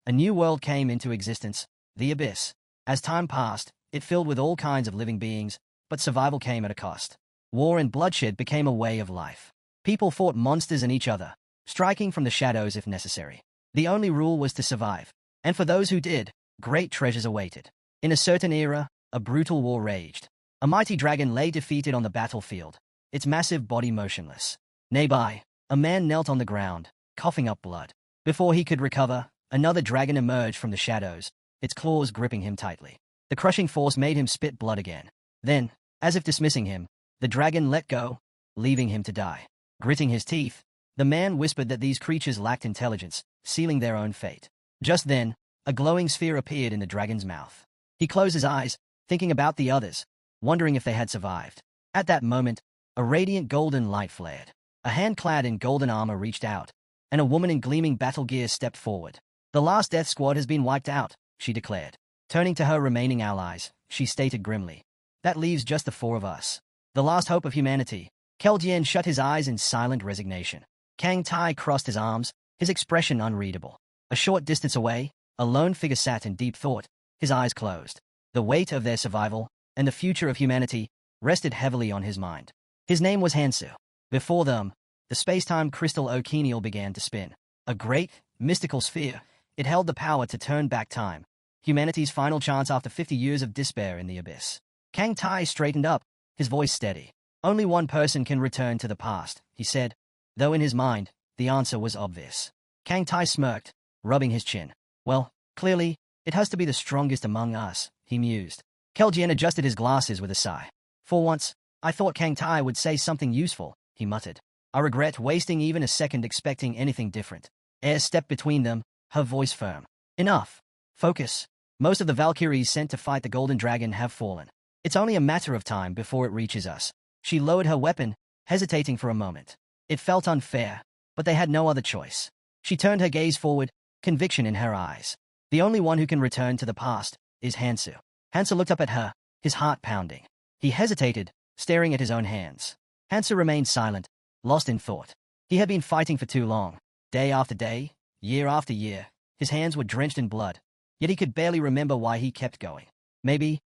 A new world came into existence, the Abyss. As time passed, it filled with all kinds of living beings, but survival came at a cost. War and bloodshed became a way of life. People fought monsters and each other, striking from the shadows if necessary. The only rule was to survive, and for those who did, great treasures awaited. In a certain era, a brutal war raged. A mighty dragon lay defeated on the battlefield, its massive body motionless. Nearby, a man knelt on the ground, coughing up blood. Before he could recover, another dragon emerged from the shadows, its claws gripping him tightly. The crushing force made him spit blood again. Then, as if dismissing him, the dragon let go, leaving him to die. Gritting his teeth, the man whispered that these creatures lacked intelligence, sealing their own fate. Just then, a glowing sphere appeared in the dragon's mouth. He closed his eyes, thinking about the others, wondering if they had survived. At that moment, a radiant golden light flared. A hand clad in golden armor reached out, and a woman in gleaming battle gear stepped forward. "The last death squad has been wiped out," she declared. Turning to her remaining allies, she stated grimly, "That leaves just the four of us. The last hope of humanity." Keldien shut his eyes in silent resignation. Kang Tai crossed his arms, his expression unreadable. A short distance away, a lone figure sat in deep thought, his eyes closed. The weight of their survival, and the future of humanity, rested heavily on his mind. His name was Hansu. Before them, the space-time crystal Okenial began to spin. A great, mystical sphere, it held the power to turn back time. Humanity's final chance after 50 years of despair in the abyss. Kang Tai straightened up, his voice steady. "Only one person can return to the past," he said, though in his mind, the answer was obvious. Kang Tai smirked, rubbing his chin. "Well, clearly, it has to be the strongest among us," he mused. Keldien adjusted his glasses with a sigh. "For once, I thought Kang Tai would say something useful," he muttered. "I regret wasting even a second expecting anything different." Air stepped between them, her voice firm. "Enough. Focus. Most of the Valkyries sent to fight the Golden Dragon have fallen. It's only a matter of time before it reaches us." She lowered her weapon, hesitating for a moment. It felt unfair, but they had no other choice. She turned her gaze forward, conviction in her eyes. "The only one who can return to the past is Hansu." Hansu looked up at her, his heart pounding. He hesitated, staring at his own hands. Hansu remained silent, lost in thought. He had been fighting for too long. Day after day, year after year, his hands were drenched in blood, yet he could barely remember why he kept going. Maybe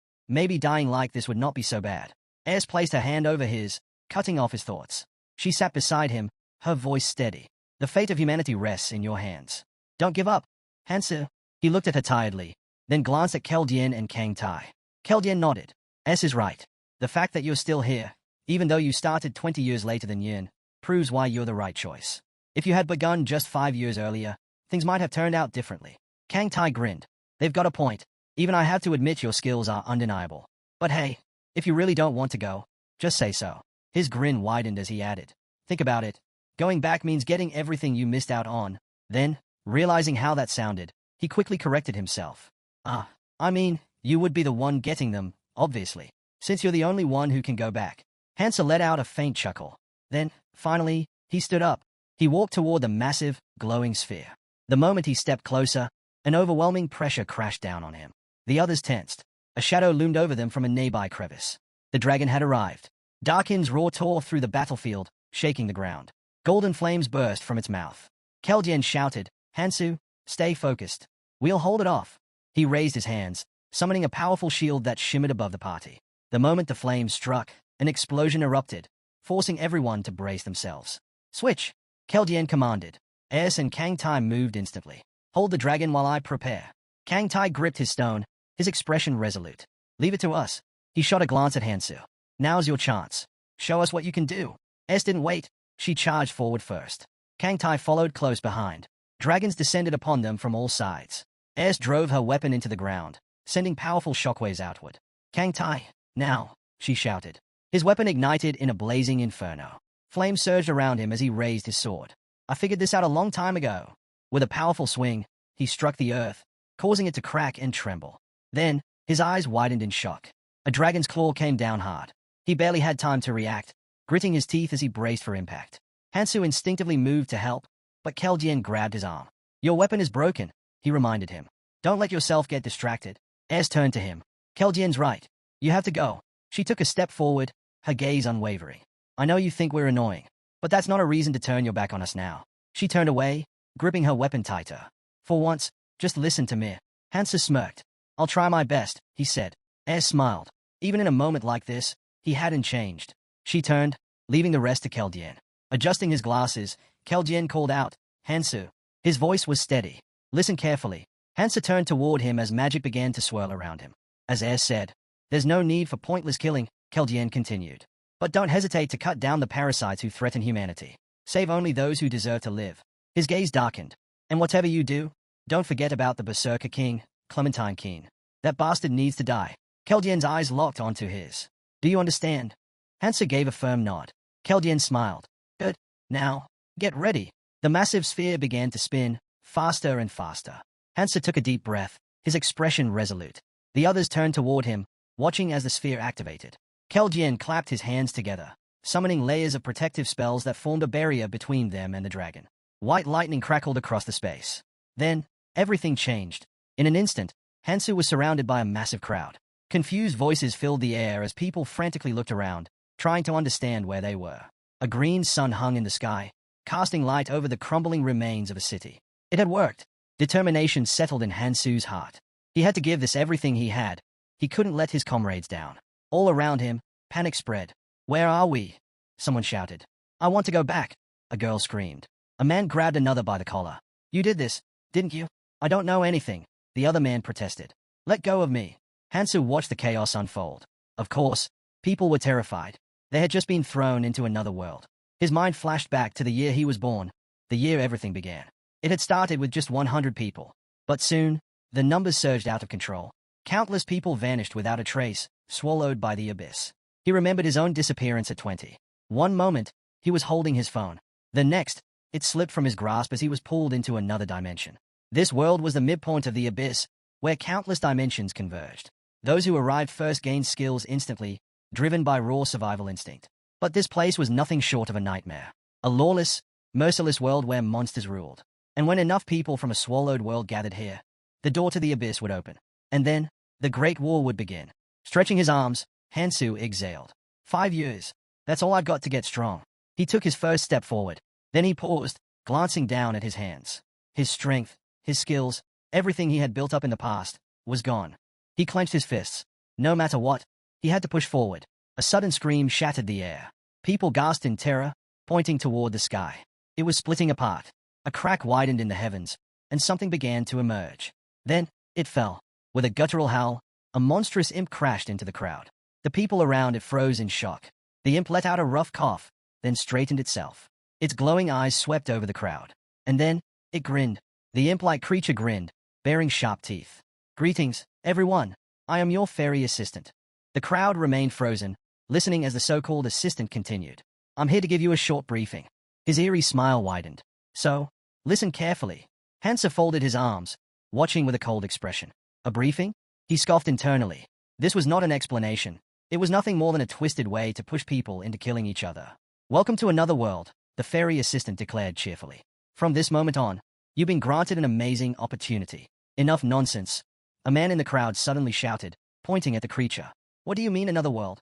dying like this would not be so bad. Aes placed her hand over his, cutting off his thoughts. She sat beside him, her voice steady. "The fate of humanity rests in your hands. Don't give up, Hansu." He looked at her tiredly, then glanced at Keldien and Kang Tai. Keldien nodded. "Aes is right. The fact that you're still here, even though you started 20 years later than Yin, proves why you're the right choice. If you had begun just 5 years earlier, things might have turned out differently." Kang Tai grinned. "They've got a point. Even I have to admit your skills are undeniable. But hey, if you really don't want to go, just say so." His grin widened as he added, "Think about it. Going back means getting everything you missed out on." Then, realizing how that sounded, he quickly corrected himself. I mean, you would be the one getting them, obviously, since you're the only one who can go back." Hansa let out a faint chuckle. Then, finally, he stood up. He walked toward the massive, glowing sphere. The moment he stepped closer, an overwhelming pressure crashed down on him. The others tensed. A shadow loomed over them from a nearby crevice. The dragon had arrived. Darkin's roar tore through the battlefield, shaking the ground. Golden flames burst from its mouth. Keldien shouted, "Hansu, stay focused. We'll hold it off." He raised his hands, summoning a powerful shield that shimmered above the party. The moment the flames struck, an explosion erupted, forcing everyone to brace themselves. "Switch," Keldien commanded. Aes and Kang Tai moved instantly. "Hold the dragon while I prepare." Kang Tai gripped his stone, his expression resolute. "Leave it to us." He shot a glance at Hansu. "Now's your chance. Show us what you can do." Aes didn't wait. She charged forward first. Kang Tai followed close behind. Dragons descended upon them from all sides. Aes drove her weapon into the ground, sending powerful shockwaves outward. "Kang Tai, now," she shouted. His weapon ignited in a blazing inferno. Flame surged around him as he raised his sword. "I figured this out a long time ago." With a powerful swing, he struck the earth, causing it to crack and tremble. Then, his eyes widened in shock. A dragon's claw came down hard. He barely had time to react, gritting his teeth as he braced for impact. Hansu instinctively moved to help, but Keldien grabbed his arm. "Your weapon is broken," he reminded him. "Don't let yourself get distracted." Aes turned to him. "Keldien's right. You have to go." She took a step forward, her gaze unwavering. "I know you think we're annoying, but that's not a reason to turn your back on us now." She turned away, gripping her weapon tighter. For once, Just listen to me. Hansa smirked. I'll try my best, he said. Air smiled. Even in a moment like this, he hadn't changed. She turned, leaving the rest to Keldian. Adjusting his glasses, Keldian called out, Hansu. His voice was steady. Listen carefully. Hansa turned toward him as magic began to swirl around him. As Air said, there's no need for pointless killing, Keldian continued. But don't hesitate to cut down the parasites who threaten humanity. Save only those who deserve to live. His gaze darkened. And whatever you do, don't forget about the Berserker King, Clementine Keen. That bastard needs to die. Keldian's eyes locked onto his. Do you understand? Hansa gave a firm nod. Keldian smiled. Good. Now, get ready. The massive sphere began to spin, faster and faster. Hansa took a deep breath, his expression resolute. The others turned toward him, watching as the sphere activated. Keldian clapped his hands together, summoning layers of protective spells that formed a barrier between them and the dragon. White lightning crackled across the space. Then, everything changed. In an instant, Hansu was surrounded by a massive crowd. Confused voices filled the air as people frantically looked around, trying to understand where they were. A green sun hung in the sky, casting light over the crumbling remains of a city. It had worked. Determination settled in Hansu's heart. He had to give this everything he had. He couldn't let his comrades down. All around him, panic spread. Where are we? Someone shouted. I want to go back, a girl screamed. A man grabbed another by the collar. You did this, didn't you? I don't know anything, the other man protested. Let go of me. Hansu watched the chaos unfold. Of course, people were terrified. They had just been thrown into another world. His mind flashed back to the year he was born, the year everything began. It had started with just 100 people. But soon, the numbers surged out of control. Countless people vanished without a trace, swallowed by the abyss. He remembered his own disappearance at 20. One moment, he was holding his phone. The next, it slipped from his grasp as he was pulled into another dimension. This world was the midpoint of the abyss, where countless dimensions converged. Those who arrived first gained skills instantly, driven by raw survival instinct. But this place was nothing short of a nightmare. A lawless, merciless world where monsters ruled. And when enough people from a swallowed world gathered here, the door to the abyss would open. And then, the Great War would begin. Stretching his arms, Hansu exhaled. 5 years. That's all I've got to get strong. He took his first step forward. Then he paused, glancing down at his hands. His strength, his skills, everything he had built up in the past, was gone. He clenched his fists. No matter what, he had to push forward. A sudden scream shattered the air. People gasped in terror, pointing toward the sky. It was splitting apart. A crack widened in the heavens, and something began to emerge. Then, it fell. With a guttural howl, a monstrous imp crashed into the crowd. The people around it froze in shock. The imp let out a rough cough, then straightened itself. Its glowing eyes swept over the crowd. And then, it grinned. The imp-like creature grinned, bearing sharp teeth. Greetings, everyone. I am your fairy assistant. The crowd remained frozen, listening as the so-called assistant continued. I'm here to give you a short briefing. His eerie smile widened. So, listen carefully. Hansa folded his arms, watching with a cold expression. A briefing? He scoffed internally. This was not an explanation. It was nothing more than a twisted way to push people into killing each other. Welcome to another world, the fairy assistant declared cheerfully. From this moment on, you've been granted an amazing opportunity. Enough nonsense. A man in the crowd suddenly shouted, pointing at the creature. What do you mean another world?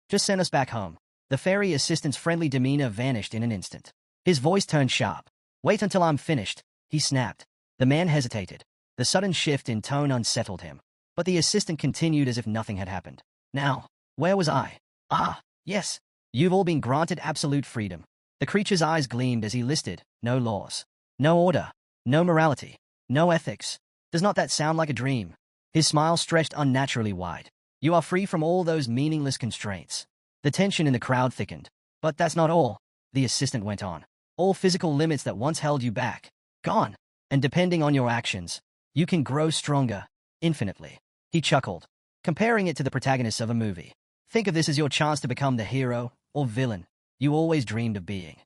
Just send us back home. The fairy assistant's friendly demeanor vanished in an instant. His voice turned sharp. Wait until I'm finished, he snapped. The man hesitated. The sudden shift in tone unsettled him. But the assistant continued as if nothing had happened. Now, where was I? Ah, yes. You've all been granted absolute freedom. The creature's eyes gleamed as he listed, no laws, no order, no morality, no ethics. Does not that sound like a dream? His smile stretched unnaturally wide. You are free from all those meaningless constraints. The tension in the crowd thickened. But that's not all, the assistant went on. All physical limits that once held you back, gone. And depending on your actions, you can grow stronger, infinitely. He chuckled, comparing it to the protagonist of a movie. Think of this as your chance to become the hero, or villain, you always dreamed of being.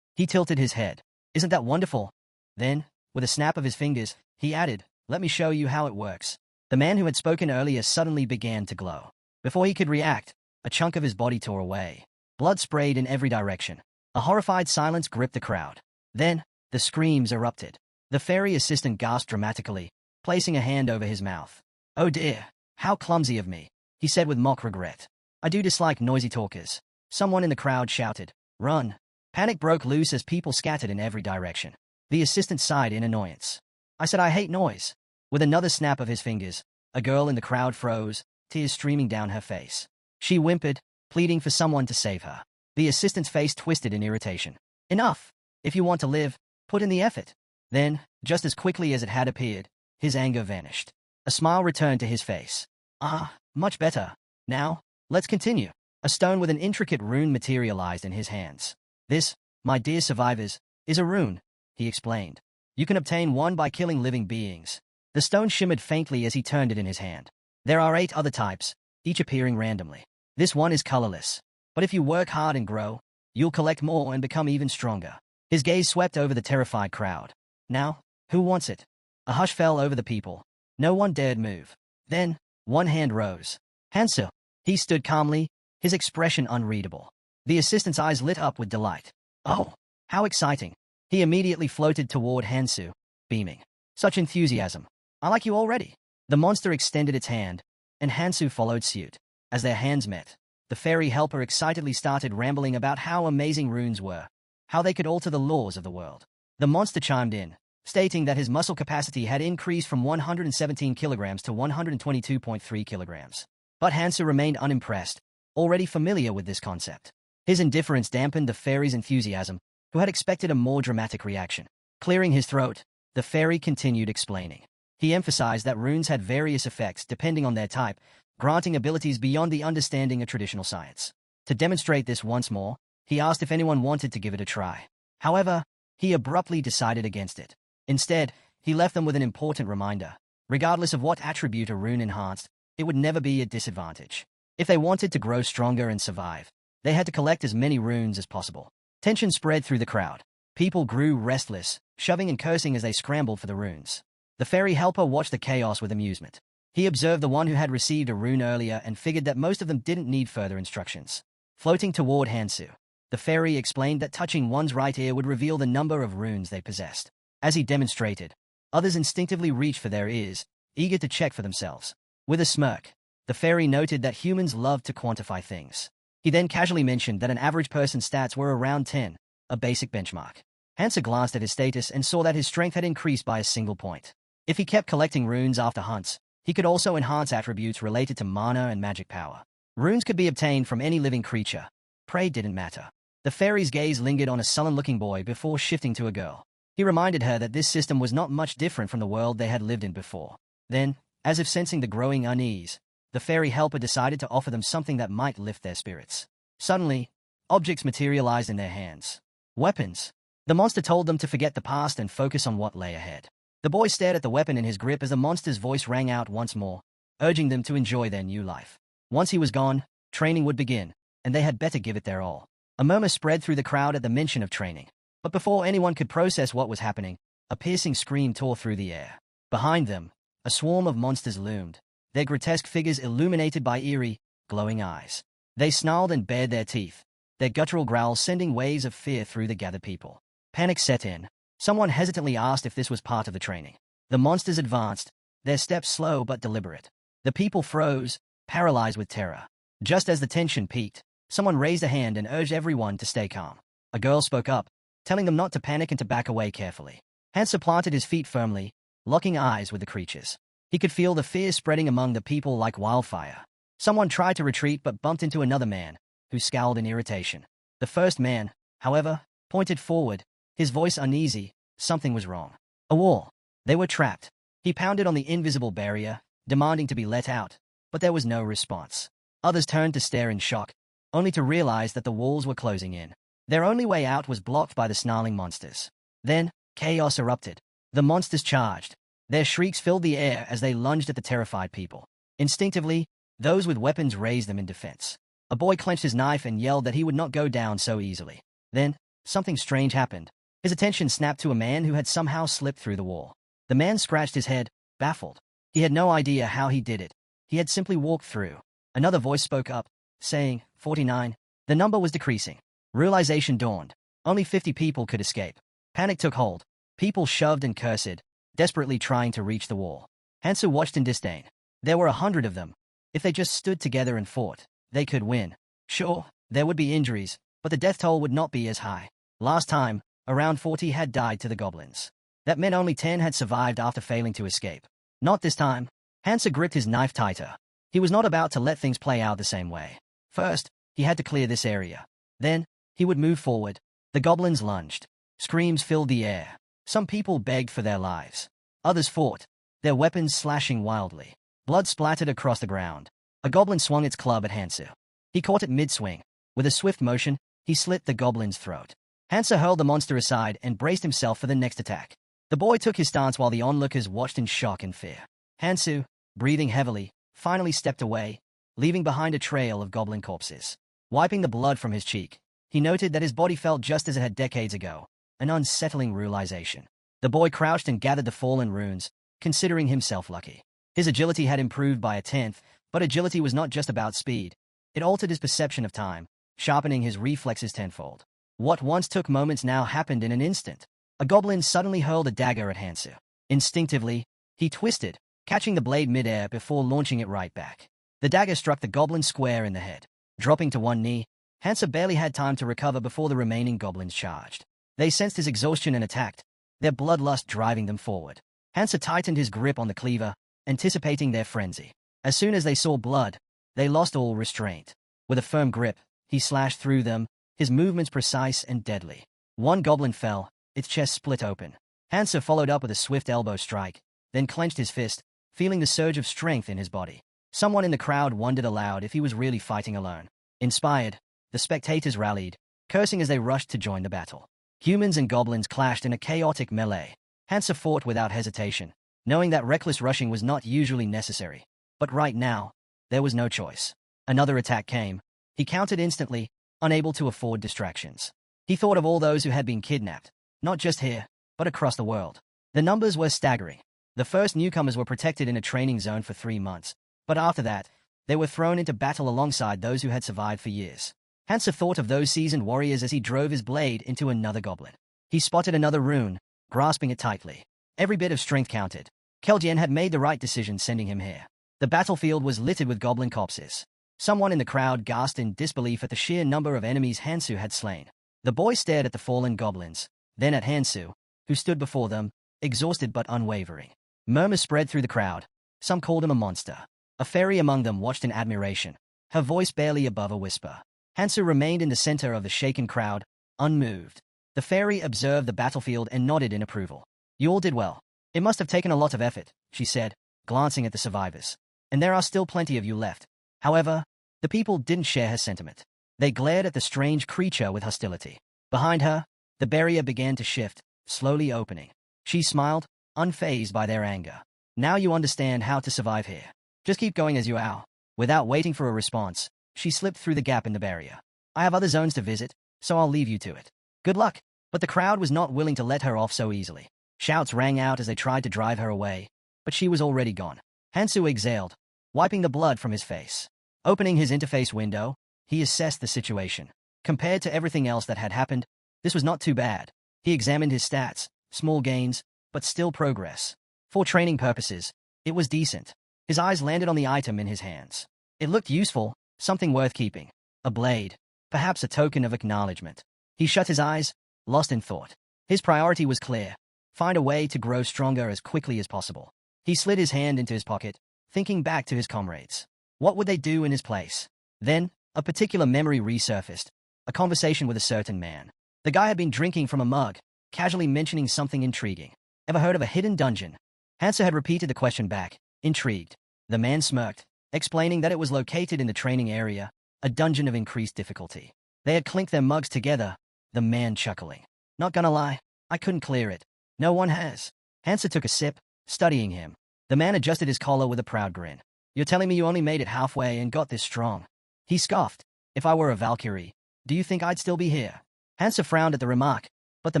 He tilted his head. Isn't that wonderful? Then, with a snap of his fingers, he added, let me show you how it works. The man who had spoken earlier suddenly began to glow. Before he could react, a chunk of his body tore away. Blood sprayed in every direction. A horrified silence gripped the crowd. Then, the screams erupted. The fairy assistant gasped dramatically, placing a hand over his mouth. Oh dear, how clumsy of me, he said with mock regret. I do dislike noisy talkers. Someone in the crowd shouted, run. Panic broke loose as people scattered in every direction. The assistant sighed in annoyance. I said I hate noise. With another snap of his fingers, a girl in the crowd froze, tears streaming down her face. She whimpered, pleading for someone to save her. The assistant's face twisted in irritation. Enough! If you want to live, put in the effort. Then, just as quickly as it had appeared, his anger vanished. A smile returned to his face. Ah, much better. Now, let's continue. A stone with an intricate rune materialized in his hands. This, my dear survivors, is a rune, he explained. You can obtain one by killing living beings. The stone shimmered faintly as he turned it in his hand. There are 8 other types, each appearing randomly. This one is colorless. But if you work hard and grow, you'll collect more and become even stronger. His gaze swept over the terrified crowd. Now, who wants it? A hush fell over the people. No one dared move. Then, one hand rose. Hansu. He stood calmly, his expression unreadable. The assistant's eyes lit up with delight. Oh, how exciting. He immediately floated toward Hansu, beaming. Such enthusiasm. I like you already. The monster extended its hand, and Hansu followed suit. As their hands met, the fairy helper excitedly started rambling about how amazing runes were, how they could alter the laws of the world. The monster chimed in, stating that his muscle capacity had increased from 117 kilograms to 122.3 kilograms. But Hansu remained unimpressed, already familiar with this concept. His indifference dampened the fairy's enthusiasm, who had expected a more dramatic reaction. Clearing his throat, the fairy continued explaining. He emphasized that runes had various effects depending on their type, granting abilities beyond the understanding of traditional science. To demonstrate this once more, he asked if anyone wanted to give it a try. However, he abruptly decided against it. Instead, he left them with an important reminder. Regardless of what attribute a rune enhanced, it would never be a disadvantage. If they wanted to grow stronger and survive, they had to collect as many runes as possible. Tension spread through the crowd. People grew restless, shoving and cursing as they scrambled for the runes. The fairy helper watched the chaos with amusement. He observed the one who had received a rune earlier and figured that most of them didn't need further instructions. Floating toward Hansu, the fairy explained that touching one's right ear would reveal the number of runes they possessed. As he demonstrated, others instinctively reached for their ears, eager to check for themselves. With a smirk, the fairy noted that humans love to quantify things. He then casually mentioned that an average person's stats were around 10, a basic benchmark. Hansu glanced at his status and saw that his strength had increased by a single point. If he kept collecting runes after hunts, he could also enhance attributes related to mana and magic power. Runes could be obtained from any living creature. Prey didn't matter. The fairy's gaze lingered on a sullen-looking boy before shifting to a girl. He reminded her that this system was not much different from the world they had lived in before. Then, as if sensing the growing unease, the fairy helper decided to offer them something that might lift their spirits. Suddenly, objects materialized in their hands. Weapons. The monster told them to forget the past and focus on what lay ahead. The boy stared at the weapon in his grip as the monster's voice rang out once more, urging them to enjoy their new life. Once he was gone, training would begin, and they had better give it their all. A murmur spread through the crowd at the mention of training. But before anyone could process what was happening, a piercing scream tore through the air. Behind them, a swarm of monsters loomed, their grotesque figures illuminated by eerie, glowing eyes. They snarled and bared their teeth, their guttural growls sending waves of fear through the gathered people. Panic set in. Someone hesitantly asked if this was part of the training. The monsters advanced, their steps slow but deliberate. The people froze, paralyzed with terror. Just as the tension peaked, someone raised a hand and urged everyone to stay calm. A girl spoke up, telling them not to panic and to back away carefully. Hansu planted his feet firmly, locking eyes with the creatures. He could feel the fear spreading among the people like wildfire. Someone tried to retreat but bumped into another man, who scowled in irritation. The first man, however, pointed forward, his voice uneasy. Something was wrong. A wall. They were trapped. He pounded on the invisible barrier, demanding to be let out, but there was no response. Others turned to stare in shock, only to realize that the walls were closing in. Their only way out was blocked by the snarling monsters. Then, chaos erupted. The monsters charged. Their shrieks filled the air as they lunged at the terrified people. Instinctively, those with weapons raised them in defense. A boy clenched his knife and yelled that he would not go down so easily. Then, something strange happened. His attention snapped to a man who had somehow slipped through the wall. The man scratched his head, baffled. He had no idea how he did it. He had simply walked through. Another voice spoke up, saying, 49. The number was decreasing. Realization dawned. Only 50 people could escape. Panic took hold. People shoved and cursed, desperately trying to reach the wall. Hansu watched in disdain. There were 100 of them. If they just stood together and fought, they could win. Sure, there would be injuries, but the death toll would not be as high. Last time, around 40 had died to the goblins. That meant only 10 had survived after failing to escape. Not this time. Hansa gripped his knife tighter. He was not about to let things play out the same way. First, he had to clear this area. Then, he would move forward. The goblins lunged. Screams filled the air. Some people begged for their lives. Others fought, their weapons slashing wildly. Blood splattered across the ground. A goblin swung its club at Hansa. He caught it mid-swing. With a swift motion, he slit the goblin's throat. Hansa hurled the monster aside and braced himself for the next attack. The boy took his stance while the onlookers watched in shock and fear. Hansu, breathing heavily, finally stepped away, leaving behind a trail of goblin corpses. Wiping the blood from his cheek, he noted that his body felt just as it had decades ago, an unsettling realization. The boy crouched and gathered the fallen runes, considering himself lucky. His agility had improved by a tenth, but agility was not just about speed. It altered his perception of time, sharpening his reflexes tenfold. What once took moments now happened in an instant. A goblin suddenly hurled a dagger at Hansu. Instinctively, he twisted, catching the blade midair before launching it right back. The dagger struck the goblin square in the head. Dropping to one knee, Hansa barely had time to recover before the remaining goblins charged. They sensed his exhaustion and attacked, their bloodlust driving them forward. Hansa tightened his grip on the cleaver, anticipating their frenzy. As soon as they saw blood, they lost all restraint. With a firm grip, he slashed through them, his movements precise and deadly. One goblin fell, its chest split open. Hansa followed up with a swift elbow strike, then clenched his fist, feeling the surge of strength in his body. Someone in the crowd wondered aloud if he was really fighting alone. Inspired, the spectators rallied, cursing as they rushed to join the battle. Humans and goblins clashed in a chaotic melee. Hansa fought without hesitation, knowing that reckless rushing was not usually necessary. But right now, there was no choice. Another attack came. He countered instantly, unable to afford distractions. He thought of all those who had been kidnapped, not just here, but across the world. The numbers were staggering. The first newcomers were protected in a training zone for 3 months, but after that, they were thrown into battle alongside those who had survived for years. Hansa thought of those seasoned warriors as he drove his blade into another goblin. He spotted another rune, grasping it tightly. Every bit of strength counted. Keljian had made the right decision sending him here. The battlefield was littered with goblin corpses. Someone in the crowd gasped in disbelief at the sheer number of enemies Hansu had slain. The boy stared at the fallen goblins, then at Hansu, who stood before them, exhausted but unwavering. Murmurs spread through the crowd. Some called him a monster. A fairy among them watched in admiration, her voice barely above a whisper. Hansu remained in the center of the shaken crowd, unmoved. The fairy observed the battlefield and nodded in approval. You all did well. It must have taken a lot of effort, she said, glancing at the survivors. And there are still plenty of you left. However, the people didn't share her sentiment. They glared at the strange creature with hostility. Behind her, the barrier began to shift, slowly opening. She smiled, unfazed by their anger. Now you understand how to survive here. Just keep going as you are. Without waiting for a response, she slipped through the gap in the barrier. I have other zones to visit, so I'll leave you to it. Good luck. But the crowd was not willing to let her off so easily. Shouts rang out as they tried to drive her away, but she was already gone. Hansu exhaled, wiping the blood from his face. Opening his interface window, he assessed the situation. Compared to everything else that had happened, this was not too bad. He examined his stats, small gains, but still progress. For training purposes, it was decent. His eyes landed on the item in his hands. It looked useful, something worth keeping. A blade, perhaps a token of acknowledgement. He shut his eyes, lost in thought. His priority was clear. Find a way to grow stronger as quickly as possible. He slid his hand into his pocket, thinking back to his comrades. What would they do in his place? Then, a particular memory resurfaced. A conversation with a certain man. The guy had been drinking from a mug, casually mentioning something intriguing. Ever heard of a hidden dungeon? Hansa had repeated the question back, intrigued. The man smirked, explaining that it was located in the training area, a dungeon of increased difficulty. They had clinked their mugs together, the man chuckling. Not gonna lie, I couldn't clear it. No one has. Hansa took a sip, studying him. The man adjusted his collar with a proud grin. You're telling me you only made it halfway and got this strong? He scoffed. If I were a Valkyrie, do you think I'd still be here? Hansa frowned at the remark, but the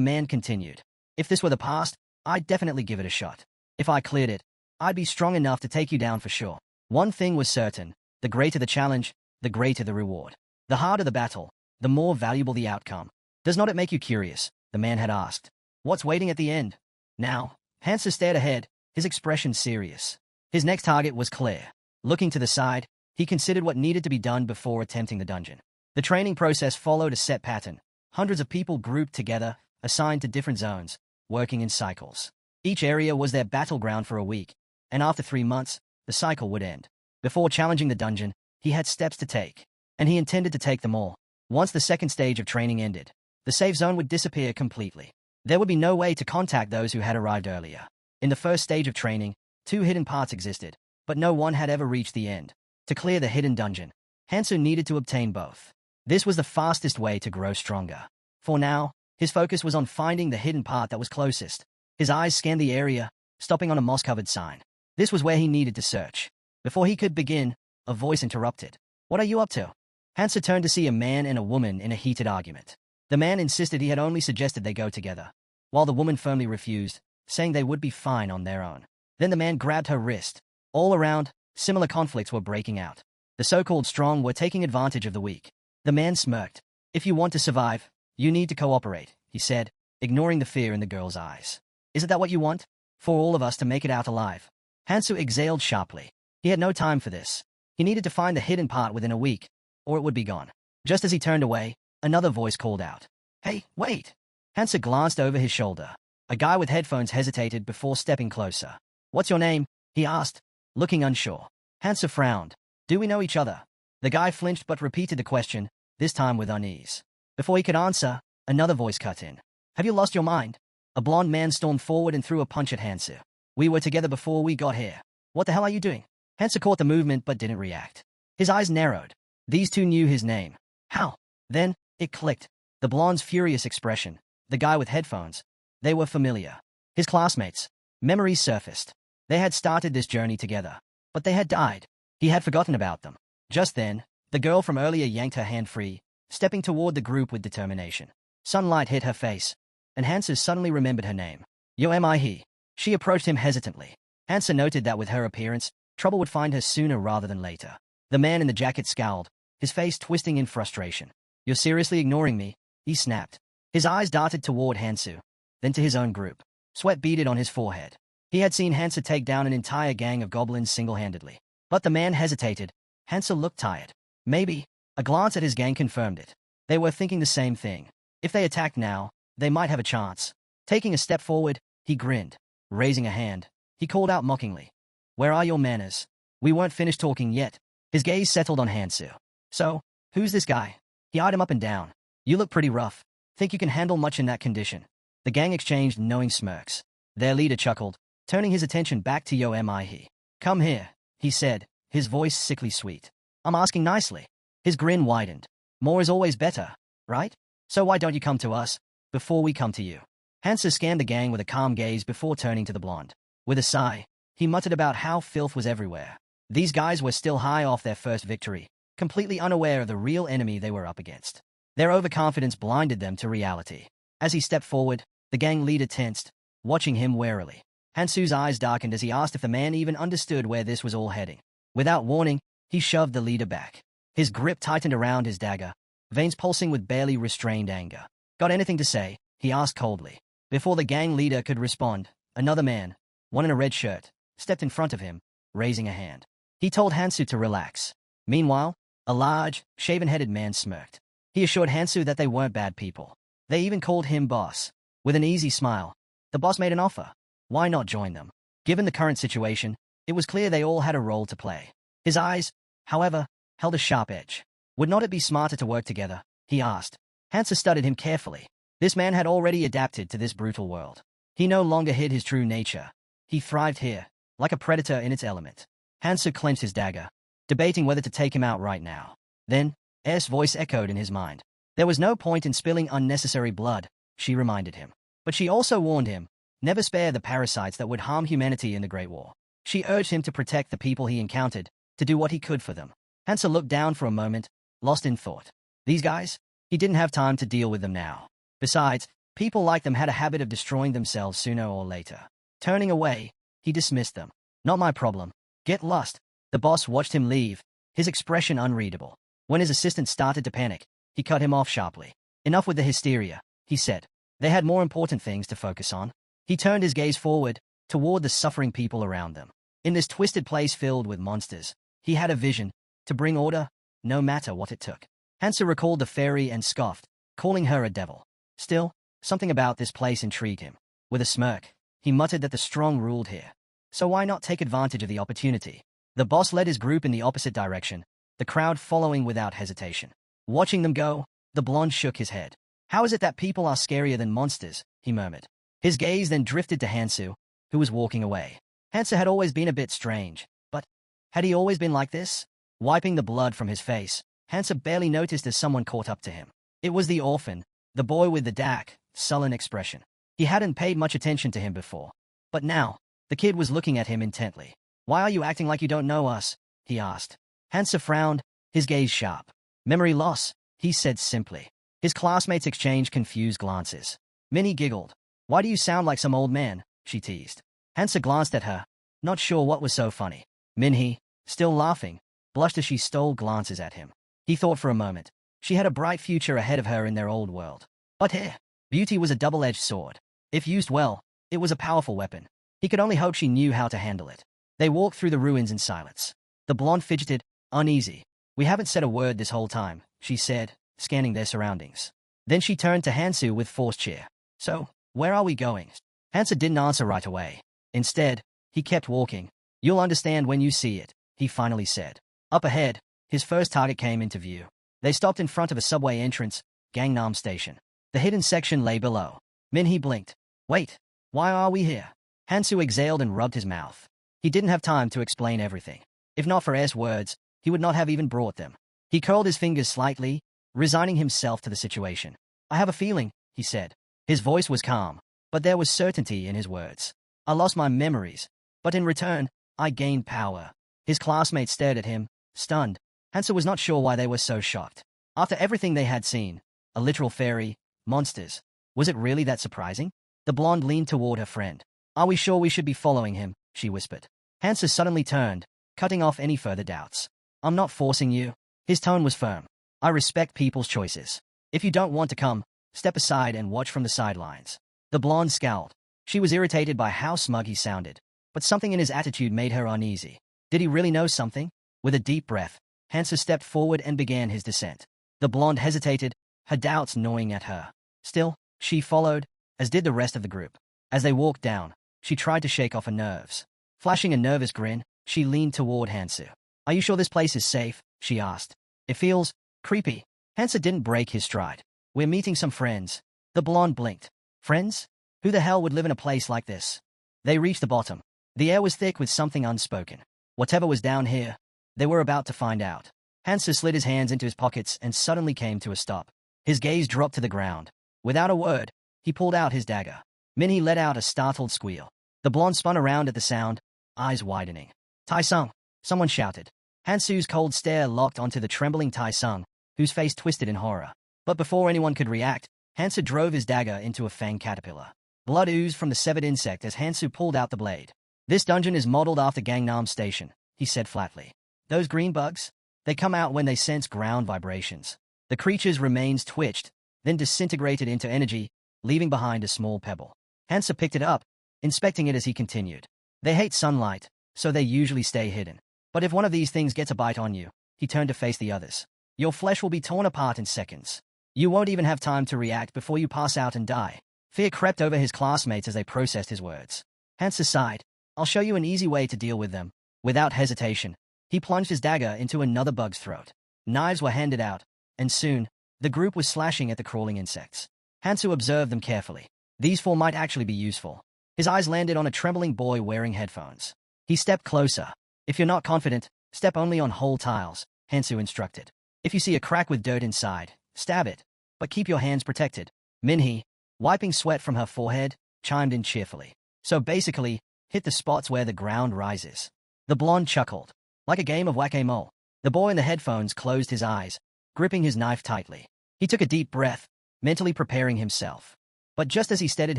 man continued. If this were the past, I'd definitely give it a shot. If I cleared it, I'd be strong enough to take you down for sure. One thing was certain, the greater the challenge, the greater the reward. The harder the battle, the more valuable the outcome. Does not it make you curious? The man had asked. What's waiting at the end? Now, Hansa stared ahead, his expression serious. His next target was clear. Looking to the side, he considered what needed to be done before attempting the dungeon. The training process followed a set pattern. Hundreds of people grouped together, assigned to different zones, working in cycles. Each area was their battleground for a week. and after 3 months, the cycle would end. Before challenging the dungeon, he had steps to take, and he intended to take them all. Once the second stage of training ended, the safe zone would disappear completely. There would be no way to contact those who had arrived earlier. In the first stage of training, 2 hidden parts existed, but no one had ever reached the end. To clear the hidden dungeon, Hansu needed to obtain both. This was the fastest way to grow stronger. For now, his focus was on finding the hidden part that was closest. His eyes scanned the area, stopping on a moss-covered sign. This was where he needed to search. Before he could begin, a voice interrupted. "What are you up to?" Hansu turned to see a man and a woman in a heated argument. The man insisted he had only suggested they go together, while the woman firmly refused, saying they would be fine on their own. Then the man grabbed her wrist. All around, similar conflicts were breaking out. The so-called strong were taking advantage of the weak. The man smirked. "If you want to survive, you need to cooperate," he said, ignoring the fear in the girl's eyes. "Isn't that what you want? For all of us to make it out alive?" Hansu exhaled sharply. He had no time for this. He needed to find the hidden part within a week, or it would be gone. Just as he turned away, another voice called out. "Hey, wait!" Hansu glanced over his shoulder. A guy with headphones hesitated before stepping closer. "What's your name?" he asked, looking unsure. Hansu frowned. "Do we know each other?" The guy flinched but repeated the question, this time with unease. Before he could answer, another voice cut in. "Have you lost your mind?" A blond man stormed forward and threw a punch at Hansu. "We were together before we got here. What the hell are you doing?" Hansu caught the movement but didn't react. His eyes narrowed. These two knew his name. How? Then, it clicked. The blonde's furious expression, the guy with headphones. They were familiar. His classmates. Memories surfaced. They had started this journey together. But they had died. He had forgotten about them. Just then, the girl from earlier yanked her hand free, stepping toward the group with determination. Sunlight hit her face, and Hansu suddenly remembered her name. "Yo, am I he?" She approached him hesitantly. Hansu noted that with her appearance, trouble would find her sooner rather than later. The man in the jacket scowled, his face twisting in frustration. "You're seriously ignoring me?" he snapped. His eyes darted toward Hansu, then to his own group. Sweat beaded on his forehead. He had seen Hansu take down an entire gang of goblins single-handedly. But the man hesitated. Hansu looked tired. Maybe. A glance at his gang confirmed it. They were thinking the same thing. If they attacked now, they might have a chance. Taking a step forward, he grinned. Raising a hand, he called out mockingly. "Where are your manners?" We weren't finished talking yet. His gaze settled on Hansu. "So, who's this guy?" He eyed him up and down. "You look pretty rough. Think you can handle much in that condition?" The gang exchanged knowing smirks. Their leader chuckled, turning his attention back to Yo Mi He. "Come here," he said, his voice sickly sweet. "I'm asking nicely." His grin widened. "More is always better, right? So why don't you come to us, before we come to you?" Hansu scanned the gang with a calm gaze before turning to the blonde. With a sigh, he muttered about how filth was everywhere. These guys were still high off their first victory, completely unaware of the real enemy they were up against. Their overconfidence blinded them to reality. As he stepped forward, the gang leader tensed, watching him warily. Hansu's eyes darkened as he asked if the man even understood where this was all heading. Without warning, he shoved the leader back. His grip tightened around his dagger, veins pulsing with barely restrained anger. "Got anything to say?" he asked coldly. Before the gang leader could respond, another man, one in a red shirt, stepped in front of him, raising a hand. He told Hansu to relax. Meanwhile, a large, shaven-headed man smirked. He assured Hansu that they weren't bad people. They even called him boss. With an easy smile, the boss made an offer. Why not join them? Given the current situation, it was clear they all had a role to play. His eyes, however, held a sharp edge. Would not it be smarter to work together? He asked. Hansu studied him carefully. This man had already adapted to this brutal world. He no longer hid his true nature. He thrived here, like a predator in its element. Hansu clenched his dagger, debating whether to take him out right now. Then, Air's voice echoed in his mind. There was no point in spilling unnecessary blood, she reminded him. But she also warned him, never spare the parasites that would harm humanity in the Great War. She urged him to protect the people he encountered, to do what he could for them. Hansu looked down for a moment, lost in thought. These guys? He didn't have time to deal with them now. Besides, people like them had a habit of destroying themselves sooner or later. Turning away, he dismissed them. Not my problem. Get lost. The boss watched him leave, his expression unreadable. When his assistant started to panic, he cut him off sharply. Enough with the hysteria, he said. They had more important things to focus on. He turned his gaze forward, toward the suffering people around them. In this twisted place filled with monsters, he had a vision, to bring order, no matter what it took. Hansu recalled the fairy and scoffed, calling her a devil. Still, something about this place intrigued him. With a smirk, he muttered that the strong ruled here. so why not take advantage of the opportunity? The boss led his group in the opposite direction, the crowd following without hesitation. Watching them go, the blonde shook his head. How is it that people are scarier than monsters? He murmured. His gaze then drifted to Hansu, who was walking away. Hansu had always been a bit strange, but had he always been like this? Wiping the blood from his face, Hansu barely noticed as someone caught up to him. It was the orphan, the boy with the dark, sullen expression. He hadn't paid much attention to him before, but now, the kid was looking at him intently. Why are you acting like you don't know us? He asked. Hansu frowned, his gaze sharp. Memory loss, he said simply. His classmates exchanged confused glances. Minnie giggled. Why do you sound like some old man? She teased. Hansu glanced at her, not sure what was so funny. Minhee, still laughing, blushed as she stole glances at him. He thought for a moment. She had a bright future ahead of her in their old world. But here, beauty was a double-edged sword. If used well, it was a powerful weapon. He could only hope she knew how to handle it. They walked through the ruins in silence. The blonde fidgeted, uneasy. We haven't said a word this whole time, she said, scanning their surroundings. Then she turned to Hansu with forced cheer. So, where are we going? Hansu didn't answer right away. Instead, he kept walking. You'll understand when you see it, he finally said. Up ahead, his first target came into view. They stopped in front of a subway entrance, Gangnam Station. The hidden section lay below. Minhee blinked. Wait, why are we here? Hansu exhaled and rubbed his mouth. He didn't have time to explain everything. If not for S words, he would not have even brought them. He curled his fingers slightly, resigning himself to the situation. I have a feeling, he said. His voice was calm, but there was certainty in his words. I lost my memories, but in return, I gained power. His classmates stared at him, stunned. Hansu was not sure why they were so shocked. After everything they had seen, a literal fairy, monsters, was it really that surprising? The blonde leaned toward her friend. Are we sure we should be following him? She whispered. Hansu suddenly turned, cutting off any further doubts. I'm not forcing you. His tone was firm. I respect people's choices. If you don't want to come, step aside and watch from the sidelines. The blonde scowled. She was irritated by how smug he sounded, but something in his attitude made her uneasy. Did he really know something? With a deep breath, Hansu stepped forward and began his descent. The blonde hesitated, her doubts gnawing at her. Still, she followed, as did the rest of the group. As they walked down, she tried to shake off her nerves. Flashing a nervous grin, she leaned toward Hansu. Are you sure this place is safe? She asked. It feels creepy. Hansu didn't break his stride. We're meeting some friends. The blonde blinked. Friends? Who the hell would live in a place like this? They reached the bottom. The air was thick with something unspoken. Whatever was down here, they were about to find out. Hansu slid his hands into his pockets and suddenly came to a stop. His gaze dropped to the ground. Without a word, he pulled out his dagger. Minhee let out a startled squeal. The blonde spun around at the sound, eyes widening. Tai-sung! Someone shouted. Hansu's cold stare locked onto the trembling Tai-sung, whose face twisted in horror. But before anyone could react, Hansu drove his dagger into a fang caterpillar. Blood oozed from the severed insect as Hansu pulled out the blade. This dungeon is modeled after Gangnam Station, he said flatly. Those green bugs? They come out when they sense ground vibrations. The creature's remains twitched, then disintegrated into energy, leaving behind a small pebble. Hansu picked it up, inspecting it as he continued. They hate sunlight, so they usually stay hidden. But if one of these things gets a bite on you, he turned to face the others. Your flesh will be torn apart in seconds. You won't even have time to react before you pass out and die. Fear crept over his classmates as they processed his words. Hansu sighed. I'll show you an easy way to deal with them. Without hesitation, he plunged his dagger into another bug's throat. Knives were handed out, and soon, the group was slashing at the crawling insects. Hansu observed them carefully. These four might actually be useful. His eyes landed on a trembling boy wearing headphones. He stepped closer. If you're not confident, step only on whole tiles, Hansu instructed. If you see a crack with dirt inside, stab it, but keep your hands protected. Minhee, wiping sweat from her forehead, chimed in cheerfully. So basically, hit the spots where the ground rises. The blonde chuckled. Like a game of whack-a-mole. The boy in the headphones closed his eyes, gripping his knife tightly. He took a deep breath, mentally preparing himself. But just as he steadied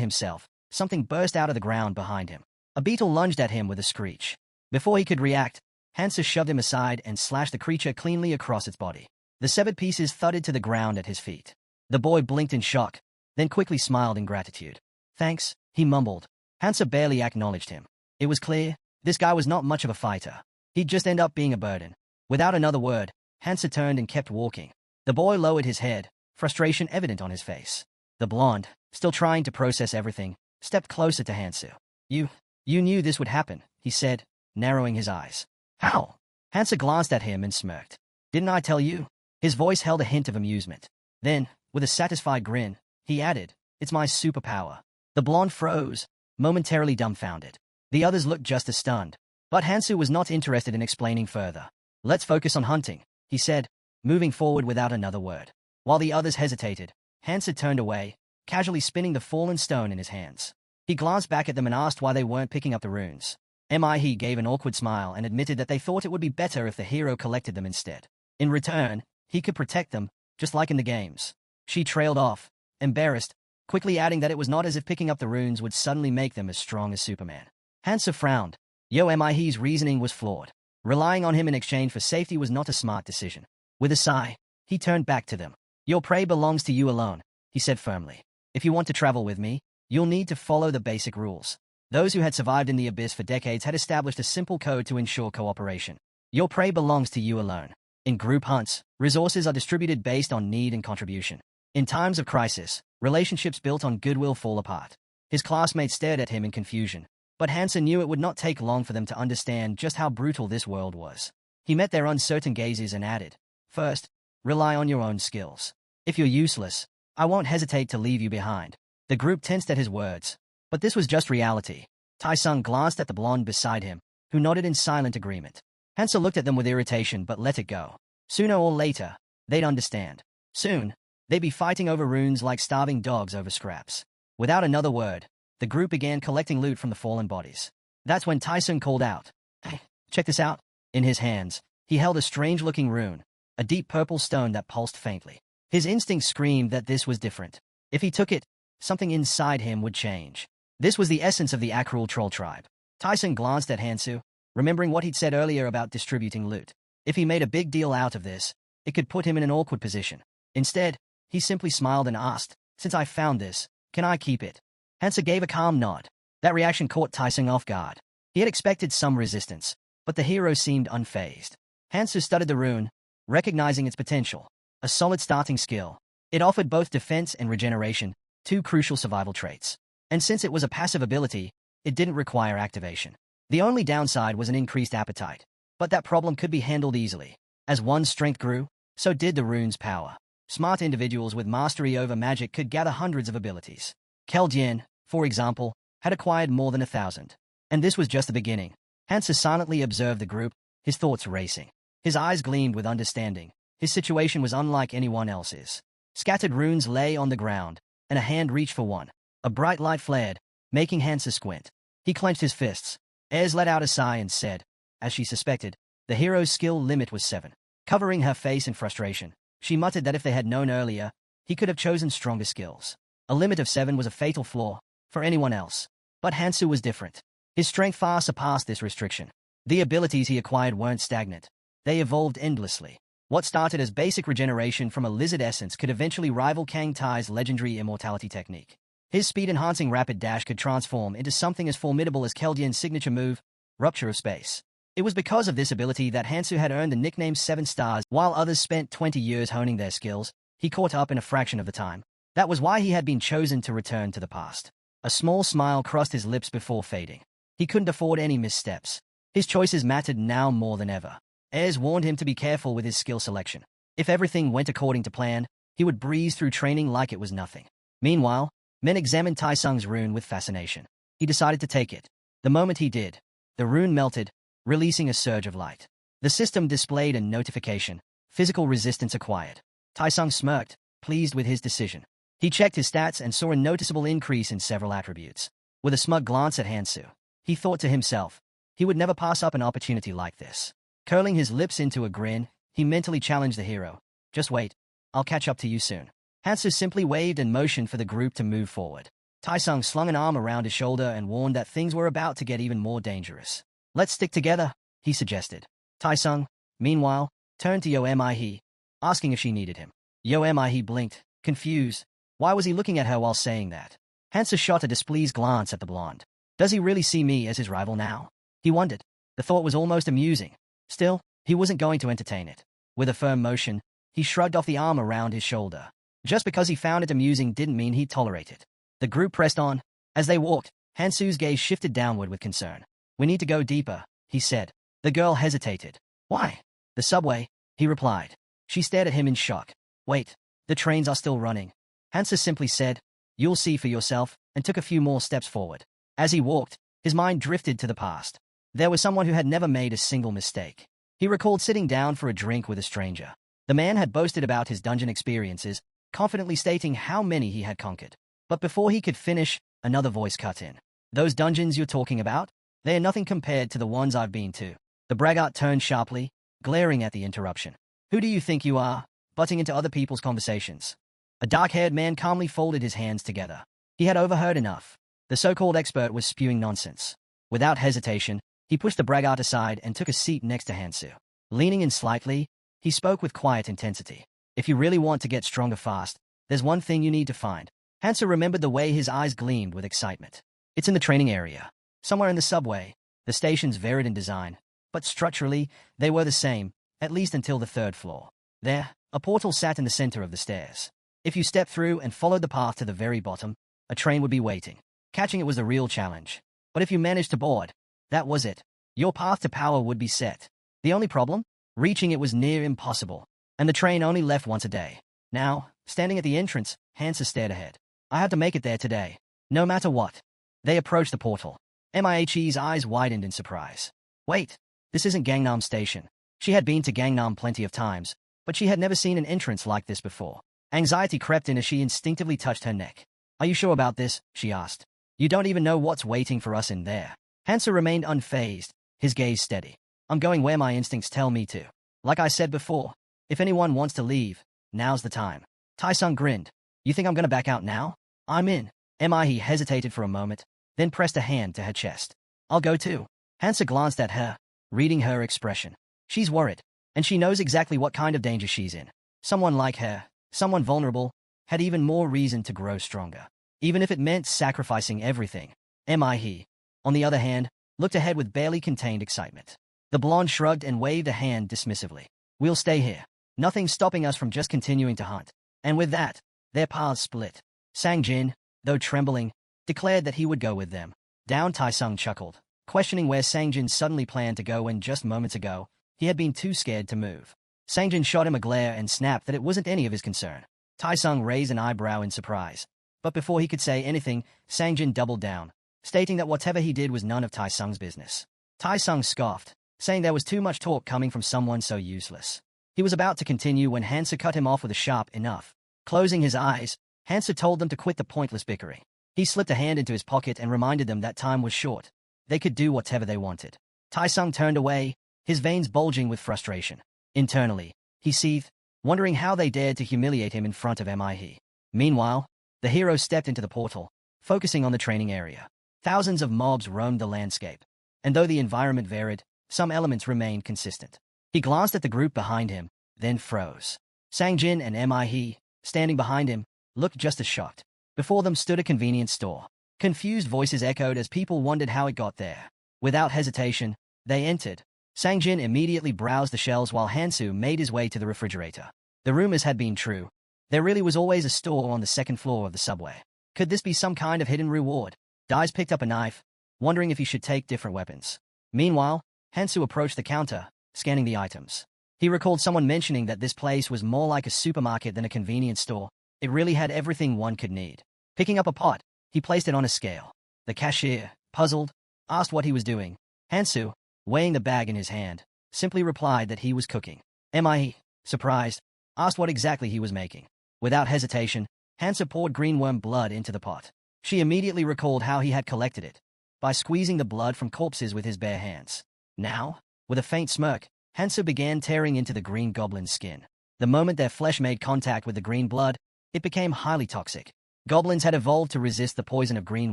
himself, something burst out of the ground behind him. A beetle lunged at him with a screech. Before he could react, Hansu shoved him aside and slashed the creature cleanly across its body. The severed pieces thudded to the ground at his feet. The boy blinked in shock, then quickly smiled in gratitude. Thanks, he mumbled. Hansu barely acknowledged him. It was clear, this guy was not much of a fighter. He'd just end up being a burden. Without another word, Hansu turned and kept walking. The boy lowered his head, frustration evident on his face. The blonde, still trying to process everything, stepped closer to Hansu. You knew this would happen, he said, narrowing his eyes. How? Hansa glanced at him and smirked. Didn't I tell you? His voice held a hint of amusement. Then, with a satisfied grin, he added, it's my superpower. The blonde froze, momentarily dumbfounded. The others looked just as stunned. But Hansu was not interested in explaining further. Let's focus on hunting, he said, moving forward without another word. While the others hesitated, Hansa turned away, casually spinning the fallen stone in his hands. He glanced back at them and asked why they weren't picking up the runes. He gave an awkward smile and admitted that they thought it would be better if the hero collected them instead. In return, he could protect them, just like in the games. She trailed off, embarrassed, quickly adding that it was not as if picking up the runes would suddenly make them as strong as Superman. Hansa frowned. He's reasoning was flawed. Relying on him in exchange for safety was not a smart decision. With a sigh, he turned back to them. Your prey belongs to you alone, he said firmly. If you want to travel with me, you'll need to follow the basic rules. Those who had survived in the abyss for decades had established a simple code to ensure cooperation. Your prey belongs to you alone. In group hunts, resources are distributed based on need and contribution. In times of crisis, relationships built on goodwill fall apart. His classmates stared at him in confusion, but Hansa knew it would not take long for them to understand just how brutal this world was. He met their uncertain gazes and added, first, rely on your own skills. If you're useless, I won't hesitate to leave you behind. The group tensed at his words, but this was just reality. Tai-sung glanced at the blonde beside him, who nodded in silent agreement. Hansa looked at them with irritation but let it go. Sooner or later, they'd understand. Soon, they'd be fighting over runes like starving dogs over scraps. Without another word, the group began collecting loot from the fallen bodies. That's when Tai-sung called out, "Hey, check this out." In his hands, he held a strange-looking rune, a deep purple stone that pulsed faintly. His instinct screamed that this was different. If he took it, something inside him would change. This was the essence of the Akrul troll tribe. Tai-sung glanced at Hansu, remembering what he'd said earlier about distributing loot. If he made a big deal out of this, it could put him in an awkward position. Instead, he simply smiled and asked, since I found this, can I keep it? Hansa gave a calm nod. That reaction caught Tai-sung off guard. He had expected some resistance, but the hero seemed unfazed. Hansu studied the rune, recognizing its potential. A solid starting skill. It offered both defense and regeneration, two crucial survival traits. And since it was a passive ability, it didn't require activation. The only downside was an increased appetite. But that problem could be handled easily. As one's strength grew, so did the rune's power. Smart individuals with mastery over magic could gather hundreds of abilities. Keldian, for example, had acquired more than 1,000. And this was just the beginning. Hansa silently observed the group, his thoughts racing. His eyes gleamed with understanding. His situation was unlike anyone else's. Scattered runes lay on the ground, and a hand reached for one. A bright light flared, making Hansa squint. He clenched his fists. Ayres let out a sigh and said, as she suspected, the hero's skill limit was 7. Covering her face in frustration, she muttered that if they had known earlier, he could have chosen stronger skills. A limit of 7 was a fatal flaw for anyone else. But Hansu was different. His strength far surpassed this restriction. The abilities he acquired weren't stagnant. They evolved endlessly. What started as basic regeneration from a lizard essence could eventually rival Kang Tai's legendary immortality technique. His speed-enhancing rapid dash could transform into something as formidable as Keldian's signature move, Rupture of Space. It was because of this ability that Hansu had earned the nickname 7 Stars. While others spent 20 years honing their skills, he caught up in a fraction of the time. That was why he had been chosen to return to the past. A small smile crossed his lips before fading. He couldn't afford any missteps. His choices mattered now more than ever. Ayres warned him to be careful with his skill selection. If everything went according to plan, he would breeze through training like it was nothing. Meanwhile, Men examined Tai-sung's rune with fascination. He decided to take it. The moment he did, the rune melted, releasing a surge of light. The system displayed a notification. Physical resistance acquired. Tai-sung smirked, pleased with his decision. He checked his stats and saw a noticeable increase in several attributes. With a smug glance at Hansu, he thought to himself, he would never pass up an opportunity like this. Curling his lips into a grin, he mentally challenged the hero. Just wait. I'll catch up to you soon. Hansu simply waved and motioned for the group to move forward. Tai-sung slung an arm around his shoulder and warned that things were about to get even more dangerous. Let's stick together, he suggested. Tai-sung, meanwhile, turned to Yo-Mi, asking if she needed him. Yo-Mi blinked, confused. Why was he looking at her while saying that? Hansu shot a displeased glance at the blonde. Does he really see me as his rival now? He wondered. The thought was almost amusing. Still, he wasn't going to entertain it. With a firm motion, he shrugged off the arm around his shoulder. Just because he found it amusing didn't mean he'd tolerate it. The group pressed on. As they walked, Hansu's gaze shifted downward with concern. We need to go deeper, he said. The girl hesitated. Why? The subway, he replied. She stared at him in shock. Wait, the trains are still running. Hansa simply said, you'll see for yourself, and took a few more steps forward. As he walked, his mind drifted to the past. There was someone who had never made a single mistake. He recalled sitting down for a drink with a stranger. The man had boasted about his dungeon experiences, confidently stating how many he had conquered. But before he could finish, another voice cut in. Those dungeons you're talking about? They are nothing compared to the ones I've been to. The braggart turned sharply, glaring at the interruption. Who do you think you are, butting into other people's conversations? A dark-haired man calmly folded his hands together. He had overheard enough. The so-called expert was spewing nonsense. Without hesitation, he pushed the braggart aside and took a seat next to Hansu. Leaning in slightly, he spoke with quiet intensity. If you really want to get stronger fast, there's one thing you need to find. Hansu remembered the way his eyes gleamed with excitement. It's in the training area. Somewhere in the subway. The stations varied in design, but structurally, they were the same, at least until the third floor. There, a portal sat in the center of the stairs. If you stepped through and followed the path to the very bottom, a train would be waiting. Catching it was the real challenge. But if you managed to board, that was it. Your path to power would be set. The only problem? Reaching it was near impossible. And the train only left once a day. Now, standing at the entrance, Hansa stared ahead. I had to make it there today. No matter what. They approached the portal. Mihe's eyes widened in surprise. Wait, this isn't Gangnam Station. She had been to Gangnam plenty of times, but she had never seen an entrance like this before. Anxiety crept in as she instinctively touched her neck. Are you sure about this? She asked. You don't even know what's waiting for us in there. Hansa remained unfazed, his gaze steady. I'm going where my instincts tell me to. Like I said before, if anyone wants to leave, now's the time. Tai-sung grinned. You think I'm gonna back out now? I'm in. Mihe hesitated for a moment, then pressed a hand to her chest. I'll go too. Hansa glanced at her, reading her expression. She's worried, and she knows exactly what kind of danger she's in. Someone like her, someone vulnerable, had even more reason to grow stronger. Even if it meant sacrificing everything. Mihe, on the other hand, looked ahead with barely contained excitement. The blonde shrugged and waved a hand dismissively. We'll stay here. Nothing's stopping us from just continuing to hunt. And with that, their paths split. Sang-jin, though trembling, declared that he would go with them. Down Tai-sung chuckled, questioning where Sang-jin suddenly planned to go when just moments ago, he had been too scared to move. Sang-jin shot him a glare and snapped that it wasn't any of his concern. Tai-sung raised an eyebrow in surprise. But before he could say anything, Sang-jin doubled down, stating that whatever he did was none of Tai-sung's business. Tai-sung scoffed, saying there was too much talk coming from someone so useless. He was about to continue when Hansa cut him off with a sharp enough. Closing his eyes, Hansa told them to quit the pointless bickering. He slipped a hand into his pocket and reminded them that time was short. They could do whatever they wanted. Tai-sung turned away, his veins bulging with frustration. Internally, he seethed, wondering how they dared to humiliate him in front of Mihe. Meanwhile, the hero stepped into the portal, focusing on the training area. Thousands of mobs roamed the landscape. And though the environment varied, some elements remained consistent. He glanced at the group behind him, then froze. Sang-jin and Mihe, standing behind him, looked just as shocked. Before them stood a convenience store. Confused voices echoed as people wondered how it got there. Without hesitation, they entered. Sang-jin immediately browsed the shelves while Hansu made his way to the refrigerator. The rumors had been true. There really was always a store on the second floor of the subway. Could this be some kind of hidden reward? Dais picked up a knife, wondering if he should take different weapons. Meanwhile, Hansu approached the counter, scanning the items. He recalled someone mentioning that this place was more like a supermarket than a convenience store. It really had everything one could need. Picking up a pot, he placed it on a scale. The cashier, puzzled, asked what he was doing. Hansu, weighing the bag in his hand, simply replied that he was cooking. Mihe, surprised, asked what exactly he was making. Without hesitation, Hansu poured greenworm blood into the pot. She immediately recalled how he had collected it, by squeezing the blood from corpses with his bare hands. Now, with a faint smirk, Hansu began tearing into the green goblin's skin. The moment their flesh made contact with the green blood, it became highly toxic. Goblins had evolved to resist the poison of green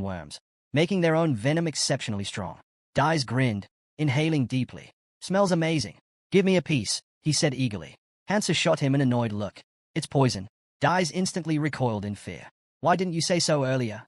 worms, making their own venom exceptionally strong. Dais grinned, inhaling deeply. Smells amazing. Give me a piece, he said eagerly. Hansa shot him an annoyed look. It's poison. Dais instantly recoiled in fear. Why didn't you say so earlier?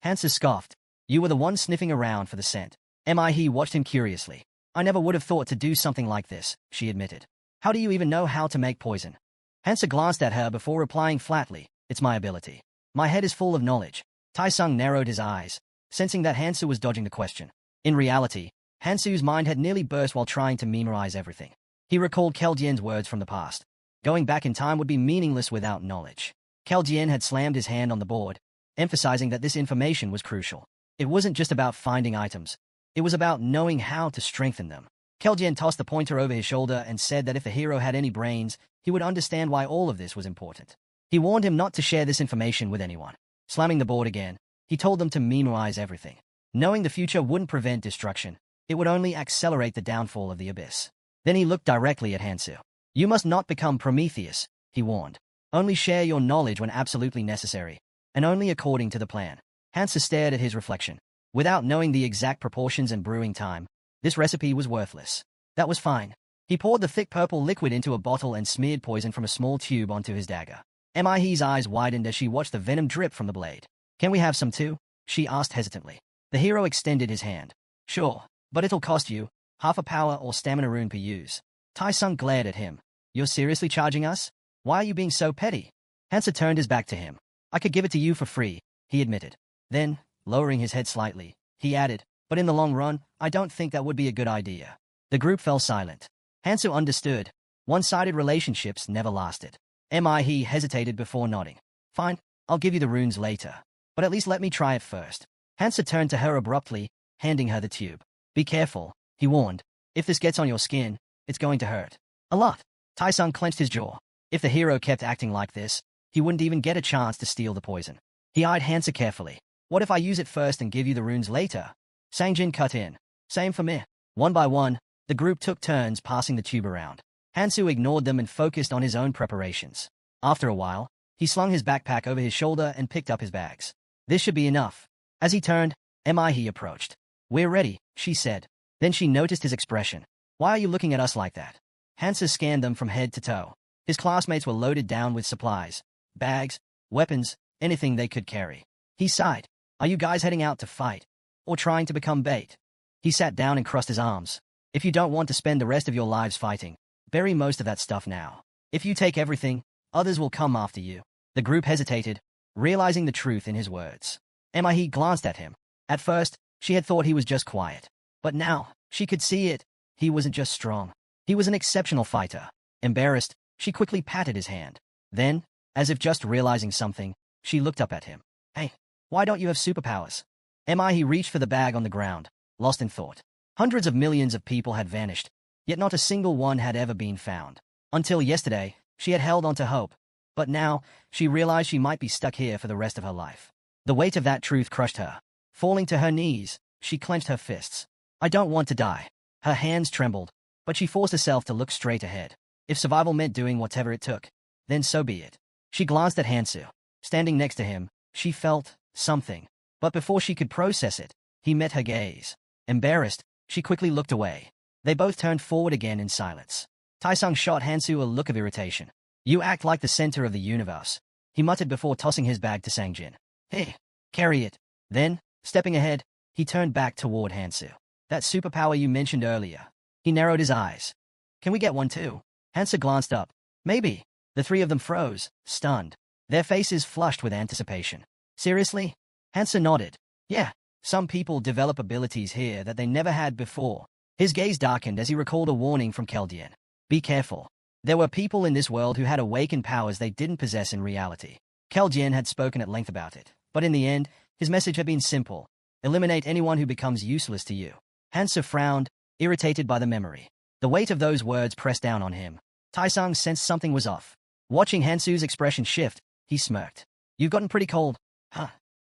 Hansa scoffed. You were the one sniffing around for the scent. Mihe watched him curiously. I never would have thought to do something like this, she admitted. How do you even know how to make poison? Hansa glanced at her before replying flatly, it's my ability. My head is full of knowledge. Tai-sung narrowed his eyes, sensing that Hansa was dodging the question. In reality, Hansu's mind had nearly burst while trying to memorize everything. He recalled Keljien's words from the past. Going back in time would be meaningless without knowledge. Keljien had slammed his hand on the board, emphasizing that this information was crucial. It wasn't just about finding items. It was about knowing how to strengthen them. Keljien tossed the pointer over his shoulder and said that if the hero had any brains, he would understand why all of this was important. He warned him not to share this information with anyone. Slamming the board again, he told them to memorize everything. Knowing the future wouldn't prevent destruction, it would only accelerate the downfall of the abyss. Then he looked directly at Hansu. You must not become Prometheus, he warned. Only share your knowledge when absolutely necessary, and only according to the plan. Hansu stared at his reflection. Without knowing the exact proportions and brewing time, this recipe was worthless. That was fine. He poured the thick purple liquid into a bottle and smeared poison from a small tube onto his dagger. Mihe's eyes widened as she watched the venom drip from the blade. Can we have some too? She asked hesitantly. The hero extended his hand. Sure, but it'll cost you half a power or stamina rune per use. Tai-sung glared at him. You're seriously charging us? Why are you being so petty? Hansa turned his back to him. I could give it to you for free, he admitted. Then, lowering his head slightly, he added, but in the long run, I don't think that would be a good idea. The group fell silent. Hansu understood. One-sided relationships never lasted. Mihe hesitated before nodding. Fine, I'll give you the runes later. But at least let me try it first. Hansa turned to her abruptly, handing her the tube. Be careful, he warned. If this gets on your skin, it's going to hurt. A lot. Tai-sung clenched his jaw. If the hero kept acting like this, he wouldn't even get a chance to steal the poison. He eyed Hansa carefully. What if I use it first and give you the runes later? Sangjin cut in. Same for me. One by one, the group took turns passing the tube around. Hansu ignored them and focused on his own preparations. After a while, he slung his backpack over his shoulder and picked up his bags. This should be enough. As he turned, Mihe approached. We're ready, she said. Then she noticed his expression. Why are you looking at us like that? Hansa scanned them from head to toe. His classmates were loaded down with supplies, bags, weapons, anything they could carry. He sighed. Are you guys heading out to fight? Or trying to become bait? He sat down and crossed his arms. If you don't want to spend the rest of your lives fighting, bury most of that stuff now. If you take everything, others will come after you. The group hesitated, realizing the truth in his words. Mihe glanced at him. At first, she had thought he was just quiet. But now, she could see it. He wasn't just strong. He was an exceptional fighter. Embarrassed, she quickly patted his hand. Then, as if just realizing something, she looked up at him. Hey, why don't you have superpowers? Mihe reached for the bag on the ground, lost in thought. Hundreds of millions of people had vanished, yet not a single one had ever been found. Until yesterday, she had held on to hope. But now, she realized she might be stuck here for the rest of her life. The weight of that truth crushed her. Falling to her knees, she clenched her fists. I don't want to die. Her hands trembled, but she forced herself to look straight ahead. If survival meant doing whatever it took, then so be it. She glanced at Hansu. Standing next to him, she felt something. But before she could process it, he met her gaze. Embarrassed, she quickly looked away. They both turned forward again in silence. Tai-sung shot Hansu a look of irritation. You act like the center of the universe, he muttered before tossing his bag to Sangjin. Hey, carry it. Then, stepping ahead, he turned back toward Hansu. That superpower you mentioned earlier. He narrowed his eyes. Can we get one too? Hansu glanced up. Maybe. The three of them froze, stunned. Their faces flushed with anticipation. Seriously? Hansu nodded. Yeah, some people develop abilities here that they never had before. His gaze darkened as he recalled a warning from Keldien. Be careful. There were people in this world who had awakened powers they didn't possess in reality. Keldien had spoken at length about it, but in the end, his message had been simple. Eliminate anyone who becomes useless to you. Hansu frowned, irritated by the memory. The weight of those words pressed down on him. Tai-sung sensed something was off. Watching Hansu's expression shift, he smirked. You've gotten pretty cold, huh?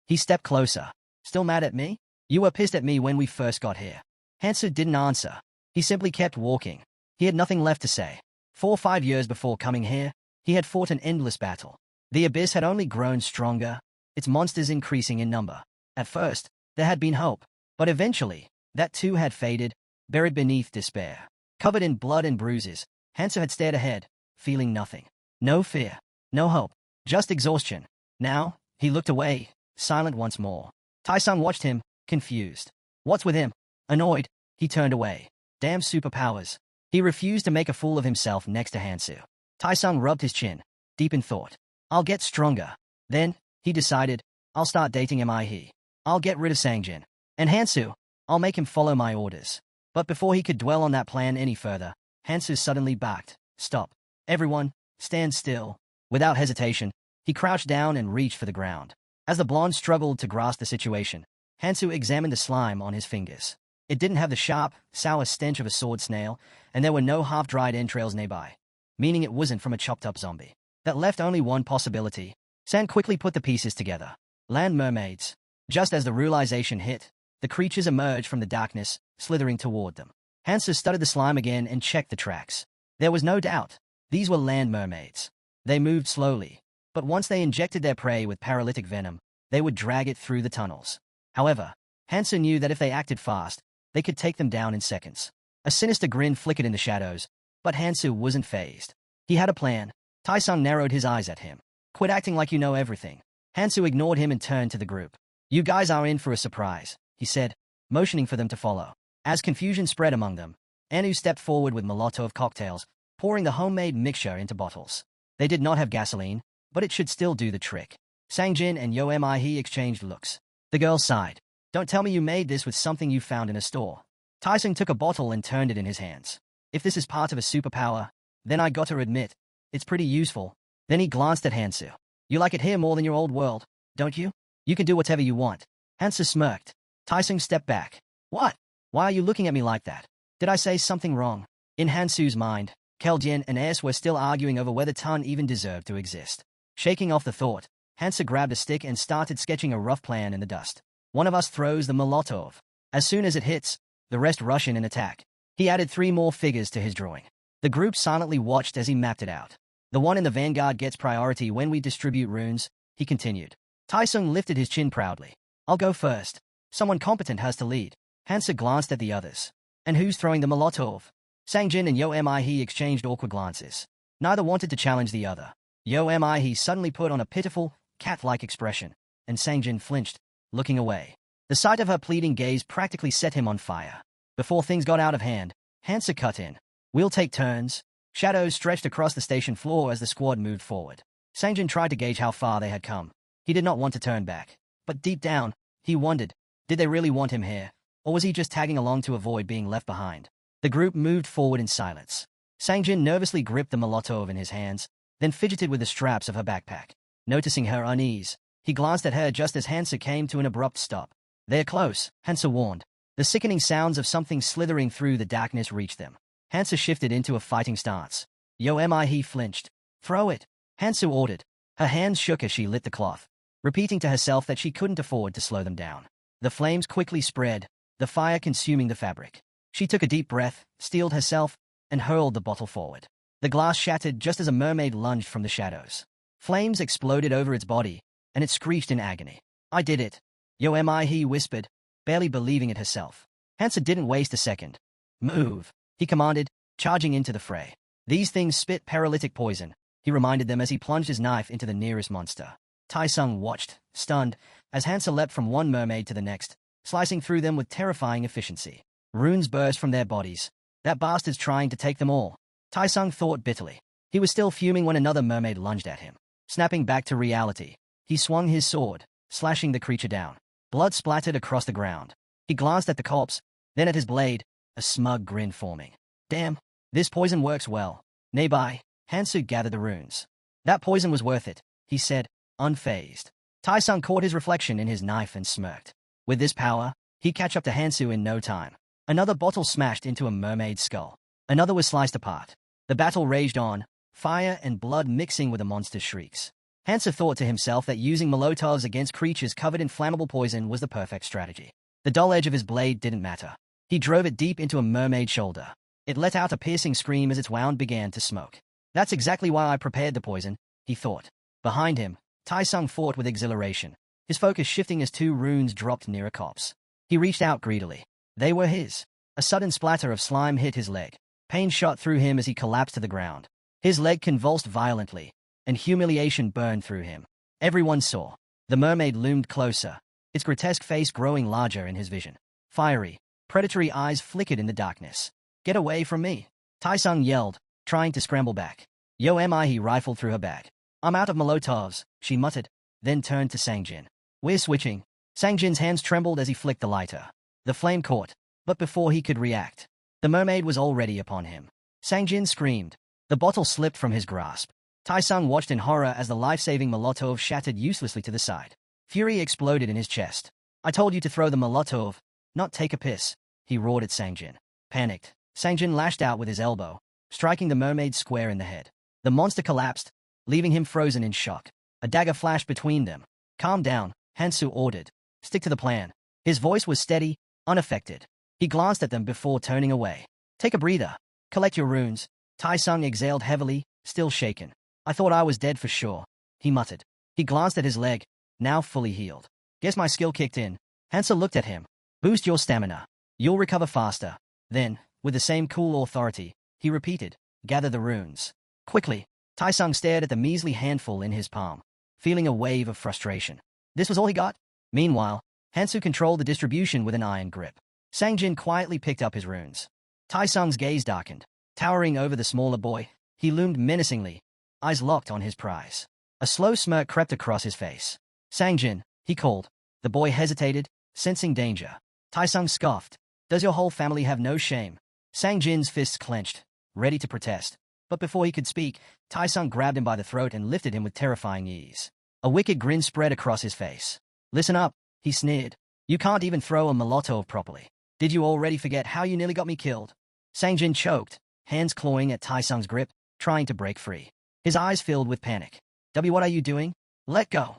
He stepped closer. Still mad at me? You were pissed at me when we first got here. Hansu didn't answer. He simply kept walking. He had nothing left to say. 4 or 5 years before coming here, he had fought an endless battle. The abyss had only grown stronger, its monsters increasing in number. At first, there had been hope, but eventually, that too had faded, buried beneath despair. Covered in blood and bruises, Hansu had stared ahead, feeling nothing. No fear, no hope, just exhaustion. Now, he looked away, silent once more. Tai-sung watched him, confused. What's with him? Annoyed, he turned away. Damn superpowers. He refused to make a fool of himself next to Hansu. Tai-sung rubbed his chin, deep in thought. I'll get stronger. Then, he decided, I'll start dating Mihe. I'll get rid of Sangjin. And Hansu, I'll make him follow my orders. But before he could dwell on that plan any further, Hansu suddenly barked, "Stop. Everyone, stand still." Without hesitation, he crouched down and reached for the ground. As the blonde struggled to grasp the situation, Hansu examined the slime on his fingers. It didn't have the sharp, sour stench of a sword snail, and there were no half-dried entrails nearby, meaning it wasn't from a chopped-up zombie. That left only one possibility. San quickly put the pieces together. Land mermaids. Just as the realization hit, the creatures emerged from the darkness, slithering toward them. Hansu studied the slime again and checked the tracks. There was no doubt. These were land mermaids. They moved slowly, but once they injected their prey with paralytic venom, they would drag it through the tunnels. However, Hansu knew that if they acted fast, they could take them down in seconds. A sinister grin flickered in the shadows, but Hansu wasn't fazed. He had a plan. Taisung narrowed his eyes at him. "Quit acting like you know everything." Hansu ignored him and turned to the group. "You guys are in for a surprise," he said, motioning for them to follow. As confusion spread among them, Anu stepped forward with Molotov cocktails, pouring the homemade mixture into bottles. They did not have gasoline, but it should still do the trick. Sangjin and Yo Mi exchanged looks. The girl sighed. "Don't tell me you made this with something you found in a store." Taisung took a bottle and turned it in his hands. "If this is part of a superpower, then I got to admit, it's pretty useful." Then he glanced at Hansu. "You like it here more than your old world, don't you? You can do whatever you want." Hansu smirked. Taisung stepped back. "What? Why are you looking at me like that? Did I say something wrong?" In Hansu's mind, Keldian and Es were still arguing over whether Tan even deserved to exist. Shaking off the thought, Hansu grabbed a stick and started sketching a rough plan in the dust. "One of us throws the Molotov. As soon as it hits, the rest rush in and attack." He added 3 more figures to his drawing. The group silently watched as he mapped it out. "The one in the vanguard gets priority when we distribute runes," he continued. Taisung lifted his chin proudly. "I'll go first. Someone competent has to lead." Hansu glanced at the others. "And who's throwing the Molotov?" Sangjin and Yo Mi exchanged awkward glances. Neither wanted to challenge the other. Yo Mi suddenly put on a pitiful, cat-like expression, and Sangjin flinched, looking away. The sight of her pleading gaze practically set him on fire. Before things got out of hand, Hansu cut in. "We'll take turns." Shadows stretched across the station floor as the squad moved forward. Sangjin tried to gauge how far they had come. He did not want to turn back. But deep down, he wondered, did they really want him here, or was he just tagging along to avoid being left behind? The group moved forward in silence. Sangjin nervously gripped the Molotov in his hands, then fidgeted with the straps of her backpack. Noticing her unease, he glanced at her just as Hansu came to an abrupt stop. "They're close," Hansu warned. The sickening sounds of something slithering through the darkness reached them. Hansu shifted into a fighting stance. Yo Mi flinched. "Throw it," Hansu ordered. Her hands shook as she lit the cloth, repeating to herself that she couldn't afford to slow them down. The flames quickly spread, the fire consuming the fabric. She took a deep breath, steeled herself, and hurled the bottle forward. The glass shattered just as a mermaid lunged from the shadows. Flames exploded over its body, and it screeched in agony. "I did it," Yo Mi whispered, barely believing it herself. Hansu didn't waste a second. "Move," he commanded, charging into the fray. "These things spit paralytic poison," he reminded them as he plunged his knife into the nearest monster. Taisung watched, stunned, as Hansu leapt from one mermaid to the next, slicing through them with terrifying efficiency. Runes burst from their bodies. "That bastard's trying to take them all," Taisung thought bitterly. He was still fuming when another mermaid lunged at him. Snapping back to reality, he swung his sword, slashing the creature down. Blood splattered across the ground. He glanced at the corpse, then at his blade, a smug grin forming. "Damn, this poison works well." Nearby, Hansu gathered the runes. "That poison was worth it," he said, unfazed. Taisung caught his reflection in his knife and smirked. With this power, he'd catch up to Hansu in no time. Another bottle smashed into a mermaid's skull. Another was sliced apart. The battle raged on, fire and blood mixing with the monster's shrieks. Hansu thought to himself that using Molotovs against creatures covered in flammable poison was the perfect strategy. The dull edge of his blade didn't matter. He drove it deep into a mermaid's shoulder. It let out a piercing scream as its wound began to smoke. "That's exactly why I prepared the poison," he thought. Behind him, Taisung fought with exhilaration, his focus shifting as 2 runes dropped near a corpse. He reached out greedily. They were his. A sudden splatter of slime hit his leg. Pain shot through him as he collapsed to the ground. His leg convulsed violently, and humiliation burned through him. Everyone saw. The mermaid loomed closer, its grotesque face growing larger in his vision. Fiery, predatory eyes flickered in the darkness. "Get away from me!" Taisung yelled, trying to scramble back. Yo Mi rifled through her bag. "I'm out of Molotovs," she muttered, then turned to Sangjin. "We're switching." Sangjin's hands trembled as he flicked the lighter. The flame caught, But before he could react, the mermaid was already upon him. Sangjin screamed. The bottle slipped from his grasp. Taisung watched in horror as the life-saving Molotov shattered uselessly to the side. Fury exploded in his chest. I told you to throw the Molotov, not take a piss, he roared at Sangjin. Panicked, Sangjin lashed out with his elbow, striking the mermaid square in the head. The monster collapsed, leaving him frozen in shock. A dagger flashed between them. Calm down, Hansu ordered. Stick to the plan. His voice was steady, unaffected. He glanced at them before turning away. Take a breather. Collect your runes. Taisung exhaled heavily, still shaken. I thought I was dead for sure, he muttered. He glanced at his leg, now fully healed. Guess my skill kicked in. Hansa looked at him. Boost your stamina. You'll recover faster. Then, with the same cool authority, he repeated, gather the runes. Quickly, Taisung stared at the measly handful in his palm, feeling a wave of frustration. This was all he got? Meanwhile, Hansu controlled the distribution with an iron grip. Sangjin quietly picked up his runes. Taisung's gaze darkened. Towering over the smaller boy, he loomed menacingly, eyes locked on his prize. A slow smirk crept across his face. Sangjin, he called. The boy hesitated, sensing danger. Taisung scoffed. Does your whole family have no shame? Sangjin's fists clenched, ready to protest. But before he could speak, Taisung grabbed him by the throat and lifted him with terrifying ease. A wicked grin spread across his face. Listen up, he sneered. You can't even throw a Molotov properly. Did you already forget how you nearly got me killed? Sangjin choked, hands clawing at Taisung's grip, trying to break free. His eyes filled with panic. What are you doing? Let go.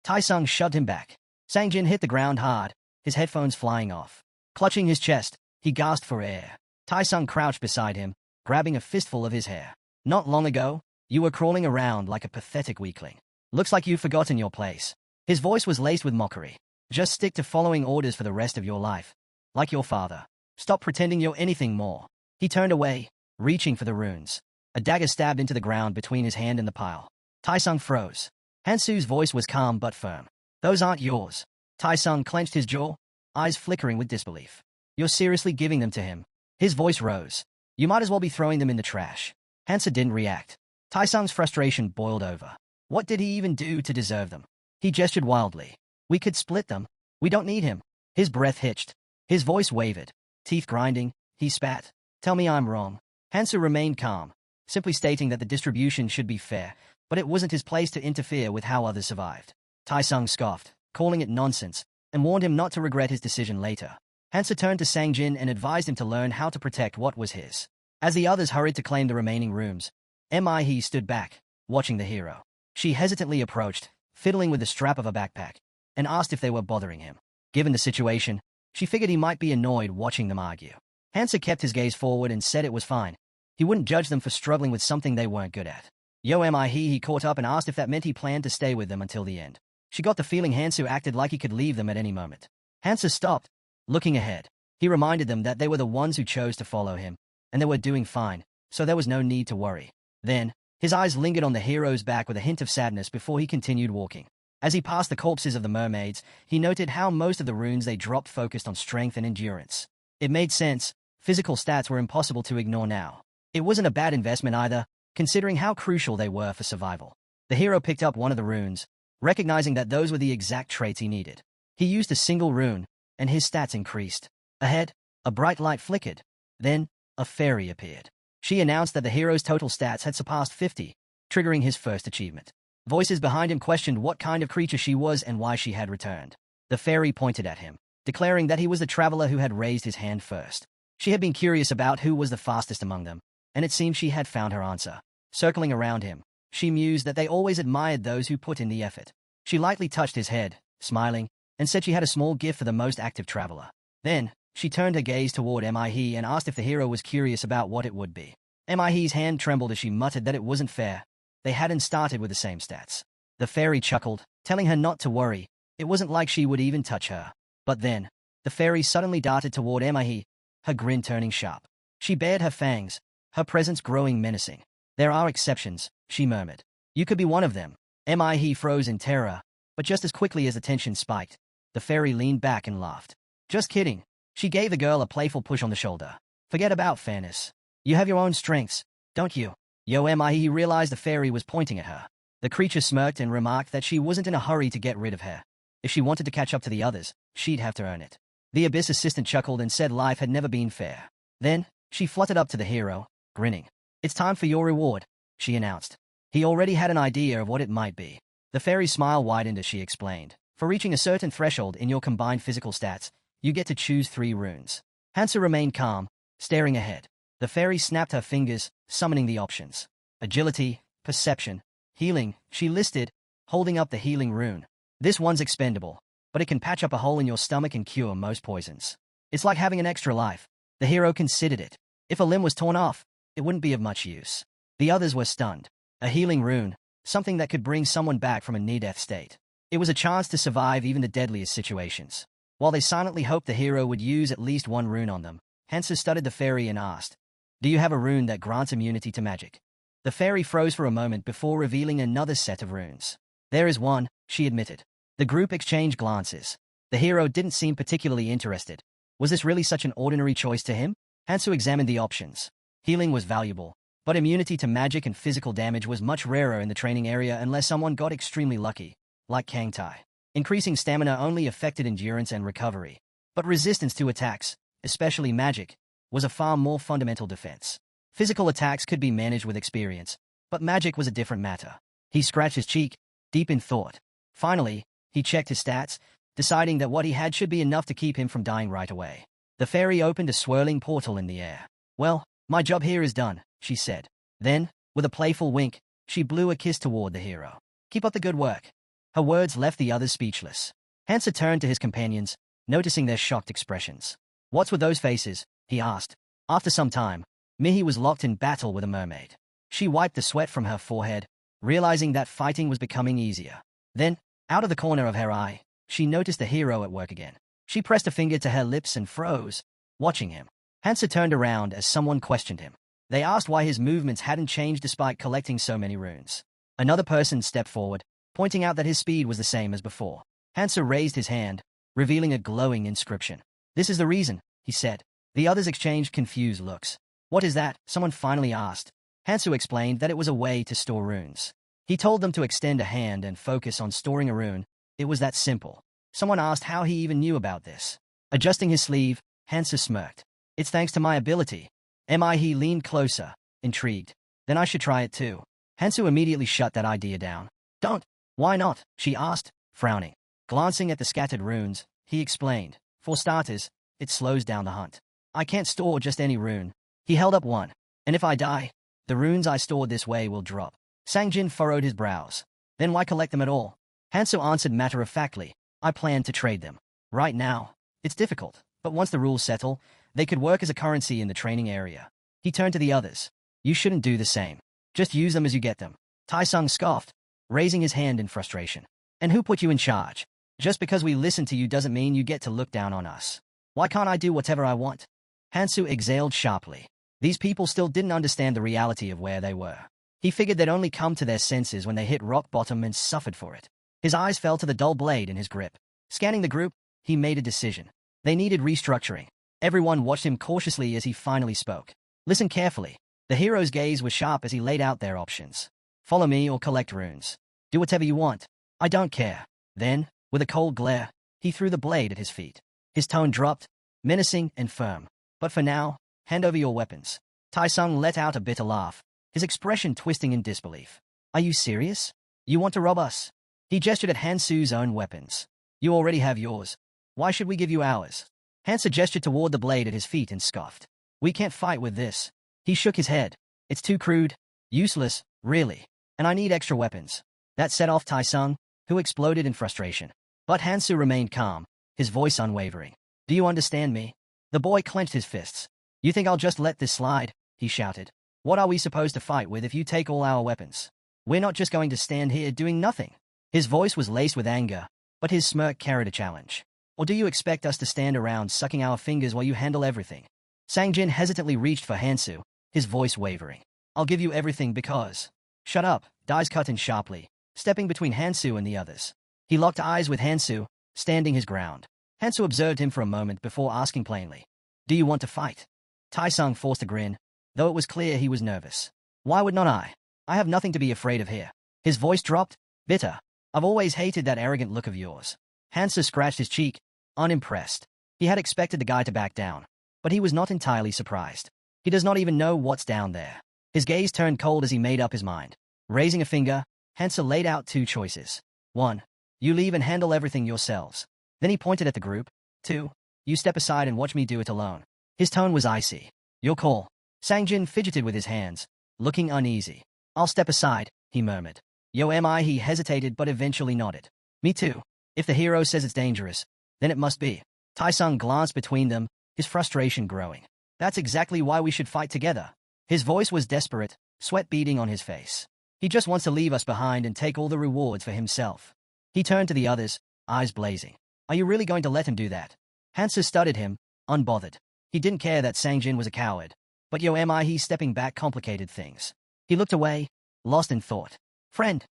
Taisung shoved him back. Sangjin hit the ground hard, his headphones flying off. Clutching his chest, he gasped for air. Taisung crouched beside him, grabbing a fistful of his hair. Not long ago, you were crawling around like a pathetic weakling. Looks like you've forgotten your place. His voice was laced with mockery. Just stick to following orders for the rest of your life. Like your father. Stop pretending you're anything more. He turned away, reaching for the runes. A dagger stabbed into the ground between his hand and the pile. Taisung froze. Hansu's voice was calm but firm. Those aren't yours. Taisung clenched his jaw, eyes flickering with disbelief. You're seriously giving them to him. His voice rose. You might as well be throwing them in the trash. Hansa didn't react. Taisung's frustration boiled over. What did he even do to deserve them? He gestured wildly. We could split them. We don't need him. His breath hitched. His voice wavered. Teeth grinding, he spat. Tell me I'm wrong. Hansa remained calm, simply stating that the distribution should be fair, but it wasn't his place to interfere with how others survived. Taisung scoffed, calling it nonsense, and warned him not to regret his decision later. Hansa turned to Sangjin and advised him to learn how to protect what was his. As the others hurried to claim the remaining rooms, Mi stood back, watching the hero. She hesitantly approached, fiddling with the strap of a backpack, and asked if they were bothering him. Given the situation, she figured he might be annoyed watching them argue. Hansa kept his gaze forward and said it was fine. He wouldn't judge them for struggling with something they weren't good at. Yo Mi he caught up and asked if that meant he planned to stay with them until the end. She got the feeling Hansu acted like he could leave them at any moment. Hansa stopped, looking ahead. He reminded them that they were the ones who chose to follow him, and they were doing fine, so there was no need to worry. Then, his eyes lingered on the hero's back with a hint of sadness before he continued walking. As he passed the corpses of the mermaids, he noted how most of the runes they dropped focused on strength and endurance. It made sense. Physical stats were impossible to ignore now. It wasn't a bad investment either, considering how crucial they were for survival. The hero picked up one of the runes, recognizing that those were the exact traits he needed. He used a single rune, and his stats increased. Ahead, a bright light flickered. Then, a fairy appeared. She announced that the hero's total stats had surpassed 50, triggering his first achievement. Voices behind him questioned what kind of creature she was and why she had returned. The fairy pointed at him, declaring that he was the traveler who had raised his hand first. She had been curious about who was the fastest among them, and it seemed she had found her answer. Circling around him, she mused that they always admired those who put in the effort. She lightly touched his head, smiling, and said she had a small gift for the most active traveler. Then, she turned her gaze toward Mi and asked if the hero was curious about what it would be. Mi's hand trembled as she muttered that it wasn't fair. They hadn't started with the same stats. The fairy chuckled, telling her not to worry. It wasn't like she would even touch her. But then, the fairy suddenly darted toward Mi, her grin turning sharp. She bared her fangs, her presence growing menacing. There are exceptions, she murmured. You could be one of them. Mi froze in terror, but just as quickly as the tension spiked, the fairy leaned back and laughed. Just kidding. She gave the girl a playful push on the shoulder. Forget about fairness. You have your own strengths, don't you? Yo Mi realized the fairy was pointing at her. The creature smirked and remarked that she wasn't in a hurry to get rid of her. If she wanted to catch up to the others, she'd have to earn it. The Abyss assistant chuckled and said life had never been fair. Then, she fluttered up to the hero, grinning. It's time for your reward, she announced. He already had an idea of what it might be. The fairy's smile widened as she explained. For reaching a certain threshold in your combined physical stats, you get to choose 3 runes. Hansa remained calm, staring ahead. The fairy snapped her fingers, summoning the options. Agility, perception, healing, she listed, holding up the healing rune. This one's expendable, but it can patch up a hole in your stomach and cure most poisons. It's like having an extra life. The hero considered it. If a limb was torn off, it wouldn't be of much use. The others were stunned. A healing rune, something that could bring someone back from a near-death state. It was a chance to survive even the deadliest situations. While they silently hoped the hero would use at least 1 rune on them, Hansa studied the fairy and asked, "Do you have a rune that grants immunity to magic?" The fairy froze for a moment before revealing another set of runes. "There is one," she admitted. The group exchanged glances. The hero didn't seem particularly interested. Was this really such an ordinary choice to him? Hansu examined the options. Healing was valuable, but immunity to magic and physical damage was much rarer in the training area unless someone got extremely lucky, like Kangtai. Increasing stamina only affected endurance and recovery, but resistance to attacks, especially magic, was a far more fundamental defense. Physical attacks could be managed with experience, but magic was a different matter. He scratched his cheek, deep in thought. Finally, he checked his stats, deciding that what he had should be enough to keep him from dying right away. The fairy opened a swirling portal in the air. "Well, my job here is done," she said. Then, with a playful wink, she blew a kiss toward the hero. "Keep up the good work." Her words left the others speechless. Hansa turned to his companions, noticing their shocked expressions. "What's with those faces?" he asked. After some time, Mihi was locked in battle with a mermaid. She wiped the sweat from her forehead, realizing that fighting was becoming easier. Then, out of the corner of her eye, she noticed the hero at work again. She pressed a finger to her lips and froze, watching him. Hansa turned around as someone questioned him. They asked why his movements hadn't changed despite collecting so many runes. Another person stepped forward, pointing out that his speed was the same as before. Hansa raised his hand, revealing a glowing inscription. "This is the reason," he said. The others exchanged confused looks. "What is that?" someone finally asked. Hansu explained that it was a way to store runes. He told them to extend a hand and focus on storing a rune. It was that simple. Someone asked how he even knew about this. Adjusting his sleeve, Hansa smirked. "It's thanks to my ability." He leaned closer, intrigued. "Then I should try it too." Hansu immediately shut that idea down. "Don't." "Why not?" she asked, frowning. Glancing at the scattered runes, he explained. "For starters, it slows down the hunt. I can't store just any rune." He held up one. "And if I die, the runes I stored this way will drop." Sangjin furrowed his brows. "Then why collect them at all?" Hansu answered matter-of-factly. "I plan to trade them. Right now, it's difficult, but once the rules settle, they could work as a currency in the training area." He turned to the others. "You shouldn't do the same. Just use them as you get them." Tai-sung scoffed, raising his hand in frustration. "And who put you in charge? Just because we listen to you doesn't mean you get to look down on us. Why can't I do whatever I want?" Hansu exhaled sharply. These people still didn't understand the reality of where they were. He figured they'd only come to their senses when they hit rock bottom and suffered for it. His eyes fell to the dull blade in his grip. Scanning the group, he made a decision. They needed restructuring. Everyone watched him cautiously as he finally spoke. "Listen carefully." The hero's gaze was sharp as he laid out their options. "Follow me or collect runes. Do whatever you want. I don't care." Then, with a cold glare, he threw the blade at his feet. His tone dropped, menacing and firm. "But for now, hand over your weapons." Tai-sung let out a bitter laugh, his expression twisting in disbelief. "Are you serious? You want to rob us?" He gestured at Hansu's own weapons. "You already have yours. Why should we give you ours?" Hansu gestured toward the blade at his feet and scoffed. "We can't fight with this." He shook his head. "It's too crude. Useless, really. And I need extra weapons." That set off Tai-sung, who exploded in frustration. But Hansu remained calm, his voice unwavering. "Do you understand me?" The boy clenched his fists. "You think I'll just let this slide?" he shouted. "What are we supposed to fight with if you take all our weapons? We're not just going to stand here doing nothing." His voice was laced with anger, but his smirk carried a challenge. "Or do you expect us to stand around sucking our fingers while you handle everything?" Sangjin hesitantly reached for Hansu, his voice wavering. "I'll give you everything because—" "Shut up," Dai's cut in sharply, stepping between Hansu and the others. He locked eyes with Hansu, standing his ground. Hansu observed him for a moment before asking plainly, "Do you want to fight?" Tai-sung forced a grin, though it was clear he was nervous. "Why would not I? I have nothing to be afraid of here." His voice dropped, bitter. "I've always hated that arrogant look of yours." Hansu scratched his cheek, unimpressed. He had expected the guy to back down, but he was not entirely surprised. He does not even know what's down there. His gaze turned cold as he made up his mind. Raising a finger, Hansa laid out two choices. 1. You leave and handle everything yourselves. Then he pointed at the group. 2. You step aside and watch me do it alone. His tone was icy. Your call. Sangjin fidgeted with his hands, looking uneasy. I'll step aside, he murmured. Yo am I? He hesitated but eventually nodded. Me too. If the hero says it's dangerous, then it must be. Taesung glanced between them, his frustration growing. That's exactly why we should fight together. His voice was desperate, sweat beading on his face. He just wants to leave us behind and take all the rewards for himself. He turned to the others, eyes blazing. Are you really going to let him do that? Hansa studied him, unbothered. He didn't care that Sangjin was a coward. But yo am I? He stepping back complicated things. He looked away, lost in thought. Friend.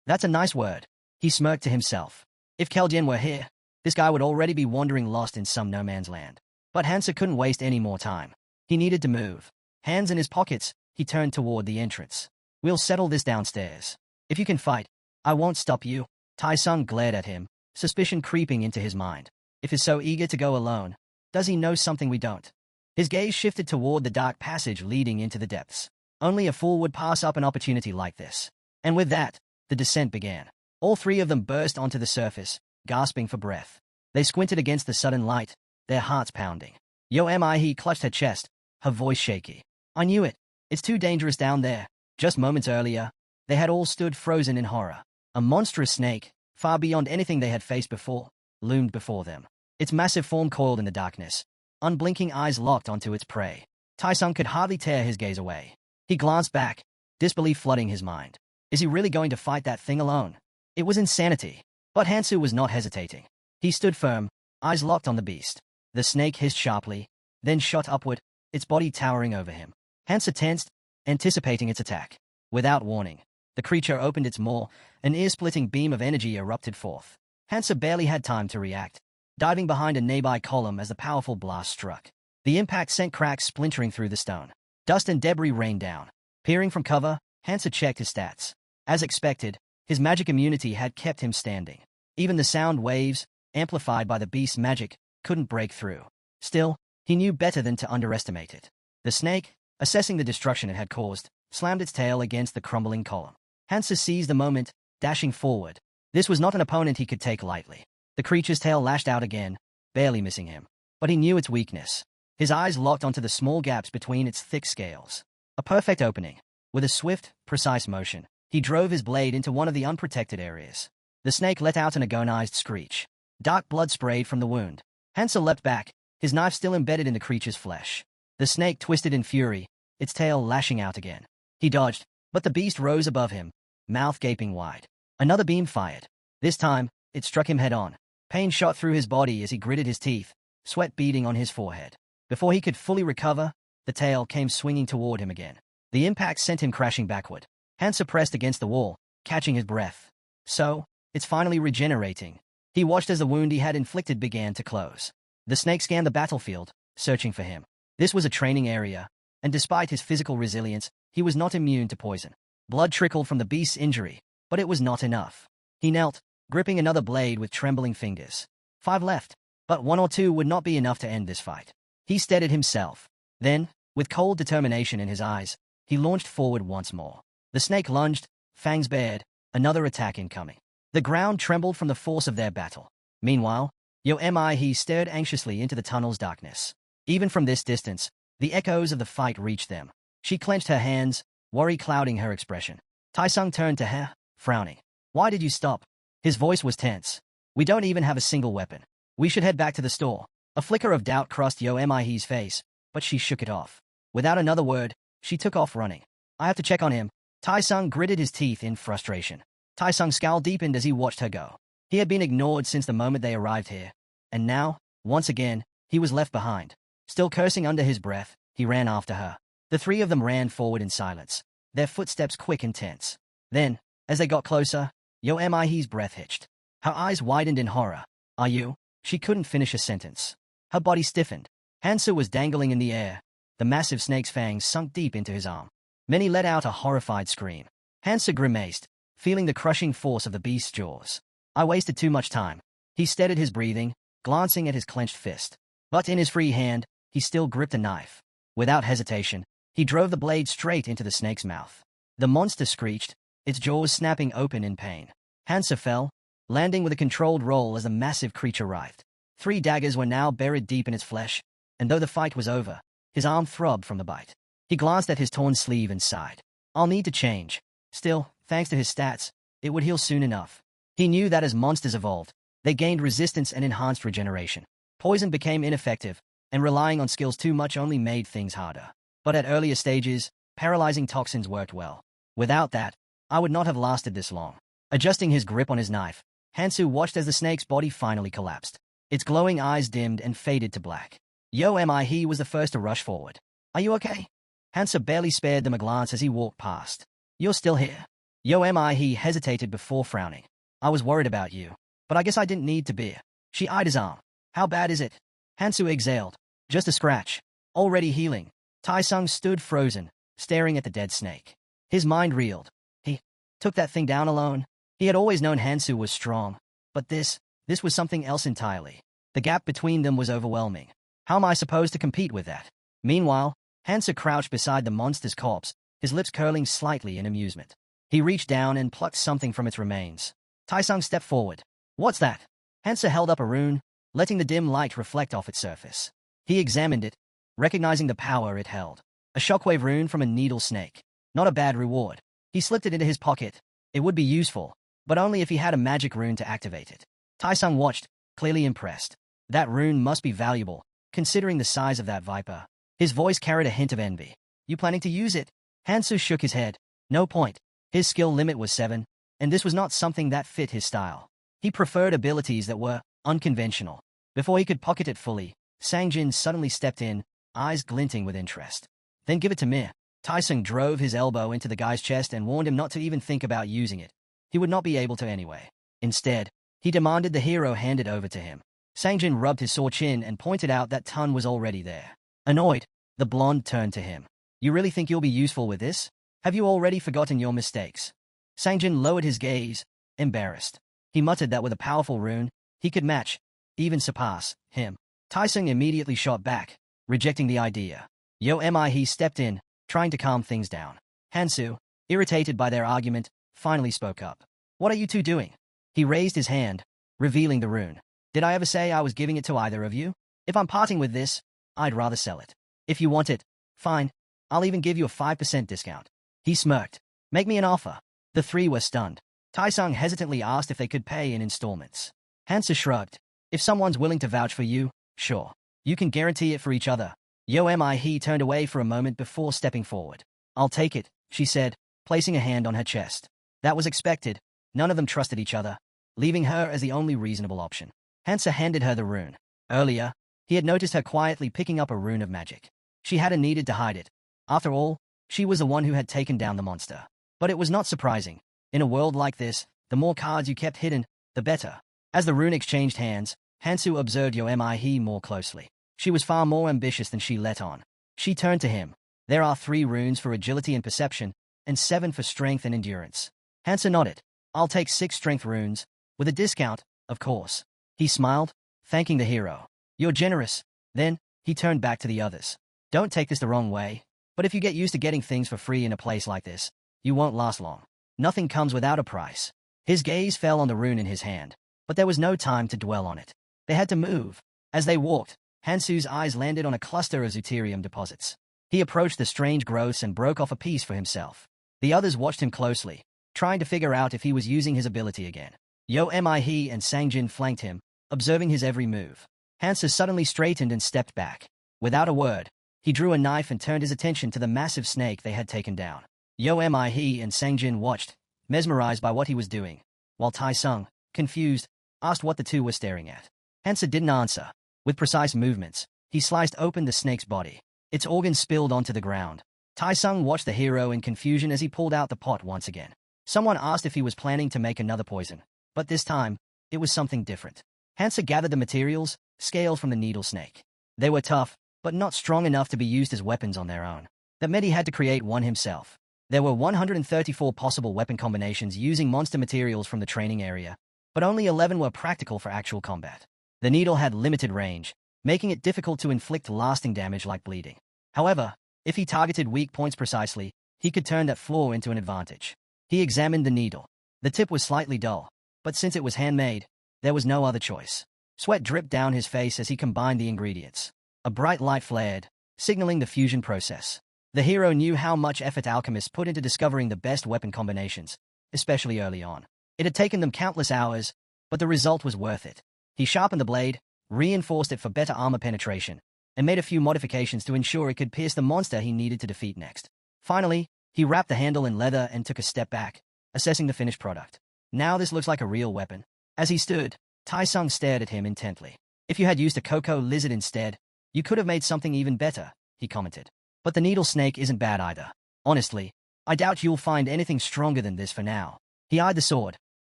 That's a nice word. He smirked to himself. If Keljin were here, this guy would already be wandering lost in some no-man's land. But Hansa couldn't waste any more time. He needed to move. Hands in his pockets, he turned toward the entrance. We'll settle this downstairs. If you can fight, I won't stop you. Taesung glared at him, suspicion creeping into his mind. If he's so eager to go alone, does he know something we don't? His gaze shifted toward the dark passage leading into the depths. Only a fool would pass up an opportunity like this. And with that, the descent began. All three of them burst onto the surface, gasping for breath. They squinted against the sudden light, their hearts pounding. Yo am I? He clutched her chest, her voice shaky. I knew it. It's too dangerous down there. Just moments earlier, they had all stood frozen in horror. A monstrous snake, far beyond anything they had faced before, loomed before them. Its massive form coiled in the darkness, unblinking eyes locked onto its prey. Taesung could hardly tear his gaze away. He glanced back, disbelief flooding his mind. Is he really going to fight that thing alone? It was insanity. But Hansu was not hesitating. He stood firm, eyes locked on the beast. The snake hissed sharply, then shot upward, its body towering over him. Hansa tensed, anticipating its attack. Without warning, the creature opened its maw, an ear-splitting beam of energy erupted forth. Hansa barely had time to react, diving behind a nearby column as the powerful blast struck. The impact sent cracks splintering through the stone. Dust and debris rained down. Peering from cover, Hansa checked his stats. As expected, his magic immunity had kept him standing. Even the sound waves, amplified by the beast's magic, couldn't break through. Still, he knew better than to underestimate it. The snake, assessing the destruction it had caused, slammed its tail against the crumbling column. Hansa seized the moment, dashing forward. This was not an opponent he could take lightly. The creature's tail lashed out again, barely missing him. But he knew its weakness. His eyes locked onto the small gaps between its thick scales. A perfect opening. With a swift, precise motion, he drove his blade into one of the unprotected areas. The snake let out an agonized screech. Dark blood sprayed from the wound. Hansa leapt back, his knife still embedded in the creature's flesh. The snake twisted in fury, its tail lashing out again. He dodged, but the beast rose above him, mouth gaping wide. Another beam fired. This time, it struck him head-on. Pain shot through his body as he gritted his teeth, sweat beading on his forehead. Before he could fully recover, the tail came swinging toward him again. The impact sent him crashing backward. Hansa pressed against the wall, catching his breath. So, it's finally regenerating. He watched as the wound he had inflicted began to close. The snake scanned the battlefield, searching for him. This was a training area, and despite his physical resilience, he was not immune to poison. Blood trickled from the beast's injury, but it was not enough. He knelt, gripping another blade with trembling fingers. 5 left, but 1 or 2 would not be enough to end this fight. He steadied himself. Then, with cold determination in his eyes, he launched forward once more. The snake lunged, fangs bared, another attack incoming. The ground trembled from the force of their battle. Meanwhile, He stared anxiously into the tunnel's darkness. Even from this distance, the echoes of the fight reached them. She clenched her hands, worry clouding her expression. Taesung turned to her, frowning. Why did you stop? His voice was tense. We don't even have a single weapon. We should head back to the store. A flicker of doubt crossed He's face, but she shook it off. Without another word, she took off running. I have to check on him. Taesung gritted his teeth in frustration. Taesung's scowl deepened as he watched her go. He had been ignored since the moment they arrived here, and now, once again, he was left behind. Still cursing under his breath, he ran after her. The three of them ran forward in silence, their footsteps quick and tense. Then, as they got closer, He's breath hitched. Her eyes widened in horror. Are you? She couldn't finish a sentence. Her body stiffened. Hansu was dangling in the air, the massive snake's fangs sunk deep into his arm. Many let out a horrified scream. Hansu grimaced, feeling the crushing force of the beast's jaws. I wasted too much time. He steadied his breathing, glancing at his clenched fist. But in his free hand, he still gripped a knife. Without hesitation, he drove the blade straight into the snake's mouth. The monster screeched, its jaws snapping open in pain. Hansa fell, landing with a controlled roll as the massive creature writhed. 3 daggers were now buried deep in its flesh, and though the fight was over, his arm throbbed from the bite. He glanced at his torn sleeve and sighed. I'll need to change. Still, thanks to his stats, it would heal soon enough. He knew that as monsters evolved, they gained resistance and enhanced regeneration. Poison became ineffective, and relying on skills too much only made things harder. But at earlier stages, paralyzing toxins worked well. Without that, I would not have lasted this long. Adjusting his grip on his knife, Hansu watched as the snake's body finally collapsed. Its glowing eyes dimmed and faded to black. He was the first to rush forward. Are you okay? Hansa barely spared them a glance as he walked past. You're still here? He hesitated before frowning. I was worried about you, but I guess I didn't need to be. She eyed his arm. How bad is it? Hansu exhaled. Just a scratch. Already healing. Tai-sung stood frozen, staring at the dead snake. His mind reeled. He took that thing down alone. He had always known Hansu was strong, but this was something else entirely. The gap between them was overwhelming. How am I supposed to compete with that? Meanwhile, Hansa crouched beside the monster's corpse, his lips curling slightly in amusement. He reached down and plucked something from its remains. Tai-sung stepped forward. What's that? Hansa held up a rune, letting the dim light reflect off its surface. He examined it, recognizing the power it held. A shockwave rune from a needle snake. Not a bad reward. He slipped it into his pocket. It would be useful, but only if he had a magic rune to activate it. Tai-sung watched, clearly impressed. That rune must be valuable, considering the size of that viper. His voice carried a hint of envy. You planning to use it? Hansu shook his head. No point. His skill limit was 7, and this was not something that fit his style. He preferred abilities that were unconventional. Before he could pocket it fully, Sangjin suddenly stepped in, eyes glinting with interest. Then give it to me. Tai-sung drove his elbow into the guy's chest and warned him not to even think about using it. He would not be able to anyway. Instead, he demanded the hero hand it over to him. Sangjin rubbed his sore chin and pointed out that Tun was already there. Annoyed, the blonde turned to him. You really think you'll be useful with this? Have you already forgotten your mistakes? Sangjin lowered his gaze, embarrassed. He muttered that with a powerful rune, he could match, even surpass, him. Tai-sung immediately shot back, rejecting the idea. He stepped in, trying to calm things down. Hansu, irritated by their argument, finally spoke up. What are you two doing? He raised his hand, revealing the rune. Did I ever say I was giving it to either of you? If I'm parting with this, I'd rather sell it. If you want it, fine. I'll even give you a 5% discount. He smirked. Make me an offer. The 3 were stunned. Tai-sung hesitantly asked if they could pay in installments. Hansa shrugged. If someone's willing to vouch for you, sure. You can guarantee it for each other. He turned away for a moment before stepping forward. I'll take it, she said, placing a hand on her chest. That was expected. None of them trusted each other, leaving her as the only reasonable option. Hansa handed her the rune. Earlier, he had noticed her quietly picking up a rune of magic. She hadn't needed to hide it. After all, she was the one who had taken down the monster. But it was not surprising. In a world like this, the more cards you kept hidden, the better. As the rune exchanged hands, Hansu observed He more closely. She was far more ambitious than she let on. She turned to him. There are 3 runes for agility and perception, and 7 for strength and endurance. Hansa nodded. I'll take 6 strength runes, with a discount, of course. He smiled, thanking the hero. You're generous. Then, he turned back to the others. Don't take this the wrong way, but if you get used to getting things for free in a place like this, you won't last long. Nothing comes without a price. His gaze fell on the rune in his hand, but there was no time to dwell on it. They had to move. As they walked, Hansu's eyes landed on a cluster of Zeuterium deposits. He approached the strange growths and broke off a piece for himself. The others watched him closely, trying to figure out if he was using his ability again. He and Sangjin flanked him, observing his every move. Hansa suddenly straightened and stepped back. Without a word, he drew a knife and turned his attention to the massive snake they had taken down. He and Sangjin watched, mesmerized by what he was doing, while Tai-sung, confused, asked what the two were staring at. Hansa didn't answer. With precise movements, he sliced open the snake's body. Its organs spilled onto the ground. Tai-sung watched the hero in confusion as he pulled out the pot once again. Someone asked if he was planning to make another poison, but this time, it was something different. Hansa gathered the materials, scaled from the needle snake. They were tough, but not strong enough to be used as weapons on their own. That meant he had to create one himself. There were 134 possible weapon combinations using monster materials from the training area, but only 11 were practical for actual combat. The needle had limited range, making it difficult to inflict lasting damage like bleeding. However, if he targeted weak points precisely, he could turn that flaw into an advantage. He examined the needle. The tip was slightly dull, but since it was handmade, there was no other choice. Sweat dripped down his face as he combined the ingredients. A bright light flared, signaling the fusion process. The hero knew how much effort alchemists put into discovering the best weapon combinations, especially early on. It had taken them countless hours, but the result was worth it. He sharpened the blade, reinforced it for better armor penetration, and made a few modifications to ensure it could pierce the monster he needed to defeat next. Finally, he wrapped the handle in leather and took a step back, assessing the finished product. Now this looks like a real weapon. As he stood, Tai-sung stared at him intently. If you had used a cocoa lizard instead, you could have made something even better, he commented. But the needle snake isn't bad either. Honestly, I doubt you'll find anything stronger than this for now. He eyed the sword,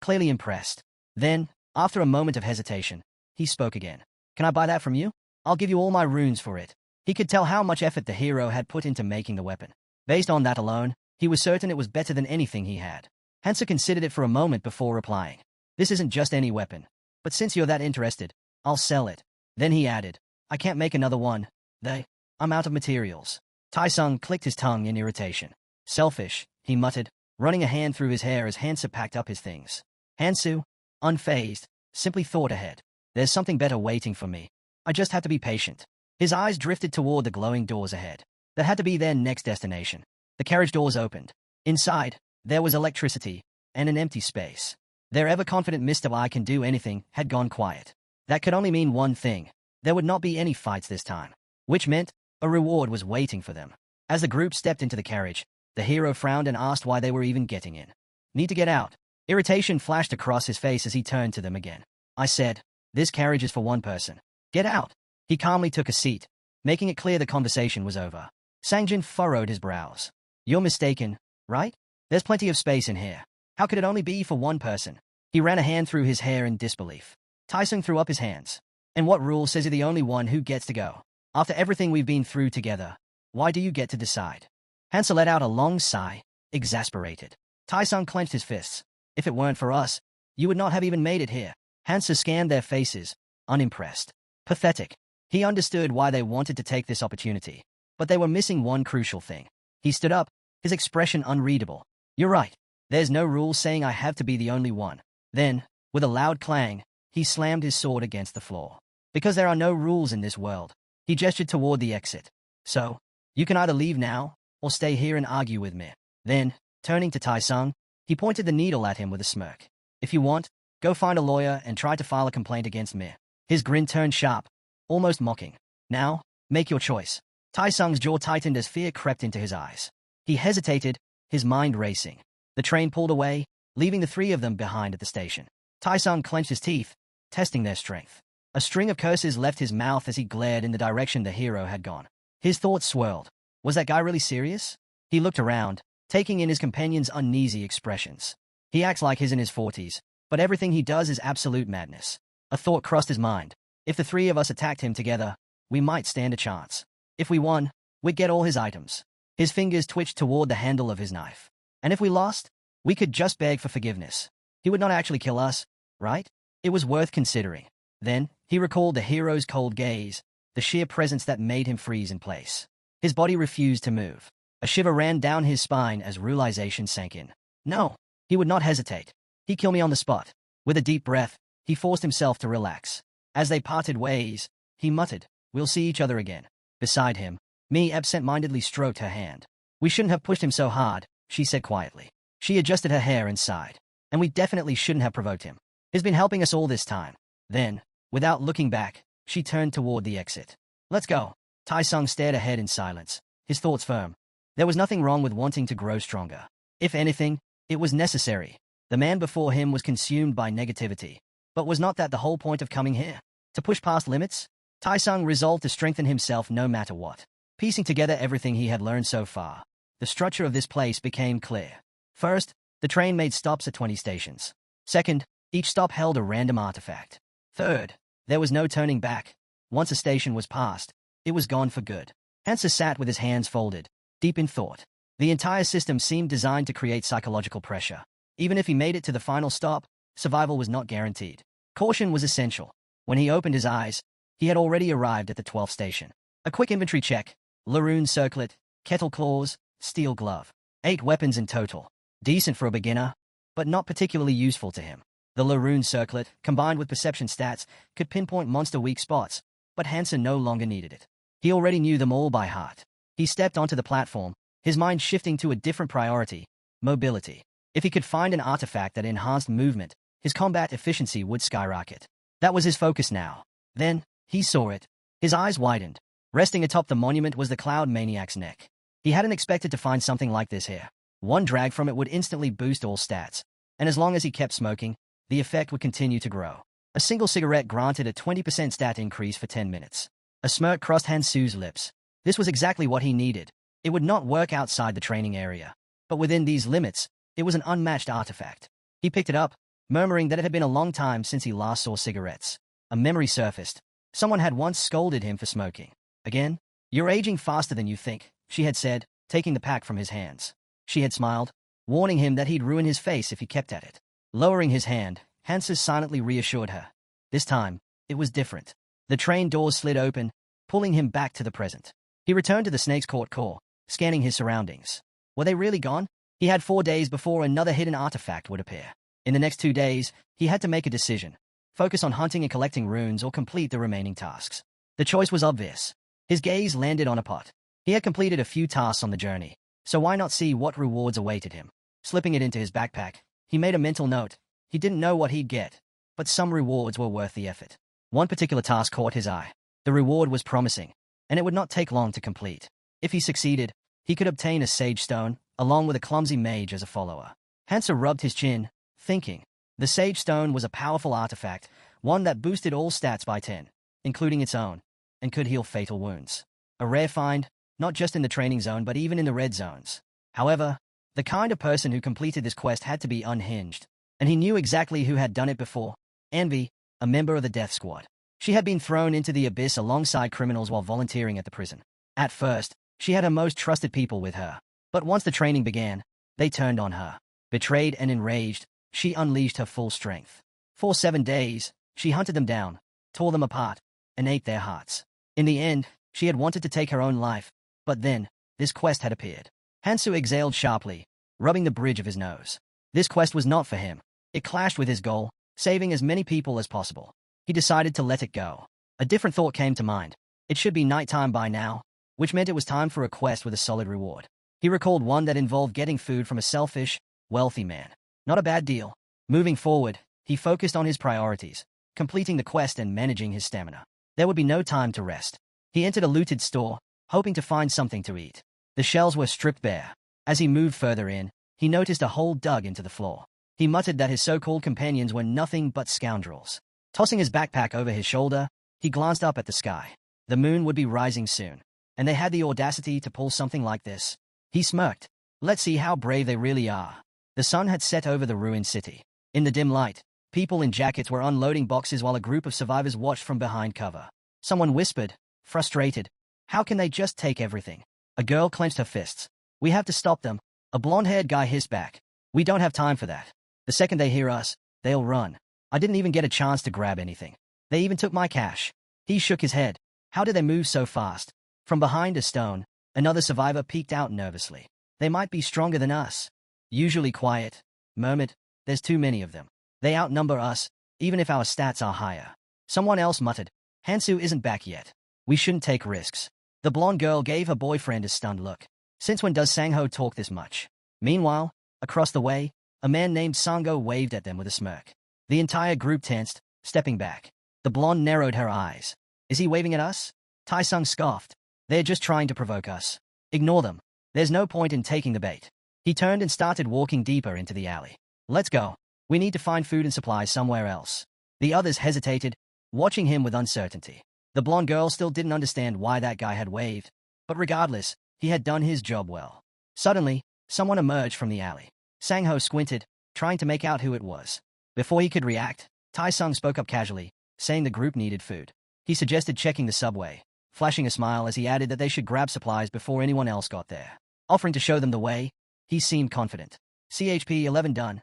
clearly impressed. Then, after a moment of hesitation, he spoke again. Can I buy that from you? I'll give you all my runes for it. He could tell how much effort the hero had put into making the weapon. Based on that alone, he was certain it was better than anything he had. Hansa considered it for a moment before replying. This isn't just any weapon. But since you're that interested, I'll sell it. Then he added, I can't make another one. I'm out of materials. Tai-sung clicked his tongue in irritation. Selfish, he muttered, running a hand through his hair as Hansa packed up his things. Hansu, unfazed, simply thought ahead. There's something better waiting for me. I just had to be patient. His eyes drifted toward the glowing doors ahead. That had to be their next destination. The carriage doors opened. Inside, there was electricity and an empty space. Their ever-confident Mr. I can do anything had gone quiet. That could only mean one thing. There would not be any fights this time. Which meant a reward was waiting for them. As the group stepped into the carriage, the hero frowned and asked why they were even getting in. Need to get out. Irritation flashed across his face as he turned to them again. I said, this carriage is for one person. Get out. He calmly took a seat, making it clear the conversation was over. Sangjin furrowed his brows. You're mistaken, right? There's plenty of space in here. How could it only be for one person? He ran a hand through his hair in disbelief. Tai-sung threw up his hands. And what rule says you're the only one who gets to go? After everything we've been through together, why do you get to decide? Hansa let out a long sigh, exasperated. Tai-sung clenched his fists. If it weren't for us, you would not have even made it here. Hansa scanned their faces, unimpressed. Pathetic. He understood why they wanted to take this opportunity. But they were missing one crucial thing. He stood up, his expression unreadable. You're right. There's no rule saying I have to be the only one. Then, with a loud clang, he slammed his sword against the floor. Because there are no rules in this world. He gestured toward the exit. So, you can either leave now, or stay here and argue with me. Then, turning to Tai-sung, he pointed the needle at him with a smirk. If you want, go find a lawyer and try to file a complaint against me. His grin turned sharp, almost mocking. Now, make your choice. Tai-sung's jaw tightened as fear crept into his eyes. He hesitated, his mind racing. The train pulled away, leaving the three of them behind at the station. Tai-sung clenched his teeth, testing their strength. A string of curses left his mouth as he glared in the direction the hero had gone. His thoughts swirled. Was that guy really serious? He looked around, taking in his companion's uneasy expressions. He acts like he's in his 40s, but everything he does is absolute madness. A thought crossed his mind. If the three of us attacked him together, we might stand a chance. If we won, we'd get all his items. His fingers twitched toward the handle of his knife. And if we lost, we could just beg for forgiveness. He would not actually kill us, right? It was worth considering. Then, he recalled the hero's cold gaze, the sheer presence that made him freeze in place. His body refused to move. A shiver ran down his spine as realization sank in. No, he would not hesitate. He'd kill me on the spot. With a deep breath, he forced himself to relax. As they parted ways, he muttered, we'll see each other again. Beside him, Mi absent-mindedly stroked her hand. We shouldn't have pushed him so hard, she said quietly. She adjusted her hair and sighed. And we definitely shouldn't have provoked him. He's been helping us all this time. Then, without looking back, she turned toward the exit. Let's go. Tai-sung stared ahead in silence, his thoughts firm. There was nothing wrong with wanting to grow stronger. If anything, it was necessary. The man before him was consumed by negativity. But was not that the whole point of coming here? To push past limits? Tai-sung resolved to strengthen himself no matter what. Piecing together everything he had learned so far, the structure of this place became clear. First, the train made stops at 20 stations. Second, each stop held a random artifact. Third, there was no turning back. Once a station was passed, it was gone for good. Hansa sat with his hands folded, deep in thought. The entire system seemed designed to create psychological pressure. Even if he made it to the final stop, survival was not guaranteed. Caution was essential. When he opened his eyes, he had already arrived at the 12th station. A quick inventory check: Laroon circlet, kettle claws, steel glove. 8 weapons in total. Decent for a beginner, but not particularly useful to him. The Laroon circlet, combined with perception stats, could pinpoint monster weak spots, but Hansen no longer needed it. He already knew them all by heart. He stepped onto the platform, his mind shifting to a different priority: mobility. If he could find an artifact that enhanced movement, his combat efficiency would skyrocket. That was his focus now. Then, he saw it. His eyes widened. Resting atop the monument was the Cloud Maniac's neck. He hadn't expected to find something like this here. One drag from it would instantly boost all stats, and as long as he kept smoking, the effect would continue to grow. A single cigarette granted a 20% stat increase for 10 minutes. A smirk crossed Hansu's lips. This was exactly what he needed. It would not work outside the training area, but within these limits, it was an unmatched artifact. He picked it up, murmuring that it had been a long time since he last saw cigarettes. A memory surfaced. Someone had once scolded him for smoking. Again? "You're aging faster than you think," she had said, taking the pack from his hands. She had smiled, warning him that he'd ruin his face if he kept at it. Lowering his hand, Hansa silently reassured her. This time, it was different. The train doors slid open, pulling him back to the present. He returned to the Snake's Court core, scanning his surroundings. Were they really gone? He had 4 days before another hidden artifact would appear. In the next 2 days, he had to make a decision: focus on hunting and collecting runes or complete the remaining tasks. The choice was obvious. His gaze landed on a pot. He had completed a few tasks on the journey, so why not see what rewards awaited him? Slipping it into his backpack, he made a mental note. He didn't know what he'd get, but some rewards were worth the effort. One particular task caught his eye. The reward was promising, and it would not take long to complete. If he succeeded, he could obtain a Sage Stone, along with a clumsy mage as a follower. Hansa rubbed his chin, thinking. The Sage Stone was a powerful artifact, one that boosted all stats by 10, including its own, and could heal fatal wounds. A rare find, not just in the training zone but even in the red zones. However, the kind of person who completed this quest had to be unhinged, and he knew exactly who had done it before. Envy, a member of the Death Squad. She had been thrown into the abyss alongside criminals while volunteering at the prison. At first, she had her most trusted people with her, but once the training began, they turned on her. Betrayed and enraged, she unleashed her full strength. For 7 days, she hunted them down, tore them apart, and ate their hearts. In the end, she had wanted to take her own life, but then, this quest had appeared. Hansu exhaled sharply, rubbing the bridge of his nose. This quest was not for him. It clashed with his goal, saving as many people as possible. He decided to let it go. A different thought came to mind. It should be nighttime by now, which meant it was time for a quest with a solid reward. He recalled one that involved getting food from a selfish, wealthy man. Not a bad deal. Moving forward, he focused on his priorities, completing the quest and managing his stamina. There would be no time to rest. He entered a looted store, hoping to find something to eat. The shelves were stripped bare. As he moved further in, he noticed a hole dug into the floor. He muttered that his so-called companions were nothing but scoundrels. Tossing his backpack over his shoulder, he glanced up at the sky. The moon would be rising soon, and they had the audacity to pull something like this. He smirked. Let's see how brave they really are. The sun had set over the ruined city. In the dim light, people in jackets were unloading boxes while a group of survivors watched from behind cover. Someone whispered, frustrated, "How can they just take everything?" A girl clenched her fists. "We have to stop them." A blonde-haired guy hissed back. "We don't have time for that. The second they hear us, they'll run. I didn't even get a chance to grab anything. They even took my cash." He shook his head. How did they move so fast? From behind a stone, another survivor peeked out nervously. "They might be stronger than us." "Usually quiet," murmured. "There's too many of them. They outnumber us, even if our stats are higher." Someone else muttered, "Hansu isn't back yet. We shouldn't take risks." The blonde girl gave her boyfriend a stunned look. Since when does Sangho talk this much? Meanwhile, across the way, a man named Sango waved at them with a smirk. The entire group tensed, stepping back. The blonde narrowed her eyes. "Is he waving at us?" Tai-sung scoffed. "They're just trying to provoke us. Ignore them. There's no point in taking the bait." He turned and started walking deeper into the alley. "Let's go. We need to find food and supplies somewhere else." The others hesitated, watching him with uncertainty. The blonde girl still didn't understand why that guy had waved, but regardless, he had done his job well. Suddenly, someone emerged from the alley. Sangho squinted, trying to make out who it was. Before he could react, Tai-sung spoke up casually, saying the group needed food. He suggested checking the subway, flashing a smile as he added that they should grab supplies before anyone else got there. Offering to show them the way, he seemed confident. "CHP 11 done."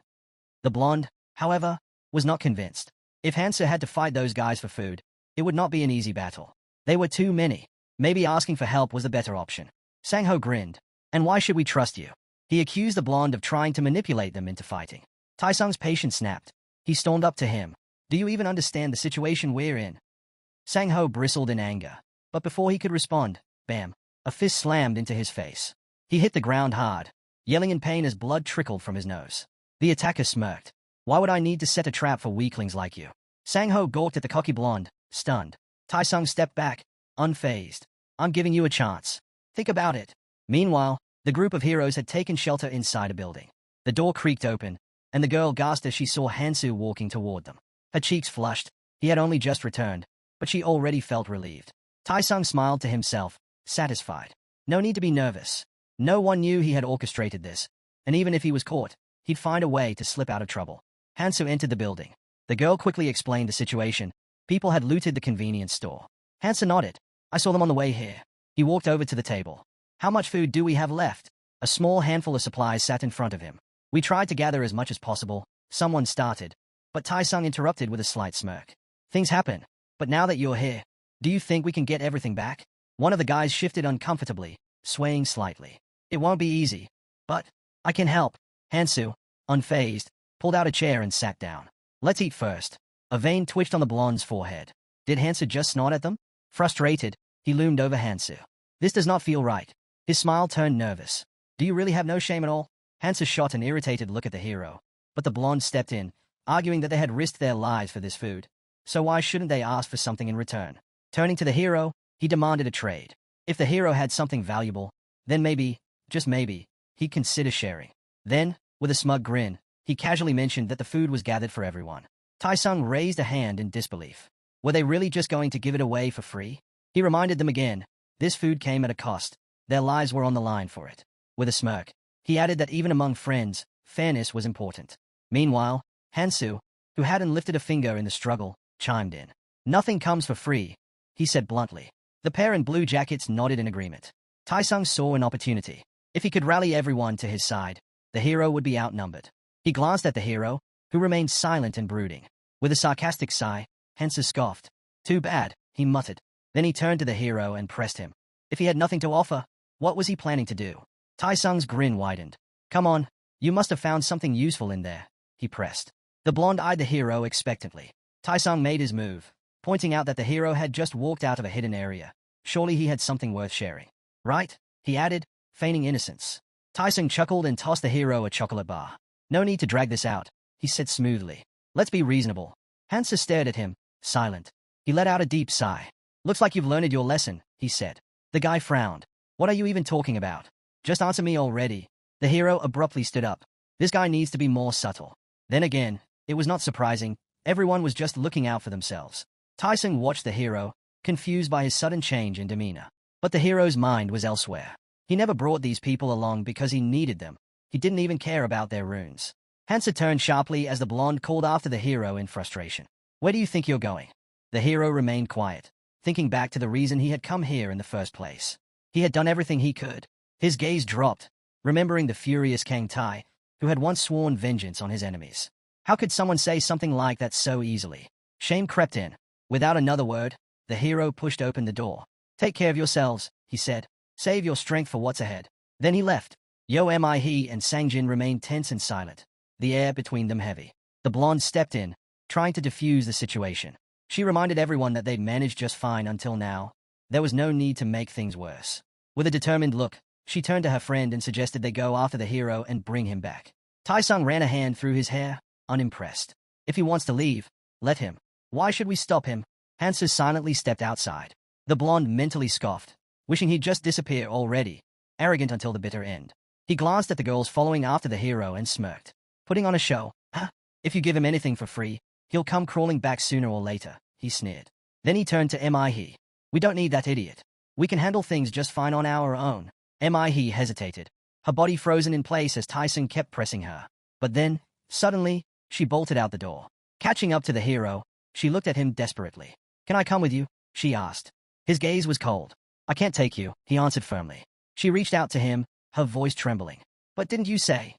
The blonde, however, was not convinced. If Hansa had to fight those guys for food, It would not be an easy battle. They were too many. Maybe asking for help was the better option. Sang-ho grinned. And why should we trust you? He accused the blonde of trying to manipulate them into fighting. Tai-sung's patience snapped. He stormed up to him. Do you even understand the situation we're in? Sang-ho bristled in anger. But before he could respond, bam, a fist slammed into his face. He hit the ground hard, yelling in pain as blood trickled from his nose. The attacker smirked. Why would I need to set a trap for weaklings like you? Sang-ho gawked at the cocky blonde, stunned. Tai-sung stepped back, unfazed. I'm giving you a chance. Think about it. Meanwhile, the group of heroes had taken shelter inside a building. The door creaked open, and the girl gasped as she saw Hansu walking toward them. Her cheeks flushed. He had only just returned, but she already felt relieved. Tai-sung smiled to himself, satisfied. No need to be nervous. No one knew he had orchestrated this, and even if he was caught, he'd find a way to slip out of trouble. Hansu entered the building. The girl quickly explained the situation. People had looted the convenience store. Hansu nodded. I saw them on the way here. He walked over to the table. How much food do we have left? A small handful of supplies sat in front of him. We tried to gather as much as possible. Someone started, but Tai-sung interrupted with a slight smirk. Things happen, but now that you're here, do you think we can get everything back? One of the guys shifted uncomfortably, swaying slightly. It won't be easy, but I can help. Hansu, unfazed, pulled out a chair and sat down. Let's eat first. A vein twitched on the blonde's forehead. Did Hansu just snort at them? Frustrated, he loomed over Hansu. This does not feel right. His smile turned nervous. Do you really have no shame at all? Hansu shot an irritated look at the hero, but the blonde stepped in, arguing that they had risked their lives for this food. So why shouldn't they ask for something in return? Turning to the hero, he demanded a trade. If the hero had something valuable, then maybe, just maybe, he'd consider sharing. Then, with a smug grin, he casually mentioned that the food was gathered for everyone. Tai-sung raised a hand in disbelief. Were they really just going to give it away for free? He reminded them again. This food came at a cost. Their lives were on the line for it. With a smirk, he added that even among friends, fairness was important. Meanwhile, Hansu, who hadn't lifted a finger in the struggle, chimed in. Nothing comes for free, he said bluntly. The pair in blue jackets nodded in agreement. Tai-sung saw an opportunity. If he could rally everyone to his side, the hero would be outnumbered. He glanced at the hero, who remained silent and brooding. With a sarcastic sigh, Hansu scoffed. Too bad, he muttered. Then he turned to the hero and pressed him. If he had nothing to offer, what was he planning to do? Tai-sung's grin widened. Come on, you must have found something useful in there, he pressed. The blonde eyed the hero expectantly. Tai-sung made his move, pointing out that the hero had just walked out of a hidden area. Surely he had something worth sharing. Right? He added, feigning innocence. Tai-sung chuckled and tossed the hero a chocolate bar. No need to drag this out, he said smoothly. Let's be reasonable. Hansu stared at him, silent. He let out a deep sigh. Looks like you've learned your lesson, he said. The guy frowned. What are you even talking about? Just answer me already. The hero abruptly stood up. This guy needs to be more subtle. Then again, it was not surprising. Everyone was just looking out for themselves. Tai-sung watched the hero, confused by his sudden change in demeanor. But the hero's mind was elsewhere. He never brought these people along because he needed them. He didn't even care about their runes. Hansu turned sharply as the blonde called after the hero in frustration. Where do you think you're going? The hero remained quiet, thinking back to the reason he had come here in the first place. He had done everything he could. His gaze dropped, remembering the furious Kang Tai, who had once sworn vengeance on his enemies. How could someone say something like that so easily? Shame crept in. Without another word, the hero pushed open the door. Take care of yourselves, he said. Save your strength for what's ahead. Then he left. He and Sangjin remained tense and silent, the air between them heavy. The blonde stepped in, trying to defuse the situation. She reminded everyone that they'd managed just fine until now. There was no need to make things worse. With a determined look, she turned to her friend and suggested they go after the hero and bring him back. Tai-sung ran a hand through his hair, unimpressed. If he wants to leave, let him. Why should we stop him? Hansu silently stepped outside. The blonde mentally scoffed, wishing he'd just disappear already, arrogant until the bitter end. He glanced at the girls following after the hero and smirked. Putting on a show, huh? If you give him anything for free, he'll come crawling back sooner or later, he sneered. Then he turned to Mi. We don't need that idiot. We can handle things just fine on our own. Mi hesitated, her body frozen in place as Tai-sung kept pressing her. But then, suddenly, she bolted out the door. Catching up to the hero, she looked at him desperately. Can I come with you? She asked. His gaze was cold. I can't take you, he answered firmly. She reached out to him, her voice trembling. But didn't you say?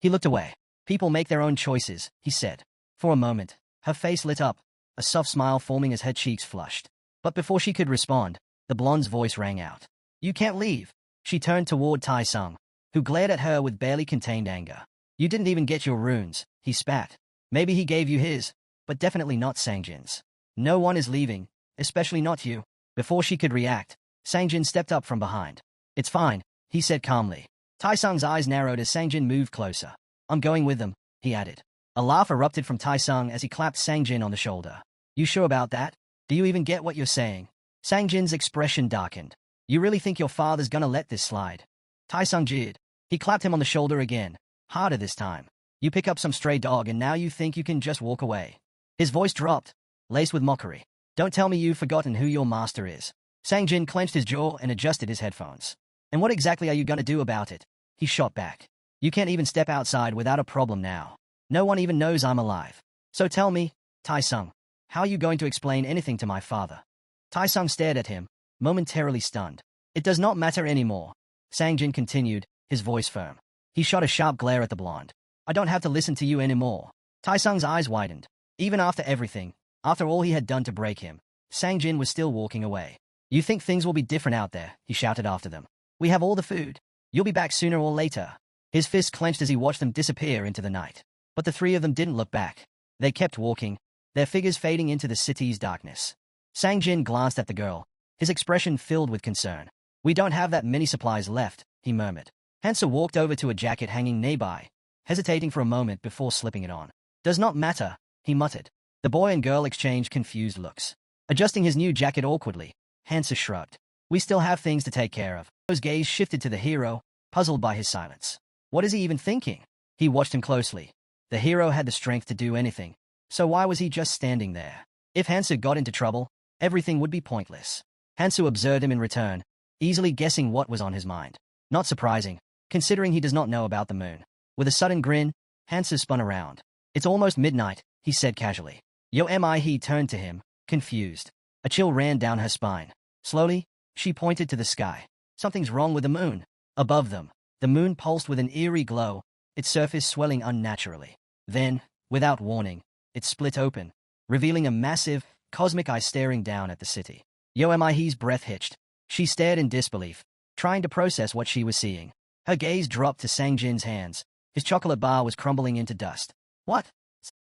He looked away. People make their own choices, he said. For a moment, her face lit up. a soft smile forming as her cheeks flushed. But before she could respond, the blonde's voice rang out. You can't leave. She turned toward Tai-sung, who glared at her with barely contained anger. You didn't even get your runes, he spat. Maybe he gave you his, but definitely not Sangjin's. No one is leaving, especially not you. Before she could react, Sangjin stepped up from behind. It's fine, he said calmly. Tai-sung's eyes narrowed as Sangjin moved closer. I'm going with them, he added. A laugh erupted from Tai-sung as he clapped Sangjin on the shoulder. You sure about that? Do you even get what you're saying? Sangjin's expression darkened. You really think your father's gonna let this slide? Tai-sung jeered. He clapped him on the shoulder again, harder this time. You pick up some stray dog and now you think you can just walk away. His voice dropped, laced with mockery. Don't tell me you've forgotten who your master is. Sangjin clenched his jaw and adjusted his headphones. And what exactly are you gonna do about it? He shot back. You can't even step outside without a problem now. No one even knows I'm alive. So tell me, Tai-sung, how are you going to explain anything to my father? Tai-sung stared at him, momentarily stunned. It does not matter anymore. Sangjin continued, his voice firm. He shot a sharp glare at the blonde. I don't have to listen to you anymore. Tai-sung's eyes widened. Even after everything, after all he had done to break him, Sangjin was still walking away. You think things will be different out there, he shouted after them. We have all the food. You'll be back sooner or later. His fist clenched as he watched them disappear into the night. But the three of them didn't look back. They kept walking, their figures fading into the city's darkness. Sangjin glanced at the girl, his expression filled with concern. We don't have that many supplies left, he murmured. Hansa walked over to a jacket hanging nearby, hesitating for a moment before slipping it on. Does not matter, he muttered. The boy and girl exchanged confused looks. Adjusting his new jacket awkwardly, Hansa shrugged. We still have things to take care of. His gaze shifted to the hero, puzzled by his silence. What is he even thinking? He watched him closely. The hero had the strength to do anything, so why was he just standing there? If Hansu got into trouble, everything would be pointless. Hansu observed him in return, easily guessing what was on his mind. Not surprising, considering he does not know about the moon. With a sudden grin, Hansu spun around. It's almost midnight, he said casually. Yo mi he turned to him, confused. A chill ran down her spine. Slowly, she pointed to the sky. Something's wrong with the moon. Above them, the moon pulsed with an eerie glow, its surface swelling unnaturally. Then, without warning, it split open, revealing a massive, cosmic eye staring down at the city. Yo mi's breath hitched. She stared in disbelief, trying to process what she was seeing. Her gaze dropped to Sangjin's hands. His chocolate bar was crumbling into dust. What?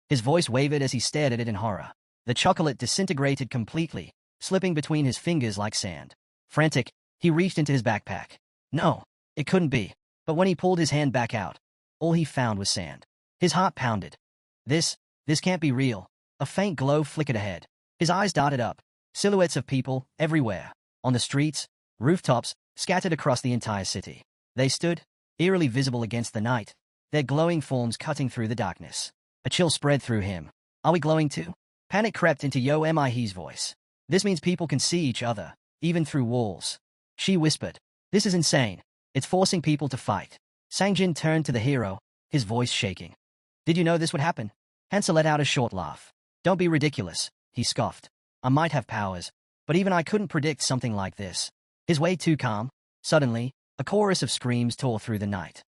His voice wavered as he stared at it in horror. The chocolate disintegrated completely, slipping between his fingers like sand. Frantic, he reached into his backpack. No, it couldn't be. But when he pulled his hand back out, all he found was sand. His heart pounded. This can't be real. A faint glow flickered ahead. His eyes darted up. Silhouettes of people, everywhere. On the streets, rooftops, scattered across the entire city. They stood, eerily visible against the night, their glowing forms cutting through the darkness. A chill spread through him. Are we glowing too? Panic crept into Yo mi's voice. This means people can see each other, even through walls. She whispered. This is insane. It's forcing people to fight. Sangjin turned to the hero, his voice shaking. Did you know this would happen? Hansa let out a short laugh. Don't be ridiculous, he scoffed. I might have powers, but even I couldn't predict something like this. His way too calm. Suddenly, a chorus of screams tore through the night.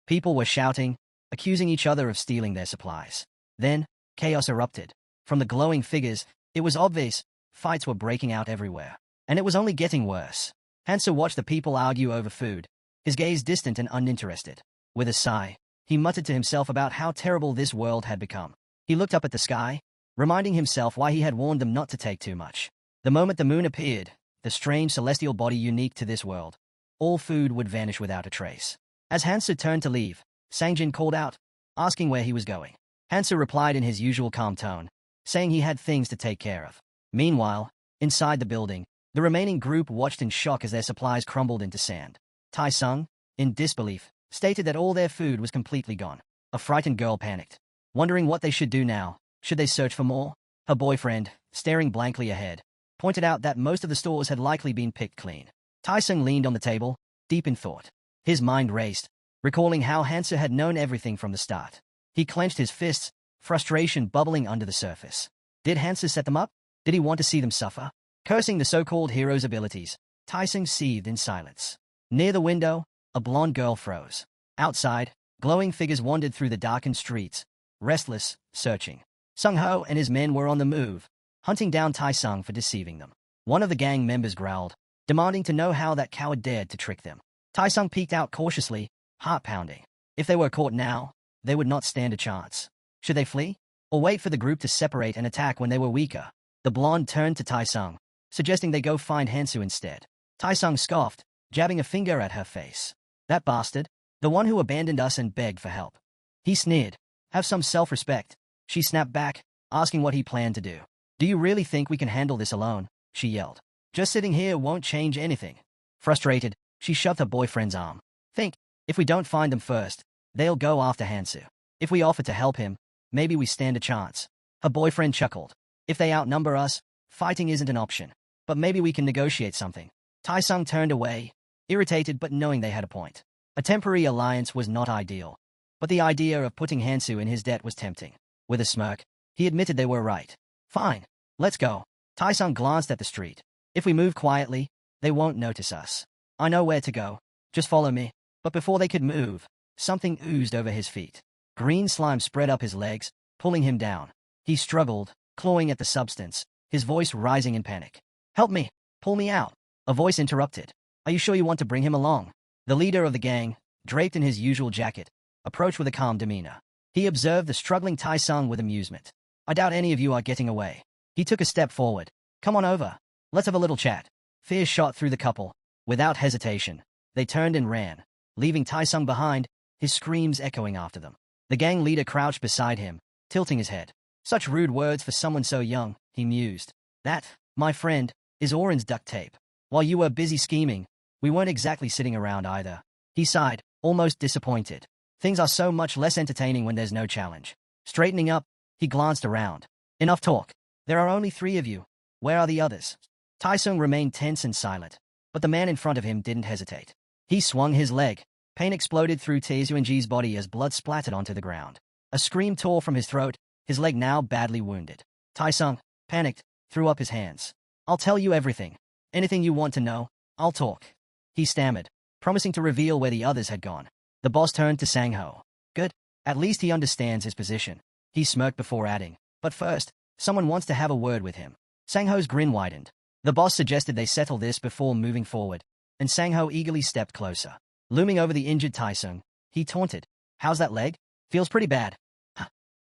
People were shouting, accusing each other of stealing their supplies. Then, chaos erupted. From the glowing figures, it was obvious, fights were breaking out everywhere. And it was only getting worse. Hansa watched the people argue over food, his gaze distant and uninterested. With a sigh, he muttered to himself about how terrible this world had become. He looked up at the sky, reminding himself why he had warned them not to take too much. The moment the moon appeared, the strange celestial body unique to this world, all food would vanish without a trace. As Hansa turned to leave, Sangjin called out, asking where he was going. Hansa replied in his usual calm tone, saying he had things to take care of. Meanwhile, inside the building, the remaining group watched in shock as their supplies crumbled into sand. Tai-sung, in disbelief, stated that all their food was completely gone. A frightened girl panicked, wondering what they should do now. Should they search for more? Her boyfriend, staring blankly ahead, pointed out that most of the stores had likely been picked clean. Tai-sung leaned on the table, deep in thought. His mind raced, recalling how Hansa had known everything from the start. He clenched his fists, frustration bubbling under the surface. Did Hansa set them up? Did he want to see them suffer? Cursing the so-called hero's abilities, Tai-sung seethed in silence. Near the window, a blonde girl froze. Outside, glowing figures wandered through the darkened streets, restless, searching. Sung-ho and his men were on the move, hunting down Tai-sung for deceiving them. One of the gang members growled, demanding to know how that coward dared to trick them. Tai-sung peeked out cautiously, heart pounding. If they were caught now, they would not stand a chance. Should they flee? Or wait for the group to separate and attack when they were weaker? The blonde turned to Tai-sung, suggesting they go find Hansu instead. Tai-sung scoffed, jabbing a finger at her face. That bastard, the one who abandoned us and begged for help. He sneered. Have some self-respect. She snapped back, asking what he planned to do. Do you really think we can handle this alone? She yelled. Just sitting here won't change anything. Frustrated, she shoved her boyfriend's arm. Think, if we don't find them first, they'll go after Hansu. If we offer to help him, maybe we stand a chance. Her boyfriend chuckled. If they outnumber us, fighting isn't an option. But maybe we can negotiate something. Tai-sung turned away, irritated but knowing they had a point. A temporary alliance was not ideal. But the idea of putting Hansu in his debt was tempting. With a smirk, he admitted they were right. Fine, let's go. Tai-sung glanced at the street. If we move quietly, they won't notice us. I know where to go. Just follow me. But before they could move, something oozed over his feet. Green slime spread up his legs, pulling him down. He struggled, clawing at the substance, his voice rising in panic. Help me! Pull me out! A voice interrupted. Are you sure you want to bring him along? The leader of the gang, draped in his usual jacket, approached with a calm demeanor. He observed the struggling Tai-sung with amusement. I doubt any of you are getting away. He took a step forward. Come on over. Let's have a little chat. Fear shot through the couple. Without hesitation, they turned and ran, leaving Tai-sung behind, his screams echoing after them. The gang leader crouched beside him, tilting his head. Such rude words for someone so young, he mused. That, my friend, is Oren's duct tape. While you were busy scheming, we weren't exactly sitting around either. He sighed, almost disappointed. Things are so much less entertaining when there's no challenge. Straightening up, he glanced around. Enough talk. There are only 3 of you. Where are the others? Tai-sung remained tense and silent, but the man in front of him didn't hesitate. He swung his leg. Pain exploded through Tae-Seung-ji's body as blood splattered onto the ground. A scream tore from his throat, his leg now badly wounded. Tai-sung, panicked, threw up his hands. I'll tell you everything. Anything you want to know, I'll talk. He stammered, promising to reveal where the others had gone. The boss turned to Sang-ho. Good. At least he understands his position. He smirked before adding. But first, someone wants to have a word with him. Sang-ho's grin widened. The boss suggested they settle this before moving forward, and Sang-ho eagerly stepped closer. Looming over the injured Tai-sung, he taunted. How's that leg? Feels pretty bad.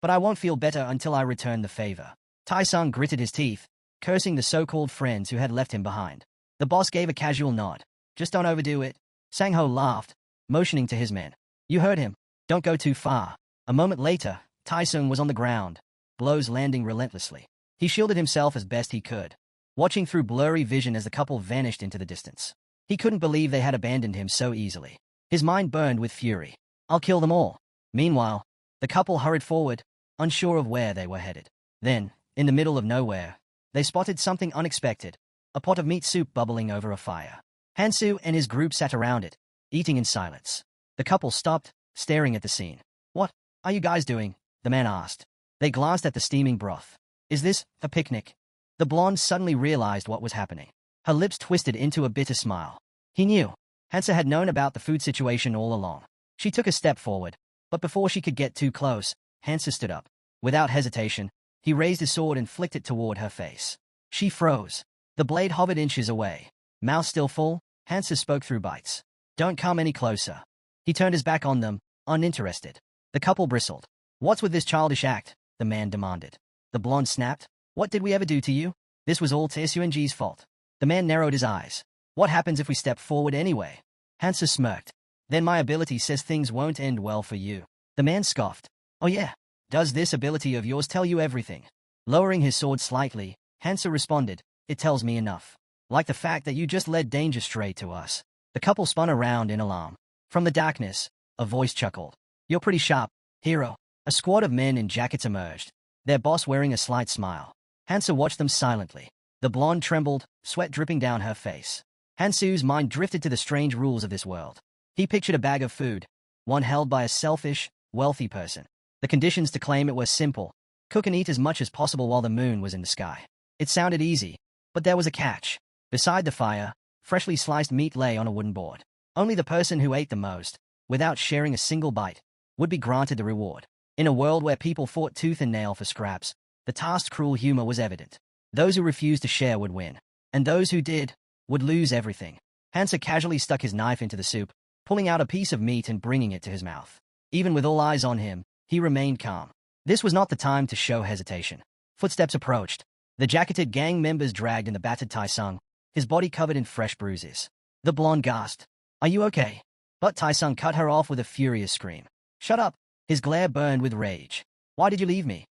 But I won't feel better until I return the favor. Tai-sung gritted his teeth, cursing the so-called friends who had left him behind. The boss gave a casual nod. Just don't overdo it. Sang-ho laughed, motioning to his men. You heard him. Don't go too far. A moment later, Tai-sung was on the ground, blows landing relentlessly. He shielded himself as best he could, watching through blurry vision as the couple vanished into the distance. He couldn't believe they had abandoned him so easily. His mind burned with fury. I'll kill them all. Meanwhile, the couple hurried forward, unsure of where they were headed. Then, in the middle of nowhere, they spotted something unexpected, a pot of meat soup bubbling over a fire. Hansu and his group sat around it, eating in silence. The couple stopped, staring at the scene. What are you guys doing? The man asked. They glanced at the steaming broth. Is this a picnic? The blonde suddenly realized what was happening. Her lips twisted into a bitter smile. He knew. Hansa had known about the food situation all along. She took a step forward, but before she could get too close, Hansa stood up. Without hesitation, he raised his sword and flicked it toward her face. She froze. The blade hovered inches away. Mouth still full, Hansa spoke through bites. Don't come any closer. He turned his back on them, uninterested. The couple bristled. What's with this childish act? The man demanded. The blonde snapped. What did we ever do to you? This was all Tae-Seung-ji's fault. The man narrowed his eyes. What happens if we step forward anyway? Hansa smirked. Then my ability says things won't end well for you. The man scoffed. Oh yeah? Does this ability of yours tell you everything? Lowering his sword slightly, Hansa responded. It tells me enough. Like the fact that you just led danger straight to us. The couple spun around in alarm. From the darkness, a voice chuckled. You're pretty sharp, hero. A squad of men in jackets emerged, their boss wearing a slight smile. Hansa watched them silently. The blonde trembled, sweat dripping down her face. Hansu's mind drifted to the strange rules of this world. He pictured a bag of food, one held by a selfish, wealthy person. The conditions to claim it were simple. Cook and eat as much as possible while the moon was in the sky. It sounded easy, but there was a catch. Beside the fire, freshly sliced meat lay on a wooden board. Only the person who ate the most, without sharing a single bite, would be granted the reward. In a world where people fought tooth and nail for scraps, the task's cruel humor was evident. Those who refused to share would win, and those who did would lose everything. Hansa casually stuck his knife into the soup, pulling out a piece of meat and bringing it to his mouth. Even with all eyes on him, he remained calm. This was not the time to show hesitation. Footsteps approached. The jacketed gang members dragged in the battered Tai-sung, his body covered in fresh bruises. The blonde gasped, "Are you okay?" But Tai-sung cut her off with a furious scream. "Shut up!" His glare burned with rage. "Why did you leave me?"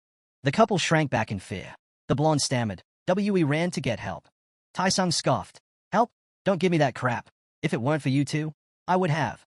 The couple shrank back in fear. The blonde stammered. "We ran to get help." Tai-sung scoffed. "Help? Don't give me that crap. If it weren't for you two, I would have."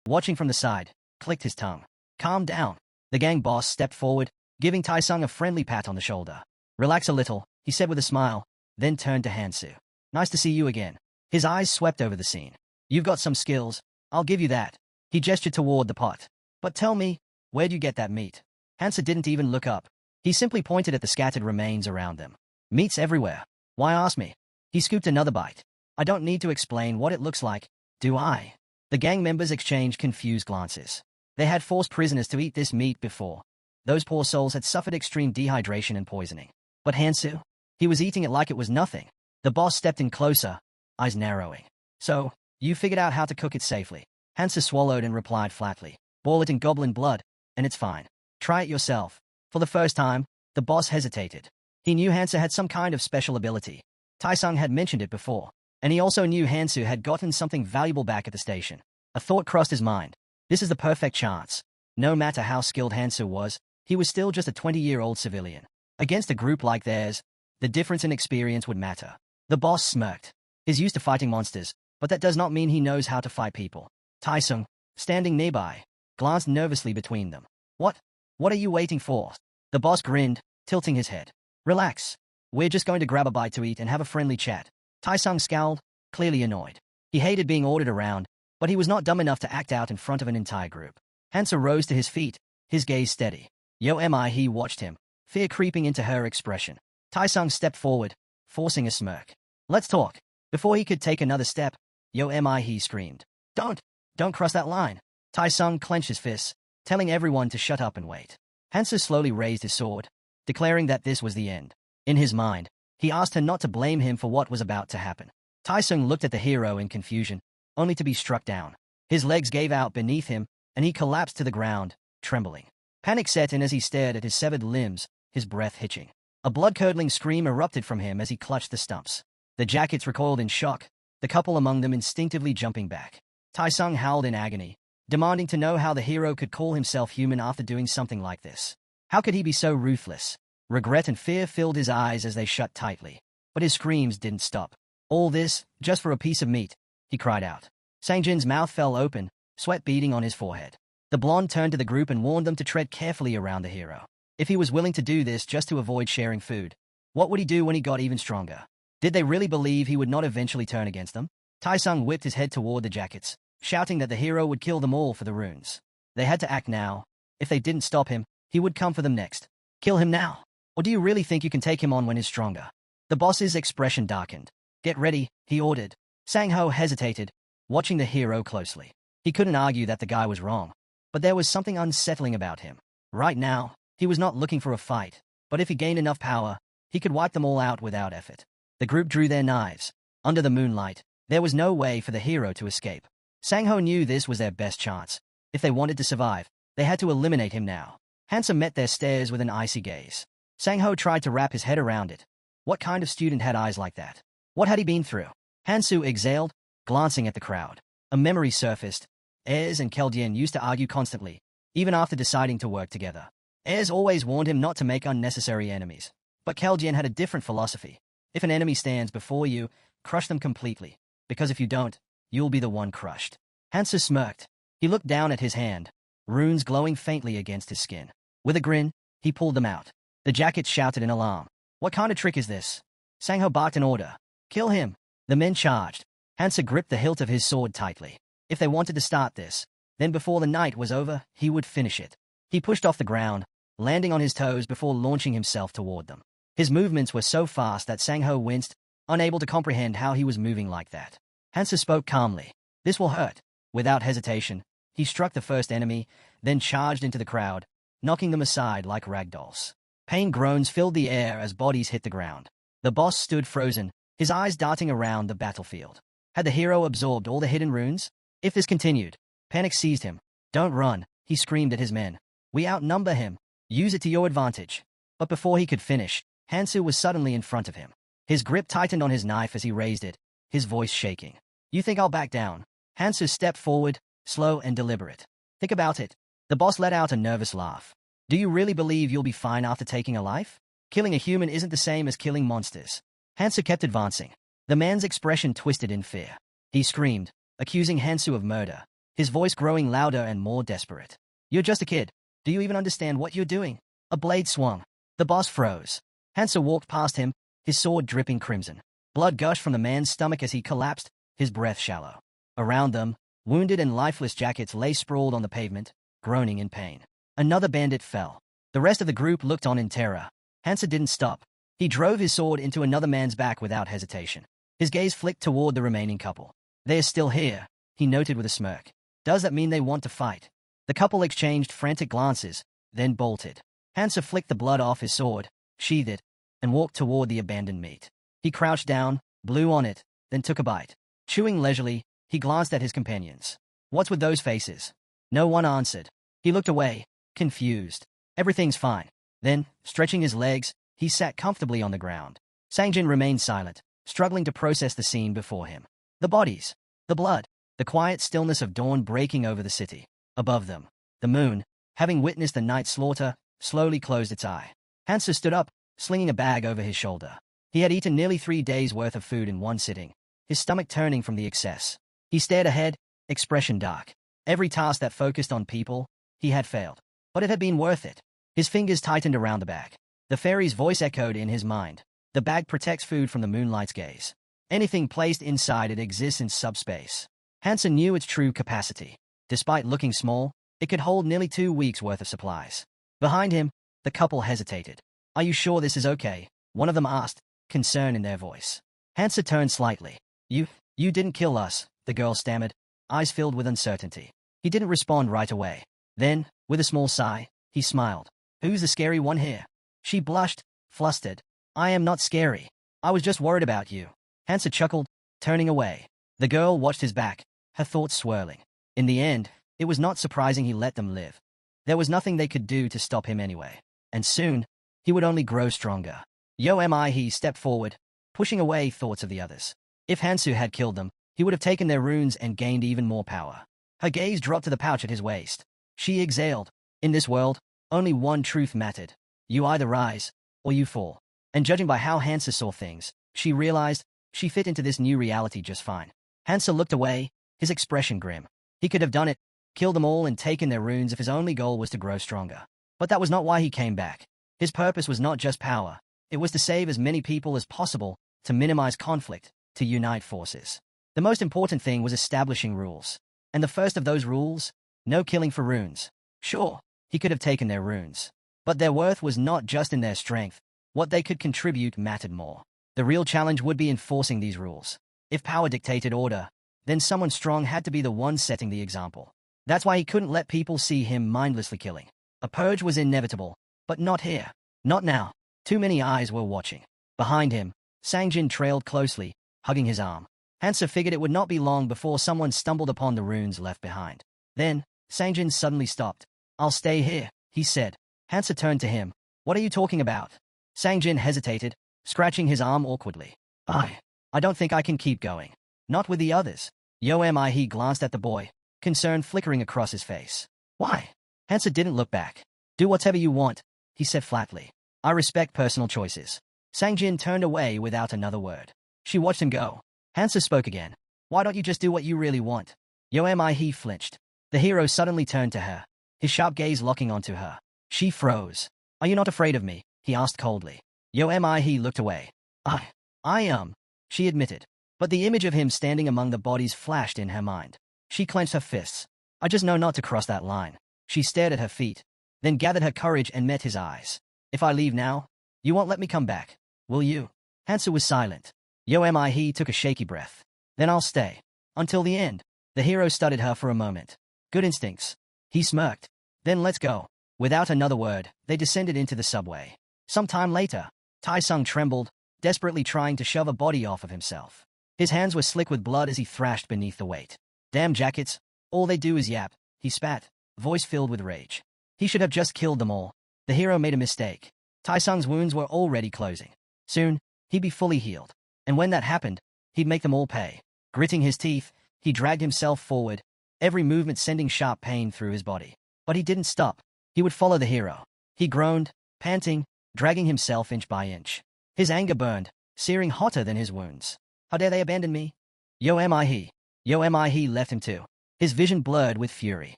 Watching from the side, clicked his tongue. "Calm down." The gang boss stepped forward, giving Tai-sung a friendly pat on the shoulder. "Relax a little," he said with a smile, then turned to Hansu. "Nice to see you again." His eyes swept over the scene. "You've got some skills, I'll give you that." He gestured toward the pot. "But tell me, where'd you get that meat?" Hansa didn't even look up. He simply pointed at the scattered remains around them. "Meat's everywhere. Why ask me?" He scooped another bite. "I don't need to explain what it looks like, do I?" The gang members exchanged confused glances. They had forced prisoners to eat this meat before. Those poor souls had suffered extreme dehydration and poisoning. But Hansu? He was eating it like it was nothing. The boss stepped in closer, eyes narrowing. "So, you figured out how to cook it safely." Hansu swallowed and replied flatly. "Boil it in goblin blood, and it's fine. Try it yourself." For the first time, the boss hesitated. He knew Hansu had some kind of special ability. Tai-sung had mentioned it before, and he also knew Hansu had gotten something valuable back at the station. A thought crossed his mind. This is the perfect chance. No matter how skilled Hansu was, he was still just a 20-year-old civilian. Against a group like theirs, the difference in experience would matter. The boss smirked. He's used to fighting monsters, but that does not mean he knows how to fight people. Tai-sung, standing nearby, glanced nervously between them. What are you waiting for?" The boss grinned, tilting his head. "Relax. We're just going to grab a bite to eat and have a friendly chat." Tai-sung scowled, clearly annoyed. He hated being ordered around, but he was not dumb enough to act out in front of an entire group. Hansa rose to his feet, his gaze steady. He watched him, fear creeping into her expression. Tai-sung stepped forward, forcing a smirk. "Let's talk." Before he could take another step, he screamed. Don't cross that line." Tai-sung clenched his fists, telling everyone to shut up and wait. Hansa slowly raised his sword, declaring that this was the end. In his mind, he asked her not to blame him for what was about to happen. Tai-sung looked at the hero in confusion, only to be struck down. His legs gave out beneath him, and he collapsed to the ground, trembling. Panic set in as he stared at his severed limbs, his breath hitching. A blood-curdling scream erupted from him as he clutched the stumps. The jackets recoiled in shock, the couple among them instinctively jumping back. Tai-sung howled in agony, demanding to know how the hero could call himself human after doing something like this. How could he be so ruthless? Regret and fear filled his eyes as they shut tightly. But his screams didn't stop. "All this, just for a piece of meat," he cried out. Sangjin's mouth fell open, sweat beading on his forehead. The blonde turned to the group and warned them to tread carefully around the hero. If he was willing to do this just to avoid sharing food, what would he do when he got even stronger? Did they really believe he would not eventually turn against them? Tai-sung whipped his head toward the jackets, shouting that the hero would kill them all for the runes. They had to act now. If they didn't stop him, he would come for them next. Kill him now. Or do you really think you can take him on when he's stronger? The boss's expression darkened. "Get ready," he ordered. Sang-ho hesitated, watching the hero closely. He couldn't argue that the guy was wrong, but there was something unsettling about him. Right now, he was not looking for a fight, but if he gained enough power, he could wipe them all out without effort. The group drew their knives. Under the moonlight, there was no way for the hero to escape. Sang-ho knew this was their best chance. If they wanted to survive, they had to eliminate him now. Hansa met their stares with an icy gaze. Sang-ho tried to wrap his head around it. What kind of student had eyes like that? What had he been through? Hansu exhaled, glancing at the crowd. A memory surfaced. Ayers and Keldien used to argue constantly, even after deciding to work together. Ayers always warned him not to make unnecessary enemies. But Keldien had a different philosophy. If an enemy stands before you, crush them completely, because if you don't, you'll be the one crushed. Hansu smirked. He looked down at his hand, runes glowing faintly against his skin. With a grin, he pulled them out. The jackets shouted in alarm. "What kind of trick is this?" Sang-ho barked an order. "Kill him." The men charged. Hansa gripped the hilt of his sword tightly. If they wanted to start this, then before the night was over, he would finish it. He pushed off the ground, landing on his toes before launching himself toward them. His movements were so fast that Sang-ho winced, unable to comprehend how he was moving like that. Hansa spoke calmly. "This will hurt." Without hesitation, he struck the first enemy, then charged into the crowd, knocking them aside like ragdolls. Pain groans filled the air as bodies hit the ground. The boss stood frozen, his eyes darting around the battlefield. Had the hero absorbed all the hidden runes? If this continued, panic seized him. Don't run, he screamed at his men. We outnumber him. Use it to your advantage. But before he could finish, Hansu was suddenly in front of him. His grip tightened on his knife as he raised it, his voice shaking. You think I'll back down? Hansu stepped forward, slow and deliberate. Think about it. The boss let out a nervous laugh. Do you really believe you'll be fine after taking a life? Killing a human isn't the same as killing monsters. Hansu kept advancing. The man's expression twisted in fear. He screamed, accusing Hansu of murder, his voice growing louder and more desperate. You're just a kid. Do you even understand what you're doing? A blade swung. The boss froze. Hansu walked past him, his sword dripping crimson. Blood gushed from the man's stomach as he collapsed, his breath shallow. Around them, wounded and lifeless jackets lay sprawled on the pavement, groaning in pain. Another bandit fell. The rest of the group looked on in terror. Hansu didn't stop. He drove his sword into another man's back without hesitation. His gaze flicked toward the remaining couple. They're still here, he noted with a smirk. Does that mean they want to fight? The couple exchanged frantic glances, then bolted. Hansu flicked the blood off his sword, sheathed it, and walked toward the abandoned meat. He crouched down, blew on it, then took a bite. Chewing leisurely, he glanced at his companions. What's with those faces? No one answered. He looked away, confused. Everything's fine. Then, stretching his legs, he sat comfortably on the ground. Sangjin remained silent, struggling to process the scene before him. The bodies, the blood, the quiet stillness of dawn breaking over the city. Above them, the moon, having witnessed the night slaughter, slowly closed its eye. Hansu stood up, slinging a bag over his shoulder. He had eaten nearly 3 days' worth of food in one sitting, his stomach turning from the excess. He stared ahead, expression dark. Every task that focused on people, he had failed. But it had been worth it. His fingers tightened around the bag. The fairy's voice echoed in his mind. The bag protects food from the moonlight's gaze. Anything placed inside it exists in subspace. Hansu knew its true capacity. Despite looking small, it could hold nearly 2 weeks' worth of supplies. Behind him, the couple hesitated. Are you sure this is okay? One of them asked, concern in their voice. Hansu turned slightly. You didn't kill us, the girl stammered, eyes filled with uncertainty. He didn't respond right away. Then, with a small sigh, he smiled. Who's the scary one here? She blushed, flustered. I am not scary. I was just worried about you. Hansu chuckled, turning away. The girl watched his back, her thoughts swirling. In the end, it was not surprising he let them live. There was nothing they could do to stop him anyway. And soon, he would only grow stronger. He stepped forward, pushing away thoughts of the others. If Hansu had killed them, he would have taken their runes and gained even more power. Her gaze dropped to the pouch at his waist. She exhaled. In this world, only one truth mattered. You either rise, or you fall. And judging by how Hansu saw things, she realized she fit into this new reality just fine. Hansu looked away, his expression grim. He could have done it, killed them all and taken their runes if his only goal was to grow stronger. But that was not why he came back. His purpose was not just power. It was to save as many people as possible, to minimize conflict, to unite forces. The most important thing was establishing rules. And the first of those rules? No killing for runes. Sure, he could have taken their runes. But their worth was not just in their strength. What they could contribute mattered more. The real challenge would be enforcing these rules. If power dictated order, then someone strong had to be the one setting the example. That's why he couldn't let people see him mindlessly killing. A purge was inevitable, but not here. Not now. Too many eyes were watching. Behind him, Sangjin trailed closely, hugging his arm. Hansu figured it would not be long before someone stumbled upon the runes left behind. Then, Sangjin suddenly stopped. I'll stay here, he said. Hansu turned to him. What are you talking about? Sangjin hesitated, scratching his arm awkwardly. I don't think I can keep going. Not with the others. He glanced at the boy, concern flickering across his face. Why? Hansu didn't look back. Do whatever you want, he said flatly. I respect personal choices. Sangjin turned away without another word. She watched him go. Hansu spoke again. Why don't you just do what you really want? He flinched. The hero suddenly turned to her, his sharp gaze locking onto her. She froze. Are you not afraid of me? He asked coldly. He looked away. I am, she admitted. But the image of him standing among the bodies flashed in her mind. She clenched her fists. I just know not to cross that line. She stared at her feet, then gathered her courage and met his eyes. If I leave now, you won't let me come back, will you? Hansu was silent. He took a shaky breath. Then I'll stay. Until the end. The hero studied her for a moment. Good instincts. He smirked. Then let's go. Without another word, they descended into the subway. Some time later, Tai Sung trembled, desperately trying to shove a body off of himself. His hands were slick with blood as he thrashed beneath the weight. Damn jackets, all they do is yap, he spat, voice filled with rage. He should have just killed them all. The hero made a mistake. Taisung's wounds were already closing. Soon, he'd be fully healed. And when that happened, he'd make them all pay. Gritting his teeth, he dragged himself forward, every movement sending sharp pain through his body. But he didn't stop. He would follow the hero. He groaned, panting, dragging himself inch by inch. His anger burned, searing hotter than his wounds. How dare they abandon me? Yo am I he. Yo am I he left him too. His vision blurred with fury.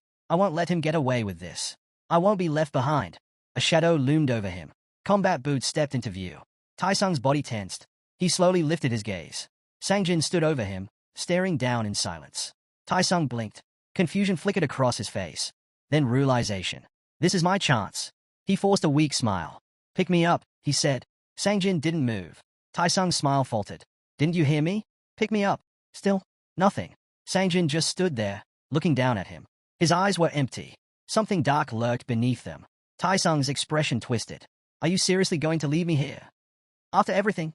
I won't let him get away with this. I won't be left behind. A shadow loomed over him. Combat boots stepped into view. Taisung's body tensed. He slowly lifted his gaze. Sangjin stood over him, staring down in silence. Taisung blinked. Confusion flickered across his face. Then realization. This is my chance. He forced a weak smile. Pick me up, he said. Sangjin didn't move. Taisung's smile faltered. Didn't you hear me? Pick me up. Still, nothing. Sangjin just stood there, looking down at him. His eyes were empty. Something dark lurked beneath them. Taisung's expression twisted. Are you seriously going to leave me here? After everything?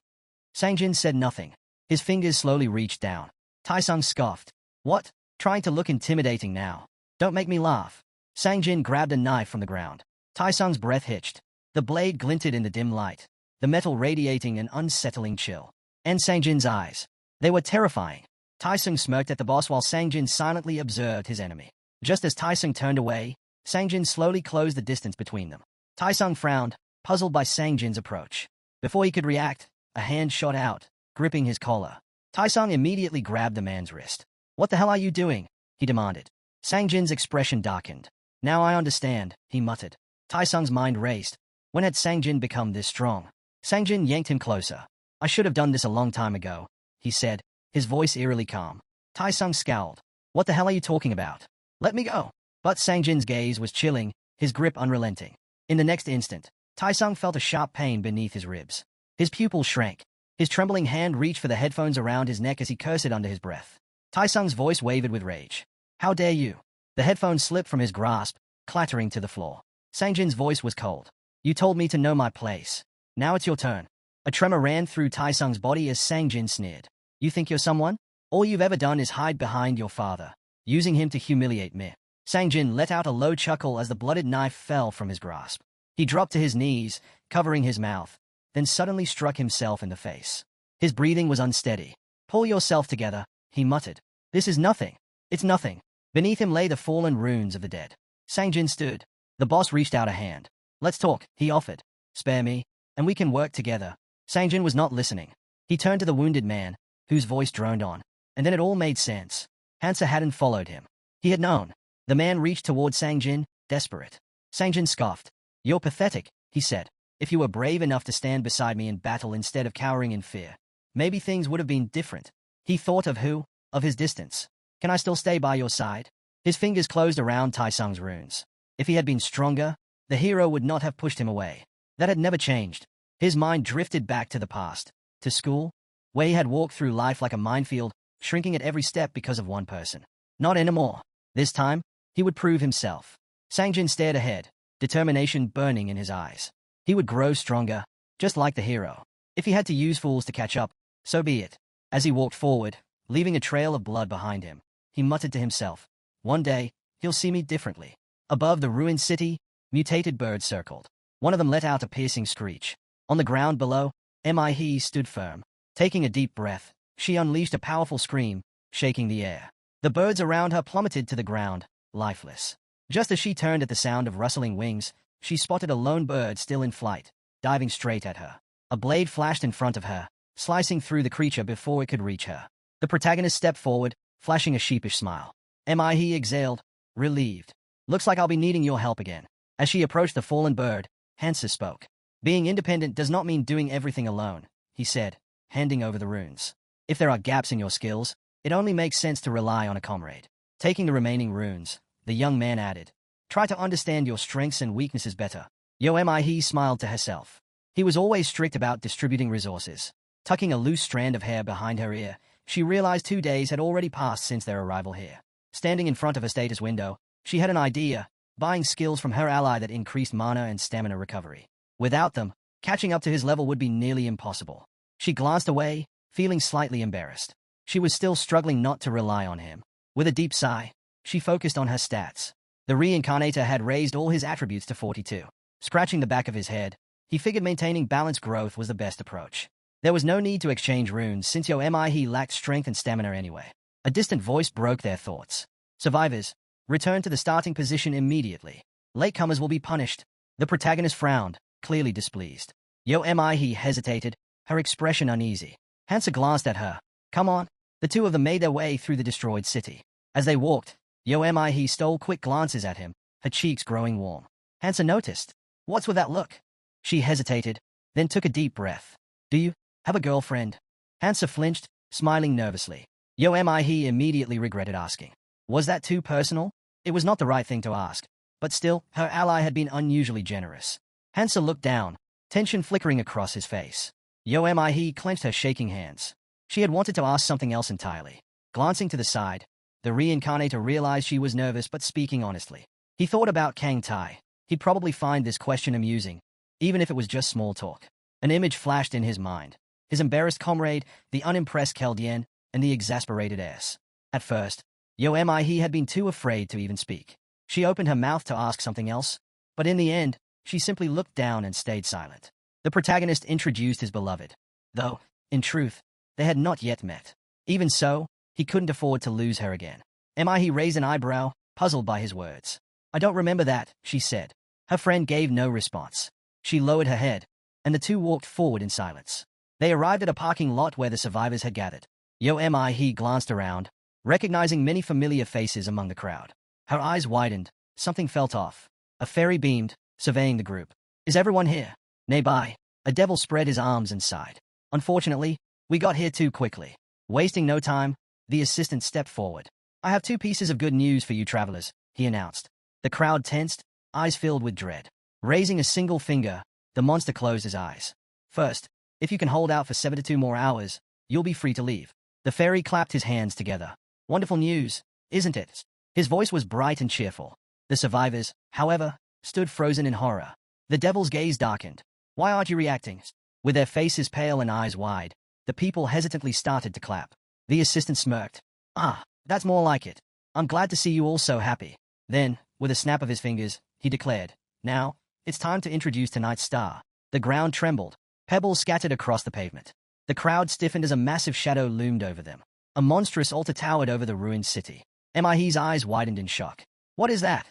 Sangjin said nothing. His fingers slowly reached down. Taisung scoffed. What? Trying to look intimidating now. Don't make me laugh. Sangjin grabbed a knife from the ground. Taisung's breath hitched. The blade glinted in the dim light, the metal radiating an unsettling chill. And Sangjin's eyes. They were terrifying. Taisung smirked at the boss while Sangjin silently observed his enemy. Just as Taisung turned away, Sangjin slowly closed the distance between them. Taisung frowned, puzzled by Sangjin's approach. Before he could react, a hand shot out, gripping his collar. Taisung immediately grabbed the man's wrist. What the hell are you doing? He demanded. Sangjin's expression darkened. Now I understand, he muttered. Taisung's mind raced. When had Sangjin become this strong? Sangjin yanked him closer. I should have done this a long time ago, he said, his voice eerily calm. Taisung scowled. What the hell are you talking about? Let me go. But Sangjin's gaze was chilling, his grip unrelenting. In the next instant, Taisung felt a sharp pain beneath his ribs. His pupils shrank. His trembling hand reached for the headphones around his neck as he cursed under his breath. Taisung's voice wavered with rage. How dare you? The headphones slipped from his grasp, clattering to the floor. Sangjin's voice was cold. You told me to know my place. Now it's your turn. A tremor ran through Taisung's body as Sangjin sneered. You think you're someone? All you've ever done is hide behind your father, using him to humiliate me. Sangjin let out a low chuckle as the blooded knife fell from his grasp. He dropped to his knees, covering his mouth, then suddenly struck himself in the face. His breathing was unsteady. Pull yourself together, he muttered. This is nothing. It's nothing. Beneath him lay the fallen runes of the dead. Sangjin stood. The boss reached out a hand. Let's talk, he offered. Spare me, and we can work together. Sangjin was not listening. He turned to the wounded man, whose voice droned on. And then it all made sense. Hansa hadn't followed him. He had known. The man reached toward Sangjin, desperate. Sangjin scoffed. You're pathetic, he said. If you were brave enough to stand beside me in battle instead of cowering in fear, maybe things would have been different. He thought of who? Of his distance. Can I still stay by your side? His fingers closed around Taisung's runes. If he had been stronger, the hero would not have pushed him away. That had never changed. His mind drifted back to the past, to school, where he had walked through life like a minefield, shrinking at every step because of one person. Not anymore. This time, he would prove himself. Sangjin stared ahead, determination burning in his eyes. He would grow stronger, just like the hero. If he had to use fools to catch up, so be it. As he walked forward, leaving a trail of blood behind him, he muttered to himself, one day, he'll see me differently. Above the ruined city, mutated birds circled. One of them let out a piercing screech. On the ground below, He stood firm. Taking a deep breath, she unleashed a powerful scream, shaking the air. The birds around her plummeted to the ground, lifeless. Just as she turned at the sound of rustling wings, she spotted a lone bird still in flight, diving straight at her. A blade flashed in front of her, slicing through the creature before it could reach her. The protagonist stepped forward, flashing a sheepish smile. He exhaled, relieved. Looks like I'll be needing your help again. As she approached the fallen bird, Hansa spoke. Being independent does not mean doing everything alone, he said, handing over the runes. If there are gaps in your skills, it only makes sense to rely on a comrade. Taking the remaining runes, the young man added, try to understand your strengths and weaknesses better. He smiled to herself. He was always strict about distributing resources. Tucking a loose strand of hair behind her ear, she realized 2 days had already passed since their arrival here. Standing in front of a status window, she had an idea, buying skills from her ally that increased mana and stamina recovery. Without them, catching up to his level would be nearly impossible. She glanced away, feeling slightly embarrassed. She was still struggling not to rely on him. With a deep sigh, she focused on her stats. The Reincarnator had raised all his attributes to 42. Scratching the back of his head, he figured maintaining balanced growth was the best approach. There was no need to exchange runes since he lacked strength and stamina anyway. A distant voice broke their thoughts. Survivors, return to the starting position immediately. Latecomers will be punished. The protagonist frowned, clearly displeased. He hesitated, her expression uneasy. Hansa glanced at her. Come on. The two of them made their way through the destroyed city. As they walked, he stole quick glances at him, her cheeks growing warm. Hansa noticed. What's with that look? She hesitated, then took a deep breath. Do you have a girlfriend? Hansa flinched, smiling nervously. He immediately regretted asking. Was that too personal? It was not the right thing to ask, but still, her ally had been unusually generous. Hansa looked down, tension flickering across his face. He clenched her shaking hands. She had wanted to ask something else entirely. Glancing to the side, the Reincarnator realized she was nervous but speaking honestly. He thought about Kang Tai. He'd probably find this question amusing, even if it was just small talk. An image flashed in his mind. His embarrassed comrade, the unimpressed Keldian, and the exasperated S. At first, He had been too afraid to even speak. She opened her mouth to ask something else, but in the end, she simply looked down and stayed silent. The protagonist introduced his beloved. Though, in truth, they had not yet met. Even so, he couldn't afford to lose her again. He raised an eyebrow, puzzled by his words. I don't remember that, she said. Her friend gave no response. She lowered her head, and the two walked forward in silence. They arrived at a parking lot where the survivors had gathered. He glanced around, recognizing many familiar faces among the crowd. Her eyes widened, something felt off. A fairy beamed, surveying the group. Is everyone here? Nearby, a devil spread his arms and sighed. Unfortunately, we got here too quickly. Wasting no time, the assistant stepped forward. I have two pieces of good news for you travelers, he announced. The crowd tensed, eyes filled with dread. Raising a single finger, the monster closed his eyes. First, if you can hold out for 72 more hours, you'll be free to leave. The fairy clapped his hands together. Wonderful news, isn't it? His voice was bright and cheerful. The survivors, however, stood frozen in horror. The devil's gaze darkened. Why aren't you reacting? With their faces pale and eyes wide, the people hesitantly started to clap. The assistant smirked. Ah, that's more like it. I'm glad to see you all so happy. Then, with a snap of his fingers, he declared, Now, it's time to introduce tonight's star. The ground trembled. Pebbles scattered across the pavement. The crowd stiffened as a massive shadow loomed over them. A monstrous altar towered over the ruined city. He's eyes widened in shock. What is that?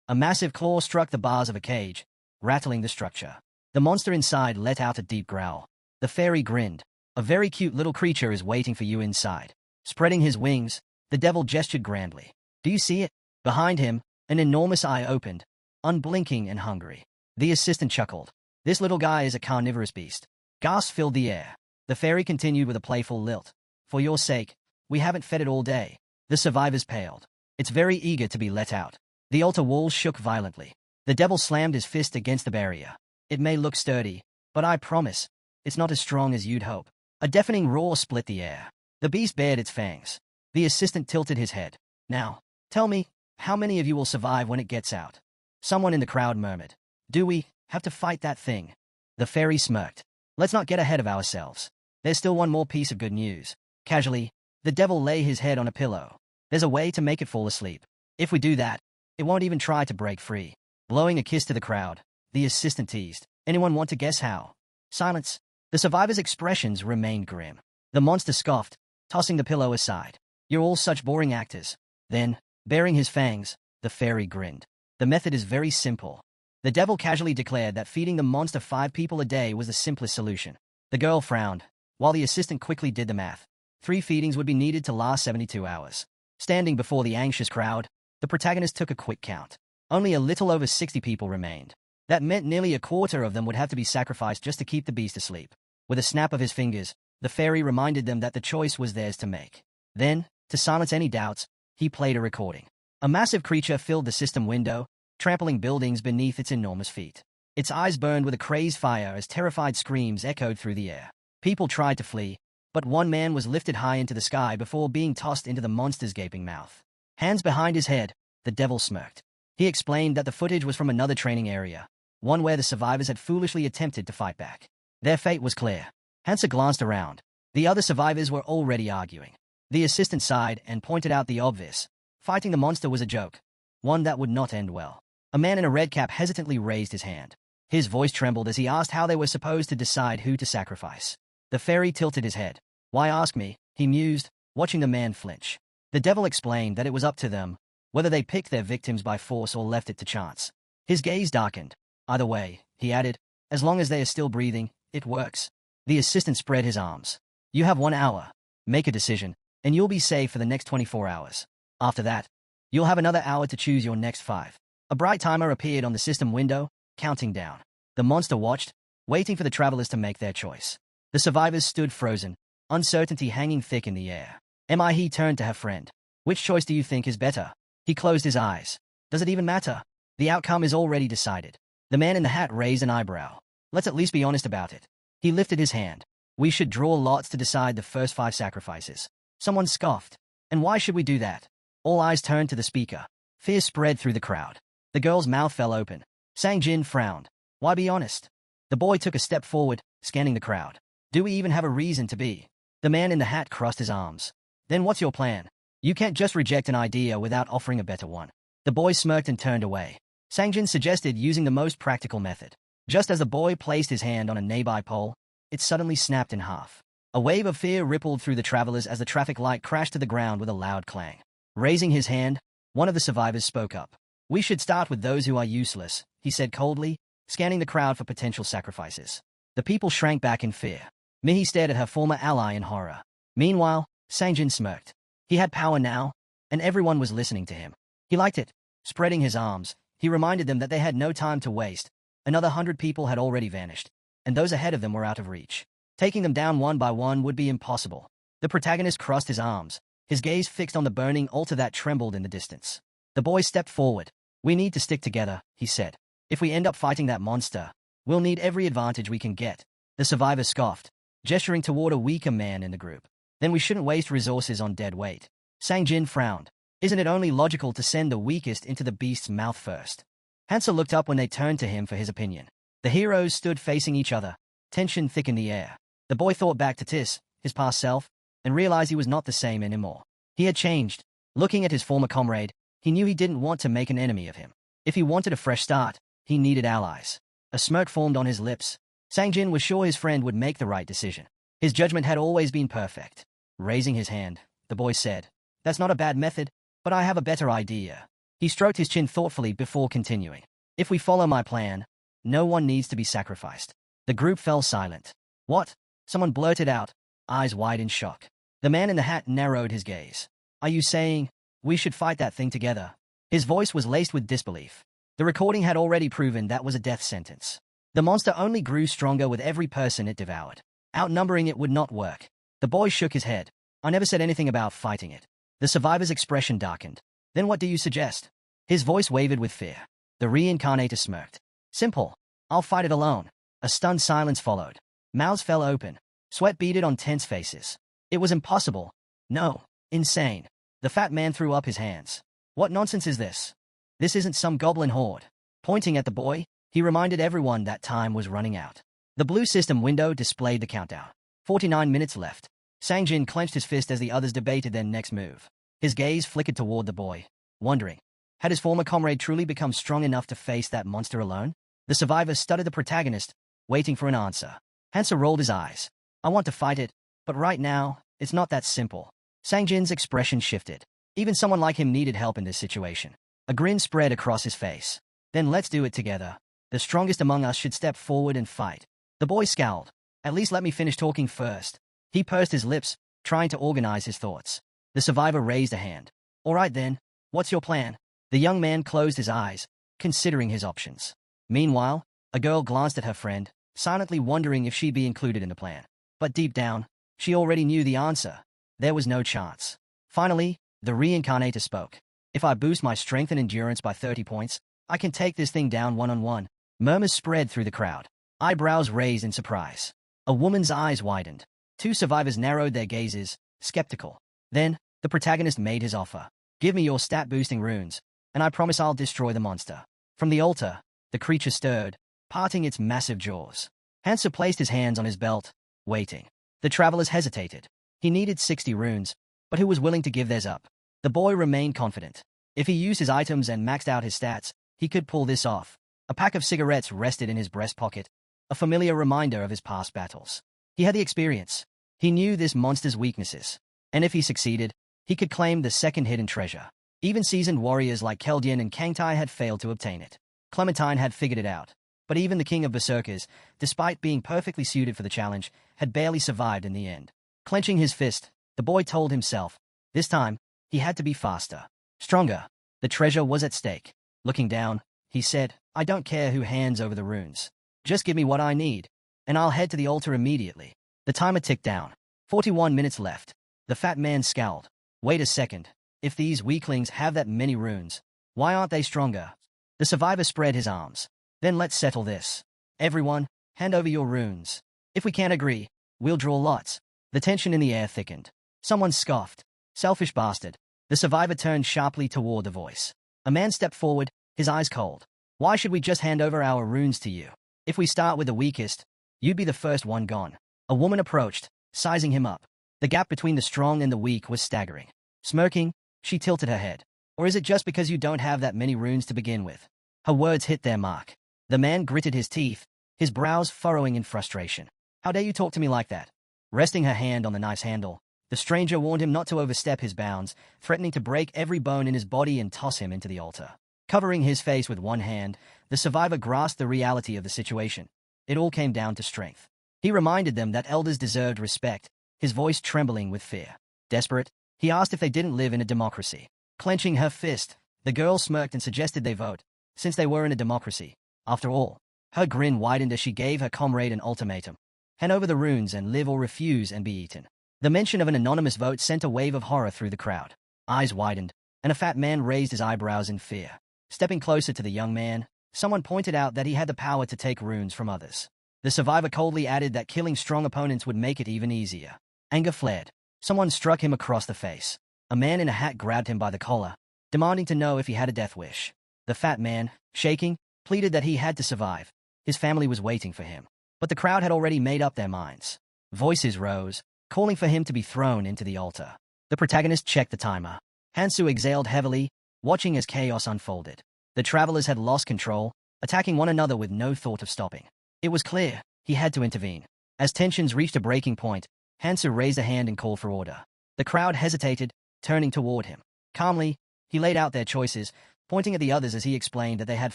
A massive claw struck the bars of a cage, rattling the structure. The monster inside let out a deep growl. The fairy grinned. A very cute little creature is waiting for you inside. Spreading his wings, the devil gestured grandly. Do you see it? Behind him, an enormous eye opened, unblinking and hungry. The assistant chuckled. This little guy is a carnivorous beast. Gasps filled the air. The fairy continued with a playful lilt. For your sake, we haven't fed it all day. The survivors paled. It's very eager to be let out. The altar walls shook violently. The devil slammed his fist against the barrier. It may look sturdy, but I promise, it's not as strong as you'd hope. A deafening roar split the air. The beast bared its fangs. The assistant tilted his head. Now, tell me, how many of you will survive when it gets out? Someone in the crowd murmured. Do we have to fight that thing? The fairy smirked. Let's not get ahead of ourselves. There's still one more piece of good news. Casually, the devil lay his head on a pillow. There's a way to make it fall asleep. If we do that, it won't even try to break free. Blowing a kiss to the crowd, the assistant teased. Anyone want to guess how? Silence. The survivors' expressions remained grim. The monster scoffed, tossing the pillow aside. You're all such boring actors. Then, baring his fangs, the fairy grinned. The method is very simple. The devil casually declared that feeding the monster 5 people a day was the simplest solution. The girl frowned, while the assistant quickly did the math. 3 feedings would be needed to last 72 hours. Standing before the anxious crowd, the protagonist took a quick count. Only a little over 60 people remained. That meant nearly a quarter of them would have to be sacrificed just to keep the beast asleep. With a snap of his fingers, the fairy reminded them that the choice was theirs to make. Then, to silence any doubts, he played a recording. A massive creature filled the system window, trampling buildings beneath its enormous feet. Its eyes burned with a crazed fire as terrified screams echoed through the air. People tried to flee, but one man was lifted high into the sky before being tossed into the monster's gaping mouth. Hands behind his head, the devil smirked. He explained that the footage was from another training area, one where the survivors had foolishly attempted to fight back. Their fate was clear. Hansa glanced around. The other survivors were already arguing. The assistant sighed and pointed out the obvious. Fighting the monster was a joke, one that would not end well. A man in a red cap hesitantly raised his hand. His voice trembled as he asked how they were supposed to decide who to sacrifice. The fairy tilted his head. Why ask me? He mused, watching the man flinch. The devil explained that it was up to them, whether they picked their victims by force or left it to chance. His gaze darkened. Either way, he added, as long as they are still breathing, it works. The assistant spread his arms. You have 1 hour. Make a decision, and you'll be safe for the next 24 hours. After that, you'll have another hour to choose your next 5. A bright timer appeared on the system window, counting down. The monster watched, waiting for the travelers to make their choice. The survivors stood frozen, uncertainty hanging thick in the air. He turned to her friend. Which choice do you think is better? He closed his eyes. Does it even matter? The outcome is already decided. The man in the hat raised an eyebrow. Let's at least be honest about it. He lifted his hand. We should draw lots to decide the first 5 sacrifices. Someone scoffed. And why should we do that? All eyes turned to the speaker. Fear spread through the crowd. The girl's mouth fell open. Sang-jin frowned. Why be honest? The boy took a step forward, scanning the crowd. Do we even have a reason to be? The man in the hat crossed his arms. Then what's your plan? You can't just reject an idea without offering a better one. The boy smirked and turned away. Sang-jin suggested using the most practical method. Just as the boy placed his hand on a nearby pole, it suddenly snapped in half. A wave of fear rippled through the travelers as the traffic light crashed to the ground with a loud clang. Raising his hand, one of the survivors spoke up. We should start with those who are useless, he said coldly, scanning the crowd for potential sacrifices. The people shrank back in fear. Mihi stared at her former ally in horror. Meanwhile, Sang-jin smirked. He had power now, and everyone was listening to him. He liked it. Spreading his arms, he reminded them that they had no time to waste. Another 100 people had already vanished, and those ahead of them were out of reach. Taking them down one by one would be impossible. The protagonist crossed his arms, his gaze fixed on the burning altar that trembled in the distance. The boy stepped forward. We need to stick together, he said. If we end up fighting that monster, we'll need every advantage we can get. The survivor scoffed, gesturing toward a weaker man in the group. Then we shouldn't waste resources on dead weight. Sang-jin frowned. Isn't it only logical to send the weakest into the beast's mouth first? Hansa looked up when they turned to him for his opinion. The heroes stood facing each other, tension thick in the air. The boy thought back to Tis, his past self, and realized he was not the same anymore. He had changed. Looking at his former comrade, he knew he didn't want to make an enemy of him. If he wanted a fresh start, he needed allies. A smirk formed on his lips. Sang-jin was sure his friend would make the right decision. His judgment had always been perfect. Raising his hand, the boy said, That's not a bad method, but I have a better idea. He stroked his chin thoughtfully before continuing. If we follow my plan, no one needs to be sacrificed. The group fell silent. What? Someone blurted out, eyes wide in shock. The man in the hat narrowed his gaze. Are you saying, we should fight that thing together? His voice was laced with disbelief. The recording had already proven that was a death sentence. The monster only grew stronger with every person it devoured. Outnumbering it would not work. The boy shook his head. I never said anything about fighting it. The survivor's expression darkened. Then what do you suggest? His voice wavered with fear. The Reincarnator smirked. Simple. I'll fight it alone. A stunned silence followed. Mouths fell open. Sweat beaded on tense faces. It was impossible. No. Insane. The fat man threw up his hands. What nonsense is this? This isn't some goblin horde. Pointing at the boy, he reminded everyone that time was running out. The blue system window displayed the countdown. 49 minutes left. Sang-jin clenched his fist as the others debated their next move. His gaze flickered toward the boy, wondering, had his former comrade truly become strong enough to face that monster alone? The survivor studied the protagonist, waiting for an answer. Hansa rolled his eyes. I want to fight it, but right now, it's not that simple. Sang-jin's expression shifted. Even someone like him needed help in this situation. A grin spread across his face. Then let's do it together. The strongest among us should step forward and fight. The boy scowled. At least let me finish talking first. He pursed his lips, trying to organize his thoughts. The survivor raised a hand. All right then, what's your plan? The young man closed his eyes, considering his options. Meanwhile, a girl glanced at her friend, silently wondering if she'd be included in the plan. But deep down, she already knew the answer. There was no chance. Finally, the Reincarnator spoke. If I boost my strength and endurance by 30 points, I can take this thing down one-on-one. Murmurs spread through the crowd. Eyebrows raised in surprise. A woman's eyes widened. Two survivors narrowed their gazes, skeptical. Then, the protagonist made his offer. Give me your stat-boosting runes, and I promise I'll destroy the monster. From the altar, the creature stirred, parting its massive jaws. Hansa placed his hands on his belt, waiting. The travelers hesitated. He needed 60 runes, but who was willing to give theirs up? The boy remained confident. If he used his items and maxed out his stats, he could pull this off. A pack of cigarettes rested in his breast pocket, a familiar reminder of his past battles. He had the experience. He knew this monster's weaknesses. And if he succeeded, he could claim the second hidden treasure. Even seasoned warriors like Keldian and Kangtai had failed to obtain it. Clementine had figured it out. But even the king of berserkers, despite being perfectly suited for the challenge, had barely survived in the end. Clenching his fist, the boy told himself, this time, he had to be faster, stronger. The treasure was at stake. Looking down, he said, I don't care who hands over the runes. Just give me what I need, and I'll head to the altar immediately. The timer ticked down. 41 minutes left. The fat man scowled. Wait a second. If these weaklings have that many runes, why aren't they stronger? The survivor spread his arms. Then let's settle this. Everyone, hand over your runes. If we can't agree, we'll draw lots. The tension in the air thickened. Someone scoffed. Selfish bastard. The survivor turned sharply toward the voice. A man stepped forward, his eyes cold. Why should we just hand over our runes to you? If we start with the weakest, you'd be the first one gone. A woman approached, sizing him up. The gap between the strong and the weak was staggering. Smirking, she tilted her head. Or is it just because you don't have that many runes to begin with? Her words hit their mark. The man gritted his teeth, his brows furrowing in frustration. How dare you talk to me like that? Resting her hand on the knife's handle, the stranger warned him not to overstep his bounds, threatening to break every bone in his body and toss him into the altar. Covering his face with one hand, the survivor grasped the reality of the situation. It all came down to strength. He reminded them that elders deserved respect, his voice trembling with fear. Desperate, he asked if they didn't live in a democracy. Clenching her fist, the girl smirked and suggested they vote, since they were in a democracy. After all, her grin widened as she gave her comrade an ultimatum. Hand over the runes and live or refuse and be eaten. The mention of an anonymous vote sent a wave of horror through the crowd. Eyes widened, and a fat man raised his eyebrows in fear. Stepping closer to the young man, someone pointed out that he had the power to take runes from others. The survivor coldly added that killing strong opponents would make it even easier. Anger flared. Someone struck him across the face. A man in a hat grabbed him by the collar, demanding to know if he had a death wish. The fat man, shaking, pleaded that he had to survive. His family was waiting for him. But the crowd had already made up their minds. Voices rose, calling for him to be thrown into the altar. The protagonist checked the timer. Hansu exhaled heavily, watching as chaos unfolded. The travelers had lost control, attacking one another with no thought of stopping. It was clear, he had to intervene. As tensions reached a breaking point, Hansu raised a hand and called for order. The crowd hesitated, turning toward him. Calmly, he laid out their choices, pointing at the others as he explained that they had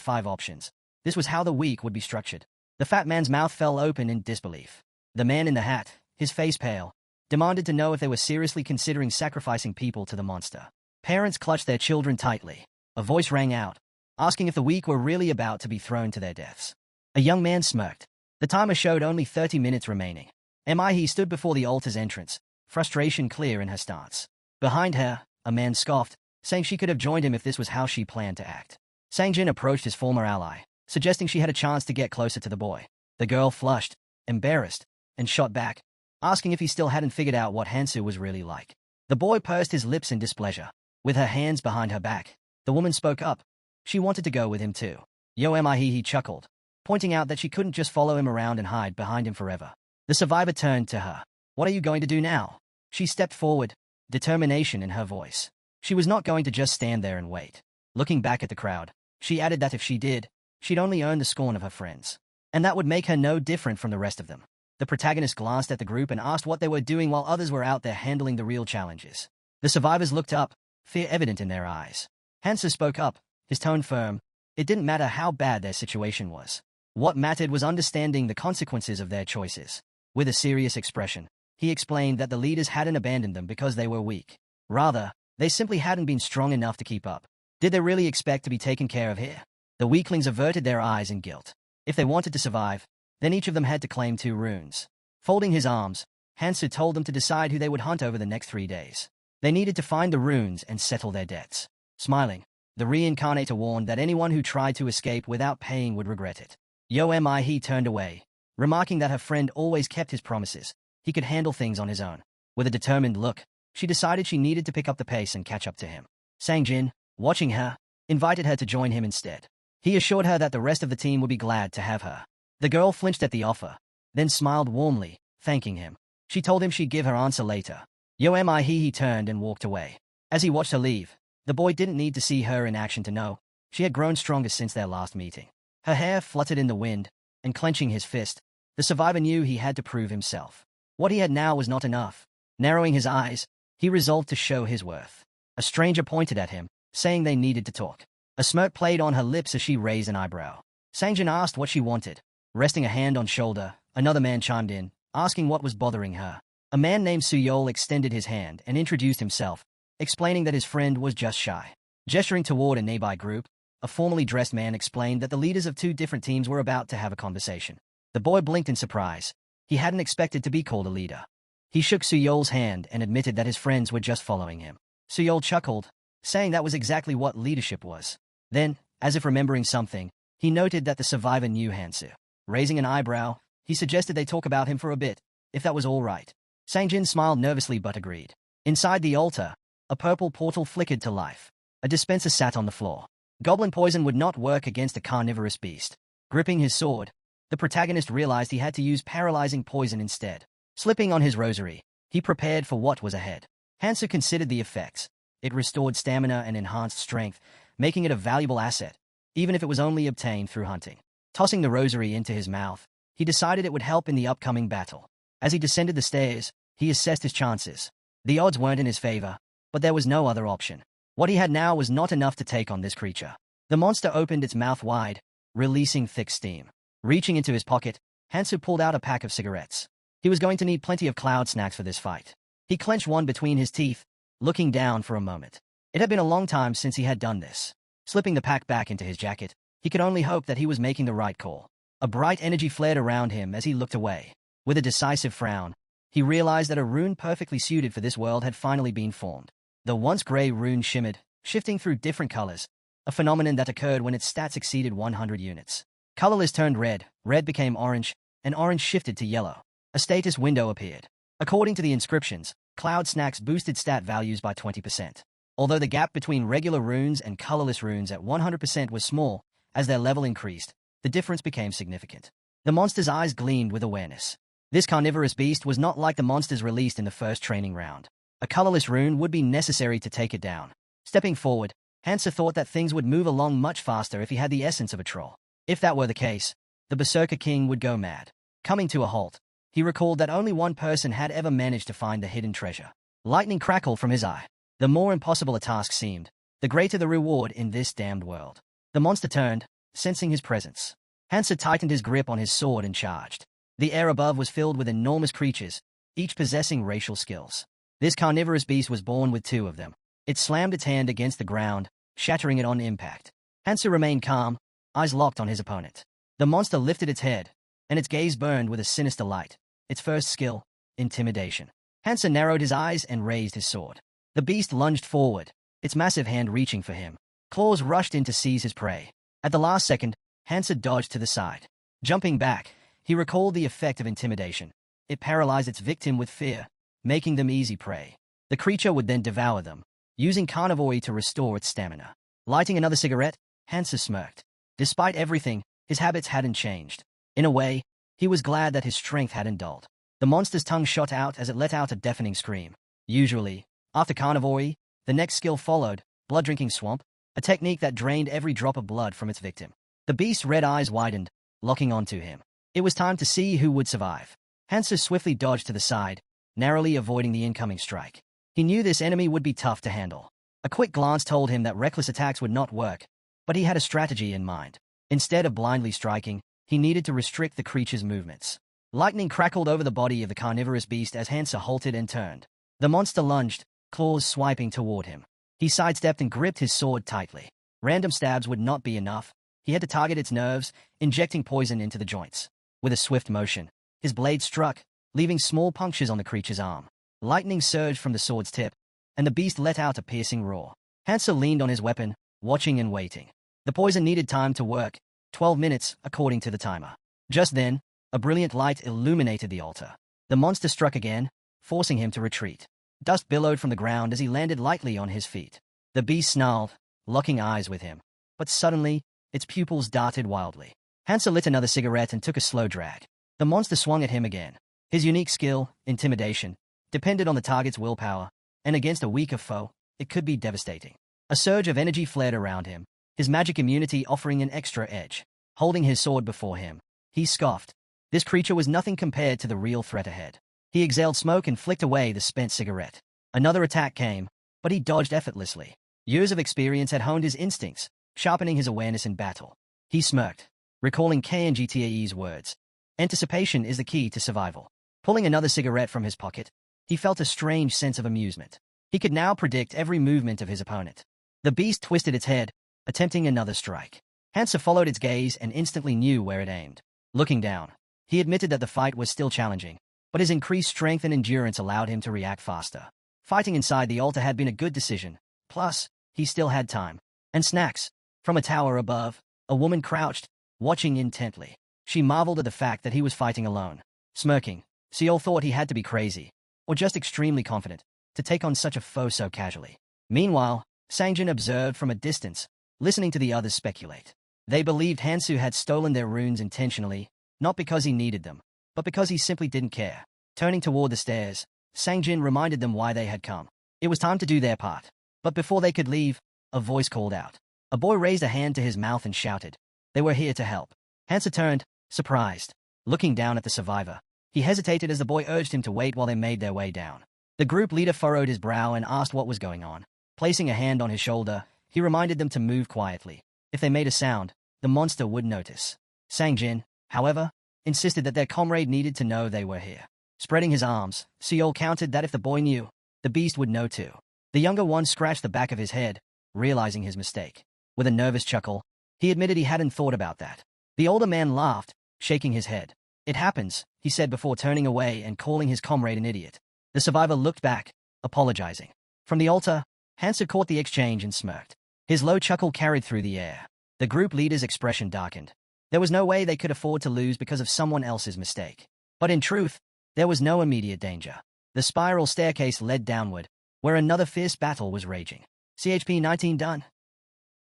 5 options. This was how the week would be structured. The fat man's mouth fell open in disbelief. The man in the hat, his face pale, demanded to know if they were seriously considering sacrificing people to the monster. Parents clutched their children tightly. A voice rang out, asking if the weak were really about to be thrown to their deaths. A young man smirked. The timer showed only 30 minutes remaining. He stood before the altar's entrance, frustration clear in her stance. Behind her, a man scoffed, saying she could have joined him if this was how she planned to act. Sangjin approached his former ally, suggesting she had a chance to get closer to the boy. The girl flushed, embarrassed, and shot back, asking if he still hadn't figured out what Hansu was really like. The boy pursed his lips in displeasure. With her hands behind her back, the woman spoke up. She wanted to go with him too. He chuckled, pointing out that she couldn't just follow him around and hide behind him forever. The survivor turned to her. What are you going to do now? She stepped forward, determination in her voice. She was not going to just stand there and wait. Looking back at the crowd, she added that if she did, she'd only earn the scorn of her friends. And that would make her no different from the rest of them. The protagonist glanced at the group and asked what they were doing while others were out there handling the real challenges. The survivors looked up, fear evident in their eyes. Hansa spoke up, his tone firm. It didn't matter how bad their situation was. What mattered was understanding the consequences of their choices. With a serious expression, he explained that the leaders hadn't abandoned them because they were weak. Rather, they simply hadn't been strong enough to keep up. Did they really expect to be taken care of here? The weaklings averted their eyes in guilt. If they wanted to survive, then each of them had to claim 2 runes. Folding his arms, Hansu told them to decide who they would hunt over the next 3 days. They needed to find the runes and settle their debts. Smiling, the Reincarnator warned that anyone who tried to escape without paying would regret it. He turned away, remarking that her friend always kept his promises. He could handle things on his own. With a determined look, she decided she needed to pick up the pace and catch up to him. Sangjin, watching her, invited her to join him instead. He assured her that the rest of the team would be glad to have her. The girl flinched at the offer, then smiled warmly, thanking him. She told him she'd give her answer later. Yo am I he turned and walked away. As he watched her leave, the boy didn't need to see her in action to know. She had grown stronger since their last meeting. Her hair fluttered in the wind, and clenching his fist, the survivor knew he had to prove himself. What he had now was not enough. Narrowing his eyes, he resolved to show his worth. A stranger pointed at him, saying they needed to talk. A smirk played on her lips as she raised an eyebrow. Sanjin asked what she wanted. Resting a hand on shoulder, another man chimed in, asking what was bothering her. A man named Suyol extended his hand and introduced himself, explaining that his friend was just shy. Gesturing toward a nearby group, a formally dressed man explained that the leaders of two different teams were about to have a conversation. The boy blinked in surprise. He hadn't expected to be called a leader. He shook Suyol's hand and admitted that his friends were just following him. Suyol chuckled, saying that was exactly what leadership was. Then, as if remembering something, he noted that the survivor knew Hansu. Raising an eyebrow, he suggested they talk about him for a bit, if that was all right. Sangjin smiled nervously but agreed. Inside the altar, a purple portal flickered to life. A dispenser sat on the floor. Goblin poison would not work against a carnivorous beast. Gripping his sword, the protagonist realized he had to use paralyzing poison instead. Slipping on his rosary, he prepared for what was ahead. Hansu considered the effects. It restored stamina and enhanced strength, making it a valuable asset, even if it was only obtained through hunting. Tossing the rosary into his mouth, he decided it would help in the upcoming battle. As he descended the stairs, he assessed his chances. The odds weren't in his favor, but there was no other option. What he had now was not enough to take on this creature. The monster opened its mouth wide, releasing thick steam. Reaching into his pocket, Hansu pulled out a pack of cigarettes. He was going to need plenty of cloud snacks for this fight. He clenched one between his teeth, looking down for a moment. It had been a long time since he had done this. Slipping the pack back into his jacket, he could only hope that he was making the right call. A bright energy flared around him as he looked away. With a decisive frown, he realized that a rune perfectly suited for this world had finally been formed. The once gray rune shimmered, shifting through different colors, a phenomenon that occurred when its stats exceeded 100 units. Colorless turned red, red became orange, and orange shifted to yellow. A status window appeared. According to the inscriptions, cloud snacks boosted stat values by 20%. Although the gap between regular runes and colorless runes at 100% was small, as their level increased, the difference became significant. The monster's eyes gleamed with awareness. This carnivorous beast was not like the monsters released in the first training round. A colorless rune would be necessary to take it down. Stepping forward, Hansa thought that things would move along much faster if he had the essence of a troll. If that were the case, the Berserker King would go mad. Coming to a halt, he recalled that only one person had ever managed to find the hidden treasure. Lightning crackled from his eye. The more impossible a task seemed, the greater the reward in this damned world. The monster turned, sensing his presence. Hansa tightened his grip on his sword and charged. The air above was filled with enormous creatures, each possessing racial skills. This carnivorous beast was born with two of them. It slammed its hand against the ground, shattering it on impact. Hansa remained calm, eyes locked on his opponent. The monster lifted its head, and its gaze burned with a sinister light. Its first skill, intimidation. Hansa narrowed his eyes and raised his sword. The beast lunged forward, its massive hand reaching for him. Claws rushed in to seize his prey. At the last second, Hansa dodged to the side. Jumping back, he recalled the effect of intimidation. It paralyzed its victim with fear, making them easy prey. The creature would then devour them, using carnivory to restore its stamina. Lighting another cigarette, Hansa smirked. Despite everything, his habits hadn't changed. In a way, he was glad that his strength hadn't dulled. The monster's tongue shot out as it let out a deafening scream. Usually, after carnivory, the next skill followed, blood-drinking swamp, a technique that drained every drop of blood from its victim. The beast's red eyes widened, locking onto him. It was time to see who would survive. Hansa swiftly dodged to the side, narrowly avoiding the incoming strike. He knew this enemy would be tough to handle. A quick glance told him that reckless attacks would not work, but he had a strategy in mind. Instead of blindly striking, he needed to restrict the creature's movements. Lightning crackled over the body of the carnivorous beast as Hansa halted and turned. The monster lunged, claws swiping toward him. He sidestepped and gripped his sword tightly. Random stabs would not be enough. He had to target its nerves, injecting poison into the joints. With a swift motion, his blade struck, leaving small punctures on the creature's arm. Lightning surged from the sword's tip, and the beast let out a piercing roar. Hansa leaned on his weapon, watching and waiting. The poison needed time to work, 12 minutes, according to the timer. Just then, a brilliant light illuminated the altar. The monster struck again, forcing him to retreat. Dust billowed from the ground as he landed lightly on his feet. The beast snarled, locking eyes with him. But suddenly, its pupils darted wildly. Hansa lit another cigarette and took a slow drag. The monster swung at him again. His unique skill, intimidation, depended on the target's willpower, and against a weaker foe, it could be devastating. A surge of energy flared around him, his magic immunity offering an extra edge. Holding his sword before him, he scoffed. This creature was nothing compared to the real threat ahead. He exhaled smoke and flicked away the spent cigarette. Another attack came, but he dodged effortlessly. Years of experience had honed his instincts, sharpening his awareness in battle. He smirked, recalling KNGTAE's words. Anticipation is the key to survival. Pulling another cigarette from his pocket, he felt a strange sense of amusement. He could now predict every movement of his opponent. The beast twisted its head, attempting another strike. Hansa followed its gaze and instantly knew where it aimed. Looking down, he admitted that the fight was still challenging, but his increased strength and endurance allowed him to react faster. Fighting inside the altar had been a good decision. Plus, he still had time. And snacks. From a tower above, a woman crouched, watching intently. She marveled at the fact that he was fighting alone. Smirking, Seol thought he had to be crazy, or just extremely confident, to take on such a foe so casually. Meanwhile, Sangjin observed from a distance, listening to the others speculate. They believed Hansu had stolen their runes intentionally, not because he needed them, but because he simply didn't care. Turning toward the stairs, Sangjin reminded them why they had come. It was time to do their part. But before they could leave, a voice called out. A boy raised a hand to his mouth and shouted. They were here to help. Hansa turned, surprised. Looking down at the survivor, he hesitated as the boy urged him to wait while they made their way down. The group leader furrowed his brow and asked what was going on. Placing a hand on his shoulder, he reminded them to move quietly. If they made a sound, the monster would notice. Sangjin, however, insisted that their comrade needed to know they were here. Spreading his arms, Seol countered that if the boy knew, the beast would know too. The younger one scratched the back of his head, realizing his mistake. With a nervous chuckle, he admitted he hadn't thought about that. The older man laughed, shaking his head. It happens, he said before turning away and calling his comrade an idiot. The survivor looked back, apologizing. From the altar, Hansa caught the exchange and smirked. His low chuckle carried through the air. The group leader's expression darkened. There was no way they could afford to lose because of someone else's mistake. But in truth, there was no immediate danger. The spiral staircase led downward, where another fierce battle was raging. CHP 19 done.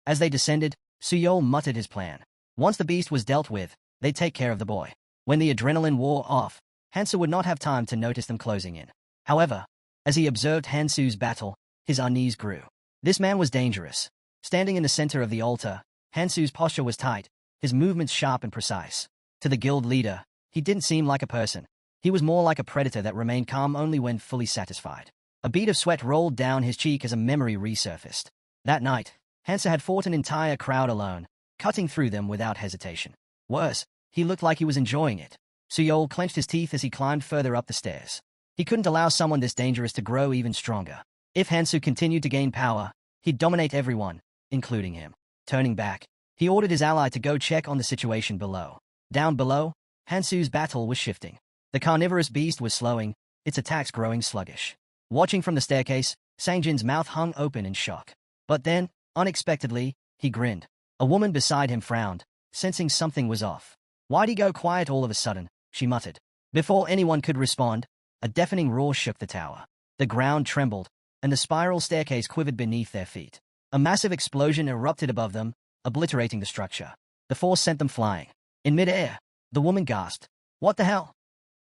As they descended, Suyol muttered his plan. Once the beast was dealt with, they'd take care of the boy. When the adrenaline wore off, Hansu would not have time to notice them closing in. However, as he observed Hansu's battle, his unease grew. This man was dangerous. Standing in the center of the altar, Hansu's posture was tight, his movements sharp and precise. To the guild leader, he didn't seem like a person. He was more like a predator that remained calm only when fully satisfied. A bead of sweat rolled down his cheek as a memory resurfaced. That night, Hansa had fought an entire crowd alone, cutting through them without hesitation. Worse, he looked like he was enjoying it. Suyol clenched his teeth as he climbed further up the stairs. He couldn't allow someone this dangerous to grow even stronger. If Hansu continued to gain power, he'd dominate everyone, including him. Turning back, he ordered his ally to go check on the situation below. Down below, Hansu's battle was shifting. The carnivorous beast was slowing, its attacks growing sluggish. Watching from the staircase, Sangjin's mouth hung open in shock. But then, unexpectedly, he grinned. A woman beside him frowned, sensing something was off. Why'd he go quiet all of a sudden? She muttered. Before anyone could respond, a deafening roar shook the tower. The ground trembled, and the spiral staircase quivered beneath their feet. A massive explosion erupted above them, obliterating the structure. The force sent them flying. In midair, the woman gasped. What the hell?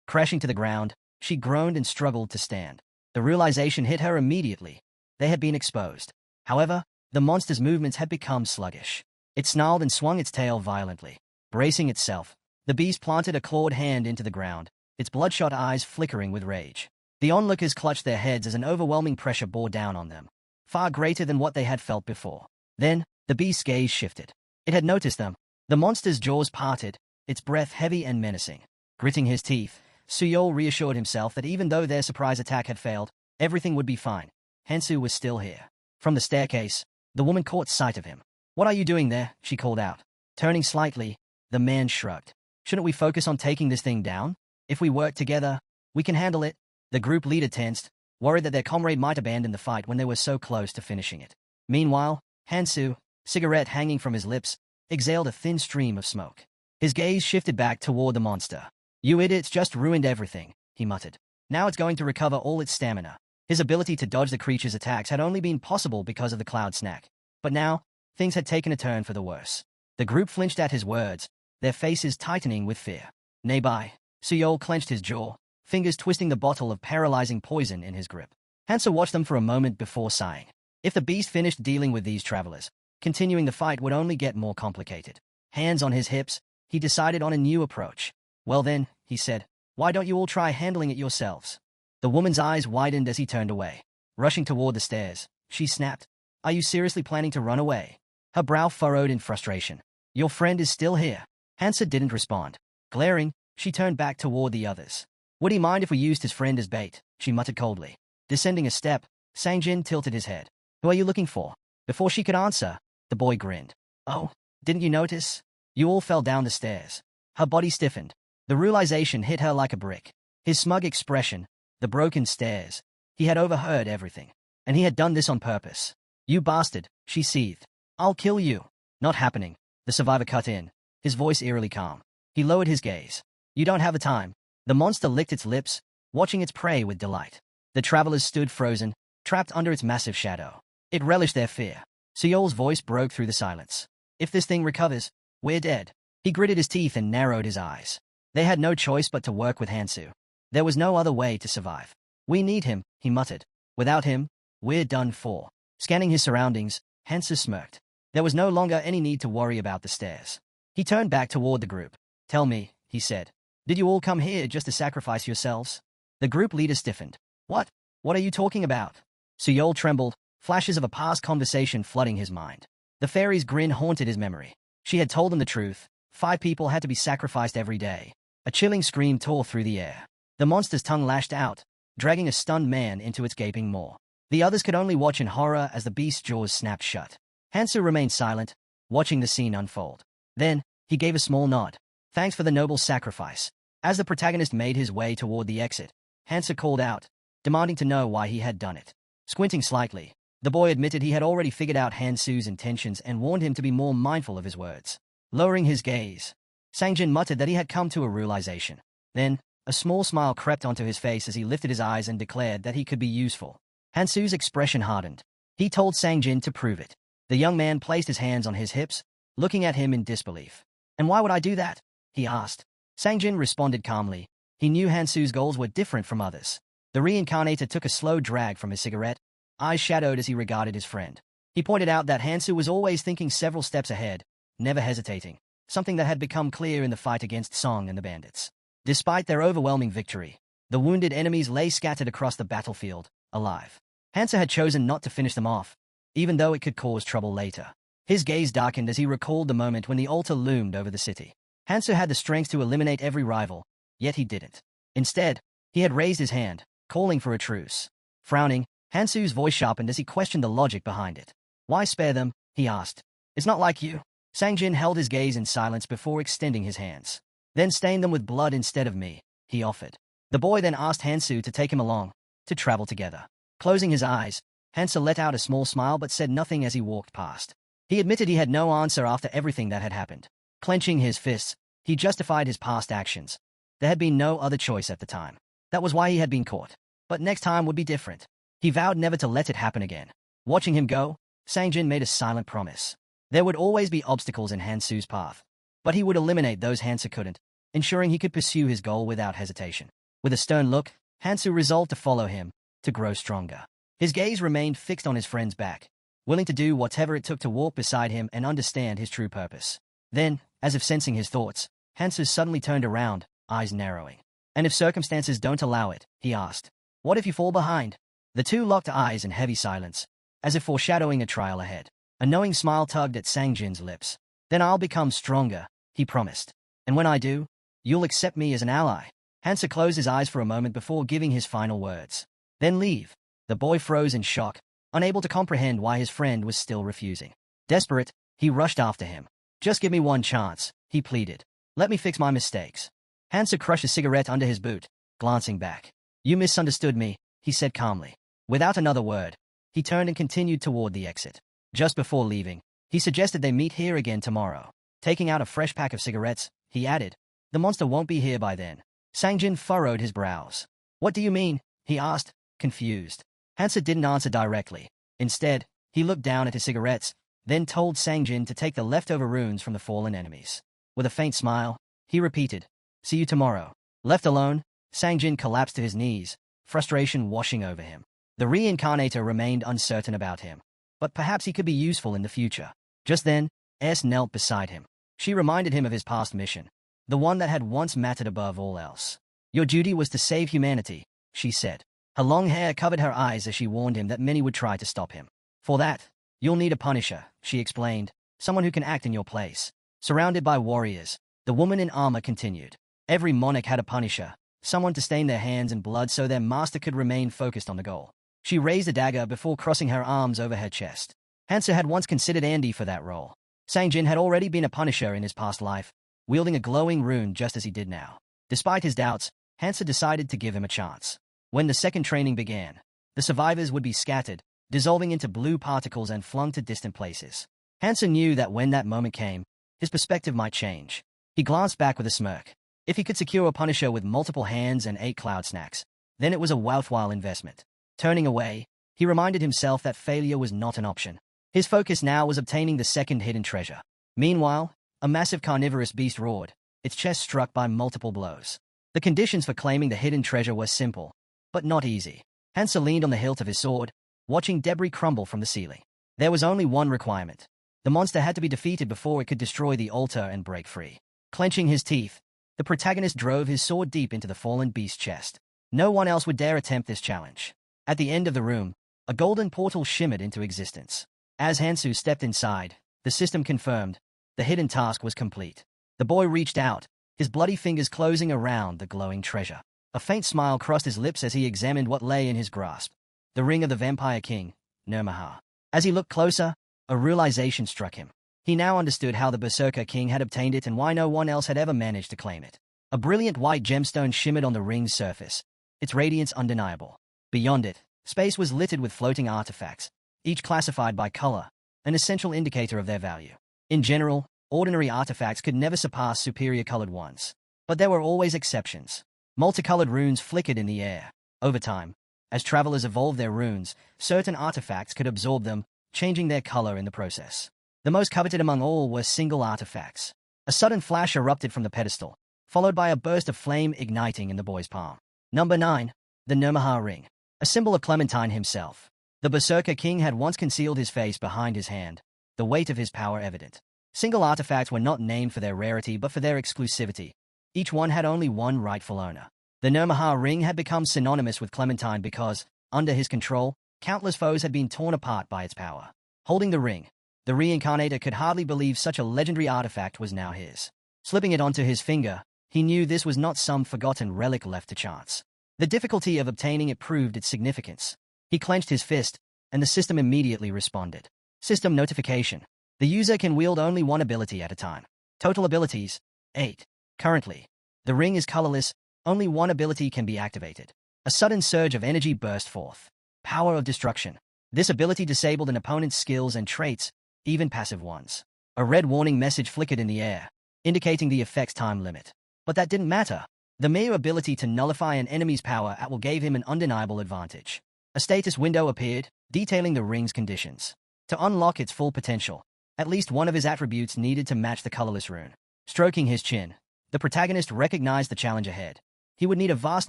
Crashing to the ground, she groaned and struggled to stand. The realization hit her immediately. They had been exposed. However, the monster's movements had become sluggish. It snarled and swung its tail violently. Bracing itself, the beast planted a clawed hand into the ground, its bloodshot eyes flickering with rage. The onlookers clutched their heads as an overwhelming pressure bore down on them, far greater than what they had felt before. Then, the beast's gaze shifted. It had noticed them. The monster's jaws parted, its breath heavy and menacing. Gritting his teeth, Suyol reassured himself that even though their surprise attack had failed, everything would be fine. Hansu was still here. From the staircase, the woman caught sight of him. What are you doing there? She called out. Turning slightly, the man shrugged. Shouldn't we focus on taking this thing down? If we work together, we can handle it. The group leader tensed, worried that their comrade might abandon the fight when they were so close to finishing it. Meanwhile, Hansu, cigarette hanging from his lips, exhaled a thin stream of smoke. His gaze shifted back toward the monster. You idiots just ruined everything, he muttered. Now it's going to recover all its stamina. His ability to dodge the creature's attacks had only been possible because of the cloud snack. But now, things had taken a turn for the worse. The group flinched at his words, their faces tightening with fear. Nearby, Suyol clenched his jaw, fingers twisting the bottle of paralyzing poison in his grip. Hansa watched them for a moment before sighing. If the beast finished dealing with these travelers, continuing the fight would only get more complicated. Hands on his hips, he decided on a new approach. Well then, he said, why don't you all try handling it yourselves? The woman's eyes widened as he turned away. Rushing toward the stairs, she snapped, are you seriously planning to run away? Her brow furrowed in frustration. Your friend is still here. Hansa didn't respond. Glaring, she turned back toward the others. Would he mind if we used his friend as bait? She muttered coldly. Descending a step, Sangjin tilted his head. Who are you looking for? Before she could answer, the boy grinned. Oh, didn't you notice? You all fell down the stairs. Her body stiffened. The realization hit her like a brick. His smug expression, the broken stares. He had overheard everything. And he had done this on purpose. You bastard, she seethed. I'll kill you. Not happening. The survivor cut in, his voice eerily calm. He lowered his gaze. You don't have the time. The monster licked its lips, watching its prey with delight. The travelers stood frozen, trapped under its massive shadow. It relished their fear. Seol's voice broke through the silence. If this thing recovers, we're dead. He gritted his teeth and narrowed his eyes. They had no choice but to work with Hansu. There was no other way to survive. We need him, he muttered. Without him, we're done for. Scanning his surroundings, Hansu smirked. There was no longer any need to worry about the stairs. He turned back toward the group. Tell me, he said. Did you all come here just to sacrifice yourselves? The group leader stiffened. What? What are you talking about? Seol trembled, flashes of a past conversation flooding his mind. The fairy's grin haunted his memory. She had told him the truth. 5 people had to be sacrificed every day. A chilling scream tore through the air. The monster's tongue lashed out, dragging a stunned man into its gaping maw. The others could only watch in horror as the beast's jaws snapped shut. Hansu remained silent, watching the scene unfold. Then, he gave a small nod. Thanks for the noble sacrifice. As the protagonist made his way toward the exit, Hansu called out, demanding to know why he had done it. Squinting slightly, the boy admitted he had already figured out Hansu's intentions and warned him to be more mindful of his words. Lowering his gaze, Sangjin muttered that he had come to a realization. Then, a small smile crept onto his face as he lifted his eyes and declared that he could be useful. Hansu's expression hardened. He told Sangjin to prove it. The young man placed his hands on his hips, looking at him in disbelief. And why would I do that? He asked. Sangjin responded calmly. He knew Hansu's goals were different from others. The Reincarnator took a slow drag from his cigarette, eyes shadowed as he regarded his friend. He pointed out that Hansu was always thinking several steps ahead, never hesitating, something that had become clear in the fight against Song and the bandits. Despite their overwhelming victory, the wounded enemies lay scattered across the battlefield, alive. Hansu had chosen not to finish them off, even though it could cause trouble later. His gaze darkened as he recalled the moment when the altar loomed over the city. Hansu had the strength to eliminate every rival, yet he didn't. Instead, he had raised his hand, calling for a truce. Frowning, Hansu's voice sharpened as he questioned the logic behind it. Why spare them? He asked. It's not like you. Sangjin held his gaze in silence before extending his hands. Then stain them with blood instead of me, he offered. The boy then asked Hansu to take him along, to travel together. Closing his eyes, Hansu let out a small smile but said nothing as he walked past. He admitted he had no answer after everything that had happened. Clenching his fists, he justified his past actions. There had been no other choice at the time. That was why he had been caught. But next time would be different. He vowed never to let it happen again. Watching him go, Sangjin made a silent promise. There would always be obstacles in Hansu's path, but he would eliminate those Hansu couldn't, ensuring he could pursue his goal without hesitation. With a stern look, Hansu resolved to follow him, to grow stronger. His gaze remained fixed on his friend's back, willing to do whatever it took to walk beside him and understand his true purpose. Then, as if sensing his thoughts, Hansu suddenly turned around, eyes narrowing. And if circumstances don't allow it, he asked, what if you fall behind? The two locked eyes in heavy silence, as if foreshadowing a trial ahead. A knowing smile tugged at Sangjin's lips. Then I'll become stronger, he promised. And when I do, you'll accept me as an ally. Hansu closed his eyes for a moment before giving his final words. Then leave. The boy froze in shock, unable to comprehend why his friend was still refusing. Desperate, he rushed after him. Just give me one chance, he pleaded. Let me fix my mistakes. Hansu crushed a cigarette under his boot, glancing back. You misunderstood me, he said calmly. Without another word, he turned and continued toward the exit. Just before leaving, he suggested they meet here again tomorrow. Taking out a fresh pack of cigarettes, he added, the monster won't be here by then. Sangjin furrowed his brows. What do you mean? He asked, confused. Hansu didn't answer directly. Instead, he looked down at his cigarettes, then told Sangjin to take the leftover runes from the fallen enemies. With a faint smile, he repeated, see you tomorrow. Left alone, Sang-jin collapsed to his knees, frustration washing over him. The Reincarnator remained uncertain about him, but perhaps he could be useful in the future. Just then, S knelt beside him. She reminded him of his past mission, the one that had once mattered above all else. Your duty was to save humanity, she said. Her long hair covered her eyes as she warned him that many would try to stop him. For that, you'll need a punisher, she explained, someone who can act in your place. Surrounded by warriors, the woman in armor continued. Every monarch had a punisher, someone to stain their hands in blood so their master could remain focused on the goal. She raised a dagger before crossing her arms over her chest. Hansa had once considered Andy for that role. Sang-jin had already been a punisher in his past life, wielding a glowing rune just as he did now. Despite his doubts, Hansa decided to give him a chance. When the second training began, the survivors would be scattered, dissolving into blue particles and flung to distant places. Hansa knew that when that moment came, his perspective might change. He glanced back with a smirk. If he could secure a punisher with multiple hands and 8 cloud snacks, then it was a worthwhile investment. Turning away, he reminded himself that failure was not an option. His focus now was obtaining the second hidden treasure. Meanwhile, a massive carnivorous beast roared, its chest struck by multiple blows. The conditions for claiming the hidden treasure were simple, but not easy. Hansa leaned on the hilt of his sword, watching debris crumble from the ceiling. There was only one requirement. The monster had to be defeated before it could destroy the altar and break free. Clenching his teeth, the protagonist drove his sword deep into the fallen beast's chest. No one else would dare attempt this challenge. At the end of the room, a golden portal shimmered into existence. As Hansu stepped inside, the system confirmed the hidden task was complete. The boy reached out, his bloody fingers closing around the glowing treasure. A faint smile crossed his lips as he examined what lay in his grasp. The ring of the Vampire King, Manhwa. As he looked closer, a realization struck him. He now understood how the Berserker King had obtained it and why no one else had ever managed to claim it. A brilliant white gemstone shimmered on the ring's surface, its radiance undeniable. Beyond it, space was littered with floating artifacts, each classified by color, an essential indicator of their value. In general, ordinary artifacts could never surpass superior-colored ones. But there were always exceptions. Multicolored runes flickered in the air. Over time, as travelers evolved their runes, certain artifacts could absorb them, changing their color in the process. The most coveted among all were single artifacts. A sudden flash erupted from the pedestal, followed by a burst of flame igniting in the boy's palm. Number 9. The Manhua ring. A symbol of Clementine himself. The Berserker King had once concealed his face behind his hand, the weight of his power evident. Single artifacts were not named for their rarity but for their exclusivity. Each one had only one rightful owner. The Manhua ring had become synonymous with Clementine because, under his control, countless foes had been torn apart by its power. Holding the ring, the Reincarnator could hardly believe such a legendary artifact was now his. Slipping it onto his finger, he knew this was not some forgotten relic left to chance. The difficulty of obtaining it proved its significance. He clenched his fist, and the system immediately responded. System notification. The user can wield only one ability at a time. Total abilities, 8. Currently, the ring is colorless, only one ability can be activated. A sudden surge of energy burst forth. Power of destruction. This ability disabled an opponent's skills and traits, even passive ones. A red warning message flickered in the air, indicating the effect's time limit. But that didn't matter. The mere ability to nullify an enemy's power at will gave him an undeniable advantage. A status window appeared, detailing the ring's conditions. To unlock its full potential, at least one of his attributes needed to match the colorless rune. Stroking his chin, the protagonist recognized the challenge ahead. He would need a vast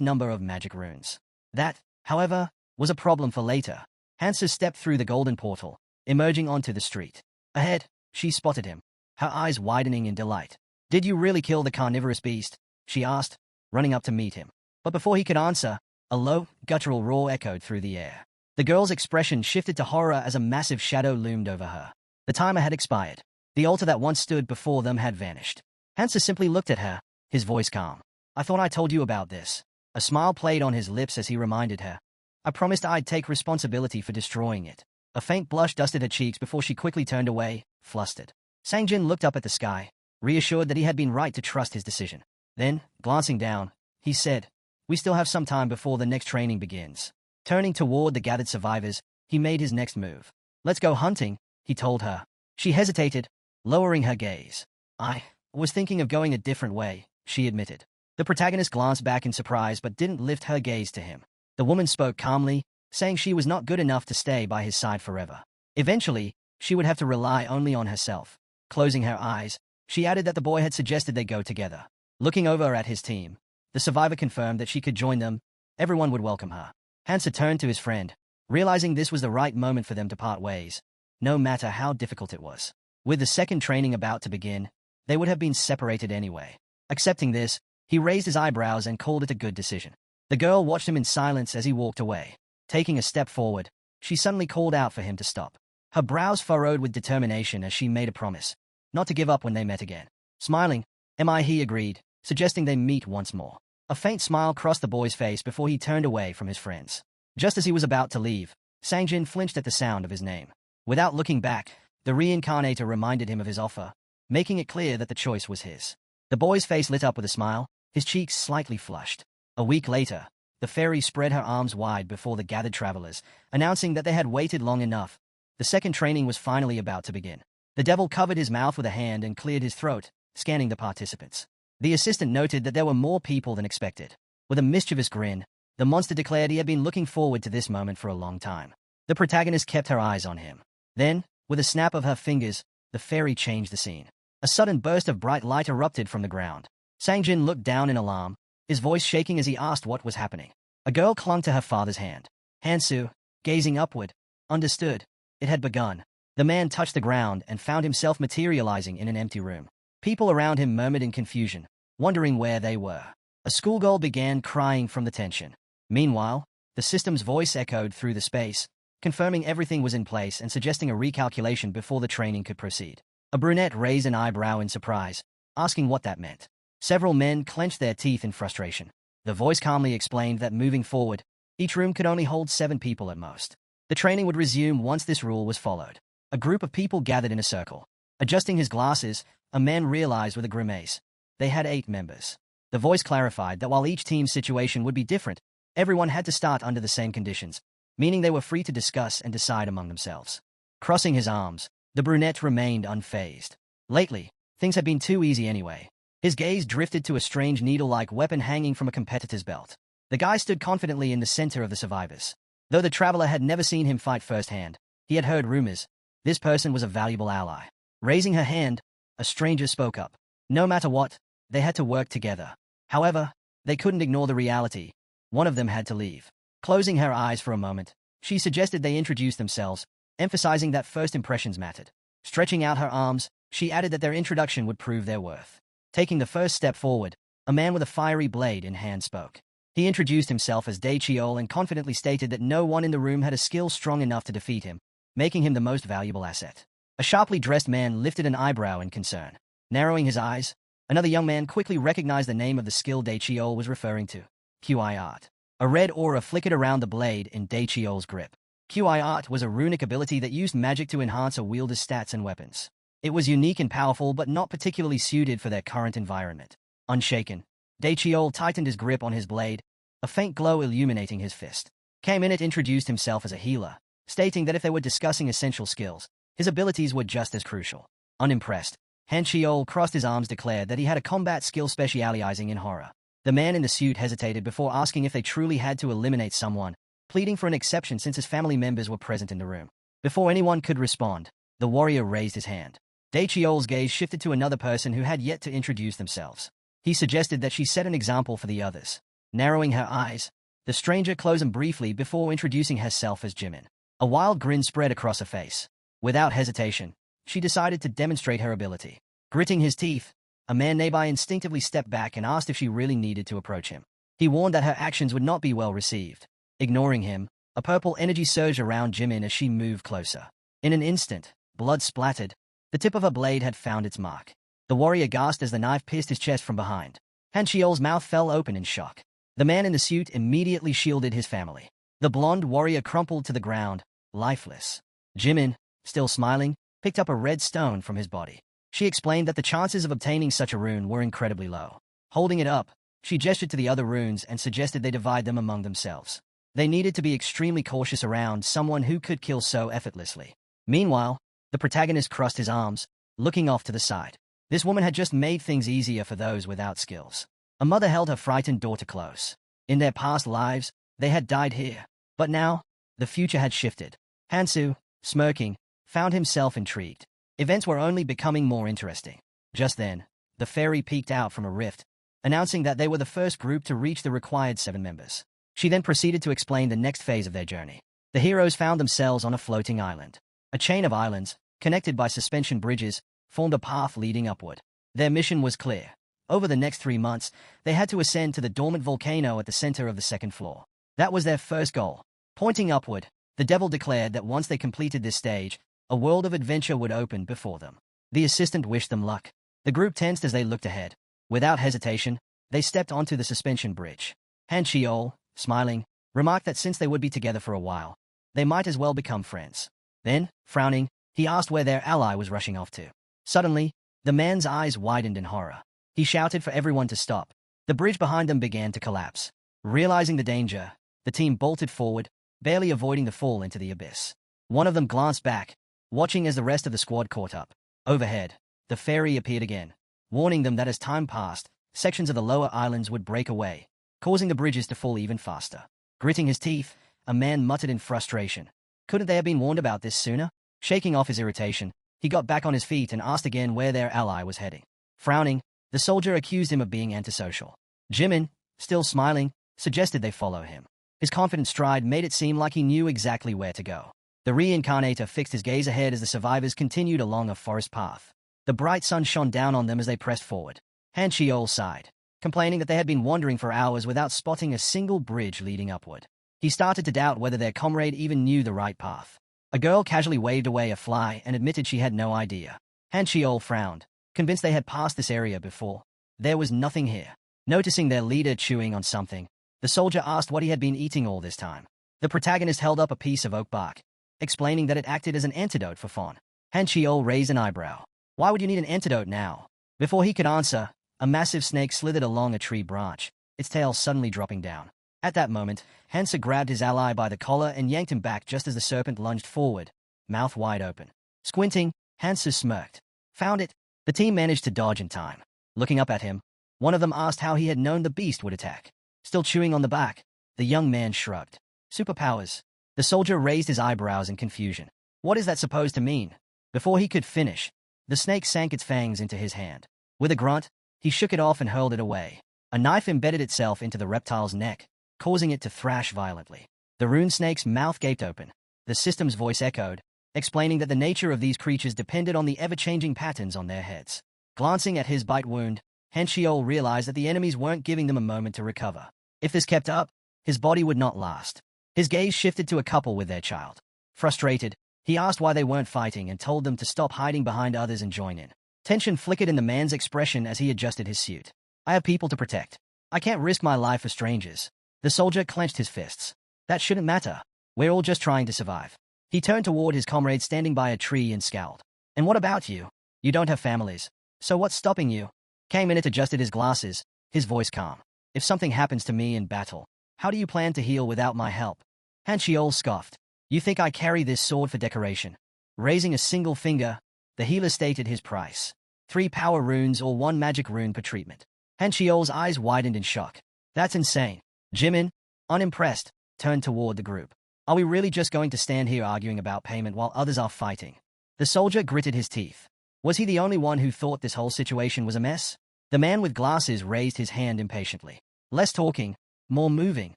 number of magic runes. That, however, was a problem for later. Hansa stepped through the golden portal, emerging onto the street. Ahead, she spotted him, her eyes widening in delight. Did you really kill the carnivorous beast? She asked, running up to meet him. But before he could answer, a low, guttural roar echoed through the air. The girl's expression shifted to horror as a massive shadow loomed over her. The timer had expired. The altar that once stood before them had vanished. Hansa simply looked at her, his voice calm. I thought I told you about this. A smile played on his lips as he reminded her. I promised I'd take responsibility for destroying it. A faint blush dusted her cheeks before she quickly turned away, flustered. Sang-jin looked up at the sky, reassured that he had been right to trust his decision. Then, glancing down, he said, we still have some time before the next training begins. Turning toward the gathered survivors, he made his next move. Let's go hunting, he told her. She hesitated, lowering her gaze. I was thinking of going a different way, she admitted. The protagonist glanced back in surprise but didn't lift her gaze to him. The woman spoke calmly, saying she was not good enough to stay by his side forever. Eventually, she would have to rely only on herself. Closing her eyes, she added that the boy had suggested they go together. Looking over at his team, The survivor confirmed that she could join them. Everyone would welcome her. Hansa turned to his friend, realizing this was the right moment for them to part ways, no matter how difficult it was. With the second training about to begin, they would have been separated anyway. Accepting this, he raised his eyebrows and called it a good decision. The girl watched him in silence as he walked away. Taking a step forward, she suddenly called out for him to stop. Her brows furrowed with determination as she made a promise, not to give up when they met again. Smiling, he agreed, suggesting they meet once more. A faint smile crossed the boy's face before he turned away from his friends. Just as he was about to leave, Sangjin flinched at the sound of his name. Without looking back, the Reincarnator reminded him of his offer, making it clear that the choice was his. The boy's face lit up with a smile, his cheeks slightly flushed. A week later, the fairy spread her arms wide before the gathered travelers, announcing that they had waited long enough. The second training was finally about to begin. The devil covered his mouth with a hand and cleared his throat, scanning the participants. The assistant noted that there were more people than expected. With a mischievous grin, the monster declared he had been looking forward to this moment for a long time. The protagonist kept her eyes on him. Then, with a snap of her fingers, the fairy changed the scene. A sudden burst of bright light erupted from the ground. Sangjin looked down in alarm, his voice shaking as he asked what was happening. A girl clung to her father's hand. Hansu, gazing upward, understood. It had begun. The man touched the ground and found himself materializing in an empty room. People around him murmured in confusion, wondering where they were. A schoolgirl began crying from the tension. Meanwhile, the system's voice echoed through the space, confirming everything was in place and suggesting a recalculation before the training could proceed. A brunette raised an eyebrow in surprise, asking what that meant. Several men clenched their teeth in frustration. The voice calmly explained that moving forward, each room could only hold 7 people at most. The training would resume once this rule was followed. A group of people gathered in a circle. Adjusting his glasses, a man realized with a grimace. They had 8 members. The voice clarified that while each team's situation would be different, everyone had to start under the same conditions, meaning they were free to discuss and decide among themselves. Crossing his arms, the brunette remained unfazed. Lately, things had been too easy anyway. His gaze drifted to a strange needle-like weapon hanging from a competitor's belt. The guy stood confidently in the center of the survivors. Though the traveler had never seen him fight firsthand, he had heard rumors. This person was a valuable ally. Raising her hand, a stranger spoke up. No matter what, they had to work together. However, they couldn't ignore the reality. One of them had to leave. Closing her eyes for a moment, she suggested they introduce themselves, emphasizing that first impressions mattered. Stretching out her arms, she added that their introduction would prove their worth. Taking the first step forward, a man with a fiery blade in hand spoke. He introduced himself as Daichiol and confidently stated that no one in the room had a skill strong enough to defeat him, making him the most valuable asset. A sharply dressed man lifted an eyebrow in concern. Narrowing his eyes, another young man quickly recognized the name of the skill Daichiol was referring to. QI Art. A red aura flickered around the blade in Daichiol's grip. QI Art was a runic ability that used magic to enhance a wielder's stats and weapons. It was unique and powerful but not particularly suited for their current environment. Unshaken, Daichiol tightened his grip on his blade, a faint glow illuminating his fist. Kamenet introduced himself as a healer, stating that if they were discussing essential skills, his abilities were just as crucial. Unimpressed, Hanchiol crossed his arms declared that he had a combat skill specializing in horror. The man in the suit hesitated before asking if they truly had to eliminate someone, pleading for an exception since his family members were present in the room. Before anyone could respond, the warrior raised his hand. Daichiol's gaze shifted to another person who had yet to introduce themselves. He suggested that she set an example for the others. Narrowing her eyes, the stranger closed them briefly before introducing herself as Jimin. A wild grin spread across her face. Without hesitation, she decided to demonstrate her ability. Gritting his teeth, a man nearby instinctively stepped back and asked if she really needed to approach him. He warned that her actions would not be well received. Ignoring him, a purple energy surged around Jimin as she moved closer. In an instant, blood splattered. The tip of her blade had found its mark. The warrior gasped as the knife pierced his chest from behind. Hanchiol's mouth fell open in shock. The man in the suit immediately shielded his family. The blonde warrior crumpled to the ground, lifeless. Jimin, still smiling, picked up a red stone from his body. She explained that the chances of obtaining such a rune were incredibly low. Holding it up, she gestured to the other runes and suggested they divide them among themselves. They needed to be extremely cautious around someone who could kill so effortlessly. Meanwhile, the protagonist crossed his arms, looking off to the side. This woman had just made things easier for those without skills. A mother held her frightened daughter close. In their past lives, they had died here. But now, the future had shifted. Hansu, smirking, found himself intrigued. Events were only becoming more interesting. Just then, the fairy peeked out from a rift, announcing that they were the first group to reach the required 7 members. She then proceeded to explain the next phase of their journey. The heroes found themselves on a floating island. A chain of islands, connected by suspension bridges, formed a path leading upward. Their mission was clear. Over the next 3 months, they had to ascend to the dormant volcano at the center of the second floor. That was their first goal. Pointing upward, the devil declared that once they completed this stage, a world of adventure would open before them. The assistant wished them luck. The group tensed as they looked ahead. Without hesitation, they stepped onto the suspension bridge. Han Chiol, smiling, remarked that since they would be together for a while, they might as well become friends. Then, frowning, he asked where their ally was rushing off to. Suddenly, the man's eyes widened in horror. He shouted for everyone to stop. The bridge behind them began to collapse. Realizing the danger, the team bolted forward, barely avoiding the fall into the abyss. One of them glanced back, watching as the rest of the squad caught up. Overhead, the fairy appeared again, warning them that as time passed, sections of the lower islands would break away, causing the bridges to fall even faster. Gritting his teeth, a man muttered in frustration. Couldn't they have been warned about this sooner? Shaking off his irritation, he got back on his feet and asked again where their ally was heading. Frowning, the soldier accused him of being antisocial. Jimin, still smiling, suggested they follow him. His confident stride made it seem like he knew exactly where to go. The Reincarnator fixed his gaze ahead as the survivors continued along a forest path. The bright sun shone down on them as they pressed forward. Han Chiol sighed, complaining that they had been wandering for hours without spotting a single bridge leading upward. He started to doubt whether their comrade even knew the right path. A girl casually waved away a fly and admitted she had no idea. Han Chiol frowned, convinced they had passed this area before. There was nothing here. Noticing their leader chewing on something, the soldier asked what he had been eating all this time. The protagonist held up a piece of oak bark, explaining that it acted as an antidote for fawn. Han Chiol raised an eyebrow. Why would you need an antidote now? Before he could answer, a massive snake slithered along a tree branch, its tail suddenly dropping down. At that moment, Hansa grabbed his ally by the collar and yanked him back just as the serpent lunged forward, mouth wide open. Squinting, Hansa smirked. Found it. The team managed to dodge in time. Looking up at him, one of them asked how he had known the beast would attack. Still chewing on the bark, the young man shrugged. Superpowers. The soldier raised his eyebrows in confusion. What is that supposed to mean? Before he could finish, the snake sank its fangs into his hand. With a grunt, he shook it off and hurled it away. A knife embedded itself into the reptile's neck, causing it to thrash violently. The rune snake's mouth gaped open. The system's voice echoed, explaining that the nature of these creatures depended on the ever-changing patterns on their heads. Glancing at his bite wound, Han Chiol realized that the enemies weren't giving them a moment to recover. If this kept up, his body would not last. His gaze shifted to a couple with their child. Frustrated, he asked why they weren't fighting and told them to stop hiding behind others and join in. Tension flickered in the man's expression as he adjusted his suit. I have people to protect. I can't risk my life for strangers. The soldier clenched his fists. That shouldn't matter. We're all just trying to survive. He turned toward his comrade standing by a tree and scowled. And what about you? You don't have families. So what's stopping you? K-Minute adjusted his glasses, his voice calm. If something happens to me in battle, how do you plan to heal without my help? Han Chiol scoffed. You think I carry this sword for decoration? Raising a single finger, the healer stated his price. 3 power runes or 1 magic rune per treatment. Han Chiol's eyes widened in shock. That's insane. Jimin, unimpressed, turned toward the group. Are we really just going to stand here arguing about payment while others are fighting? The soldier gritted his teeth. Was he the only one who thought this whole situation was a mess? The man with glasses raised his hand impatiently. Less talking, more moving.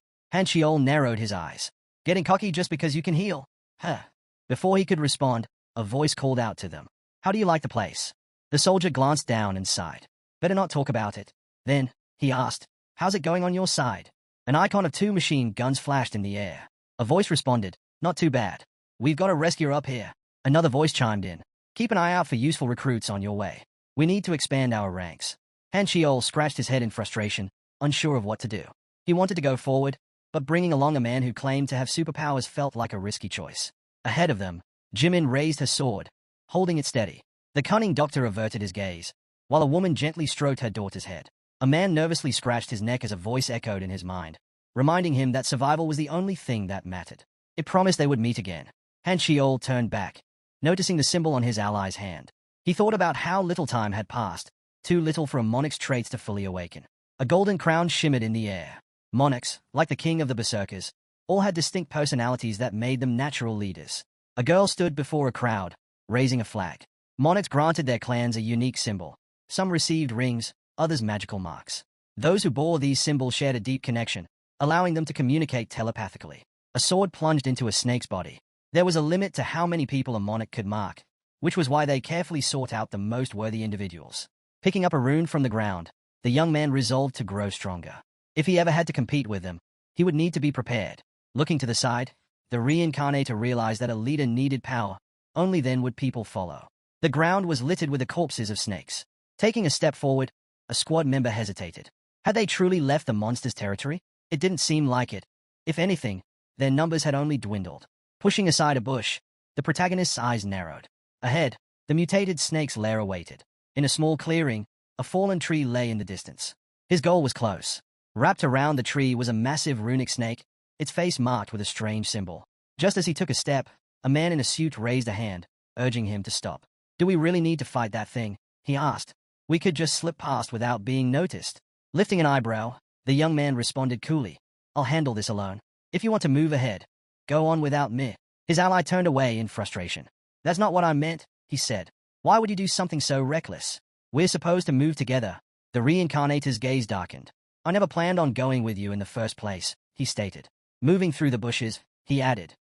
Han Chiol narrowed his eyes. Getting cocky just because you can heal? Huh. Before he could respond, a voice called out to them. How do you like the place? The soldier glanced down and sighed. Better not talk about it. Then, he asked, how's it going on your side? An icon of 2 machine guns flashed in the air. A voice responded, not too bad. We've got a rescuer up here. Another voice chimed in. Keep an eye out for useful recruits on your way. We need to expand our ranks. Han Chiol scratched his head in frustration, unsure of what to do. He wanted to go forward, but bringing along a man who claimed to have superpowers felt like a risky choice. Ahead of them, Jimin raised her sword, holding it steady. The cunning doctor averted his gaze, while a woman gently stroked her daughter's head. A man nervously scratched his neck as a voice echoed in his mind, reminding him that survival was the only thing that mattered. It promised they would meet again. Han Chiol turned back, noticing the symbol on his ally's hand. He thought about how little time had passed, too little for a monarch's traits to fully awaken. A golden crown shimmered in the air. Monarchs, like the king of the berserkers, all had distinct personalities that made them natural leaders. A girl stood before a crowd, raising a flag. Monarchs granted their clans a unique symbol. Some received rings, others magical marks. Those who bore these symbols shared a deep connection, allowing them to communicate telepathically. A sword plunged into a snake's body. There was a limit to how many people a monarch could mark, which was why they carefully sought out the most worthy individuals. Picking up a rune from the ground, the young man resolved to grow stronger. If he ever had to compete with them, he would need to be prepared. Looking to the side, the Reincarnator realized that a leader needed power. Only then would people follow. The ground was littered with the corpses of snakes. Taking a step forward, a squad member hesitated. Had they truly left the monster's territory? It didn't seem like it. If anything, their numbers had only dwindled. Pushing aside a bush, the protagonist's eyes narrowed. Ahead, the mutated snake's lair awaited. In a small clearing, a fallen tree lay in the distance. His goal was close. Wrapped around the tree was a massive runic snake, its face marked with a strange symbol. Just as he took a step, a man in a suit raised a hand, urging him to stop. "Do we really need to fight that thing?" he asked. "We could just slip past without being noticed." Lifting an eyebrow, the young man responded coolly, "I'll handle this alone. If you want to move ahead, go on without me." His ally turned away in frustration. "That's not what I meant," he said. "Why would you do something so reckless? We're supposed to move together." The Reincarnator's gaze darkened. "I never planned on going with you in the first place," he stated. Moving through the bushes, he added,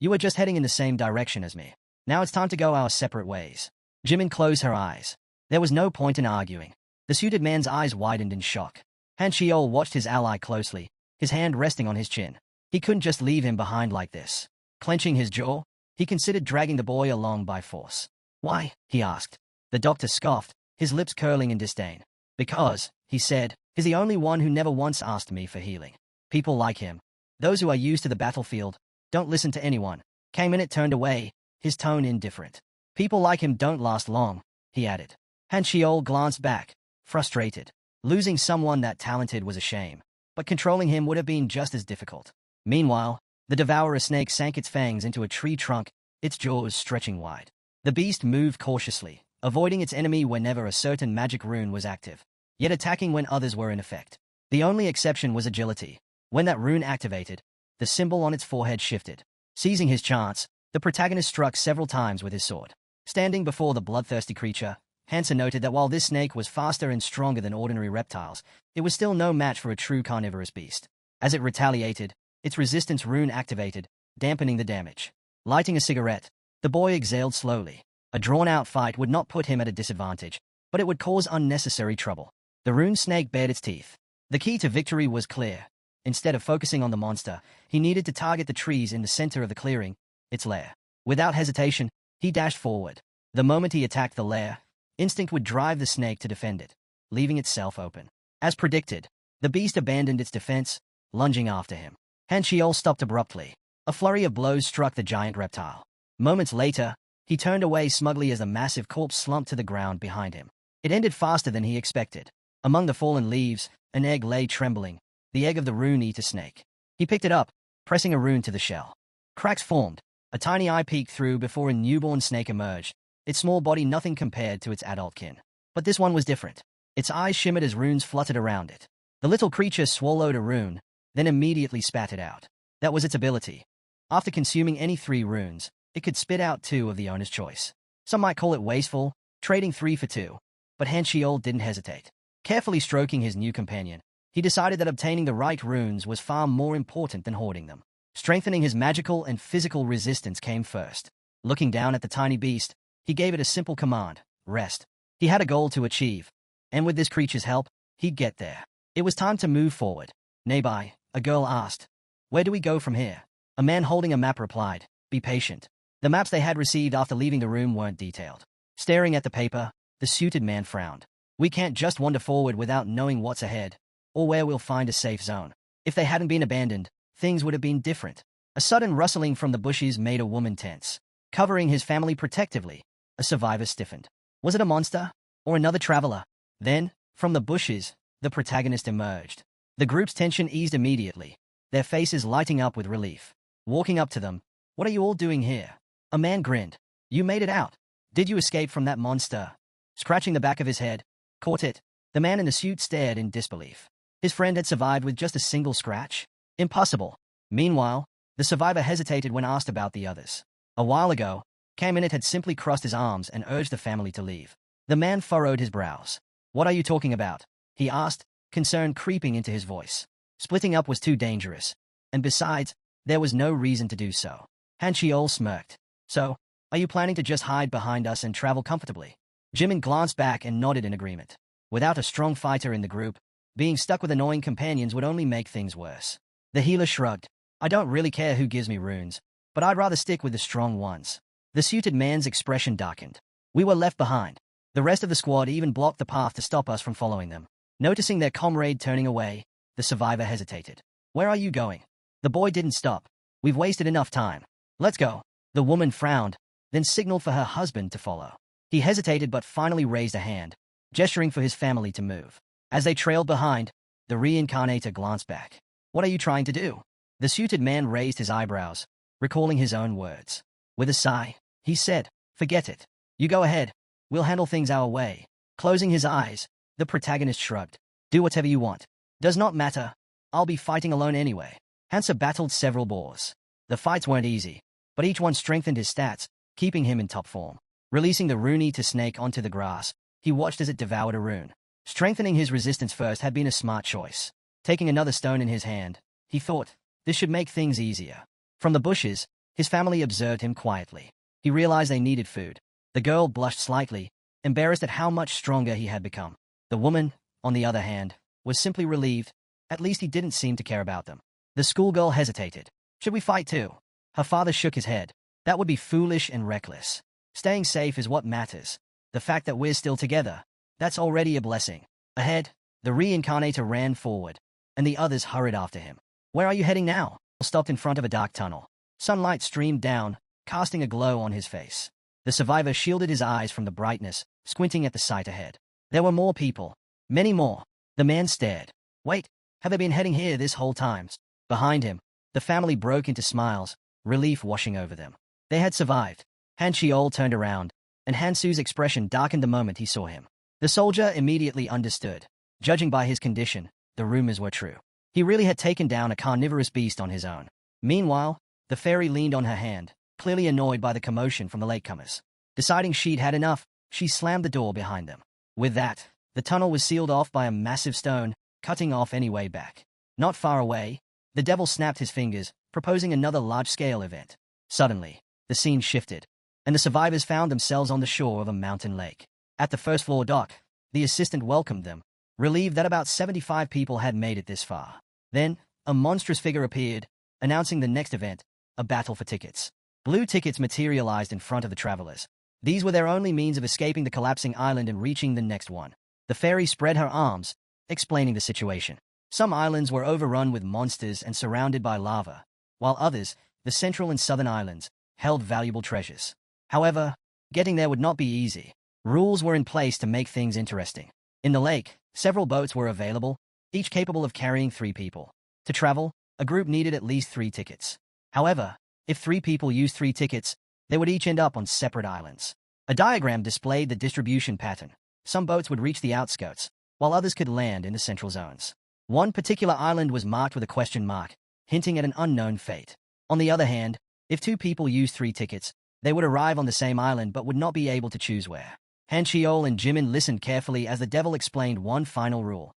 "You were just heading in the same direction as me. Now it's time to go our separate ways." Jimin closed her eyes. There was no point in arguing. The suited man's eyes widened in shock. Han Chiol watched his ally closely, his hand resting on his chin. He couldn't just leave him behind like this. Clenching his jaw, he considered dragging the boy along by force. "Why?" he asked. The doctor scoffed, his lips curling in disdain. "Because," he said, "he's the only one who never once asked me for healing. People like him, those who are used to the battlefield, don't listen to anyone." Kaminit turned away, his tone indifferent. "People like him don't last long," he added. Han Chiol glanced back, frustrated. Losing someone that talented was a shame, but controlling him would have been just as difficult. Meanwhile, the devourer snake sank its fangs into a tree trunk, its jaws stretching wide. The beast moved cautiously, avoiding its enemy whenever a certain magic rune was active, yet attacking when others were in effect. The only exception was agility. When that rune activated, the symbol on its forehead shifted. Seizing his chance, the protagonist struck several times with his sword. Standing before the bloodthirsty creature, Hansen noted that while this snake was faster and stronger than ordinary reptiles, it was still no match for a true carnivorous beast. As it retaliated, its resistance rune activated, dampening the damage. Lighting a cigarette, the boy exhaled slowly. A drawn-out fight would not put him at a disadvantage, but it would cause unnecessary trouble. The rune snake bared its teeth. The key to victory was clear. Instead of focusing on the monster, he needed to target the trees in the center of the clearing, its lair. Without hesitation, he dashed forward. The moment he attacked the lair, instinct would drive the snake to defend it, leaving itself open. As predicted, the beast abandoned its defense, lunging after him. Han Chiol stopped abruptly. A flurry of blows struck the giant reptile. Moments later, he turned away smugly as the massive corpse slumped to the ground behind him. It ended faster than he expected. Among the fallen leaves, an egg lay trembling, the egg of the rune-eater snake. He picked it up, pressing a rune to the shell. Cracks formed. A tiny eye peeked through before a newborn snake emerged, its small body nothing compared to its adult kin. But this one was different. Its eyes shimmered as runes fluttered around it. The little creature swallowed a rune, then immediately spat it out. That was its ability. After consuming any 3 runes, it could spit out 2 of the owner's choice. Some might call it wasteful, trading 3 for 2. But Han Chiol didn't hesitate. Carefully stroking his new companion, he decided that obtaining the right runes was far more important than hoarding them. Strengthening his magical and physical resistance came first. Looking down at the tiny beast, he gave it a simple command: rest. He had a goal to achieve, and with this creature's help, he'd get there. It was time to move forward. "Nearby," a girl asked. "Where do we go from here?" A man holding a map replied, "Be patient." The maps they had received after leaving the room weren't detailed. Staring at the paper, the suited man frowned. "We can't just wander forward without knowing what's ahead, or where we'll find a safe zone." If they hadn't been abandoned, things would have been different. A sudden rustling from the bushes made a woman tense. Covering his family protectively, a survivor stiffened. Was it a monster? Or another traveler? Then, from the bushes, the protagonist emerged. The group's tension eased immediately, their faces lighting up with relief. Walking up to them, "What are you all doing here?" A man grinned. "You made it out. Did you escape from that monster?" Scratching the back of his head, "Caught it." The man in the suit stared in disbelief. His friend had survived with just a single scratch? Impossible. Meanwhile, the survivor hesitated when asked about the others. A while ago, Kaminit had simply crossed his arms and urged the family to leave. The man furrowed his brows. "What are you talking about?" he asked, concern creeping into his voice. Splitting up was too dangerous, and besides, there was no reason to do so. Han Chiol smirked. So, are you planning to just hide behind us and travel comfortably? Jimin glanced back and nodded in agreement. Without a strong fighter in the group, being stuck with annoying companions would only make things worse. The healer shrugged. I don't really care who gives me runes, but I'd rather stick with the strong ones. The suited man's expression darkened. We were left behind. The rest of the squad even blocked the path to stop us from following them. Noticing their comrade turning away, the survivor hesitated. Where are you going? The boy didn't stop. We've wasted enough time. Let's go. The woman frowned, then signaled for her husband to follow. He hesitated but finally raised a hand, gesturing for his family to move. As they trailed behind, the Reincarnator glanced back. What are you trying to do? The suited man raised his eyebrows, recalling his own words. With a sigh, he said, forget it. You go ahead. We'll handle things our way. Closing his eyes, the protagonist shrugged. Do whatever you want. Does not matter. I'll be fighting alone anyway. Hansa battled several boars. The fights weren't easy, but each one strengthened his stats, keeping him in top form. Releasing the rune-eater snake onto the grass, he watched as it devoured a rune. Strengthening his resistance first had been a smart choice. Taking another stone in his hand, he thought, this should make things easier. From the bushes, his family observed him quietly. He realized they needed food. The girl blushed slightly, embarrassed at how much stronger he had become. The woman, on the other hand, was simply relieved. At least he didn't seem to care about them. The schoolgirl hesitated. Should we fight too? Her father shook his head. That would be foolish and reckless. Staying safe is what matters. The fact that we're still together, that's already a blessing. Ahead, the Reincarnator ran forward, and the others hurried after him. Where are you heading now? Stopped in front of a dark tunnel. Sunlight streamed down, casting a glow on his face. The survivor shielded his eyes from the brightness, squinting at the sight ahead. There were more people. Many more. The man stared. Wait, have they been heading here this whole time? Behind him, the family broke into smiles, relief washing over them. They had survived. Han Chiol turned around, and Hansu's expression darkened the moment he saw him. The soldier immediately understood. Judging by his condition, the rumors were true. He really had taken down a carnivorous beast on his own. Meanwhile, the fairy leaned on her hand, clearly annoyed by the commotion from the latecomers. Deciding she'd had enough, she slammed the door behind them. With that, the tunnel was sealed off by a massive stone, cutting off any way back. Not far away, the devil snapped his fingers, proposing another large-scale event. Suddenly, the scene shifted, and the survivors found themselves on the shore of a mountain lake. At the first-floor dock, the assistant welcomed them, relieved that about 75 people had made it this far. Then, a monstrous figure appeared, announcing the next event, a battle for tickets. Blue tickets materialized in front of the travelers. These were their only means of escaping the collapsing island and reaching the next one. The fairy spread her arms, explaining the situation. Some islands were overrun with monsters and surrounded by lava, while others, the central and southern islands, held valuable treasures. However, getting there would not be easy. Rules were in place to make things interesting. In the lake, several boats were available, each capable of carrying 3 people. To travel, a group needed at least 3 tickets. However, if 3 people used 3 tickets, they would each end up on separate islands. A diagram displayed the distribution pattern. Some boats would reach the outskirts, while others could land in the central zones. One particular island was marked with a question mark, hinting at an unknown fate. On the other hand, if 2 people used 3 tickets, they would arrive on the same island but would not be able to choose where. Han Chiol and Jimin listened carefully as the devil explained one final rule.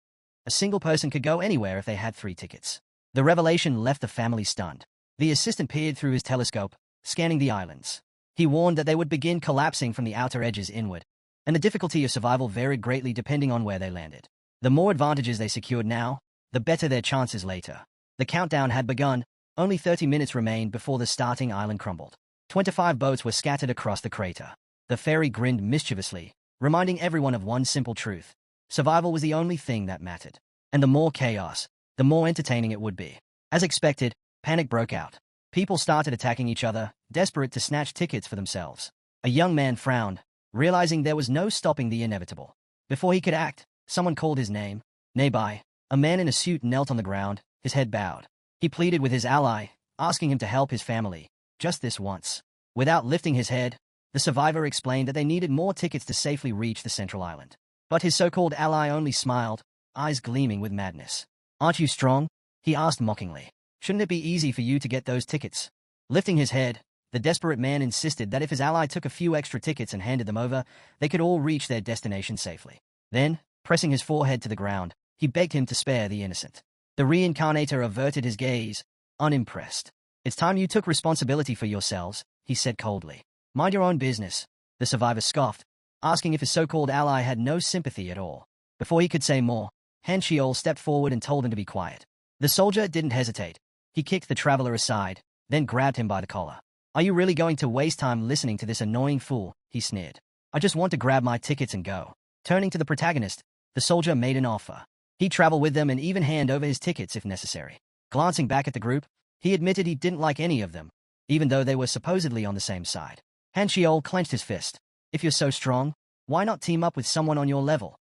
A single person could go anywhere if they had 3 tickets. The revelation left the family stunned. The assistant peered through his telescope, scanning the islands. He warned that they would begin collapsing from the outer edges inward, and the difficulty of survival varied greatly depending on where they landed. The more advantages they secured now, the better their chances later. The countdown had begun. Only 30 minutes remained before the starting island crumbled. 25 boats were scattered across the crater. The fairy grinned mischievously, reminding everyone of one simple truth. Survival was the only thing that mattered. And the more chaos, the more entertaining it would be. As expected, panic broke out. People started attacking each other, desperate to snatch tickets for themselves. A young man frowned, realizing there was no stopping the inevitable. Before he could act, someone called his name. Nearby, a man in a suit knelt on the ground, his head bowed. He pleaded with his ally, asking him to help his family, just this once. Without lifting his head, the survivor explained that they needed more tickets to safely reach the central island. But his so-called ally only smiled, eyes gleaming with madness. Aren't you strong? He asked mockingly. Shouldn't it be easy for you to get those tickets? Lifting his head, the desperate man insisted that if his ally took a few extra tickets and handed them over, they could all reach their destination safely. Then, pressing his forehead to the ground, he begged him to spare the innocent. The Reincarnator averted his gaze, unimpressed. "It's time you took responsibility for yourselves," he said coldly. "Mind your own business." The survivor scoffed, asking if his so-called ally had no sympathy at all. Before he could say more, Han Shiol stepped forward and told him to be quiet. The soldier didn't hesitate. He kicked the traveler aside, then grabbed him by the collar. "Are you really going to waste time listening to this annoying fool?" he sneered. "I just want to grab my tickets and go." Turning to the protagonist, the soldier made an offer. He'd travel with them and even hand over his tickets if necessary. Glancing back at the group, he admitted he didn't like any of them, even though they were supposedly on the same side. Han Shiol clenched his fist. "If you're so strong, why not team up with someone on your level?"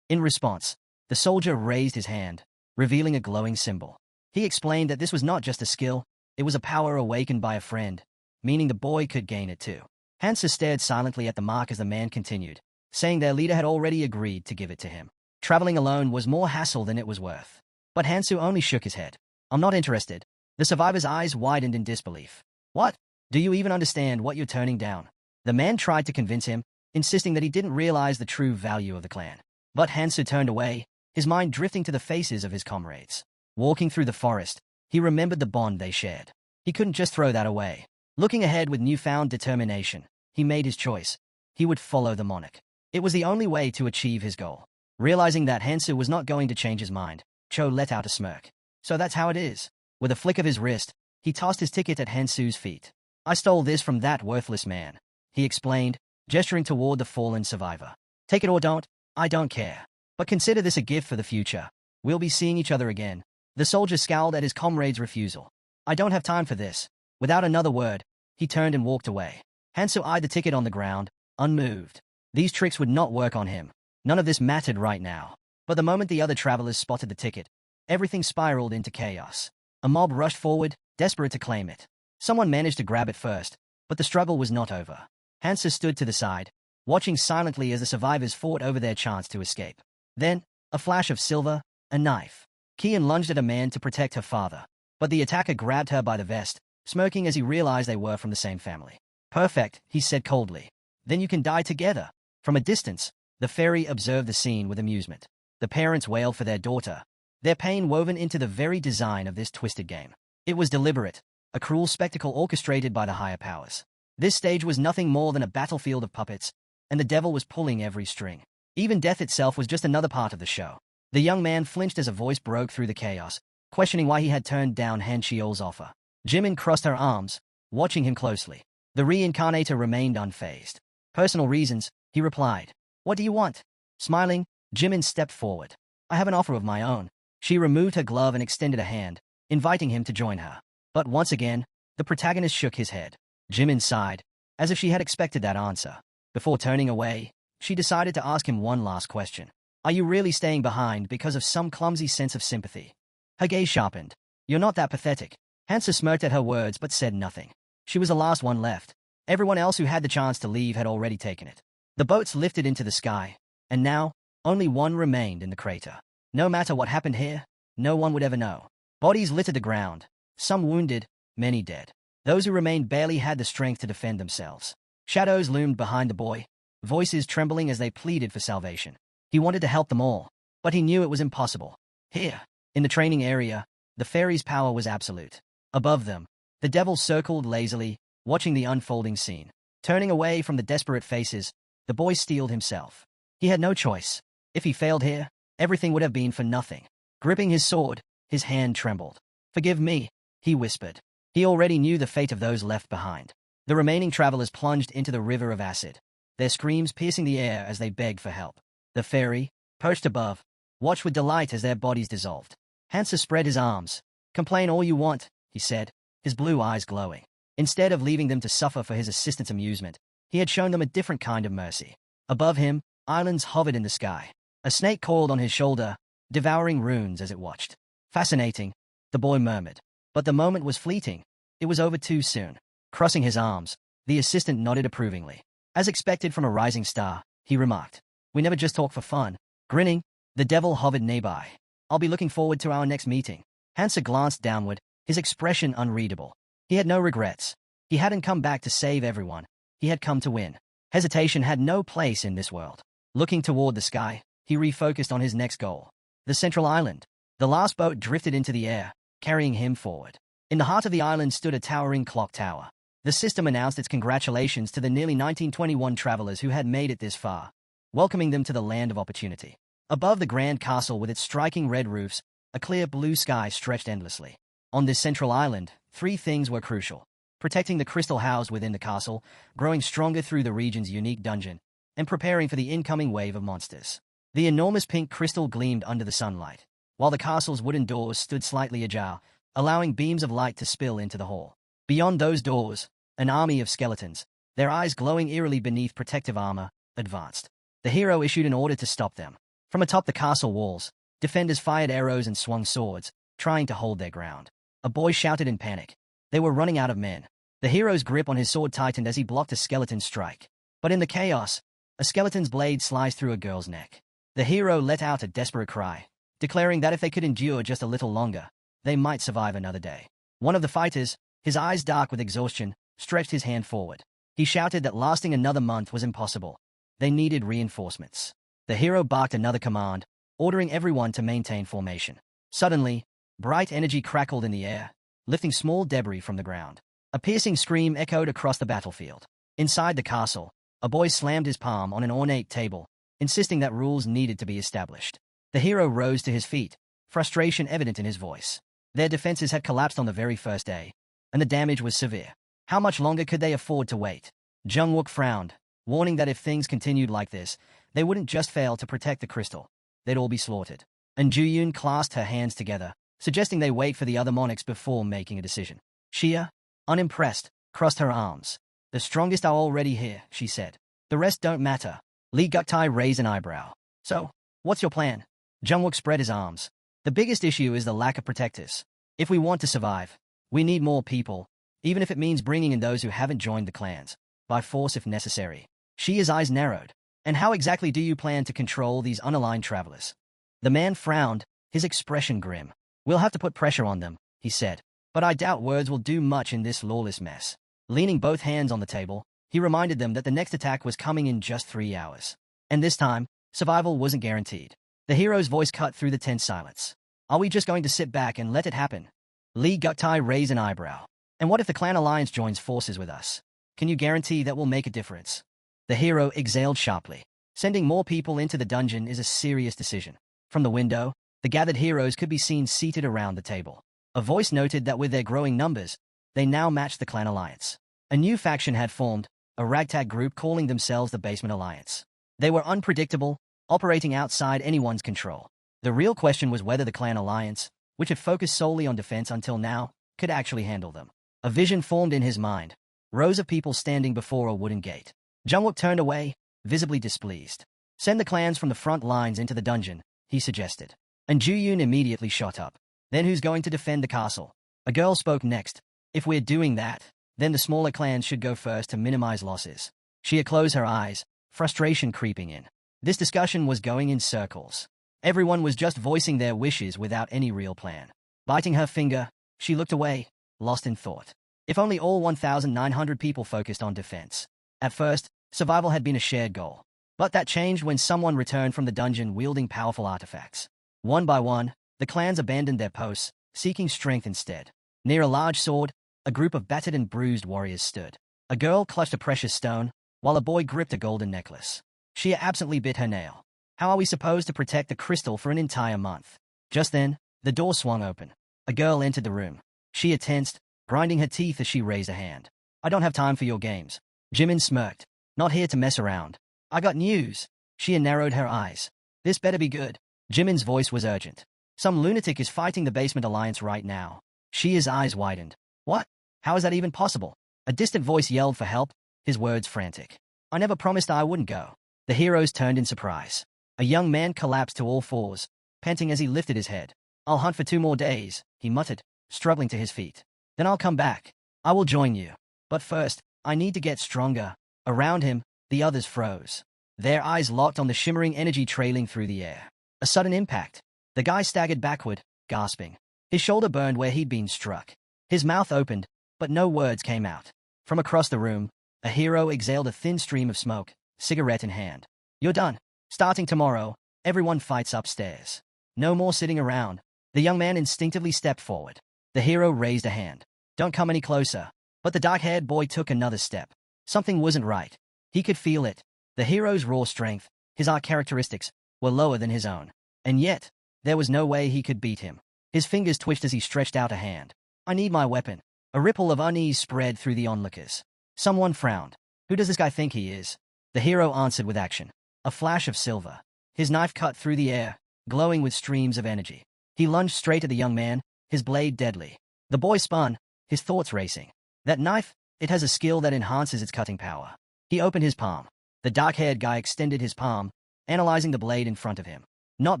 In response, the soldier raised his hand, revealing a glowing symbol. He explained that this was not just a skill, it was a power awakened by a friend, meaning the boy could gain it too. Hansa stared silently at the mark as the man continued, saying their leader had already agreed to give it to him. Traveling alone was more hassle than it was worth. But Hansu only shook his head. "I'm not interested." The survivor's eyes widened in disbelief. "What? Do you even understand what you're turning down?" The man tried to convince him, insisting that he didn't realize the true value of the clan. But Hansu turned away, his mind drifting to the faces of his comrades. Walking through the forest, he remembered the bond they shared. He couldn't just throw that away. Looking ahead with newfound determination, he made his choice. He would follow the monarch. It was the only way to achieve his goal. Realizing that Hansu was not going to change his mind, Cho let out a smirk. "So that's how it is." With a flick of his wrist, he tossed his ticket at Hansu's feet. "I stole this from that worthless man," he explained, gesturing toward the fallen survivor. "Take it or don't, I don't care. But consider this a gift for the future. We'll be seeing each other again." The soldier scowled at his comrade's refusal. "I don't have time for this." Without another word, he turned and walked away. Hansu eyed the ticket on the ground, unmoved. These tricks would not work on him. None of this mattered right now. But the moment the other travelers spotted the ticket, everything spiraled into chaos. A mob rushed forward, desperate to claim it. Someone managed to grab it first, but the struggle was not over. Hansa stood to the side, watching silently as the survivors fought over their chance to escape. Then, a flash of silver, a knife. Kian lunged at a man to protect her father, but the attacker grabbed her by the vest, smirking as he realized they were from the same family. "Perfect," he said coldly. "Then you can die together." From a distance, the fairy observed the scene with amusement. The parents wailed for their daughter, their pain woven into the very design of this twisted game. It was deliberate, a cruel spectacle orchestrated by the higher powers. This stage was nothing more than a battlefield of puppets, and the devil was pulling every string. Even death itself was just another part of the show. The young man flinched as a voice broke through the chaos, questioning why he had turned down Han Shiol's offer. Jimin crossed her arms, watching him closely. The Reincarnator remained unfazed. "Personal reasons," he replied. "What do you want?" Smiling, Jimin stepped forward. "I have an offer of my own." She removed her glove and extended a hand, inviting him to join her. But once again, the protagonist shook his head. Jimin sighed, as if she had expected that answer. Before turning away, she decided to ask him one last question. "Are you really staying behind because of some clumsy sense of sympathy?" Her gaze sharpened. "You're not that pathetic." Hansa smirked at her words but said nothing. She was the last one left. Everyone else who had the chance to leave had already taken it. The boats lifted into the sky, and now, only one remained in the crater. No matter what happened here, no one would ever know. Bodies littered the ground, some wounded, many dead. Those who remained barely had the strength to defend themselves. Shadows loomed behind the boy, voices trembling as they pleaded for salvation. He wanted to help them all, but he knew it was impossible. Here, in the training area, the fairy's power was absolute. Above them, the devil circled lazily, watching the unfolding scene. Turning away from the desperate faces, the boy steeled himself. He had no choice. If he failed here, everything would have been for nothing. Gripping his sword, his hand trembled. "Forgive me," he whispered. He already knew the fate of those left behind. The remaining travelers plunged into the river of acid, their screams piercing the air as they begged for help. The fairy, perched above, watched with delight as their bodies dissolved. Hansa spread his arms. "Complain all you want," he said, his blue eyes glowing. Instead of leaving them to suffer for his assistant's amusement, he had shown them a different kind of mercy. Above him, islands hovered in the sky. A snake coiled on his shoulder, devouring runes as it watched. "Fascinating," the boy murmured. But the moment was fleeting. It was over too soon. Crossing his arms, the assistant nodded approvingly. "As expected from a rising star," he remarked. "We never just talk for fun." Grinning, the devil hovered nearby. "I'll be looking forward to our next meeting." Hansa glanced downward, his expression unreadable. He had no regrets. He hadn't come back to save everyone. He had come to win. Hesitation had no place in this world. Looking toward the sky, he refocused on his next goal. The central island. The last boat drifted into the air, carrying him forward. In the heart of the island stood a towering clock tower. The system announced its congratulations to the nearly 1921 travelers who had made it this far, welcoming them to the land of opportunity. Above the grand castle with its striking red roofs, a clear blue sky stretched endlessly. On this central island, three things were crucial: protecting the crystal housed within the castle, growing stronger through the region's unique dungeon, and preparing for the incoming wave of monsters. The enormous pink crystal gleamed under the sunlight, while the castle's wooden doors stood slightly ajar, allowing beams of light to spill into the hall. Beyond those doors, an army of skeletons, their eyes glowing eerily beneath protective armor, advanced. The hero issued an order to stop them. From atop the castle walls, defenders fired arrows and swung swords, trying to hold their ground. A boy shouted in panic. They were running out of men. The hero's grip on his sword tightened as he blocked a skeleton's strike. But in the chaos, a skeleton's blade sliced through a girl's neck. The hero let out a desperate cry, declaring that if they could endure just a little longer, they might survive another day. One of the fighters, his eyes dark with exhaustion, stretched his hand forward. He shouted that lasting another month was impossible. They needed reinforcements. The hero barked another command, ordering everyone to maintain formation. Suddenly, bright energy crackled in the air, lifting small debris from the ground. A piercing scream echoed across the battlefield. Inside the castle, a boy slammed his palm on an ornate table, insisting that rules needed to be established. The hero rose to his feet, frustration evident in his voice. Their defenses had collapsed on the very first day, and the damage was severe. How much longer could they afford to wait? Jungwook frowned, warning that if things continued like this, they wouldn't just fail to protect the crystal. They'd all be slaughtered. And Juyun clasped her hands together, suggesting they wait for the other monarchs before making a decision. Xia, unimpressed, crossed her arms. The strongest are already here, she said. The rest don't matter. Li Guktai raised an eyebrow. So, what's your plan? Jungwook spread his arms. The biggest issue is the lack of protectors. If we want to survive, we need more people, even if it means bringing in those who haven't joined the clans, by force if necessary. Xia's eyes narrowed. And how exactly do you plan to control these unaligned travelers? The man frowned, his expression grim. We'll have to put pressure on them, he said. But I doubt words will do much in this lawless mess. Leaning both hands on the table, he reminded them that the next attack was coming in just 3 hours. And this time, survival wasn't guaranteed. The hero's voice cut through the tense silence. Are we just going to sit back and let it happen? Li Guktai raised an eyebrow. And what if the clan alliance joins forces with us? Can you guarantee that we'll make a difference? The hero exhaled sharply. Sending more people into the dungeon is a serious decision. From the window, the gathered heroes could be seen seated around the table. A voice noted that with their growing numbers, they now matched the clan alliance. A new faction had formed, a ragtag group calling themselves the Basement Alliance. They were unpredictable, operating outside anyone's control. The real question was whether the clan alliance, which had focused solely on defense until now, could actually handle them. A vision formed in his mind. Rows of people standing before a wooden gate. Jungwook turned away, visibly displeased. Send the clans from the front lines into the dungeon, he suggested. And Juyun immediately shot up. Then who's going to defend the castle? A girl spoke next. If we're doing that, then the smaller clans should go first to minimize losses. Xia closed her eyes, frustration creeping in. This discussion was going in circles. Everyone was just voicing their wishes without any real plan. Biting her finger, she looked away, lost in thought. If only all 1,900 people focused on defense. At first, survival had been a shared goal. But that changed when someone returned from the dungeon wielding powerful artifacts. One by one, the clans abandoned their posts, seeking strength instead. Near a large sword, a group of battered and bruised warriors stood. A girl clutched a precious stone, while a boy gripped a golden necklace. Xia absently bit her nail. How are we supposed to protect the crystal for an entire month? Just then, the door swung open. A girl entered the room. Xia tensed, grinding her teeth as she raised a hand. I don't have time for your games. Jimin smirked. Not here to mess around. I got news. Xia narrowed her eyes. This better be good. Jimin's voice was urgent. Some lunatic is fighting the Basement Alliance right now. Xia's eyes widened. What? How is that even possible? A distant voice yelled for help, his words frantic. I never promised I wouldn't go. The heroes turned in surprise. A young man collapsed to all fours, panting as he lifted his head. I'll hunt for 2 more days, he muttered, struggling to his feet. Then I'll come back. I will join you. But first, I need to get stronger. Around him, the others froze. Their eyes locked on the shimmering energy trailing through the air. A sudden impact. The guy staggered backward, gasping. His shoulder burned where he'd been struck. His mouth opened, but no words came out. From across the room, a hero exhaled a thin stream of smoke, cigarette in hand. You're done. Starting tomorrow, everyone fights upstairs. No more sitting around. The young man instinctively stepped forward. The hero raised a hand. Don't come any closer. But the dark-haired boy took another step. Something wasn't right. He could feel it. The hero's raw strength, his art characteristics, were lower than his own. And yet, there was no way he could beat him. His fingers twitched as he stretched out a hand. I need my weapon. A ripple of unease spread through the onlookers. Someone frowned. Who does this guy think he is? The hero answered with action. A flash of silver. His knife cut through the air, glowing with streams of energy. He lunged straight at the young man, his blade deadly. The boy spun, his thoughts racing. That knife, it has a skill that enhances its cutting power. He opened his palm. The dark-haired guy extended his palm, analyzing the blade in front of him. Not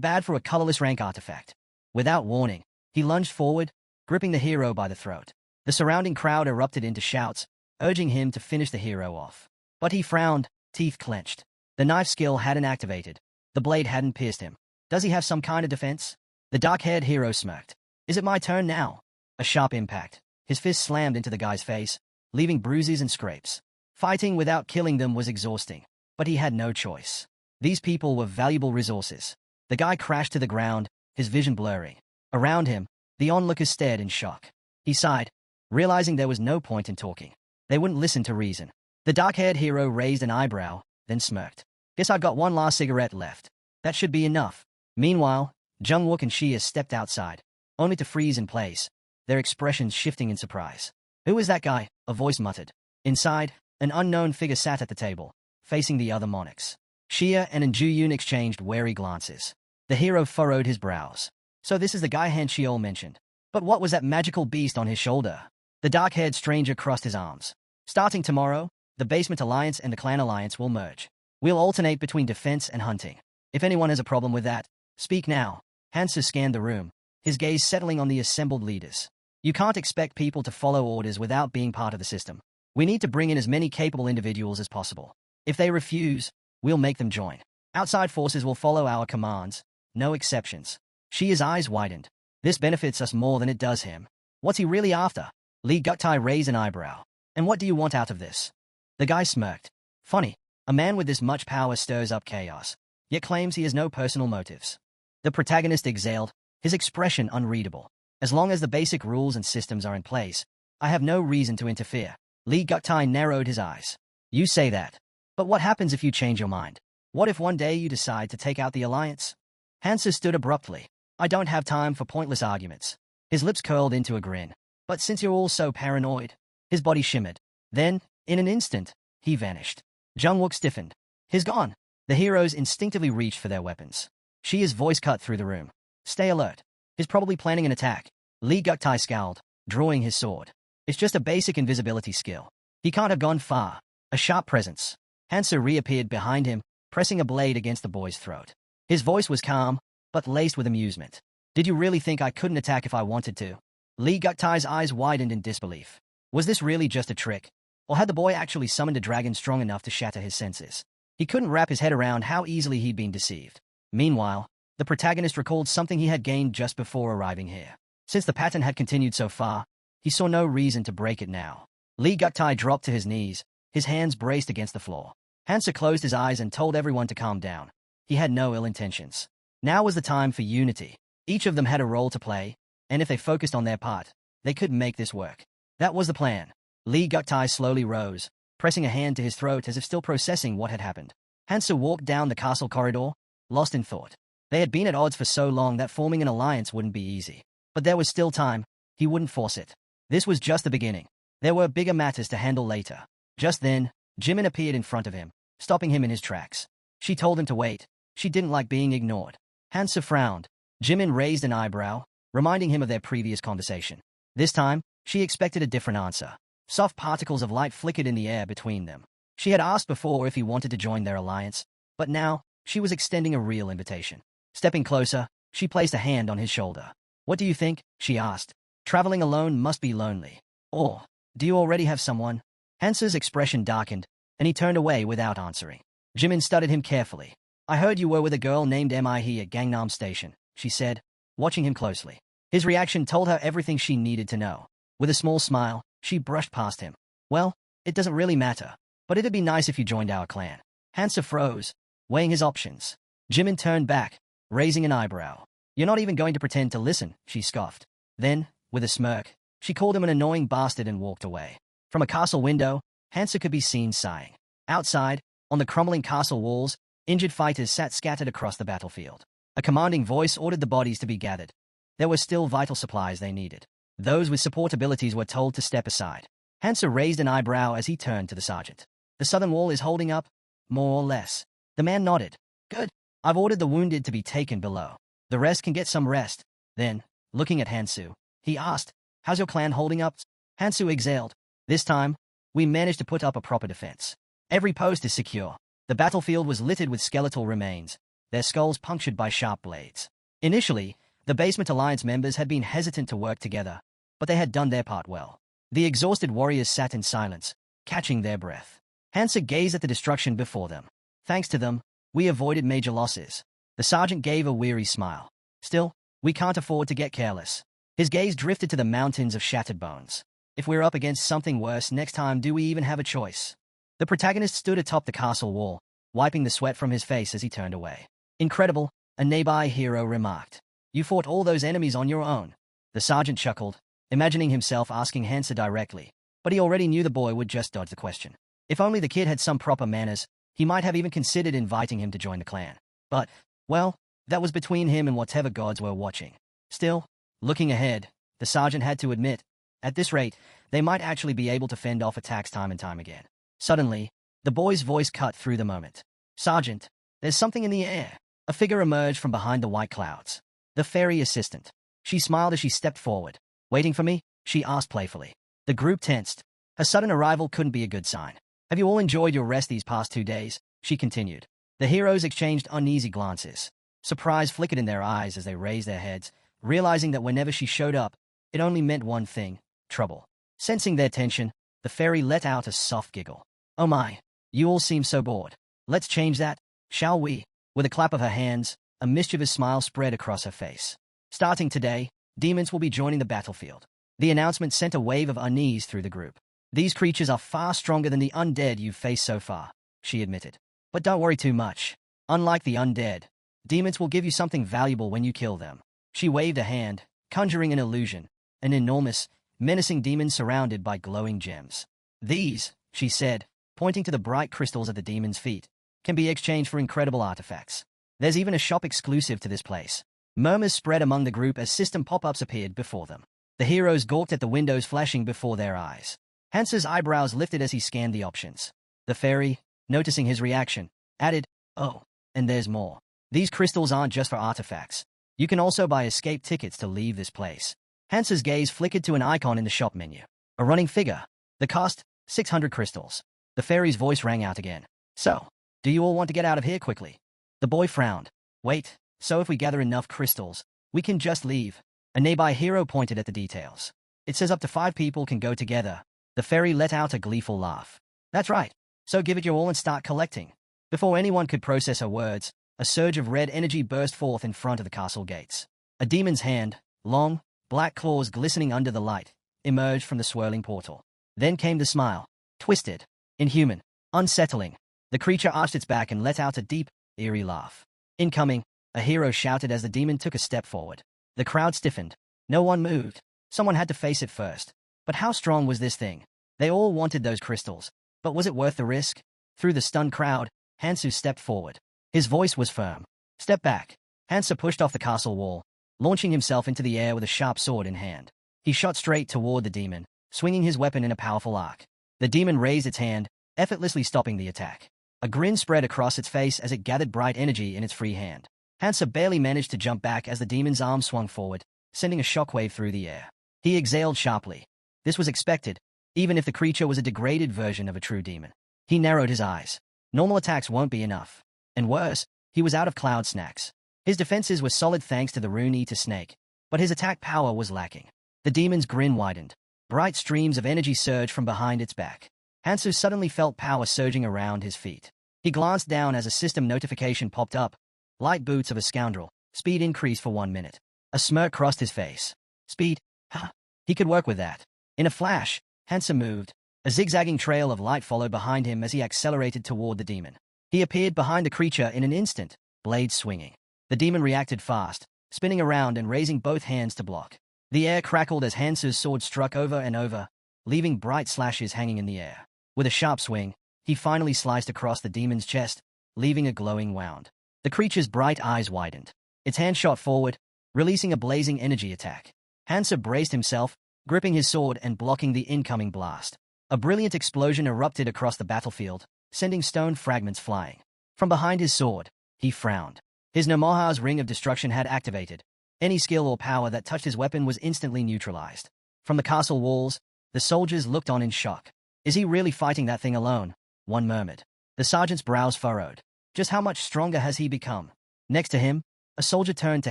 bad for a colorless rank artifact. Without warning, he lunged forward, gripping the hero by the throat. The surrounding crowd erupted into shouts, urging him to finish the hero off. But he frowned, teeth clenched. The knife skill hadn't activated. The blade hadn't pierced him. Does he have some kind of defense? The dark-haired hero smirked. Is it my turn now? A sharp impact. His fist slammed into the guy's face, leaving bruises and scrapes. Fighting without killing them was exhausting, but he had no choice. These people were valuable resources. The guy crashed to the ground, his vision blurring. Around him, the onlookers stared in shock. He sighed, realizing there was no point in talking. They wouldn't listen to reason. The dark-haired hero raised an eyebrow, then smirked. Guess I've got one last cigarette left. That should be enough. Meanwhile, Jungwook and Shia stepped outside, only to freeze in place, their expressions shifting in surprise. Who is that guy? A voice muttered. Inside, an unknown figure sat at the table, facing the other monarchs. Shia and Njuyun exchanged wary glances. The hero furrowed his brows. So this is the guy Han Shiol mentioned. But what was that magical beast on his shoulder? The dark-haired stranger crossed his arms. Starting tomorrow, the Basement Alliance and the Clan Alliance will merge. We'll alternate between defense and hunting. If anyone has a problem with that, speak now. Hansa scanned the room, his gaze settling on the assembled leaders. You can't expect people to follow orders without being part of the system. We need to bring in as many capable individuals as possible. If they refuse, we'll make them join. Outside forces will follow our commands, no exceptions. Shia's eyes widened. This benefits us more than it does him. What's he really after? Li Guktai raised an eyebrow. And what do you want out of this? The guy smirked. Funny, a man with this much power stirs up chaos, yet claims he has no personal motives. The protagonist exhaled, his expression unreadable. As long as the basic rules and systems are in place, I have no reason to interfere. Li Guktai narrowed his eyes. You say that. But what happens if you change your mind? What if one day you decide to take out the alliance? Hansa stood abruptly. I don't have time for pointless arguments. His lips curled into a grin. But since you're all so paranoid, his body shimmered. Then, in an instant, he vanished. Jungwook stiffened. He's gone. The heroes instinctively reached for their weapons. Shia's voice cut through the room. Stay alert. He's probably planning an attack. Li Guktai scowled, drawing his sword. It's just a basic invisibility skill. He can't have gone far. A sharp presence. Hansa reappeared behind him, pressing a blade against the boy's throat. His voice was calm, but laced with amusement. Did you really think I couldn't attack if I wanted to? Li Guktai's eyes widened in disbelief. Was this really just a trick? Or had the boy actually summoned a dragon strong enough to shatter his senses? He couldn't wrap his head around how easily he'd been deceived. Meanwhile, the protagonist recalled something he had gained just before arriving here. Since the pattern had continued so far, he saw no reason to break it now. Li Guktai dropped to his knees, his hands braced against the floor. Hansa closed his eyes and told everyone to calm down. He had no ill intentions. Now was the time for unity. Each of them had a role to play, and if they focused on their part, they could make this work. That was the plan. Li Guktai slowly rose, pressing a hand to his throat as if still processing what had happened. Hansa walked down the castle corridor, lost in thought. They had been at odds for so long that forming an alliance wouldn't be easy. But there was still time. He wouldn't force it. This was just the beginning. There were bigger matters to handle later. Just then, Jimin appeared in front of him, stopping him in his tracks. She told him to wait. She didn't like being ignored. Hansa frowned. Jimin raised an eyebrow, reminding him of their previous conversation. This time, she expected a different answer. Soft particles of light flickered in the air between them. She had asked before if he wanted to join their alliance, but now, she was extending a real invitation. Stepping closer, she placed a hand on his shoulder. What do you think? She asked. Traveling alone must be lonely. Or, do you already have someone? Hansa's expression darkened, and he turned away without answering. Jimin studied him carefully. I heard you were with a girl named Mi at Gangnam Station, she said, watching him closely. His reaction told her everything she needed to know. With a small smile, she brushed past him. Well, it doesn't really matter, but it'd be nice if you joined our clan. Hansa froze, weighing his options. Jimin turned back, raising an eyebrow. You're not even going to pretend to listen, she scoffed. Then, with a smirk, she called him an annoying bastard and walked away. From a castle window, Hansa could be seen sighing. Outside, on the crumbling castle walls, injured fighters sat scattered across the battlefield. A commanding voice ordered the bodies to be gathered. There were still vital supplies they needed. Those with support abilities were told to step aside. Hansa raised an eyebrow as he turned to the sergeant. The southern wall is holding up, more or less. The man nodded. Good. I've ordered the wounded to be taken below. The rest can get some rest. Then, looking at Hansu, he asked, how's your clan holding up? Hansu exhaled. This time, we managed to put up a proper defense. Every post is secure. The battlefield was littered with skeletal remains, their skulls punctured by sharp blades. Initially, the Basement Alliance members had been hesitant to work together, but they had done their part well. The exhausted warriors sat in silence, catching their breath. Hansa gazed at the destruction before them. Thanks to them, we avoided major losses. The sergeant gave a weary smile. Still, we can't afford to get careless. His gaze drifted to the mountains of shattered bones. If we're up against something worse next time, do we even have a choice? The protagonist stood atop the castle wall, wiping the sweat from his face as he turned away. Incredible, a nearby hero remarked. You fought all those enemies on your own. The sergeant chuckled, imagining himself asking Hansa directly, but he already knew the boy would just dodge the question. If only the kid had some proper manners, he might have even considered inviting him to join the clan. But, well, that was between him and whatever gods were watching. Still, looking ahead, the sergeant had to admit, at this rate, they might actually be able to fend off attacks time and time again. Suddenly, the boy's voice cut through the moment. Sergeant, there's something in the air. A figure emerged from behind the white clouds. The fairy assistant. She smiled as she stepped forward. Waiting for me? She asked playfully. The group tensed. Her sudden arrival couldn't be a good sign. Have you all enjoyed your rest these past 2 days? She continued. The heroes exchanged uneasy glances. Surprise flickered in their eyes as they raised their heads, realizing that whenever she showed up, it only meant one thing, trouble. Sensing their tension, the fairy let out a soft giggle. Oh my, you all seem so bored. Let's change that, shall we? With a clap of her hands, a mischievous smile spread across her face. Starting today, demons will be joining the battlefield. The announcement sent a wave of unease through the group. These creatures are far stronger than the undead you've faced so far, she admitted. But don't worry too much. Unlike the undead, demons will give you something valuable when you kill them. She waved a hand, conjuring an illusion, an enormous, menacing demon surrounded by glowing gems. These, she said, pointing to the bright crystals at the demon's feet, can be exchanged for incredible artifacts. There's even a shop exclusive to this place. Murmurs spread among the group as system pop-ups appeared before them. The heroes gawked at the windows flashing before their eyes. Hansa's eyebrows lifted as he scanned the options. The fairy, noticing his reaction, added, oh, and there's more. These crystals aren't just for artifacts. You can also buy escape tickets to leave this place. Hansa's gaze flickered to an icon in the shop menu. A running figure. The cost, 600 crystals. The fairy's voice rang out again. So, do you all want to get out of here quickly? The boy frowned. Wait, so if we gather enough crystals, we can just leave. A nearby hero pointed at the details. It says up to 5 people can go together. The fairy let out a gleeful laugh. That's right. So give it your all and start collecting. Before anyone could process her words, a surge of red energy burst forth in front of the castle gates. A demon's hand, long, black claws glistening under the light, emerged from the swirling portal. Then came the smile. Twisted, inhuman, unsettling. The creature arched its back and let out a deep, eerie laugh. Incoming, a hero shouted as the demon took a step forward. The crowd stiffened. No one moved. Someone had to face it first. But how strong was this thing? They all wanted those crystals. But was it worth the risk? Through the stunned crowd, Hansu stepped forward. His voice was firm. Step back. Hansa pushed off the castle wall, launching himself into the air with a sharp sword in hand. He shot straight toward the demon, swinging his weapon in a powerful arc. The demon raised its hand, effortlessly stopping the attack. A grin spread across its face as it gathered bright energy in its free hand. Hansa barely managed to jump back as the demon's arm swung forward, sending a shockwave through the air. He exhaled sharply. This was expected, even if the creature was a degraded version of a true demon. He narrowed his eyes. Normal attacks won't be enough. And worse, he was out of cloud snacks. His defenses were solid thanks to the Rune-Eater snake, but his attack power was lacking. The demon's grin widened. Bright streams of energy surged from behind its back. Hansu suddenly felt power surging around his feet. He glanced down as a system notification popped up. Light boots of a scoundrel. Speed increased for 1 minute. A smirk crossed his face. Speed? Huh. He could work with that. In a flash, Hansa moved. A zigzagging trail of light followed behind him as he accelerated toward the demon. He appeared behind the creature in an instant, blades swinging. The demon reacted fast, spinning around and raising both hands to block. The air crackled as Hansu's sword struck over and over, leaving bright slashes hanging in the air. With a sharp swing, he finally sliced across the demon's chest, leaving a glowing wound. The creature's bright eyes widened. Its hand shot forward, releasing a blazing energy attack. Hansu braced himself, gripping his sword and blocking the incoming blast. A brilliant explosion erupted across the battlefield, sending stone fragments flying. From behind his sword, he frowned. His Nomoha's ring of destruction had activated. Any skill or power that touched his weapon was instantly neutralized. From the castle walls, the soldiers looked on in shock. Is he really fighting that thing alone? One murmured. The sergeant's brows furrowed. Just how much stronger has he become? Next to him, a soldier turned to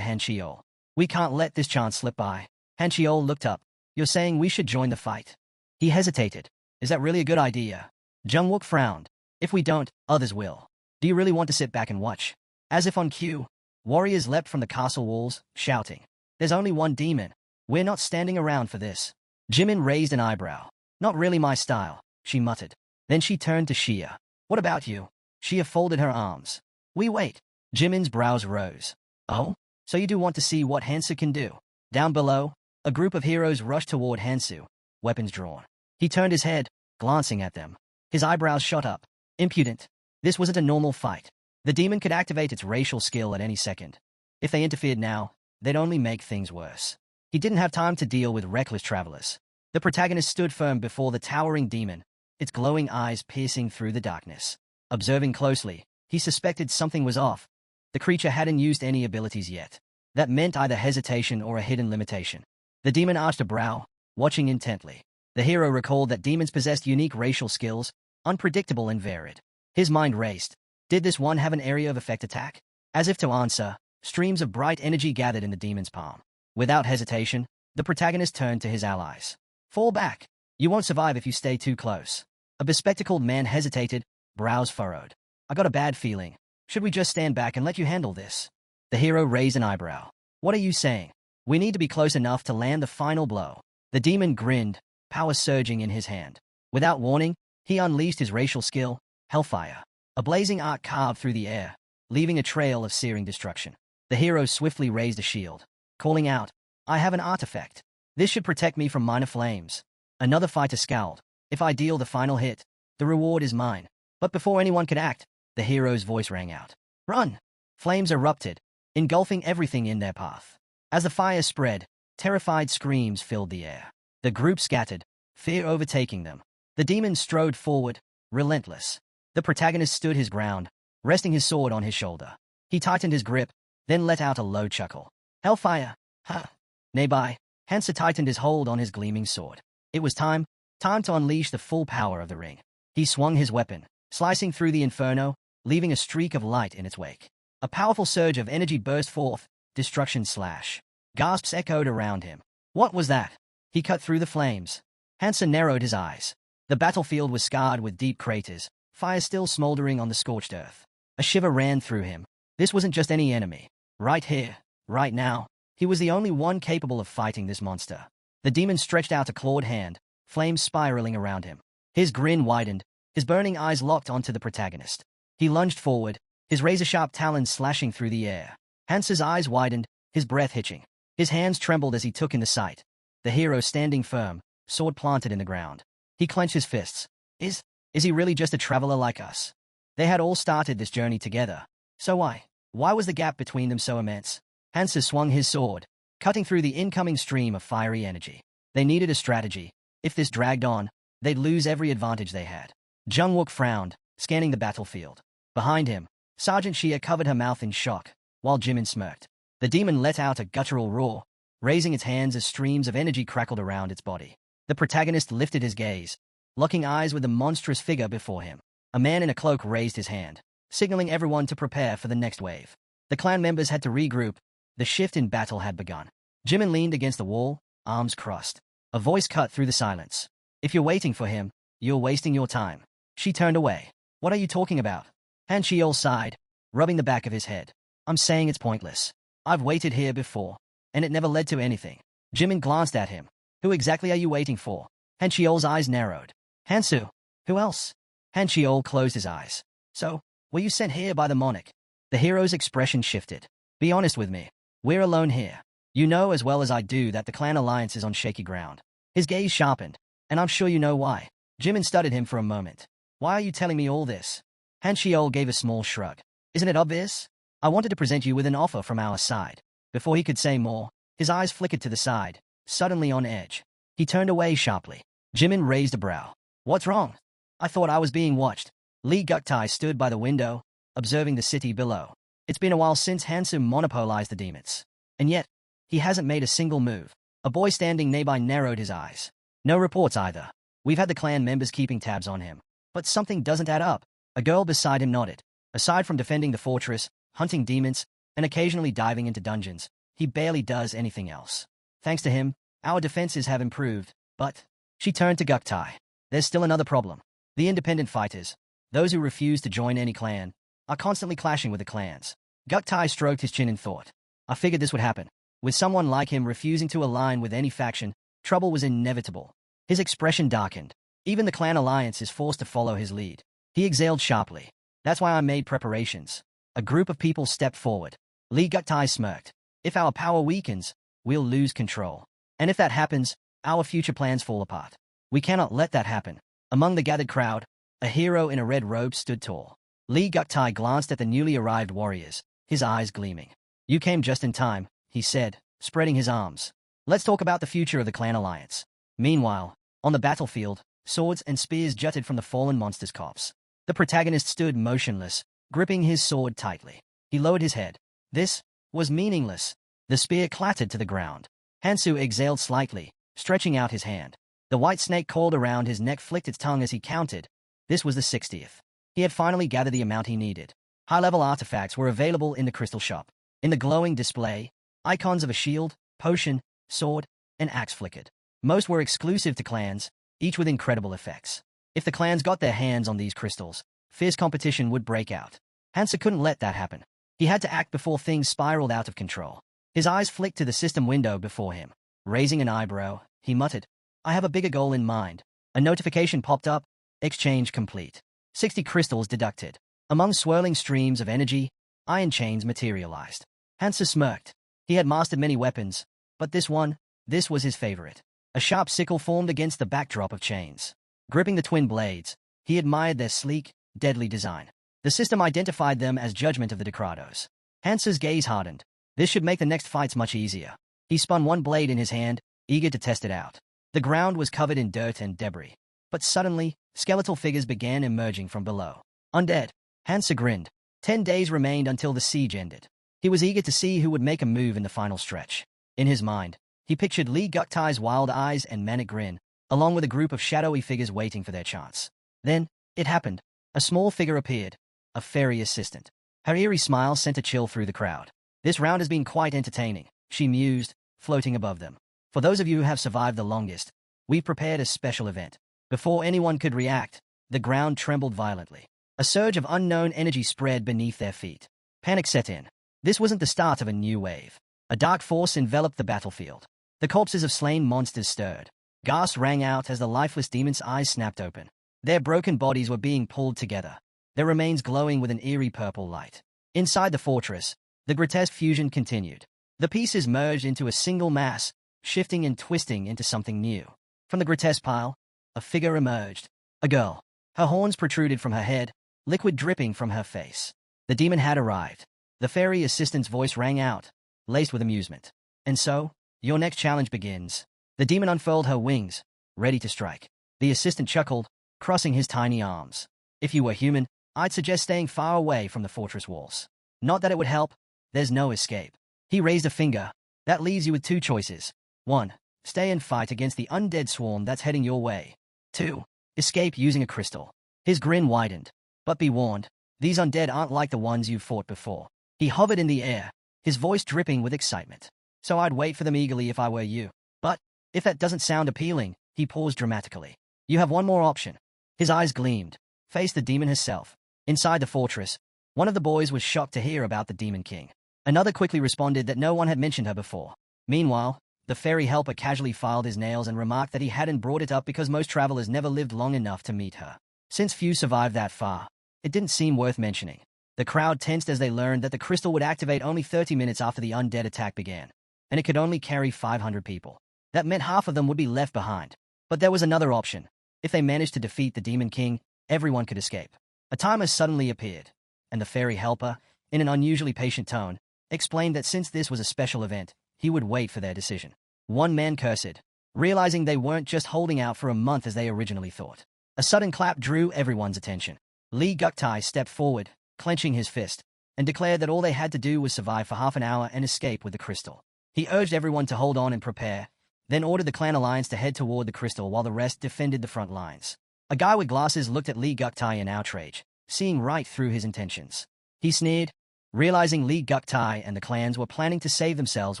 Han Chiol. We can't let this chance slip by. Han Chiol looked up. You're saying we should join the fight? He hesitated. Is that really a good idea? Jung Wook frowned. If we don't, others will. Do you really want to sit back and watch? As if on cue, warriors leapt from the castle walls, shouting. There's only one demon. We're not standing around for this. Jimin raised an eyebrow. Not really my style, she muttered. Then she turned to Xia. What about you? Xia folded her arms. We wait. Jimin's brows rose. Oh? So you do want to see what Hansu can do? Down below, a group of heroes rushed toward Hansu, weapons drawn. He turned his head, glancing at them. His eyebrows shot up. Impudent. This wasn't a normal fight. The demon could activate its racial skill at any second. If they interfered now, they'd only make things worse. He didn't have time to deal with reckless travelers. The protagonist stood firm before the towering demon, its glowing eyes piercing through the darkness. Observing closely, he suspected something was off. The creature hadn't used any abilities yet. That meant either hesitation or a hidden limitation. The demon arched a brow, watching intently. The hero recalled that demons possessed unique racial skills, unpredictable and varied. His mind raced. Did this one have an area of effect attack? As if to answer, streams of bright energy gathered in the demon's palm. Without hesitation, the protagonist turned to his allies. Fall back. You won't survive if you stay too close. A bespectacled man hesitated, brows furrowed. I got a bad feeling. Should we just stand back and let you handle this? The hero raised an eyebrow. What are you saying? We need to be close enough to land the final blow. The demon grinned, power surging in his hand. Without warning, he unleashed his racial skill, Hellfire. A blazing arc carved through the air, leaving a trail of searing destruction. The hero swiftly raised a shield, calling out, I have an artifact. This should protect me from minor flames. Another fighter scowled. If I deal the final hit, the reward is mine. But before anyone could act, the hero's voice rang out. Run! Flames erupted, engulfing everything in their path. As the fire spread, terrified screams filled the air. The group scattered, fear overtaking them. The demon strode forward, relentless. The protagonist stood his ground, resting his sword on his shoulder. He tightened his grip, then let out a low chuckle. Hellfire! Ha! Nearby, Hansa tightened his hold on his gleaming sword. It was time to unleash the full power of the ring. He swung his weapon, slicing through the inferno, leaving a streak of light in its wake. A powerful surge of energy burst forth, destruction slash. Gasps echoed around him. What was that? He cut through the flames. Hansa narrowed his eyes. The battlefield was scarred with deep craters, fire still smoldering on the scorched earth. A shiver ran through him. This wasn't just any enemy. Right here, right now, he was the only one capable of fighting this monster. The demon stretched out a clawed hand, flames spiraling around him. His grin widened, his burning eyes locked onto the protagonist. He lunged forward, his razor-sharp talons slashing through the air. Hansa's eyes widened, his breath hitching. His hands trembled as he took in the sight. The hero standing firm, sword planted in the ground. He clenched his fists. Is he really just a traveler like us? They had all started this journey together. So why was the gap between them so immense? Hansa swung his sword, cutting through the incoming stream of fiery energy. They needed a strategy. If this dragged on, they'd lose every advantage they had. Jung Wook frowned, scanning the battlefield. Behind him, Sergeant Xia covered her mouth in shock, while Jimin smirked. The demon let out a guttural roar, raising its hands as streams of energy crackled around its body. The protagonist lifted his gaze, locking eyes with the monstrous figure before him. A man in a cloak raised his hand, signaling everyone to prepare for the next wave. The clan members had to regroup. The shift in battle had begun. Jimin leaned against the wall, arms crossed. A voice cut through the silence. If you're waiting for him, you're wasting your time. She turned away. What are you talking about? Han Chiol sighed, rubbing the back of his head. I'm saying it's pointless. I've waited here before, and it never led to anything. Jimin glanced at him. Who exactly are you waiting for? Han Chiol's eyes narrowed. Hansu. Who else? Han Chiol closed his eyes. So, were you sent here by the monarch? The hero's expression shifted. Be honest with me. We're alone here. You know as well as I do that the clan alliance is on shaky ground. His gaze sharpened, and I'm sure you know why. Jimin studied him for a moment. Why are you telling me all this? Han Xiol gave a small shrug. Isn't it obvious? I wanted to present you with an offer from our side. Before he could say more, his eyes flickered to the side, suddenly on edge. He turned away sharply. Jimin raised a brow. What's wrong? I thought I was being watched. Li Guktai stood by the window, observing the city below. It's been a while since Hansu monopolized the demons. And yet, he hasn't made a single move. A boy standing nearby narrowed his eyes. No reports either. We've had the clan members keeping tabs on him. But something doesn't add up. A girl beside him nodded. Aside from defending the fortress, hunting demons, and occasionally diving into dungeons, he barely does anything else. Thanks to him, our defenses have improved, but... She turned to Guktai. There's still another problem. The independent fighters, those who refuse to join any clan, are constantly clashing with the clans. Guktai stroked his chin in thought. I figured this would happen. With someone like him refusing to align with any faction, trouble was inevitable. His expression darkened. Even the clan alliance is forced to follow his lead. He exhaled sharply. That's why I made preparations. A group of people stepped forward. Li Guktai smirked. If our power weakens, we'll lose control. And if that happens, our future plans fall apart. We cannot let that happen. Among the gathered crowd, a hero in a red robe stood tall. Li Guktai glanced at the newly arrived warriors, his eyes gleaming. You came just in time, he said, spreading his arms. Let's talk about the future of the clan alliance. Meanwhile, on the battlefield, swords and spears jutted from the fallen monster's corpse. The protagonist stood motionless, gripping his sword tightly. He lowered his head. This was meaningless. The spear clattered to the ground. Hansu exhaled slightly, stretching out his hand. The white snake coiled around his neck flicked its tongue as he counted. This was the 60th. He had finally gathered the amount he needed. High-level artifacts were available in the crystal shop. In the glowing display, icons of a shield, potion, sword, and axe flickered. Most were exclusive to clans, each with incredible effects. If the clans got their hands on these crystals, fierce competition would break out. Hansa couldn't let that happen. He had to act before things spiraled out of control. His eyes flicked to the system window before him. Raising an eyebrow, he muttered, I have a bigger goal in mind. A notification popped up. Exchange complete. 60 crystals deducted. Among swirling streams of energy, iron chains materialized. Hansa smirked. He had mastered many weapons, but this was his favorite. A sharp sickle formed against the backdrop of chains. Gripping the twin blades, he admired their sleek, deadly design. The system identified them as judgment of the Decrados. Hansa's gaze hardened. This should make the next fights much easier. He spun one blade in his hand, eager to test it out. The ground was covered in dirt and debris. But suddenly, skeletal figures began emerging from below. Undead. Hansa grinned. 10 days remained until the siege ended. He was eager to see who would make a move in the final stretch. In his mind, he pictured Li Guktai's wild eyes and manic grin, along with a group of shadowy figures waiting for their chance. Then, it happened. A small figure appeared. A fairy assistant. Her eerie smile sent a chill through the crowd. This round has been quite entertaining, she mused, floating above them. For those of you who have survived the longest, we've prepared a special event. Before anyone could react, the ground trembled violently. A surge of unknown energy spread beneath their feet. Panic set in. This wasn't the start of a new wave. A dark force enveloped the battlefield. The corpses of slain monsters stirred. Gasps rang out as the lifeless demons' eyes snapped open. Their broken bodies were being pulled together, their remains glowing with an eerie purple light. Inside the fortress, the grotesque fusion continued. The pieces merged into a single mass, shifting and twisting into something new. From the grotesque pile, a figure emerged. A girl. Her horns protruded from her head, liquid dripping from her face. The demon had arrived. The fairy assistant's voice rang out, laced with amusement. And so, your next challenge begins. The demon unfurled her wings, ready to strike. The assistant chuckled, crossing his tiny arms. If you were human, I'd suggest staying far away from the fortress walls. Not that it would help. There's no escape. He raised a finger. That leaves you with 2 choices. 1. Stay and fight against the undead swarm that's heading your way. 2. Escape using a crystal. His grin widened. But be warned, these undead aren't like the ones you've fought before. He hovered in the air, his voice dripping with excitement. So I'd wait for them eagerly if I were you. But, if that doesn't sound appealing, he paused dramatically. You have one more option. His eyes gleamed. Face the demon herself. Inside the fortress, one of the boys was shocked to hear about the Demon King. Another quickly responded that no one had mentioned her before. Meanwhile, the fairy helper casually filed his nails and remarked that he hadn't brought it up because most travelers never lived long enough to meet her. Since few survived that far, it didn't seem worth mentioning. The crowd tensed as they learned that the crystal would activate only 30 minutes after the undead attack began, and it could only carry 500 people. That meant half of them would be left behind. But there was another option. If they managed to defeat the Demon King, everyone could escape. A timer suddenly appeared, and the fairy helper, in an unusually patient tone, explained that since this was a special event, he would wait for their decision. One man cursed, realizing they weren't just holding out for a month as they originally thought. A sudden clap drew everyone's attention. Lee Guktai stepped forward, clenching his fist, and declared that all they had to do was survive for half an hour and escape with the crystal. He urged everyone to hold on and prepare, then ordered the clan alliance to head toward the crystal while the rest defended the front lines. A guy with glasses looked at Lee Guktai in outrage, seeing right through his intentions. He sneered, realizing Lee Guktai and the clans were planning to save themselves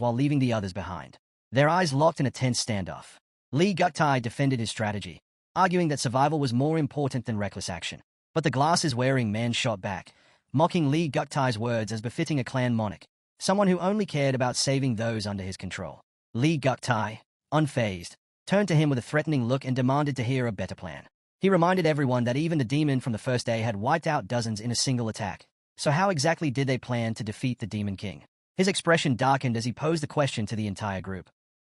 while leaving the others behind. Their eyes locked in a tense standoff. Lee Guktai defended his strategy, arguing that survival was more important than reckless action. But the glasses-wearing man shot back, mocking Lee Guktai's words as befitting a clan monarch, someone who only cared about saving those under his control. Lee Guktai, unfazed, turned to him with a threatening look and demanded to hear a better plan. He reminded everyone that even the demon from the first day had wiped out dozens in a single attack. So how exactly did they plan to defeat the Demon King? His expression darkened as he posed the question to the entire group.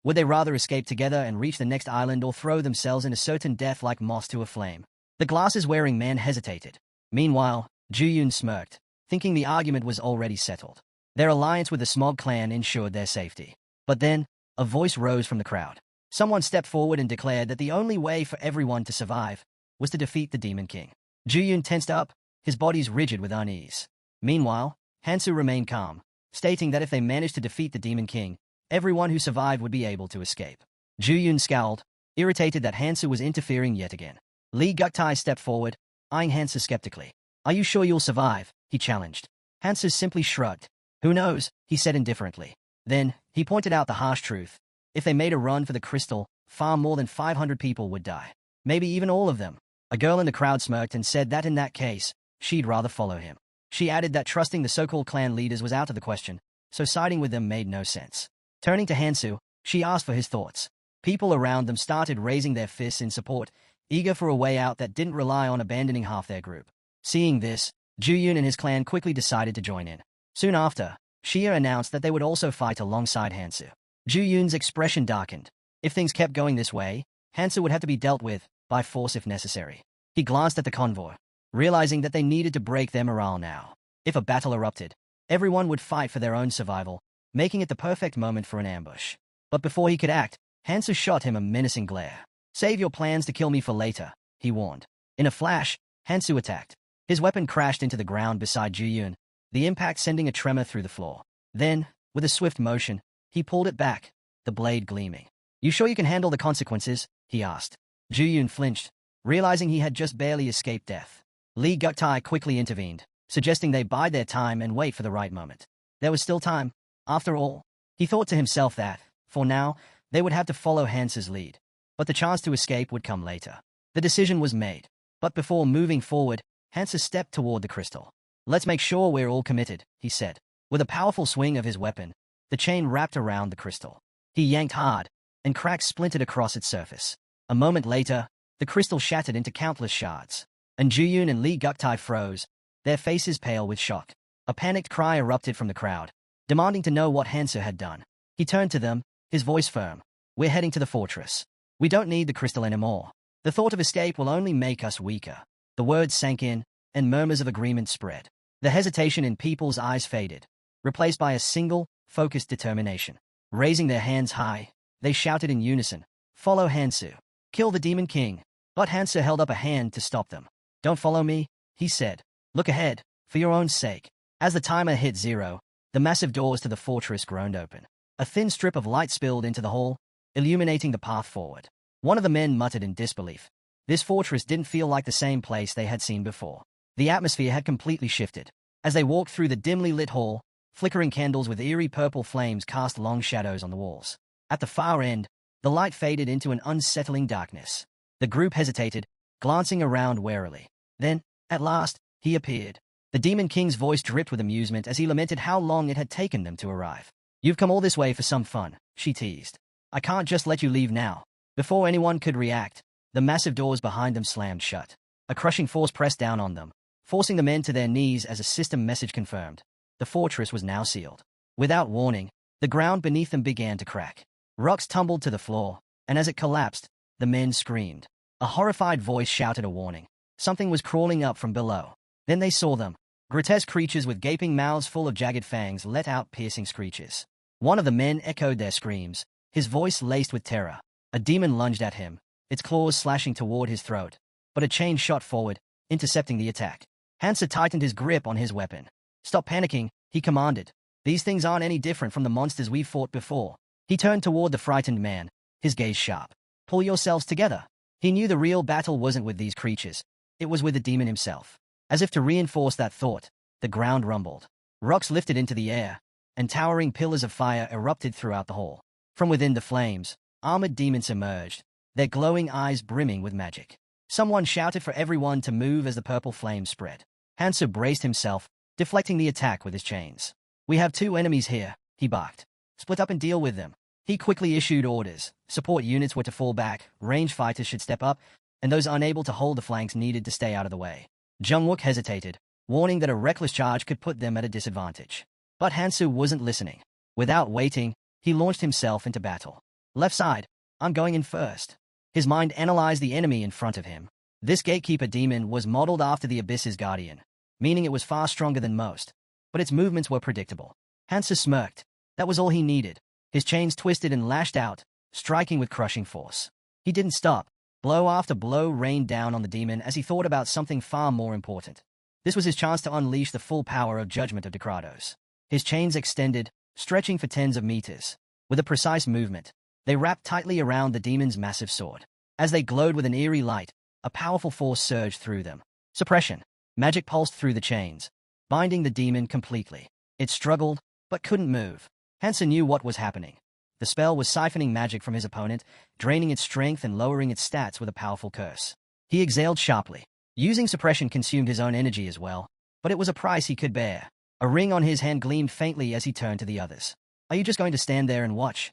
Would they rather escape together and reach the next island or throw themselves in a certain death like moths to a flame? The glasses-wearing man hesitated. Meanwhile, Juyun smirked, thinking the argument was already settled. Their alliance with the Smog clan ensured their safety. But then, a voice rose from the crowd. Someone stepped forward and declared that the only way for everyone to survive was to defeat the Demon King. Juyun tensed up, his body's rigid with unease. Meanwhile, Hansu remained calm, stating that if they managed to defeat the Demon King, everyone who survived would be able to escape. Juyun scowled, irritated that Hansu was interfering yet again. Lee Guktai stepped forward, eyeing Hansu skeptically. Are you sure you'll survive? He challenged. Hansu simply shrugged. Who knows, he said indifferently. Then, he pointed out the harsh truth. If they made a run for the crystal, far more than 500 people would die. Maybe even all of them. A girl in the crowd smirked and said that in that case, she'd rather follow him. She added that trusting the so-called clan leaders was out of the question, so siding with them made no sense. Turning to Hansu, she asked for his thoughts. People around them started raising their fists in support, eager for a way out that didn't rely on abandoning half their group. Seeing this, Juyun and his clan quickly decided to join in. Soon after, Shia announced that they would also fight alongside Hansu. Juyun's expression darkened. If things kept going this way, Hansu would have to be dealt with, by force if necessary. He glanced at the convoy, realizing that they needed to break their morale now. If a battle erupted, everyone would fight for their own survival, making it the perfect moment for an ambush. But before he could act, Hansu shot him a menacing glare. Save your plans to kill me for later, he warned. In a flash, Hansu attacked. His weapon crashed into the ground beside Juyun, the impact sending a tremor through the floor. Then, with a swift motion, he pulled it back, the blade gleaming. You sure you can handle the consequences? He asked. Juyun flinched, realizing he had just barely escaped death. Lee Guktai quickly intervened, suggesting they bide their time and wait for the right moment. There was still time. After all, he thought to himself that, for now, they would have to follow Hansu's lead. But the chance to escape would come later. The decision was made. But before moving forward, Hansu stepped toward the crystal. Let's make sure we're all committed, he said. With a powerful swing of his weapon, the chain wrapped around the crystal. He yanked hard, and cracks splintered across its surface. A moment later, the crystal shattered into countless shards. And Juyun and Lee Guktai froze, their faces pale with shock. A panicked cry erupted from the crowd, demanding to know what Hansu had done. He turned to them, his voice firm. We're heading to the fortress. We don't need the crystal anymore. The thought of escape will only make us weaker. The words sank in, and murmurs of agreement spread. The hesitation in people's eyes faded, replaced by a single, focused determination. Raising their hands high, they shouted in unison, "Follow Hansu. Kill the Demon King." But Hansu held up a hand to stop them. "Don't follow me," he said. "Look ahead, for your own sake." As the timer hit 0, the massive doors to the fortress groaned open. A thin strip of light spilled into the hall, illuminating the path forward. One of the men muttered in disbelief. This fortress didn't feel like the same place they had seen before. The atmosphere had completely shifted. As they walked through the dimly lit hall, flickering candles with eerie purple flames cast long shadows on the walls. At the far end, the light faded into an unsettling darkness. The group hesitated, glancing around warily. Then, at last, he appeared. The Demon King's voice dripped with amusement as he lamented how long it had taken them to arrive. "You've come all this way for some fun," she teased. "I can't just let you leave now." Before anyone could react, the massive doors behind them slammed shut. A crushing force pressed down on them, forcing the men to their knees as a system message confirmed. The fortress was now sealed. Without warning, the ground beneath them began to crack. Rocks tumbled to the floor, and as it collapsed, the men screamed. A horrified voice shouted a warning. Something was crawling up from below. Then they saw them. Grotesque creatures with gaping mouths full of jagged fangs let out piercing screeches. One of the men echoed their screams, his voice laced with terror. A demon lunged at him, its claws slashing toward his throat. But a chain shot forward, intercepting the attack. Hansa tightened his grip on his weapon. "Stop panicking," he commanded. "These things aren't any different from the monsters we've fought before." He turned toward the frightened man, his gaze sharp. "Pull yourselves together." He knew the real battle wasn't with these creatures. It was with the demon himself. As if to reinforce that thought, the ground rumbled. Rocks lifted into the air, and towering pillars of fire erupted throughout the hall. From within the flames, armored demons emerged, their glowing eyes brimming with magic. Someone shouted for everyone to move as the purple flames spread. Hansa braced himself, deflecting the attack with his chains. "We have two enemies here," he barked. "Split up and deal with them." He quickly issued orders. Support units were to fall back, range fighters should step up, and those unable to hold the flanks needed to stay out of the way. Jungwook hesitated, warning that a reckless charge could put them at a disadvantage. But Hansu wasn't listening. Without waiting, he launched himself into battle. "Left side, I'm going in first." His mind analyzed the enemy in front of him. This gatekeeper demon was modeled after the Abyss's guardian, meaning it was far stronger than most, but its movements were predictable. Hansa smirked. That was all he needed. His chains twisted and lashed out, striking with crushing force. He didn't stop. Blow after blow rained down on the demon as he thought about something far more important. This was his chance to unleash the full power of Judgment of Dekratos. His chains extended, stretching for tens of meters. With a precise movement, they wrapped tightly around the demon's massive sword. As they glowed with an eerie light, a powerful force surged through them. Suppression. Magic pulsed through the chains, binding the demon completely. It struggled, but couldn't move. Hansa knew what was happening. The spell was siphoning magic from his opponent, draining its strength and lowering its stats with a powerful curse. He exhaled sharply. Using suppression consumed his own energy as well, but it was a price he could bear. A ring on his hand gleamed faintly as he turned to the others. "Are you just going to stand there and watch?"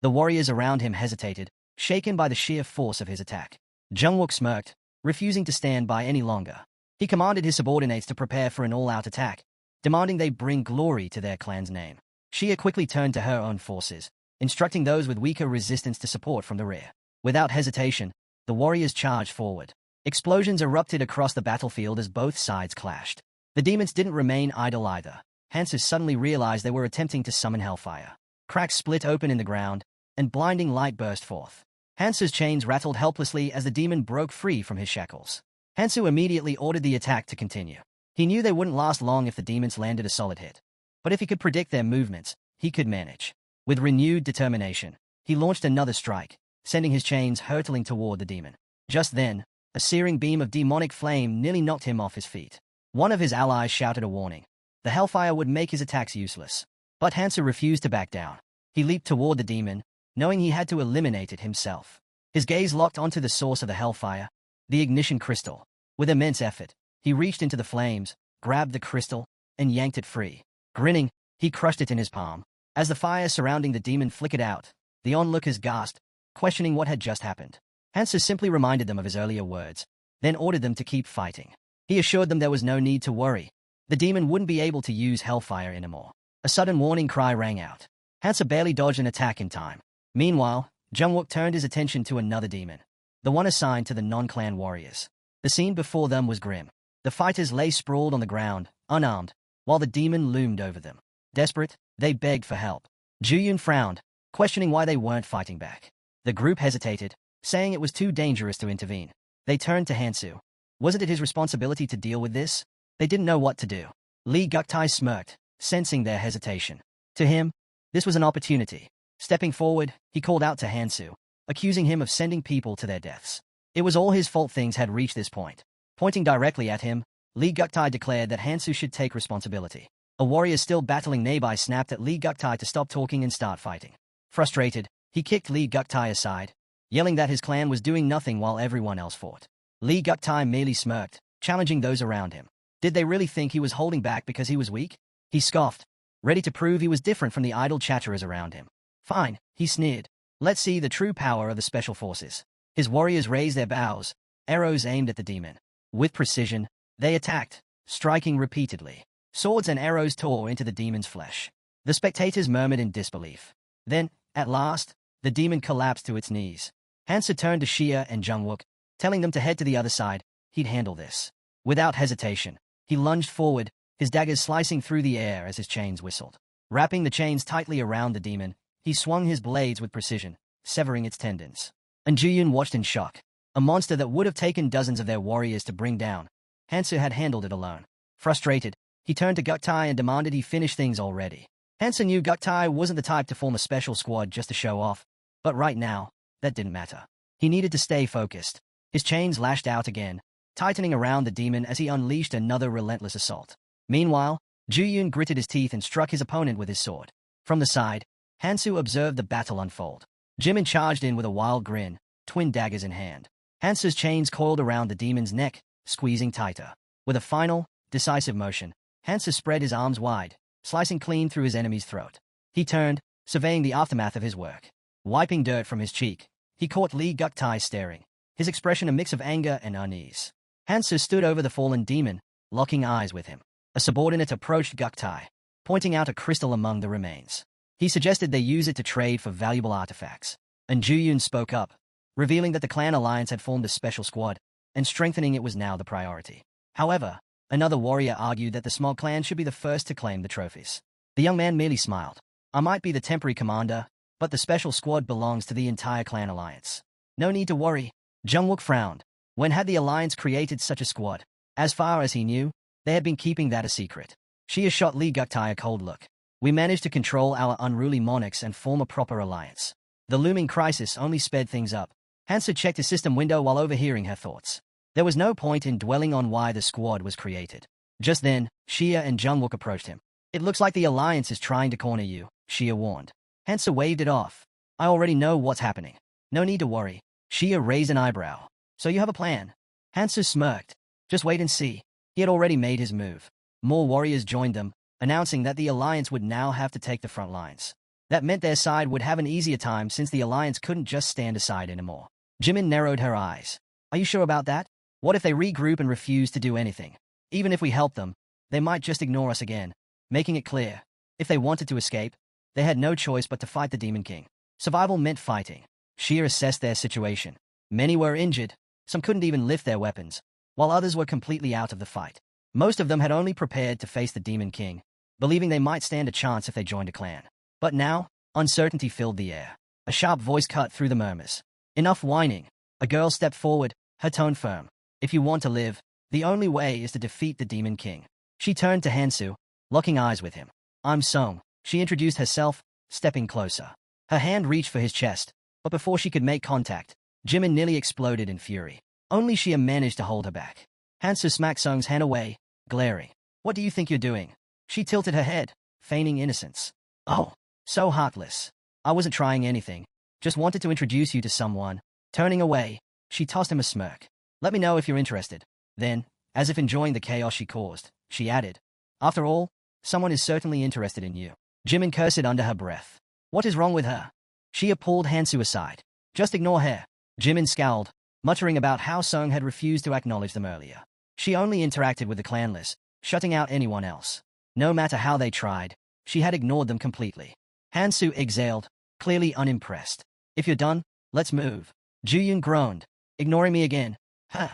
The warriors around him hesitated, shaken by the sheer force of his attack. Jungwook smirked, refusing to stand by any longer. He commanded his subordinates to prepare for an all-out attack, demanding they bring glory to their clan's name. Shia quickly turned to her own forces, instructing those with weaker resistance to support from the rear. Without hesitation, the warriors charged forward. Explosions erupted across the battlefield as both sides clashed. The demons didn't remain idle either. Hansa suddenly realized they were attempting to summon hellfire. Cracks split open in the ground, and blinding light burst forth. Hansa's chains rattled helplessly as the demon broke free from his shackles. Hansa immediately ordered the attack to continue. He knew they wouldn't last long if the demons landed a solid hit. But if he could predict their movements, he could manage. With renewed determination, he launched another strike, sending his chains hurtling toward the demon. Just then, a searing beam of demonic flame nearly knocked him off his feet. One of his allies shouted a warning. The hellfire would make his attacks useless. But Hansa refused to back down. He leaped toward the demon, knowing he had to eliminate it himself. His gaze locked onto the source of the hellfire, the ignition crystal. With immense effort, he reached into the flames, grabbed the crystal, and yanked it free. Grinning, he crushed it in his palm. As the fire surrounding the demon flickered out, the onlookers gasped, questioning what had just happened. Hansa simply reminded them of his earlier words, then ordered them to keep fighting. He assured them there was no need to worry. The demon wouldn't be able to use hellfire anymore. A sudden warning cry rang out. Hansa barely dodged an attack in time. Meanwhile, Jungwook turned his attention to another demon, the one assigned to the non-clan warriors. The scene before them was grim. The fighters lay sprawled on the ground, unarmed, while the demon loomed over them. Desperate, they begged for help. Juyun frowned, questioning why they weren't fighting back. The group hesitated, saying it was too dangerous to intervene. They turned to Hansu. Wasn't it his responsibility to deal with this? They didn't know what to do. Lee Guktai smirked, sensing their hesitation. To him, this was an opportunity. Stepping forward, he called out to Hansu, accusing him of sending people to their deaths. It was all his fault things had reached this point. Pointing directly at him, Lee Guktai declared that Hansu should take responsibility. A warrior still battling nearby snapped at Lee Guktai to stop talking and start fighting. Frustrated, he kicked Lee Guktai aside, yelling that his clan was doing nothing while everyone else fought. Lee Guktai merely smirked, challenging those around him. Did they really think he was holding back because he was weak? He scoffed, ready to prove he was different from the idle chatterers around him. Fine, he sneered. Let's see the true power of the special forces. His warriors raised their bows, arrows aimed at the demon. With precision, they attacked, striking repeatedly. Swords and arrows tore into the demon's flesh. The spectators murmured in disbelief. Then, at last, the demon collapsed to its knees. Hansa turned to Xia and Jungwook, telling them to head to the other side. He'd handle this. Without hesitation, he lunged forward, his daggers slicing through the air as his chains whistled. Wrapping the chains tightly around the demon, he swung his blades with precision, severing its tendons. And Juyun watched in shock. A monster that would have taken dozens of their warriors to bring down. Hansa had handled it alone. Frustrated, he turned to Guktai and demanded he finish things already. Hansa knew Guktai wasn't the type to form a special squad just to show off, but right now, that didn't matter. He needed to stay focused. His chains lashed out again, tightening around the demon as he unleashed another relentless assault. Meanwhile, Juyun gritted his teeth and struck his opponent with his sword. From the side, Hansu observed the battle unfold. Jimin charged in with a wild grin, twin daggers in hand. Hansu's chains coiled around the demon's neck, squeezing tighter. With a final, decisive motion, Hansu spread his arms wide, slicing clean through his enemy's throat. He turned, surveying the aftermath of his work. Wiping dirt from his cheek, he caught Lee Guktai staring, his expression a mix of anger and unease. Hansu stood over the fallen demon, locking eyes with him. A subordinate approached Guktai, pointing out a crystal among the remains. He suggested they use it to trade for valuable artifacts. And Juyun spoke up, revealing that the clan alliance had formed a special squad, and strengthening it was now the priority. However, another warrior argued that the small clan should be the first to claim the trophies. The young man merely smiled. I might be the temporary commander, but the special squad belongs to the entire clan alliance. No need to worry. Jungwook frowned. When had the alliance created such a squad? As far as he knew, they had been keeping that a secret. Xia shot Lee Guktai a cold look. We managed to control our unruly monarchs and form a proper alliance. The looming crisis only sped things up. Hansa checked his system window while overhearing her thoughts. There was no point in dwelling on why the squad was created. Just then, Xia and Jungwook approached him. It looks like the alliance is trying to corner you, Xia warned. Hansa waved it off. I already know what's happening. No need to worry. Xia raised an eyebrow. So you have a plan? Hansa smirked. Just wait and see. He had already made his move. More warriors joined them, announcing that the alliance would now have to take the front lines. That meant their side would have an easier time since the alliance couldn't just stand aside anymore. Jimin narrowed her eyes. Are you sure about that? What if they regroup and refuse to do anything? Even if we help them, they might just ignore us again. Making it clear, if they wanted to escape, they had no choice but to fight the Demon King. Survival meant fighting. Xia assessed their situation. Many were injured, some couldn't even lift their weapons, while others were completely out of the fight. Most of them had only prepared to face the Demon King, believing they might stand a chance if they joined a clan. But now, uncertainty filled the air. A sharp voice cut through the murmurs. Enough whining. A girl stepped forward, her tone firm. If you want to live, the only way is to defeat the Demon King. She turned to Hansu, locking eyes with him. I'm Song. She introduced herself, stepping closer. Her hand reached for his chest, but before she could make contact, Jimin nearly exploded in fury. Only Xia managed to hold her back. Hansu smacked Song's hand away, glaring. What do you think you're doing? She tilted her head, feigning innocence. Oh, so heartless. I wasn't trying anything. Just wanted to introduce you to someone. Turning away, she tossed him a smirk. Let me know if you're interested. Then, as if enjoying the chaos she caused, she added. After all, someone is certainly interested in you. Jimin cursed under her breath. What is wrong with her? Xia pulled Hansu aside. Just ignore her. Jimin scowled, muttering about how Song had refused to acknowledge them earlier. She only interacted with the clanless, shutting out anyone else. No matter how they tried, she had ignored them completely. Hansu exhaled, clearly unimpressed. If you're done, let's move. Juyun groaned. Ignoring me again. Huh.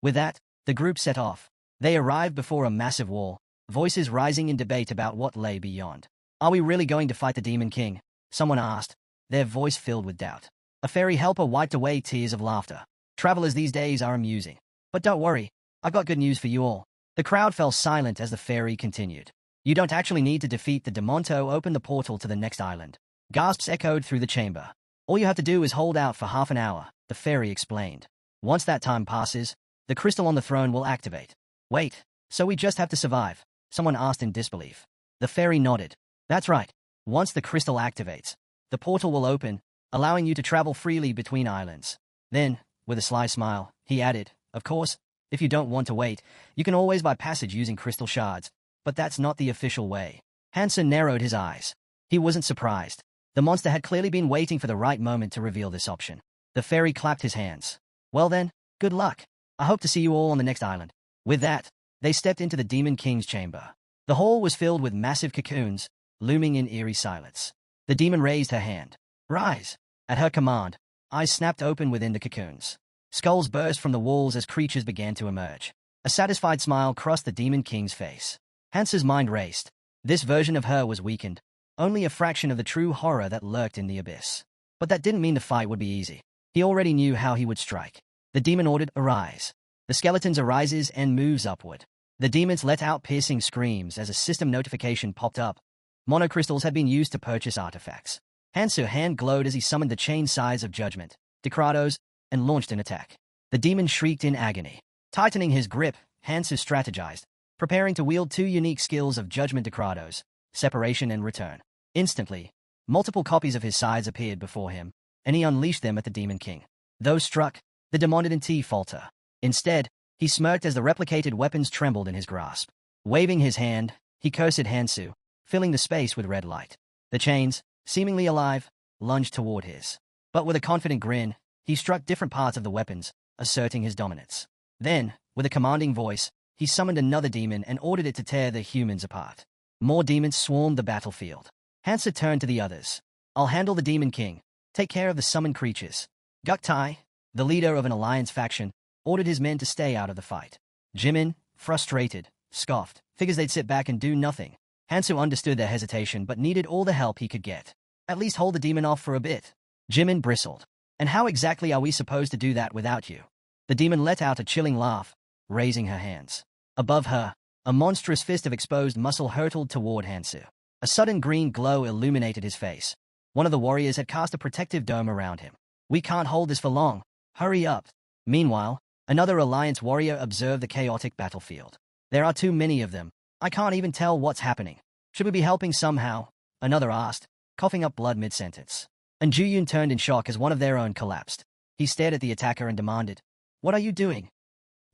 With that, the group set off. They arrived before a massive wall, voices rising in debate about what lay beyond. Are we really going to fight the Demon King? Someone asked, their voice filled with doubt. A fairy helper wiped away tears of laughter. Travelers these days are amusing. But don't worry, I got good news for you all. The crowd fell silent as the fairy continued. You don't actually need to defeat the demon to open the portal to the next island. Gasps echoed through the chamber. All you have to do is hold out for half an hour, the fairy explained. Once that time passes, the crystal on the throne will activate. Wait, so we just have to survive? Someone asked in disbelief. The fairy nodded. That's right. Once the crystal activates, the portal will open, allowing you to travel freely between islands. Then, with a sly smile, he added, of course, if you don't want to wait, you can always buy passage using crystal shards, but that's not the official way. Hansen narrowed his eyes. He wasn't surprised. The monster had clearly been waiting for the right moment to reveal this option. The fairy clapped his hands. Well then, good luck. I hope to see you all on the next island. With that, They stepped into the Demon King's chamber. The hall was filled with massive cocoons, looming in eerie silence. The demon raised her hand. Rise! At her command, eyes snapped open within the cocoons. Skulls burst from the walls as creatures began to emerge. A satisfied smile crossed the Demon King's face. Hansu's mind raced. This version of her was weakened, only a fraction of the true horror that lurked in the abyss. But that didn't mean the fight would be easy. He already knew how he would strike. The demon ordered, arise. The skeletons arises and moves upward. The demons let out piercing screams as a system notification popped up. Monocrystals had been used to purchase artifacts. Hansu's hand glowed as he summoned the chain sides of Judgment, Decratos, and launched an attack. The demon shrieked in agony. Tightening his grip, Hansu strategized, preparing to wield two unique skills of Judgment Decratos, separation and return. Instantly, multiple copies of his sides appeared before him, and he unleashed them at the Demon King. Those struck, the demon didn't falter. Instead, he smirked as the replicated weapons trembled in his grasp. Waving his hand, he cursed Hansu, filling the space with red light. The chains, seemingly alive, lunged toward his. But with a confident grin, he struck different parts of the weapons, asserting his dominance. Then, with a commanding voice, he summoned another demon and ordered it to tear the humans apart. More demons swarmed the battlefield. Hansu turned to the others. I'll handle the Demon King. Take care of the summoned creatures. Guktai, the leader of an alliance faction, ordered his men to stay out of the fight. Jimin, frustrated, scoffed, figures they'd sit back and do nothing. Hansu understood their hesitation but needed all the help he could get. At least hold the demon off for a bit. Jimin bristled. And how exactly are we supposed to do that without you? The demon let out a chilling laugh, raising her hands. Above her, a monstrous fist of exposed muscle hurtled toward Hansu. A sudden green glow illuminated his face. One of the warriors had cast a protective dome around him. We can't hold this for long. Hurry up. Meanwhile, another alliance warrior observed the chaotic battlefield. There are too many of them. I can't even tell what's happening. Should we be helping somehow? Another asked, coughing up blood mid-sentence. And Juyun turned in shock as one of their own collapsed. He stared at the attacker and demanded, "What are you doing?"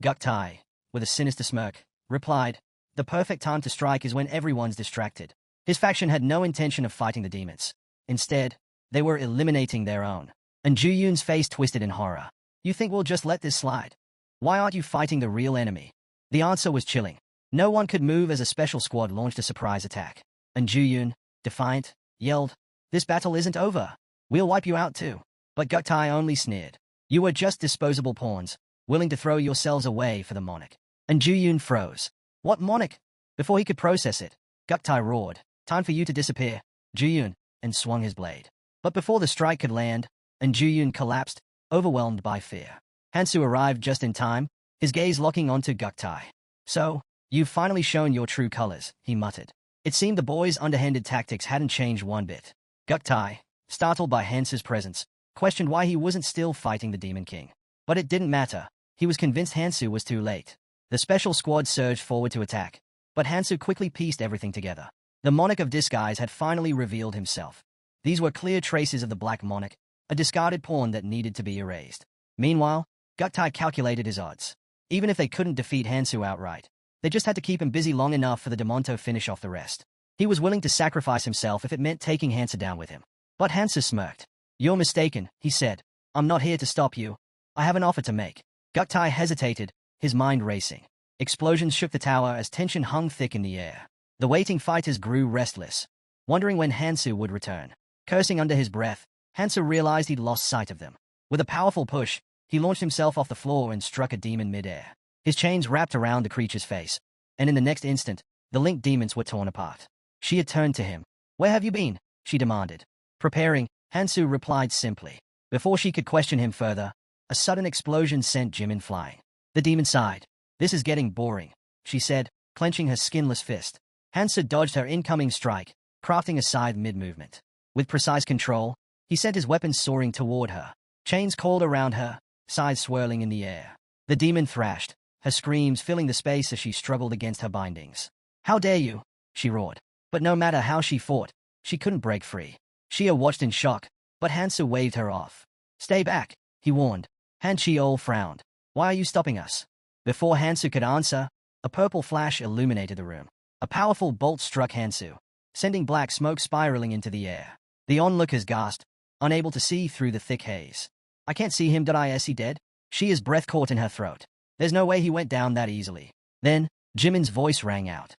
Guktai, with a sinister smirk, replied, "The perfect time to strike is when everyone's distracted." His faction had no intention of fighting the demons. Instead, they were eliminating their own. And Juyun's face twisted in horror. "You think we'll just let this slide? Why aren't you fighting the real enemy?" The answer was chilling. No one could move as a special squad launched a surprise attack. And Juyun, defiant, yelled, "This battle isn't over. We'll wipe you out too." But Guktai only sneered. "You were just disposable pawns, willing to throw yourselves away for the monarch." And Juyun froze. "What monarch?" Before he could process it, Guktai roared, "Time for you to disappear, Juyun," and swung his blade. But before the strike could land, and Juyun collapsed, overwhelmed by fear. Hansu arrived just in time, his gaze locking onto Guktai. "So, you've finally shown your true colors," he muttered. It seemed the boy's underhanded tactics hadn't changed one bit. Guktai, startled by Hansu's presence, questioned why he wasn't still fighting the Demon King. But it didn't matter. He was convinced Hansu was too late. The special squad surged forward to attack, but Hansu quickly pieced everything together. The Monarch of Disguise had finally revealed himself. These were clear traces of the Black Monarch, a discarded pawn that needed to be erased. Meanwhile, Guktai calculated his odds. Even if they couldn't defeat Hansu outright, they just had to keep him busy long enough for the Demon to finish off the rest. He was willing to sacrifice himself if it meant taking Hansu down with him. But Hansu smirked. "You're mistaken," he said. "I'm not here to stop you. I have an offer to make." Guktai hesitated, his mind racing. Explosions shook the tower as tension hung thick in the air. The waiting fighters grew restless, wondering when Hansu would return. Cursing under his breath, Hansu realized he'd lost sight of them. With a powerful push, he launched himself off the floor and struck a demon mid-air. His chains wrapped around the creature's face, and in the next instant, the linked demons were torn apart. She had turned to him. "Where have you been?" she demanded. "Preparing," Hansu replied simply. Before she could question him further, a sudden explosion sent Jimin flying. The demon sighed. "This is getting boring," she said, clenching her skinless fist. Hansu dodged her incoming strike, crafting a scythe mid-movement. With precise control, he sent his weapons soaring toward her. Chains coiled around her, scythes swirling in the air. The demon thrashed, her screams filling the space as she struggled against her bindings. "How dare you!" she roared. But no matter how she fought, she couldn't break free. Shia watched in shock, but Hansu waved her off. "Stay back," he warned. Han Chiol frowned. "Why are you stopping us?" Before Hansu could answer, a purple flash illuminated the room. A powerful bolt struck Hansu, sending black smoke spiraling into the air. The onlookers gasped, unable to see through the thick haze. "I can't see him. Is he dead?" Shia's breath caught in her throat. "There's no way he went down that easily." Then, Jimin's voice rang out.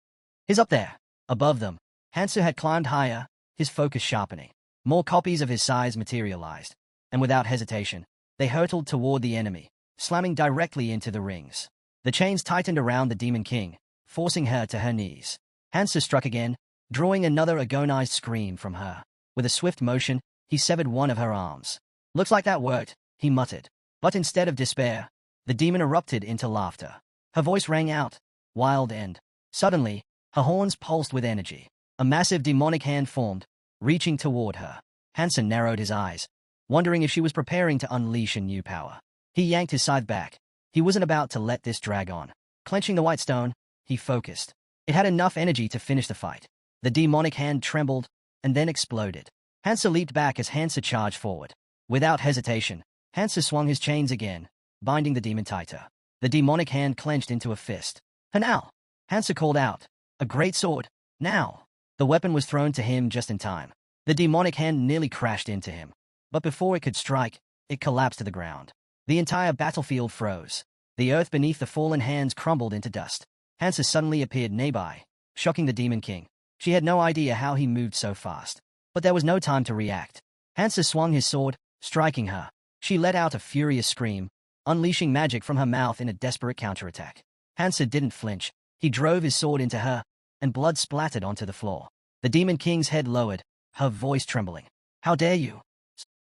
He's up there. Above them, Hansu had climbed higher, his focus sharpening. More copies of his size materialized, and without hesitation, they hurtled toward the enemy, slamming directly into the rings. The chains tightened around the Demon King, forcing her to her knees. Hansu struck again, drawing another agonized scream from her. With a swift motion, he severed one of her arms. Looks like that worked, he muttered. But instead of despair, the demon erupted into laughter. Her voice rang out, wild and, suddenly, her horns pulsed with energy. A massive demonic hand formed, reaching toward her. Hansen narrowed his eyes, wondering if she was preparing to unleash a new power. He yanked his scythe back. He wasn't about to let this drag on. Clenching the white stone, he focused. It had enough energy to finish the fight. The demonic hand trembled, and then exploded. Hansa leaped back as Hansa charged forward. Without hesitation, Hansa swung his chains again, binding the demon tighter. The demonic hand clenched into a fist. Now! Hansa called out. A great sword. Now! The weapon was thrown to him just in time. The demonic hand nearly crashed into him. But before it could strike, it collapsed to the ground. The entire battlefield froze. The earth beneath the fallen hands crumbled into dust. Hansa suddenly appeared nearby, shocking the Demon King. She had no idea how he moved so fast. But there was no time to react. Hansa swung his sword, striking her. She let out a furious scream, unleashing magic from her mouth in a desperate counterattack. Hansa didn't flinch. He drove his sword into her, and blood splattered onto the floor. The Demon King's head lowered, her voice trembling. How dare you?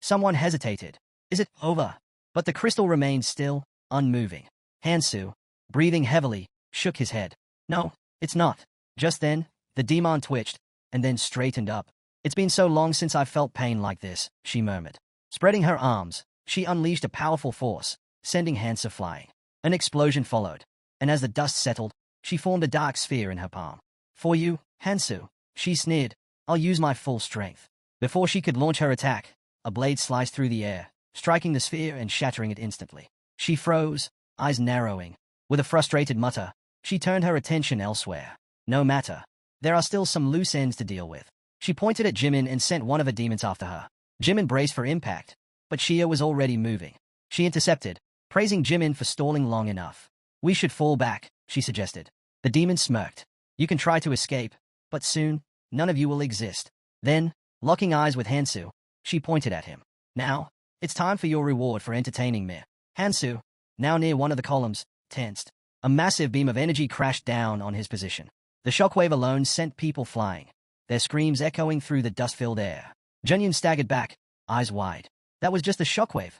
Someone hesitated. Is it over? But the crystal remained still, unmoving. Hansu, breathing heavily, shook his head. No, it's not. Just then, the demon twitched, and then straightened up. It's been so long since I felt pain like this, she murmured. Spreading her arms, she unleashed a powerful force, sending Hansa flying. An explosion followed, and as the dust settled, she formed a dark sphere in her palm. For you, Hansu, she sneered. I'll use my full strength. Before she could launch her attack, a blade sliced through the air, striking the sphere and shattering it instantly. She froze, eyes narrowing. With a frustrated mutter, she turned her attention elsewhere. No matter. There are still some loose ends to deal with. She pointed at Jimin and sent one of her demons after her. Jimin braced for impact, but Shia was already moving. She intercepted, praising Jimin for stalling long enough. We should fall back, she suggested. The demon smirked. You can try to escape, but soon, none of you will exist. Then, locking eyes with Hansu, she pointed at him. Now, it's time for your reward for entertaining me. Hansu, now near one of the columns, tensed. A massive beam of energy crashed down on his position. The shockwave alone sent people flying, their screams echoing through the dust-filled air. Junyun staggered back, eyes wide. That was just a shockwave.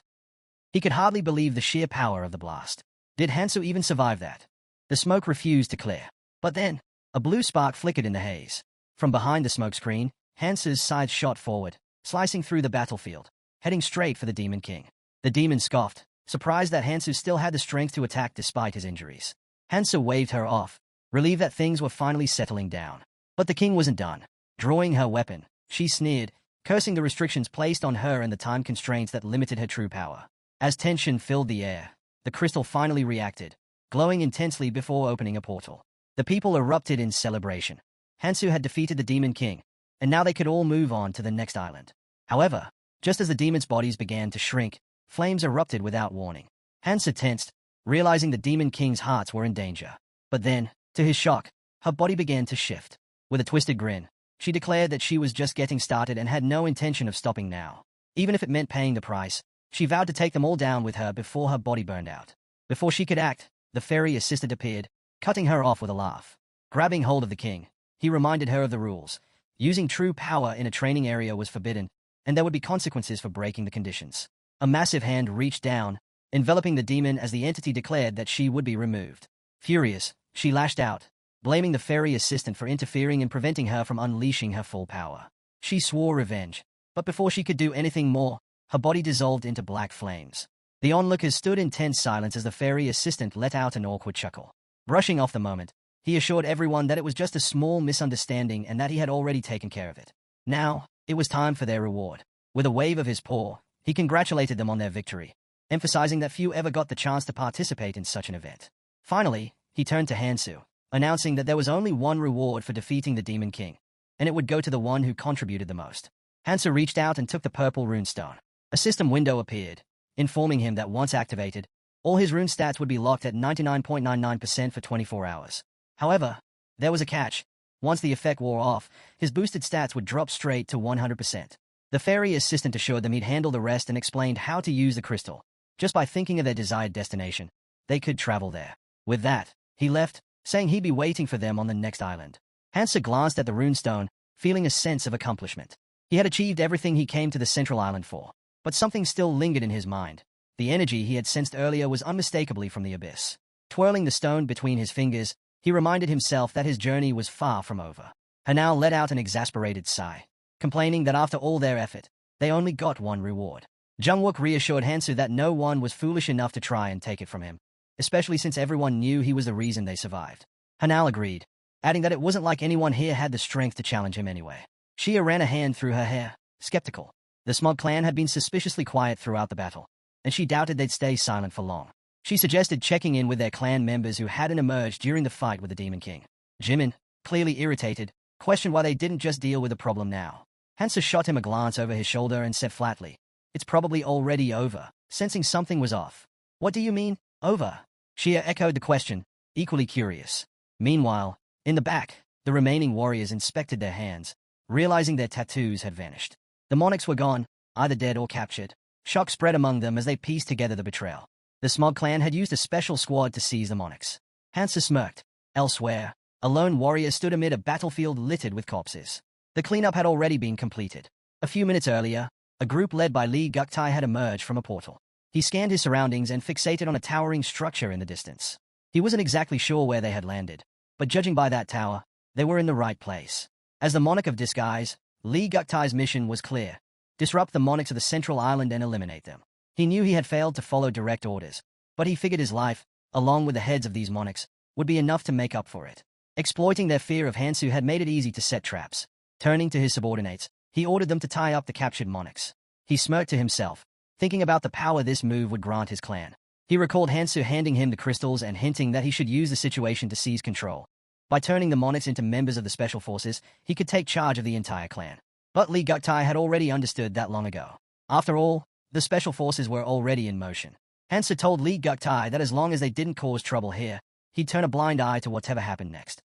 He could hardly believe the sheer power of the blast. Did Hansu even survive that? The smoke refused to clear. But then, a blue spark flickered in the haze. From behind the smoke screen, Hansu's scythe shot forward, slicing through the battlefield, heading straight for the Demon King. The demon scoffed, surprised that Hansu still had the strength to attack despite his injuries. Hansu waved her off, relieved that things were finally settling down. But the king wasn't done. Drawing her weapon, she sneered, cursing the restrictions placed on her and the time constraints that limited her true power. As tension filled the air, the crystal finally reacted, glowing intensely before opening a portal. The people erupted in celebration. Hansu had defeated the Demon King, and now they could all move on to the next island. However, just as the demons' bodies began to shrink, flames erupted without warning. Hansu tensed, realizing the Demon King's hearts were in danger. But then, to his shock, her body began to shift. With a twisted grin, she declared that she was just getting started and had no intention of stopping now. Even if it meant paying the price, she vowed to take them all down with her before her body burned out. Before she could act, the fairy assistant appeared, cutting her off with a laugh. Grabbing hold of the king, he reminded her of the rules. Using true power in a training area was forbidden, and there would be consequences for breaking the conditions. A massive hand reached down, enveloping the demon as the entity declared that she would be removed. Furious, she lashed out, blaming the fairy assistant for interfering and preventing her from unleashing her full power. She swore revenge, but before she could do anything more, her body dissolved into black flames. The onlookers stood in tense silence as the fairy assistant let out an awkward chuckle. Brushing off the moment, he assured everyone that it was just a small misunderstanding and that he had already taken care of it. Now, it was time for their reward. With a wave of his paw, he congratulated them on their victory, emphasizing that few ever got the chance to participate in such an event. Finally, he turned to Hansu, announcing that there was only one reward for defeating the Demon King, and it would go to the one who contributed the most. Hansu reached out and took the purple runestone. A system window appeared, informing him that once activated, all his rune stats would be locked at 99.99% for 24 hours. However, there was a catch. Once the effect wore off, his boosted stats would drop straight to 100%. The fairy assistant assured them he'd handle the rest and explained how to use the crystal. Just by thinking of their desired destination, they could travel there. With that, he left, saying he'd be waiting for them on the next island. Hansa glanced at the runestone, feeling a sense of accomplishment. He had achieved everything he came to the central island for. But something still lingered in his mind. The energy he had sensed earlier was unmistakably from the abyss. Twirling the stone between his fingers, he reminded himself that his journey was far from over. Hanao let out an exasperated sigh, complaining that after all their effort, they only got one reward. Jungwook reassured Hansu that no one was foolish enough to try and take it from him, especially since everyone knew he was the reason they survived. Hanao agreed, adding that it wasn't like anyone here had the strength to challenge him anyway. Shia ran a hand through her hair, skeptical. The Smug clan had been suspiciously quiet throughout the battle, and she doubted they'd stay silent for long. She suggested checking in with their clan members who hadn't emerged during the fight with the Demon King. Jimin, clearly irritated, questioned why they didn't just deal with the problem now. Hansa shot him a glance over his shoulder and said flatly, "It's probably already over," sensing something was off. "What do you mean, over?" Shia echoed the question, equally curious. Meanwhile, in the back, the remaining warriors inspected their hands, realizing their tattoos had vanished. The monarchs were gone, either dead or captured. Shock spread among them as they pieced together the betrayal. The Smog clan had used a special squad to seize the monarchs. Hansa smirked. Elsewhere, a lone warrior stood amid a battlefield littered with corpses. The cleanup had already been completed. A few minutes earlier, a group led by Lee Guktai had emerged from a portal. He scanned his surroundings and fixated on a towering structure in the distance. He wasn't exactly sure where they had landed, but judging by that tower, they were in the right place. As the Monarch of Disguise, Lee Guktai's mission was clear: disrupt the monarchs of the central island and eliminate them. He knew he had failed to follow direct orders, but he figured his life, along with the heads of these monarchs, would be enough to make up for it. Exploiting their fear of Hansu had made it easy to set traps. Turning to his subordinates, he ordered them to tie up the captured monarchs. He smirked to himself, thinking about the power this move would grant his clan. He recalled Hansu handing him the crystals and hinting that he should use the situation to seize control. By turning the monarchs into members of the special forces, he could take charge of the entire clan. But Lee Guktai had already understood that long ago. After all, the special forces were already in motion. Hansa told Lee Guktai that as long as they didn't cause trouble here, he'd turn a blind eye to whatever happened next.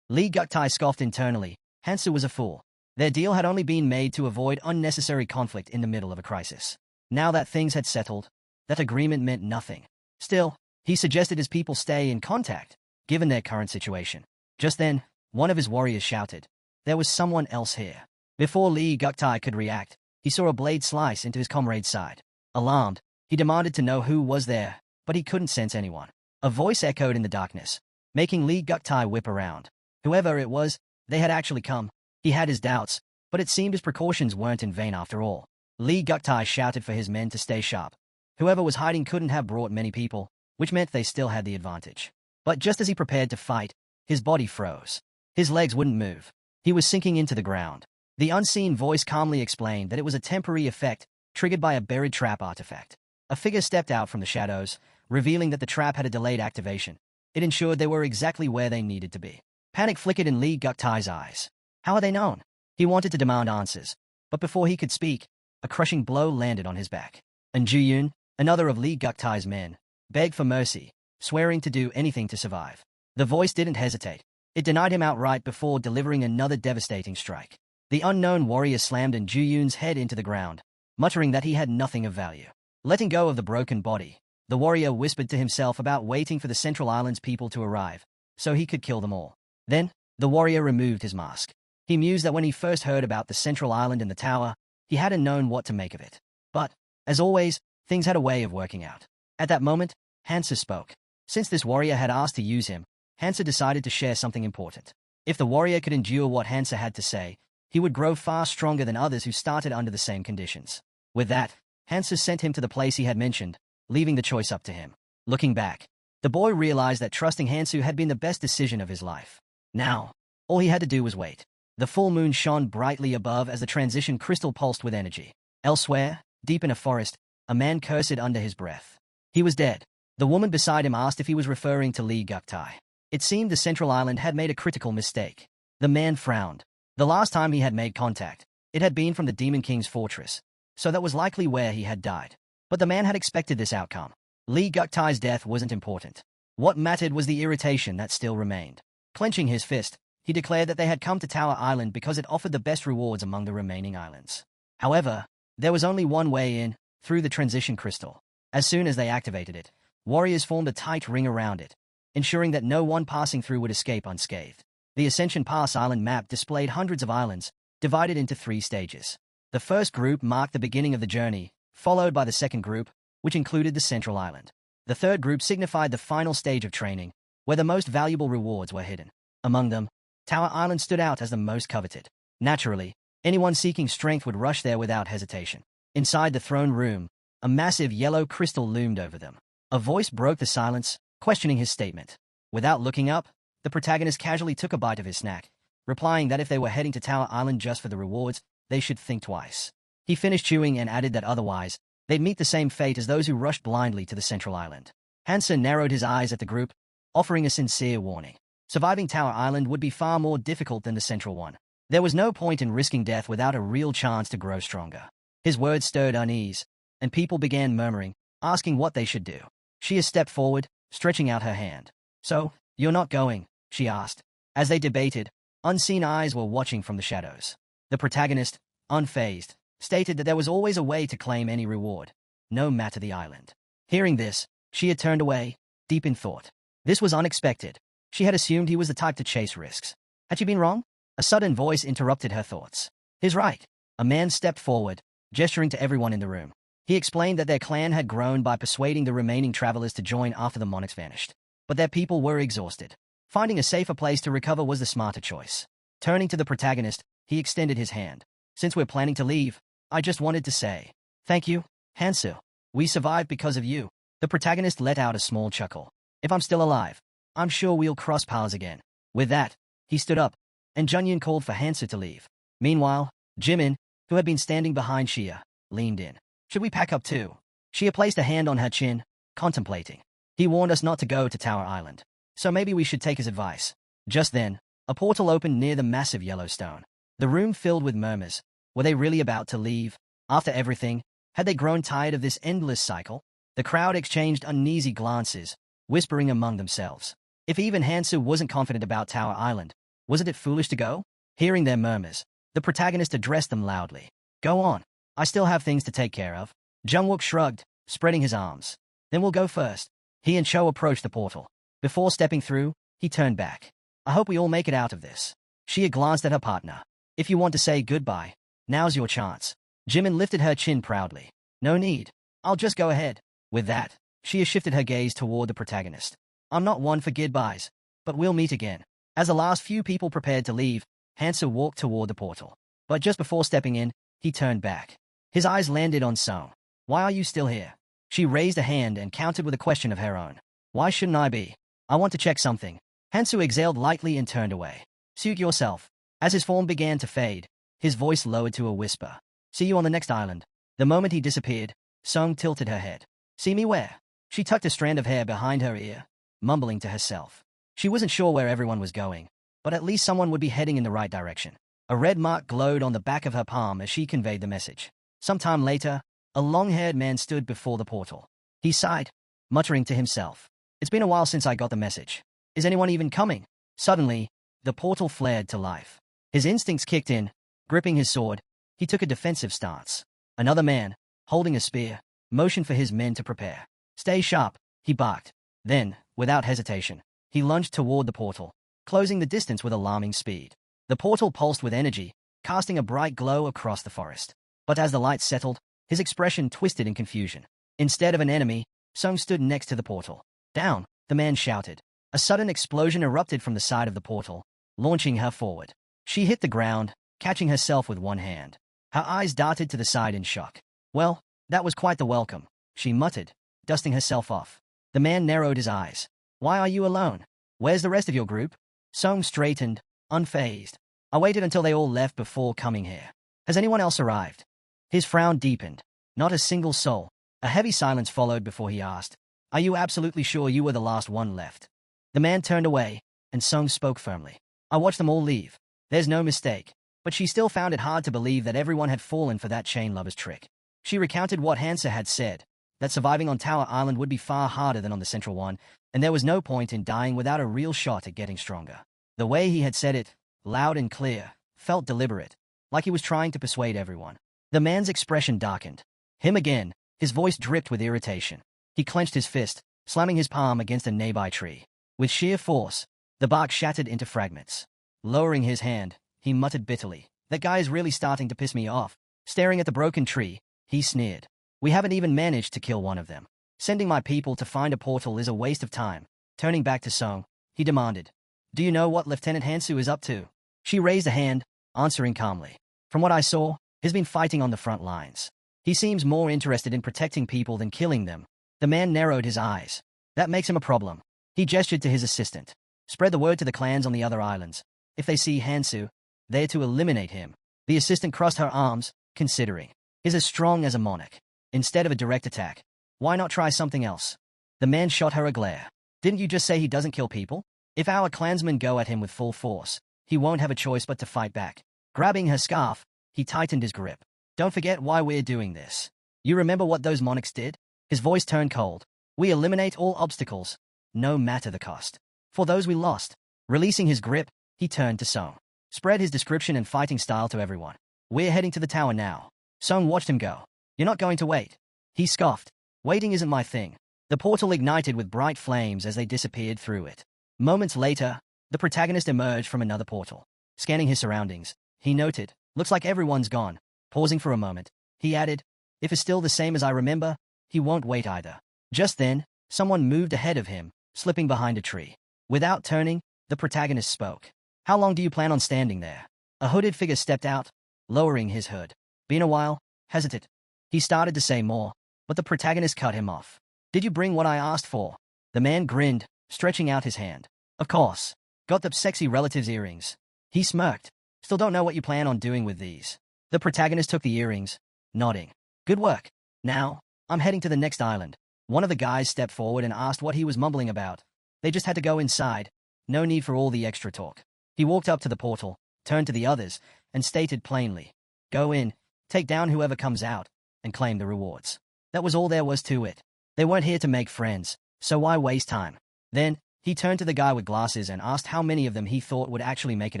Lee Guktai scoffed internally. Hansa was a fool. Their deal had only been made to avoid unnecessary conflict in the middle of a crisis. Now that things had settled, that agreement meant nothing. Still, he suggested his people stay in contact, given their current situation. Just then, one of his warriors shouted, "There was someone else here." Before Lee Guktai could react, he saw a blade slice into his comrade's side. Alarmed, he demanded to know who was there, but he couldn't sense anyone. A voice echoed in the darkness, making Lee Guktai whip around. Whoever it was, they had actually come. He had his doubts, but it seemed his precautions weren't in vain after all. Lee Guktai shouted for his men to stay sharp. Whoever was hiding couldn't have brought many people, which meant they still had the advantage. But just as he prepared to fight, his body froze. His legs wouldn't move. He was sinking into the ground. The unseen voice calmly explained that it was a temporary effect triggered by a buried trap artifact. A figure stepped out from the shadows, revealing that the trap had a delayed activation. It ensured they were exactly where they needed to be. Panic flickered in Lee Guktai's eyes. How are they known? He wanted to demand answers, but before he could speak, a crushing blow landed on his back. And Juyun, another of Lee Guktai's men, begged for mercy, swearing to do anything to survive. The voice didn't hesitate. It denied him outright before delivering another devastating strike. The unknown warrior slammed Juyun's head into the ground, muttering that he had nothing of value. Letting go of the broken body, the warrior whispered to himself about waiting for the Central Island's people to arrive, so he could kill them all. Then, the warrior removed his mask. He mused that when he first heard about the Central Island and the tower, he hadn't known what to make of it. But, as always, things had a way of working out. At that moment, Hansa spoke. Since this warrior had asked to use him, Hansa decided to share something important. If the warrior could endure what Hansa had to say, he would grow far stronger than others who started under the same conditions. With that, Hansa sent him to the place he had mentioned, leaving the choice up to him. Looking back, the boy realized that trusting Hansu had been the best decision of his life. Now, all he had to do was wait. The full moon shone brightly above as the transition crystal pulsed with energy. Elsewhere, deep in a forest, a man cursed under his breath. He was dead. The woman beside him asked if he was referring to Lee Guktai. It seemed the Central Island had made a critical mistake. The man frowned. The last time he had made contact, it had been from the Demon King's fortress, so that was likely where he had died. But the man had expected this outcome. Lee Guktai's death wasn't important. What mattered was the irritation that still remained. Clenching his fist, he declared that they had come to Tower Island because it offered the best rewards among the remaining islands. However, there was only one way in, through the transition crystal. As soon as they activated it, warriors formed a tight ring around it, ensuring that no one passing through would escape unscathed. The Ascension Pass island map displayed hundreds of islands, divided into 3 stages. The first group marked the beginning of the journey, followed by the second group, which included the central island. The third group signified the final stage of training, where the most valuable rewards were hidden. Among them, Tower Island stood out as the most coveted. Naturally, anyone seeking strength would rush there without hesitation. Inside the throne room, a massive yellow crystal loomed over them. A voice broke the silence, questioning his statement. Without looking up, the protagonist casually took a bite of his snack, replying that if they were heading to Tower Island just for the rewards, they should think twice. He finished chewing and added that otherwise, they'd meet the same fate as those who rushed blindly to the central island. Hansa narrowed his eyes at the group, offering a sincere warning. Surviving Tower Island would be far more difficult than the central one. There was no point in risking death without a real chance to grow stronger. His words stirred unease, and people began murmuring, asking what they should do. She stepped forward, stretching out her hand. "So, you're not going?" she asked. As they debated, unseen eyes were watching from the shadows. The protagonist, unfazed, stated that there was always a way to claim any reward, no matter the island. Hearing this, she had turned away, deep in thought. This was unexpected. She had assumed he was the type to chase risks. Had she been wrong? A sudden voice interrupted her thoughts. "He's right." A man stepped forward, gesturing to everyone in the room. He explained that their clan had grown by persuading the remaining travelers to join after the monarchs vanished. But their people were exhausted. Finding a safer place to recover was the smarter choice. Turning to the protagonist, he extended his hand. "Since we're planning to leave, I just wanted to say, thank you, Hansu. We survived because of you." The protagonist let out a small chuckle. "If I'm still alive, I'm sure we'll cross paths again." With that, he stood up, and Junyun called for Hansu to leave. Meanwhile, Jimin, who had been standing behind Shia, leaned in. "Should we pack up too?" Shia placed a hand on her chin, contemplating. "He warned us not to go to Tower Island, so maybe we should take his advice." Just then, a portal opened near the massive yellow stone. The room filled with murmurs. Were they really about to leave? After everything, had they grown tired of this endless cycle? The crowd exchanged uneasy glances, whispering among themselves. If even Hansu wasn't confident about Tower Island, wasn't it foolish to go? Hearing their murmurs, the protagonist addressed them loudly. "Go on. I still have things to take care of." Jungwook shrugged, spreading his arms. "Then we'll go first." He and Cho approached the portal. Before stepping through, he turned back. "I hope we all make it out of this." Shia glanced at her partner. "If you want to say goodbye, now's your chance." Jimin lifted her chin proudly. "No need. I'll just go ahead." With that, Shia shifted her gaze toward the protagonist. "I'm not one for goodbyes, but we'll meet again." As the last few people prepared to leave, Hansa walked toward the portal. But just before stepping in, he turned back. His eyes landed on Song. "Why are you still here?" She raised a hand and countered with a question of her own. "Why shouldn't I be? I want to check something." Hansu exhaled lightly and turned away. "Suit yourself." As his form began to fade, his voice lowered to a whisper. "See you on the next island." The moment he disappeared, Song tilted her head. "See me where?" She tucked a strand of hair behind her ear, mumbling to herself. She wasn't sure where everyone was going, but at least someone would be heading in the right direction. A red mark glowed on the back of her palm as she conveyed the message. Sometime later, a long-haired man stood before the portal. He sighed, muttering to himself. "It's been a while since I got the message. Is anyone even coming?" Suddenly, the portal flared to life. His instincts kicked in. Gripping his sword, he took a defensive stance. Another man, holding a spear, motioned for his men to prepare. "Stay sharp," he barked. Then, without hesitation, he lunged toward the portal, closing the distance with alarming speed. The portal pulsed with energy, casting a bright glow across the forest. But as the light settled, his expression twisted in confusion. Instead of an enemy, Sung stood next to the portal. "Down!" the man shouted. A sudden explosion erupted from the side of the portal, launching her forward. She hit the ground, catching herself with one hand. Her eyes darted to the side in shock. "Well, that was quite the welcome," she muttered, dusting herself off. The man narrowed his eyes. "Why are you alone? Where's the rest of your group?" Sung straightened, unfazed. "I waited until they all left before coming here. Has anyone else arrived?" His frown deepened. Not a single soul. A heavy silence followed before he asked, "Are you absolutely sure you were the last one left?" The man turned away, and Sung spoke firmly. "I watched them all leave. There's no mistake." But she still found it hard to believe that everyone had fallen for that chain lover's trick. She recounted what Hansa had said, that surviving on Tower Island would be far harder than on the central one, and there was no point in dying without a real shot at getting stronger. The way he had said it, loud and clear, felt deliberate, like he was trying to persuade everyone. The man's expression darkened. Him again, his voice dripped with irritation. He clenched his fist, slamming his palm against a nearby tree. With sheer force, the bark shattered into fragments. Lowering his hand, he muttered bitterly, "That guy is really starting to piss me off." Staring at the broken tree, he sneered. "We haven't even managed to kill one of them. Sending my people to find a portal is a waste of time." Turning back to Song, he demanded, "Do you know what Lieutenant Hansu is up to?" She raised a hand, answering calmly. "From what I saw, he's been fighting on the front lines. He seems more interested in protecting people than killing them." The man narrowed his eyes. "That makes him a problem." He gestured to his assistant. "Spread the word to the clans on the other islands. If they see Hansu, they're to eliminate him." The assistant crossed her arms, considering. "He's as strong as a monarch. Instead of a direct attack, why not try something else?" The man shot her a glare. "Didn't you just say he doesn't kill people? If our clansmen go at him with full force, he won't have a choice but to fight back." Grabbing her scarf, he tightened his grip. "Don't forget why we're doing this. You remember what those monarchs did?" His voice turned cold. "We eliminate all obstacles, no matter the cost. For those we lost." Releasing his grip, he turned to Song. Spread his description and fighting style to everyone. "We're heading to the tower now." Song watched him go. "You're not going to wait?" He scoffed. "Waiting isn't my thing." The portal ignited with bright flames as they disappeared through it. Moments later, the protagonist emerged from another portal. Scanning his surroundings, he noted, "Looks like everyone's gone." Pausing for a moment, he added, "If it's still the same as I remember, he won't wait either." Just then, someone moved ahead of him, slipping behind a tree. Without turning, the protagonist spoke. "How long do you plan on standing there?" A hooded figure stepped out, lowering his hood. "Been a while," hesitant. He started to say more, but the protagonist cut him off. "Did you bring what I asked for?" The man grinned, stretching out his hand. "Of course. Got the sexy relative's earrings." He smirked. "Still don't know what you plan on doing with these." The protagonist took the earrings, nodding. "Good work. Now, I'm heading to the next island." One of the guys stepped forward and asked what he was mumbling about. They just had to go inside. No need for all the extra talk. He walked up to the portal, turned to the others, and stated plainly, "Go in, take down whoever comes out, and claim the rewards." That was all there was to it. They weren't here to make friends, so why waste time? Then, he turned to the guy with glasses and asked how many of them he thought would actually make it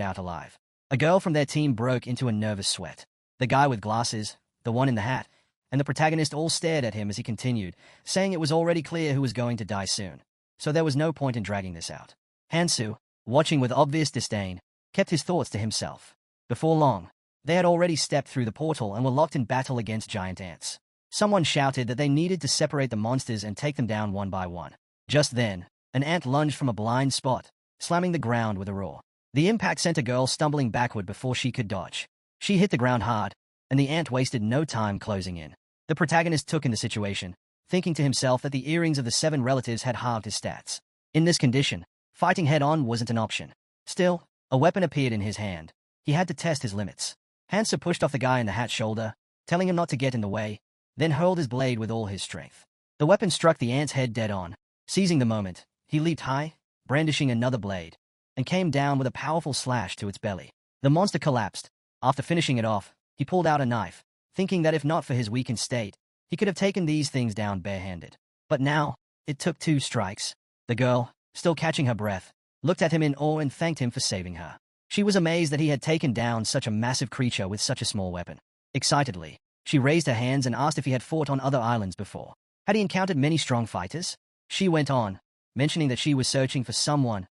out alive. A girl from their team broke into a nervous sweat. The guy with glasses, the one in the hat, and the protagonist all stared at him as he continued, saying it was already clear who was going to die soon. So there was no point in dragging this out. Hansu, watching with obvious disdain, kept his thoughts to himself. Before long, they had already stepped through the portal and were locked in battle against giant ants. Someone shouted that they needed to separate the monsters and take them down one by one. Just then, an ant lunged from a blind spot, slamming the ground with a roar. The impact sent a girl stumbling backward before she could dodge. She hit the ground hard, and the ant wasted no time closing in. The protagonist took in the situation, thinking to himself that the earrings of the 7 relatives had halved his stats. In this condition, fighting head-on wasn't an option. Still, a weapon appeared in his hand. He had to test his limits. Hansa pushed off the guy in the hat's shoulder, telling him not to get in the way, then hurled his blade with all his strength. The weapon struck the ant's head dead on. Seizing the moment, he leaped high, brandishing another blade, and came down with a powerful slash to its belly. The monster collapsed. After finishing it off, he pulled out a knife, thinking that if not for his weakened state, he could have taken these things down barehanded. But now, it took 2 strikes. The girl, still catching her breath, looked at him in awe and thanked him for saving her. She was amazed that he had taken down such a massive creature with such a small weapon. Excitedly, she raised her hands and asked if he had fought on other islands before. Had he encountered many strong fighters? She went on, mentioning that she was searching for someone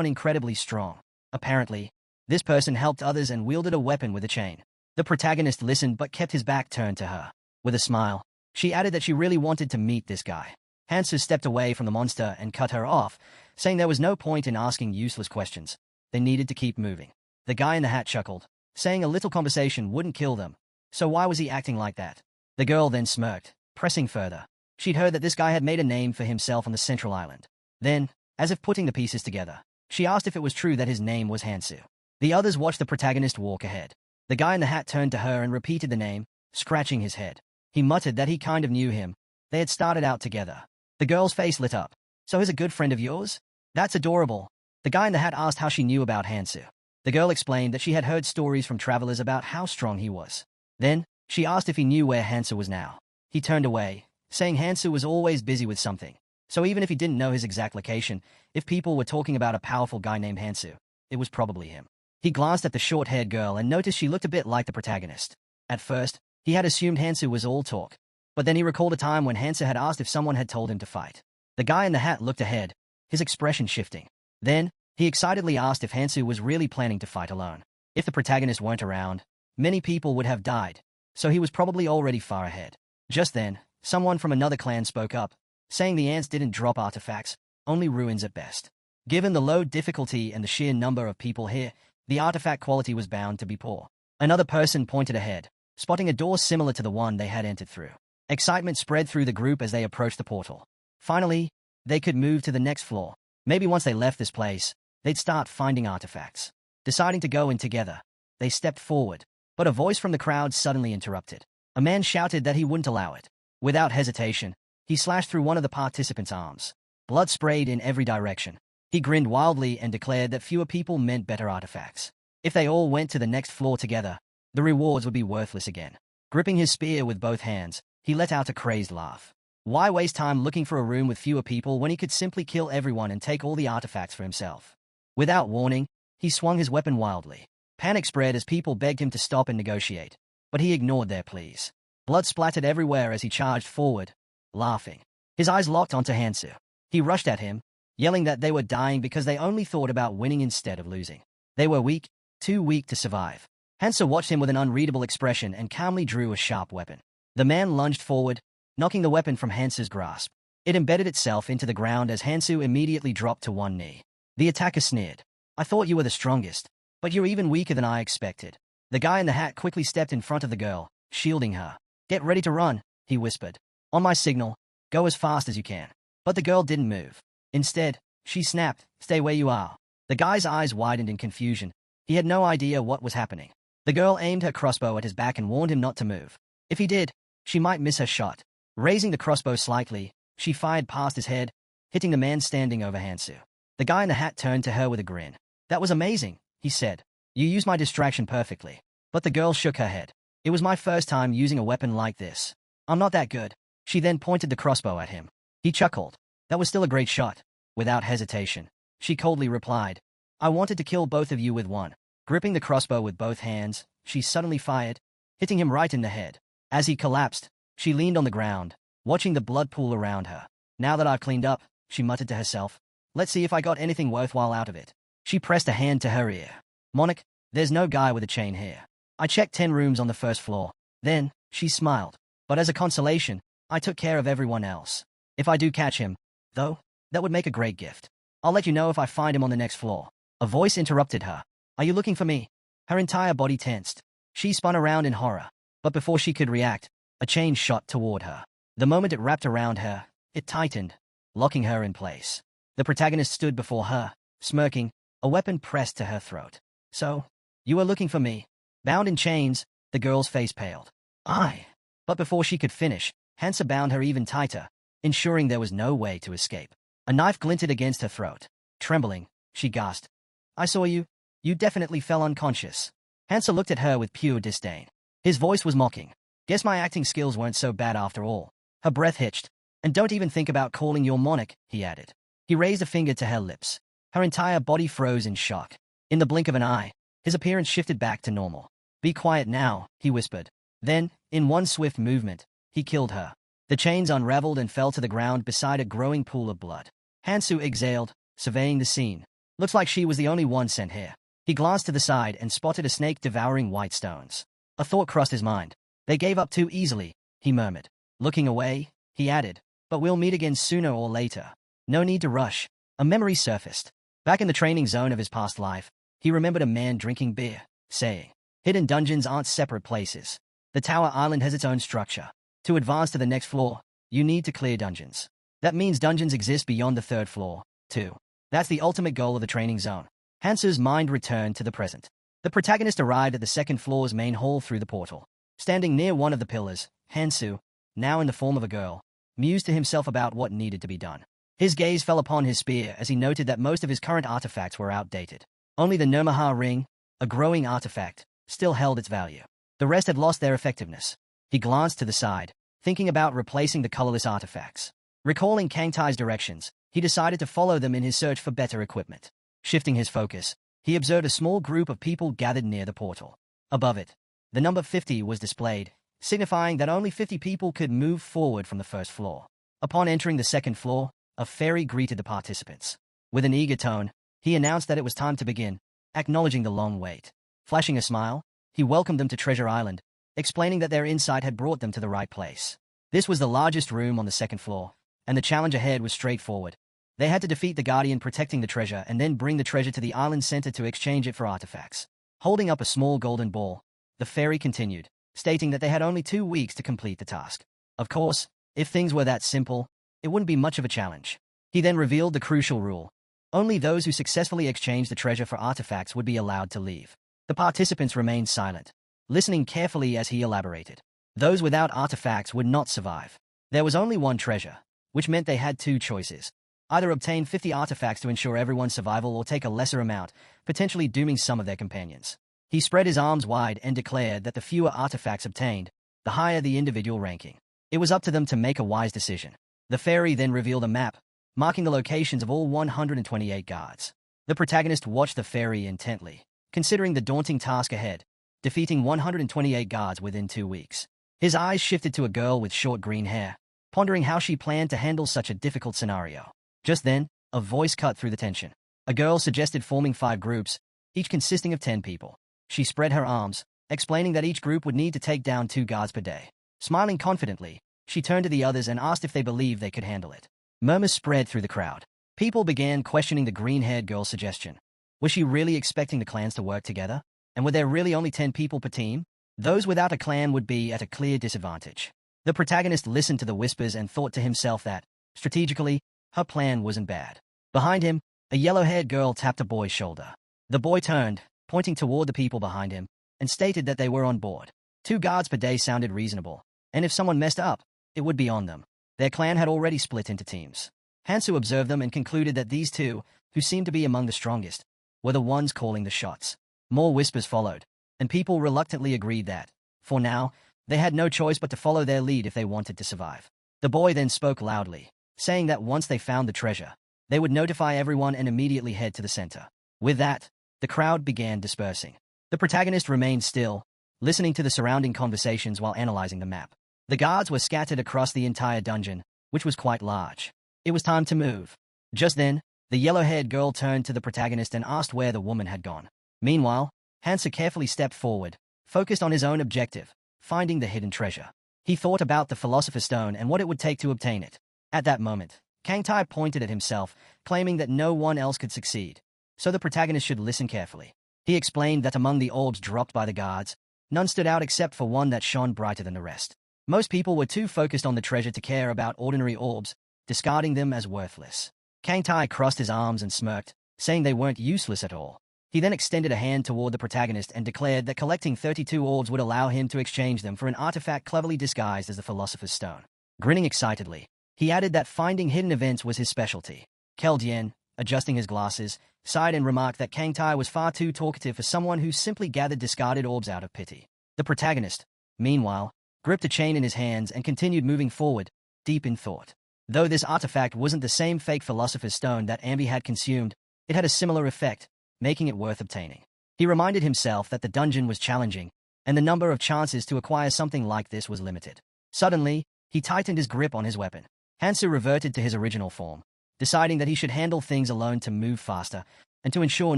incredibly strong. Apparently, this person helped others and wielded a weapon with a chain. The protagonist listened but kept his back turned to her. With a smile, she added that she really wanted to meet this guy. Hansa stepped away from the monster and cut her off, saying there was no point in asking useless questions. They needed to keep moving. The guy in the hat chuckled, saying a little conversation wouldn't kill them, so why was he acting like that? The girl then smirked, pressing further. She'd heard that this guy had made a name for himself on the central island. Then, as if putting the pieces together, she asked if it was true that his name was Hansu. The others watched the protagonist walk ahead. The guy in the hat turned to her and repeated the name, scratching his head. He muttered that he kind of knew him. They had started out together. The girl's face lit up. "So he's a good friend of yours? That's adorable." The guy in the hat asked how she knew about Hansu. The girl explained that she had heard stories from travelers about how strong he was. Then, she asked if he knew where Hansu was now. He turned away, saying Hansu was always busy with something. So even if he didn't know his exact location, if people were talking about a powerful guy named Hansu, it was probably him. He glanced at the short-haired girl and noticed she looked a bit like the protagonist. At first, he had assumed Hansu was all talk, but then he recalled a time when Hansu had asked if someone had told him to fight. The guy in the hat looked ahead, his expression shifting. Then, he excitedly asked if Hansu was really planning to fight alone. If the protagonist weren't around, many people would have died, so he was probably already far ahead. Just then, someone from another clan spoke up, saying the ants didn't drop artifacts, only ruins at best. Given the low difficulty and the sheer number of people here, the artifact quality was bound to be poor. Another person pointed ahead, spotting a door similar to the one they had entered through. Excitement spread through the group as they approached the portal. Finally, they could move to the next floor. Maybe once they left this place, they'd start finding artifacts. Deciding to go in together, they stepped forward, but a voice from the crowd suddenly interrupted. A man shouted that he wouldn't allow it. Without hesitation, he slashed through one of the participants' arms. Blood sprayed in every direction. He grinned wildly and declared that fewer people meant better artifacts. If they all went to the next floor together, the rewards would be worthless again. Gripping his spear with both hands, he let out a crazed laugh. Why waste time looking for a room with fewer people when he could simply kill everyone and take all the artifacts for himself? Without warning, he swung his weapon wildly. Panic spread as people begged him to stop and negotiate, but he ignored their pleas. Blood splattered everywhere as he charged forward, laughing. His eyes locked onto Hansu. He rushed at him, yelling that they were dying because they only thought about winning instead of losing. They were weak, too weak to survive. Hansu watched him with an unreadable expression and calmly drew a sharp weapon. The man lunged forward, knocking the weapon from Hansu's grasp. It embedded itself into the ground as Hansu immediately dropped to one knee. The attacker sneered. "I thought you were the strongest, but you're even weaker than I expected." The guy in the hat quickly stepped in front of the girl, shielding her. "Get ready to run," he whispered. "On my signal, go as fast as you can." But the girl didn't move. Instead, she snapped, "Stay where you are." The guy's eyes widened in confusion. He had no idea what was happening. The girl aimed her crossbow at his back and warned him not to move. If he did, she might miss her shot. Raising the crossbow slightly, she fired past his head, hitting the man standing over Hansu. The guy in the hat turned to her with a grin. "That was amazing," he said. "You used my distraction perfectly." But the girl shook her head. "It was my first time using a weapon like this. I'm not that good." She then pointed the crossbow at him. He chuckled. "That was still a great shot." Without hesitation, she coldly replied, "I wanted to kill both of you with one." Gripping the crossbow with both hands, she suddenly fired, hitting him right in the head. As he collapsed, she leaned on the ground, watching the blood pool around her. "Now that I've cleaned up," she muttered to herself, "let's see if I got anything worthwhile out of it." She pressed a hand to her ear. "Monarch, there's no guy with a chain here. I checked 10 rooms on the first floor." Then, she smiled. "But as a consolation, I took care of everyone else. If I do catch him, though, that would make a great gift. I'll let you know if I find him on the next floor." A voice interrupted her. "Are you looking for me?" Her entire body tensed. She spun around in horror. But before she could react, a chain shot toward her. The moment it wrapped around her, it tightened, locking her in place. The protagonist stood before her, smirking, a weapon pressed to her throat. "So, you were looking for me?" Bound in chains, the girl's face paled. "I." But before she could finish, Hansa bound her even tighter, ensuring there was no way to escape. A knife glinted against her throat. Trembling, she gasped, "I saw you. You definitely fell unconscious." Hansa looked at her with pure disdain. His voice was mocking. "Guess my acting skills weren't so bad after all." Her breath hitched. "And don't even think about calling your monarch," he added. He raised a finger to her lips. Her entire body froze in shock. In the blink of an eye, his appearance shifted back to normal. "Be quiet now," he whispered. Then, in one swift movement, he killed her. The chains unraveled and fell to the ground beside a growing pool of blood. Hansu exhaled, surveying the scene. "Looks like she was the only one sent here." He glanced to the side and spotted a snake devouring white stones. A thought crossed his mind. "They gave up too easily," he murmured. Looking away, he added, "But we'll meet again sooner or later. No need to rush." A memory surfaced. Back in the training zone of his past life, he remembered a man drinking beer, saying, "Hidden dungeons aren't separate places. The Tower Island has its own structure. To advance to the next floor, you need to clear dungeons. That means dungeons exist beyond the 3rd floor, too. That's the ultimate goal of the training zone." Hansu's mind returned to the present. The protagonist arrived at the 2nd floor's main hall through the portal. Standing near one of the pillars, Hansu, now in the form of a girl, mused to himself about what needed to be done. His gaze fell upon his spear as he noted that most of his current artifacts were outdated. Only the Nomaha ring, a growing artifact, still held its value. The rest had lost their effectiveness. He glanced to the side, thinking about replacing the colorless artifacts. Recalling Kangtai's directions, he decided to follow them in his search for better equipment. Shifting his focus, he observed a small group of people gathered near the portal. Above it, the number 50 was displayed, signifying that only 50 people could move forward from the first floor. Upon entering the second floor, a fairy greeted the participants. With an eager tone, he announced that it was time to begin, acknowledging the long wait. Flashing a smile, he welcomed them to Treasure Island, explaining that their insight had brought them to the right place. This was the largest room on the second floor, and the challenge ahead was straightforward. They had to defeat the Guardian protecting the treasure and then bring the treasure to the island center to exchange it for artifacts. Holding up a small golden ball, the fairy continued, stating that they had only 2 weeks to complete the task. Of course, if things were that simple, it wouldn't be much of a challenge. He then revealed the crucial rule. Only those who successfully exchanged the treasure for artifacts would be allowed to leave. The participants remained silent, listening carefully as he elaborated. Those without artifacts would not survive. There was only one treasure, which meant they had 2 choices. Either obtain 50 artifacts to ensure everyone's survival or take a lesser amount, potentially dooming some of their companions. He spread his arms wide and declared that the fewer artifacts obtained, the higher the individual ranking. It was up to them to make a wise decision. The fairy then revealed a map, marking the locations of all 128 guards. The protagonist watched the fairy intently, considering the daunting task ahead, defeating 128 guards within 2 weeks. His eyes shifted to a girl with short green hair, pondering how she planned to handle such a difficult scenario. Just then, a voice cut through the tension. A girl suggested forming 5 groups, each consisting of 10 people. She spread her arms, explaining that each group would need to take down 2 guards per day. Smiling confidently, she turned to the others and asked if they believed they could handle it. Murmurs spread through the crowd. People began questioning the green-haired girl's suggestion. Was she really expecting the clans to work together? And were there really only 10 people per team? Those without a clan would be at a clear disadvantage. The protagonist listened to the whispers and thought to himself that, strategically, her plan wasn't bad. Behind him, a yellow-haired girl tapped a boy's shoulder. The boy turned, pointing toward the people behind him, and stated that they were on board. 2 guards per day sounded reasonable, and if someone messed up, it would be on them. Their clan had already split into teams. Hansu observed them and concluded that these 2, who seemed to be among the strongest, were the ones calling the shots. More whispers followed, and people reluctantly agreed that, for now, they had no choice but to follow their lead if they wanted to survive. The boy then spoke loudly, saying that once they found the treasure, they would notify everyone and immediately head to the center. With that, the crowd began dispersing. The protagonist remained still, listening to the surrounding conversations while analyzing the map. The guards were scattered across the entire dungeon, which was quite large. It was time to move. Just then, the yellow-haired girl turned to the protagonist and asked where the woman had gone. Meanwhile, Hansa carefully stepped forward, focused on his own objective, finding the hidden treasure. He thought about the Philosopher's Stone and what it would take to obtain it. At that moment, Kangtai pointed at himself, claiming that no one else could succeed, so the protagonist should listen carefully. He explained that among the orbs dropped by the guards, none stood out except for one that shone brighter than the rest. Most people were too focused on the treasure to care about ordinary orbs, discarding them as worthless. Kangtai crossed his arms and smirked, saying they weren't useless at all. He then extended a hand toward the protagonist and declared that collecting 32 orbs would allow him to exchange them for an artifact cleverly disguised as the Philosopher's Stone. Grinning excitedly, he added that finding hidden events was his specialty. Keldien, adjusting his glasses, sighed and remarked that Kangtai was far too talkative for someone who simply gathered discarded orbs out of pity. The protagonist, meanwhile, gripped a chain in his hands and continued moving forward, deep in thought. Though this artifact wasn't the same fake Philosopher's Stone that Ambi had consumed, it had a similar effect, making it worth obtaining. He reminded himself that the dungeon was challenging, and the number of chances to acquire something like this was limited. Suddenly, he tightened his grip on his weapon. Hansu reverted to his original form, deciding that he should handle things alone to move faster, and to ensure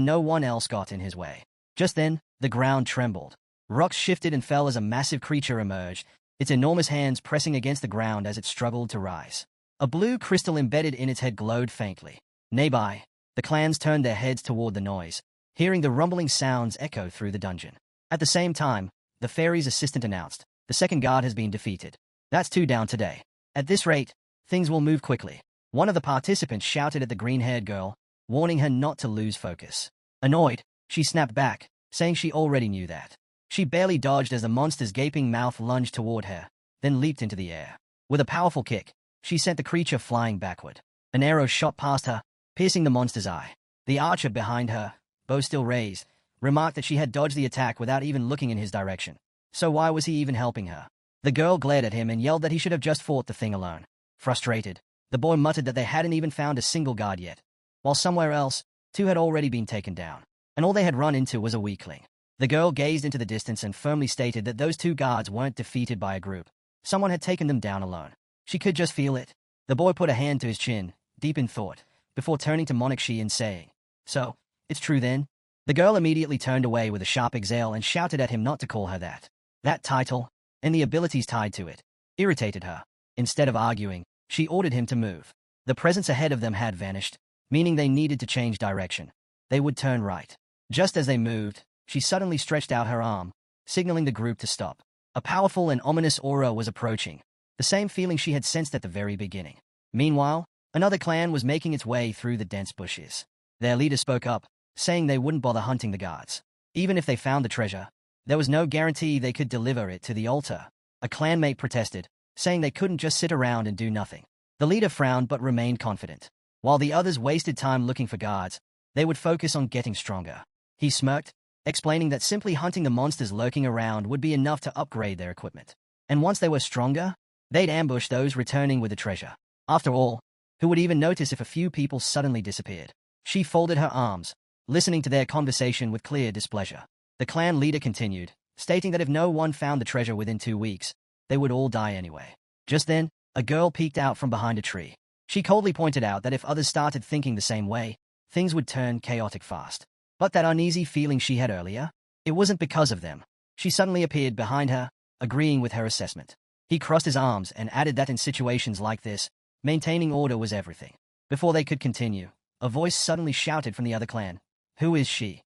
no one else got in his way. Just then, the ground trembled. Rocks shifted and fell as a massive creature emerged, its enormous hands pressing against the ground as it struggled to rise. A blue crystal embedded in its head glowed faintly. Nearby, the clans turned their heads toward the noise, hearing the rumbling sounds echo through the dungeon. At the same time, the fairy's assistant announced, "The second guard has been defeated. That's 2 down today. At this rate, things will move quickly." One of the participants shouted at the green-haired girl, warning her not to lose focus. Annoyed, she snapped back, saying she already knew that. She barely dodged as the monster's gaping mouth lunged toward her, then leaped into the air. With a powerful kick, she sent the creature flying backward. An arrow shot past her, piercing the monster's eye. The archer behind her, bow still raised, remarked that she had dodged the attack without even looking in his direction. So why was he even helping her? The girl glared at him and yelled that he should have just fought the thing alone. Frustrated, the boy muttered that they hadn't even found a single guard yet, while somewhere else, 2 had already been taken down, and all they had run into was a weakling. The girl gazed into the distance and firmly stated that those 2 guards weren't defeated by a group. Someone had taken them down alone. She could just feel it. The boy put a hand to his chin, deep in thought, before turning to Monarchy and saying, "So, it's true then?" The girl immediately turned away with a sharp exhale and shouted at him not to call her that. That title, and the abilities tied to it, irritated her. Instead of arguing, she ordered him to move. The presence ahead of them had vanished, meaning they needed to change direction. They would turn right. Just as they moved, she suddenly stretched out her arm, signaling the group to stop. A powerful and ominous aura was approaching, the same feeling she had sensed at the very beginning. Meanwhile, another clan was making its way through the dense bushes. Their leader spoke up, saying they wouldn't bother hunting the guards. Even if they found the treasure, there was no guarantee they could deliver it to the altar. A clanmate protested, saying they couldn't just sit around and do nothing. The leader frowned but remained confident. While the others wasted time looking for guards, they would focus on getting stronger. He smirked, explaining that simply hunting the monsters lurking around would be enough to upgrade their equipment. And once they were stronger, they'd ambush those returning with the treasure. After all, who would even notice if a few people suddenly disappeared? She folded her arms, listening to their conversation with clear displeasure. The clan leader continued, stating that if no one found the treasure within 2 weeks, they would all die anyway. Just then, a girl peeked out from behind a tree. She coldly pointed out that if others started thinking the same way, things would turn chaotic fast. But that uneasy feeling she had earlier, it wasn't because of them. She suddenly appeared behind her, agreeing with her assessment. He crossed his arms and added that in situations like this, maintaining order was everything. Before they could continue, a voice suddenly shouted from the other clan, "Who is she?"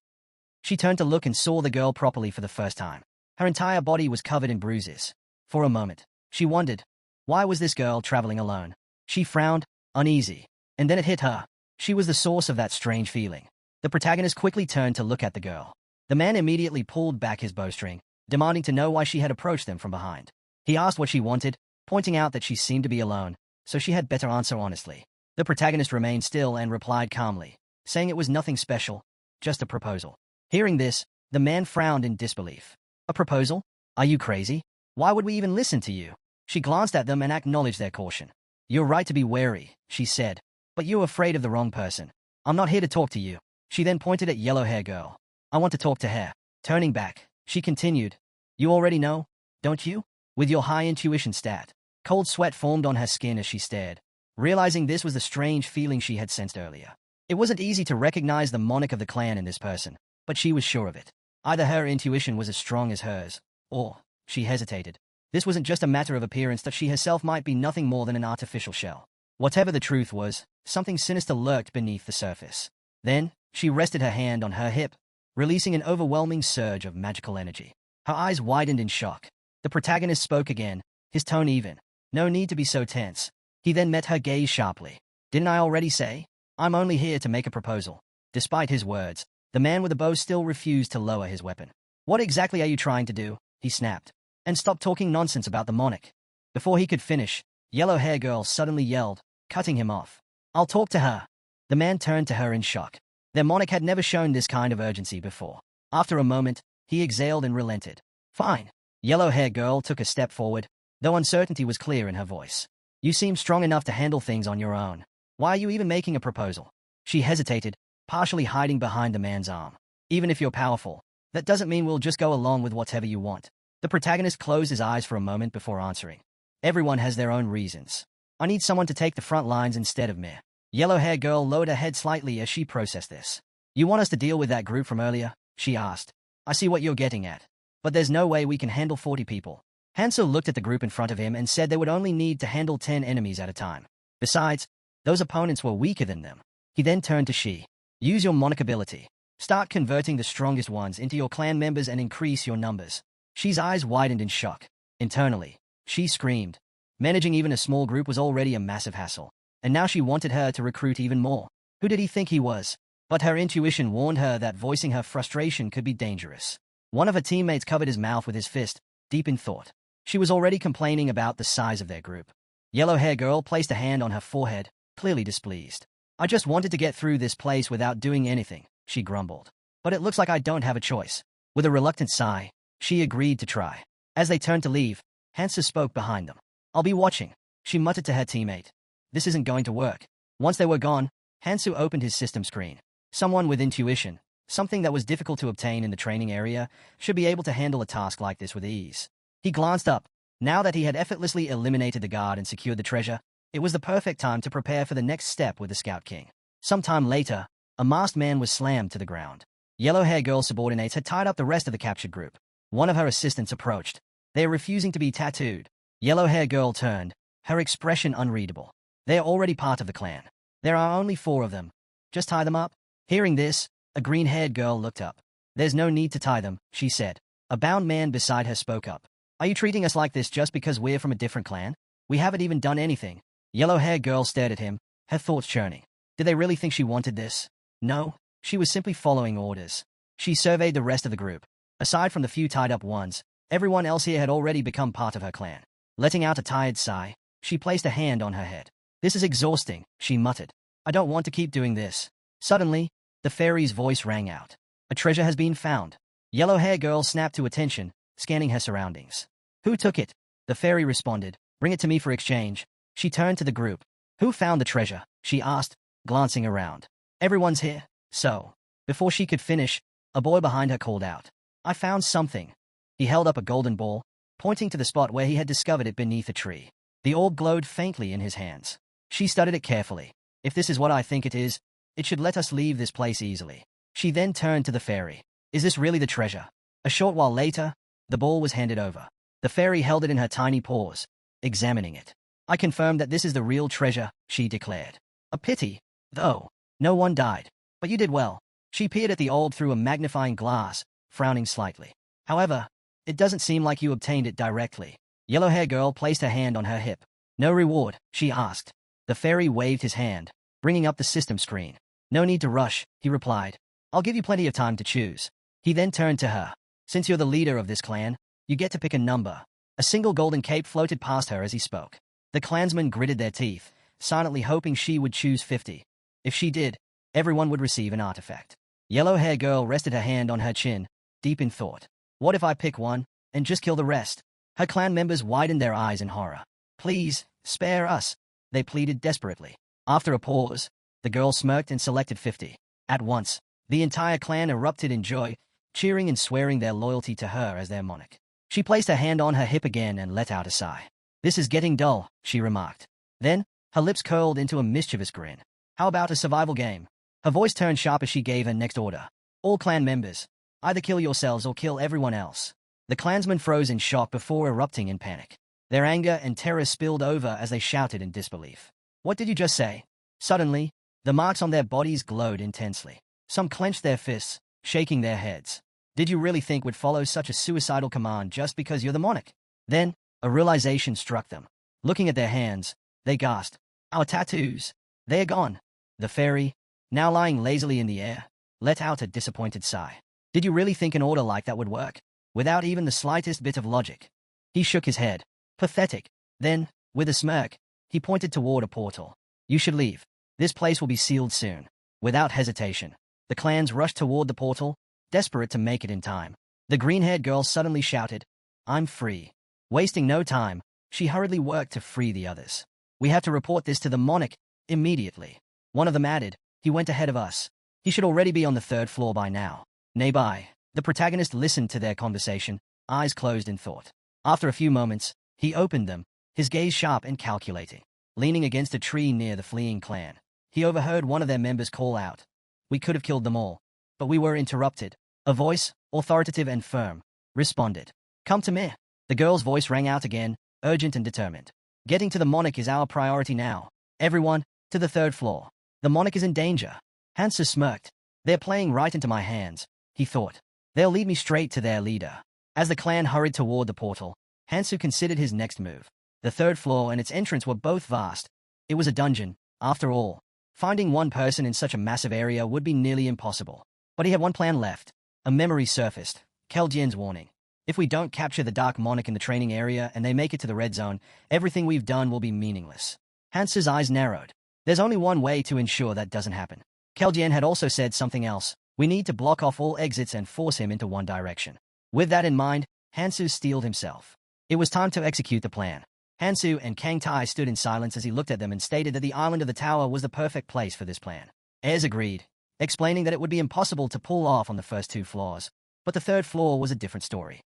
She turned to look and saw the girl properly for the first time. Her entire body was covered in bruises. For a moment, she wondered, why was this girl traveling alone? She frowned, uneasy, and then it hit her. She was the source of that strange feeling. The protagonist quickly turned to look at the girl. The man immediately pulled back his bowstring, demanding to know why she had approached them from behind. He asked what she wanted, pointing out that she seemed to be alone, so she had better answer honestly. The protagonist remained still and replied calmly, saying it was nothing special, just a proposal. Hearing this, the man frowned in disbelief. "A proposal? Are you crazy? Why would we even listen to you?" She glanced at them and acknowledged their caution. "You're right to be wary," she said, "but you're afraid of the wrong person. I'm not here to talk to you." She then pointed at yellow-hair girl. "I want to talk to her." Turning back, she continued, "You already know, don't you? With your high intuition stat." Cold sweat formed on her skin as she stared, realizing this was the strange feeling she had sensed earlier. It wasn't easy to recognize the monarch of the clan in this person, but she was sure of it. Either her intuition was as strong as hers, or, she hesitated, this wasn't just a matter of appearance, that she herself might be nothing more than an artificial shell. Whatever the truth was, something sinister lurked beneath the surface. Then, she rested her hand on her hip, releasing an overwhelming surge of magical energy. Her eyes widened in shock. The protagonist spoke again, his tone even. "No need to be so tense." He then met her gaze sharply. "Didn't I already say? I'm only here to make a proposal." Despite his words, the man with the bow still refused to lower his weapon. "What exactly are you trying to do?" he snapped. "And stop talking nonsense about the monarch." Before he could finish, yellow-hair girl suddenly yelled, cutting him off. "I'll talk to her." The man turned to her in shock. Their monarch had never shown this kind of urgency before. After a moment, he exhaled and relented. "Fine." Yellow-hair girl took a step forward, though uncertainty was clear in her voice. "You seem strong enough to handle things on your own. Why are you even making a proposal?" She hesitated, partially hiding behind the man's arm. "Even if you're powerful, that doesn't mean we'll just go along with whatever you want." The protagonist closed his eyes for a moment before answering. "Everyone has their own reasons. I need someone to take the front lines instead of me." Yellow-hair girl lowered her head slightly as she processed this. "You want us to deal with that group from earlier?" she asked. "I see what you're getting at. But there's no way we can handle 40 people. Hanso looked at the group in front of him and said they would only need to handle 10 enemies at a time. Besides, those opponents were weaker than them. He then turned to Shi. "Use your monarch ability. Start converting the strongest ones into your clan members and increase your numbers." Shi's eyes widened in shock. Internally, Shi screamed. Managing even a small group was already a massive hassle, and now she wanted her to recruit even more. Who did he think he was? But her intuition warned her that voicing her frustration could be dangerous. One of her teammates covered his mouth with his fist, deep in thought. She was already complaining about the size of their group. Yellow-hair girl placed a hand on her forehead, clearly displeased. "I just wanted to get through this place without doing anything," she grumbled. "But it looks like I don't have a choice." With a reluctant sigh, she agreed to try. As they turned to leave, Hansa spoke behind them. I'll be watching, she muttered to her teammate. This isn't going to work. Once they were gone, Hansu opened his system screen. Someone with intuition, something that was difficult to obtain in the training area, should be able to handle a task like this with ease. He glanced up. Now that he had effortlessly eliminated the guard and secured the treasure, it was the perfect time to prepare for the next step with the Scout King. Sometime later, a masked man was slammed to the ground. Yellow-haired girl subordinates had tied up the rest of the captured group. One of her assistants approached. They are refusing to be tattooed. Yellow-haired girl turned, her expression unreadable. They are already part of the clan. There are only 4 of them. Just tie them up. Hearing this, a green-haired girl looked up. There's no need to tie them, she said. A bound man beside her spoke up. Are you treating us like this just because we're from a different clan? We haven't even done anything. Yellow-haired girl stared at him, her thoughts churning. Did they really think she wanted this? No, she was simply following orders. She surveyed the rest of the group. Aside from the few tied-up ones, everyone else here had already become part of her clan. Letting out a tired sigh, she placed a hand on her head. This is exhausting, she muttered. I don't want to keep doing this. Suddenly, the fairy's voice rang out. A treasure has been found. Yellow-haired girl snapped to attention, scanning her surroundings. Who took it? The fairy responded. Bring it to me for exchange. She turned to the group. Who found the treasure? She asked, glancing around. Everyone's here. So, before she could finish, a boy behind her called out. I found something. He held up a golden ball, pointing to the spot where he had discovered it beneath a tree. The orb glowed faintly in his hands. She studied it carefully. If this is what I think it is, it should let us leave this place easily. She then turned to the fairy. Is this really the treasure? A short while later, the ball was handed over. The fairy held it in her tiny paws, examining it. I confirm that this is the real treasure, she declared. A pity, though. No one died. But you did well. She peered at the orb through a magnifying glass, frowning slightly. However, it doesn't seem like you obtained it directly. Yellow-haired girl placed her hand on her hip. No reward, she asked. The fairy waved his hand, bringing up the system screen. No need to rush, he replied. I'll give you plenty of time to choose. He then turned to her. Since you're the leader of this clan, you get to pick a number. A single golden cape floated past her as he spoke. The clansmen gritted their teeth, silently hoping she would choose 50. If she did, everyone would receive an artifact. Yellow-haired girl rested her hand on her chin, deep in thought. What if I pick one, and just kill the rest? Her clan members widened their eyes in horror. Please, spare us, they pleaded desperately. After a pause, the girl smirked and selected 50. At once, the entire clan erupted in joy, cheering and swearing their loyalty to her as their monarch. She placed her hand on her hip again and let out a sigh. This is getting dull, she remarked. Then, her lips curled into a mischievous grin. How about a survival game? Her voice turned sharp as she gave her next order. All clan members, either kill yourselves or kill everyone else. The clansmen froze in shock before erupting in panic. Their anger and terror spilled over as they shouted in disbelief. What did you just say? Suddenly, the marks on their bodies glowed intensely. Some clenched their fists, shaking their heads. Did you really think we'd follow such a suicidal command just because you're the monarch? Then, a realization struck them. Looking at their hands, they gasped. Our tattoos. They are gone. The fairy, now lying lazily in the air, let out a disappointed sigh. Did you really think an order like that would work? Without even the slightest bit of logic. He shook his head. Pathetic. Then, with a smirk, he pointed toward a portal. You should leave. This place will be sealed soon. Without hesitation, the clans rushed toward the portal, desperate to make it in time. The green-haired girl suddenly shouted, I'm free. Wasting no time, she hurriedly worked to free the others. We have to report this to the monarch immediately. One of them added, he went ahead of us. He should already be on the 3rd floor by now. Nearby, the protagonist listened to their conversation, eyes closed in thought. After a few moments, he opened them, his gaze sharp and calculating. Leaning against a tree near the fleeing clan, he overheard one of their members call out. We could have killed them all, but we were interrupted. A voice, authoritative and firm, responded. Come to me. The girl's voice rang out again, urgent and determined. Getting to the monarch is our priority now. Everyone, to the 3rd floor. The monarch is in danger. Hansa smirked. They're playing right into my hands, he thought. They'll lead me straight to their leader. As the clan hurried toward the portal, Hansu considered his next move. The 3rd floor and its entrance were both vast. It was a dungeon, after all. Finding one person in such a massive area would be nearly impossible. But he had one plan left. A memory surfaced. Keljien's warning. If we don't capture the Dark Monarch in the training area and they make it to the red zone, everything we've done will be meaningless. Hansa's eyes narrowed. There's only one way to ensure that doesn't happen. Keljien had also said something else. We need to block off all exits and force him into one direction. With that in mind, Hansu steeled himself. It was time to execute the plan. Hansu and Kang Tai stood in silence as he looked at them and stated that the island of the tower was the perfect place for this plan. Ayres agreed, explaining that it would be impossible to pull off on the first 2 floors, but the 3rd floor was a different story.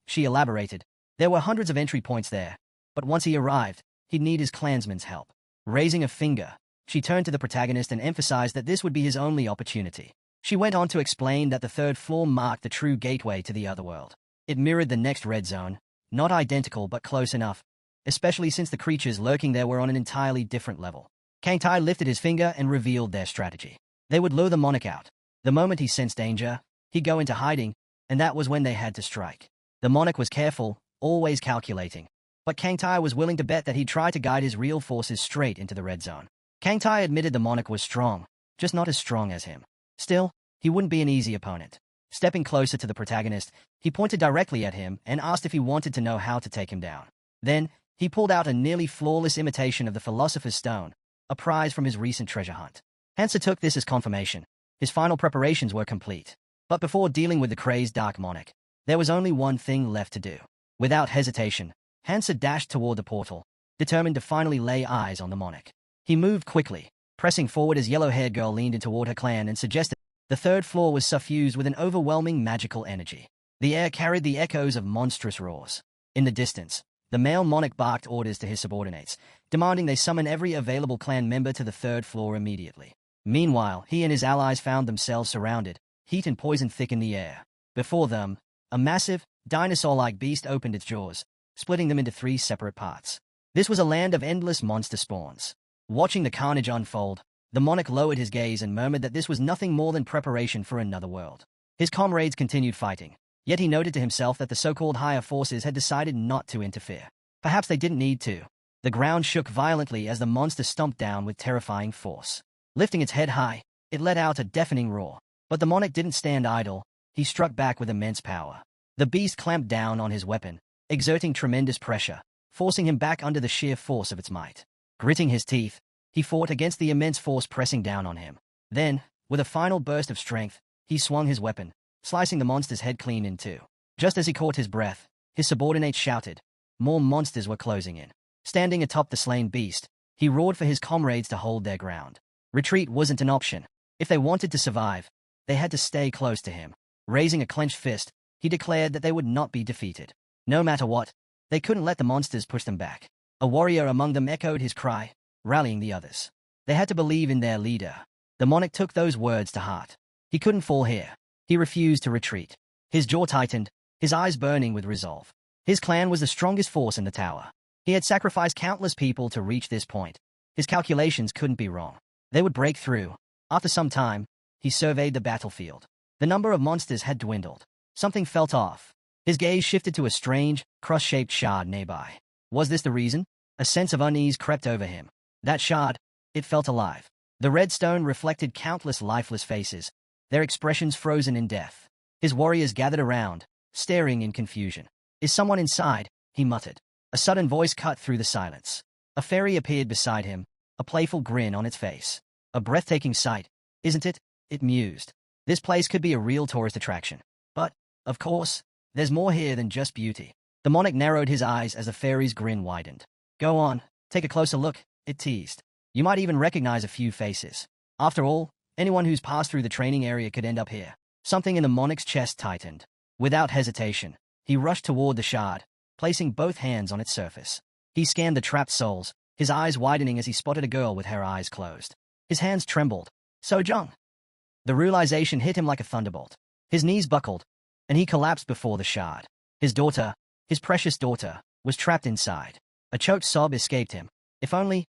She elaborated. There were hundreds of entry points there, but once he arrived, he'd need his clansmen's help. Raising a finger, she turned to the protagonist and emphasized that this would be his only opportunity. She went on to explain that the 3rd floor marked the true gateway to the otherworld. It mirrored the next red zone, not identical but close enough, especially since the creatures lurking there were on an entirely different level. Kang Tai lifted his finger and revealed their strategy. They would lure the monarch out. The moment he sensed danger, he'd go into hiding, and that was when they had to strike. The monarch was careful, always calculating, but Kang Tai was willing to bet that he'd try to guide his real forces straight into the red zone. Kang Tai admitted the monarch was strong, just not as strong as him. Still, he wouldn't be an easy opponent. Stepping closer to the protagonist, he pointed directly at him and asked if he wanted to know how to take him down. Then, he pulled out a nearly flawless imitation of the Philosopher's Stone, a prize from his recent treasure hunt. Hansa took this as confirmation. His final preparations were complete. But before dealing with the crazed Dark Monarch, there was only one thing left to do. Without hesitation, Hansa dashed toward the portal, determined to finally lay eyes on the monarch. He moved quickly, pressing forward as yellow-haired girl leaned in toward her clan and suggested the 3rd floor was suffused with an overwhelming magical energy. The air carried the echoes of monstrous roars. In the distance, the male monarch barked orders to his subordinates, demanding they summon every available clan member to the 3rd floor immediately. Meanwhile, he and his allies found themselves surrounded, heat and poison thick in the air. Before them, a massive, dinosaur-like beast opened its jaws, splitting them into 3 separate parts. This was a land of endless monster spawns. Watching the carnage unfold, the monarch lowered his gaze and murmured that this was nothing more than preparation for another world. His comrades continued fighting, yet he noted to himself that the so-called higher forces had decided not to interfere. Perhaps they didn't need to. The ground shook violently as the monster stomped down with terrifying force. Lifting its head high, it let out a deafening roar. But the monarch didn't stand idle. He struck back with immense power. The beast clamped down on his weapon, exerting tremendous pressure, forcing him back under the sheer force of its might. Gritting his teeth, he fought against the immense force pressing down on him. Then, with a final burst of strength, he swung his weapon, slicing the monster's head clean in 2. Just as he caught his breath, his subordinates shouted. More monsters were closing in. Standing atop the slain beast, he roared for his comrades to hold their ground. Retreat wasn't an option. If they wanted to survive, they had to stay close to him. Raising a clenched fist, he declared that they would not be defeated. No matter what, they couldn't let the monsters push them back. A warrior among them echoed his cry, rallying the others. They had to believe in their leader. The monarch took those words to heart. He couldn't fall here. He refused to retreat. His jaw tightened, his eyes burning with resolve. His clan was the strongest force in the tower. He had sacrificed countless people to reach this point. His calculations couldn't be wrong. They would break through. After some time, he surveyed the battlefield. The number of monsters had dwindled. Something felt off. His gaze shifted to a strange, cross-shaped shard nearby. Was this the reason? A sense of unease crept over him. That shard, it felt alive. The red stone reflected countless lifeless faces, their expressions frozen in death. His warriors gathered around, staring in confusion. Is someone inside? He muttered. A sudden voice cut through the silence. A fairy appeared beside him, a playful grin on its face. A breathtaking sight, isn't it? It mused. This place could be a real tourist attraction. But, of course, there's more here than just beauty. The monarch narrowed his eyes as the fairy's grin widened. Go on, take a closer look, it teased. You might even recognize a few faces. After all, anyone who's passed through the training area could end up here. Something in the monarch's chest tightened. Without hesitation, he rushed toward the shard, placing both hands on its surface. He scanned the trapped souls, his eyes widening as he spotted a girl with her eyes closed. His hands trembled. Sojung. The realization hit him like a thunderbolt. His knees buckled, and he collapsed before the shard. His daughter, his precious daughter, was trapped inside. A choked sob escaped him. If only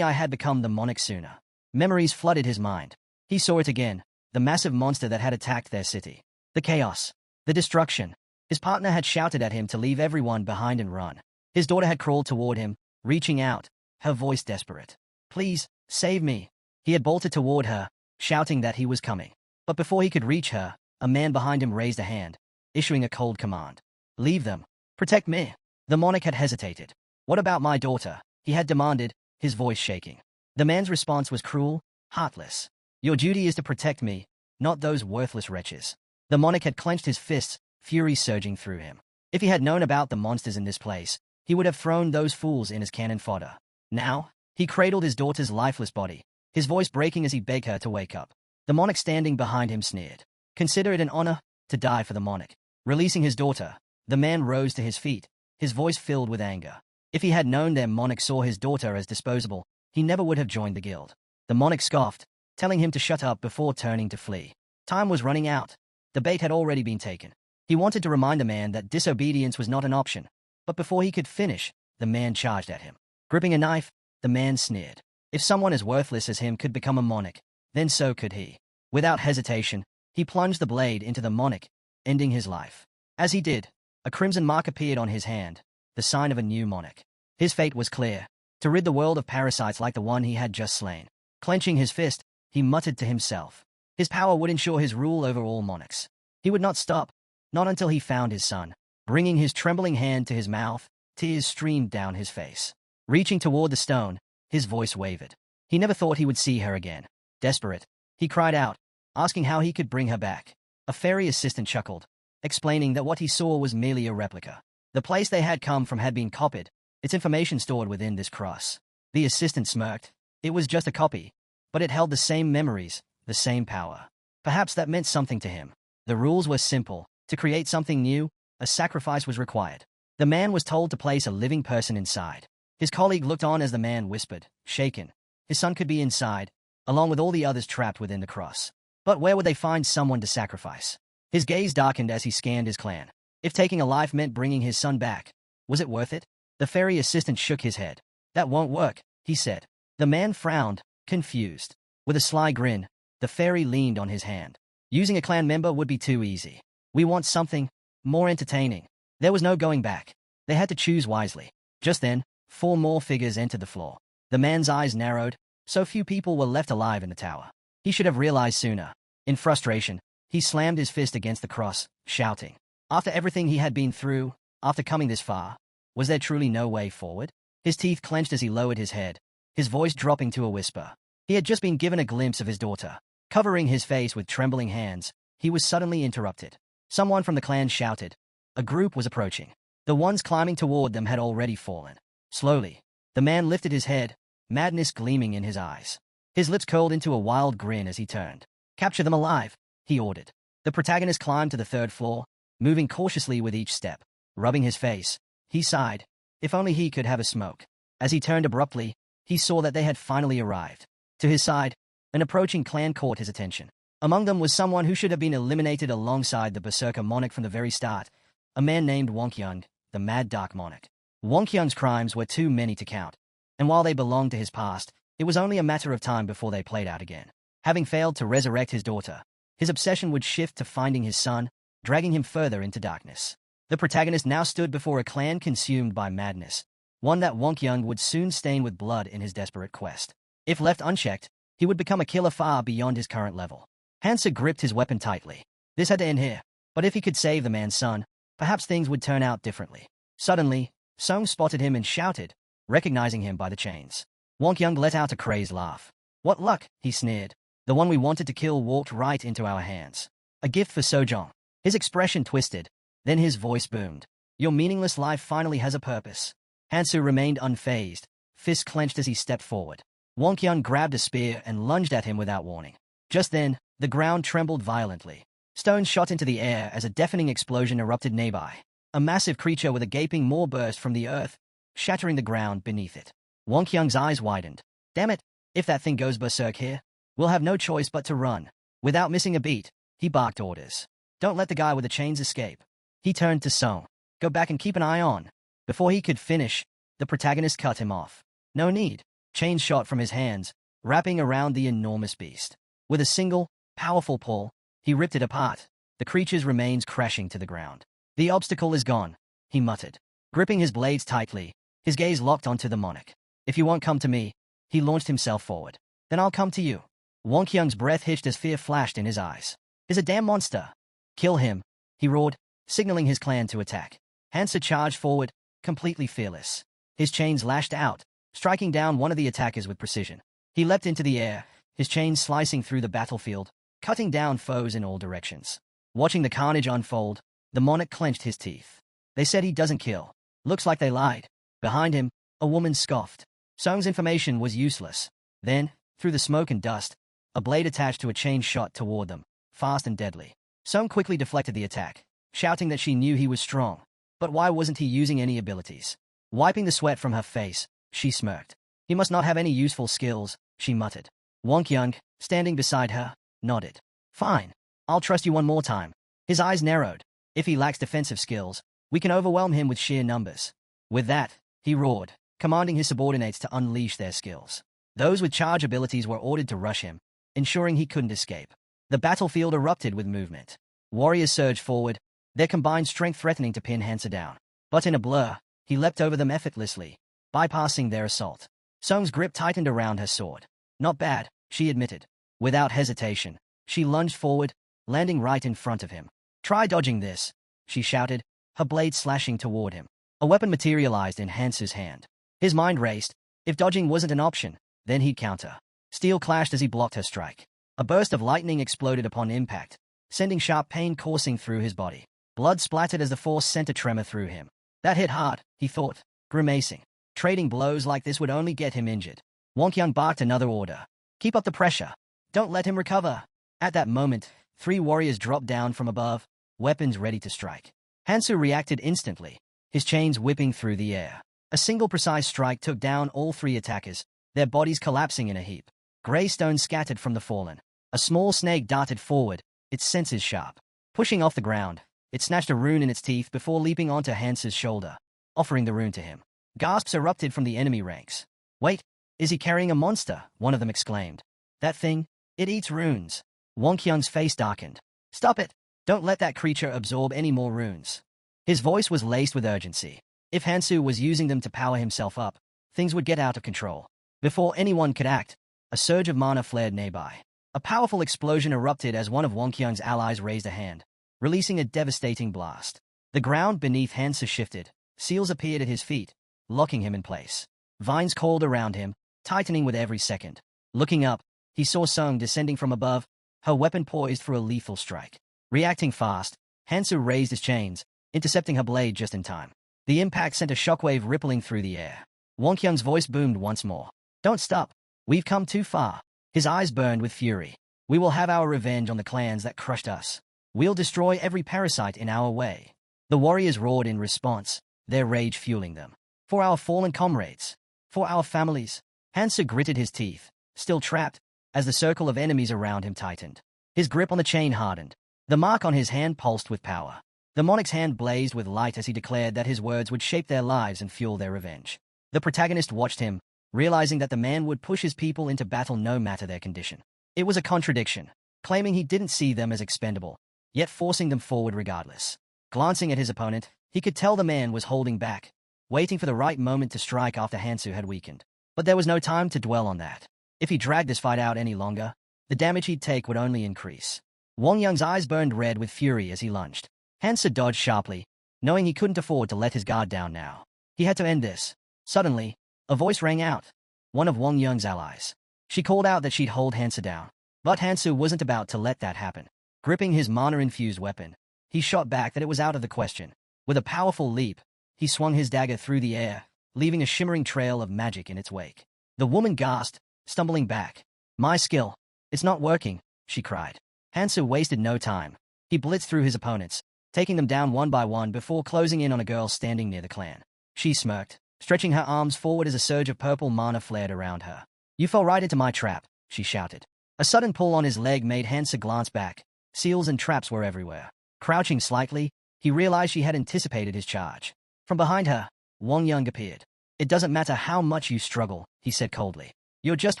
I had become the monarch sooner. Memories flooded his mind. He saw it again, the massive monster that had attacked their city. The chaos. The destruction. His partner had shouted at him to leave everyone behind and run. His daughter had crawled toward him, reaching out, her voice desperate. Please, save me. He had bolted toward her, shouting that he was coming. But before he could reach her, a man behind him raised a hand, issuing a cold command. Leave them. Protect me. The monarch had hesitated. What about my daughter? He had demanded, his voice shaking. The man's response was cruel, heartless. Your duty is to protect me, not those worthless wretches. The monarch had clenched his fists, fury surging through him. If he had known about the monsters in this place, he would have thrown those fools in as cannon fodder. Now, he cradled his daughter's lifeless body, his voice breaking as he begged her to wake up. The monarch standing behind him sneered. Consider it an honor to die for the monarch. Releasing his daughter, the man rose to his feet, his voice filled with anger. If he had known their monarch saw his daughter as disposable, he never would have joined the guild. The monarch scoffed, telling him to shut up before turning to flee. Time was running out. The bait had already been taken. He wanted to remind the man that disobedience was not an option, but before he could finish, the man charged at him. Gripping a knife, the man sneered. If someone as worthless as him could become a monarch, then so could he. Without hesitation, he plunged the blade into the monarch, ending his life. As he did, a crimson mark appeared on his hand, the sign of a new monarch. His fate was clear, to rid the world of parasites like the one he had just slain. Clenching his fist, he muttered to himself. His power would ensure his rule over all monarchs. He would not stop, not until he found his son. Bringing his trembling hand to his mouth, tears streamed down his face. Reaching toward the stone, his voice wavered. He never thought he would see her again. Desperate, he cried out, asking how he could bring her back. A fairy assistant chuckled, explaining that what he saw was merely a replica. The place they had come from had been copied, its information stored within this cross. The assistant smirked. It was just a copy, but it held the same memories, the same power. Perhaps that meant something to him. The rules were simple. To create something new, a sacrifice was required. The man was told to place a living person inside. His colleague looked on as the man whispered, shaken. His son could be inside, along with all the others trapped within the cross. But where would they find someone to sacrifice? His gaze darkened as he scanned his clan. If taking a life meant bringing his son back, was it worth it? The fairy assistant shook his head. That won't work, he said. The man frowned, confused. With a sly grin, the fairy leaned on his hand. Using a clan member would be too easy. We want something more entertaining. There was no going back. They had to choose wisely. Just then, 4 more figures entered the floor. The man's eyes narrowed. So few people were left alive in the tower. He should have realized sooner. In frustration, he slammed his fist against the cross, shouting. After everything he had been through, after coming this far, was there truly no way forward? His teeth clenched as he lowered his head, his voice dropping to a whisper. He had just been given a glimpse of his daughter. Covering his face with trembling hands, he was suddenly interrupted. Someone from the clan shouted. A group was approaching. The ones climbing toward them had already fallen. Slowly, the man lifted his head, madness gleaming in his eyes. His lips curled into a wild grin as he turned. Capture them alive, he ordered. The protagonist climbed to the 3rd floor, moving cautiously with each step. Rubbing his face, he sighed. If only he could have a smoke. As he turned abruptly, he saw that they had finally arrived. To his side, an approaching clan caught his attention. Among them was someone who should have been eliminated alongside the Berserker monarch from the very start, a man named Wonkyung, the Mad Dark Monarch. Wonkyung's crimes were too many to count, and while they belonged to his past, it was only a matter of time before they played out again. Having failed to resurrect his daughter, his obsession would shift to finding his son, dragging him further into darkness. The protagonist now stood before a clan consumed by madness, one that Wonkyung would soon stain with blood in his desperate quest. If left unchecked, he would become a killer far beyond his current level. Hansa gripped his weapon tightly. This had to end here, but if he could save the man's son, perhaps things would turn out differently. Suddenly, Song spotted him and shouted, recognizing him by the chains. Wonkyung let out a crazed laugh. What luck, he sneered. The one we wanted to kill walked right into our hands. A gift for Sojong. His expression twisted, then his voice boomed. Your meaningless life finally has a purpose. Hansu remained unfazed, fists clenched as he stepped forward. Wonkyung grabbed a spear and lunged at him without warning. Just then, the ground trembled violently. Stones shot into the air as a deafening explosion erupted nearby. A massive creature with a gaping maw burst from the earth, shattering the ground beneath it. Wonkyung's eyes widened. Damn it, if that thing goes berserk here, we'll have no choice but to run. Without missing a beat, he barked orders. Don't let the guy with the chains escape. He turned to Song. Go back and keep an eye on. Before he could finish, the protagonist cut him off. No need. Chains shot from his hands, wrapping around the enormous beast. With a single, powerful pull, he ripped it apart, the creature's remains crashing to the ground. The obstacle is gone, he muttered. Gripping his blades tightly, his gaze locked onto the monarch. If you won't come to me, he launched himself forward. Then I'll come to you. Wonkyung's breath hitched as fear flashed in his eyes. He's a damn monster. Kill him, he roared, signaling his clan to attack. Hansa charged forward, completely fearless. His chains lashed out, striking down one of the attackers with precision. He leapt into the air, his chains slicing through the battlefield, cutting down foes in all directions. Watching the carnage unfold, the monarch clenched his teeth. They said he doesn't kill. Looks like they lied. Behind him, a woman scoffed. Song's information was useless. Then, through the smoke and dust, a blade attached to a chain shot toward them, fast and deadly. Song quickly deflected the attack, shouting that she knew he was strong. But why wasn't he using any abilities? Wiping the sweat from her face, she smirked. He must not have any useful skills, she muttered. Wong Kyung, standing beside her, nodded. Fine. I'll trust you one more time. His eyes narrowed. If he lacks defensive skills, we can overwhelm him with sheer numbers. With that, he roared, commanding his subordinates to unleash their skills. Those with charge abilities were ordered to rush him, ensuring he couldn't escape. The battlefield erupted with movement. Warriors surged forward, their combined strength threatening to pin Hansa down. But in a blur, he leapt over them effortlessly, bypassing their assault. Song's grip tightened around her sword. Not bad, she admitted. Without hesitation, she lunged forward, landing right in front of him. Try dodging this, she shouted, her blade slashing toward him. A weapon materialized in Hansa's hand. His mind raced. If dodging wasn't an option, then he'd counter. Steel clashed as he blocked her strike. A burst of lightning exploded upon impact, sending sharp pain coursing through his body. Blood splattered as the force sent a tremor through him. That hit hard, he thought, grimacing. Trading blows like this would only get him injured. Wong Kyung barked another order. Keep up the pressure. Don't let him recover. At that moment, 3 warriors dropped down from above, weapons ready to strike. Hansu reacted instantly, his chains whipping through the air. A single precise strike took down all 3 attackers, their bodies collapsing in a heap. Grey stones scattered from the fallen. A small snake darted forward, its senses sharp. Pushing off the ground, it snatched a rune in its teeth before leaping onto Hansu's shoulder, offering the rune to him. Gasps erupted from the enemy ranks. Wait, is he carrying a monster? One of them exclaimed. That thing, it eats runes. Wong Kyung's face darkened. Stop it! Don't let that creature absorb any more runes. His voice was laced with urgency. If Hansu was using them to power himself up, things would get out of control. Before anyone could act, a surge of mana flared nearby. A powerful explosion erupted as one of Wong Kyung's allies raised a hand, releasing a devastating blast. The ground beneath Hansu shifted. Seals appeared at his feet, locking him in place. Vines coiled around him, tightening with every second. Looking up, he saw Sung descending from above, her weapon poised for a lethal strike. Reacting fast, Hansu raised his chains, intercepting her blade just in time. The impact sent a shockwave rippling through the air. Wong Kyung's voice boomed once more. Don't stop. We've come too far. His eyes burned with fury. We will have our revenge on the clans that crushed us. We'll destroy every parasite in our way. The warriors roared in response, their rage fueling them. For our fallen comrades. For our families. Hansu gritted his teeth, still trapped, as the circle of enemies around him tightened. His grip on the chain hardened. The mark on his hand pulsed with power. The monarch's hand blazed with light as he declared that his words would shape their lives and fuel their revenge. The protagonist watched him, realizing that the man would push his people into battle no matter their condition. It was a contradiction, claiming he didn't see them as expendable, yet forcing them forward regardless. Glancing at his opponent, he could tell the man was holding back, waiting for the right moment to strike after Hansu had weakened. But there was no time to dwell on that. If he dragged this fight out any longer, the damage he'd take would only increase. Wong Young's eyes burned red with fury as he lunged. Hansu dodged sharply, knowing he couldn't afford to let his guard down now. He had to end this. Suddenly, a voice rang out. One of Wong Young's allies. She called out that she'd hold Hansu down. But Hansu wasn't about to let that happen. Gripping his mana-infused weapon, he shot back that it was out of the question. With a powerful leap, he swung his dagger through the air, leaving a shimmering trail of magic in its wake. The woman gasped, stumbling back. My skill. It's not working, she cried. Hansu wasted no time. He blitzed through his opponents, taking them down one by one before closing in on a girl standing near the clan. She smirked, stretching her arms forward as a surge of purple mana flared around her. You fell right into my trap, she shouted. A sudden pull on his leg made Hansu glance back. Seals and traps were everywhere. Crouching slightly, he realized she had anticipated his charge. From behind her, Wong Young appeared. It doesn't matter how much you struggle, he said coldly. You're just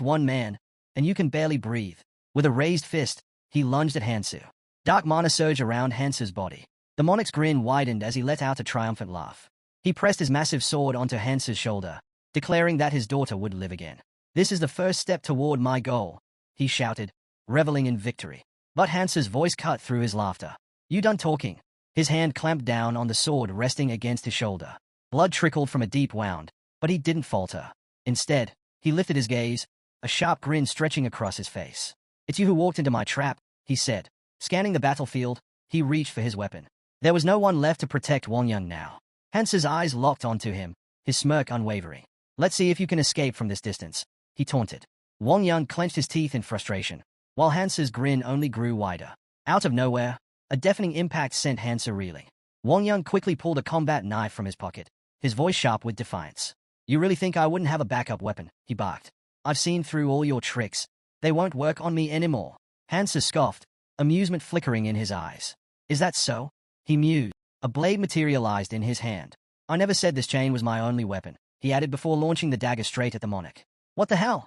one man, and you can barely breathe. With a raised fist, he lunged at Hansu. Dark mana surged around Hansu's body. The monarch's grin widened as he let out a triumphant laugh. He pressed his massive sword onto Hansu's shoulder, declaring that his daughter would live again. This is the first step toward my goal, he shouted, reveling in victory. But Hansu's voice cut through his laughter. You done talking? His hand clamped down on the sword resting against his shoulder. Blood trickled from a deep wound, but he didn't falter. Instead, he lifted his gaze, a sharp grin stretching across his face. It's you who walked into my trap, he said. Scanning the battlefield, he reached for his weapon. There was no one left to protect Wong Young now. Hansu's eyes locked onto him, his smirk unwavering. Let's see if you can escape from this distance, he taunted. Wang Yang clenched his teeth in frustration, while Hansu's grin only grew wider. Out of nowhere, a deafening impact sent Hansu reeling. Wang Yang quickly pulled a combat knife from his pocket, his voice sharp with defiance. You really think I wouldn't have a backup weapon, he barked. I've seen through all your tricks. They won't work on me anymore. Hansu scoffed, amusement flickering in his eyes. Is that so? He mused. A blade materialized in his hand. I never said this chain was my only weapon, he added before launching the dagger straight at the monarch. What the hell?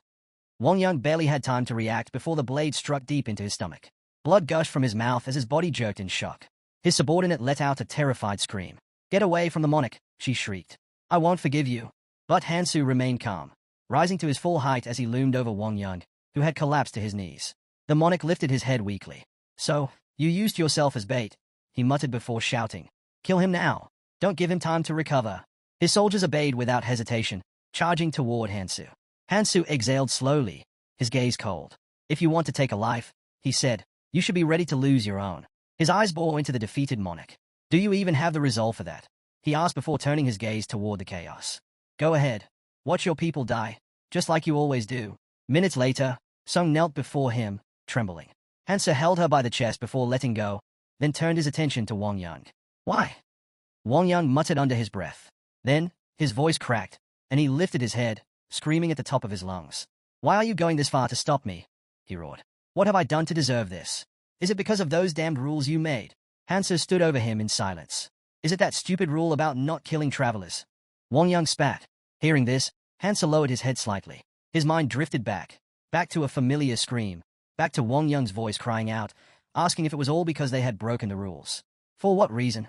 Wang Yang barely had time to react before the blade struck deep into his stomach. Blood gushed from his mouth as his body jerked in shock. His subordinate let out a terrified scream. Get away from the monarch, she shrieked. I won't forgive you. But Hansu remained calm, rising to his full height as he loomed over Wang Yang, who had collapsed to his knees. The monarch lifted his head weakly. So, you used yourself as bait, he muttered before shouting. Kill him now. Don't give him time to recover. His soldiers obeyed without hesitation, charging toward Hansu. Hansu exhaled slowly, his gaze cold. If you want to take a life, he said, you should be ready to lose your own. His eyes bore into the defeated monarch. Do you even have the resolve for that? He asked before turning his gaze toward the chaos. Go ahead. Watch your people die, just like you always do. Minutes later, Sung knelt before him, trembling. Hansu held her by the chest before letting go, then turned his attention to Wang Yang. Why? Wang Yang muttered under his breath. Then, his voice cracked, and he lifted his head, screaming at the top of his lungs. Why are you going this far to stop me? He roared. What have I done to deserve this? Is it because of those damned rules you made? Hansu stood over him in silence. Is it that stupid rule about not killing travelers? Wang Yang spat. Hearing this, Hansu lowered his head slightly. His mind drifted back to a familiar scream, back to Wang Yang's voice crying out, asking if it was all because they had broken the rules. For what reason?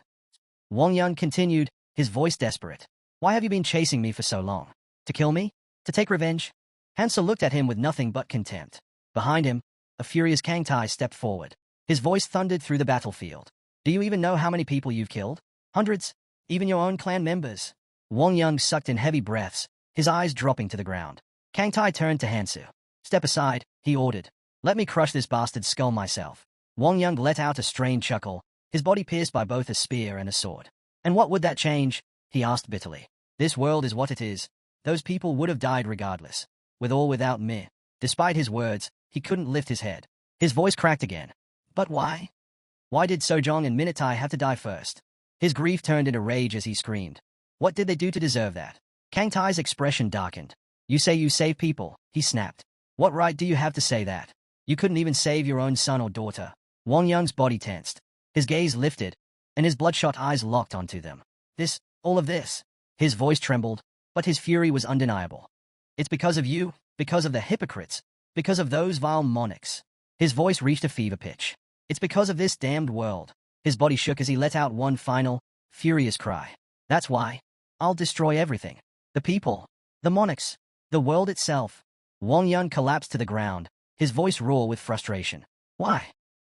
Wang Yang continued, his voice desperate. Why have you been chasing me for so long? To kill me? To take revenge? Hansu looked at him with nothing but contempt. Behind him, a furious Kangtai stepped forward. His voice thundered through the battlefield. Do you even know how many people you've killed? Hundreds? Even your own clan members? Wang Yang sucked in heavy breaths, his eyes dropping to the ground. Kangtai turned to Hansu. Step aside, he ordered. Let me crush this bastard's skull myself. Wang Yang let out a strained chuckle, his body pierced by both a spear and a sword. And what would that change? He asked bitterly. This world is what it is. Those people would have died regardless, with or without me. Despite his words, he couldn't lift his head. His voice cracked again. But why? Why did Sojong and Minatai have to die first? His grief turned into rage as he screamed. What did they do to deserve that? Kangtai's expression darkened. You say you save people, he snapped. What right do you have to say that? You couldn't even save your own son or daughter. Wang Yang's body tensed. His gaze lifted, and his bloodshot eyes locked onto them. All of this. His voice trembled, but his fury was undeniable. It's because of you, because of the hypocrites, because of those vile monarchs. His voice reached a fever pitch. It's because of this damned world. His body shook as he let out one final, furious cry. That's why. I'll destroy everything. The people, the monarchs, the world itself. Wang Yang collapsed to the ground, his voice raw with frustration. Why?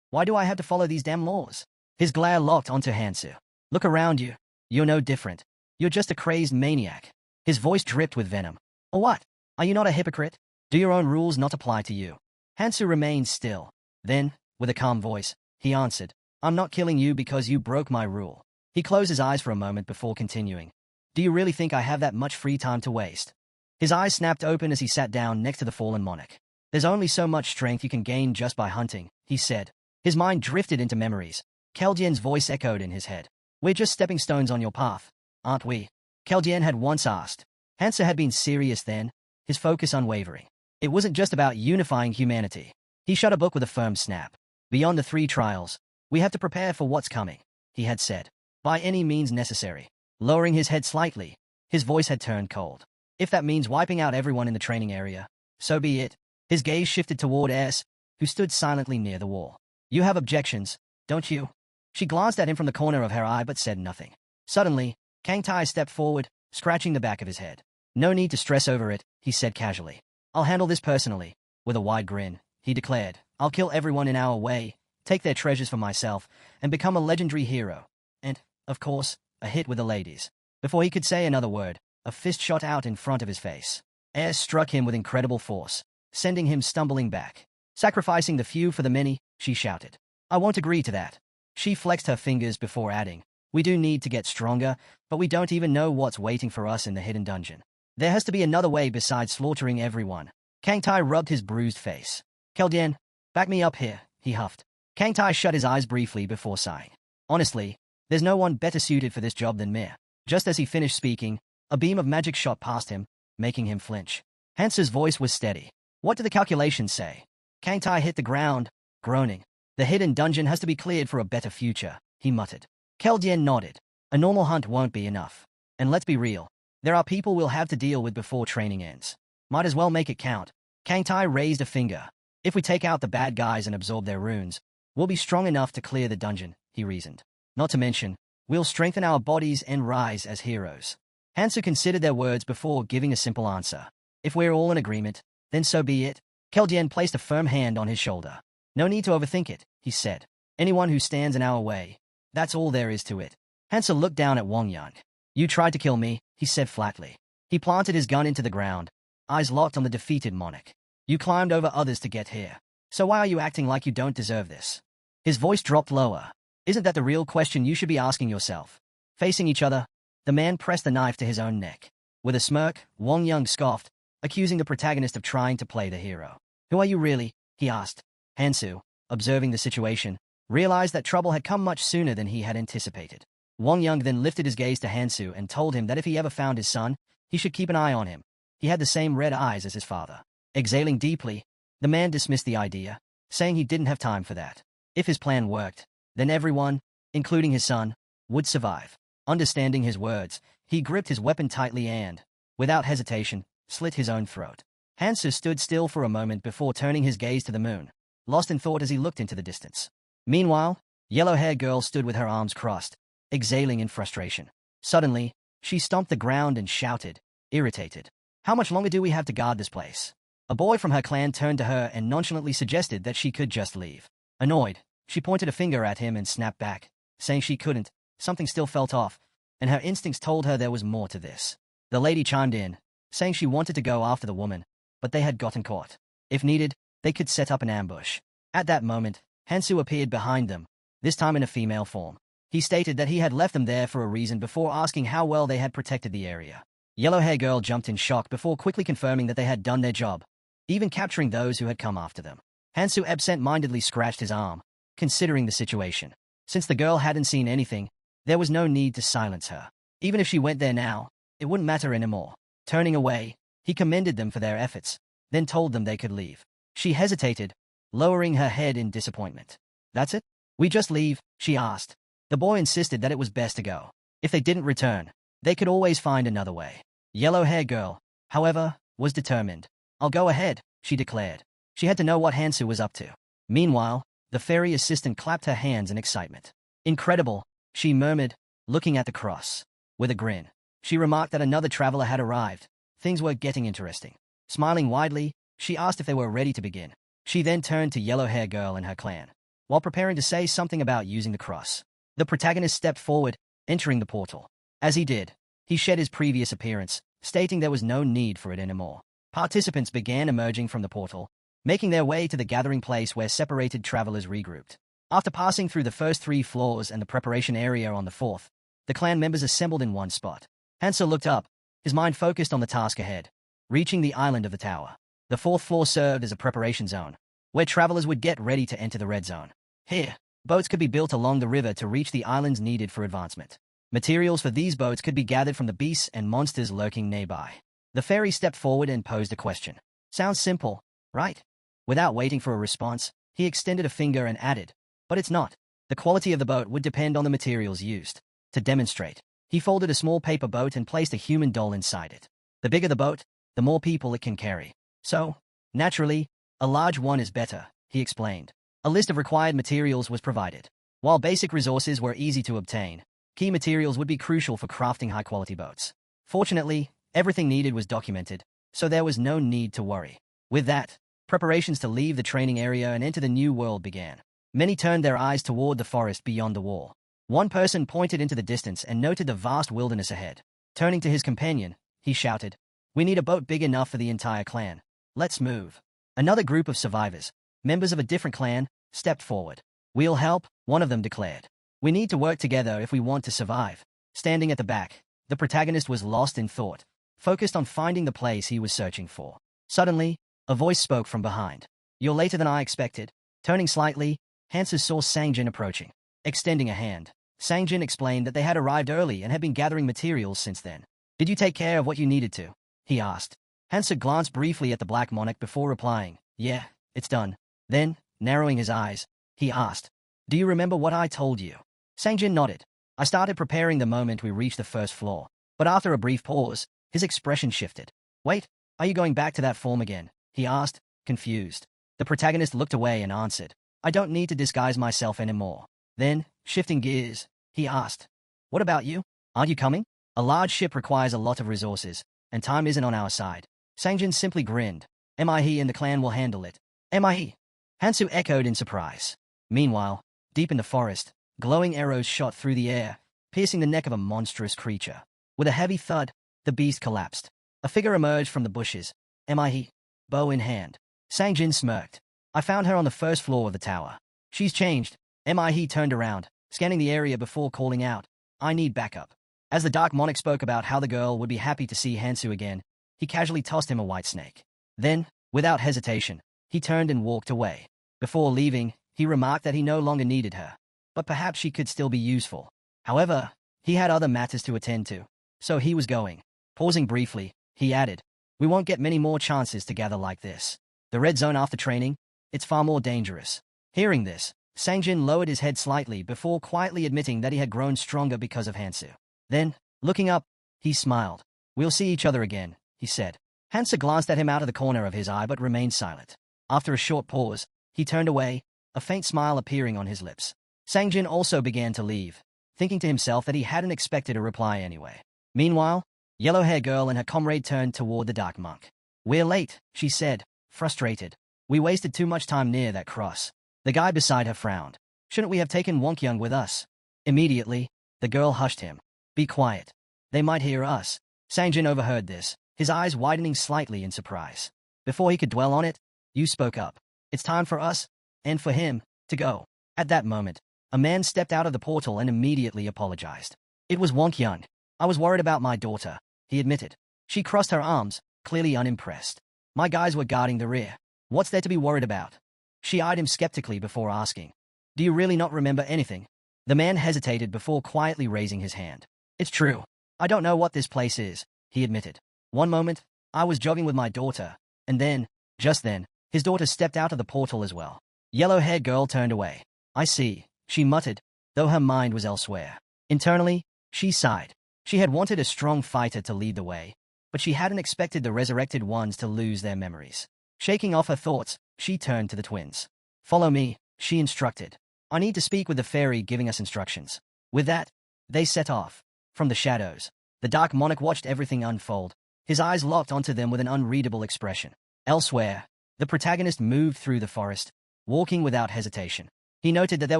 Why do I have to follow these damn laws? His glare locked onto Hansu. Look around you. You're no different. You're just a crazed maniac. His voice dripped with venom. Or what? Are you not a hypocrite? Do your own rules not apply to you? Hansu remained still. Then, with a calm voice, he answered, I'm not killing you because you broke my rule. He closed his eyes for a moment before continuing. Do you really think I have that much free time to waste? His eyes snapped open as he sat down next to the fallen monarch. There's only so much strength you can gain just by hunting, he said. His mind drifted into memories. Keljian's voice echoed in his head. We're just stepping stones on your path, aren't we? Keljian had once asked. Hansu had been serious then, his focus unwavering. It wasn't just about unifying humanity. He shut a book with a firm snap. Beyond the 3 trials, we have to prepare for what's coming, he had said. By any means necessary. Lowering his head slightly, his voice had turned cold. If that means wiping out everyone in the training area, so be it. His gaze shifted toward S, who stood silently near the wall. You have objections, don't you? She glanced at him from the corner of her eye but said nothing. Suddenly, Kangtai stepped forward, scratching the back of his head. No need to stress over it, he said casually. I'll handle this personally. With a wide grin, he declared, I'll kill everyone in our way, take their treasures for myself, and become a legendary hero. And, of course, a hit with the ladies. Before he could say another word, a fist shot out in front of his face. Air struck him with incredible force, sending him stumbling back. Sacrificing the few for the many, she shouted. I won't agree to that. She flexed her fingers before adding, We do need to get stronger, but we don't even know what's waiting for us in the hidden dungeon. There has to be another way besides slaughtering everyone. Kang Tai rubbed his bruised face. Keldian, back me up here, he huffed. Kang Tai shut his eyes briefly before sighing. Honestly, there's no one better suited for this job than me. Just as he finished speaking, a beam of magic shot past him, making him flinch. Hansu's voice was steady. What do the calculations say? Kang Tai hit the ground, groaning. The hidden dungeon has to be cleared for a better future, he muttered. Keldian nodded. A normal hunt won't be enough. And let's be real. There are people we'll have to deal with before training ends. Might as well make it count. Kang Tai raised a finger. If we take out the bad guys and absorb their runes, we'll be strong enough to clear the dungeon, he reasoned. Not to mention, we'll strengthen our bodies and rise as heroes. Hansu considered their words before giving a simple answer. If we're all in agreement, then so be it. Keldian placed a firm hand on his shoulder. No need to overthink it, he said. Anyone who stands in our way, that's all there is to it. Hansu looked down at Wang Yang. You tried to kill me, he said flatly. He planted his gun into the ground, eyes locked on the defeated monarch. You climbed over others to get here. So why are you acting like you don't deserve this? His voice dropped lower. Isn't that the real question you should be asking yourself? Facing each other, the man pressed the knife to his own neck. With a smirk, Wang Yang scoffed, accusing the protagonist of trying to play the hero. Who are you really? He asked. Hansu, observing the situation, realized that trouble had come much sooner than he had anticipated. Wang Yang then lifted his gaze to Hansu and told him that if he ever found his son, he should keep an eye on him. He had the same red eyes as his father. Exhaling deeply, the man dismissed the idea, saying he didn't have time for that. If his plan worked, then everyone, including his son, would survive. Understanding his words, he gripped his weapon tightly and, without hesitation, slit his own throat. Hansu stood still for a moment before turning his gaze to the moon, lost in thought as he looked into the distance. Meanwhile, yellow-haired girl stood with her arms crossed, exhaling in frustration. Suddenly, she stomped the ground and shouted, irritated. How much longer do we have to guard this place? A boy from her clan turned to her and nonchalantly suggested that she could just leave. Annoyed, she pointed a finger at him and snapped back, saying she couldn't. Something still felt off, and her instincts told her there was more to this. The lady chimed in, saying she wanted to go after the woman, but they had gotten caught. If needed, they could set up an ambush. At that moment, Hansu appeared behind them, this time in a female form. He stated that he had left them there for a reason before asking how well they had protected the area. Yellow-haired girl jumped in shock before quickly confirming that they had done their job, even capturing those who had come after them. Hansu absent-mindedly scratched his arm, considering the situation. Since the girl hadn't seen anything, there was no need to silence her. Even if she went there now, it wouldn't matter anymore. Turning away, he commended them for their efforts, then told them they could leave. She hesitated, lowering her head in disappointment. That's it? We just leave? She asked. The boy insisted that it was best to go. If they didn't return, they could always find another way. Yellow-haired girl, however, was determined. I'll go ahead, she declared. She had to know what Hansu was up to. Meanwhile, the fairy assistant clapped her hands in excitement. Incredible, she murmured, looking at the cross. With a grin, she remarked that another traveler had arrived. Things were getting interesting. Smiling widely, she asked if they were ready to begin. She then turned to yellow-haired girl and her clan. While preparing to say something about using the cross, the protagonist stepped forward, entering the portal. As he did, he shed his previous appearance, stating there was no need for it anymore. Participants began emerging from the portal, making their way to the gathering place where separated travelers regrouped. After passing through the first 3 floors and the preparation area on the 4th, the clan members assembled in one spot. Hansu looked up, his mind focused on the task ahead, reaching the island of the tower. The 4th floor served as a preparation zone, where travelers would get ready to enter the red zone. Here, boats could be built along the river to reach the islands needed for advancement. Materials for these boats could be gathered from the beasts and monsters lurking nearby. The fairy stepped forward and posed a question. Sounds simple, right? Without waiting for a response, he extended a finger and added, but it's not. The quality of the boat would depend on the materials used. To demonstrate, he folded a small paper boat and placed a human doll inside it. The bigger the boat, the more people it can carry. So, naturally, a large one is better, he explained. A list of required materials was provided. While basic resources were easy to obtain, key materials would be crucial for crafting high-quality boats. Fortunately, everything needed was documented, so there was no need to worry. With that, preparations to leave the training area and enter the new world began. Many turned their eyes toward the forest beyond the wall. One person pointed into the distance and noted the vast wilderness ahead. Turning to his companion, he shouted, "We need a boat big enough for the entire clan. Let's move." Another group of survivors, members of a different clan, stepped forward. "We'll help," one of them declared. We need to work together if we want to survive. Standing at the back, the protagonist was lost in thought, focused on finding the place he was searching for. Suddenly, a voice spoke from behind. You're later than I expected. Turning slightly, Hansa saw Sangjin approaching. Extending a hand, Sangjin explained that they had arrived early and had been gathering materials since then. Did you take care of what you needed to? He asked. Hansa glanced briefly at the Black Monarch before replying, yeah, it's done. Then, narrowing his eyes, he asked, do you remember what I told you? Sangjin nodded. I started preparing the moment we reached the first floor, but after a brief pause, his expression shifted. Wait, are you going back to that form again? He asked, confused. The protagonist looked away and answered, I don't need to disguise myself anymore. Then, shifting gears, he asked, what about you? Aren't you coming? A large ship requires a lot of resources, and time isn't on our side. Sangjin simply grinned. He and the clan will handle it. He? Hansu echoed in surprise. Meanwhile, deep in the forest, glowing arrows shot through the air, piercing the neck of a monstrous creature. With a heavy thud, the beast collapsed. A figure emerged from the bushes. He? Bow in hand. Sangjin smirked. I found her on the first floor of the tower. She's changed. He turned around, scanning the area before calling out, I need backup. As the Dark Monarch spoke about how the girl would be happy to see Hansu again, he casually tossed him a white snake. Then, without hesitation, he turned and walked away. Before leaving, he remarked that he no longer needed her, but perhaps she could still be useful. However, he had other matters to attend to, so he was going. Pausing briefly, he added, we won't get many more chances to gather like this. The red zone after training, it's far more dangerous. Hearing this, Sangjin lowered his head slightly before quietly admitting that he had grown stronger because of Hansu. Then, looking up, he smiled. We'll see each other again, he said. Hansu glanced at him out of the corner of his eye but remained silent. After a short pause, he turned away, a faint smile appearing on his lips. Sangjin also began to leave, thinking to himself that he hadn't expected a reply anyway. Meanwhile, Yellow-Hair Girl and her comrade turned toward the Dark Monk. We're late, she said, frustrated. We wasted too much time near that cross. The guy beside her frowned. Shouldn't we have taken Wonkyung with us? Immediately, the girl hushed him. Be quiet. They might hear us. Sangjin overheard this, his eyes widening slightly in surprise. Before he could dwell on it, Yu spoke up. It's time for us, and for him, to go. At that moment, a man stepped out of the portal and immediately apologized. It was Wonkyung. I was worried about my daughter, he admitted. She crossed her arms, clearly unimpressed. My guys were guarding the rear. What's there to be worried about? She eyed him skeptically before asking, do you really not remember anything? The man hesitated before quietly raising his hand. It's true. I don't know what this place is, he admitted. One moment, I was jogging with my daughter, and then, just then, his daughter stepped out of the portal as well. Yellow-haired girl turned away. I see, she muttered, though her mind was elsewhere. Internally, she sighed. She had wanted a strong fighter to lead the way, but she hadn't expected the resurrected ones to lose their memories. Shaking off her thoughts, she turned to the twins. Follow me, she instructed. I need to speak with the fairy giving us instructions. With that, they set off. From the shadows, the Dark Monarch watched everything unfold, his eyes locked onto them with an unreadable expression. Elsewhere, the protagonist moved through the forest, walking without hesitation. He noted that there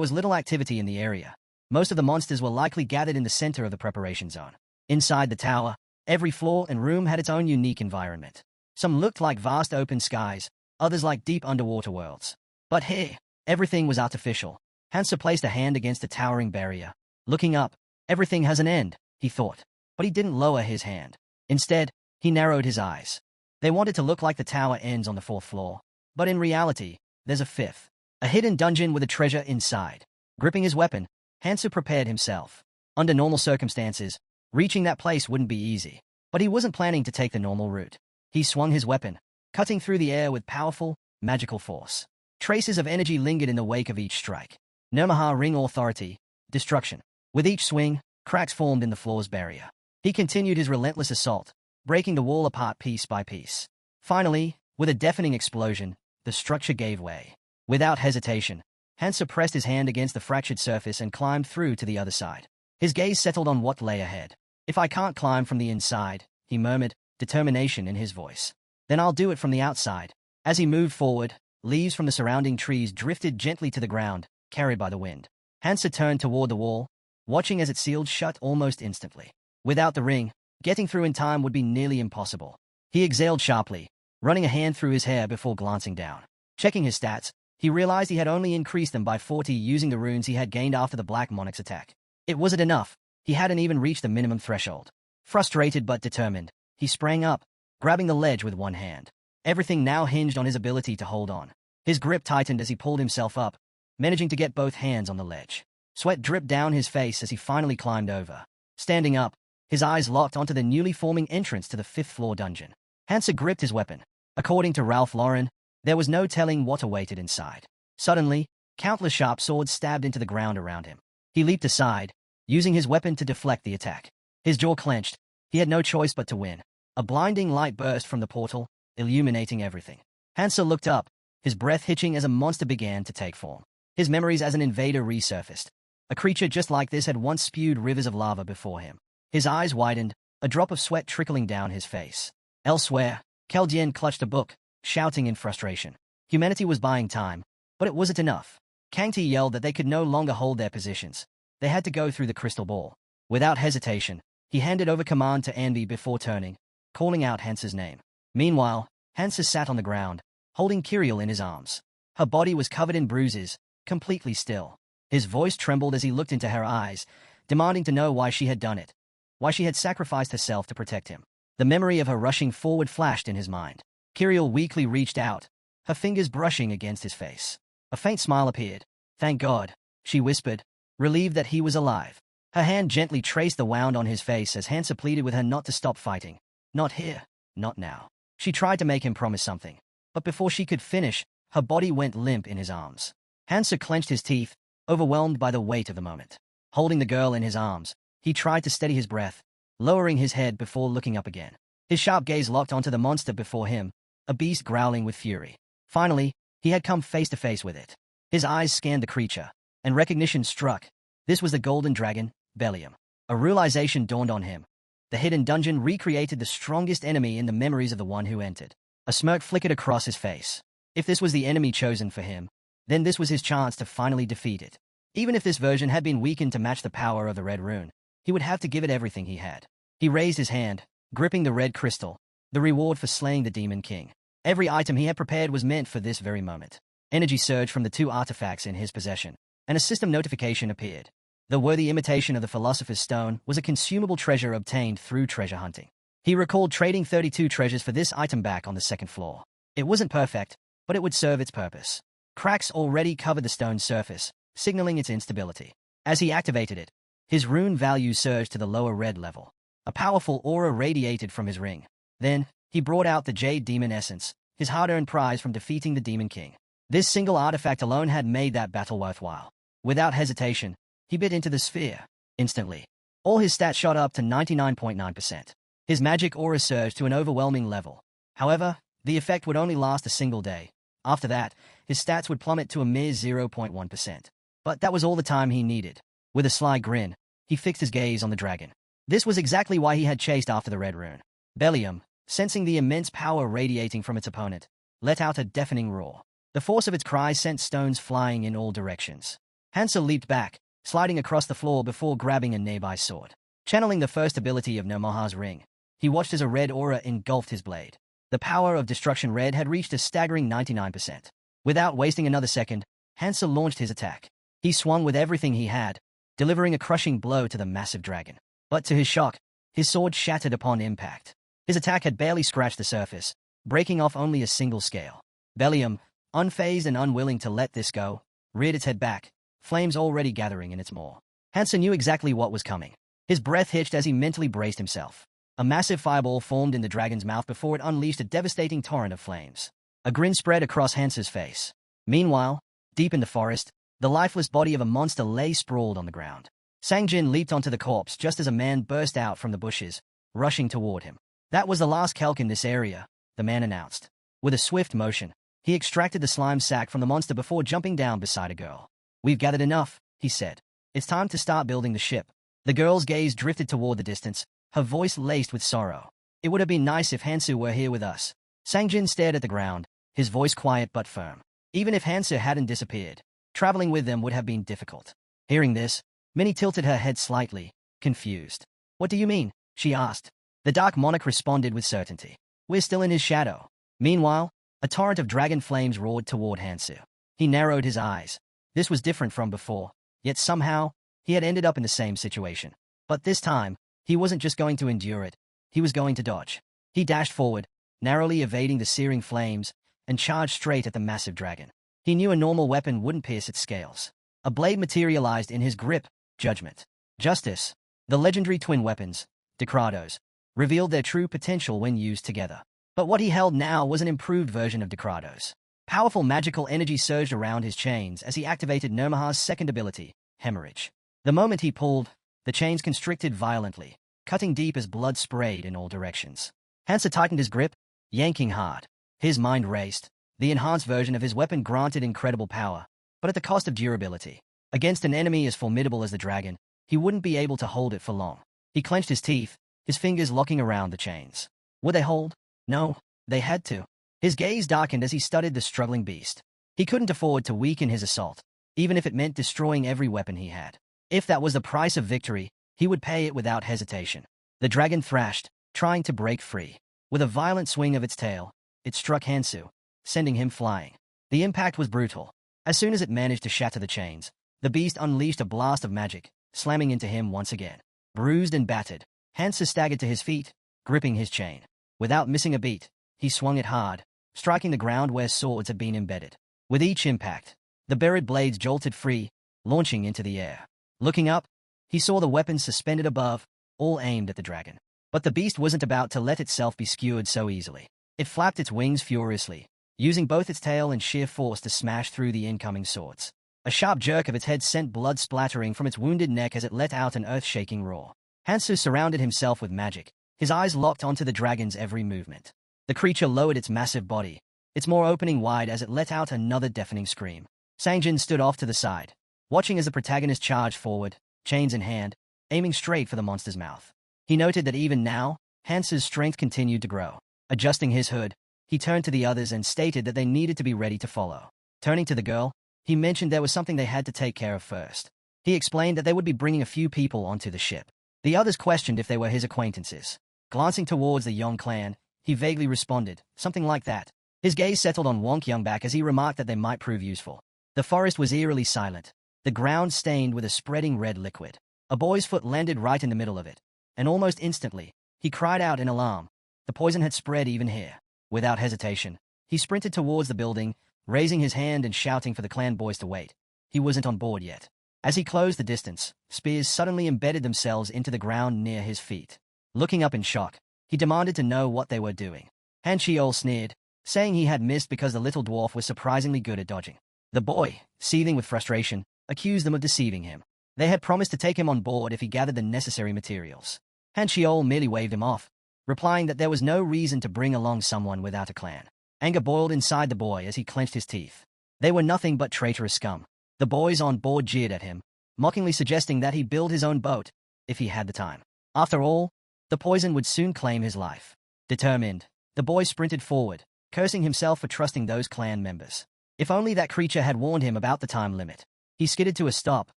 was little activity in the area. Most of the monsters were likely gathered in the center of the preparation zone. Inside the tower, every floor and room had its own unique environment. Some looked like vast open skies, others like deep underwater worlds. But here, everything was artificial. Hansa placed a hand against a towering barrier. Looking up, everything has an end, he thought. But he didn't lower his hand. Instead, he narrowed his eyes. They wanted to look like the tower ends on the 4th floor. But in reality, there's a 5th. A hidden dungeon with a treasure inside. Gripping his weapon, Hansa prepared himself. Under normal circumstances, reaching that place wouldn't be easy. But he wasn't planning to take the normal route. He swung his weapon, cutting through the air with powerful, magical force. Traces of energy lingered in the wake of each strike. Nirmaha Ring Authority, destruction. With each swing, cracks formed in the floor's barrier. He continued his relentless assault, breaking the wall apart piece by piece. Finally, with a deafening explosion, the structure gave way. Without hesitation, Hansa pressed his hand against the fractured surface and climbed through to the other side. His gaze settled on what lay ahead. If I can't climb from the inside, he murmured, determination in his voice. Then I'll do it from the outside. As he moved forward, leaves from the surrounding trees drifted gently to the ground, carried by the wind. Hansa turned toward the wall, watching as it sealed shut almost instantly. Without the ring, getting through in time would be nearly impossible. He exhaled sharply, running a hand through his hair before glancing down. Checking his stats, he realized he had only increased them by 40 using the runes he had gained after the Black Monarch's attack. It wasn't enough. He hadn't even reached the minimum threshold. Frustrated but determined, he sprang up, grabbing the ledge with one hand. Everything now hinged on his ability to hold on. His grip tightened as he pulled himself up, managing to get both hands on the ledge. Sweat dripped down his face as he finally climbed over. Standing up, his eyes locked onto the newly forming entrance to the 5th-floor dungeon. Hansa gripped his weapon. According to Ralph Lauren, there was no telling what awaited inside. Suddenly, countless sharp swords stabbed into the ground around him. He leaped aside, using his weapon to deflect the attack. His jaw clenched. He had no choice but to win. A blinding light burst from the portal, illuminating everything. Hansa looked up, his breath hitching as a monster began to take form. His memories as an invader resurfaced. A creature just like this had once spewed rivers of lava before him. His eyes widened, a drop of sweat trickling down his face. Elsewhere, Keldian clutched a book, shouting in frustration. Humanity was buying time, but it wasn't enough. Kangti yelled that they could no longer hold their positions. They had to go through the crystal ball. Without hesitation, he handed over command to Andy before turning, calling out Hansa's name. Meanwhile, Hansa sat on the ground, holding Kiriel in his arms. Her body was covered in bruises, completely still. His voice trembled as he looked into her eyes, demanding to know why she had done it, why she had sacrificed herself to protect him. The memory of her rushing forward flashed in his mind. Kiriel weakly reached out, her fingers brushing against his face. A faint smile appeared. "Thank God," she whispered, relieved that he was alive. Her hand gently traced the wound on his face as Hansa pleaded with her not to stop fighting. "Not here, not now." She tried to make him promise something, but before she could finish, her body went limp in his arms. Hansa clenched his teeth, overwhelmed by the weight of the moment. Holding the girl in his arms, he tried to steady his breath, lowering his head before looking up again. His sharp gaze locked onto the monster before him, a beast growling with fury. Finally, he had come face to face with it. His eyes scanned the creature, and recognition struck. This was the golden dragon, Bellium. A realization dawned on him. The hidden dungeon recreated the strongest enemy in the memories of the one who entered. A smirk flickered across his face. If this was the enemy chosen for him, then this was his chance to finally defeat it. Even if this version had been weakened to match the power of the red rune, he would have to give it everything he had. He raised his hand, gripping the red crystal, the reward for slaying the Demon King. Every item he had prepared was meant for this very moment. Energy surged from the 2 artifacts in his possession, and a system notification appeared. The worthy imitation of the Philosopher's Stone was a consumable treasure obtained through treasure hunting. He recalled trading 32 treasures for this item back on the 2nd floor. It wasn't perfect, but it would serve its purpose. Cracks already covered the stone's surface, signaling its instability. As he activated it, his rune value surged to the lower red level. A powerful aura radiated from his ring. Then, he brought out the Jade Demon Essence, his hard-earned prize from defeating the Demon King. This single artifact alone had made that battle worthwhile. Without hesitation, he bit into the sphere. Instantly, all his stats shot up to 99.9%. His magic aura surged to an overwhelming level. However, the effect would only last a single day. After that, his stats would plummet to a mere 0.1%. But that was all the time he needed. With a sly grin, he fixed his gaze on the dragon. This was exactly why he had chased after the red rune. Bellium, sensing the immense power radiating from its opponent, let out a deafening roar. The force of its cries sent stones flying in all directions. Hansa leaped back, sliding across the floor before grabbing a nearby sword. Channeling the first ability of Nomoha's ring, he watched as a red aura engulfed his blade. The power of Destruction Red had reached a staggering 99%. Without wasting another second, Hansa launched his attack. He swung with everything he had, delivering a crushing blow to the massive dragon. But to his shock, his sword shattered upon impact. His attack had barely scratched the surface, breaking off only a single scale. Bellium, unfazed and unwilling to let this go, reared its head back, flames already gathering in its maw. Hansa knew exactly what was coming. His breath hitched as he mentally braced himself. A massive fireball formed in the dragon's mouth before it unleashed a devastating torrent of flames. A grin spread across Hansa's face. Meanwhile, deep in the forest, the lifeless body of a monster lay sprawled on the ground. Sangjin leaped onto the corpse just as a man burst out from the bushes, rushing toward him. That was the last kelk in this area, the man announced. With a swift motion, he extracted the slime sack from the monster before jumping down beside a girl. "We've gathered enough," he said. "It's time to start building the ship." The girl's gaze drifted toward the distance, her voice laced with sorrow. "It would have been nice if Hansu were here with us." Sangjin stared at the ground, his voice quiet but firm. Even if Hansu hadn't disappeared, traveling with them would have been difficult. Hearing this, Minnie tilted her head slightly, confused. "What do you mean?" she asked. The Dark Monarch responded with certainty. "We're still in his shadow." Meanwhile, a torrent of dragon flames roared toward Hansu. He narrowed his eyes. This was different from before, yet somehow, he had ended up in the same situation. But this time, he wasn't just going to endure it, he was going to dodge. He dashed forward, narrowly evading the searing flames, and charged straight at the massive dragon. He knew a normal weapon wouldn't pierce its scales. A blade materialized in his grip, judgment. Justice. The legendary twin weapons, Decrados, revealed their true potential when used together. But what he held now was an improved version of Decrados. Powerful magical energy surged around his chains as he activated Nomaha's second ability, Hemorrhage. The moment he pulled, the chains constricted violently, cutting deep as blood sprayed in all directions. Hansa tightened his grip, yanking hard. His mind raced. The enhanced version of his weapon granted incredible power, but at the cost of durability. Against an enemy as formidable as the dragon, he wouldn't be able to hold it for long. He clenched his teeth, his fingers locking around the chains. Would they hold? No, they had to. His gaze darkened as he studied the struggling beast. He couldn't afford to weaken his assault, even if it meant destroying every weapon he had. If that was the price of victory, he would pay it without hesitation. The dragon thrashed, trying to break free. With a violent swing of its tail, it struck Hansu, sending him flying. The impact was brutal. As soon as it managed to shatter the chains, the beast unleashed a blast of magic, slamming into him once again. Bruised and battered, Hansu staggered to his feet, gripping his chain. Without missing a beat, he swung it hard, striking the ground where swords had been embedded. With each impact, the buried blades jolted free, launching into the air. Looking up, he saw the weapons suspended above, all aimed at the dragon. But the beast wasn't about to let itself be skewered so easily. It flapped its wings furiously, using both its tail and sheer force to smash through the incoming swords. A sharp jerk of its head sent blood splattering from its wounded neck as it let out an earth-shaking roar. Hansu surrounded himself with magic, his eyes locked onto the dragon's every movement. The creature lowered its massive body, its maw opening wide as it let out another deafening scream. Sangjin stood off to the side, watching as the protagonist charged forward, chains in hand, aiming straight for the monster's mouth. He noted that even now, Hansu's strength continued to grow. Adjusting his hood, he turned to the others and stated that they needed to be ready to follow. Turning to the girl, he mentioned there was something they had to take care of first. He explained that they would be bringing a few people onto the ship. The others questioned if they were his acquaintances. Glancing towards the Yong clan, he vaguely responded, something like that. His gaze settled on Wonk Youngback as he remarked that they might prove useful. The forest was eerily silent, the ground stained with a spreading red liquid. A boy's foot landed right in the middle of it, and almost instantly, he cried out in alarm. The poison had spread even here. Without hesitation, he sprinted towards the building, raising his hand and shouting for the clan boys to wait. He wasn't on board yet. As he closed the distance, spears suddenly embedded themselves into the ground near his feet. Looking up in shock, he demanded to know what they were doing. Han Chiol sneered, saying he had missed because the little dwarf was surprisingly good at dodging. The boy, seething with frustration, accused them of deceiving him. They had promised to take him on board if he gathered the necessary materials. Han Chiol merely waved him off, replying that there was no reason to bring along someone without a clan. Anger boiled inside the boy as he clenched his teeth. They were nothing but traitorous scum. The boys on board jeered at him, mockingly suggesting that he build his own boat, if he had the time. After all, the poison would soon claim his life. Determined, the boy sprinted forward, cursing himself for trusting those clan members. If only that creature had warned him about the time limit. He skidded to a stop,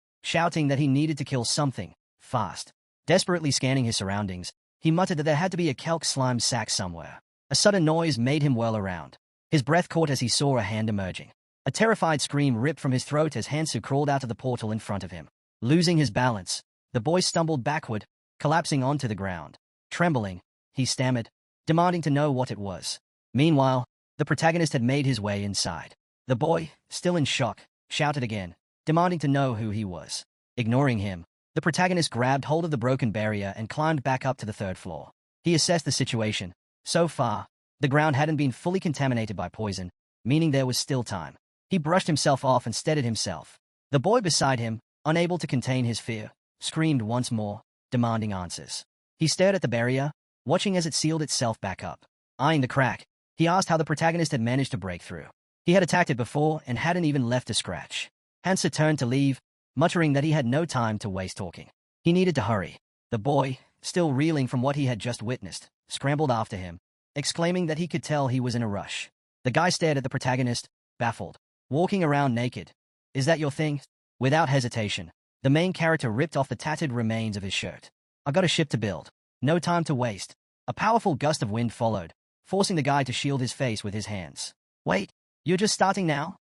shouting that he needed to kill something, fast. Desperately scanning his surroundings, he muttered that there had to be a kelk slime sack somewhere. A sudden noise made him whirl around. His breath caught as he saw a hand emerging. A terrified scream ripped from his throat as Hansu crawled out of the portal in front of him. Losing his balance, the boy stumbled backward, collapsing onto the ground. Trembling, he stammered, demanding to know what it was. Meanwhile, the protagonist had made his way inside. The boy, still in shock, shouted again, demanding to know who he was. Ignoring him, the protagonist grabbed hold of the broken barrier and climbed back up to the third floor. He assessed the situation. So far, the ground hadn't been fully contaminated by poison, meaning there was still time. He brushed himself off and steadied himself. The boy beside him, unable to contain his fear, screamed once more, demanding answers. He stared at the barrier, watching as it sealed itself back up. Eyeing the crack, he asked how the protagonist had managed to break through. He had attacked it before and hadn't even left a scratch. Hansa turned to leave, muttering that he had no time to waste talking. He needed to hurry. The boy, still reeling from what he had just witnessed, scrambled after him, exclaiming that he could tell he was in a rush. The guy stared at the protagonist, baffled. Walking around naked. Is that your thing? Without hesitation, the main character ripped off the tattered remains of his shirt. I got a ship to build. No time to waste. A powerful gust of wind followed, forcing the guy to shield his face with his hands. Wait, you're just starting now?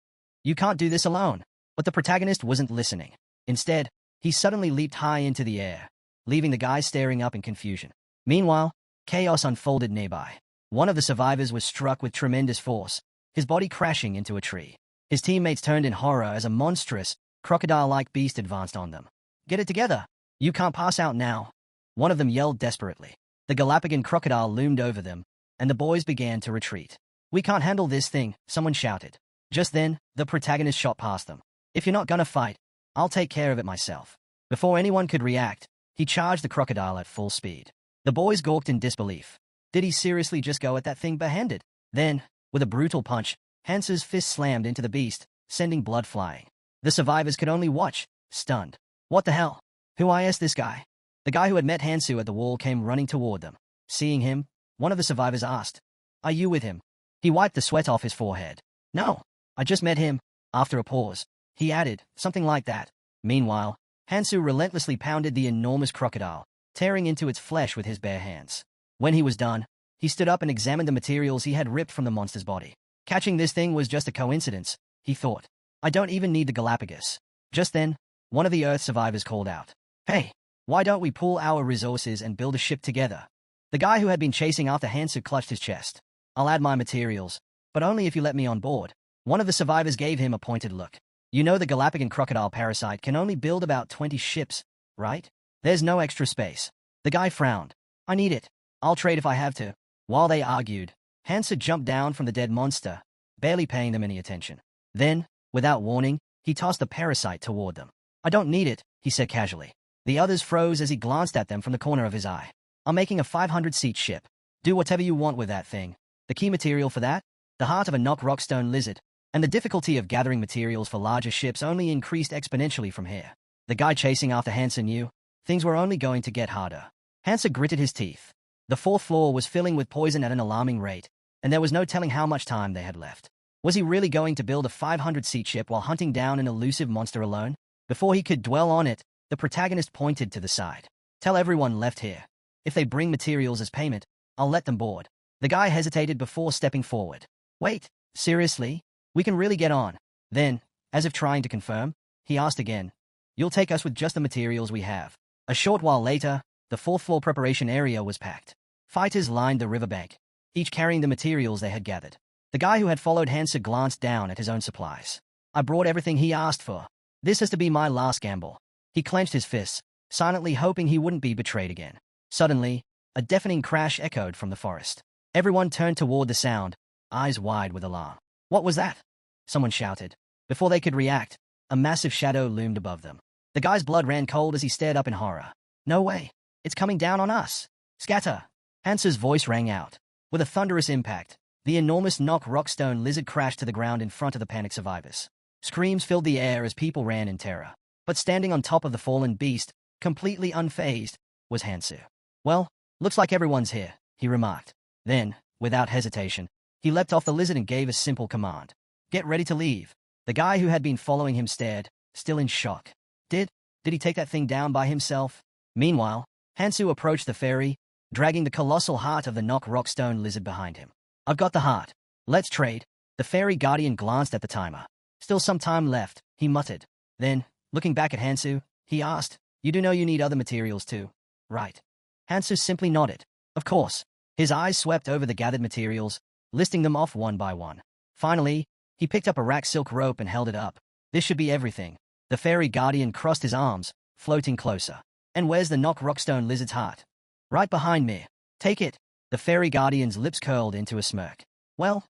You can't do this alone. But the protagonist wasn't listening. Instead, he suddenly leaped high into the air, leaving the guy staring up in confusion. Meanwhile, chaos unfolded nearby. One of the survivors was struck with tremendous force, his body crashing into a tree. His teammates turned in horror as a monstrous, crocodile-like beast advanced on them. Get it together! You can't pass out now! One of them yelled desperately. The Galapagos crocodile loomed over them, and the boys began to retreat. We can't handle this thing, someone shouted. Just then, the protagonist shot past them. If you're not gonna fight, I'll take care of it myself. Before anyone could react, he charged the crocodile at full speed. The boys gawked in disbelief. Did he seriously just go at that thing barehanded? Then, with a brutal punch, Hansu's fist slammed into the beast, sending blood flying. The survivors could only watch, stunned. What the hell? Who is this guy? The guy who had met Hansu at the wall came running toward them. Seeing him, one of the survivors asked, "Are you with him?" He wiped the sweat off his forehead. "No, I just met him." After a pause, he added, something like that. Meanwhile, Hansu relentlessly pounded the enormous crocodile, tearing into its flesh with his bare hands. When he was done, he stood up and examined the materials he had ripped from the monster's body. Catching this thing was just a coincidence, he thought. I don't even need the Galapagos. Just then, one of the Earth survivors called out, "Hey, why don't we pool our resources and build a ship together?" The guy who had been chasing after Hansu clutched his chest. "I'll add my materials, but only if you let me on board." One of the survivors gave him a pointed look. "You know the Galapagos crocodile parasite can only build about 20 ships, right? There's no extra space." The guy frowned. "I need it. I'll trade if I have to." While they argued, Hansu jumped down from the dead monster, barely paying them any attention. Then, without warning, he tossed the parasite toward them. "I don't need it," he said casually. The others froze as he glanced at them from the corner of his eye. "I'm making a 500-seat ship. Do whatever you want with that thing. The key material for that? The heart of a knock rockstone lizard." And the difficulty of gathering materials for larger ships only increased exponentially from here. The guy chasing after Hansu knew things were only going to get harder. Hansu gritted his teeth. The fourth floor was filling with poison at an alarming rate, and there was no telling how much time they had left. Was he really going to build a 500-seat ship while hunting down an elusive monster alone? Before he could dwell on it, the protagonist pointed to the side. "Tell everyone left here. If they bring materials as payment, I'll let them board." The guy hesitated before stepping forward. "Wait, seriously? We can really get on." Then, as if trying to confirm, he asked again, "You'll take us with just the materials we have?" A short while later, the fourth-floor preparation area was packed. Fighters lined the riverbank, each carrying the materials they had gathered. The guy who had followed Hansu glanced down at his own supplies. "I brought everything he asked for. This has to be my last gamble." He clenched his fists, silently hoping he wouldn't be betrayed again. Suddenly, a deafening crash echoed from the forest. Everyone turned toward the sound, eyes wide with alarm. "What was that?" someone shouted. Before they could react, a massive shadow loomed above them. The guy's blood ran cold as he stared up in horror. "No way! It's coming down on us! Scatter!" Hansu's voice rang out. With a thunderous impact, the enormous knock rockstone lizard crashed to the ground in front of the panicked survivors. Screams filled the air as people ran in terror. But standing on top of the fallen beast, completely unfazed, was Hansu. "Well, looks like everyone's here," he remarked. Then, without hesitation, he leapt off the lizard and gave a simple command. "Get ready to leave." The guy who had been following him stared, still in shock. Did he take that thing down by himself? Meanwhile, Hansu approached the ferry, dragging the colossal heart of the knock rockstone lizard behind him. "I've got the heart. Let's trade." The fairy guardian glanced at the timer. "Still some time left," he muttered. Then, looking back at Hansu, he asked, "You do know you need other materials too, right?" Hansu simply nodded. "Of course." His eyes swept over the gathered materials, listing them off one by one. Finally, he picked up a rack silk rope and held it up. "This should be everything." The fairy guardian crossed his arms, floating closer. "And where's the knock rockstone lizard's heart?" "Right behind me." "Take it." The fairy guardian's lips curled into a smirk. Well,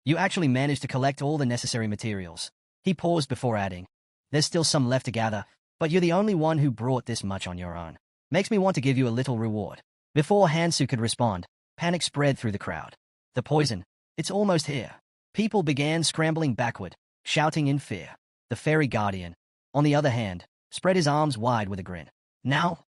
you actually managed to collect all the necessary materials." He paused before adding, "There's still some left to gather, but you're the only one who brought this much on your own. Makes me want to give you a little reward." Before Hansu could respond, panic spread through the crowd. "The poison, it's almost here." People began scrambling backward, shouting in fear. The fairy guardian, on the other hand, spread his arms wide with a grin. Now,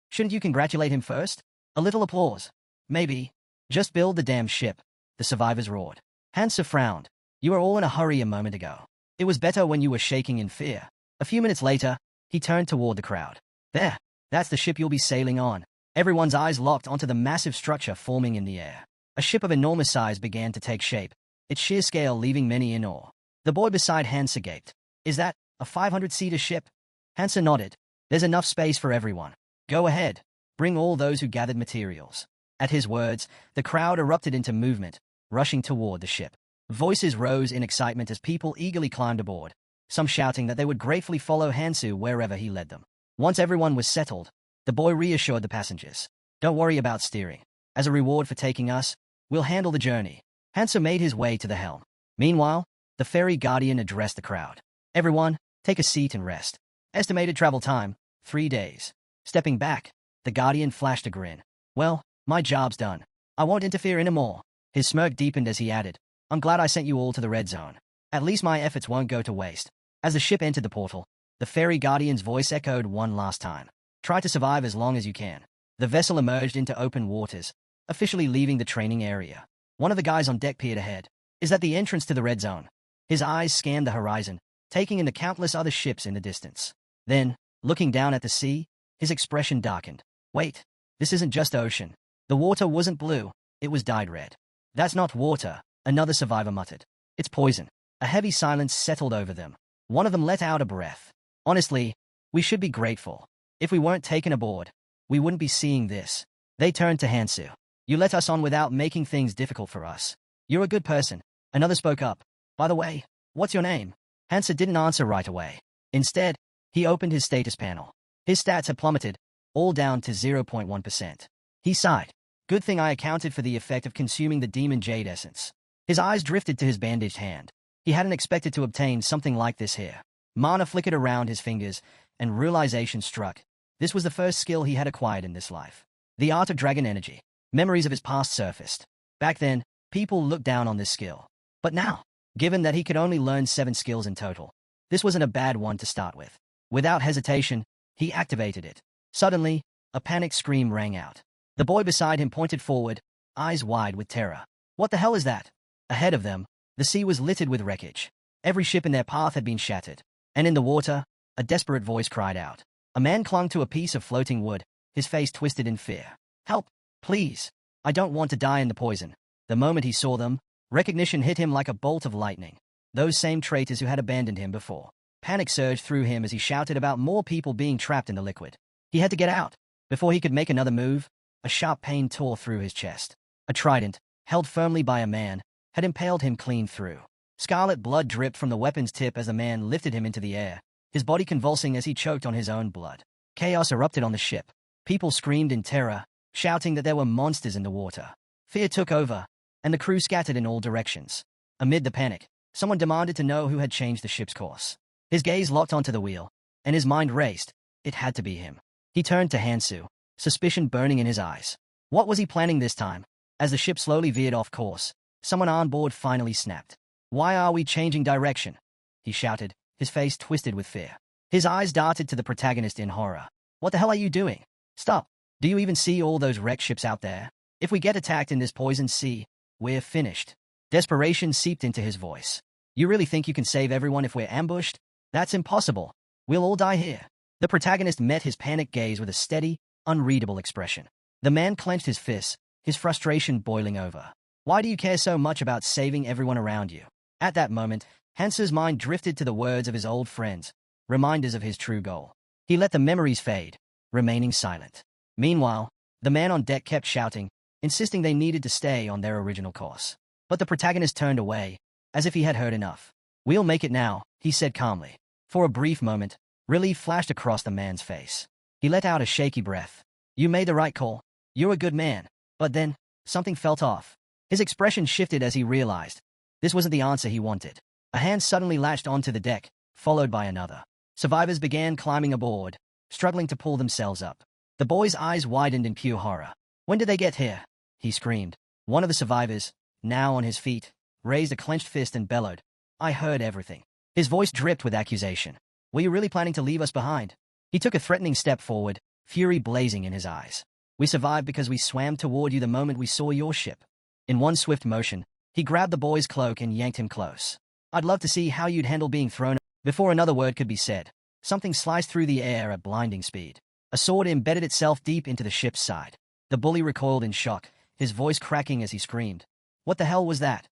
shouldn't you congratulate him first?" A little applause. "Maybe. Just build the damn ship," the survivors roared. Hansu frowned. "You were all in a hurry a moment ago. It was better when you were shaking in fear." A few minutes later, he turned toward the crowd. "There, that's the ship you'll be sailing on." Everyone's eyes locked onto the massive structure forming in the air. A ship of enormous size began to take shape, its sheer scale leaving many in awe. The boy beside Hansa gaped. Is that a 500-seater ship? Hansa nodded. There's enough space for everyone. Go ahead. Bring all those who gathered materials. At his words, the crowd erupted into movement, rushing toward the ship. Voices rose in excitement as people eagerly climbed aboard, some shouting that they would gratefully follow Hansu wherever he led them. Once everyone was settled, the boy reassured the passengers. Don't worry about steering. As a reward for taking us, we'll handle the journey. Hansu made his way to the helm. Meanwhile, the ferry guardian addressed the crowd. Everyone, take a seat and rest. Estimated travel time, 3 days. Stepping back, the guardian flashed a grin. Well, my job's done. I won't interfere anymore. His smirk deepened as he added, I'm glad I sent you all to the red zone. At least my efforts won't go to waste. As the ship entered the portal, the ferry guardian's voice echoed one last time. Try to survive as long as you can. The vessel emerged into open waters, officially leaving the training area. One of the guys on deck peered ahead. Is that the entrance to the red zone? His eyes scanned the horizon, taking in the countless other ships in the distance. Then, looking down at the sea, his expression darkened. Wait, this isn't just ocean. The water wasn't blue, it was dyed red. That's not water, another survivor muttered. It's poison. A heavy silence settled over them. One of them let out a breath. Honestly, we should be grateful. If we weren't taken aboard, we wouldn't be seeing this. They turned to Hansu. You let us on without making things difficult for us. You're a good person. Another spoke up. By the way, what's your name? Hansu didn't answer right away. Instead, he opened his status panel. His stats had plummeted, all down to 0.1%. He sighed. Good thing I accounted for the effect of consuming the demon jade essence. His eyes drifted to his bandaged hand. He hadn't expected to obtain something like this here. Mana flickered around his fingers, and realization struck. This was the first skill he had acquired in this life. The art of dragon energy. Memories of his past surfaced. Back then, people looked down on this skill. But now, given that he could only learn 7 skills in total, this wasn't a bad one to start with. Without hesitation, he activated it. Suddenly, a panicked scream rang out. The boy beside him pointed forward, eyes wide with terror. What the hell is that? Ahead of them, the sea was littered with wreckage. Every ship in their path had been shattered. And in the water, a desperate voice cried out. A man clung to a piece of floating wood, his face twisted in fear. Help, please. I don't want to die in the poison. The moment he saw them, recognition hit him like a bolt of lightning. Those same traitors who had abandoned him before. Panic surged through him as he shouted about more people being trapped in the liquid. He had to get out. Before he could make another move, a sharp pain tore through his chest. A trident, held firmly by a man, had impaled him clean through. Scarlet blood dripped from the weapon's tip as the man lifted him into the air, his body convulsing as he choked on his own blood. Chaos erupted on the ship. People screamed in terror, shouting that there were monsters in the water. Fear took over, and the crew scattered in all directions. Amid the panic, someone demanded to know who had changed the ship's course. His gaze locked onto the wheel, and his mind raced. It had to be him. He turned to Hansu, suspicion burning in his eyes. What was he planning this time? As the ship slowly veered off course, someone on board finally snapped. Why are we changing direction? He shouted, his face twisted with fear. His eyes darted to the protagonist in horror. What the hell are you doing? Stop. Do you even see all those wrecked ships out there? If we get attacked in this poisoned sea, we're finished. Desperation seeped into his voice. You really think you can save everyone if we're ambushed? That's impossible. We'll all die here. The protagonist met his panicked gaze with a steady, unreadable expression. The man clenched his fists, his frustration boiling over. Why do you care so much about saving everyone around you? At that moment, Hansu's mind drifted to the words of his old friends, reminders of his true goal. He let the memories fade, remaining silent. Meanwhile, the man on deck kept shouting, insisting they needed to stay on their original course. But the protagonist turned away, as if he had heard enough. We'll make it now, he said calmly. For a brief moment, relief flashed across the man's face. He let out a shaky breath. You made the right call. You're a good man. But then, something felt off. His expression shifted as he realized. This wasn't the answer he wanted. A hand suddenly latched onto the deck, followed by another. Survivors began climbing aboard, struggling to pull themselves up. The boy's eyes widened in pure horror. When did they get here? He screamed. One of the survivors, now on his feet, raised a clenched fist and bellowed. I heard everything. His voice dripped with accusation. Were you really planning to leave us behind? He took a threatening step forward, fury blazing in his eyes. We survived because we swam toward you the moment we saw your ship. In one swift motion, he grabbed the boy's cloak and yanked him close. I'd love to see how you'd handle being thrown. Before another word could be said, something sliced through the air at blinding speed. A sword embedded itself deep into the ship's side. The bully recoiled in shock, his voice cracking as he screamed. What the hell was that?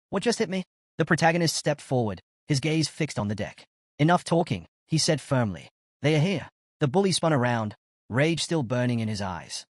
What just hit me? The protagonist stepped forward, his gaze fixed on the deck. "Enough talking," he said firmly. "They are here." The bully spun around, rage still burning in his eyes.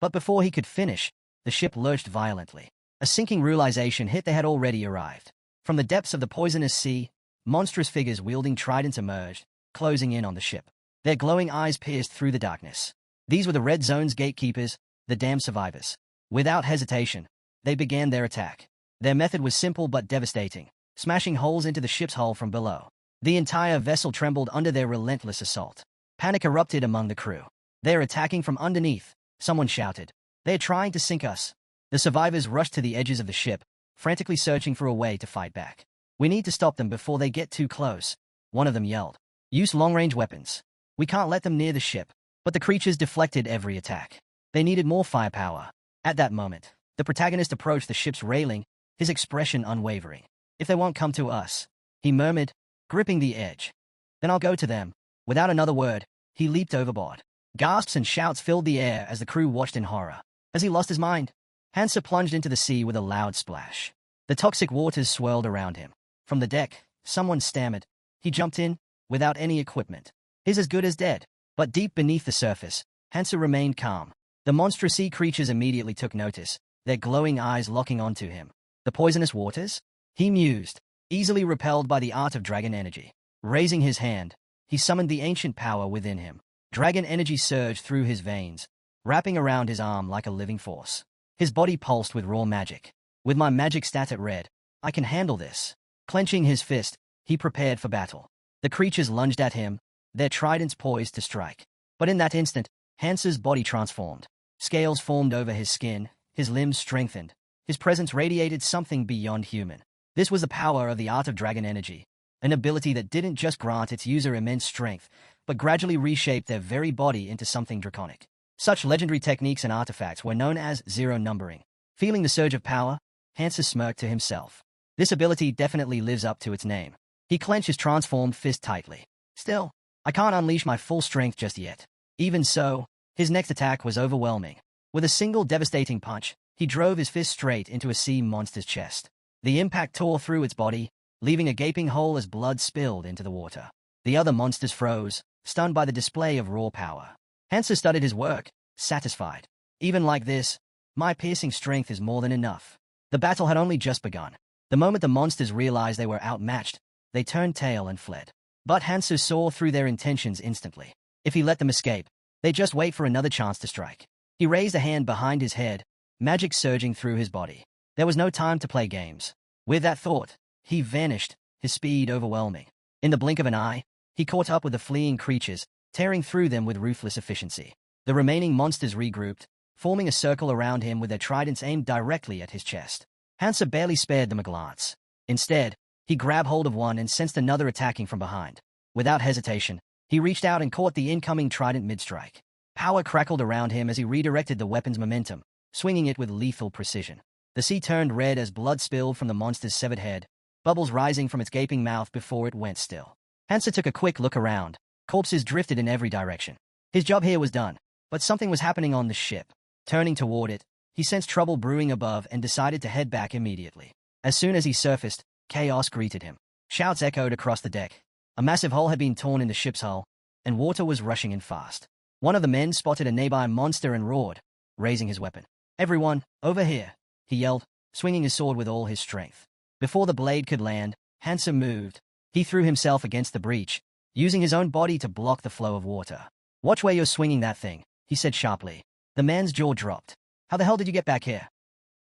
But before he could finish, the ship lurched violently. A sinking realization hit they had already arrived. From the depths of the poisonous sea, monstrous figures wielding tridents emerged, closing in on the ship. Their glowing eyes pierced through the darkness. These were the Red Zone's gatekeepers, the damned survivors. Without hesitation, they began their attack. Their method was simple but devastating, smashing holes into the ship's hull from below. The entire vessel trembled under their relentless assault. Panic erupted among the crew. "They're attacking from underneath," someone shouted. "They're trying to sink us." The survivors rushed to the edges of the ship, frantically searching for a way to fight back. "We need to stop them before they get too close," one of them yelled. "Use long-range weapons. We can't let them near the ship." But the creatures deflected every attack. They needed more firepower. At that moment, the protagonist approached the ship's railing, his expression unwavering. "If they won't come to us," he murmured, gripping the edge, "then I'll go to them." Without another word, he leaped overboard. Gasps and shouts filled the air as the crew watched in horror. Has he lost his mind? Hansa plunged into the sea with a loud splash. The toxic waters swirled around him. From the deck, someone stammered. He jumped in, without any equipment. "He's as good as dead." But deep beneath the surface, Hansa remained calm. The monstrous sea creatures immediately took notice, their glowing eyes locking onto him. "The poisonous waters?" he mused, easily repelled by the art of dragon energy. Raising his hand, he summoned the ancient power within him. Dragon energy surged through his veins, wrapping around his arm like a living force. His body pulsed with raw magic. "With my magic stat at red, I can handle this." Clenching his fist, he prepared for battle. The creatures lunged at him, their tridents poised to strike. But in that instant, Hansa's body transformed. Scales formed over his skin, his limbs strengthened. His presence radiated something beyond human. This was the power of the art of dragon energy, an ability that didn't just grant its user immense strength, but gradually reshaped their very body into something draconic. Such legendary techniques and artifacts were known as zero numbering. Feeling the surge of power, Hansa smirked to himself. This ability definitely lives up to its name. He clenched his transformed fist tightly. "Still, I can't unleash my full strength just yet." Even so, his next attack was overwhelming. With a single devastating punch, he drove his fist straight into a sea monster's chest. The impact tore through its body, leaving a gaping hole as blood spilled into the water. The other monsters froze, stunned by the display of raw power. Hansa studied his work, satisfied. "Even like this, my piercing strength is more than enough." The battle had only just begun. The moment the monsters realized they were outmatched, they turned tail and fled. But Hansa saw through their intentions instantly. If he let them escape, they'd just wait for another chance to strike. He raised a hand behind his head, magic surging through his body. There was no time to play games. With that thought, he vanished, his speed overwhelming. In the blink of an eye, he caught up with the fleeing creatures, tearing through them with ruthless efficiency. The remaining monsters regrouped, forming a circle around him with their tridents aimed directly at his chest. Hansa barely spared them a glance. Instead, he grabbed hold of one and sensed another attacking from behind. Without hesitation, he reached out and caught the incoming trident mid-strike. Power crackled around him as he redirected the weapon's momentum, swinging it with lethal precision. The sea turned red as blood spilled from the monster's severed head, bubbles rising from its gaping mouth before it went still. Hansa took a quick look around. Corpses drifted in every direction. His job here was done, but something was happening on the ship. Turning toward it, he sensed trouble brewing above and decided to head back immediately. As soon as he surfaced, chaos greeted him. Shouts echoed across the deck. A massive hole had been torn in the ship's hull, and water was rushing in fast. One of the men spotted a nearby monster and roared, raising his weapon. "Everyone, over here," he yelled, swinging his sword with all his strength. Before the blade could land, Hansa moved. He threw himself against the breach, using his own body to block the flow of water. "Watch where you're swinging that thing," he said sharply. The man's jaw dropped. "How the hell did you get back here?"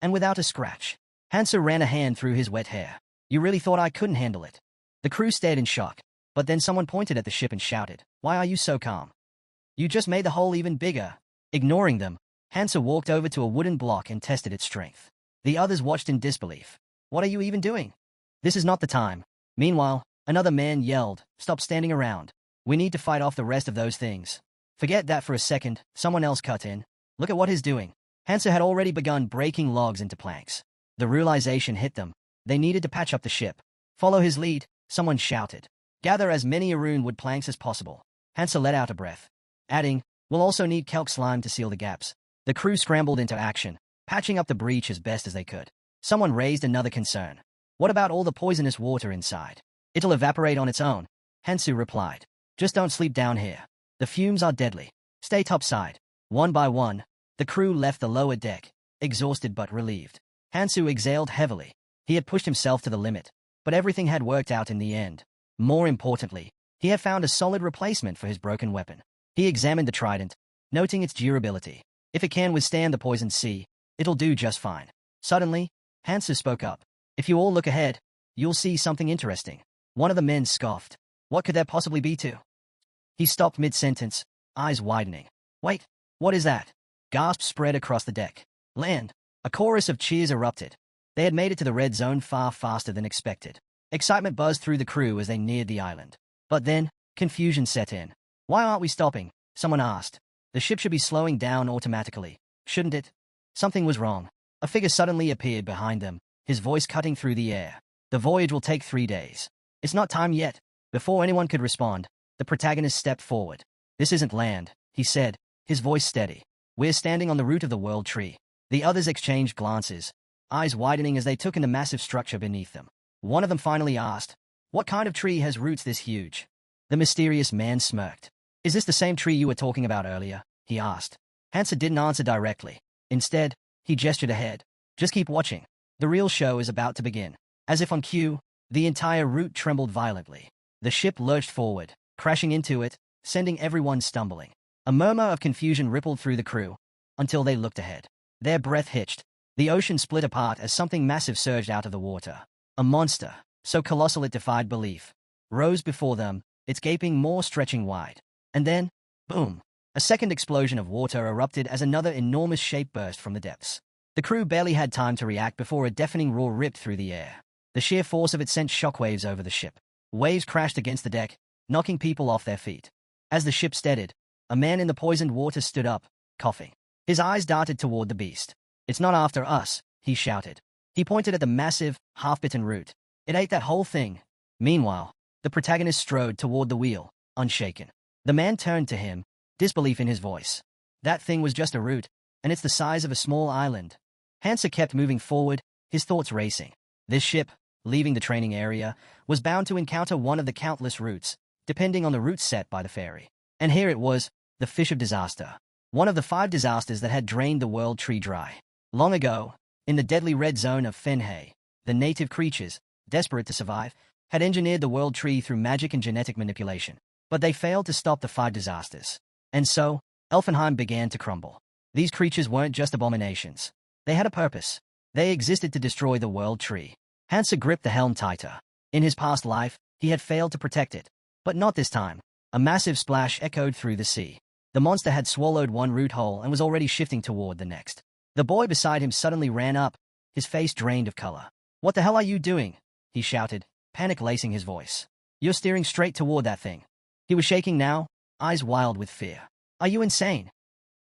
And without a scratch. Hansa ran a hand through his wet hair. "You really thought I couldn't handle it?" The crew stared in shock, but then someone pointed at the ship and shouted, "Why are you so calm? You just made the hole even bigger." Ignoring them, Hansa walked over to a wooden block and tested its strength. The others watched in disbelief. "What are you even doing? This is not the time." Meanwhile, another man yelled, "Stop standing around. We need to fight off the rest of those things." "Forget that for a second," someone else cut in. "Look at what he's doing." Hansa had already begun breaking logs into planks. The realization hit them. They needed to patch up the ship. "Follow his lead," someone shouted. "Gather as many Arun wood planks as possible." Hansa let out a breath, adding, "We'll also need kelp slime to seal the gaps." The crew scrambled into action, patching up the breach as best as they could. Someone raised another concern. What about all the poisonous water inside? It'll evaporate on its own, Hansu replied. Just don't sleep down here. The fumes are deadly. Stay topside. One by one, the crew left the lower deck, exhausted but relieved. Hansu exhaled heavily. He had pushed himself to the limit, but everything had worked out in the end. More importantly, he had found a solid replacement for his broken weapon. He examined the trident, noting its durability. If it can withstand the poisoned sea, it'll do just fine. Suddenly, Hansu spoke up. If you all look ahead, you'll see something interesting. One of the men scoffed. What could there possibly be to? He stopped mid-sentence, eyes widening. Wait, what is that? Gasps spread across the deck. Land. A chorus of cheers erupted. They had made it to the red zone far faster than expected. Excitement buzzed through the crew as they neared the island. But then, confusion set in. Why aren't we stopping? Someone asked. The ship should be slowing down automatically, shouldn't it? Something was wrong. A figure suddenly appeared behind them, his voice cutting through the air. The voyage will take 3 days. It's not time yet. Before anyone could respond, the protagonist stepped forward. This isn't land, he said, his voice steady. We're standing on the root of the world tree. The others exchanged glances, eyes widening as they took in the massive structure beneath them. One of them finally asked, what kind of tree has roots this huge? The mysterious man smirked. Is this the same tree you were talking about earlier? He asked. Hansa didn't answer directly. Instead, he gestured ahead. Just keep watching. The real show is about to begin. As if on cue, the entire route trembled violently. The ship lurched forward, crashing into it, sending everyone stumbling. A murmur of confusion rippled through the crew, until they looked ahead. Their breath hitched. The ocean split apart as something massive surged out of the water. A monster, so colossal it defied belief, rose before them, its gaping maw stretching wide. And then, boom! A second explosion of water erupted as another enormous shape burst from the depths. The crew barely had time to react before a deafening roar ripped through the air. The sheer force of it sent shockwaves over the ship. Waves crashed against the deck, knocking people off their feet. As the ship steadied, a man in the poisoned water stood up, coughing. His eyes darted toward the beast. It's not after us, he shouted. He pointed at the massive, half-bitten root. It ate that whole thing. Meanwhile, the protagonist strode toward the wheel, unshaken. The man turned to him, disbelief in his voice. That thing was just a root, and it's the size of a small island. Hansa kept moving forward, his thoughts racing. This ship, leaving the training area, was bound to encounter one of the countless routes, depending on the route set by the ferry. And here it was, the fish of disaster. One of the 5 disasters that had drained the world tree dry. Long ago, in the deadly red zone of Fenhei, the native creatures, desperate to survive, had engineered the world tree through magic and genetic manipulation. But they failed to stop the 5 disasters. And so, Elfenheim began to crumble. These creatures weren't just abominations. They had a purpose. They existed to destroy the world tree. Hansa gripped the helm tighter. In his past life, he had failed to protect it. But not this time. A massive splash echoed through the sea. The monster had swallowed one root hole and was already shifting toward the next. The boy beside him suddenly ran up, his face drained of color. What the hell are you doing? He shouted, panic lacing his voice. You're steering straight toward that thing. He was shaking now, eyes wild with fear. Are you insane?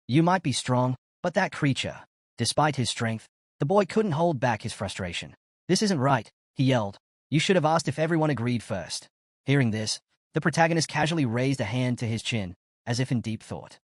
You might be strong, but that creature. Despite his strength, the boy couldn't hold back his frustration. This isn't right, he yelled. You should have asked if everyone agreed first. Hearing this, the protagonist casually raised a hand to his chin, as if in deep thought.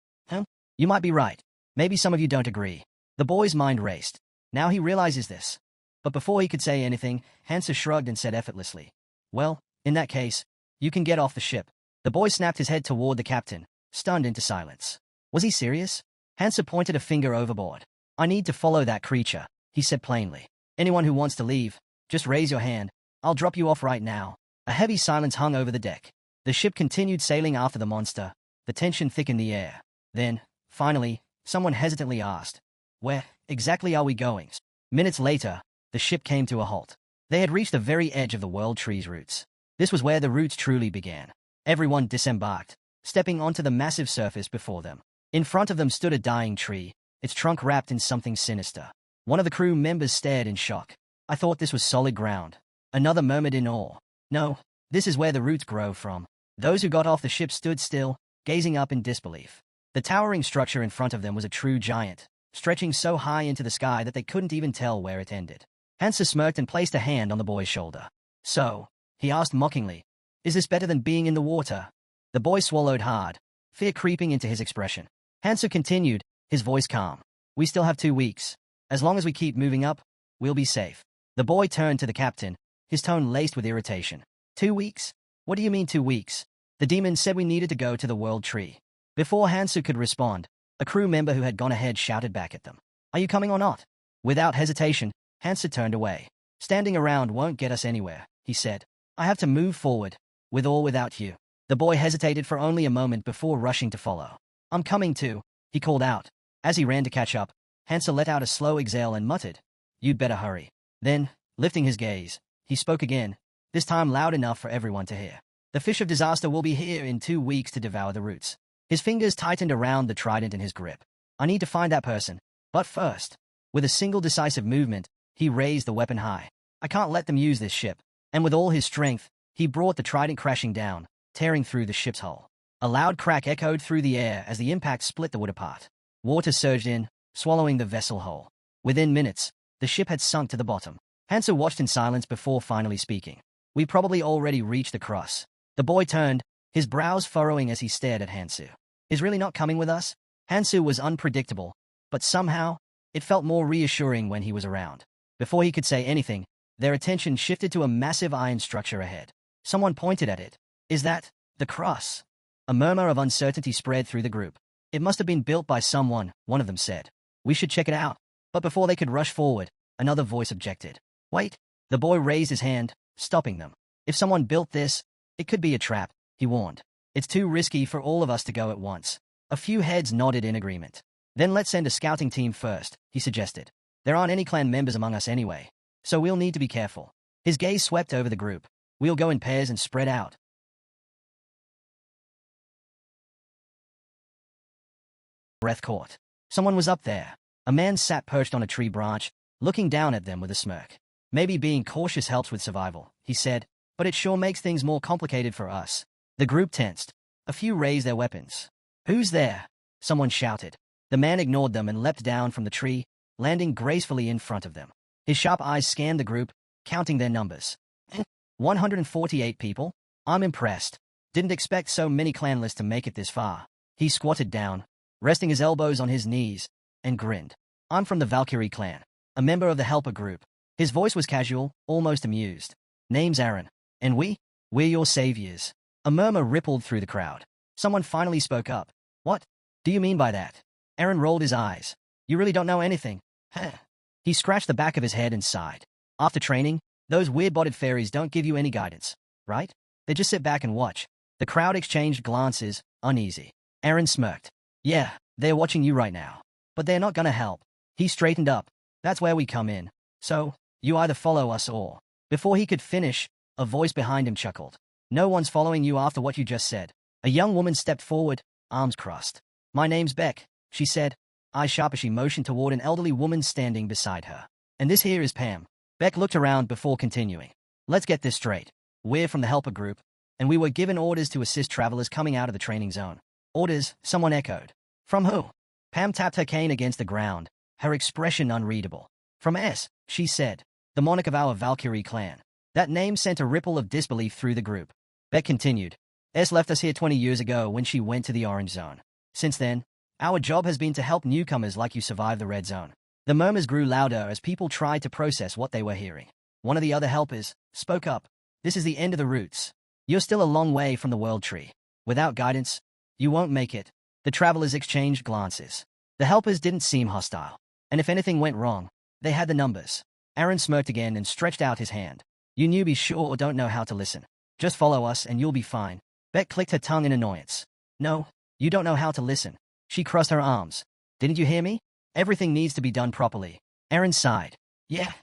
You might be right. Maybe some of you don't agree. The boy's mind raced. Now he realizes this. But before he could say anything, Hansa shrugged and said effortlessly, well, in that case, you can get off the ship. The boy snapped his head toward the captain, stunned into silence. Was he serious? Hansa pointed a finger overboard. I need to follow that creature, he said plainly. Anyone who wants to leave, just raise your hand. I'll drop you off right now. A heavy silence hung over the deck. The ship continued sailing after the monster. The tension thickened the air. Then, finally, someone hesitantly asked, where exactly are we going? Minutes later, the ship came to a halt. They had reached the very edge of the world tree's roots. This was where the roots truly began. Everyone disembarked, stepping onto the massive surface before them. In front of them stood a dying tree, its trunk wrapped in something sinister. One of the crew members stared in shock. I thought this was solid ground. Another murmured in awe. No, this is where the roots grow from. Those who got off the ship stood still, gazing up in disbelief. The towering structure in front of them was a true giant, stretching so high into the sky that they couldn't even tell where it ended. Hansa smirked and placed a hand on the boy's shoulder. So, he asked mockingly, is this better than being in the water? The boy swallowed hard, fear creeping into his expression. Hansa continued, his voice calm. We still have 2 weeks. As long as we keep moving up, we'll be safe. The boy turned to the captain, his tone laced with irritation. 2 weeks? What do you mean 2 weeks? The demon said we needed to go to the world tree. Before Hansu could respond, a crew member who had gone ahead shouted back at them. Are you coming or not? Without hesitation, Hansu turned away. Standing around won't get us anywhere, he said. I have to move forward, with or without you. The boy hesitated for only a moment before rushing to follow. I'm coming too, he called out. As he ran to catch up, Hansu let out a slow exhale and muttered, You'd better hurry. Then, lifting his gaze, he spoke again, this time loud enough for everyone to hear. The fish of disaster will be here in 2 weeks to devour the roots. His fingers tightened around the trident in his grip. I need to find that person. But first, with a single decisive movement, he raised the weapon high. I can't let them use this ship. And with all his strength, he brought the trident crashing down, tearing through the ship's hull. A loud crack echoed through the air as the impact split the wood apart. Water surged in, swallowing the vessel whole. Within minutes, the ship had sunk to the bottom. Hansu watched in silence before finally speaking. We probably already reached the cross. The boy turned, his brows furrowing as he stared at Hansu. Is really not coming with us? Hansu was unpredictable, but somehow, it felt more reassuring when he was around. Before he could say anything, their attention shifted to a massive iron structure ahead. Someone pointed at it. Is that the cross? A murmur of uncertainty spread through the group. It must have been built by someone, one of them said. We should check it out. But before they could rush forward, another voice objected. Wait. The boy raised his hand, stopping them. If someone built this, it could be a trap, he warned. It's too risky for all of us to go at once. A few heads nodded in agreement. Then let's send a scouting team first, he suggested. There aren't any clan members among us anyway, so we'll need to be careful. His gaze swept over the group. We'll go in pairs and spread out. Breath caught. Someone was up there. A man sat perched on a tree branch, looking down at them with a smirk. Maybe being cautious helps with survival, he said, but it sure makes things more complicated for us. The group tensed. A few raised their weapons. Who's there? Someone shouted. The man ignored them and leapt down from the tree, landing gracefully in front of them. His sharp eyes scanned the group, counting their numbers. 148 people? I'm impressed. Didn't expect so many clanless to make it this far. He squatted down, resting his elbows on his knees, and grinned. I'm from the Valkyrie clan, a member of the Helper group. His voice was casual, almost amused. Name's Aaron. And we're your saviors. A murmur rippled through the crowd. Someone finally spoke up. What do you mean by that? Aaron rolled his eyes. You really don't know anything. He scratched the back of his head and sighed. After training, those weird-bodied fairies don't give you any guidance, right? They just sit back and watch. The crowd exchanged glances, uneasy. Aaron smirked. Yeah, they're watching you right now. But they're not gonna help. He straightened up. That's where we come in. So, you either follow us or... Before he could finish, a voice behind him chuckled. No one's following you after what you just said. A young woman stepped forward, arms crossed. My name's Beck, she said, eyes sharp as she motioned toward an elderly woman standing beside her. And this here is Pam. Beck looked around before continuing. Let's get this straight. We're from the Helper group, and we were given orders to assist travelers coming out of the training zone. Orders, someone echoed. From who? Pam tapped her cane against the ground, her expression unreadable. From S, she said, the monarch of our Valkyrie clan. That name sent a ripple of disbelief through the group. Beck continued. S left us here 20 years ago when she went to the Orange Zone. Since then, our job has been to help newcomers like you survive the Red Zone. The murmurs grew louder as people tried to process what they were hearing. One of the other helpers spoke up. This is the end of the routes. You're still a long way from the World Tree. Without guidance, you won't make it. The travelers exchanged glances. The helpers didn't seem hostile. And if anything went wrong, they had the numbers. Aaron smirked again and stretched out his hand. You newbies sure don't know how to listen. Just follow us and you'll be fine. Beck clicked her tongue in annoyance. No, you don't know how to listen. She crossed her arms. Didn't you hear me? Everything needs to be done properly. Aaron sighed. Yeah,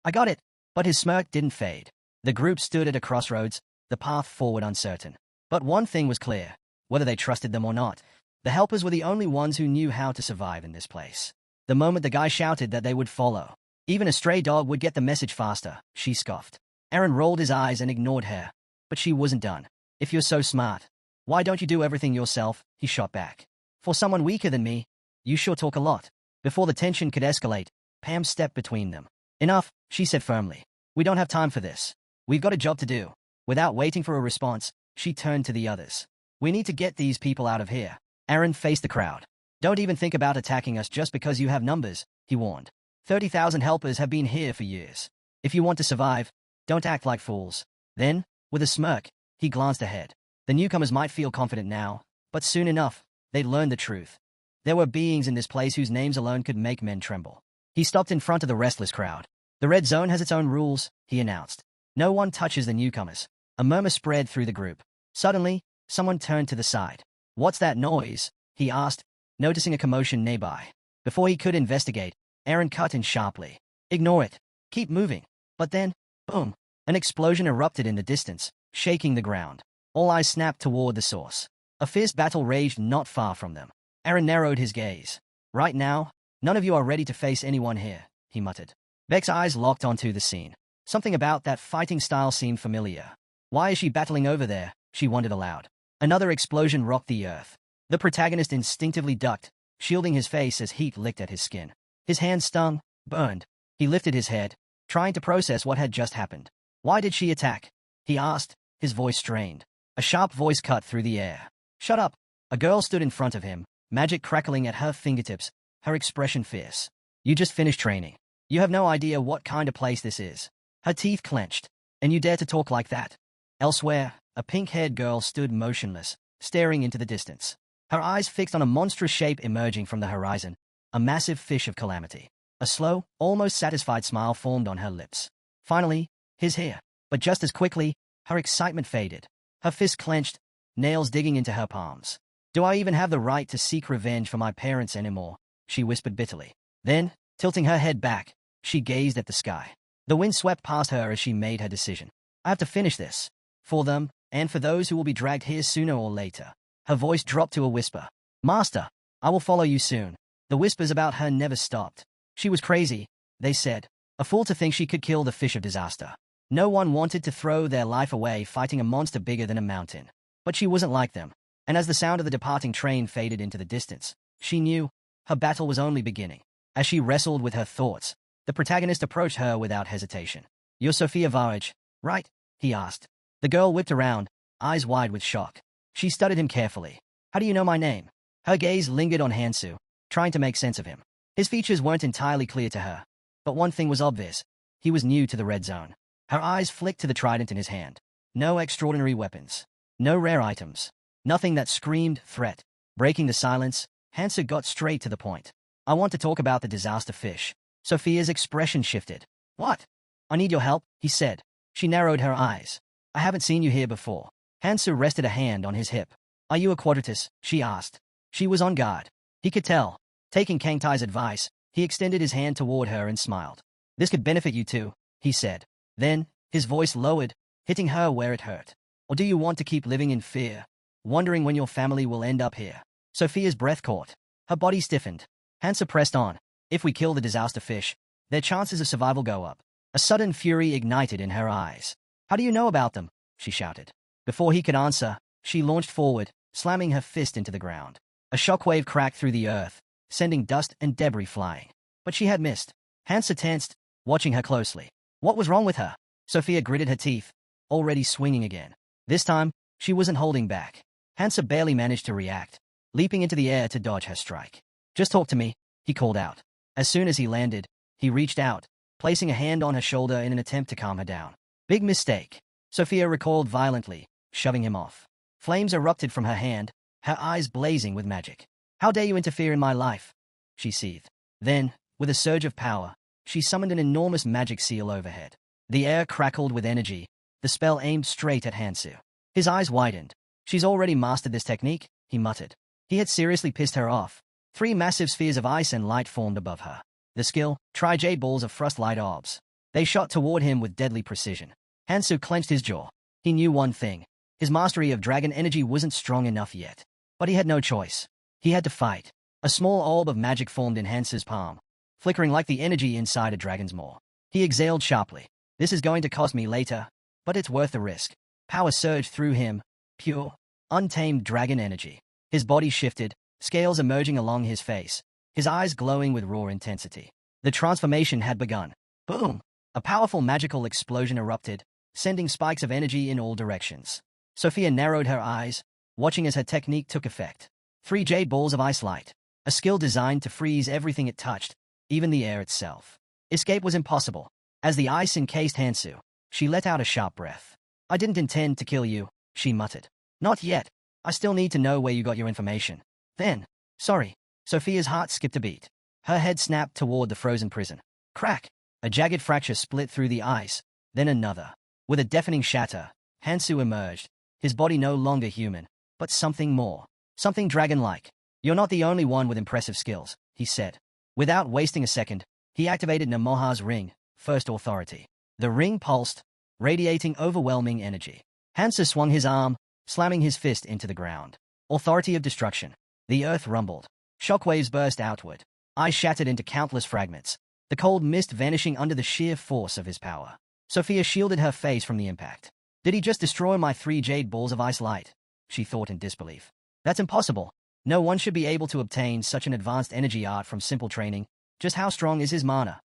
I got it. But his smirk didn't fade. The group stood at a crossroads, the path forward uncertain. But one thing was clear. Whether they trusted them or not, the helpers were the only ones who knew how to survive in this place. The moment the guy shouted that they would follow, even a stray dog would get the message faster, she scoffed. Aaron rolled his eyes and ignored her. But she wasn't done. If you're so smart, why don't you do everything yourself? He shot back. For someone weaker than me, you sure talk a lot. Before the tension could escalate, Pam stepped between them. Enough, she said firmly. We don't have time for this. We've got a job to do. Without waiting for a response, she turned to the others. We need to get these people out of here. Aaron faced the crowd. Don't even think about attacking us just because you have numbers, he warned. 30,000 helpers have been here for years. If you want to survive, Don't act like fools. Then, with a smirk, he glanced ahead. The newcomers might feel confident now, but soon enough, they'd learn the truth. There were beings in this place whose names alone could make men tremble. He stopped in front of the restless crowd. The red zone has its own rules, he announced. No one touches the newcomers. A murmur spread through the group. Suddenly, someone turned to the side. What's that noise? He asked, noticing a commotion nearby. Before he could investigate, Aaron cut in sharply. Ignore it. Keep moving. But then, boom, an explosion erupted in the distance, shaking the ground. All eyes snapped toward the source. A fierce battle raged not far from them. Aaron narrowed his gaze. Right now, none of you are ready to face anyone here, he muttered. Beck's eyes locked onto the scene. Something about that fighting style seemed familiar. Why is she battling over there? She wondered aloud. Another explosion rocked the earth. The protagonist instinctively ducked, shielding his face as heat licked at his skin. His hand stung, burned. He lifted his head, trying to process what had just happened. Why did she attack? He asked, his voice strained. A sharp voice cut through the air. Shut up. A girl stood in front of him, magic crackling at her fingertips, her expression fierce. You just finished training. You have no idea what kind of place this is. Her teeth clenched. And you dare to talk like that? Elsewhere, a pink-haired girl stood motionless, staring into the distance. Her eyes fixed on a monstrous shape emerging from the horizon, a massive fish of calamity. A slow, almost satisfied smile formed on her lips. Finally, he's here. But just as quickly, her excitement faded. Her fist clenched, nails digging into her palms. Do I even have the right to seek revenge for my parents anymore? She whispered bitterly. Then, tilting her head back, she gazed at the sky. The wind swept past her as she made her decision. I have to finish this. For them, and for those who will be dragged here sooner or later. Her voice dropped to a whisper. Master, I will follow you soon. The whispers about her never stopped. She was crazy, they said. A fool to think she could kill the fish of disaster. No one wanted to throw their life away fighting a monster bigger than a mountain. But she wasn't like them. And as the sound of the departing train faded into the distance, she knew her battle was only beginning. As she wrestled with her thoughts, the protagonist approached her without hesitation. You're Sophia Varage, right? He asked. The girl whipped around, eyes wide with shock. She studied him carefully. How do you know my name? Her gaze lingered on Hansu, trying to make sense of him. His features weren't entirely clear to her. But one thing was obvious. He was new to the red zone. Her eyes flicked to the trident in his hand. No extraordinary weapons. No rare items. Nothing that screamed threat. Breaking the silence, Hansu got straight to the point. I want to talk about the disaster fish. Sophia's expression shifted. What? I need your help, he said. She narrowed her eyes. I haven't seen you here before. Hansu rested a hand on his hip. Are you a quadratus? She asked. She was on guard. He could tell. Taking Kangtai's advice, he extended his hand toward her and smiled. This could benefit you too, he said. Then, his voice lowered, hitting her where it hurt. Or do you want to keep living in fear, wondering when your family will end up here? Sophia's breath caught. Her body stiffened. Hansu pressed on. If we kill the disaster fish, their chances of survival go up. A sudden fury ignited in her eyes. How do you know about them? She shouted. Before he could answer, she launched forward, slamming her fist into the ground. A shockwave cracked through the earth, sending dust and debris flying. But she had missed. Hansu tensed, watching her closely. What was wrong with her? Sophia gritted her teeth, already swinging again. This time, she wasn't holding back. Hansu barely managed to react, leaping into the air to dodge her strike. Just talk to me, he called out. As soon as he landed, he reached out, placing a hand on her shoulder in an attempt to calm her down. Big mistake. Sophia recoiled violently, shoving him off. Flames erupted from her hand, her eyes blazing with magic. How dare you interfere in my life? She seethed. Then, with a surge of power, she summoned an enormous magic seal overhead. The air crackled with energy, the spell aimed straight at Hansu. His eyes widened. She's already mastered this technique, he muttered. He had seriously pissed her off. 3 massive spheres of ice and light formed above her. The skill, tri-jade balls of frost light orbs. They shot toward him with deadly precision. Hansu clenched his jaw. He knew one thing. His mastery of dragon energy wasn't strong enough yet. But he had no choice. He had to fight. A small orb of magic formed in Hansu's palm, flickering like the energy inside a dragon's maw. He exhaled sharply. This is going to cost me later, but it's worth the risk. Power surged through him, pure, untamed dragon energy. His body shifted, scales emerging along his face, his eyes glowing with raw intensity. The transformation had begun. Boom! A powerful magical explosion erupted, sending spikes of energy in all directions. Sophia narrowed her eyes, watching as her technique took effect. 3 jade balls of ice light, a skill designed to freeze everything it touched, even the air itself. Escape was impossible. As the ice encased Hansu, She let out a sharp breath. I didn't intend to kill you, she muttered. Not yet. I still need to know where you got your information. Then, sorry. Sophia's heart skipped a beat. Her head snapped toward the frozen prison. Crack! A jagged fracture split through the ice, then another. With a deafening shatter, Hansu emerged, his body no longer human, but something more. Something dragon-like. You're not the only one with impressive skills, he said. Without wasting a second, he activated Namoha's ring, First Authority. The ring pulsed, radiating overwhelming energy. Hansu swung his arm, slamming his fist into the ground. Authority of Destruction. The earth rumbled. Shockwaves burst outward. Ice shattered into countless fragments, the cold mist vanishing under the sheer force of his power. Sophia shielded her face from the impact. Did he just destroy my 3 jade balls of ice light? She thought in disbelief. That's impossible. No one should be able to obtain such an advanced energy art from simple training. Just how strong is his mana?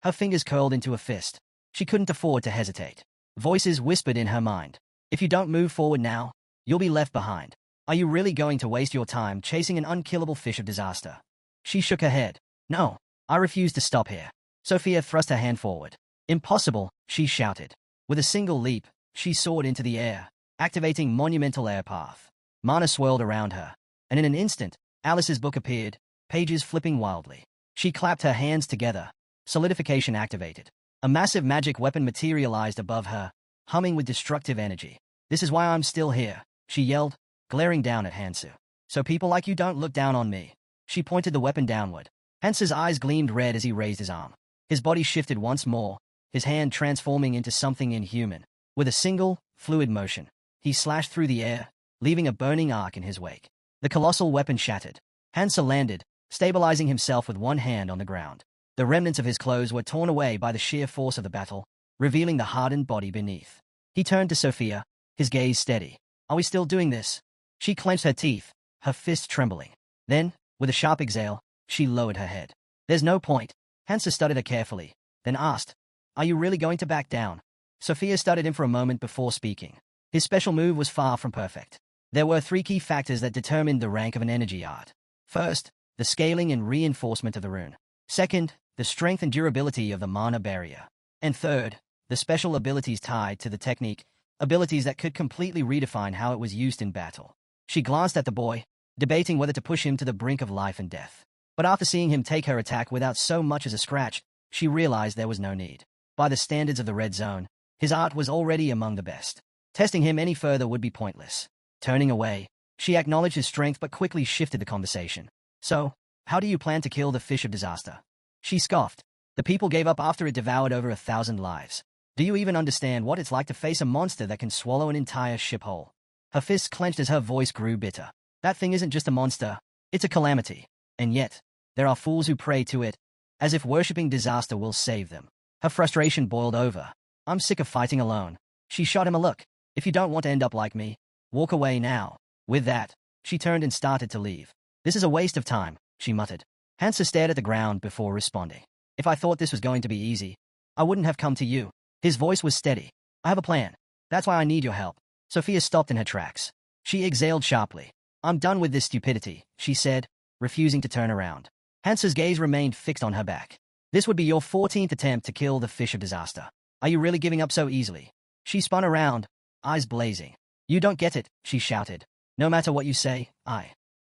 Her fingers curled into a fist. She couldn't afford to hesitate. Voices whispered in her mind. If you don't move forward now, you'll be left behind. Are you really going to waste your time chasing an unkillable fish of disaster? She shook her head. No, I refuse to stop here. Sophia thrust her hand forward. Impossible, she shouted. With a single leap, she soared into the air, activating Monumental Air Path. Mana swirled around her, and in an instant, Alice's book appeared, pages flipping wildly. She clapped her hands together. Solidification activated. A massive magic weapon materialized above her, humming with destructive energy. This is why I'm still here, she yelled, glaring down at Hansu. So people like you don't look down on me. She pointed the weapon downward. Hansu's eyes gleamed red as he raised his arm. His body shifted once more, his hand transforming into something inhuman. With a single, fluid motion, he slashed through the air, leaving a burning arc in his wake. The colossal weapon shattered. Hansu landed, stabilizing himself with one hand on the ground. The remnants of his clothes were torn away by the sheer force of the battle, revealing the hardened body beneath. He turned to Sophia, his gaze steady. Are we still doing this? She clenched her teeth, her fists trembling. Then, with a sharp exhale, she lowered her head. There's no point. Hansu studied her carefully, then asked, Are you really going to back down? Sophia studied him for a moment before speaking. His special move was far from perfect. There were 3 key factors that determined the rank of an energy art. First, the scaling and reinforcement of the rune. Second, the strength and durability of the mana barrier. And third, the special abilities tied to the technique, abilities that could completely redefine how it was used in battle. She glanced at the boy, debating whether to push him to the brink of life and death. But after seeing him take her attack without so much as a scratch, she realized there was no need. By the standards of the Red Zone, his art was already among the best. Testing him any further would be pointless. Turning away, she acknowledged his strength but quickly shifted the conversation. So, how do you plan to kill the fish of disaster? She scoffed. The people gave up after it devoured over 1,000 lives. Do you even understand what it's like to face a monster that can swallow an entire ship whole? Her fists clenched as her voice grew bitter. That thing isn't just a monster, it's a calamity. And yet, there are fools who pray to it, as if worshipping disaster will save them. Her frustration boiled over. I'm sick of fighting alone. She shot him a look. If you don't want to end up like me, walk away now. With that, she turned and started to leave. This is a waste of time, she muttered. Hansu stared at the ground before responding. If I thought this was going to be easy, I wouldn't have come to you. His voice was steady. I have a plan. That's why I need your help. Sophia stopped in her tracks. She exhaled sharply. I'm done with this stupidity, she said, refusing to turn around. Hansu's gaze remained fixed on her back. This would be your 14th attempt to kill the fish of disaster. Are you really giving up so easily? She spun around, eyes blazing. You don't get it, she shouted. No matter what you say,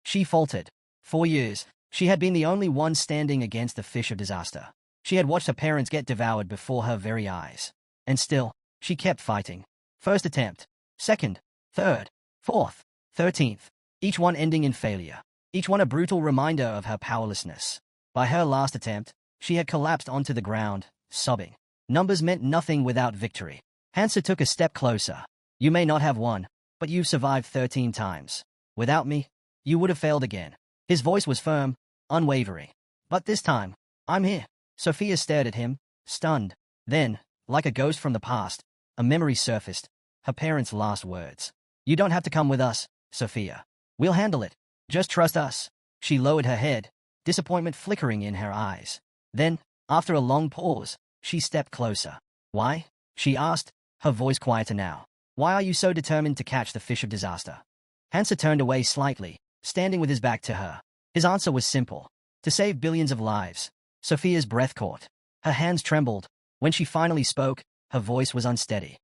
She faltered. For years, she had been the only one standing against the fish of disaster. She had watched her parents get devoured before her very eyes. And still, she kept fighting. First attempt, second, third, fourth, 13th, each one ending in failure. Each one a brutal reminder of her powerlessness. By her last attempt, she had collapsed onto the ground, sobbing. Numbers meant nothing without victory. Hansu took a step closer. You may not have won, but you've survived 13 times. Without me, you would have failed again. His voice was firm, unwavering. But this time, I'm here. Sophia stared at him, stunned. Then, like a ghost from the past, a memory surfaced, her parents' last words. You don't have to come with us, Sophia. We'll handle it. Just trust us. She lowered her head, disappointment flickering in her eyes. Then, after a long pause, she stepped closer. Why? She asked, her voice quieter now. Why are you so determined to catch the fish of disaster? Hansu turned away slightly, standing with his back to her. His answer was simple. To save billions of lives. Sophia's breath caught. Her hands trembled. When she finally spoke, Her voice was unsteady.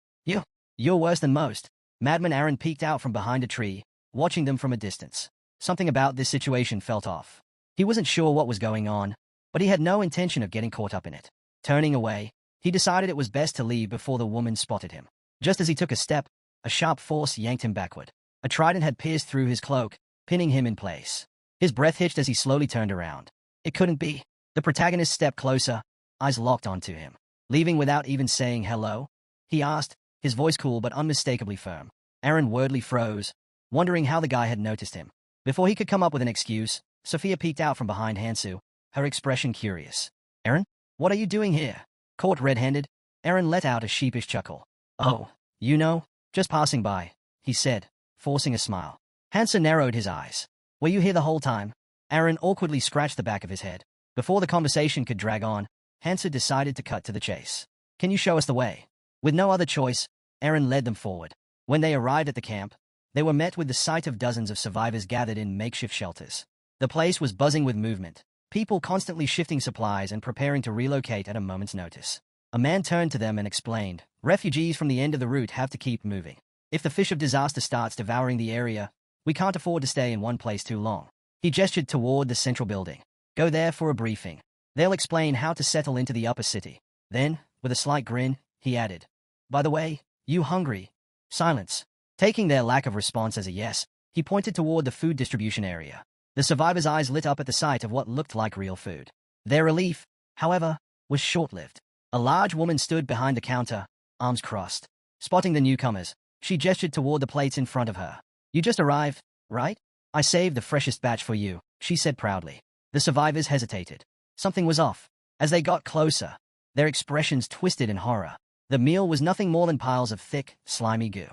You're worse than most. Madman Aaron peeked out from behind a tree, watching them from a distance. Something about this situation felt off. He wasn't sure what was going on, but he had no intention of getting caught up in it. Turning away, he decided it was best to leave before the woman spotted him. Just as he took a step, a sharp force yanked him backward. A trident had pierced through his cloak, pinning him in place. His breath hitched as he slowly turned around. It couldn't be. The protagonist stepped closer, eyes locked onto him. Leaving without even saying hello? He asked, his voice cool but unmistakably firm. Aaron wordly froze, wondering how the guy had noticed him. Before he could come up with an excuse, Sophia peeked out from behind Hansu, her expression curious. Aaron? What are you doing here? Caught red-handed, Aaron let out a sheepish chuckle. Oh, just passing by, he said, forcing a smile. Hansu narrowed his eyes. Were you here the whole time? Aaron awkwardly scratched the back of his head. Before the conversation could drag on, Hansu decided to cut to the chase. Can you show us the way? With no other choice, Aaron led them forward. When they arrived at the camp, they were met with the sight of dozens of survivors gathered in makeshift shelters. The place was buzzing with movement, people constantly shifting supplies and preparing to relocate at a moment's notice. A man turned to them and explained, refugees from the end of the route have to keep moving. If the fish of disaster starts devouring the area, we can't afford to stay in one place too long. He gestured toward the central building. Go there for a briefing. They'll explain how to settle into the upper city. Then, with a slight grin, he added, by the way, you hungry? Silence. Taking their lack of response as a yes, he pointed toward the food distribution area. The survivors' eyes lit up at the sight of what looked like real food. Their relief, however, was short-lived. A large woman stood behind the counter, arms crossed. Spotting the newcomers, she gestured toward the plates in front of her. You just arrived, right? I saved the freshest batch for you, she said proudly. The survivors hesitated. Something was off. As they got closer, their expressions twisted in horror. The meal was nothing more than piles of thick, slimy goo.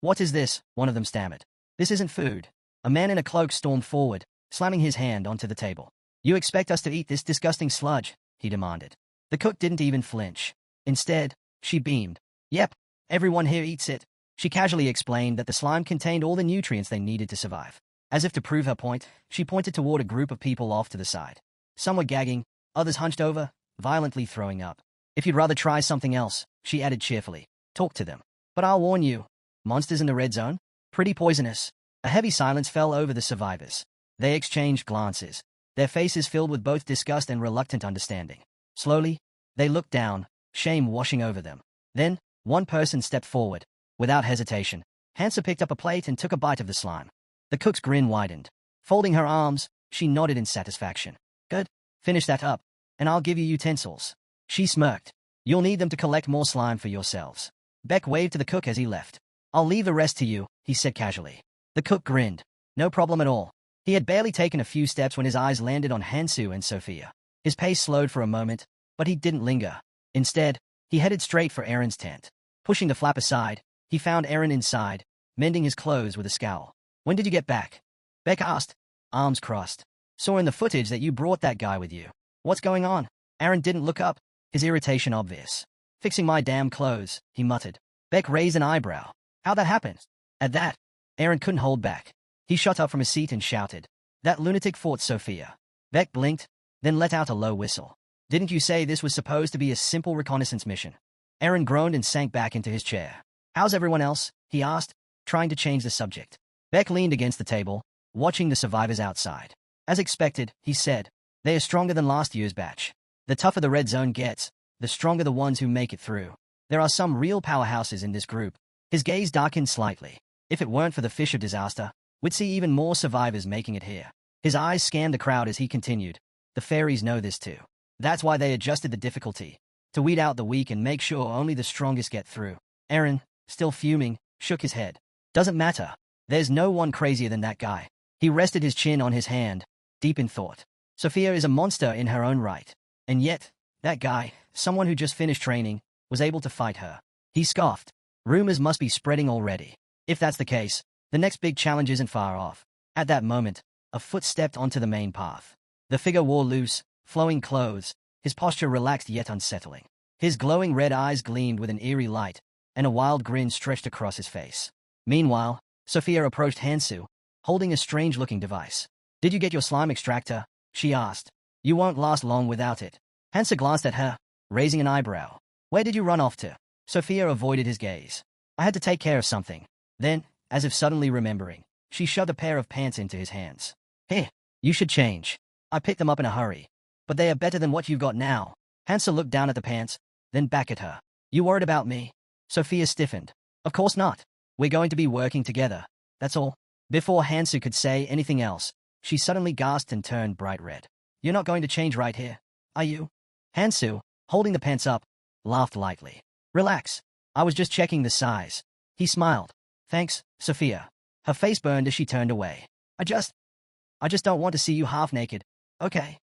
What is this? One of them stammered. This isn't food. A man in a cloak stormed forward, slamming his hand onto the table. You expect us to eat this disgusting sludge? He demanded. The cook didn't even flinch. Instead, she beamed. Yep, everyone here eats it. She casually explained that the slime contained all the nutrients they needed to survive. As if to prove her point, she pointed toward a group of people off to the side. Some were gagging, others hunched over, violently throwing up. If you'd rather try something else, she added cheerfully, talk to them. But I'll warn you, monsters in the red zone? Pretty poisonous. A heavy silence fell over the survivors. They exchanged glances, their faces filled with both disgust and reluctant understanding. Slowly, they looked down, shame washing over them. Then, one person stepped forward. Without hesitation, Hansa picked up a plate and took a bite of the slime. The cook's grin widened. Folding her arms, she nodded in satisfaction. Good. Finish that up, and I'll give you utensils. She smirked. You'll need them to collect more slime for yourselves. Beck waved to the cook as he left. I'll leave the rest to you, he said casually. The cook grinned. No problem at all. He had barely taken a few steps when his eyes landed on Hansu and Sophia. His pace slowed for a moment, but he didn't linger. Instead, he headed straight for Aaron's tent. Pushing the flap aside, he found Aaron inside, mending his clothes with a scowl. When did you get back? Beck asked, arms crossed. Saw in the footage that you brought that guy with you. What's going on? Aaron didn't look up, his irritation obvious. Fixing my damn clothes, he muttered. Beck raised an eyebrow. How'd that happen? At that, Aaron couldn't hold back. He shot up from his seat and shouted. That lunatic fought Sophia. Beck blinked, then let out a low whistle. Didn't you say this was supposed to be a simple reconnaissance mission? Aaron groaned and sank back into his chair. How's everyone else? He asked, trying to change the subject. Beck leaned against the table, watching the survivors outside. As expected, he said, they are stronger than last year's batch. The tougher the red zone gets, the stronger the ones who make it through. There are some real powerhouses in this group. His gaze darkened slightly. If it weren't for the fish of disaster, we'd see even more survivors making it here. His eyes scanned the crowd as he continued. The fairies know this too. That's why they adjusted the difficulty, to weed out the weak and make sure only the strongest get through. Aaron, still fuming, shook his head. Doesn't matter. There's no one crazier than that guy. He rested his chin on his hand, deep in thought. Sophia is a monster in her own right. And yet, that guy, someone who just finished training, was able to fight her. He scoffed. Rumors must be spreading already. If that's the case, the next big challenge isn't far off. At that moment, a foot stepped onto the main path. The figure wore loose, flowing clothes, his posture relaxed yet unsettling. His glowing red eyes gleamed with an eerie light, and a wild grin stretched across his face. Meanwhile, Sophia approached Hansu, holding a strange-looking device. Did you get your slime extractor? She asked. You won't last long without it. Hansu glanced at her, raising an eyebrow. Where did you run off to? Sophia avoided his gaze. I had to take care of something. Then, as if suddenly remembering, she shoved a pair of pants into his hands. Here, you should change. I picked them up in a hurry. But they are better than what you've got now. Hansa looked down at the pants, then back at her. You worried about me? Sophia stiffened. Of course not. We're going to be working together. That's all. Before Hansu could say anything else, she suddenly gasped and turned bright red. You're not going to change right here, are you? Hansu, holding the pants up, laughed lightly. Relax. I was just checking the size. He smiled. Thanks, Sophia. Her face burned as she turned away. I just don't want to see you half naked. Okay.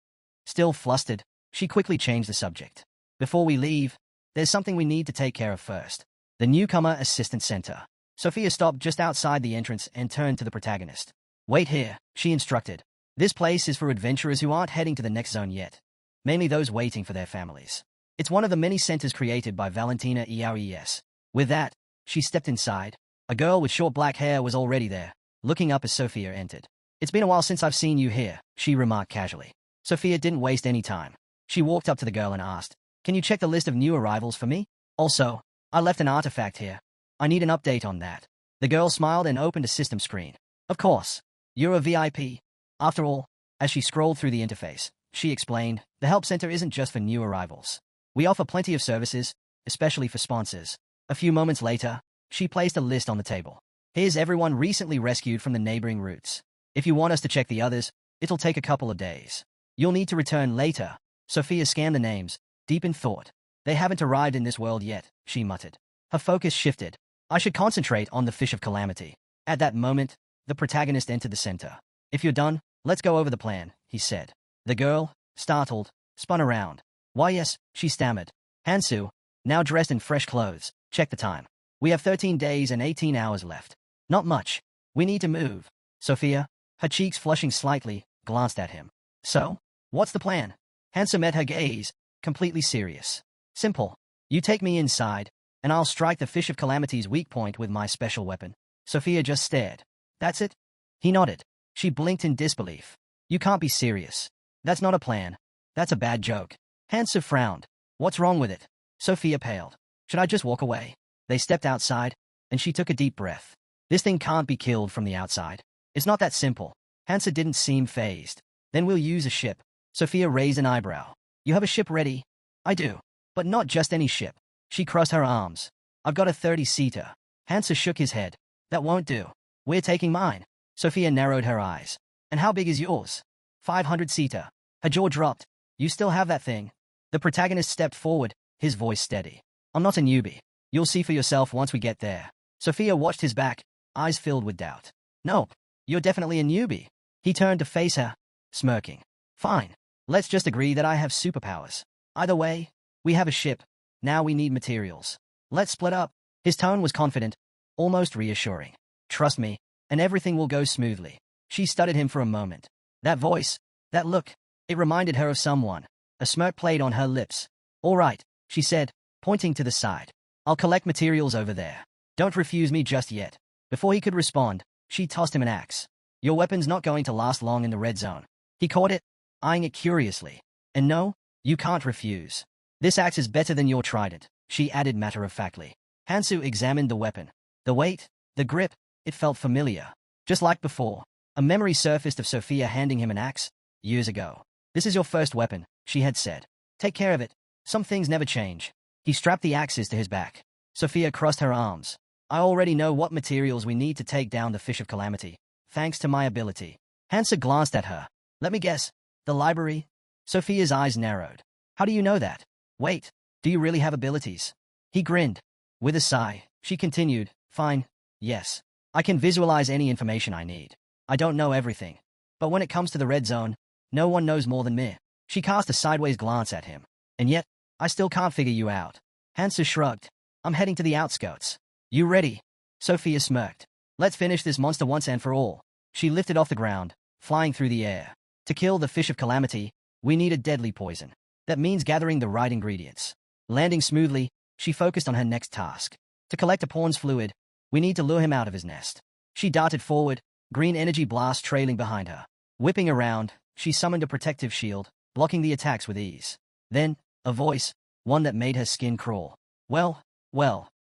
Still flustered, she quickly changed the subject. Before we leave, there's something we need to take care of first. The Newcomer Assistance Center. Sophia stopped just outside the entrance and turned to the protagonist. Wait here, she instructed. This place is for adventurers who aren't heading to the next zone yet. Mainly those waiting for their families. It's one of the many centers created by Valentina ERES. With that, she stepped inside. A girl with short black hair was already there, looking up as Sophia entered. It's been a while since I've seen you here, she remarked casually. Sophia didn't waste any time. She walked up to the girl and asked, Can you check the list of new arrivals for me? Also, I left an artifact here. I need an update on that. The girl smiled and opened a system screen. Of course. You're a VIP. After all, as she scrolled through the interface, she explained, the help center isn't just for new arrivals. We offer plenty of services, especially for sponsors. A few moments later, she placed a list on the table. Here's everyone recently rescued from the neighboring routes. If you want us to check the others, it'll take a couple of days. You'll need to return later. Sophia scanned the names, deep in thought. They haven't arrived in this world yet, she muttered. Her focus shifted. I should concentrate on the Fish of Calamity. At that moment, the protagonist entered the center. If you're done, let's go over the plan, he said. The girl, startled, spun around. Why yes, she stammered. Hansu, now dressed in fresh clothes, check the time. We have 13 days and 18 hours left. Not much. We need to move. Sophia, her cheeks flushing slightly, glanced at him. So, what's the plan? Hansu met her gaze, completely serious. Simple. You take me inside, and I'll strike the Fish of Calamity's weak point with my special weapon. Sophia just stared. That's it? He nodded. She blinked in disbelief. You can't be serious. That's not a plan. That's a bad joke. Hansu frowned. What's wrong with it? Sophia paled. Should I just walk away? They stepped outside, and she took a deep breath. This thing can't be killed from the outside. It's not that simple. Hansu didn't seem fazed. Then we'll use a ship. Sophia raised an eyebrow. You have a ship ready? I do. But not just any ship. She crossed her arms. I've got a 30-seater. Hansu shook his head. That won't do. We're taking mine. Sophia narrowed her eyes. And how big is yours? 500-seater. Her jaw dropped. You still have that thing? The protagonist stepped forward, his voice steady. I'm not a newbie. You'll see for yourself once we get there. Sophia watched his back, eyes filled with doubt. No, you're definitely a newbie. He turned to face her, smirking. Fine. Let's just agree that I have superpowers. Either way, we have a ship. Now we need materials. Let's split up. His tone was confident, almost reassuring. Trust me, and everything will go smoothly. She studied him for a moment. That voice, that look, it reminded her of someone. A smirk played on her lips. All right, she said, pointing to the side. I'll collect materials over there. Don't refuse me just yet. Before he could respond, she tossed him an axe. Your weapon's not going to last long in the red zone. He caught it, eyeing it curiously. And no, you can't refuse. This axe is better than your trident, she added matter-of-factly. Hansu examined the weapon. The weight, the grip, it felt familiar. Just like before, a memory surfaced of Sophia handing him an axe, years ago. This is your first weapon, she had said. Take care of it. Some things never change. He strapped the axes to his back. Sophia crossed her arms. I already know what materials we need to take down the Fish of Calamity, thanks to my ability. Hansa glanced at her. Let me guess. The library? Sophia's eyes narrowed. How do you know that? Wait, do you really have abilities? He grinned. With a sigh, she continued, Fine, yes. I can visualize any information I need. I don't know everything. But when it comes to the red zone, no one knows more than me. She cast a sideways glance at him. And yet, I still can't figure you out. Hansa shrugged. I'm heading to the outskirts. You ready? Sophia smirked. Let's finish this monster once and for all. She lifted off the ground, flying through the air. To kill the Fish of Calamity, we need a deadly poison. That means gathering the right ingredients. Landing smoothly, she focused on her next task. To collect a pawn's fluid, we need to lure him out of his nest. She darted forward, green energy blast trailing behind her. Whipping around, she summoned a protective shield, blocking the attacks with ease. Then, a voice, one that made her skin crawl. Well,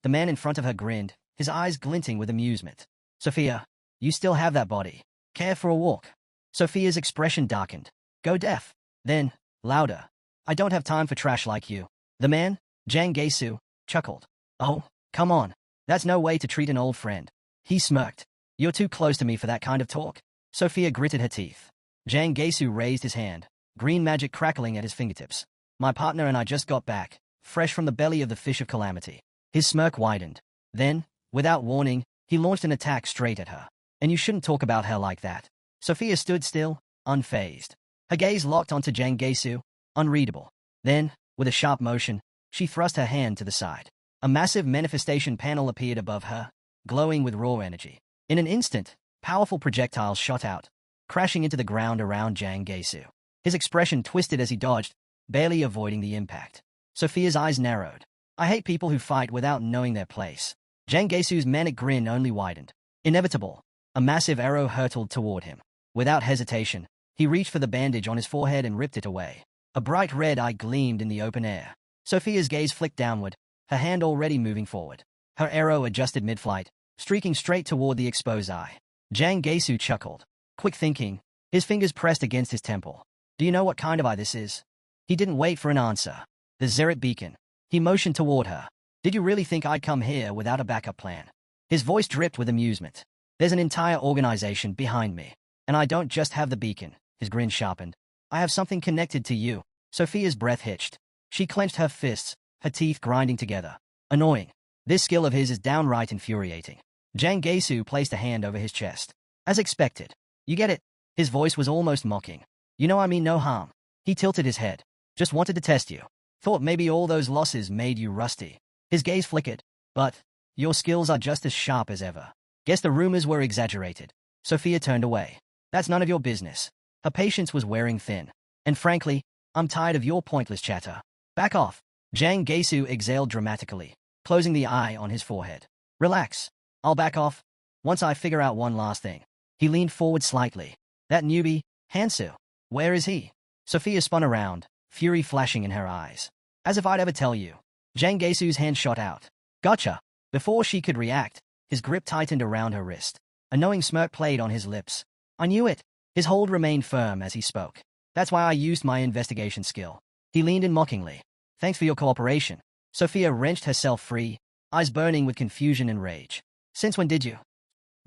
the man in front of her grinned, his eyes glinting with amusement. Sophia, you still have that body. Care for a walk? Sophia's expression darkened. Go deaf. Then, louder. I don't have time for trash like you. The man, Jang Gaesu, chuckled. Oh, come on. That's no way to treat an old friend. He smirked. You're too close to me for that kind of talk. Sophia gritted her teeth. Jang Gaesu raised his hand, green magic crackling at his fingertips. My partner and I just got back, fresh from the belly of the fish of calamity. His smirk widened. Then, without warning, he launched an attack straight at her. And you shouldn't talk about her like that. Sophia stood still, unfazed. Her gaze locked onto Jang Gaesu, unreadable. Then, with a sharp motion, she thrust her hand to the side. A massive manifestation panel appeared above her, glowing with raw energy. In an instant, powerful projectiles shot out, crashing into the ground around Jang Gaesu. His expression twisted as he dodged, barely avoiding the impact. Sophia's eyes narrowed. I hate people who fight without knowing their place. Jang Gaesu's manic grin only widened. Inevitable. A massive arrow hurtled toward him. Without hesitation, he reached for the bandage on his forehead and ripped it away. A bright red eye gleamed in the open air. Sophia's gaze flicked downward, her hand already moving forward. Her arrow adjusted mid-flight, streaking straight toward the exposed eye. Jang Gaesu chuckled. Quick thinking, his fingers pressed against his temple. Do you know what kind of eye this is? He didn't wait for an answer. The Zerit beacon. He motioned toward her. Did you really think I'd come here without a backup plan? His voice dripped with amusement. There's an entire organization behind me. And I don't just have the beacon. His grin sharpened. I have something connected to you. Sophia's breath hitched. She clenched her fists, her teeth grinding together. Annoying. This skill of his is downright infuriating. Jang Gaesu placed a hand over his chest. As expected. You get it? His voice was almost mocking. You know I mean no harm. He tilted his head. Just wanted to test you. Thought maybe all those losses made you rusty. His gaze flickered. But your skills are just as sharp as ever. Guess the rumors were exaggerated. Sophia turned away. That's none of your business. Her patience was wearing thin. And frankly, I'm tired of your pointless chatter. Back off. Jang Gaesu exhaled dramatically, closing the eye on his forehead. Relax. I'll back off. Once I figure out one last thing. He leaned forward slightly. That newbie, Hansu. Where is he? Sophia spun around, fury flashing in her eyes. As if I'd ever tell you. Jang Gaesu's hand shot out. Gotcha. Before she could react, his grip tightened around her wrist. A knowing smirk played on his lips. I knew it. His hold remained firm as he spoke. That's why I used my investigation skill. He leaned in mockingly. Thanks for your cooperation. Sophia wrenched herself free, eyes burning with confusion and rage. Since when did you?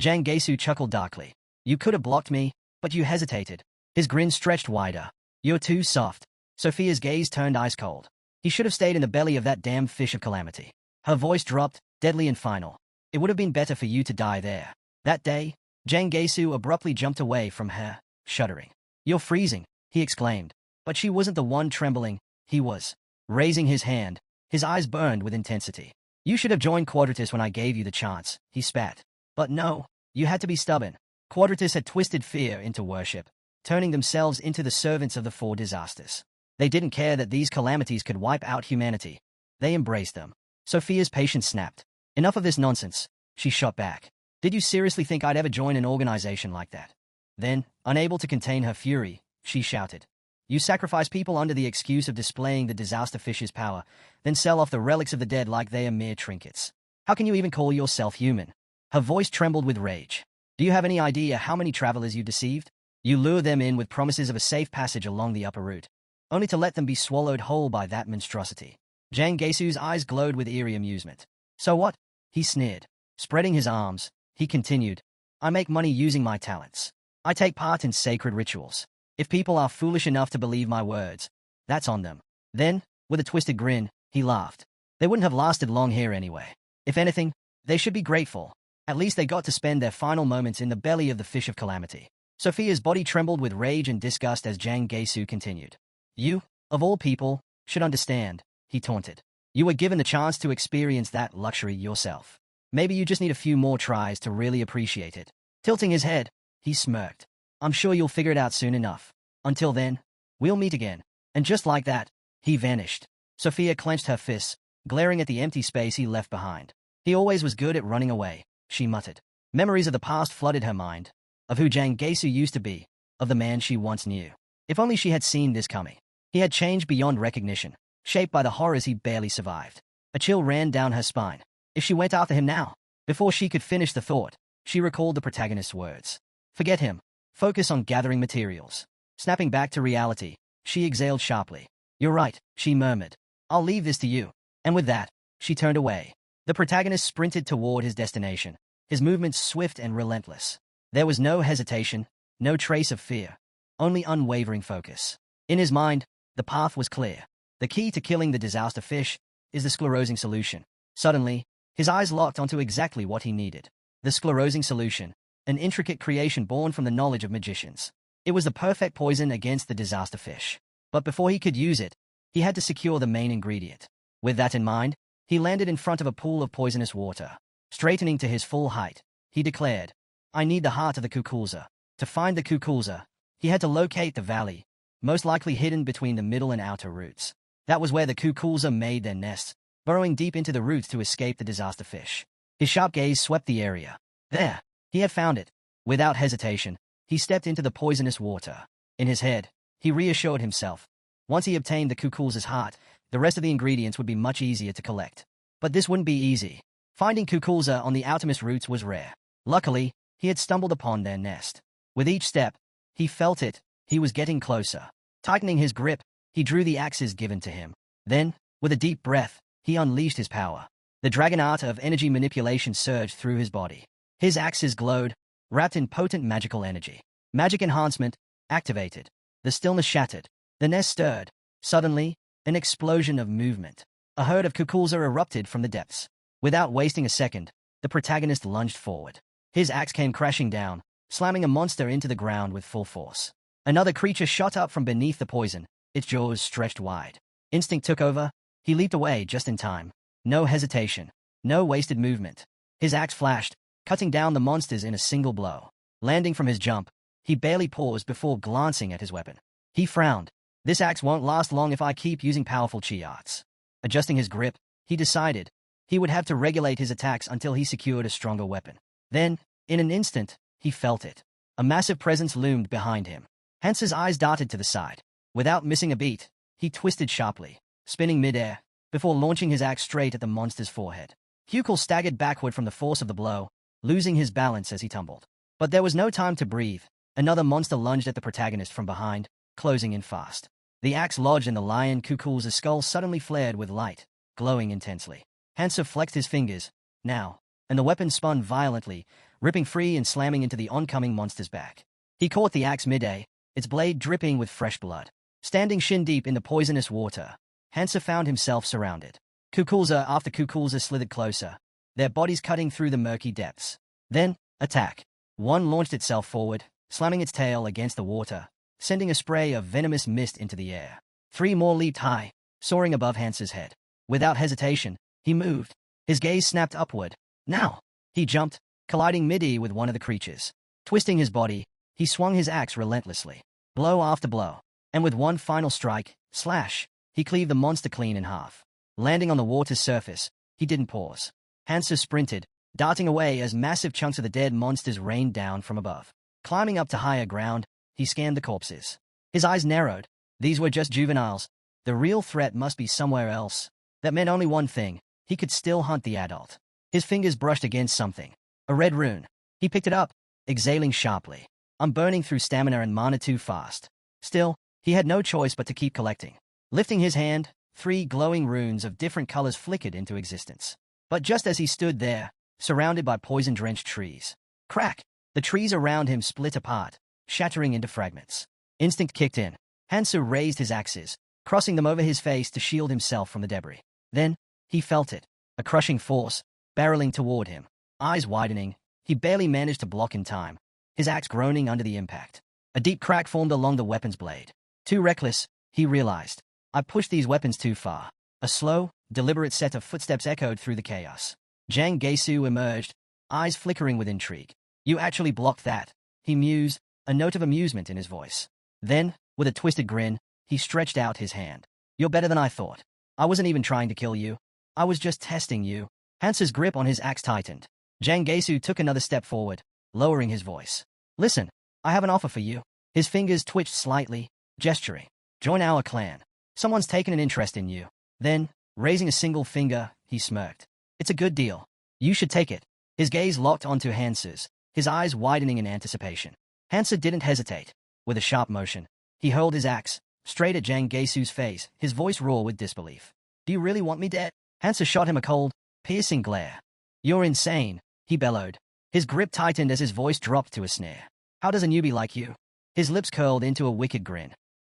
Jang Gaesu chuckled darkly. You could have blocked me, but you hesitated. His grin stretched wider. You're too soft. Sophia's gaze turned ice cold. He should have stayed in the belly of that damn fish of calamity. Her voice dropped, deadly and final. It would have been better for you to die there. That day, Jang Gaesu abruptly jumped away from her, shuddering. You're freezing, he exclaimed. But she wasn't the one trembling, he was. Raising his hand, his eyes burned with intensity. You should have joined Quadratus when I gave you the chance, he spat. But no, you had to be stubborn. Quadratus had twisted fear into worship, turning themselves into the servants of the four disasters. They didn't care that these calamities could wipe out humanity. They embraced them. Sophia's patience snapped. Enough of this nonsense, she shot back. Did you seriously think I'd ever join an organization like that? Then, unable to contain her fury, she shouted. You sacrifice people under the excuse of displaying the disaster fish's power, then sell off the relics of the dead like they are mere trinkets. How can you even call yourself human? Her voice trembled with rage. Do you have any idea how many travelers you deceived? You lure them in with promises of a safe passage along the upper route, only to let them be swallowed whole by that monstrosity. Jang Gaesu's eyes glowed with eerie amusement. So what? He sneered. Spreading his arms, he continued. I make money using my talents. I take part in sacred rituals. If people are foolish enough to believe my words, that's on them. Then, with a twisted grin, he laughed. They wouldn't have lasted long here anyway. If anything, they should be grateful. At least they got to spend their final moments in the belly of the fish of calamity. Sophia's body trembled with rage and disgust as Jang Gaesu continued. You, of all people, should understand, he taunted. You were given the chance to experience that luxury yourself. Maybe you just need a few more tries to really appreciate it. Tilting his head, he smirked. I'm sure you'll figure it out soon enough. Until then, we'll meet again. And just like that, he vanished. Sophia clenched her fists, glaring at the empty space he left behind. He always was good at running away, she muttered. Memories of the past flooded her mind, of who Jang Gaesu used to be, of the man she once knew. If only she had seen this coming. He had changed beyond recognition. shaped by the horrors he barely survived. A chill ran down her spine. If she went after him now, before she could finish the thought, she recalled the protagonist's words. Forget him. Focus on gathering materials. Snapping back to reality, she exhaled sharply. You're right, she murmured. I'll leave this to you. And with that, she turned away. The protagonist sprinted toward his destination, his movements swift and relentless. There was no hesitation, no trace of fear, only unwavering focus. In his mind, the path was clear. The key to killing the disaster fish is the sclerosing solution. Suddenly, his eyes locked onto exactly what he needed. The sclerosing solution, an intricate creation born from the knowledge of magicians. It was the perfect poison against the disaster fish. But before he could use it, he had to secure the main ingredient. With that in mind, he landed in front of a pool of poisonous water. Straightening to his full height, he declared, I need the heart of the kukulza. To find the kukulza, he had to locate the valley, most likely hidden between the middle and outer roots. That was where the kukulza made their nests, burrowing deep into the roots to escape the disaster fish. His sharp gaze swept the area. There, he had found it. Without hesitation, he stepped into the poisonous water. In his head, he reassured himself. Once he obtained the kukulza's heart, the rest of the ingredients would be much easier to collect. But this wouldn't be easy. Finding kukulza on the outermost roots was rare. Luckily, he had stumbled upon their nest. With each step, he felt it. He was getting closer. Tightening his grip, he drew the axes given to him. Then, with a deep breath, he unleashed his power. The dragon art of energy manipulation surged through his body. His axes glowed, wrapped in potent magical energy. Magic enhancement activated. The stillness shattered. The nest stirred. Suddenly, an explosion of movement. A herd of kukulza erupted from the depths. Without wasting a second, the protagonist lunged forward. His axe came crashing down, slamming a monster into the ground with full force. Another creature shot up from beneath the poison, its jaws stretched wide. Instinct took over. He leaped away just in time. No hesitation. No wasted movement. His axe flashed, cutting down the monsters in a single blow. Landing from his jump, he barely paused before glancing at his weapon. He frowned. This axe won't last long if I keep using powerful chi arts. Adjusting his grip, he decided he would have to regulate his attacks until he secured a stronger weapon. Then, in an instant, he felt it. A massive presence loomed behind him. Hansa's eyes darted to the side. Without missing a beat, he twisted sharply, spinning midair, before launching his axe straight at the monster's forehead. Hukul staggered backward from the force of the blow, losing his balance as he tumbled. But there was no time to breathe. Another monster lunged at the protagonist from behind, closing in fast. The axe lodged in the lion kukulza's skull suddenly flared with light, glowing intensely. Hansa flexed his fingers, now, and the weapon spun violently, ripping free and slamming into the oncoming monster's back. He caught the axe midday, its blade dripping with fresh blood. Standing shin-deep in the poisonous water, Hansa found himself surrounded. Kukulza after kukulza slithered closer, their bodies cutting through the murky depths. Then, attack. One launched itself forward, slamming its tail against the water, sending a spray of venomous mist into the air. Three more leaped high, soaring above Hansa's head. Without hesitation, he moved. His gaze snapped upward. Now! He jumped, colliding mid-air with one of the creatures. Twisting his body, he swung his axe relentlessly. Blow after blow. And with one final strike, slash, he cleaved the monster clean in half. Landing on the water's surface, he didn't pause. Hansa sprinted, darting away as massive chunks of the dead monsters rained down from above. Climbing up to higher ground, he scanned the corpses. His eyes narrowed. These were just juveniles. The real threat must be somewhere else. That meant only one thing. He could still hunt the adult. His fingers brushed against something. A red rune. He picked it up, exhaling sharply. I'm burning through stamina and mana too fast. Still, he had no choice but to keep collecting. Lifting his hand, 3 glowing runes of different colors flickered into existence. But just as he stood there, surrounded by poison-drenched trees, crack! The trees around him split apart, shattering into fragments. Instinct kicked in. Hansa raised his axes, crossing them over his face to shield himself from the debris. Then, he felt it, a crushing force, barreling toward him. Eyes widening, he barely managed to block in time, his axe groaning under the impact. A deep crack formed along the weapon's blade. Too reckless, he realized. I pushed these weapons too far. A slow, deliberate set of footsteps echoed through the chaos. Jang Gesu emerged, eyes flickering with intrigue. You actually blocked that, he mused, a note of amusement in his voice. Then, with a twisted grin, he stretched out his hand. You're better than I thought. I wasn't even trying to kill you. I was just testing you. Hansa's grip on his axe tightened. Jang Gesu took another step forward, lowering his voice. Listen, I have an offer for you. His fingers twitched slightly, gesturing. Join our clan. Someone's taken an interest in you. Then, raising a single finger, he smirked. It's a good deal. You should take it. His gaze locked onto Hansu's, his eyes widening in anticipation. Hansu didn't hesitate. With a sharp motion, he hurled his axe, straight at Jang Gaesu's face, his voice raw with disbelief. Do you really want me dead? Hansu shot him a cold, piercing glare. You're insane, he bellowed. His grip tightened as his voice dropped to a snare. How does a newbie like you? His lips curled into a wicked grin.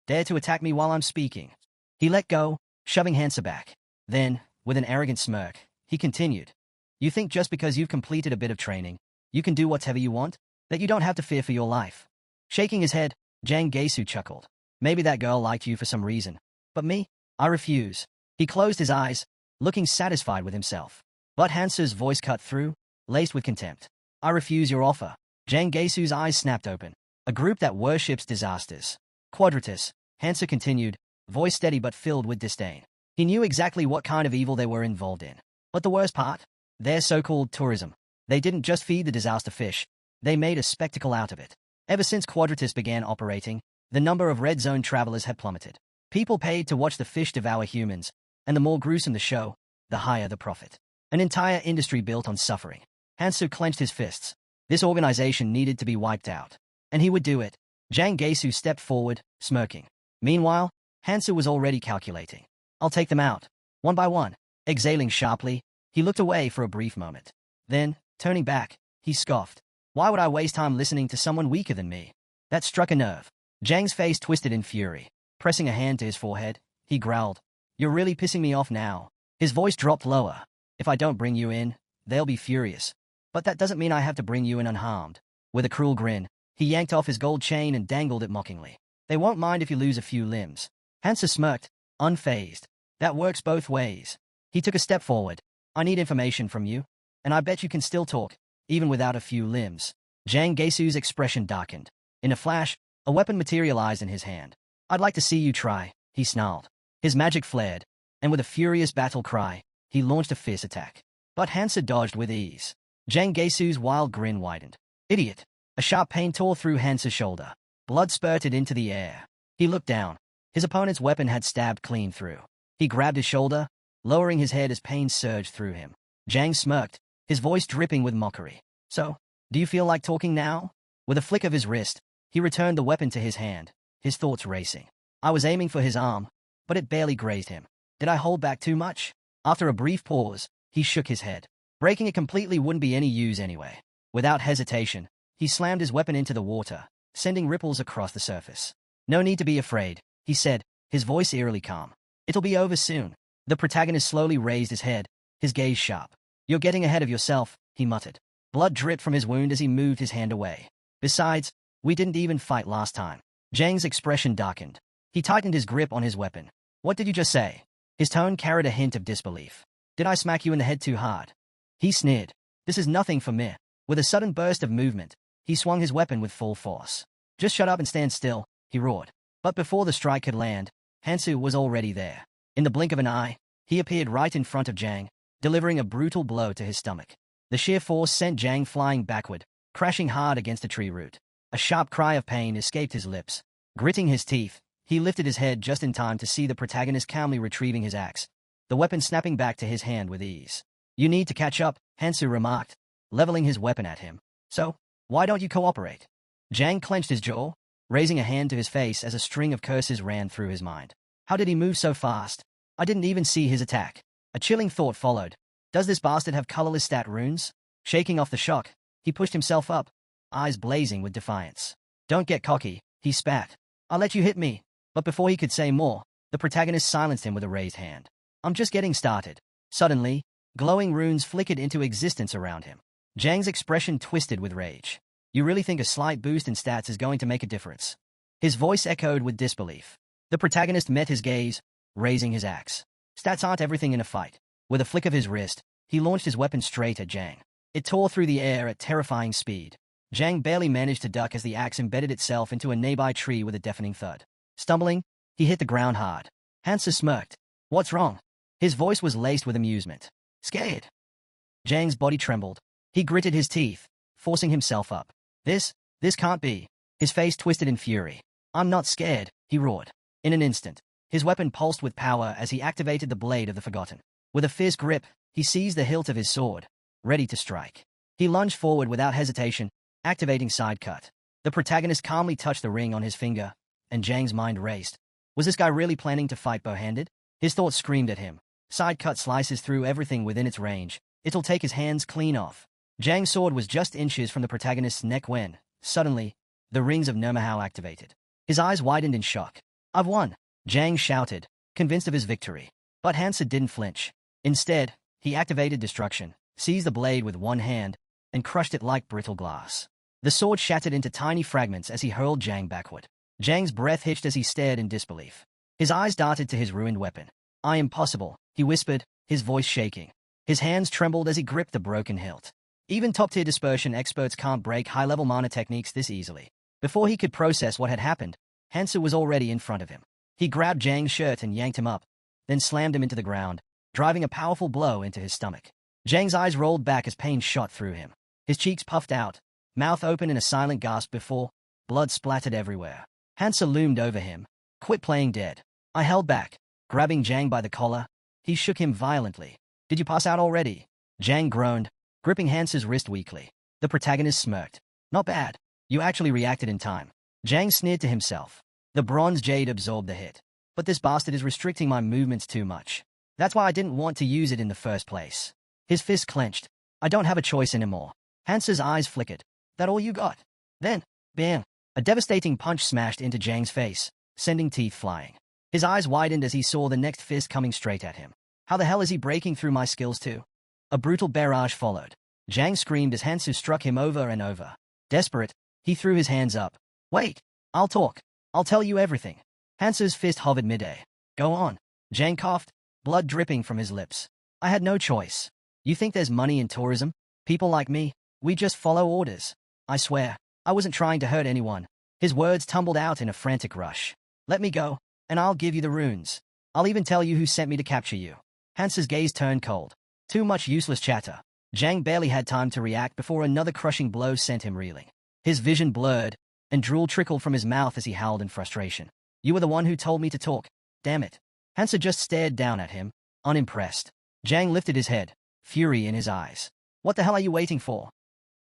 Dare to attack me while I'm speaking. He let go, shoving Hansu back. Then, with an arrogant smirk, he continued. You think just because you've completed a bit of training, you can do whatever you want? That you don't have to fear for your life? Shaking his head, Jang Gaesu chuckled. Maybe that girl liked you for some reason. But me? I refuse. He closed his eyes, looking satisfied with himself. But Hansu's voice cut through, laced with contempt. I refuse your offer. Jang Gaesu's eyes snapped open. A group that worships disasters. Quadratus, Hansu continued, voice steady but filled with disdain. He knew exactly what kind of evil they were involved in. But the worst part? Their so-called tourism. They didn't just feed the disaster fish. They made a spectacle out of it. Ever since Quadratus began operating, the number of red zone travelers had plummeted. People paid to watch the fish devour humans, and the more gruesome the show, the higher the profit. An entire industry built on suffering. Hansu clenched his fists. This organization needed to be wiped out. And he would do it. Jang Gaesu stepped forward, smirking. Meanwhile, Hansu was already calculating. I'll take them out, one by one. Exhaling sharply, he looked away for a brief moment. Then, turning back, he scoffed. Why would I waste time listening to someone weaker than me? That struck a nerve. Jang's face twisted in fury. Pressing a hand to his forehead, he growled. You're really pissing me off now. His voice dropped lower. If I don't bring you in, they'll be furious. But that doesn't mean I have to bring you in unharmed. With a cruel grin, he yanked off his gold chain and dangled it mockingly. They won't mind if you lose a few limbs. Hansu smirked, unfazed. That works both ways. He took a step forward. I need information from you, and I bet you can still talk, even without a few limbs. Jang Gaesu's expression darkened. In a flash, a weapon materialized in his hand. I'd like to see you try, he snarled. His magic flared, and with a furious battle cry, he launched a fierce attack. But Hansu dodged with ease. Jang Gaesu's wild grin widened. Idiot! A sharp pain tore through Hansu's shoulder. Blood spurted into the air. He looked down. His opponent's weapon had stabbed clean through. He grabbed his shoulder, lowering his head as pain surged through him. Jang smirked, his voice dripping with mockery. So, do you feel like talking now? With a flick of his wrist, he returned the weapon to his hand, his thoughts racing. I was aiming for his arm, but it barely grazed him. Did I hold back too much? After a brief pause, he shook his head. Breaking it completely wouldn't be any use anyway. Without hesitation, he slammed his weapon into the water, sending ripples across the surface. No need to be afraid, he said, his voice eerily calm. It'll be over soon. The protagonist slowly raised his head, his gaze sharp. You're getting ahead of yourself, he muttered. Blood dripped from his wound as he moved his hand away. Besides, we didn't even fight last time. Jang's expression darkened. He tightened his grip on his weapon. What did you just say? His tone carried a hint of disbelief. Did I smack you in the head too hard? He sneered. This is nothing for me. With a sudden burst of movement, he swung his weapon with full force. Just shut up and stand still, he roared. But before the strike could land, Hansu was already there. In the blink of an eye, he appeared right in front of Jang, delivering a brutal blow to his stomach. The sheer force sent Jang flying backward, crashing hard against a tree root. A sharp cry of pain escaped his lips. Gritting his teeth, he lifted his head just in time to see the protagonist calmly retrieving his axe, the weapon snapping back to his hand with ease. You need to catch up, Hansu remarked, leveling his weapon at him. So, why don't you cooperate? Jang clenched his jaw, raising a hand to his face as a string of curses ran through his mind. How did he move so fast? I didn't even see his attack. A chilling thought followed. Does this bastard have colorless stat runes? Shaking off the shock, he pushed himself up, eyes blazing with defiance. Don't get cocky, he spat. I'll let you hit me. But before he could say more, the protagonist silenced him with a raised hand. I'm just getting started. Suddenly, glowing runes flickered into existence around him. Jang's expression twisted with rage. You really think a slight boost in stats is going to make a difference? His voice echoed with disbelief. The protagonist met his gaze, raising his axe. Stats aren't everything in a fight. With a flick of his wrist, he launched his weapon straight at Jang. It tore through the air at terrifying speed. Jang barely managed to duck as the axe embedded itself into a nearby tree with a deafening thud. Stumbling, he hit the ground hard. Hansu smirked. What's wrong? His voice was laced with amusement. Scared? Jang's body trembled. He gritted his teeth, forcing himself up. This can't be. His face twisted in fury. I'm not scared, he roared. In an instant, His weapon pulsed with power as he activated the blade of the Forgotten. With a fierce grip, he seized the hilt of his sword, ready to strike. He lunged forward without hesitation, activating side cut. The protagonist calmly touched the ring on his finger, and Zhang's mind raced. Was this guy really planning to fight bow-handed? His thoughts screamed at him. Side cut slices through everything within its range. It'll take his hands clean off. Zhang's sword was just inches from the protagonist's neck when, suddenly, the rings of Manhua activated. His eyes widened in shock. I've won, Zhang shouted, convinced of his victory. But Hansa didn't flinch. Instead, he activated destruction, seized the blade with one hand, and crushed it like brittle glass. The sword shattered into tiny fragments as he hurled Zhang backward. Zhang's breath hitched as he stared in disbelief. His eyes darted to his ruined weapon. Impossible, he whispered, his voice shaking. His hands trembled as he gripped the broken hilt. Even top-tier dispersion experts can't break high-level mana techniques this easily. Before he could process what had happened, Hansa was already in front of him. He grabbed Zhang's shirt and yanked him up, then slammed him into the ground, driving a powerful blow into his stomach. Zhang's eyes rolled back as pain shot through him. His cheeks puffed out, mouth open in a silent gasp before blood splattered everywhere. Hansa loomed over him. Quit playing dead. I held back, grabbing Zhang by the collar. He shook him violently. Did you pass out already? Zhang groaned, gripping Hansa's wrist weakly. The protagonist smirked. Not bad. You actually reacted in time. Zhang sneered to himself. The bronze jade absorbed the hit. But this bastard is restricting my movements too much. That's why I didn't want to use it in the first place. His fist clenched. I don't have a choice anymore. Hansa's eyes flickered. That all you got? Then, bam! A devastating punch smashed into Zhang's face, sending teeth flying. His eyes widened as he saw the next fist coming straight at him. How the hell is he breaking through my skills too? A brutal barrage followed. Zhang screamed as Hansa struck him over and over. Desperate, he threw his hands up. Wait, I'll talk. I'll tell you everything. Hansa's fist hovered midair. Go on. Zhang coughed, blood dripping from his lips. I had no choice. You think there's money in tourism? People like me, we just follow orders. I swear, I wasn't trying to hurt anyone. His words tumbled out in a frantic rush. Let me go, and I'll give you the runes. I'll even tell you who sent me to capture you. Hansa's gaze turned cold. Too much useless chatter. Zhang barely had time to react before another crushing blow sent him reeling. His vision blurred, and drool trickled from his mouth as he howled in frustration. You were the one who told me to talk. Damn it. Hansa just stared down at him, unimpressed. Zhang lifted his head, fury in his eyes. What the hell are you waiting for?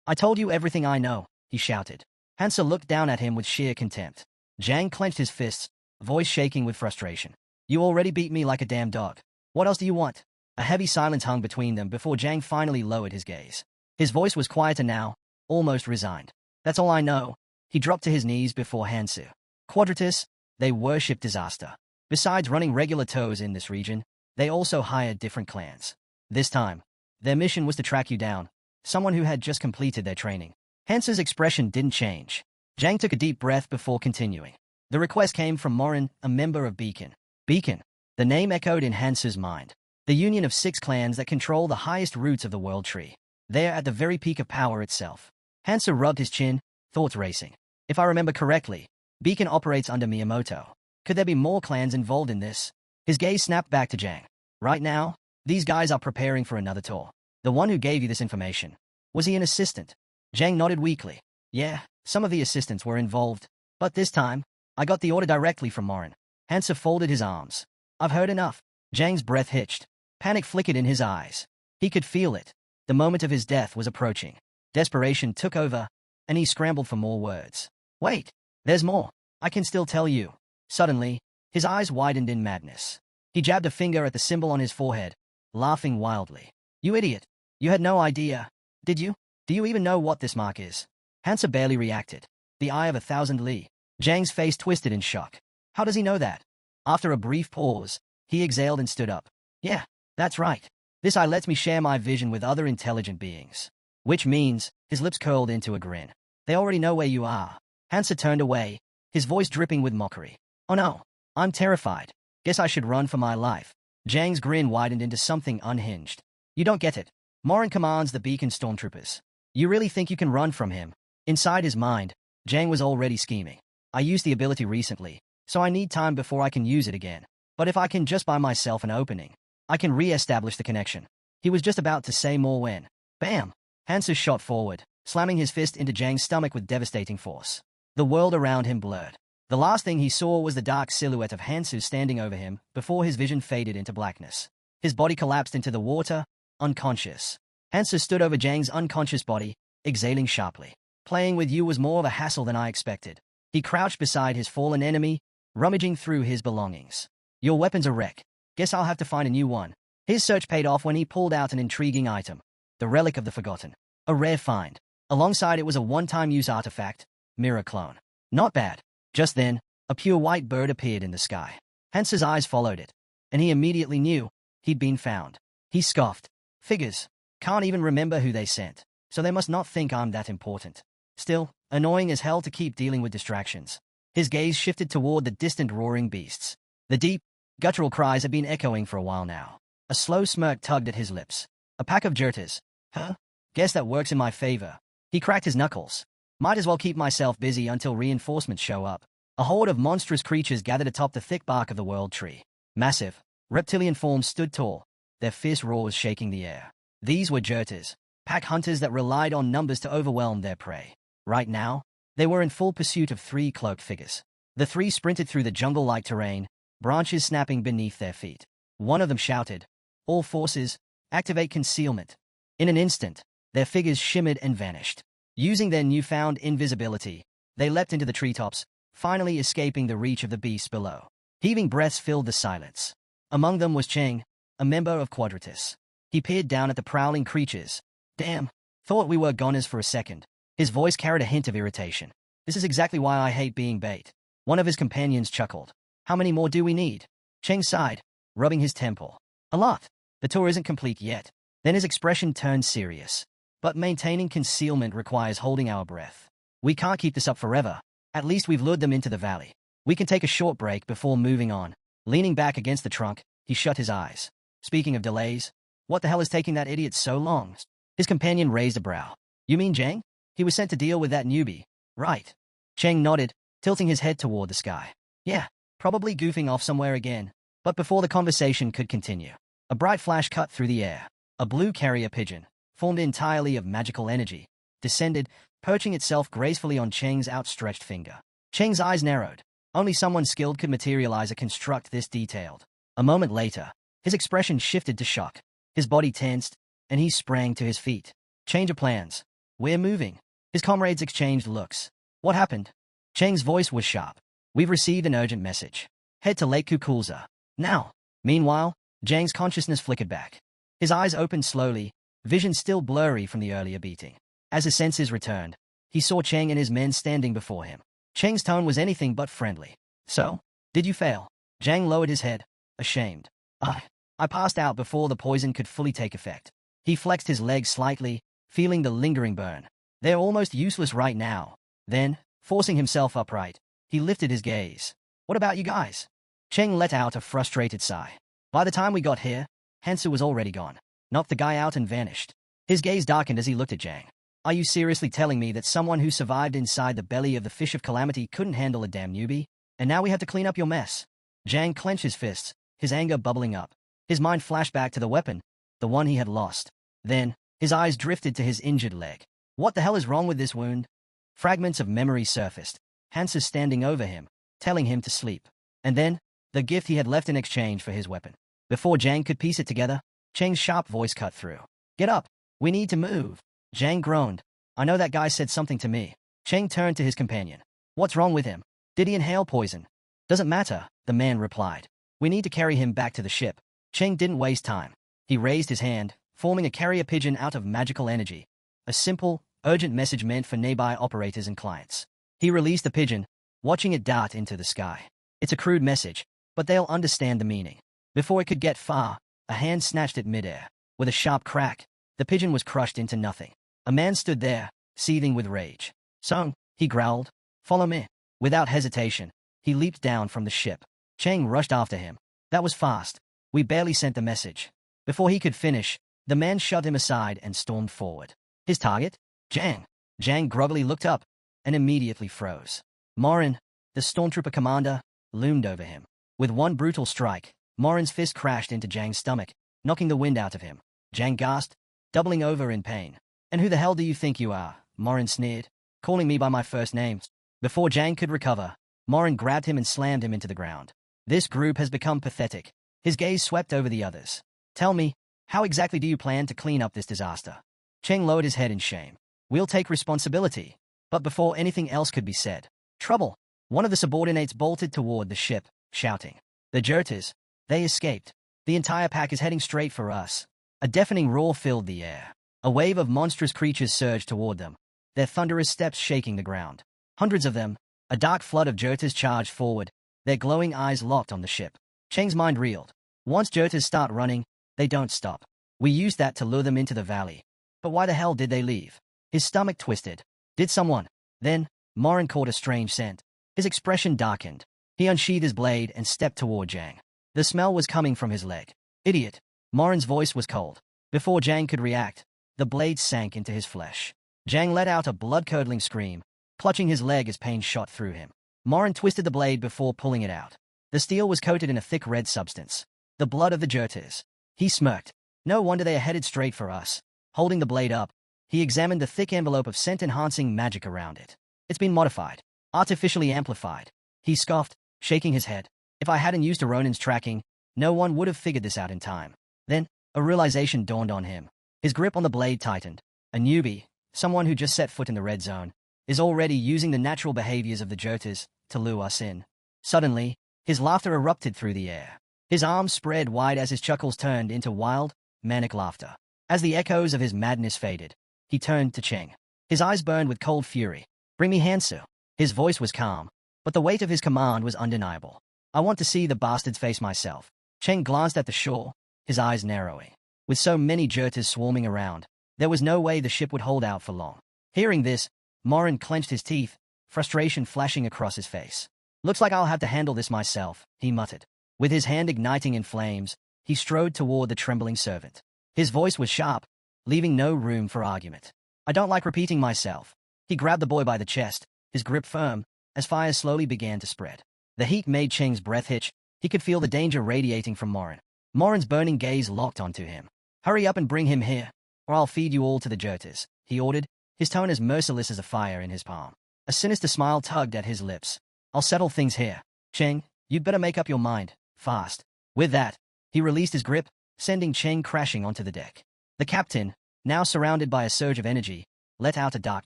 I told you everything I know, he shouted. Hansa looked down at him with sheer contempt. Zhang clenched his fists, voice shaking with frustration. You already beat me like a damn dog. What else do you want? A heavy silence hung between them before Zhang finally lowered his gaze. His voice was quieter now, almost resigned. That's all I know. He dropped to his knees before Hansa. Quadratus, they worshipped disaster. Besides running regular tours in this region, they also hired different clans. This time, their mission was to track you down, someone who had just completed their training. Hansa's expression didn't change. Zhang took a deep breath before continuing. The request came from Morin, a member of Beacon. Beacon. The name echoed in Hansa's mind. The union of 6 clans that control the highest roots of the world tree. They are at the very peak of power itself. Hansa rubbed his chin, thoughts racing. If I remember correctly, Beacon operates under Miyamoto. Could there be more clans involved in this? His gaze snapped back to Zhang. Right now, these guys are preparing for another tour. The one who gave you this information. Was he an assistant? Zhang nodded weakly. Yeah, some of the assistants were involved. But this time, I got the order directly from Morin. Hansa folded his arms. I've heard enough. Zhang's breath hitched. Panic flickered in his eyes. He could feel it. The moment of his death was approaching. Desperation took over, and he scrambled for more words. Wait, there's more. I can still tell you. Suddenly, his eyes widened in madness. He jabbed a finger at the symbol on his forehead, laughing wildly. You idiot. You had no idea, did you? Do you even know what this mark is? Hansa barely reacted. The eye of 1,000 li. Zhang's face twisted in shock. How does he know that? After a brief pause, he exhaled and stood up. Yeah, that's right. This eye lets me share my vision with other intelligent beings. Which means, his lips curled into a grin. They already know where you are. Hansa turned away, his voice dripping with mockery. Oh no, I'm terrified. Guess I should run for my life. Zhang's grin widened into something unhinged. You don't get it. Morin commands the Beacon stormtroopers. You really think you can run from him? Inside his mind, Zhang was already scheming. I used the ability recently, so I need time before I can use it again. But if I can just buy myself an opening, I can re-establish the connection. He was just about to say more when, bam! Hansa shot forward, slamming his fist into Zhang's stomach with devastating force. The world around him blurred. The last thing he saw was the dark silhouette of Hansu standing over him before his vision faded into blackness. His body collapsed into the water, unconscious. Hansu stood over Zhang's unconscious body, exhaling sharply. Playing with you was more of a hassle than I expected. He crouched beside his fallen enemy, rummaging through his belongings. Your weapon's a wreck. Guess I'll have to find a new one. His search paid off when he pulled out an intriguing item. The Relic of the Forgotten. A rare find. Alongside it was a one-time use artifact, mirror clone. Not bad. Just then, a pure white bird appeared in the sky. Hansu's eyes followed it, and he immediately knew he'd been found. He scoffed. Figures. Can't even remember who they sent, so they must not think I'm that important. Still, annoying as hell to keep dealing with distractions. His gaze shifted toward the distant roaring beasts. The deep, guttural cries had been echoing for a while now. A slow smirk tugged at his lips. A pack of jerters. Huh? Guess that works in my favor. He cracked his knuckles. Might as well keep myself busy until reinforcements show up. A horde of monstrous creatures gathered atop the thick bark of the world tree. Massive, reptilian forms stood tall, their fierce roars shaking the air. These were jerters, pack hunters that relied on numbers to overwhelm their prey. Right now, they were in full pursuit of three cloaked figures. The three sprinted through the jungle-like terrain, branches snapping beneath their feet. One of them shouted, "All forces, activate concealment." In an instant, their figures shimmered and vanished. Using their newfound invisibility, they leapt into the treetops, finally escaping the reach of the beasts below. Heaving breaths filled the silence. Among them was Cheng, a member of Quadratus. He peered down at the prowling creatures. Damn, thought we were goners for a second. His voice carried a hint of irritation. This is exactly why I hate being bait. One of his companions chuckled. How many more do we need? Cheng sighed, rubbing his temple. A lot. The tour isn't complete yet. Then his expression turned serious. But maintaining concealment requires holding our breath. We can't keep this up forever. At least we've lured them into the valley. We can take a short break before moving on. Leaning back against the trunk, he shut his eyes. Speaking of delays, what the hell is taking that idiot so long? His companion raised a brow. You mean Zhang? He was sent to deal with that newbie, right? Cheng nodded, tilting his head toward the sky. Yeah, probably goofing off somewhere again. But before the conversation could continue, a bright flash cut through the air. A blue carrier pigeon, formed entirely of magical energy, descended, perching itself gracefully on Cheng's outstretched finger. Cheng's eyes narrowed. Only someone skilled could materialize a construct this detailed. A moment later, his expression shifted to shock. His body tensed, and he sprang to his feet. Change of plans. We're moving. His comrades exchanged looks. What happened? Cheng's voice was sharp. We've received an urgent message. Head to Lake Kukulza. Now. Meanwhile, Zhang's consciousness flickered back. His eyes opened slowly, vision still blurry from the earlier beating. As his senses returned, he saw Cheng and his men standing before him. Cheng's tone was anything but friendly. So, did you fail? Zhang lowered his head, ashamed. I passed out before the poison could fully take effect. He flexed his legs slightly, feeling the lingering burn. They're almost useless right now. Then, forcing himself upright, he lifted his gaze. What about you guys? Cheng let out a frustrated sigh. By the time we got here, Hansu was already gone. Knocked the guy out and vanished. His gaze darkened as he looked at Zhang. Are you seriously telling me that someone who survived inside the belly of the fish of calamity couldn't handle a damn newbie? And now we have to clean up your mess? Zhang clenched his fists, his anger bubbling up. His mind flashed back to the weapon, the one he had lost. Then, his eyes drifted to his injured leg. What the hell is wrong with this wound? Fragments of memory surfaced. Hansu standing over him, telling him to sleep. And then, the gift he had left in exchange for his weapon. Before Zhang could piece it together, Cheng's sharp voice cut through. Get up. We need to move. Zhang groaned. I know that guy said something to me. Cheng turned to his companion. What's wrong with him? Did he inhale poison? Doesn't matter, the man replied. We need to carry him back to the ship. Cheng didn't waste time. He raised his hand, forming a carrier pigeon out of magical energy. A simple, urgent message meant for nearby operators and clients. He released the pigeon, watching it dart into the sky. It's a crude message, but they'll understand the meaning. Before it could get far, a hand snatched it midair. With a sharp crack, the pigeon was crushed into nothing. A man stood there, seething with rage. Sung, he growled. Follow me. Without hesitation, he leaped down from the ship. Cheng rushed after him. That was fast. We barely sent the message. Before he could finish, the man shoved him aside and stormed forward. His target? Zhang. Zhang groggily looked up, and immediately froze. Morin, the stormtrooper commander, loomed over him. With one brutal strike, Morin's fist crashed into Zhang's stomach, knocking the wind out of him. Zhang gasped, doubling over in pain. And who the hell do you think you are? Morin sneered, calling me by my first name. Before Zhang could recover, Morin grabbed him and slammed him into the ground. This group has become pathetic. His gaze swept over the others. Tell me, how exactly do you plan to clean up this disaster? Cheng lowered his head in shame. We'll take responsibility. But before anything else could be said, trouble! One of the subordinates bolted toward the ship, shouting. The Jurtas! They escaped. The entire pack is heading straight for us. A deafening roar filled the air. A wave of monstrous creatures surged toward them, their thunderous steps shaking the ground. Hundreds of them, a dark flood of Jurtas charged forward, their glowing eyes locked on the ship. Cheng's mind reeled. Once Jurtas start running, they don't stop. We used that to lure them into the valley. But why the hell did they leave? His stomach twisted. Did someone? Then, Morin caught a strange scent. His expression darkened. He unsheathed his blade and stepped toward Zhang. The smell was coming from his leg. Idiot! Morin's voice was cold. Before Zhang could react, the blade sank into his flesh. Zhang let out a blood-curdling scream, clutching his leg as pain shot through him. Morin twisted the blade before pulling it out. The steel was coated in a thick red substance. The blood of the Jurtas. He smirked. No wonder they are headed straight for us. Holding the blade up, he examined the thick envelope of scent-enhancing magic around it. It's been modified. Artificially amplified. He scoffed, shaking his head. If I hadn't used a Ronin's tracking, no one would have figured this out in time. Then, a realization dawned on him. His grip on the blade tightened. A newbie, someone who just set foot in the red zone, is already using the natural behaviors of the Jurtas to lure us in. Suddenly, his laughter erupted through the air. His arms spread wide as his chuckles turned into wild, manic laughter. As the echoes of his madness faded, he turned to Cheng. His eyes burned with cold fury. Bring me Hansu. His voice was calm, but the weight of his command was undeniable. I want to see the bastards face myself. Cheng glanced at the shore, his eyes narrowing. With so many Jurtas swarming around, there was no way the ship would hold out for long. Hearing this, Morin clenched his teeth, frustration flashing across his face. Looks like I'll have to handle this myself, he muttered. With his hand igniting in flames, he strode toward the trembling servant. His voice was sharp, leaving no room for argument. I don't like repeating myself. He grabbed the boy by the chest, his grip firm, as fire slowly began to spread. The heat made Cheng's breath hitch. He could feel the danger radiating from Morin. Morin's burning gaze locked onto him. Hurry up and bring him here, or I'll feed you all to the Jurtas, he ordered, his tone as merciless as a fire in his palm. A sinister smile tugged at his lips. I'll settle things here. Cheng, you'd better make up your mind, fast. With that, he released his grip, sending Cheng crashing onto the deck. The captain, now surrounded by a surge of energy, let out a dark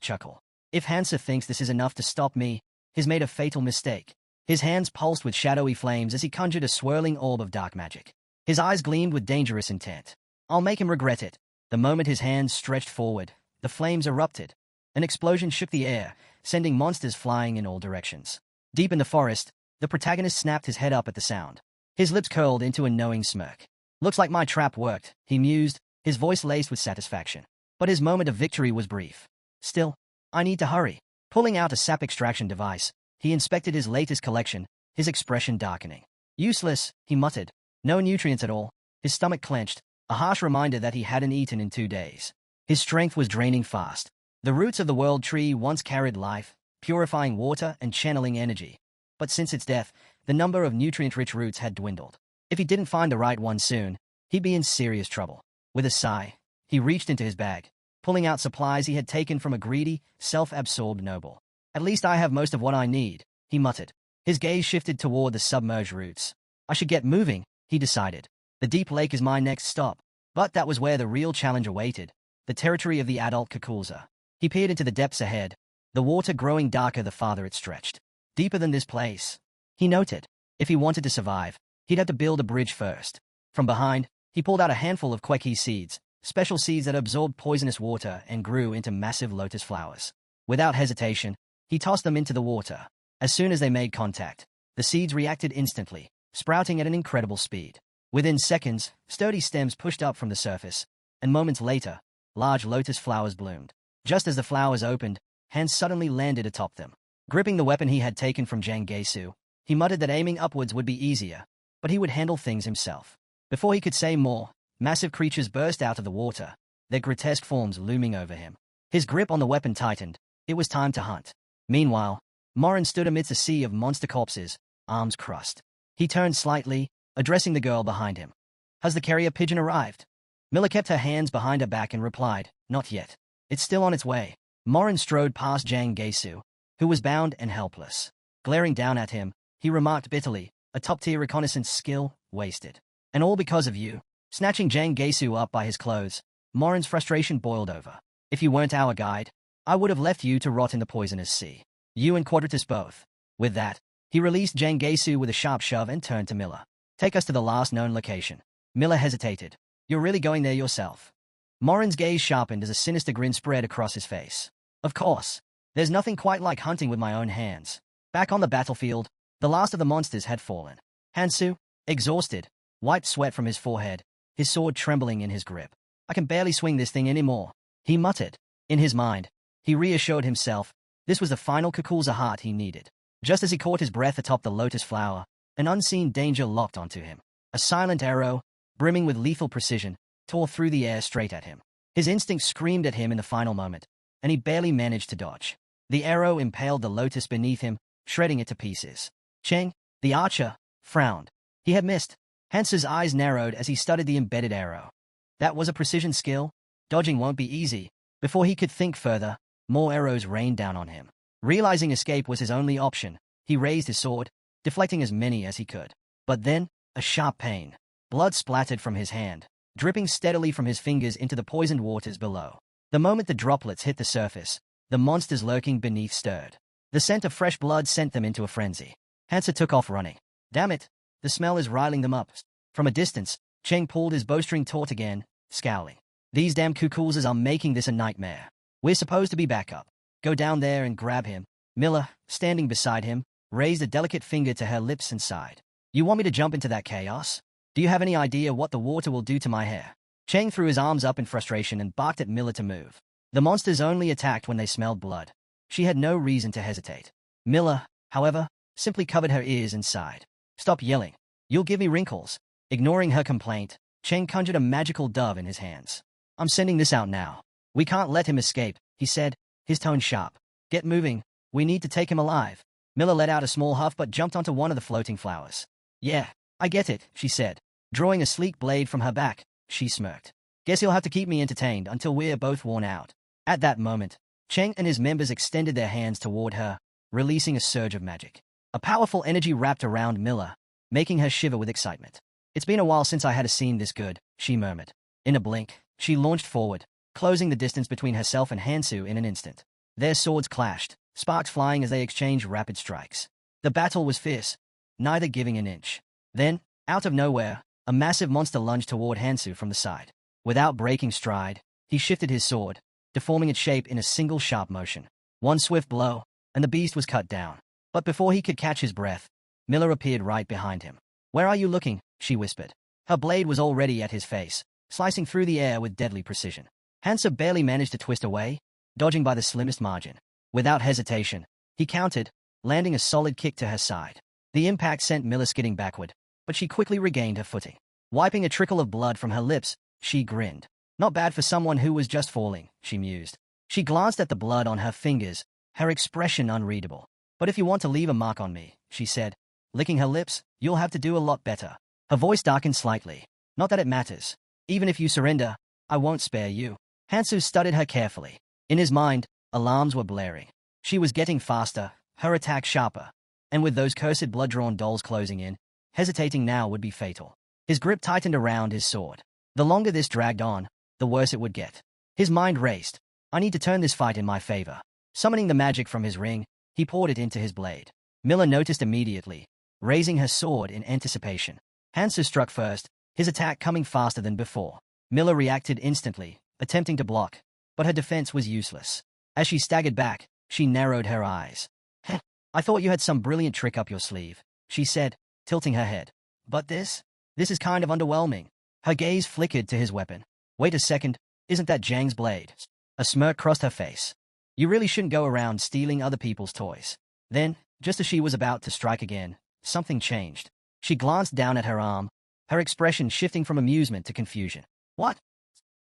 chuckle. If Hansa thinks this is enough to stop me, he's made a fatal mistake. His hands pulsed with shadowy flames as he conjured a swirling orb of dark magic. His eyes gleamed with dangerous intent. I'll make him regret it. The moment his hands stretched forward, the flames erupted. An explosion shook the air, sending monsters flying in all directions. Deep in the forest, the protagonist snapped his head up at the sound. His lips curled into a knowing smirk. Looks like my trap worked, he mused, his voice laced with satisfaction. But his moment of victory was brief. Still, I need to hurry. Pulling out a sap extraction device, he inspected his latest collection, his expression darkening. Useless, he muttered. No nutrients at all. His stomach clenched, a harsh reminder that he hadn't eaten in 2 days. His strength was draining fast. The roots of the world tree once carried life, purifying water and channeling energy. But since its death, the number of nutrient-rich roots had dwindled. If he didn't find the right one soon, he'd be in serious trouble. With a sigh, he reached into his bag, pulling out supplies he had taken from a greedy, self-absorbed noble. At least I have most of what I need, he muttered. His gaze shifted toward the submerged roots. I should get moving, he decided. The deep lake is my next stop. But that was where the real challenge awaited, the territory of the adult Kakulza. He peered into the depths ahead, the water growing darker the farther it stretched. Deeper than this place, he noted. If he wanted to survive, he'd have to build a bridge first. From behind, he pulled out a handful of kweki seeds, special seeds that absorbed poisonous water and grew into massive lotus flowers. Without hesitation, he tossed them into the water. As soon as they made contact, the seeds reacted instantly, sprouting at an incredible speed. Within seconds, sturdy stems pushed up from the surface, and moments later, large lotus flowers bloomed. Just as the flowers opened, hands suddenly landed atop them. Gripping the weapon he had taken from Zhang Geisu, he muttered that aiming upwards would be easier, but he would handle things himself. Before he could say more, massive creatures burst out of the water, their grotesque forms looming over him. His grip on the weapon tightened. It was time to hunt. Meanwhile, Morin stood amidst a sea of monster corpses, arms crossed. He turned slightly, addressing the girl behind him. Has the carrier pigeon arrived? Miller kept her hands behind her back and replied, not yet. It's still on its way. Morin strode past Zhang Geisu, who was bound and helpless. Glaring down at him, he remarked bitterly, a top-tier reconnaissance skill, wasted. And all because of you. Snatching Jang Gaesu up by his clothes, Morin's frustration boiled over. If you weren't our guide, I would have left you to rot in the poisonous sea. You and Quadratus both. With that, he released Jang Gaesu with a sharp shove and turned to Miller. Take us to the last known location. Miller hesitated. You're really going there yourself? Morin's gaze sharpened as a sinister grin spread across his face. Of course. There's nothing quite like hunting with my own hands. Back on the battlefield, the last of the monsters had fallen. Hansu, exhausted, wiped sweat from his forehead, his sword trembling in his grip. I can barely swing this thing anymore, he muttered. In his mind, he reassured himself this was the final Kukulza heart he needed. Just as he caught his breath atop the lotus flower, an unseen danger locked onto him. A silent arrow, brimming with lethal precision, tore through the air straight at him. His instinct screamed at him in the final moment, and he barely managed to dodge. The arrow impaled the lotus beneath him, shredding it to pieces. Cheng, the archer, frowned. He had missed. Hansu's eyes narrowed as he studied the embedded arrow. That was a precision skill. Dodging won't be easy. Before he could think further, more arrows rained down on him. Realizing escape was his only option, he raised his sword, deflecting as many as he could. But then, a sharp pain. Blood splattered from his hand, dripping steadily from his fingers into the poisoned waters below. The moment the droplets hit the surface, the monsters lurking beneath stirred. The scent of fresh blood sent them into a frenzy. Hansa took off running. Damn it! The smell is riling them up. From a distance, Cheng pulled his bowstring taut again, scowling. These damn Kukulzas are making this a nightmare. We're supposed to be back up. Go down there and grab him. Miller, standing beside him, raised a delicate finger to her lips and sighed. You want me to jump into that chaos? Do you have any idea what the water will do to my hair? Cheng threw his arms up in frustration and barked at Miller to move. The monsters only attacked when they smelled blood. She had no reason to hesitate. Miller, however, simply covered her ears and sighed. Stop yelling. You'll give me wrinkles. Ignoring her complaint, Cheng conjured a magical dove in his hands. I'm sending this out now. We can't let him escape, he said, his tone sharp. Get moving. We need to take him alive. Miller let out a small huff but jumped onto one of the floating flowers. Yeah, I get it, she said. Drawing a sleek blade from her back, she smirked. Guess he'll have to keep me entertained until we're both worn out. At that moment, Cheng and his members extended their hands toward her, releasing a surge of magic. A powerful energy wrapped around Miller, making her shiver with excitement. It's been a while since I had a scene this good, she murmured. In a blink, she launched forward, closing the distance between herself and Hansu in an instant. Their swords clashed, sparks flying as they exchanged rapid strikes. The battle was fierce, neither giving an inch. Then, out of nowhere, a massive monster lunged toward Hansu from the side. Without breaking stride, he shifted his sword, deforming its shape in a single sharp motion. One swift blow, and the beast was cut down. But before he could catch his breath, Miller appeared right behind him. Where are you looking? She whispered. Her blade was already at his face, slicing through the air with deadly precision. Hansa barely managed to twist away, dodging by the slimmest margin. Without hesitation, he countered, landing a solid kick to her side. The impact sent Miller skidding backward, but she quickly regained her footing. Wiping a trickle of blood from her lips, she grinned. Not bad for someone who was just falling, she mused. She glanced at the blood on her fingers, her expression unreadable. But if you want to leave a mark on me, she said, licking her lips, you'll have to do a lot better. Her voice darkened slightly. Not that it matters. Even if you surrender, I won't spare you. Hansu studied her carefully. In his mind, alarms were blaring. She was getting faster, her attack sharper. And with those cursed blood-drawn dolls closing in, hesitating now would be fatal. His grip tightened around his sword. The longer this dragged on, the worse it would get. His mind raced. I need to turn this fight in my favor. Summoning the magic from his ring, he poured it into his blade. Miller noticed immediately, raising her sword in anticipation. Hansu struck first, his attack coming faster than before. Miller reacted instantly, attempting to block, but her defense was useless. As she staggered back, she narrowed her eyes. Heh, I thought you had some brilliant trick up your sleeve, she said, tilting her head. But this is kind of underwhelming. Her gaze flickered to his weapon. Wait a second, isn't that Zhang's blade? A smirk crossed her face. You really shouldn't go around stealing other people's toys. Then, just as she was about to strike again, something changed. She glanced down at her arm, her expression shifting from amusement to confusion. What?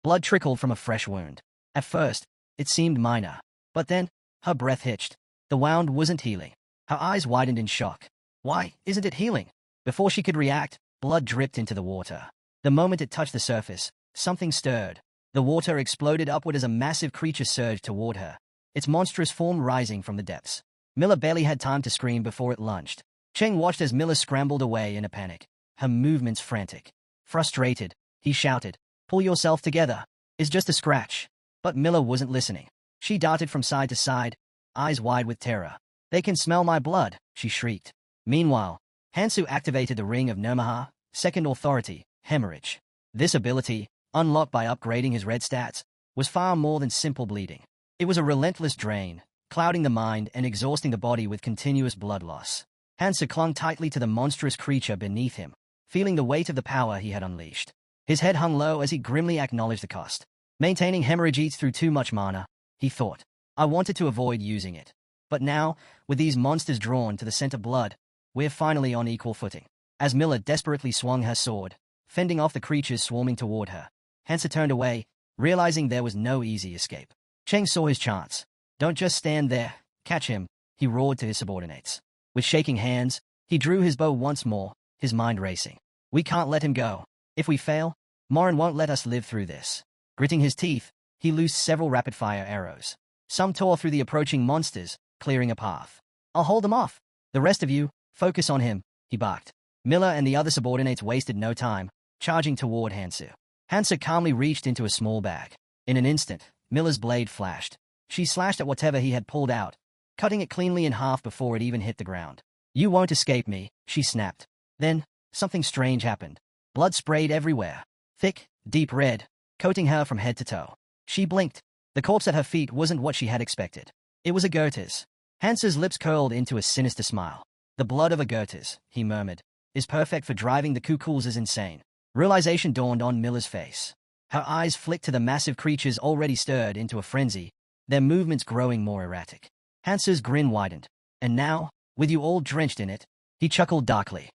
Blood trickled from a fresh wound. At first, it seemed minor. But then, her breath hitched. The wound wasn't healing. Her eyes widened in shock. Why isn't it healing? Before she could react, blood dripped into the water. The moment it touched the surface, something stirred. The water exploded upward as a massive creature surged toward her, its monstrous form rising from the depths. Miller barely had time to scream before it lunged. Cheng watched as Miller scrambled away in a panic, her movements frantic. Frustrated, he shouted, "Pull yourself together. It's just a scratch." But Miller wasn't listening. She darted from side to side, eyes wide with terror. "They can smell my blood," she shrieked. Meanwhile, Hansu activated the Ring of Nirmaha, second authority, hemorrhage. This ability, unlocked by upgrading his red stats, was far more than simple bleeding. It was a relentless drain, clouding the mind and exhausting the body with continuous blood loss. Hansu clung tightly to the monstrous creature beneath him, feeling the weight of the power he had unleashed. His head hung low as he grimly acknowledged the cost. Maintaining hemorrhage eats through too much mana, he thought. I wanted to avoid using it. But now, with these monsters drawn to the scent of blood, we're finally on equal footing. As Miller desperately swung her sword, fending off the creatures swarming toward her, Hansa turned away, realizing there was no easy escape. Cheng saw his chance. "Don't just stand there, catch him," he roared to his subordinates. With shaking hands, he drew his bow once more, his mind racing. "We can't let him go. If we fail, Morin won't let us live through this." Gritting his teeth, he loosed several rapid-fire arrows. Some tore through the approaching monsters, clearing a path. "I'll hold them off. The rest of you, focus on him," he barked. Miller and the other subordinates wasted no time, charging toward Hansu. Hansu calmly reached into a small bag. In an instant, Miller's blade flashed. She slashed at whatever he had pulled out, cutting it cleanly in half before it even hit the ground. "You won't escape me," she snapped. Then, something strange happened. Blood sprayed everywhere. Thick, deep red, coating her from head to toe. She blinked. The corpse at her feet wasn't what she had expected. It was a Goethes. Hansu's lips curled into a sinister smile. "The blood of a Goethes," he murmured, "is perfect for driving the Kukulzes insane." Realization dawned on Miller's face. Her eyes flicked to the massive creatures already stirred into a frenzy, their movements growing more erratic. Hansu's grin widened. "And now, with you all drenched in it," he chuckled darkly.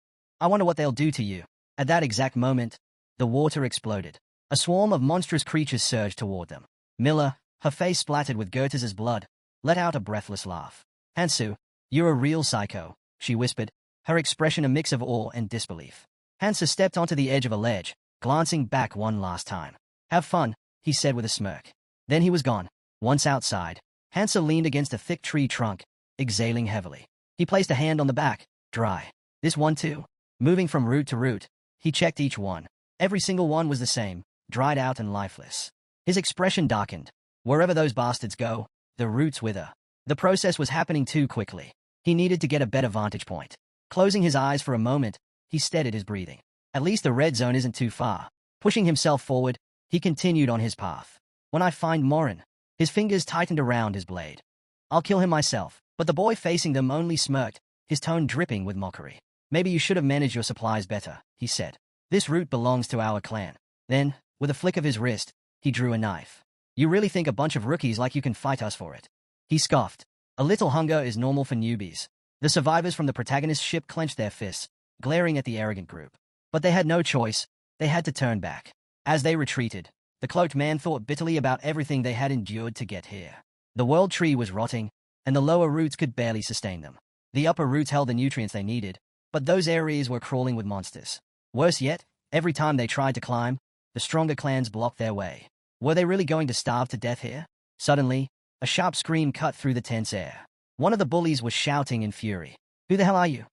"I wonder what they'll do to you." At that exact moment, the water exploded. A swarm of monstrous creatures surged toward them. Miller, her face splattered with Goethes' blood, let out a breathless laugh. "Hansu, you're a real psycho," she whispered, her expression a mix of awe and disbelief. Hansu stepped onto the edge of a ledge, glancing back one last time. "Have fun," he said with a smirk. Then he was gone. Once outside, Hansu leaned against a thick tree trunk, exhaling heavily. He placed a hand on the back. "Dry. This one too?" Moving from root to root, he checked each one. Every single one was the same, dried out and lifeless. His expression darkened. Wherever those bastards go, the roots wither. The process was happening too quickly. He needed to get a better vantage point. Closing his eyes for a moment, he steadied his breathing. At least the red zone isn't too far. Pushing himself forward, he continued on his path. "When I find Morin," his fingers tightened around his blade. "I'll kill him myself." But the boy facing them only smirked, his tone dripping with mockery. "Maybe you should have managed your supplies better," he said. "This root belongs to our clan." Then, with a flick of his wrist, he drew a knife. "You really think a bunch of rookies like you can fight us for it?" He scoffed. "A little hunger is normal for newbies." The survivors from the protagonist's ship clenched their fists, glaring at the arrogant group. But they had no choice. They had to turn back. As they retreated, the cloaked man thought bitterly about everything they had endured to get here. The world tree was rotting, and the lower roots could barely sustain them. The upper roots held the nutrients they needed, but those areas were crawling with monsters. Worse yet, every time they tried to climb, the stronger clans blocked their way. Were they really going to starve to death here? Suddenly, a sharp scream cut through the tense air. One of the bullies was shouting in fury. "Who the hell are you?"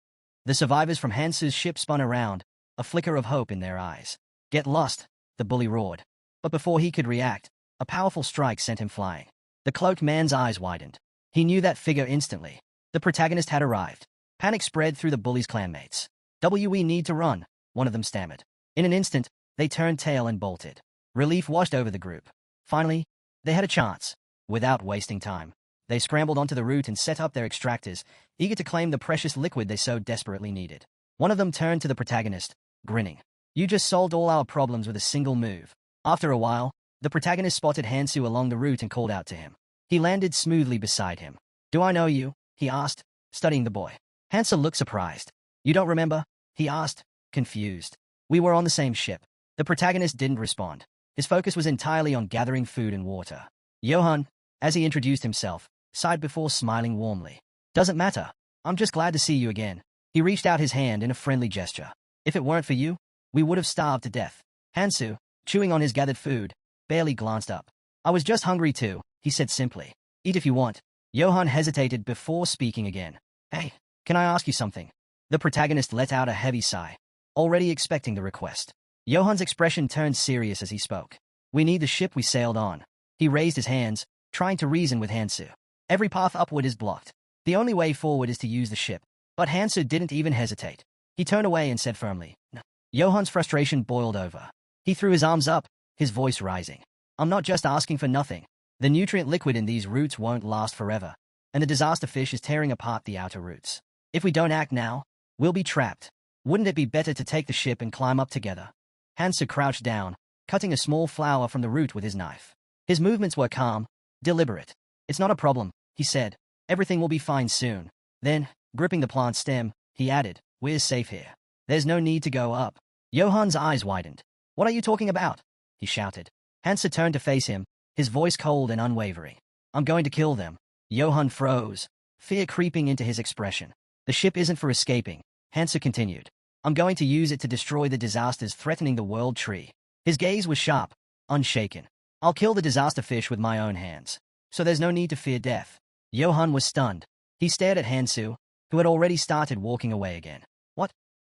The survivors from Hansu's ship spun around, a flicker of hope in their eyes. "Get lost," the bully roared. But before he could react, a powerful strike sent him flying. The cloaked man's eyes widened. He knew that figure instantly. The protagonist had arrived. Panic spread through the bully's clanmates. "We need to run," one of them stammered. In an instant, they turned tail and bolted. Relief washed over the group. Finally, they had a chance. Without wasting time, they scrambled onto the root and set up their extractors, eager to claim the precious liquid they so desperately needed. One of them turned to the protagonist, grinning. "You just solved all our problems with a single move." After a while, the protagonist spotted Hansu along the route and called out to him. He landed smoothly beside him. "Do I know you?" he asked, studying the boy. Hansu looked surprised. "You don't remember?" he asked, confused. "We were on the same ship." The protagonist didn't respond. His focus was entirely on gathering food and water. Johann, as he introduced himself, sighed before smiling warmly. "Doesn't matter. I'm just glad to see you again." He reached out his hand in a friendly gesture. "If it weren't for you, we would have starved to death." Hansu, chewing on his gathered food, barely glanced up. "I was just hungry too," he said simply. "Eat if you want." Johann hesitated before speaking again. Hey, can I ask you something? The protagonist let out a heavy sigh, already expecting the request. Johann's expression turned serious as he spoke. We need the ship we sailed on. He raised his hands, trying to reason with Hansu. Every path upward is blocked. The only way forward is to use the ship. But Hansu didn't even hesitate. He turned away and said firmly, no. Johann's frustration boiled over. He threw his arms up, his voice rising. I'm not just asking for nothing. The nutrient liquid in these roots won't last forever, and the disaster fish is tearing apart the outer roots. If we don't act now, we'll be trapped. Wouldn't it be better to take the ship and climb up together? Hansu crouched down, cutting a small flower from the root with his knife. His movements were calm, deliberate. It's not a problem, he said. Everything will be fine soon. Then, gripping the plant stem, he added, we're safe here. There's no need to go up. Johann's eyes widened. What are you talking about? He shouted. Hansu turned to face him, his voice cold and unwavering. I'm going to kill them. Johann froze, fear creeping into his expression. The ship isn't for escaping, Hansu continued. I'm going to use it to destroy the disasters threatening the world tree. His gaze was sharp, unshaken. I'll kill the disaster fish with my own hands. So there's no need to fear death. Johann was stunned. He stared at Hansu, who had already started walking away again.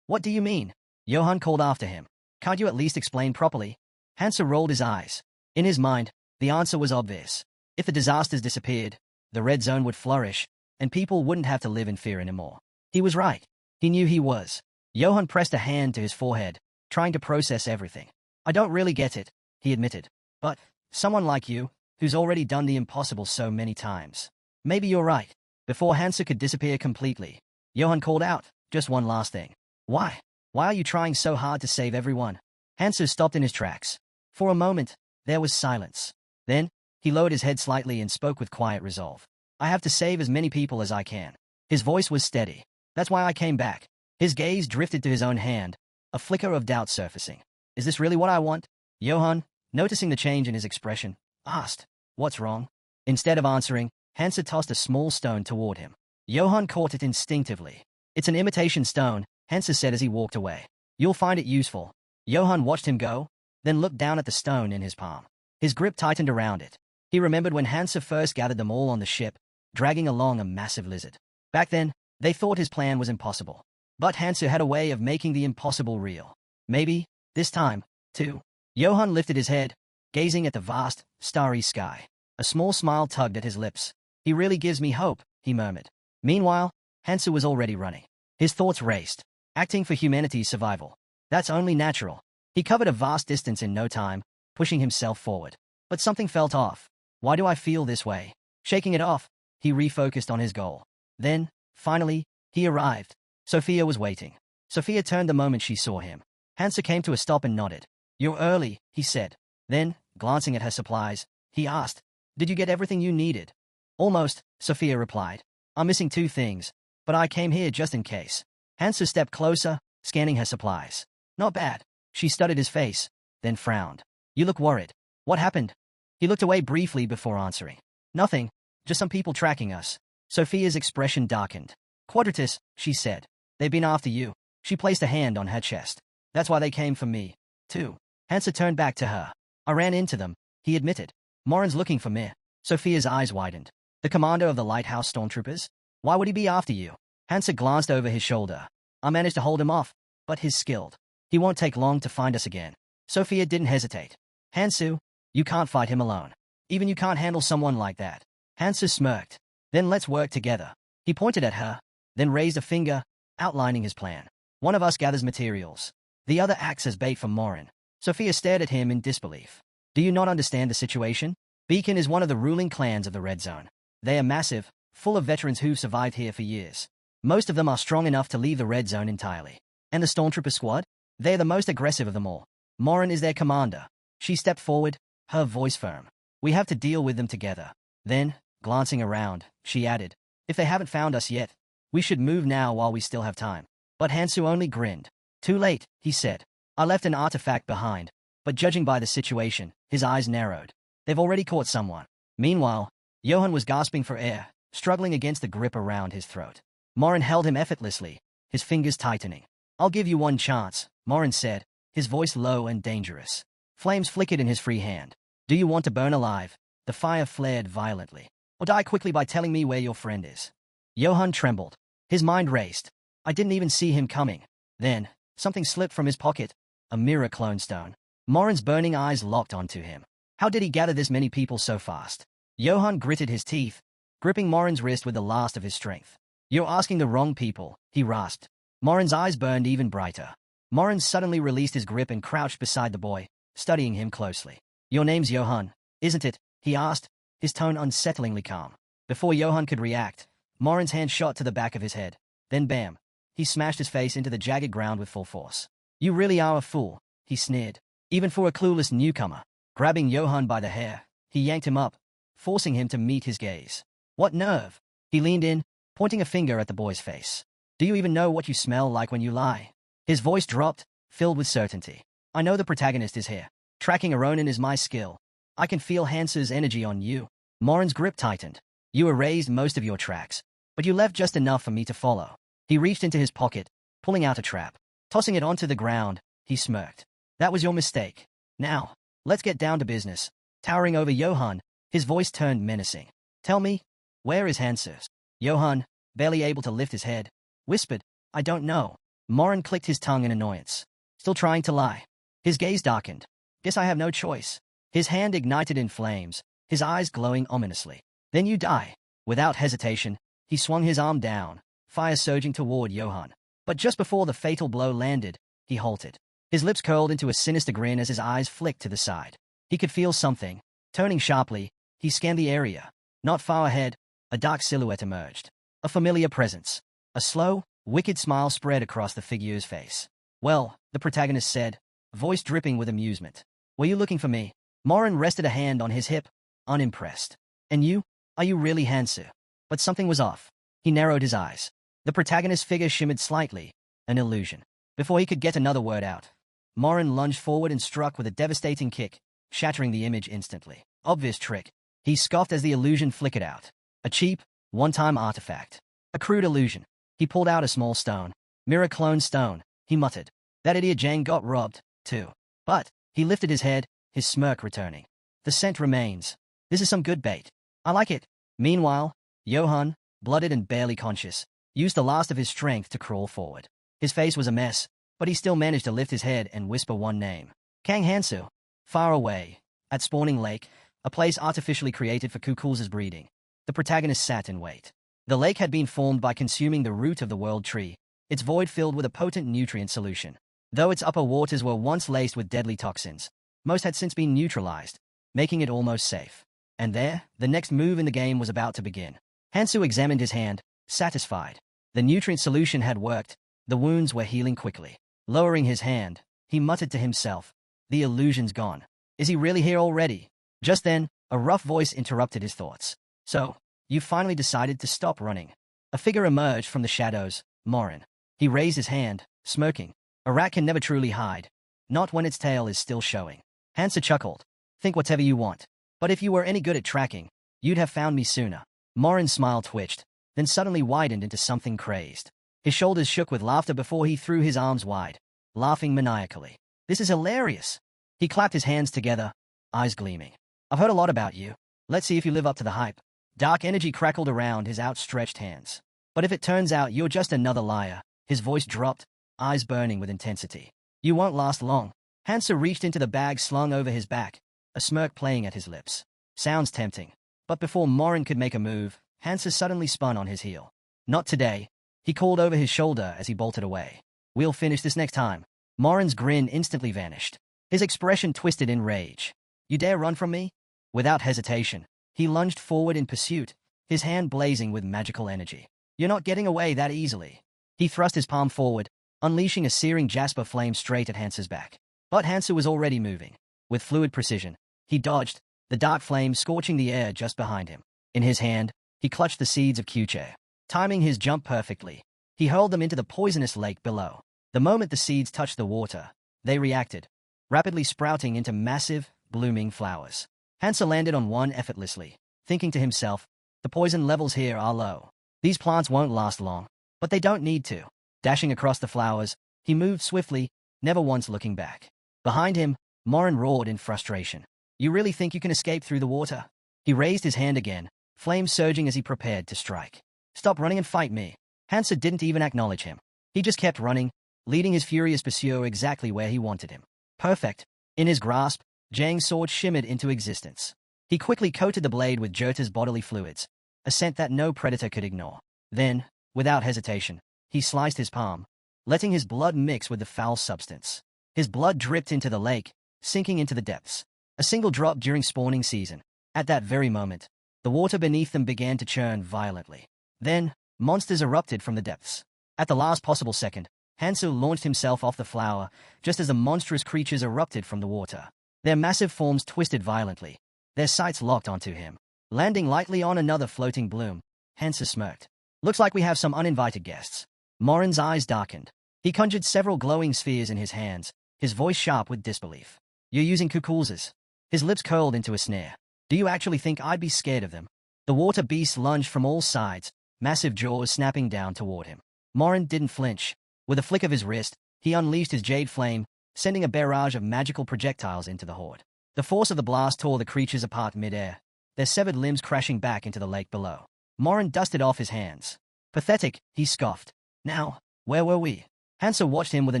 What do you mean? Johann called after him. Can't you at least explain properly? Hansu rolled his eyes. In his mind, the answer was obvious. If the disasters disappeared, the red zone would flourish, and people wouldn't have to live in fear anymore. He was right. He knew he was. Johann pressed a hand to his forehead, trying to process everything. I don't really get it, he admitted. But, someone like you, who's already done the impossible so many times. Maybe you're right. Before Hansu could disappear completely, Johann called out, just one last thing. Why? Why are you trying so hard to save everyone? Hansu stopped in his tracks. For a moment, there was silence. Then, he lowered his head slightly and spoke with quiet resolve. I have to save as many people as I can. His voice was steady. That's why I came back. His gaze drifted to his own hand, a flicker of doubt surfacing. Is this really what I want? Johann, noticing the change in his expression, asked, what's wrong? Instead of answering, Hansu tossed a small stone toward him. Johann caught it instinctively. It's an imitation stone, Hansu said as he walked away. You'll find it useful. Johann watched him go, then looked down at the stone in his palm. His grip tightened around it. He remembered when Hansu first gathered them all on the ship, dragging along a massive lizard. Back then, they thought his plan was impossible. But Hansu had a way of making the impossible real. Maybe, this time, too. Johann lifted his head, gazing at the vast, starry sky. A small smile tugged at his lips. He really gives me hope, he murmured. Meanwhile, Hansu was already running. His thoughts raced, acting for humanity's survival. That's only natural. He covered a vast distance in no time, pushing himself forward. But something felt off. Why do I feel this way? Shaking it off, he refocused on his goal. Then, finally, he arrived. Sophia was waiting. Sophia turned the moment she saw him. Hansu came to a stop and nodded. You're early, he said. Then, glancing at her supplies, he asked, did you get everything you needed? Almost, Sophia replied. I'm missing 2 things, but I came here just in case. Hansu stepped closer, scanning her supplies. Not bad. She studied his face, then frowned. You look worried. What happened? He looked away briefly before answering. Nothing, just some people tracking us. Sophia's expression darkened. Quadratus, she said. They've been after you. She placed a hand on her chest. That's why they came for me, too. Hansu turned back to her. I ran into them, he admitted. Morin's looking for me. Sophia's eyes widened. The commander of the lighthouse stormtroopers? Why would he be after you? Hansu glanced over his shoulder. I managed to hold him off, but he's skilled. He won't take long to find us again. Sophia didn't hesitate. Hansu, you can't fight him alone. Even you can't handle someone like that. Hansu smirked. Then let's work together. He pointed at her, then raised a finger, outlining his plan. One of us gathers materials. The other acts as bait for Morin. Sophia stared at him in disbelief. Do you not understand the situation? Beacon is one of the ruling clans of the Red Zone. They are massive, full of veterans who've survived here for years. Most of them are strong enough to leave the Red Zone entirely. And the Stormtrooper squad? They're the most aggressive of them all. Morin is their commander. She stepped forward, her voice firm. We have to deal with them together. Then, glancing around, she added, if they haven't found us yet, we should move now while we still have time. But Hansu only grinned. Too late, he said. I left an artifact behind, but judging by the situation, his eyes narrowed. They've already caught someone. Meanwhile, Johann was gasping for air, struggling against the grip around his throat. Morin held him effortlessly, his fingers tightening. I'll give you one chance, Morin said, his voice low and dangerous. Flames flickered in his free hand. Do you want to burn alive? The fire flared violently. or die quickly by telling me where your friend is." Johann trembled. His mind raced. I didn't even see him coming. Then, something slipped from his pocket. A mirror clone stone. Morin's burning eyes locked onto him. How did he gather this many people so fast? Johann gritted his teeth, gripping Morin's wrist with the last of his strength. "You're asking the wrong people," he rasped. Morin's eyes burned even brighter. Morin suddenly released his grip and crouched beside the boy, studying him closely. "Your name's Johann, isn't it?" he asked, his tone unsettlingly calm. Before Johann could react, Morin's hand shot to the back of his head. Then bam! He smashed his face into the jagged ground with full force. "You really are a fool," he sneered. "Even for a clueless newcomer." Grabbing Johann by the hair, he yanked him up, forcing him to meet his gaze. "What nerve?" He leaned in, pointing a finger at the boy's face. "Do you even know what you smell like when you lie?" His voice dropped, filled with certainty. "I know the protagonist is here. Tracking a Ronin is my skill. I can feel Hansu's energy on you." Morin's grip tightened. "You erased most of your tracks, but you left just enough for me to follow." He reached into his pocket, pulling out a trap. Tossing it onto the ground, he smirked. "That was your mistake. Now, let's get down to business." Towering over Johann, his voice turned menacing. "Tell me, where is Hansu?" Johann, barely able to lift his head, whispered, "I don't know." Morin clicked his tongue in annoyance. Still trying to lie. His gaze darkened. "Guess I have no choice." His hand ignited in flames, his eyes glowing ominously. "Then you die." Without hesitation, he swung his arm down, fire surging toward Johann. But just before the fatal blow landed, he halted. His lips curled into a sinister grin as his eyes flicked to the side. He could feel something. Turning sharply, he scanned the area. Not far ahead, a dark silhouette emerged. A familiar presence. A slow, wicked smile spread across the figure's face. "Well," the protagonist said, voice dripping with amusement. "Were you looking for me?" Morin rested a hand on his hip, unimpressed. "And you? Are you really Hansu?" But something was off. He narrowed his eyes. The protagonist's figure shimmered slightly, an illusion. Before he could get another word out, Morin lunged forward and struck with a devastating kick, shattering the image instantly. "Obvious trick," he scoffed as the illusion flickered out. "A cheap, one-time artifact. A crude illusion." He pulled out a small stone. "Mirror clone stone," he muttered. "That idiot Jang got robbed, too." But, he lifted his head, his smirk returning. "The scent remains. This is some good bait. I like it." Meanwhile, Johann, blooded and barely conscious, used the last of his strength to crawl forward. His face was a mess, but he still managed to lift his head and whisper one name. "Kang Hansu." Far away, at Spawning Lake, a place artificially created for Kukul's breeding, the protagonist sat in wait. The lake had been formed by consuming the root of the world tree, its void filled with a potent nutrient solution. Though its upper waters were once laced with deadly toxins, most had since been neutralized, making it almost safe. And there, the next move in the game was about to begin. Hansu examined his hand, satisfied. The nutrient solution had worked. The wounds were healing quickly. Lowering his hand, he muttered to himself, "The illusion's gone. Is he really here already?" Just then, a rough voice interrupted his thoughts. "So, you finally decided to stop running." A figure emerged from the shadows, Morin. He raised his hand, smirking. "A rat can never truly hide. Not when its tail is still showing." Hansu chuckled. "Think whatever you want. But if you were any good at tracking, you'd have found me sooner." Morin's smile twitched, then suddenly widened into something crazed. His shoulders shook with laughter before he threw his arms wide, laughing maniacally. "This is hilarious." He clapped his hands together, eyes gleaming. "I've heard a lot about you. Let's see if you live up to the hype." Dark energy crackled around his outstretched hands. "But if it turns out you're just another liar," his voice dropped, eyes burning with intensity, "you won't last long." Hansu reached into the bag slung over his back, a smirk playing at his lips. Sounds tempting. But before Morin could make a move, Hansu suddenly spun on his heel. "Not today," he called over his shoulder as he bolted away. "We'll finish this next time." Morin's grin instantly vanished. His expression twisted in rage. "You dare run from me?" Without hesitation, he lunged forward in pursuit, his hand blazing with magical energy. "You're not getting away that easily." He thrust his palm forward, unleashing a searing jasper flame straight at Hansu's back. But Hansu was already moving. With fluid precision, he dodged, the dark flame scorching the air just behind him. In his hand, he clutched the seeds of Kyuche. Timing his jump perfectly, he hurled them into the poisonous lake below. The moment the seeds touched the water, they reacted, rapidly sprouting into massive, blooming flowers. Hansu landed on one effortlessly, thinking to himself, "The poison levels here are low. These plants won't last long, but they don't need to." Dashing across the flowers, he moved swiftly, never once looking back. Behind him, Morin roared in frustration. "You really think you can escape through the water?" He raised his hand again, flames surging as he prepared to strike. "Stop running and fight me." Hansa didn't even acknowledge him. He just kept running, leading his furious pursuer exactly where he wanted him. Perfect. In his grasp, Jang's sword shimmered into existence. He quickly coated the blade with Jurta's bodily fluids, a scent that no predator could ignore. Then, without hesitation, he sliced his palm, letting his blood mix with the foul substance. His blood dripped into the lake, sinking into the depths. A single drop during spawning season. At that very moment, the water beneath them began to churn violently. Then, monsters erupted from the depths. At the last possible second, Hansu launched himself off the flower, just as the monstrous creatures erupted from the water. Their massive forms twisted violently, their sights locked onto him. Landing lightly on another floating bloom, Hansu smirked. "Looks like we have some uninvited guests." Morin's eyes darkened. He conjured several glowing spheres in his hands, his voice sharp with disbelief. "You're using kukulzas?" His lips curled into a sneer. "Do you actually think I'd be scared of them?" The water beasts lunged from all sides, massive jaws snapping down toward him. Morin didn't flinch. With a flick of his wrist, he unleashed his jade flame, sending a barrage of magical projectiles into the horde. The force of the blast tore the creatures apart mid-air, their severed limbs crashing back into the lake below. Morin dusted off his hands. "Pathetic," he scoffed. "Now, where were we?" Hansa watched him with a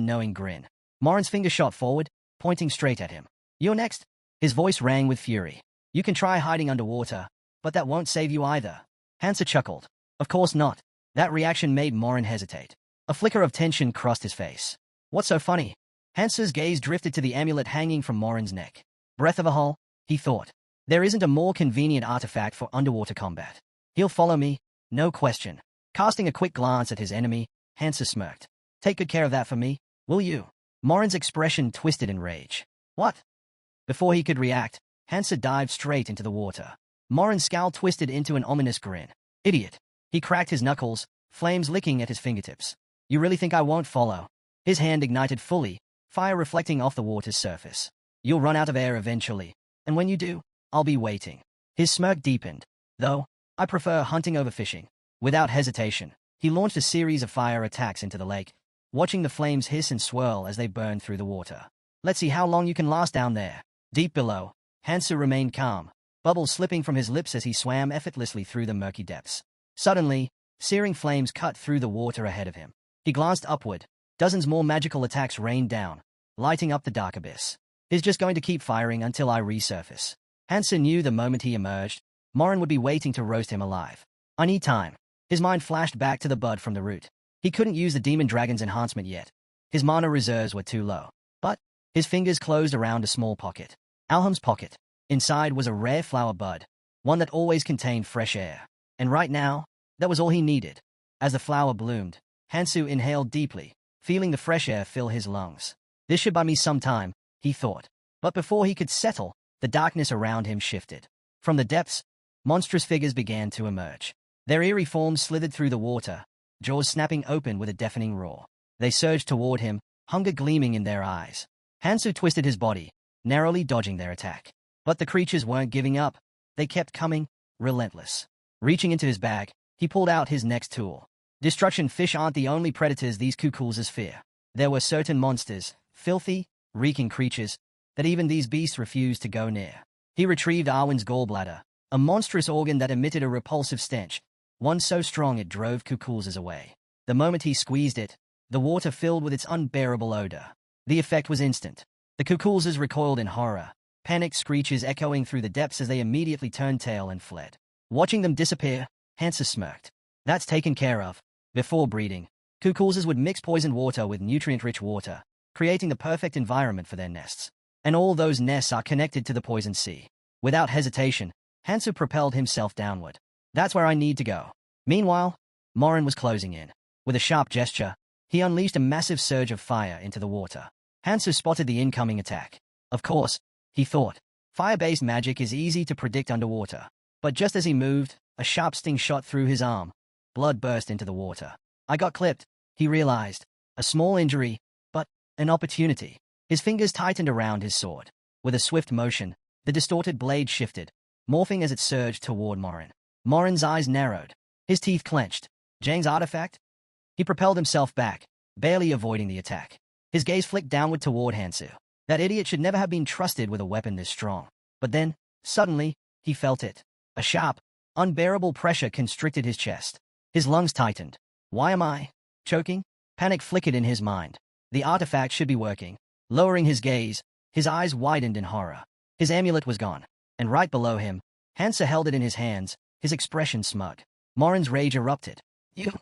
knowing grin. Morin's finger shot forward, pointing straight at him. "You're next." His voice rang with fury. "You can try hiding underwater, but that won't save you either." Hansa chuckled. "Of course not." That reaction made Morin hesitate. A flicker of tension crossed his face. "What's so funny?" Hansa's gaze drifted to the amulet hanging from Morin's neck. "Breath of a hull," he thought. "There isn't a more convenient artifact for underwater combat. He'll follow me, no question." Casting a quick glance at his enemy, Hansa smirked. "Take good care of that for me, will you?" Morin's expression twisted in rage. "What?" Before he could react, Hansa dived straight into the water. Morin's scowl twisted into an ominous grin. "Idiot." He cracked his knuckles, flames licking at his fingertips. "You really think I won't follow?" His hand ignited fully, fire reflecting off the water's surface. "You'll run out of air eventually, and when you do, I'll be waiting." His smirk deepened. "Though, I prefer hunting over fishing." Without hesitation, he launched a series of fire attacks into the lake, watching the flames hiss and swirl as they burned through the water. "Let's see how long you can last down there." Deep below, Hansu remained calm, bubbles slipping from his lips as he swam effortlessly through the murky depths. Suddenly, searing flames cut through the water ahead of him. He glanced upward. Dozens more magical attacks rained down, lighting up the dark abyss. "He's just going to keep firing until I resurface." Hansu knew the moment he emerged, Morin would be waiting to roast him alive. "I need time." His mind flashed back to the bud from the root. He couldn't use the Demon Dragon's enhancement yet. His mana reserves were too low. But his fingers closed around a small pocket. Alham's pocket. Inside was a rare flower bud, one that always contained fresh air. And right now, that was all he needed. As the flower bloomed, Hansu inhaled deeply, feeling the fresh air fill his lungs. "This should buy me some time," he thought. But before he could settle, the darkness around him shifted. From the depths, monstrous figures began to emerge. Their eerie forms slithered through the water, jaws snapping open with a deafening roar. They surged toward him, hunger gleaming in their eyes. Hansu twisted his body, narrowly dodging their attack. But the creatures weren't giving up. They kept coming, relentless. Reaching into his bag, he pulled out his next tool. Destruction fish aren't the only predators these kukulzas fear. There were certain monsters, filthy, reeking creatures, that even these beasts refused to go near. He retrieved Arwen's gallbladder, a monstrous organ that emitted a repulsive stench, one so strong it drove kukulzas away. The moment he squeezed it, the water filled with its unbearable odor. The effect was instant. The kukulzas recoiled in horror, panicked screeches echoing through the depths as they immediately turned tail and fled. Watching them disappear, Hansa smirked. "That's taken care of." Before breeding, kukulzas would mix poisoned water with nutrient-rich water, creating the perfect environment for their nests. And all those nests are connected to the poison sea. Without hesitation, Hansu propelled himself downward. "That's where I need to go." Meanwhile, Morin was closing in. With a sharp gesture, he unleashed a massive surge of fire into the water. Hansu spotted the incoming attack. Of course, he thought, fire-based magic is easy to predict underwater. But just as he moved, a sharp sting shot through his arm. Blood burst into the water. "I got clipped," he realized. A small injury, but an opportunity. His fingers tightened around his sword. With a swift motion, the distorted blade shifted, morphing as it surged toward Morin. Morin's eyes narrowed. His teeth clenched. Jang's artifact? He propelled himself back, barely avoiding the attack. His gaze flicked downward toward Hansu. That idiot should never have been trusted with a weapon this strong. But then, suddenly, he felt it. A sharp, Unbearable pressure constricted his chest. His lungs tightened. Why am I choking? Panic flickered in his mind. The artifact should be working. Lowering his gaze, his eyes widened in horror. His amulet was gone. And right below him, Hansa held it in his hands, his expression smug. Morin's rage erupted. You!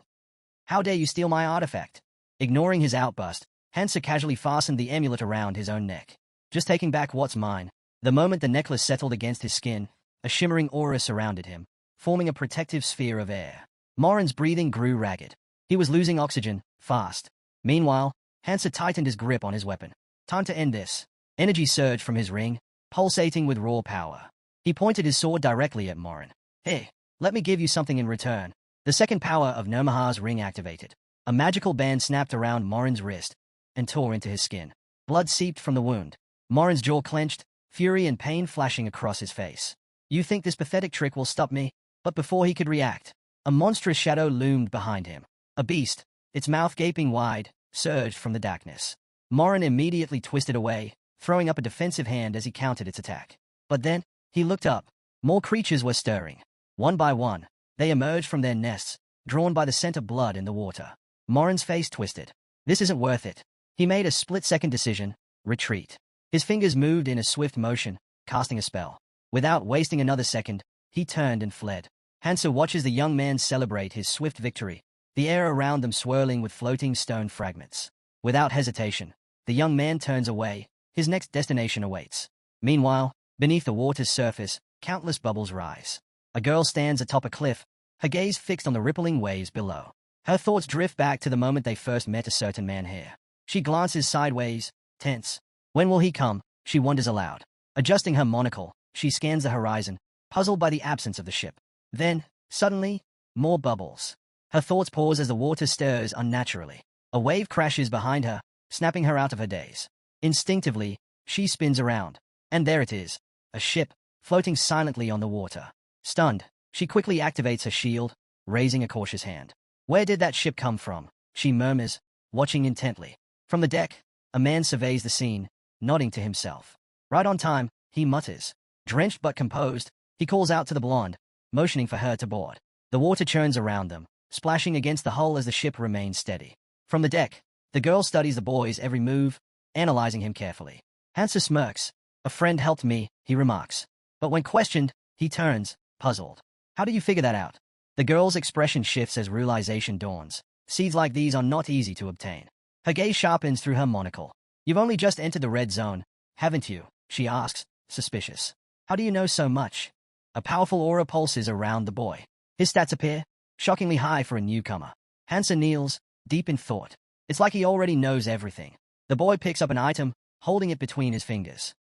How dare you steal my artifact? Ignoring his outburst, Hansa casually fastened the amulet around his own neck. Just taking back what's mine. The moment the necklace settled against his skin, a shimmering aura surrounded him, forming a protective sphere of air. Morin's breathing grew ragged. He was losing oxygen, fast. Meanwhile, Hansa tightened his grip on his weapon. Time to end this. Energy surged from his ring, pulsating with raw power. He pointed his sword directly at Morin. Hey, let me give you something in return. The second power of Nomaha's ring activated. A magical band snapped around Morin's wrist and tore into his skin. Blood seeped from the wound. Morin's jaw clenched, fury and pain flashing across his face. You think this pathetic trick will stop me? But before he could react, a monstrous shadow loomed behind him. A beast, its mouth gaping wide, surged from the darkness. Morin immediately twisted away, throwing up a defensive hand as he countered its attack. But then, he looked up. More creatures were stirring. One by one, they emerged from their nests, drawn by the scent of blood in the water. Morin's face twisted. This isn't worth it. He made a split-second decision. Retreat. His fingers moved in a swift motion, casting a spell. Without wasting another second, he turned and fled. Hansa watches the young man celebrate his swift victory, the air around them swirling with floating stone fragments. Without hesitation, the young man turns away. His next destination awaits. Meanwhile, beneath the water's surface, countless bubbles rise. A girl stands atop a cliff, her gaze fixed on the rippling waves below. Her thoughts drift back to the moment they first met a certain man here. She glances sideways, tense. When will he come? She wonders aloud. Adjusting her monocle, she scans the horizon, puzzled by the absence of the ship. Then, suddenly, more bubbles. Her thoughts pause as the water stirs unnaturally. A wave crashes behind her, snapping her out of her daze. Instinctively, she spins around. And there it is, a ship, floating silently on the water. Stunned, she quickly activates her shield, raising a cautious hand. Where did that ship come from? She murmurs, watching intently. From the deck, a man surveys the scene, nodding to himself. Right on time, he mutters. Drenched but composed, he calls out to the blonde, motioning for her to board. The water churns around them, splashing against the hull as the ship remains steady. From the deck, the girl studies the boy's every move, analyzing him carefully. Hansa smirks. A friend helped me, he remarks. But when questioned, he turns, puzzled. How do you figure that out? The girl's expression shifts as realization dawns. Seeds like these are not easy to obtain. Her gaze sharpens through her monocle. You've only just entered the red zone, haven't you? She asks, suspicious. How do you know so much? A powerful aura pulses around the boy. His stats appear shockingly high for a newcomer. Hansa kneels, deep in thought. It's like he already knows everything. The boy picks up an item, holding it between his fingers.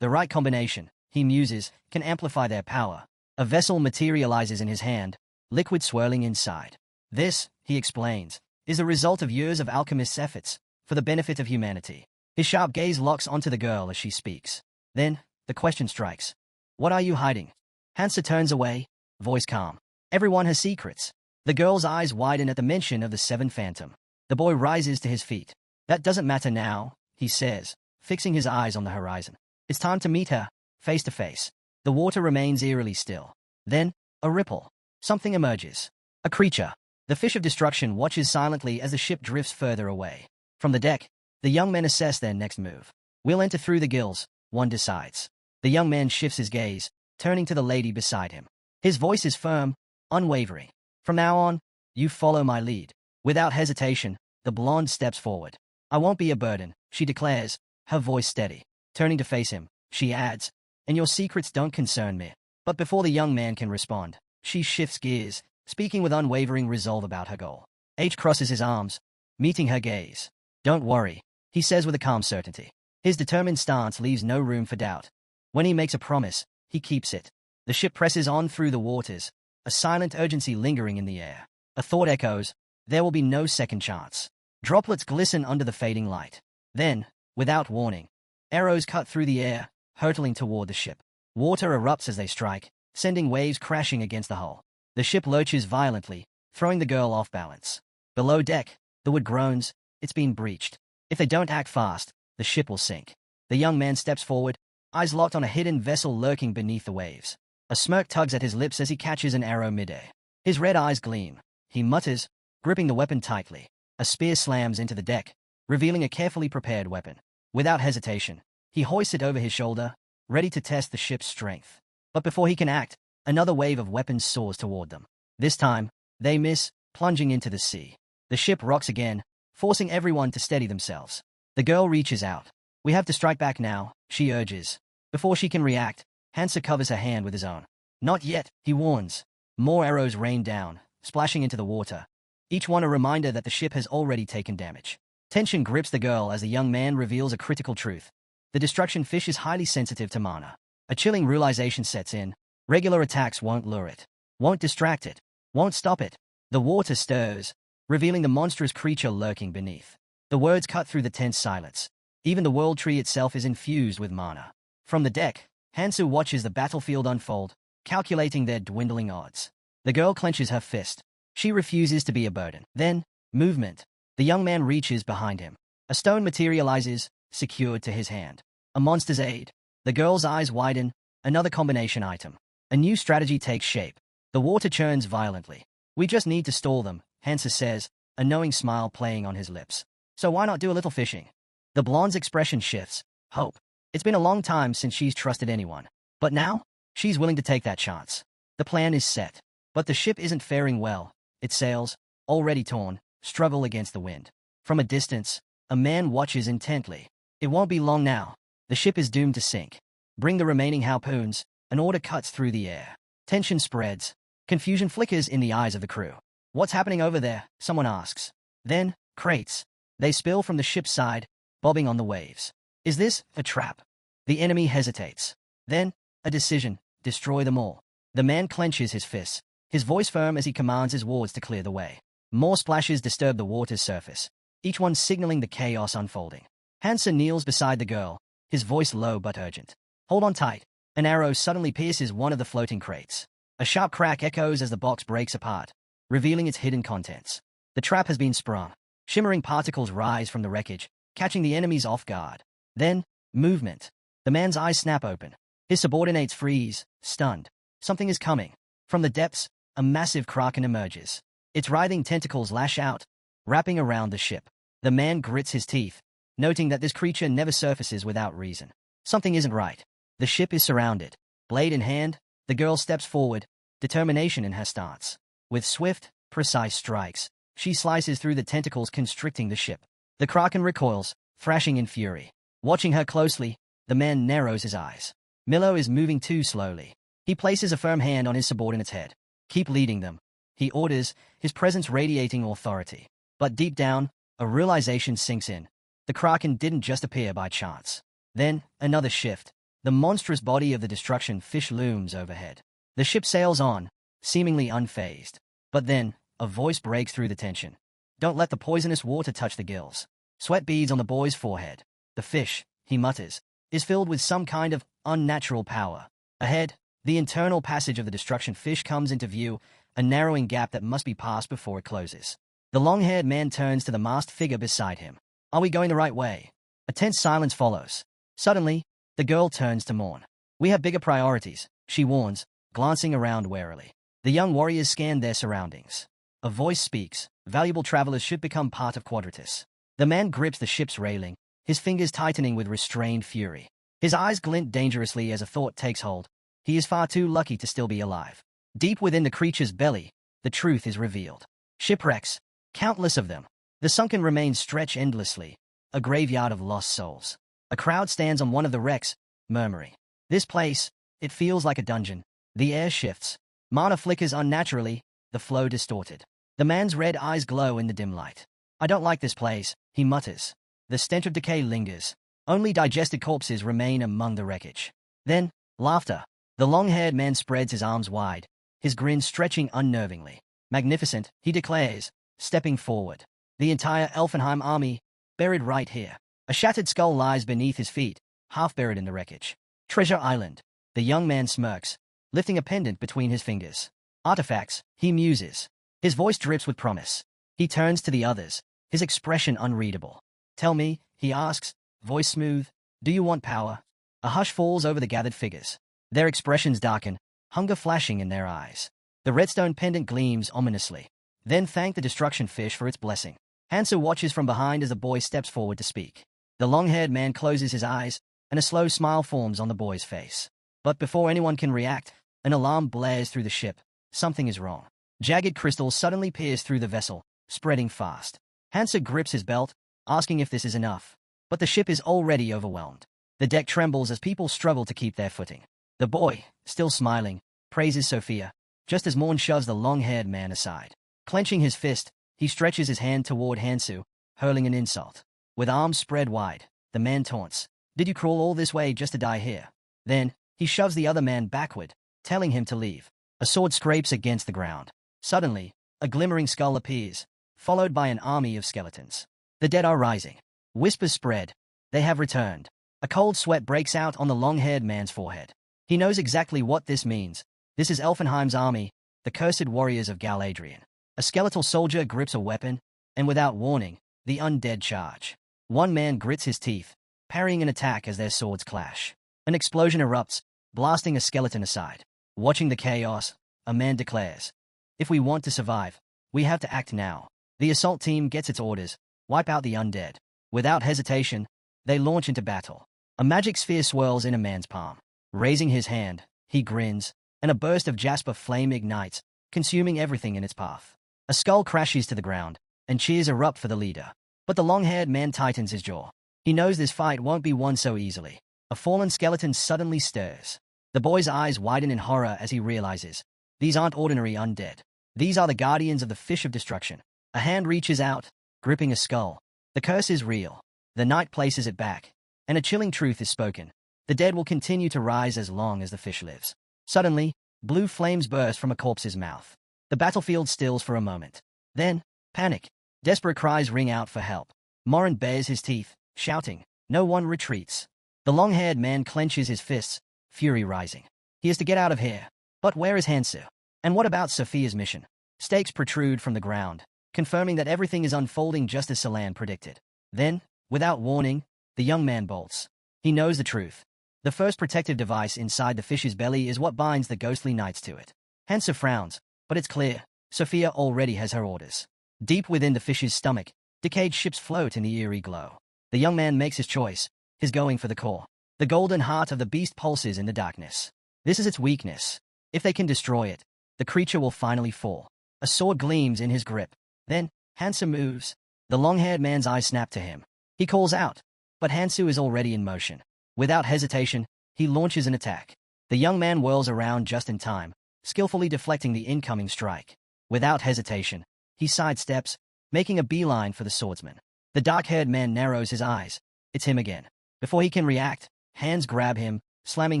The right combination, he muses, can amplify their power. A vessel materializes in his hand, liquid swirling inside. This, he explains, is the result of years of alchemist's efforts, for the benefit of humanity. His sharp gaze locks onto the girl as she speaks. Then, the question strikes. What are you hiding? Hansa turns away, voice calm. Everyone has secrets. The girl's eyes widen at the mention of the seven phantom. The boy rises to his feet. That doesn't matter now, he says, fixing his eyes on the horizon. It's time to meet her, face to face. The water remains eerily still. Then, a ripple. Something emerges. A creature. The fish of destruction watches silently as the ship drifts further away. From the deck, the young men assess their next move. We'll enter through the gills, one decides. The young man shifts his gaze, turning to the lady beside him. His voice is firm, unwavering. From now on, you follow my lead. Without hesitation, the blonde steps forward. I won't be a burden, she declares, her voice steady. Turning to face him, she adds, and your secrets don't concern me. But before the young man can respond, she shifts gears, speaking with unwavering resolve about her goal. H crosses his arms, meeting her gaze. Don't worry, he says with a calm certainty. His determined stance leaves no room for doubt. When he makes a promise, he keeps it. The ship presses on through the waters, a silent urgency lingering in the air. A thought echoes, there will be no second chance. Droplets glisten under the fading light. Then, without warning, arrows cut through the air, hurtling toward the ship. Water erupts as they strike, sending waves crashing against the hull. The ship lurches violently, throwing the girl off balance. Below deck, the wood groans. It's been breached. If they don't act fast, the ship will sink. The young man steps forward, eyes locked on a hidden vessel lurking beneath the waves. A smirk tugs at his lips as he catches an arrow midair. His red eyes gleam. He mutters, gripping the weapon tightly. A spear slams into the deck, revealing a carefully prepared weapon. Without hesitation, he hoists it over his shoulder, ready to test the ship's strength. But before he can act, another wave of weapons soars toward them. This time, they miss, plunging into the sea. The ship rocks again, forcing everyone to steady themselves. The girl reaches out. "We have to strike back now," she urges. Before she can react, Hansa covers her hand with his own. "Not yet," he warns. More arrows rain down, splashing into the water, each one a reminder that the ship has already taken damage. Tension grips the girl as the young man reveals a critical truth. The destruction fish is highly sensitive to mana. A chilling realization sets in. Regular attacks won't lure it, won't distract it, won't stop it. The water stirs, revealing the monstrous creature lurking beneath. The words cut through the tense silence. Even the world tree itself is infused with mana. From the deck, Hansu watches the battlefield unfold, calculating their dwindling odds. The girl clenches her fist. She refuses to be a burden. Then, movement. The young man reaches behind him. A stone materializes, secured to his hand. A monster's aid. The girl's eyes widen. Another combination item. A new strategy takes shape. The water churns violently. "We just need to stall them," Hansa says, a knowing smile playing on his lips. "So why not do a little fishing?" The blonde's expression shifts. Hope. It's been a long time since she's trusted anyone. But now, she's willing to take that chance. The plan is set. But the ship isn't faring well. Its sails, already torn, struggle against the wind. From a distance, a man watches intently. It won't be long now. The ship is doomed to sink. "Bring the remaining harpoons." An order cuts through the air. Tension spreads. Confusion flickers in the eyes of the crew. "What's happening over there?" someone asks. Then, crates. They spill from the ship's side, bobbing on the waves. Is this a trap? The enemy hesitates. Then, a decision: destroy them all. The man clenches his fists, his voice firm as he commands his wards to clear the way. More splashes disturb the water's surface, each one signaling the chaos unfolding. Hansa kneels beside the girl, his voice low but urgent. "Hold on tight." An arrow suddenly pierces one of the floating crates. A sharp crack echoes as the box breaks apart, revealing its hidden contents. The trap has been sprung. Shimmering particles rise from the wreckage, catching the enemies off guard. Then, movement. The man's eyes snap open. His subordinates freeze, stunned. Something is coming. From the depths, a massive kraken emerges. Its writhing tentacles lash out, wrapping around the ship. The man grits his teeth, noting that this creature never surfaces without reason. Something isn't right. The ship is surrounded. Blade in hand, the girl steps forward, determination in her stance. With swift, precise strikes, she slices through the tentacles constricting the ship. The kraken recoils, thrashing in fury. Watching her closely, the man narrows his eyes. Milo is moving too slowly. He places a firm hand on his subordinate's head. "Keep leading them," he orders, his presence radiating authority. But deep down, a realization sinks in. The kraken didn't just appear by chance. Then, another shift. The monstrous body of the destruction fish looms overhead. The ship sails on, seemingly unfazed. But then, a voice breaks through the tension. "Don't let the poisonous water touch the gills." Sweat beads on the boy's forehead. The fish, he mutters, is filled with some kind of unnatural power. Ahead, the internal passage of the destruction fish comes into view, a narrowing gap that must be passed before it closes. The long-haired man turns to the masked figure beside him. "Are we going the right way?" A tense silence follows. Suddenly, the girl turns to Morn. "We have bigger priorities," she warns, glancing around warily. The young warriors scan their surroundings. A voice speaks. "Valuable travelers should become part of Quadratus." The man grips the ship's railing, his fingers tightening with restrained fury. His eyes glint dangerously as a thought takes hold. He is far too lucky to still be alive. Deep within the creature's belly, the truth is revealed. Shipwrecks, countless of them. The sunken remains stretch endlessly, a graveyard of lost souls. A crowd stands on one of the wrecks, murmuring. "This place, it feels like a dungeon." The air shifts. Mana flickers unnaturally, the flow distorted. The man's red eyes glow in the dim light. "I don't like this place," he mutters. The stench of decay lingers. Only digested corpses remain among the wreckage. Then, laughter. The long-haired man spreads his arms wide, his grin stretching unnervingly. "Magnificent," he declares, stepping forward. "The entire Elfenheim army, buried right here." A shattered skull lies beneath his feet, half buried in the wreckage. "Treasure Island." The young man smirks, lifting a pendant between his fingers. "Artifacts," he muses. His voice drips with promise. He turns to the others, his expression unreadable. "Tell me," he asks, voice smooth, "do you want power?" A hush falls over the gathered figures. Their expressions darken, hunger flashing in their eyes. The redstone pendant gleams ominously. Then thank the destruction fish for its blessing. Hansu watches from behind as the boy steps forward to speak. The long-haired man closes his eyes, and a slow smile forms on the boy's face. But before anyone can react, an alarm blares through the ship. Something is wrong. Jagged crystals suddenly pierce through the vessel, spreading fast. Hansu grips his belt, asking if this is enough. But the ship is already overwhelmed. The deck trembles as people struggle to keep their footing. The boy, still smiling, praises Sophia, just as Morn shoves the long-haired man aside. Clenching his fist, he stretches his hand toward Hansu, hurling an insult. With arms spread wide, the man taunts, "Did you crawl all this way just to die here?" Then, he shoves the other man backward, telling him to leave. A sword scrapes against the ground. Suddenly, a glimmering skull appears, followed by an army of skeletons. The dead are rising. Whispers spread. They have returned. A cold sweat breaks out on the long-haired man's forehead. He knows exactly what this means. This is Elfenheim's army, the cursed warriors of Galadriel. A skeletal soldier grips a weapon, and without warning, the undead charge. One man grits his teeth, parrying an attack as their swords clash. An explosion erupts, blasting a skeleton aside. Watching the chaos, a man declares, "If we want to survive, we have to act now." The assault team gets its orders, wipe out the undead. Without hesitation, they launch into battle. A magic sphere swirls in a man's palm. Raising his hand, he grins, and a burst of jasper flame ignites, consuming everything in its path. A skull crashes to the ground, and cheers erupt for the leader. But the long-haired man tightens his jaw. He knows this fight won't be won so easily. A fallen skeleton suddenly stirs. The boy's eyes widen in horror as he realizes, these aren't ordinary undead. These are the guardians of the Fish of Destruction. A hand reaches out, gripping a skull. The curse is real. The knight places it back, and a chilling truth is spoken. The dead will continue to rise as long as the fish lives. Suddenly, blue flames burst from a corpse's mouth. The battlefield stills for a moment. Then, panic. Desperate cries ring out for help. Morin bares his teeth, shouting. No one retreats. The long-haired man clenches his fists, fury rising. He is to get out of here. But where is Hansu? And what about Sophia's mission? Stakes protrude from the ground, confirming that everything is unfolding just as Salan predicted. Then, without warning, the young man bolts. He knows the truth. The first protective device inside the fish's belly is what binds the ghostly knights to it. Hansu frowns, but it's clear. Sophia already has her orders. Deep within the fish's stomach, decayed ships float in the eerie glow. The young man makes his choice. He's going for the core. The golden heart of the beast pulses in the darkness. This is its weakness. If they can destroy it, the creature will finally fall. A sword gleams in his grip. Then, Hansu moves. The long-haired man's eyes snap to him. He calls out, but Hansu is already in motion. Without hesitation, he launches an attack. The young man whirls around just in time, skillfully deflecting the incoming strike. Without hesitation, he sidesteps, making a beeline for the swordsman. The dark-haired man narrows his eyes. It's him again. Before he can react, hands grab him, slamming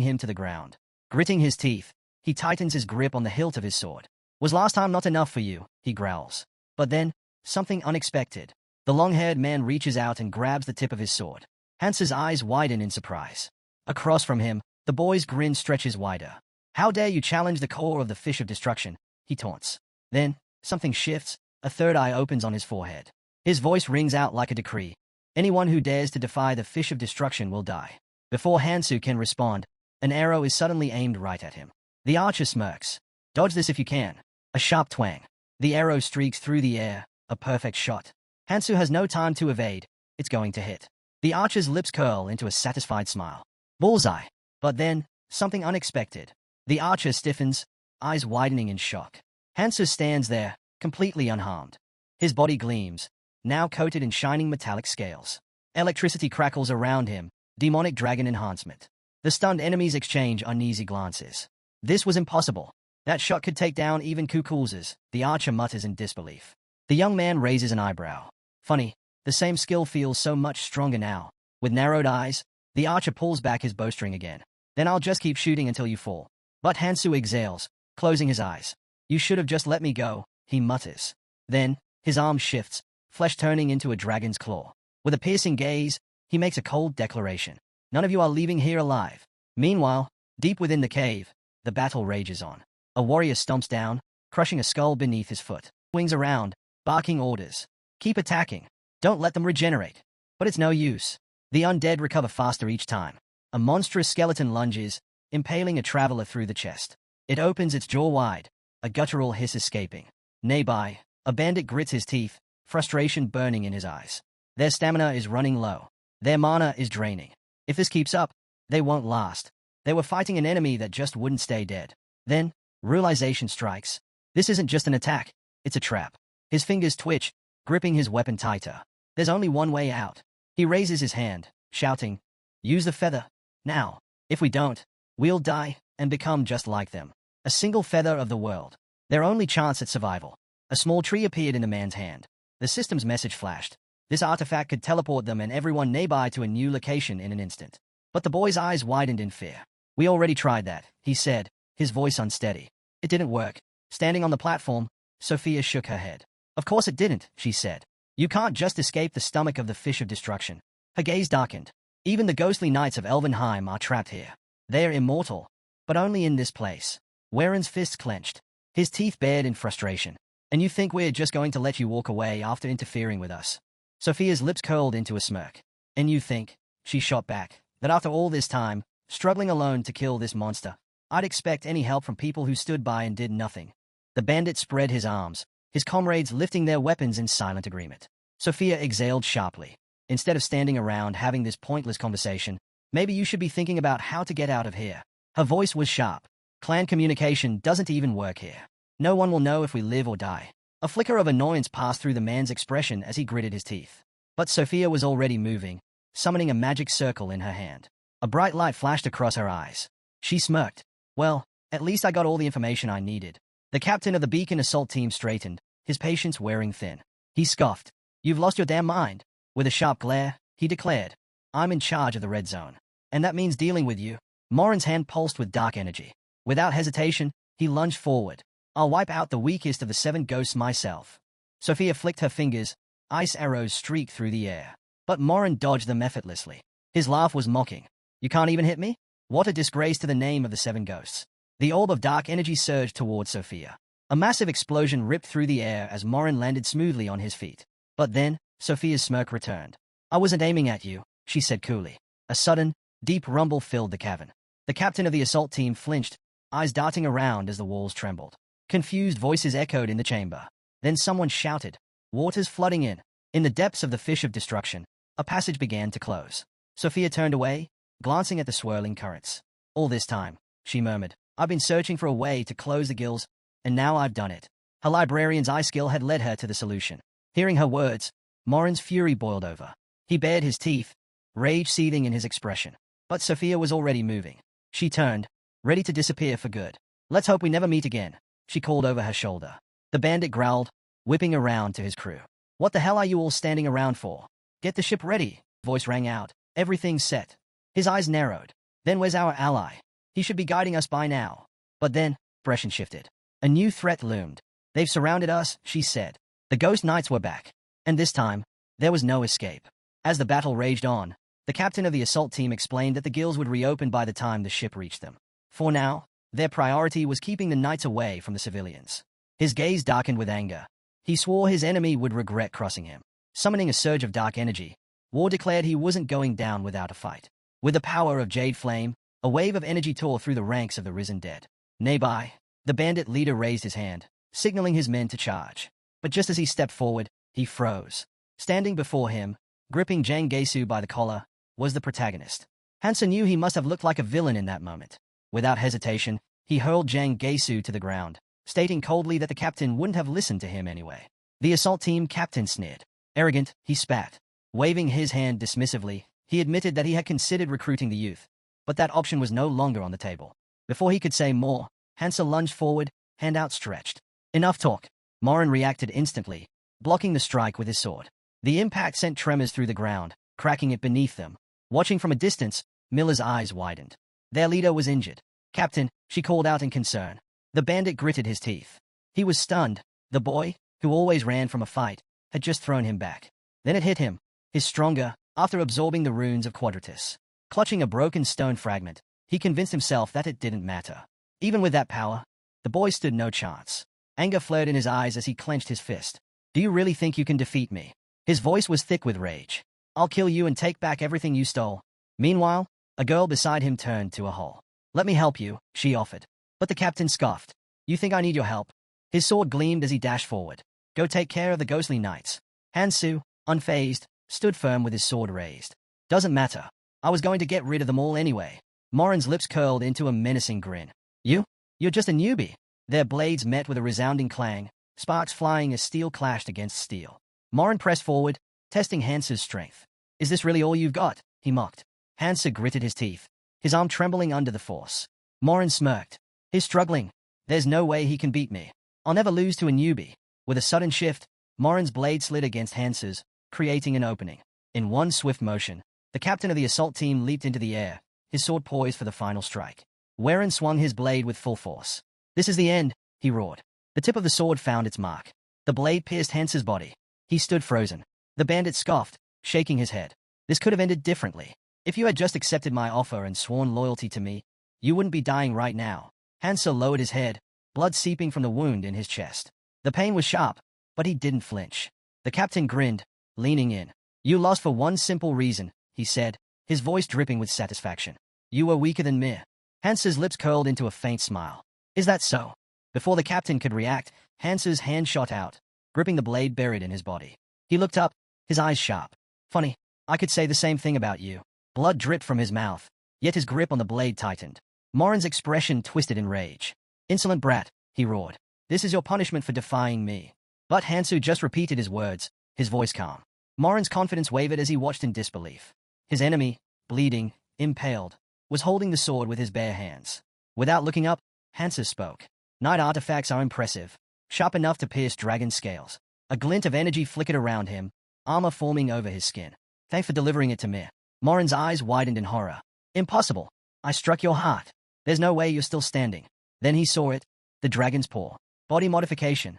him to the ground. Gritting his teeth, he tightens his grip on the hilt of his sword. "Was last time not enough for you?" he growls. But then, something unexpected. The long-haired man reaches out and grabs the tip of his sword. Hansu's eyes widen in surprise. Across from him, the boy's grin stretches wider. "How dare you challenge the core of the Fish of Destruction?" he taunts. Then, something shifts, a third eye opens on his forehead. His voice rings out like a decree. "Anyone who dares to defy the Fish of Destruction will die." Before Hansu can respond, an arrow is suddenly aimed right at him. The archer smirks. "Dodge this if you can." A sharp twang. The arrow streaks through the air, a perfect shot. Hansu has no time to evade. It's going to hit. The archer's lips curl into a satisfied smile. Bullseye. But then, something unexpected. The archer stiffens, eyes widening in shock. Hansu stands there, completely unharmed. His body gleams, now coated in shining metallic scales. Electricity crackles around him, demonic dragon enhancement. The stunned enemies exchange uneasy glances. This was impossible. That shot could take down even Kukulzes, the archer mutters in disbelief. The young man raises an eyebrow. Funny, the same skill feels so much stronger now. With narrowed eyes, the archer pulls back his bowstring again. "Then I'll just keep shooting until you fall." But Hansu exhales, closing his eyes. "You should have just let me go," he mutters. Then, his arm shifts, flesh turning into a dragon's claw. With a piercing gaze, he makes a cold declaration. "None of you are leaving here alive." Meanwhile, deep within the cave, the battle rages on. A warrior stomps down, crushing a skull beneath his foot. Swings around, barking orders. "Keep attacking. Don't let them regenerate." But it's no use. The undead recover faster each time. A monstrous skeleton lunges, impaling a traveler through the chest. It opens its jaw wide, a guttural hiss escaping. Nearby, a bandit grits his teeth, frustration burning in his eyes. Their stamina is running low. Their mana is draining. If this keeps up, they won't last. They were fighting an enemy that just wouldn't stay dead. Then, realization strikes. This isn't just an attack, it's a trap. His fingers twitch, gripping his weapon tighter. There's only one way out. He raises his hand, shouting, "Use the feather, now. If we don't, we'll die and become just like them. A single feather of the world. Their only chance at survival." A small tree appeared in the man's hand. The system's message flashed. This artifact could teleport them and everyone nearby to a new location in an instant. But the boy's eyes widened in fear. "We already tried that," he said, his voice unsteady. "It didn't work." Standing on the platform, Sophia shook her head. "Of course it didn't," she said. "You can't just escape the stomach of the fish of destruction." Her gaze darkened. "Even the ghostly knights of Elvenheim are trapped here. They are immortal, but only in this place." Warren's fists clenched, his teeth bared in frustration. "And you think we're just going to let you walk away after interfering with us?" Sophia's lips curled into a smirk. "And you think," she shot back, "that after all this time, struggling alone to kill this monster, I'd expect any help from people who stood by and did nothing?" The bandit spread his arms, his comrades lifting their weapons in silent agreement. Sophia exhaled sharply. "Instead of standing around having this pointless conversation, maybe you should be thinking about how to get out of here." Her voice was sharp. "Clan communication doesn't even work here. No one will know if we live or die." A flicker of annoyance passed through the man's expression as he gritted his teeth. But Sophia was already moving, summoning a magic circle in her hand. A bright light flashed across her eyes. She smirked. "Well, at least I got all the information I needed." The captain of the Beacon assault team straightened, his patience wearing thin. He scoffed. "You've lost your damn mind." With a sharp glare, he declared, "I'm in charge of the red zone. And that means dealing with you." Morin's hand pulsed with dark energy. Without hesitation, he lunged forward. "I'll wipe out the weakest of the 7 ghosts myself." Sophia flicked her fingers. Ice arrows streaked through the air. But Morin dodged them effortlessly. His laugh was mocking. "You can't even hit me? What a disgrace to the name of the 7 ghosts." The orb of dark energy surged towards Sophia. A massive explosion ripped through the air as Morin landed smoothly on his feet. But then, Sophia's smirk returned. "I wasn't aiming at you," she said coolly. A sudden, deep rumble filled the cavern. The captain of the assault team flinched, eyes darting around as the walls trembled. Confused voices echoed in the chamber. Then someone shouted, "Water's flooding in." In the depths of the fish of destruction, a passage began to close. Sophia turned away, glancing at the swirling currents. "All this time," she murmured, "I've been searching for a way to close the gills, and now I've done it." Her librarian's eye skill had led her to the solution. Hearing her words, Morin's fury boiled over. He bared his teeth, rage seething in his expression. But Sophia was already moving. She turned, ready to disappear for good. "Let's hope we never meet again," she called over her shoulder. The bandit growled, whipping around to his crew. "What the hell are you all standing around for? Get the ship ready," voice rang out. "Everything's set." His eyes narrowed. "Then where's our ally? He should be guiding us by now." But then, expression shifted. A new threat loomed. "They've surrounded us," she said. The ghost knights were back. And this time, there was no escape. As the battle raged on, the captain of the assault team explained that the gills would reopen by the time the ship reached them. For now, their priority was keeping the knights away from the civilians. His gaze darkened with anger. He swore his enemy would regret crossing him. Summoning a surge of dark energy, War declared he wasn't going down without a fight. With the power of Jade Flame, a wave of energy tore through the ranks of the risen dead. Nearby, the bandit leader raised his hand, signaling his men to charge. But just as he stepped forward, he froze. Standing before him, gripping Jang Gesu by the collar, was the protagonist. Hansa knew he must have looked like a villain in that moment. Without hesitation, he hurled Jang Gesu to the ground, stating coldly that the captain wouldn't have listened to him anyway. The assault team captain sneered. Arrogant, he spat. Waving his hand dismissively, he admitted that he had considered recruiting the youth, but that option was no longer on the table. Before he could say more, Hansa lunged forward, hand outstretched. "Enough talk." Morin reacted instantly, blocking the strike with his sword. The impact sent tremors through the ground, cracking it beneath them. Watching from a distance, Miller's eyes widened. Their leader was injured. "Captain," she called out in concern. The bandit gritted his teeth. He was stunned. The boy, who always ran from a fight, had just thrown him back. Then it hit him. His stronger, after absorbing the runes of Quadratus. Clutching a broken stone fragment, he convinced himself that it didn't matter. Even with that power, the boy stood no chance. Anger flared in his eyes as he clenched his fist. "Do you really think you can defeat me?" His voice was thick with rage. "I'll kill you and take back everything you stole." Meanwhile, a girl beside him turned to a hole. "Let me help you," she offered. But the captain scoffed. You think I need your help? His sword gleamed as he dashed forward. Go take care of the ghostly knights. Hansu, unfazed, stood firm with his sword raised. Doesn't matter. I was going to get rid of them all anyway. Morin's lips curled into a menacing grin. You're just a newbie. Their blades met with a resounding clang, sparks flying as steel clashed against steel. Morin pressed forward, testing Hansu's strength. Is this really all you've got? He mocked. Hansu gritted his teeth, his arm trembling under the force. Morin smirked. He's struggling. There's no way he can beat me. I'll never lose to a newbie. With a sudden shift, Morin's blade slid against Hansu's, creating an opening. In one swift motion, the captain of the assault team leaped into the air, his sword poised for the final strike. Warren swung his blade with full force. This is the end, he roared. The tip of the sword found its mark. The blade pierced Hansu's body. He stood frozen. The bandit scoffed, shaking his head. This could have ended differently. If you had just accepted my offer and sworn loyalty to me, you wouldn't be dying right now. Hansu lowered his head, blood seeping from the wound in his chest. The pain was sharp, but he didn't flinch. The captain grinned, leaning in. You lost for one simple reason, he said, his voice dripping with satisfaction. You were weaker than me. Hansu's lips curled into a faint smile. Is that so? Before the captain could react, Hansu's hand shot out, gripping the blade buried in his body. He looked up, his eyes sharp. Funny, I could say the same thing about you. Blood dripped from his mouth, yet his grip on the blade tightened. Morin's expression twisted in rage. Insolent brat, he roared. This is your punishment for defying me. But Hansu just repeated his words, his voice calm. Morin's confidence wavered as he watched in disbelief. His enemy, bleeding, impaled, was holding the sword with his bare hands. Without looking up, Hansu spoke. Night artifacts are impressive, sharp enough to pierce dragon scales. A glint of energy flickered around him, armor forming over his skin. Thanks for delivering it to me. Morin's eyes widened in horror. Impossible. I struck your heart. There's no way you're still standing. Then he saw it, the dragon's paw. Body modification.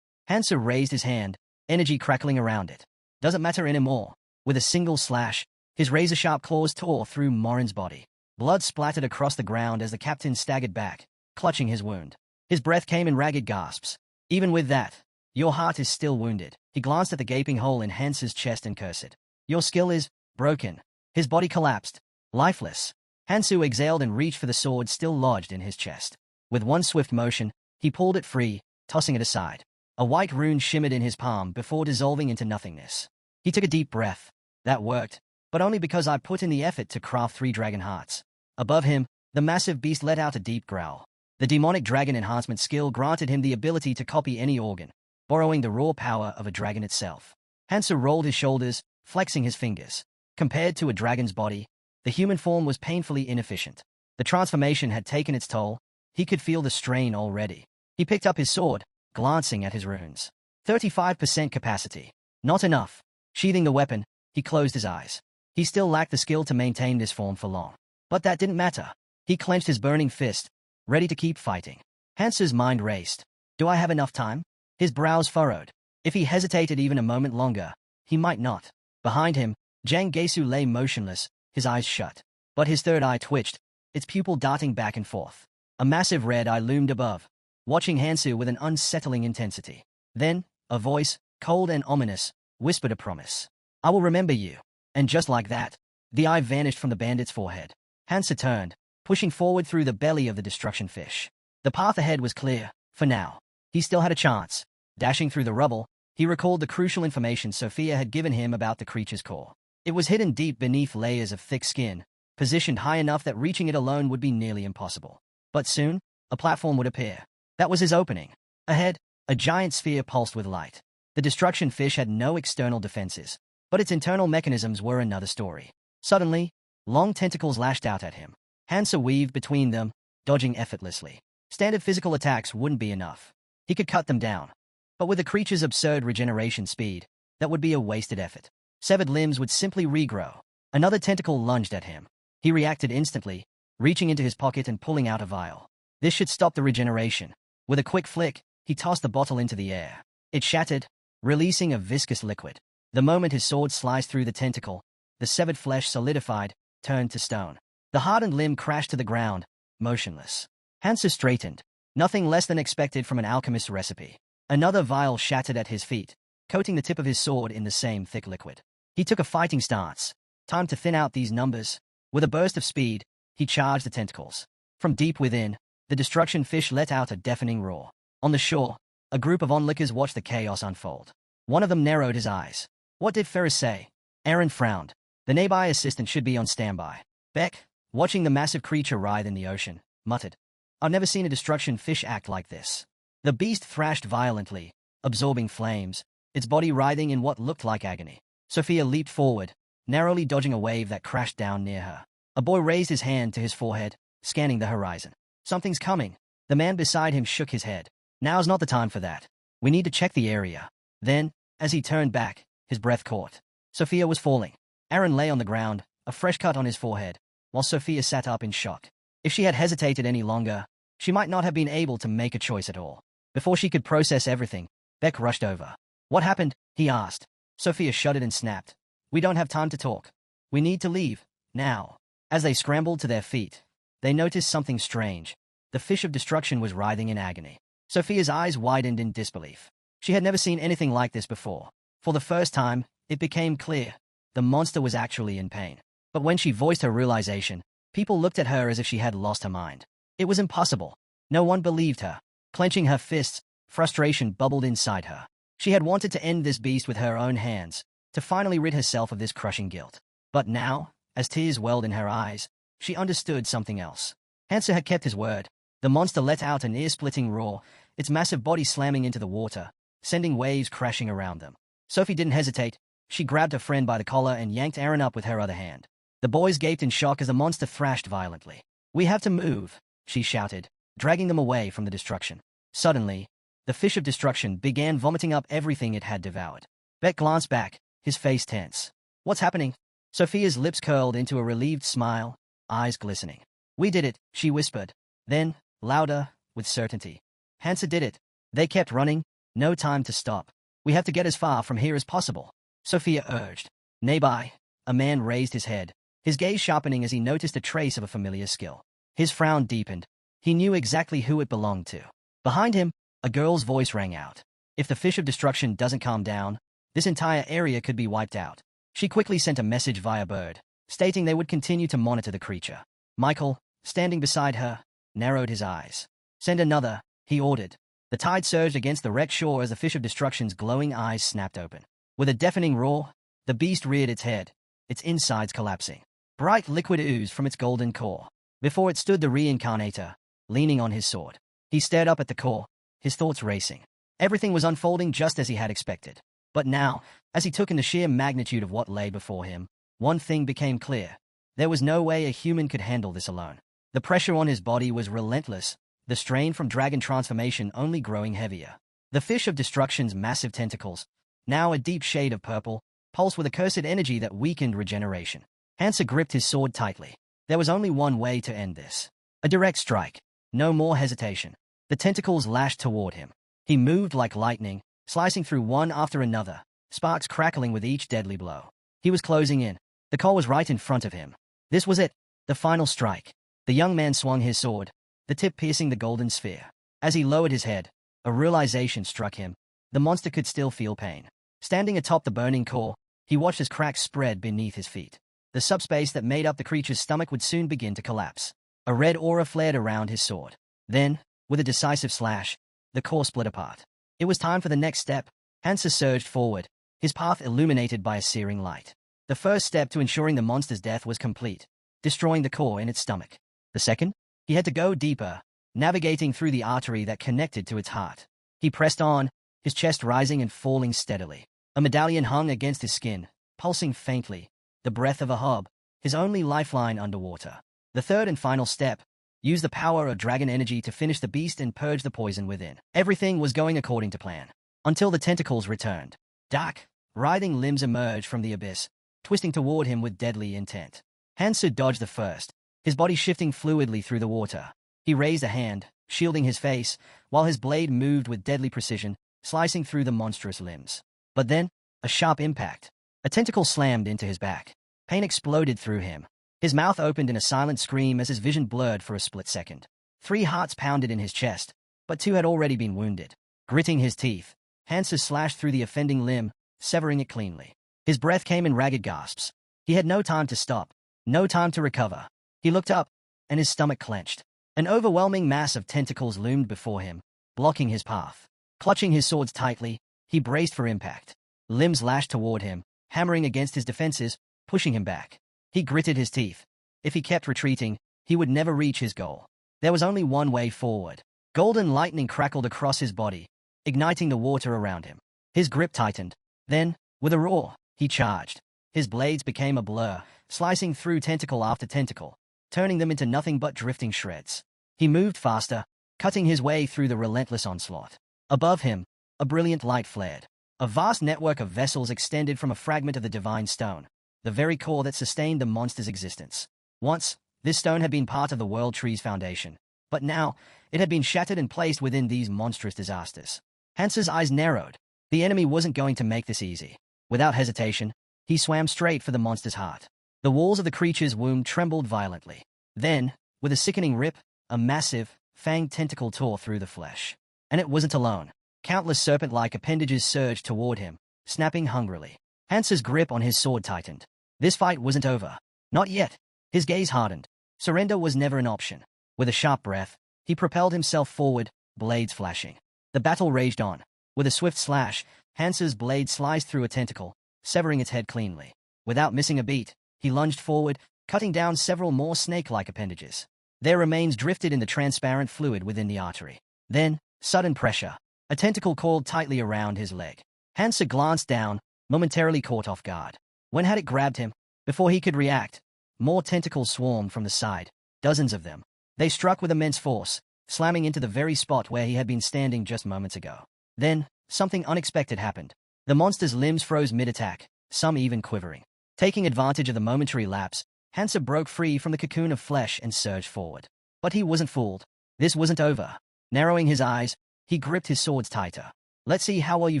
Hansu raised his hand, energy crackling around it. Doesn't matter anymore. With a single slash, his razor-sharp claws tore through Morin's body. Blood splattered across the ground as the captain staggered back, clutching his wound. His breath came in ragged gasps. Even with that, your heart is still wounded. He glanced at the gaping hole in Hansu's chest and cursed. Your skill is broken. His body collapsed, lifeless. Hansu exhaled and reached for the sword still lodged in his chest. With one swift motion, he pulled it free, tossing it aside. A white rune shimmered in his palm before dissolving into nothingness. He took a deep breath. That worked, but only because I put in the effort to craft 3 dragon hearts. Above him, the massive beast let out a deep growl. The demonic dragon enhancement skill granted him the ability to copy any organ, borrowing the raw power of a dragon itself. Hansu rolled his shoulders, flexing his fingers. Compared to a dragon's body, the human form was painfully inefficient. The transformation had taken its toll. He could feel the strain already. He picked up his sword, glancing at his runes. 35% capacity. Not enough. Sheathing the weapon, he closed his eyes. He still lacked the skill to maintain this form for long. But that didn't matter. He clenched his burning fist, ready to keep fighting. Hansu's mind raced. Do I have enough time? His brows furrowed. If he hesitated even a moment longer, he might not. Behind him, Jang Gesu lay motionless, his eyes shut. But his third eye twitched, its pupil darting back and forth. A massive red eye loomed above, watching Hansu with an unsettling intensity. Then, a voice, cold and ominous, whispered a promise. I will remember you. And just like that, the eye vanished from the bandit's forehead. Hansu turned, pushing forward through the belly of the destruction fish. The path ahead was clear, for now. He still had a chance. Dashing through the rubble, he recalled the crucial information Sophia had given him about the creature's core. It was hidden deep beneath layers of thick skin, positioned high enough that reaching it alone would be nearly impossible. But soon, a platform would appear. That was his opening. Ahead, a giant sphere pulsed with light. The destruction fish had no external defenses, but its internal mechanisms were another story. Suddenly, long tentacles lashed out at him. Hansu weaved between them, dodging effortlessly. Standard physical attacks wouldn't be enough. He could cut them down. But with the creature's absurd regeneration speed, that would be a wasted effort. Severed limbs would simply regrow. Another tentacle lunged at him. He reacted instantly, reaching into his pocket and pulling out a vial. This should stop the regeneration. With a quick flick, he tossed the bottle into the air. It shattered, releasing a viscous liquid. The moment his sword sliced through the tentacle, the severed flesh solidified, turned to stone. The hardened limb crashed to the ground, motionless. Hansu straightened. Nothing less than expected from an alchemist's recipe. Another vial shattered at his feet, coating the tip of his sword in the same thick liquid. He took a fighting stance. Time to thin out these numbers. With a burst of speed, he charged the tentacles. From deep within, the destruction fish let out a deafening roar. On the shore, a group of onlookers watched the chaos unfold. One of them narrowed his eyes. What did Ferris say? Aaron frowned. The nearby assistant should be on standby. Beck, watching the massive creature writhe in the ocean, muttered, I've never seen a destruction fish act like this. The beast thrashed violently, absorbing flames, its body writhing in what looked like agony. Sophia leaped forward, narrowly dodging a wave that crashed down near her. A boy raised his hand to his forehead, scanning the horizon. Something's coming. The man beside him shook his head. Now's not the time for that. We need to check the area. Then, as he turned back, his breath caught. Sophia was falling. Aaron lay on the ground, a fresh cut on his forehead, while Sophia sat up in shock. If she had hesitated any longer, she might not have been able to make a choice at all. Before she could process everything, Beck rushed over. What happened? He asked. Sophia shuddered and snapped. We don't have time to talk. We need to leave, now. As they scrambled to their feet, they noticed something strange. The fish of destruction was writhing in agony. Sophia's eyes widened in disbelief. She had never seen anything like this before. For the first time, it became clear. The monster was actually in pain. But when she voiced her realization, people looked at her as if she had lost her mind. It was impossible. No one believed her. Clenching her fists, frustration bubbled inside her. She had wanted to end this beast with her own hands, to finally rid herself of this crushing guilt. But now, as tears welled in her eyes, she understood something else. Hansa had kept his word. The monster let out an ear-splitting roar, its massive body slamming into the water, sending waves crashing around them. Sophie didn't hesitate. She grabbed her friend by the collar and yanked Aaron up with her other hand. The boys gaped in shock as the monster thrashed violently. We have to move, she shouted, dragging them away from the destruction. Suddenly, the fish of destruction began vomiting up everything it had devoured. Beck glanced back, his face tense. What's happening? Sophia's lips curled into a relieved smile, eyes glistening. We did it, she whispered. Then, louder, with certainty. Hansa did it. They kept running, no time to stop. We have to get as far from here as possible, Sophia urged. Nearby, a man raised his head, his gaze sharpening as he noticed a trace of a familiar skill. His frown deepened. He knew exactly who it belonged to. Behind him, a girl's voice rang out. If the fish of destruction doesn't calm down, this entire area could be wiped out. She quickly sent a message via bird, stating they would continue to monitor the creature. Michael, standing beside her, narrowed his eyes. Send another, he ordered. The tide surged against the wrecked shore as the fish of destruction's glowing eyes snapped open. With a deafening roar, the beast reared its head, its insides collapsing. Bright liquid oozed from its golden core. Before it stood the Reincarnator, leaning on his sword. He stared up at the core, his thoughts racing. Everything was unfolding just as he had expected. But now, as he took in the sheer magnitude of what lay before him, one thing became clear. There was no way a human could handle this alone. The pressure on his body was relentless, the strain from dragon transformation only growing heavier. The fish of destruction's massive tentacles, now a deep shade of purple, pulsed with accursed energy that weakened regeneration. Hansa gripped his sword tightly. There was only one way to end this. A direct strike. No more hesitation. The tentacles lashed toward him. He moved like lightning, slicing through one after another, sparks crackling with each deadly blow. He was closing in. The core was right in front of him. This was it, the final strike. The young man swung his sword, the tip piercing the golden sphere. As he lowered his head, a realization struck him. The monster could still feel pain. Standing atop the burning core, he watched as cracks spread beneath his feet. The subspace that made up the creature's stomach would soon begin to collapse. A red aura flared around his sword. Then, with a decisive slash, the core split apart. It was time for the next step. Hansa surged forward, his path illuminated by a searing light. The first step to ensuring the monster's death was complete, destroying the core in its stomach. The second? He had to go deeper, navigating through the artery that connected to its heart. He pressed on, his chest rising and falling steadily. A medallion hung against his skin, pulsing faintly, the breath of a hob, his only lifeline underwater. The third and final step, use the power of dragon energy to finish the beast and purge the poison within. Everything was going according to plan, until the tentacles returned. Dark, writhing limbs emerged from the abyss, twisting toward him with deadly intent. Hansa dodged the first, his body shifting fluidly through the water. He raised a hand, shielding his face, while his blade moved with deadly precision, slicing through the monstrous limbs. But then, a sharp impact. A tentacle slammed into his back. Pain exploded through him. His mouth opened in a silent scream as his vision blurred for a split second. 3 hearts pounded in his chest, but 2 had already been wounded. Gritting his teeth, Hansa slashed through the offending limb, severing it cleanly. His breath came in ragged gasps. He had no time to stop, no time to recover. He looked up, and his stomach clenched. An overwhelming mass of tentacles loomed before him, blocking his path. Clutching his swords tightly, he braced for impact. Limbs lashed toward him, hammering against his defenses, pushing him back. He gritted his teeth. If he kept retreating, he would never reach his goal. There was only one way forward. Golden lightning crackled across his body, igniting the water around him. His grip tightened. Then, with a roar, he charged. His blades became a blur, slicing through tentacle after tentacle, turning them into nothing but drifting shreds. He moved faster, cutting his way through the relentless onslaught. Above him, a brilliant light flared. A vast network of vessels extended from a fragment of the divine stone, the very core that sustained the monster's existence. Once, this stone had been part of the world tree's foundation, but now, it had been shattered and placed within these monstrous disasters. Hansa's eyes narrowed. The enemy wasn't going to make this easy. Without hesitation, he swam straight for the monster's heart. The walls of the creature's womb trembled violently. Then, with a sickening rip, a massive, fanged tentacle tore through the flesh. And it wasn't alone. Countless serpent-like appendages surged toward him, snapping hungrily. Hansa's grip on his sword tightened. This fight wasn't over. Not yet. His gaze hardened. Surrender was never an option. With a sharp breath, he propelled himself forward, blades flashing. The battle raged on. With a swift slash, Hansa's blade sliced through a tentacle, severing its head cleanly. Without missing a beat, he lunged forward, cutting down several more snake-like appendages. Their remains drifted in the transparent fluid within the artery. Then, sudden pressure. A tentacle coiled tightly around his leg. Hansa glanced down, momentarily caught off guard. When had it grabbed him? Before he could react, more tentacles swarmed from the side, dozens of them. They struck with immense force, slamming into the very spot where he had been standing just moments ago. Then, something unexpected happened. The monster's limbs froze mid-attack, some even quivering. Taking advantage of the momentary lapse, Hansa broke free from the cocoon of flesh and surged forward. But he wasn't fooled. This wasn't over. Narrowing his eyes, he gripped his swords tighter. Let's see how well you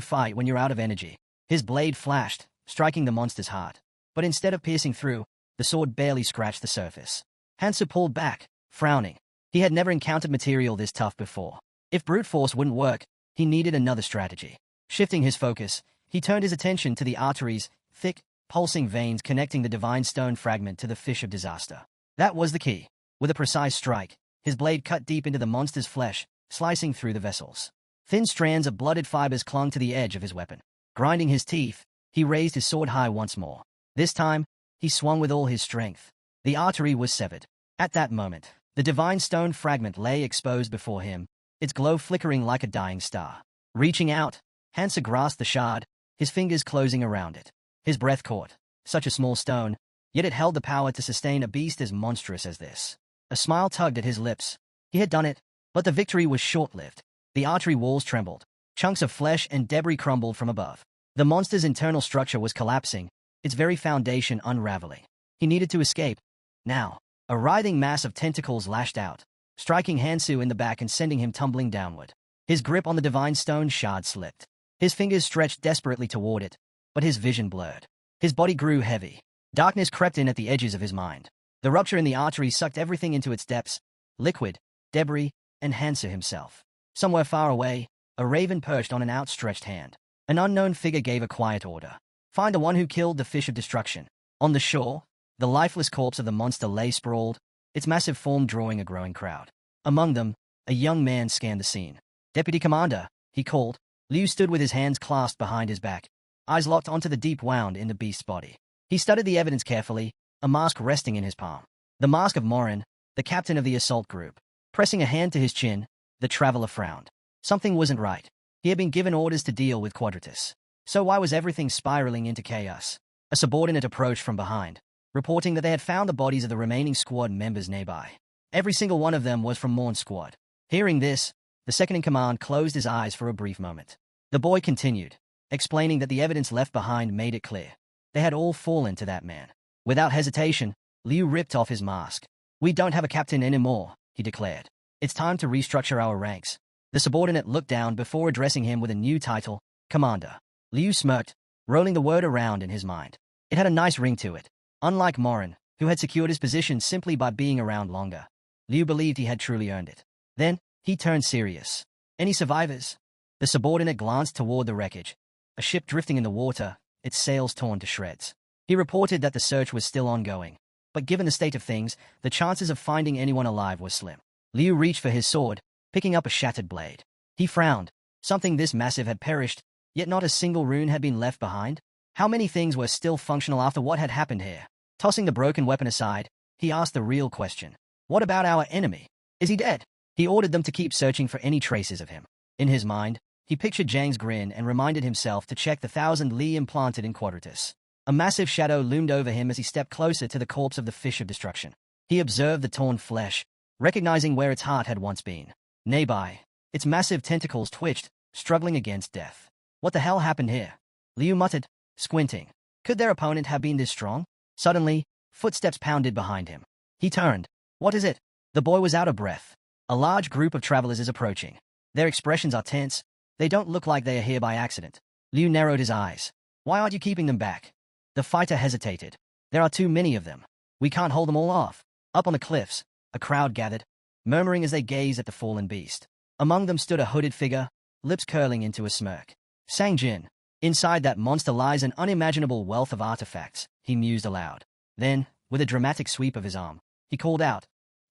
fight when you're out of energy. His blade flashed, striking the monster's heart. But instead of piercing through, the sword barely scratched the surface. Hansa pulled back, frowning. He had never encountered material this tough before. If brute force wouldn't work, he needed another strategy. Shifting his focus, he turned his attention to the arteries, thick, pulsing veins connecting the divine stone fragment to the fish of disaster. That was the key. With a precise strike, his blade cut deep into the monster's flesh, slicing through the vessels. Thin strands of blooded fibers clung to the edge of his weapon. Grinding his teeth, he raised his sword high once more. This time, he swung with all his strength. The artery was severed. At that moment, the divine stone fragment lay exposed before him, its glow flickering like a dying star. Reaching out, Hansa grasped the shard, his fingers closing around it. His breath caught. Such a small stone, yet it held the power to sustain a beast as monstrous as this. A smile tugged at his lips. He had done it, but the victory was short-lived. The artery walls trembled. Chunks of flesh and debris crumbled from above. The monster's internal structure was collapsing, its very foundation unraveling. He needed to escape. Now, a writhing mass of tentacles lashed out, striking Hansu in the back and sending him tumbling downward. His grip on the divine stone shard slipped. His fingers stretched desperately toward it, but his vision blurred. His body grew heavy. Darkness crept in at the edges of his mind. The rupture in the artery sucked everything into its depths, liquid, debris, and Hansa himself. Somewhere far away, a raven perched on an outstretched hand. An unknown figure gave a quiet order. Find the one who killed the fish of destruction. On the shore, the lifeless corpse of the monster lay sprawled, its massive form drawing a growing crowd. Among them, a young man scanned the scene. Deputy Commander, he called. Liu stood with his hands clasped behind his back, eyes locked onto the deep wound in the beast's body. He studied the evidence carefully, a mask resting in his palm. The mask of Morin, the captain of the assault group. Pressing a hand to his chin, the traveler frowned. Something wasn't right. He had been given orders to deal with Quadratus. So why was everything spiraling into chaos? A subordinate approached from behind, reporting that they had found the bodies of the remaining squad members nearby. Every single one of them was from Morn's squad. Hearing this, the second-in-command closed his eyes for a brief moment. The boy continued, explaining that the evidence left behind made it clear. They had all fallen to that man. Without hesitation, Liu ripped off his mask. We don't have a captain anymore, he declared. It's time to restructure our ranks. The subordinate looked down before addressing him with a new title, Commander. Liu smirked, rolling the word around in his mind. It had a nice ring to it. Unlike Morin, who had secured his position simply by being around longer, Liu believed he had truly earned it. Then, he turned serious. Any survivors? The subordinate glanced toward the wreckage. A ship drifting in the water, its sails torn to shreds. He reported that the search was still ongoing, but given the state of things, the chances of finding anyone alive were slim. Liu reached for his sword, picking up a shattered blade. He frowned. Something this massive had perished, yet not a single rune had been left behind. How many things were still functional after what had happened here? Tossing the broken weapon aside, he asked the real question. What about our enemy? Is he dead? He ordered them to keep searching for any traces of him. In his mind, he pictured Zhang's grin and reminded himself to check the 1,000 li implanted in Quadratus. A massive shadow loomed over him as he stepped closer to the corpse of the fish of destruction. He observed the torn flesh, recognizing where its heart had once been. Nearby, its massive tentacles twitched, struggling against death. What the hell happened here? Liu muttered, squinting. Could their opponent have been this strong? Suddenly, footsteps pounded behind him. He turned. What is it? The boy was out of breath. A large group of travelers is approaching. Their expressions are tense. They don't look like they are here by accident. Liu narrowed his eyes. Why aren't you keeping them back? The fighter hesitated. There are too many of them. We can't hold them all off. Up on the cliffs, a crowd gathered, murmuring as they gazed at the fallen beast. Among them stood a hooded figure, lips curling into a smirk. Sang Jin. Inside that monster lies an unimaginable wealth of artifacts, he mused aloud. Then, with a dramatic sweep of his arm, he called out.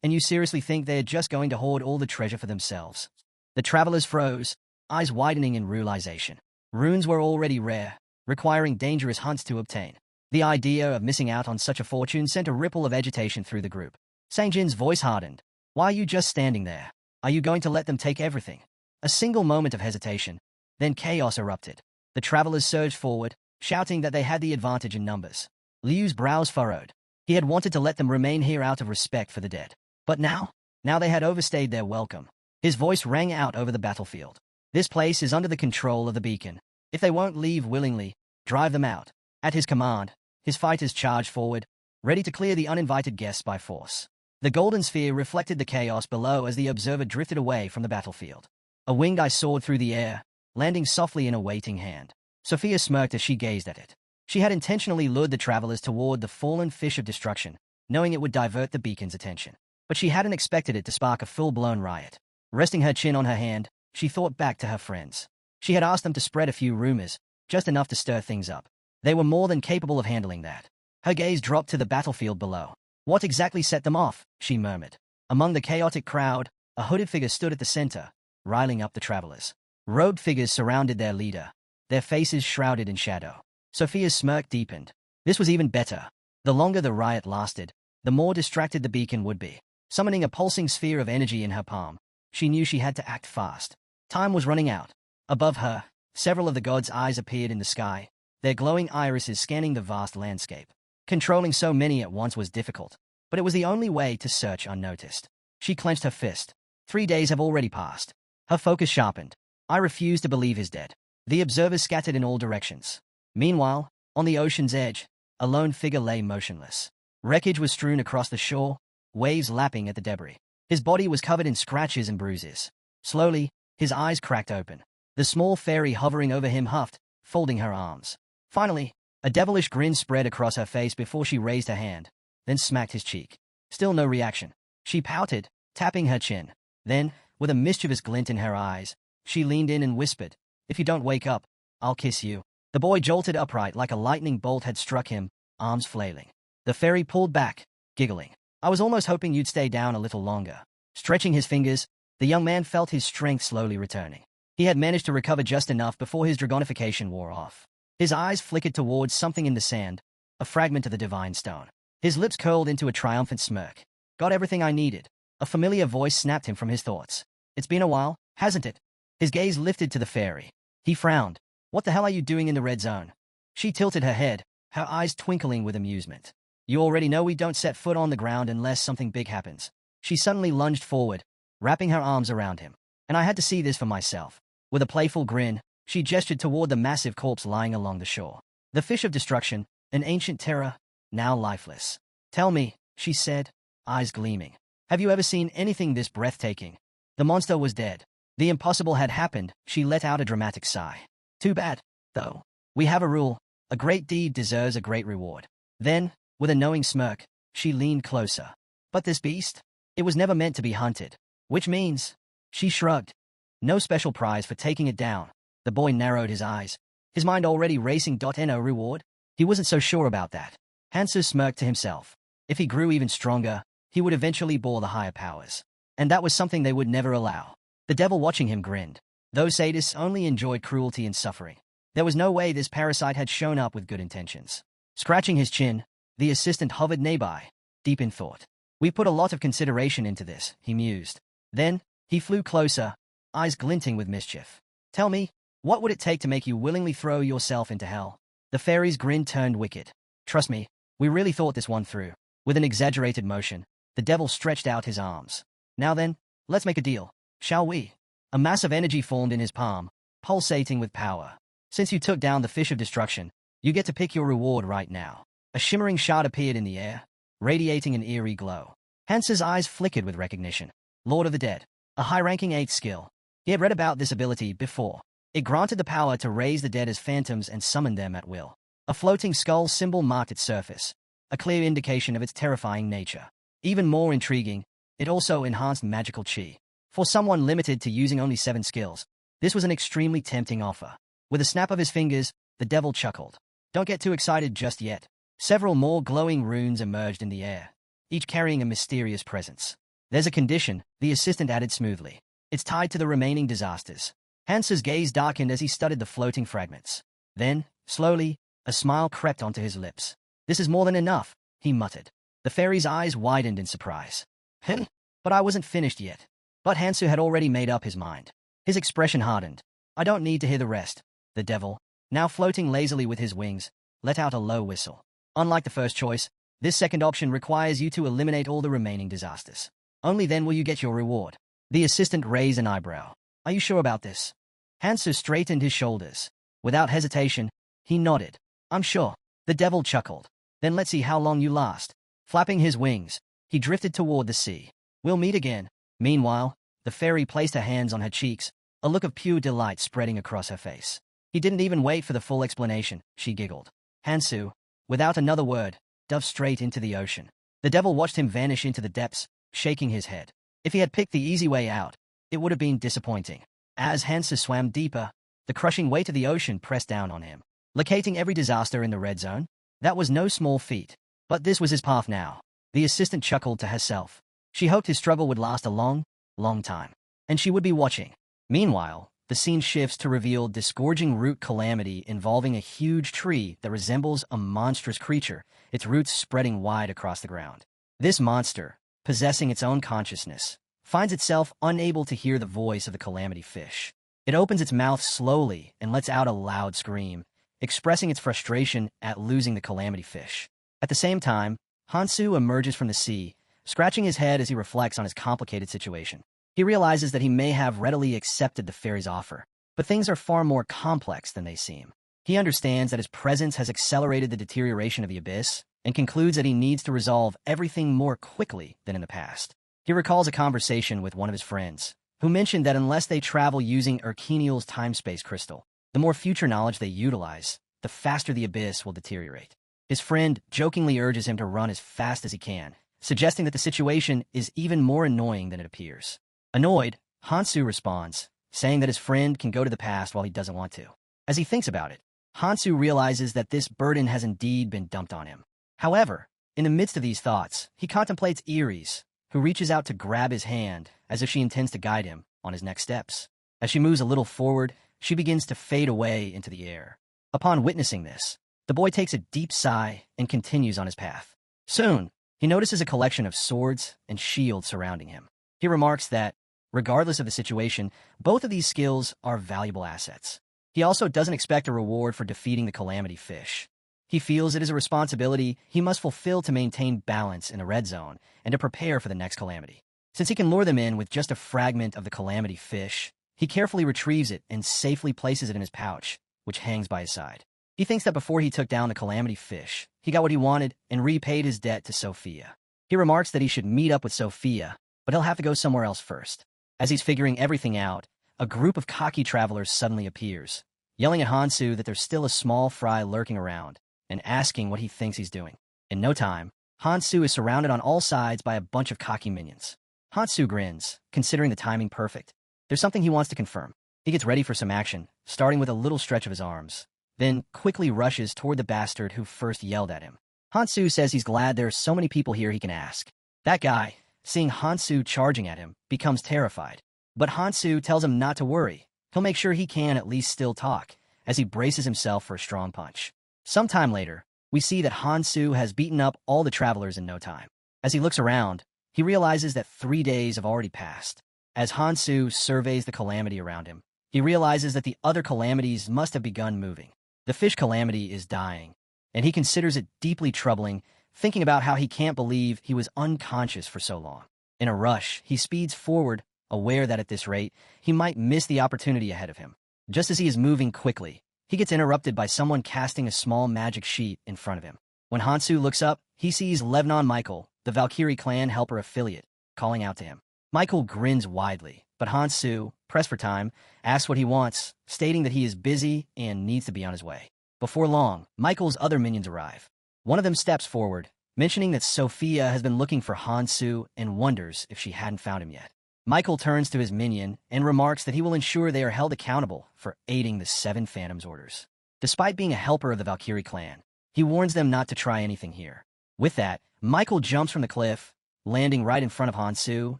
And you seriously think they're just going to hoard all the treasure for themselves? The travelers froze, eyes widening in realization. Runes were already rare, requiring dangerous hunts to obtain. The idea of missing out on such a fortune sent a ripple of agitation through the group. Sang Jin's voice hardened. Why are you just standing there? Are you going to let them take everything? A single moment of hesitation, then chaos erupted. The travelers surged forward, shouting that they had the advantage in numbers. Liu's brows furrowed. He had wanted to let them remain here out of respect for the dead. But now they had overstayed their welcome. His voice rang out over the battlefield. This place is under the control of the beacon. If they won't leave willingly, drive them out. At his command, his fighters charged forward, ready to clear the uninvited guests by force. The golden sphere reflected the chaos below as the observer drifted away from the battlefield. A winged eye soared through the air, landing softly in a waiting hand. Sophia smirked as she gazed at it. She had intentionally lured the travelers toward the fallen fish of destruction, knowing it would divert the beacon's attention. But she hadn't expected it to spark a full-blown riot. Resting her chin on her hand, she thought back to her friends. She had asked them to spread a few rumors, just enough to stir things up. They were more than capable of handling that. Her gaze dropped to the battlefield below. What exactly set them off? She murmured. Among the chaotic crowd, a hooded figure stood at the center, riling up the travelers. Robed figures surrounded their leader, their faces shrouded in shadow. Sophia's smirk deepened. This was even better. The longer the riot lasted, the more distracted the beacon would be. Summoning a pulsing sphere of energy in her palm, she knew she had to act fast. Time was running out. Above her, several of the gods' eyes appeared in the sky, their glowing irises scanning the vast landscape. Controlling so many at once was difficult, but it was the only way to search unnoticed. She clenched her fist. 3 days have already passed. Her focus sharpened. I refuse to believe he's dead. The observers scattered in all directions. Meanwhile, on the ocean's edge, a lone figure lay motionless. Wreckage was strewn across the shore, waves lapping at the debris. His body was covered in scratches and bruises. Slowly, his eyes cracked open. The small fairy hovering over him huffed, folding her arms. Finally, a devilish grin spread across her face before she raised her hand, then smacked his cheek. Still no reaction. She pouted, tapping her chin. Then, with a mischievous glint in her eyes, she leaned in and whispered, "If you don't wake up, I'll kiss you." The boy jolted upright like a lightning bolt had struck him, arms flailing. The fairy pulled back, giggling. "I was almost hoping you'd stay down a little longer." Stretching his fingers, the young man felt his strength slowly returning. He had managed to recover just enough before his dragonification wore off. His eyes flickered towards something in the sand, a fragment of the divine stone. His lips curled into a triumphant smirk. "Got everything I needed." A familiar voice snapped him from his thoughts. "It's been a while, hasn't it?" His gaze lifted to the fairy. He frowned. "What the hell are you doing in the red zone?" She tilted her head, her eyes twinkling with amusement. "You already know we don't set foot on the ground unless something big happens." She suddenly lunged forward, wrapping her arms around him. "And I had to see this for myself." With a playful grin, she gestured toward the massive corpse lying along the shore. The fish of destruction, an ancient terror, now lifeless. "Tell me," she said, eyes gleaming. "Have you ever seen anything this breathtaking?" The monster was dead. The impossible had happened. She let out a dramatic sigh. "Too bad, though. We have a rule. A great deed deserves a great reward." Then, with a knowing smirk, she leaned closer. "But this beast? It was never meant to be hunted. Which means—" She shrugged. "No special prize for taking it down." The boy narrowed his eyes, his mind already racing. No reward? He wasn't so sure about that. Hansu smirked to himself. If he grew even stronger, he would eventually bore the higher powers. and that was something they would never allow. The devil watching him grinned. Those sadists only enjoyed cruelty and suffering. There was no way this parasite had shown up with good intentions. Scratching his chin, the assistant hovered nearby, deep in thought. We put a lot of consideration into this, he mused. Then, he flew closer, eyes glinting with mischief. Tell me, what would it take to make you willingly throw yourself into hell? The fairy's grin turned wicked. Trust me, we really thought this one through. With an exaggerated motion, the devil stretched out his arms. Now then, let's make a deal, shall we? A mass of energy formed in his palm, pulsating with power. Since you took down the fish of destruction, you get to pick your reward right now. A shimmering shard appeared in the air, radiating an eerie glow. Hansa's eyes flickered with recognition. Lord of the Dead, a high-ranking 8th skill. He had read about this ability before. It granted the power to raise the dead as phantoms and summon them at will. A floating skull symbol marked its surface, a clear indication of its terrifying nature. Even more intriguing, it also enhanced magical chi. For someone limited to using only 7 skills, this was an extremely tempting offer. With a snap of his fingers, the devil chuckled. Don't get too excited just yet. Several more glowing runes emerged in the air, each carrying a mysterious presence. There's a condition, the assistant added smoothly. It's tied to the remaining disasters. Hansa's gaze darkened as he studied the floating fragments. Then, slowly, a smile crept onto his lips. This is more than enough, he muttered. The fairy's eyes widened in surprise. But I wasn't finished yet. But Hansu had already made up his mind. His expression hardened. I don't need to hear the rest. The devil, now floating lazily with his wings, let out a low whistle. Unlike the first choice, this second option requires you to eliminate all the remaining disasters. Only then will you get your reward. The assistant raised an eyebrow. Are you sure about this? Hansu straightened his shoulders. Without hesitation, he nodded. I'm sure. The devil chuckled. Then let's see how long you last. Flapping his wings, he drifted toward the sea. We'll meet again. Meanwhile, the fairy placed her hands on her cheeks, a look of pure delight spreading across her face. He didn't even wait for the full explanation, she giggled. Hansu, without another word, dove straight into the ocean. The devil watched him vanish into the depths, shaking his head. If he had picked the easy way out, it would have been disappointing. As Hansu swam deeper, the crushing weight of the ocean pressed down on him, locating every disaster in the red zone. That was no small feat. But this was his path now. The assistant chuckled to herself. She hoped his struggle would last a long, long time, and she would be watching. Meanwhile, the scene shifts to reveal disgorging root calamity involving a huge tree that resembles a monstrous creature, its roots spreading wide across the ground. This monster, possessing its own consciousness, finds itself unable to hear the voice of the calamity fish. It opens its mouth slowly and lets out a loud scream, expressing its frustration at losing the calamity fish. At the same time, Hansu emerges from the sea, scratching his head as he reflects on his complicated situation. He realizes that he may have readily accepted the fairy's offer, but things are far more complex than they seem. He understands that his presence has accelerated the deterioration of the abyss, and concludes that he needs to resolve everything more quickly than in the past. He recalls a conversation with one of his friends, who mentioned that unless they travel using Urkeniel's time-space crystal, the more future knowledge they utilize, the faster the abyss will deteriorate. His friend jokingly urges him to run as fast as he can, suggesting that the situation is even more annoying than it appears. Annoyed, Hansu responds, saying that his friend can go to the past while he doesn't want to. As he thinks about it, Hansu realizes that this burden has indeed been dumped on him. However, in the midst of these thoughts, he contemplates Iris, who reaches out to grab his hand as if she intends to guide him on his next steps. As she moves a little forward, she begins to fade away into the air. Upon witnessing this, the boy takes a deep sigh and continues on his path. Soon, he notices a collection of swords and shields surrounding him. He remarks that, regardless of the situation, both of these skills are valuable assets. He also doesn't expect a reward for defeating the calamity fish. He feels it is a responsibility he must fulfill to maintain balance in a red zone and to prepare for the next calamity. Since he can lure them in with just a fragment of the calamity fish, he carefully retrieves it and safely places it in his pouch, which hangs by his side. He thinks that before he took down the calamity fish, he got what he wanted and repaid his debt to Sophia. He remarks that he should meet up with Sophia, but he'll have to go somewhere else first. As he's figuring everything out, a group of cocky travelers suddenly appears, yelling at Hansu that there's still a small fry lurking around, and asking what he thinks he's doing. In no time, Hansu is surrounded on all sides by a bunch of cocky minions. Hansu grins, considering the timing perfect. There's something he wants to confirm. He gets ready for some action, starting with a little stretch of his arms, then quickly rushes toward the bastard who first yelled at him. Hansu says he's glad there are so many people here he can ask. That guy, seeing Hansu charging at him, becomes terrified. But Hansu tells him not to worry. He'll make sure he can at least still talk, as he braces himself for a strong punch. Sometime later, we see that Hansu has beaten up all the travelers in no time. As he looks around, he realizes that 3 days have already passed. As Hansu surveys the calamity around him, he realizes that the other calamities must have begun moving. The fish calamity is dying, and he considers it deeply troubling, thinking about how he can't believe he was unconscious for so long. In a rush, he speeds forward, aware that at this rate, he might miss the opportunity ahead of him. Just as he is moving quickly, he gets interrupted by someone casting a small magic sheet in front of him. When Hansu looks up, he sees Levnon Michael, the Valkyrie clan helper affiliate, calling out to him. Michael grins widely, but Hansu, pressed for time, asks what he wants, stating that he is busy and needs to be on his way. Before long, Michael's other minions arrive. One of them steps forward, mentioning that Sophia has been looking for Hansu and wonders if she hadn't found him yet. Michael turns to his minion and remarks that he will ensure they are held accountable for aiding the Seven Phantoms' orders. Despite being a helper of the Valkyrie clan, he warns them not to try anything here. With that, Michael jumps from the cliff, landing right in front of Hansu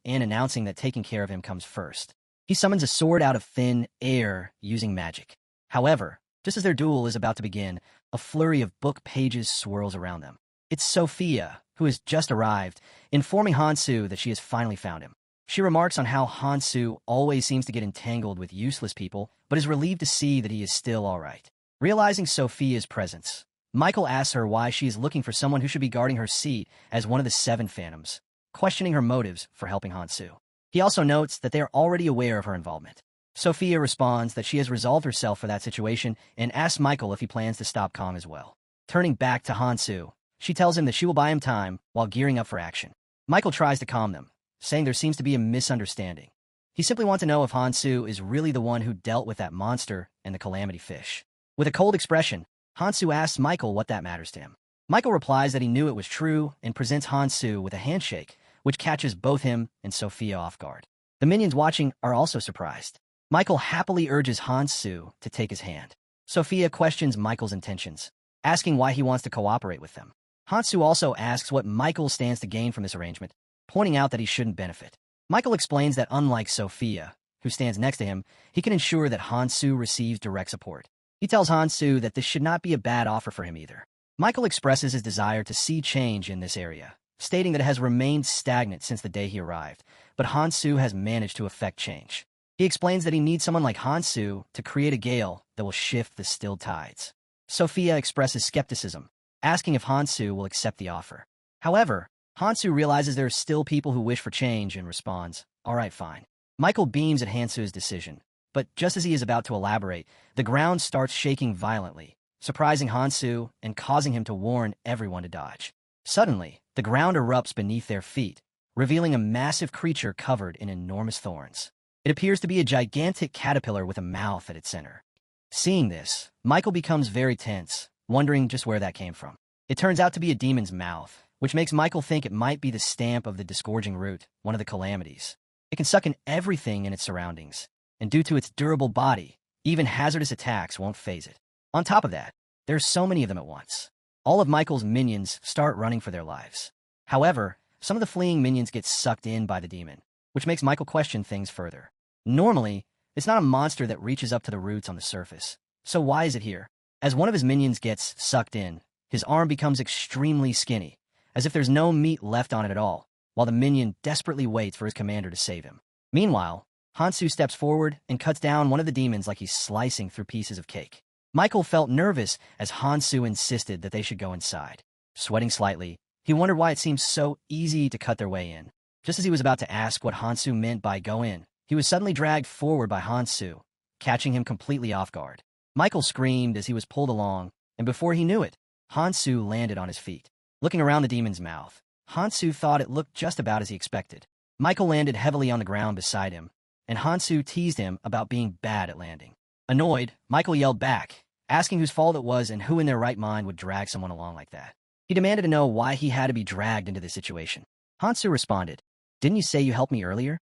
and announcing that taking care of him comes first. He summons a sword out of thin air using magic. However, just as their duel is about to begin, a flurry of book pages swirls around them. It's Sophia, who has just arrived, informing Hansu that she has finally found him. She remarks on how Hansu always seems to get entangled with useless people, but is relieved to see that he is still all right. Realizing Sophia's presence, Michael asks her why she is looking for someone who should be guarding her seat as one of the Seven Phantoms, questioning her motives for helping Hansu. He also notes that they are already aware of her involvement. Sophia responds that she has resolved herself for that situation and asks Michael if he plans to stop Kong as well. Turning back to Hansu, she tells him that she will buy him time while gearing up for action. Michael tries to calm them, saying there seems to be a misunderstanding. He simply wants to know if Hansu is really the one who dealt with that monster and the calamity fish. With a cold expression, Hansu asks Michael what that matters to him. Michael replies that he knew it was true and presents Hansu with a handshake, which catches both him and Sophia off guard. The minions watching are also surprised. Michael happily urges Hansu to take his hand. Sophia questions Michael's intentions, asking why he wants to cooperate with them. Hansu also asks what Michael stands to gain from this arrangement, pointing out that he shouldn't benefit. Michael explains that unlike Sophia, who stands next to him, he can ensure that Hansu receives direct support. He tells Hansu that this should not be a bad offer for him either. Michael expresses his desire to see change in this area, stating that it has remained stagnant since the day he arrived, but Hansu has managed to effect change. He explains that he needs someone like Hansu to create a gale that will shift the still tides. Sophia expresses skepticism, asking if Hansu will accept the offer. However, Hansu realizes there are still people who wish for change and responds, "All right, fine." Michael beams at Hansu's decision, but just as he is about to elaborate, the ground starts shaking violently, surprising Hansu and causing him to warn everyone to dodge. Suddenly, the ground erupts beneath their feet, revealing a massive creature covered in enormous thorns. It appears to be a gigantic caterpillar with a mouth at its center. Seeing this, Michael becomes very tense, wondering just where that came from. It turns out to be a demon's mouth, which makes Michael think it might be the stamp of the disgorging root, one of the calamities. It can suck in everything in its surroundings, and due to its durable body, even hazardous attacks won't faze it. On top of that, there's so many of them at once. All of Michael's minions start running for their lives. However, some of the fleeing minions get sucked in by the demon, which makes Michael question things further. Normally, it's not a monster that reaches up to the roots on the surface, so why is it here? As one of his minions gets sucked in, his arm becomes extremely skinny, as if there's no meat left on it at all, while the minion desperately waits for his commander to save him. Meanwhile, Hansu steps forward and cuts down one of the demons like he's slicing through pieces of cake. Michael felt nervous as Hansu insisted that they should go inside. Sweating slightly, he wondered why it seemed so easy to cut their way in. Just as he was about to ask what Hansu meant by go in, he was suddenly dragged forward by Hansu, catching him completely off guard. Michael screamed as he was pulled along, and before he knew it, Hansu landed on his feet. Looking around the demon's mouth, Hansu thought it looked just about as he expected. Michael landed heavily on the ground beside him, and Hansu teased him about being bad at landing. Annoyed, Michael yelled back, asking whose fault it was and who in their right mind would drag someone along like that. He demanded to know why he had to be dragged into this situation. Hansu responded, "Didn't you say you helped me earlier?"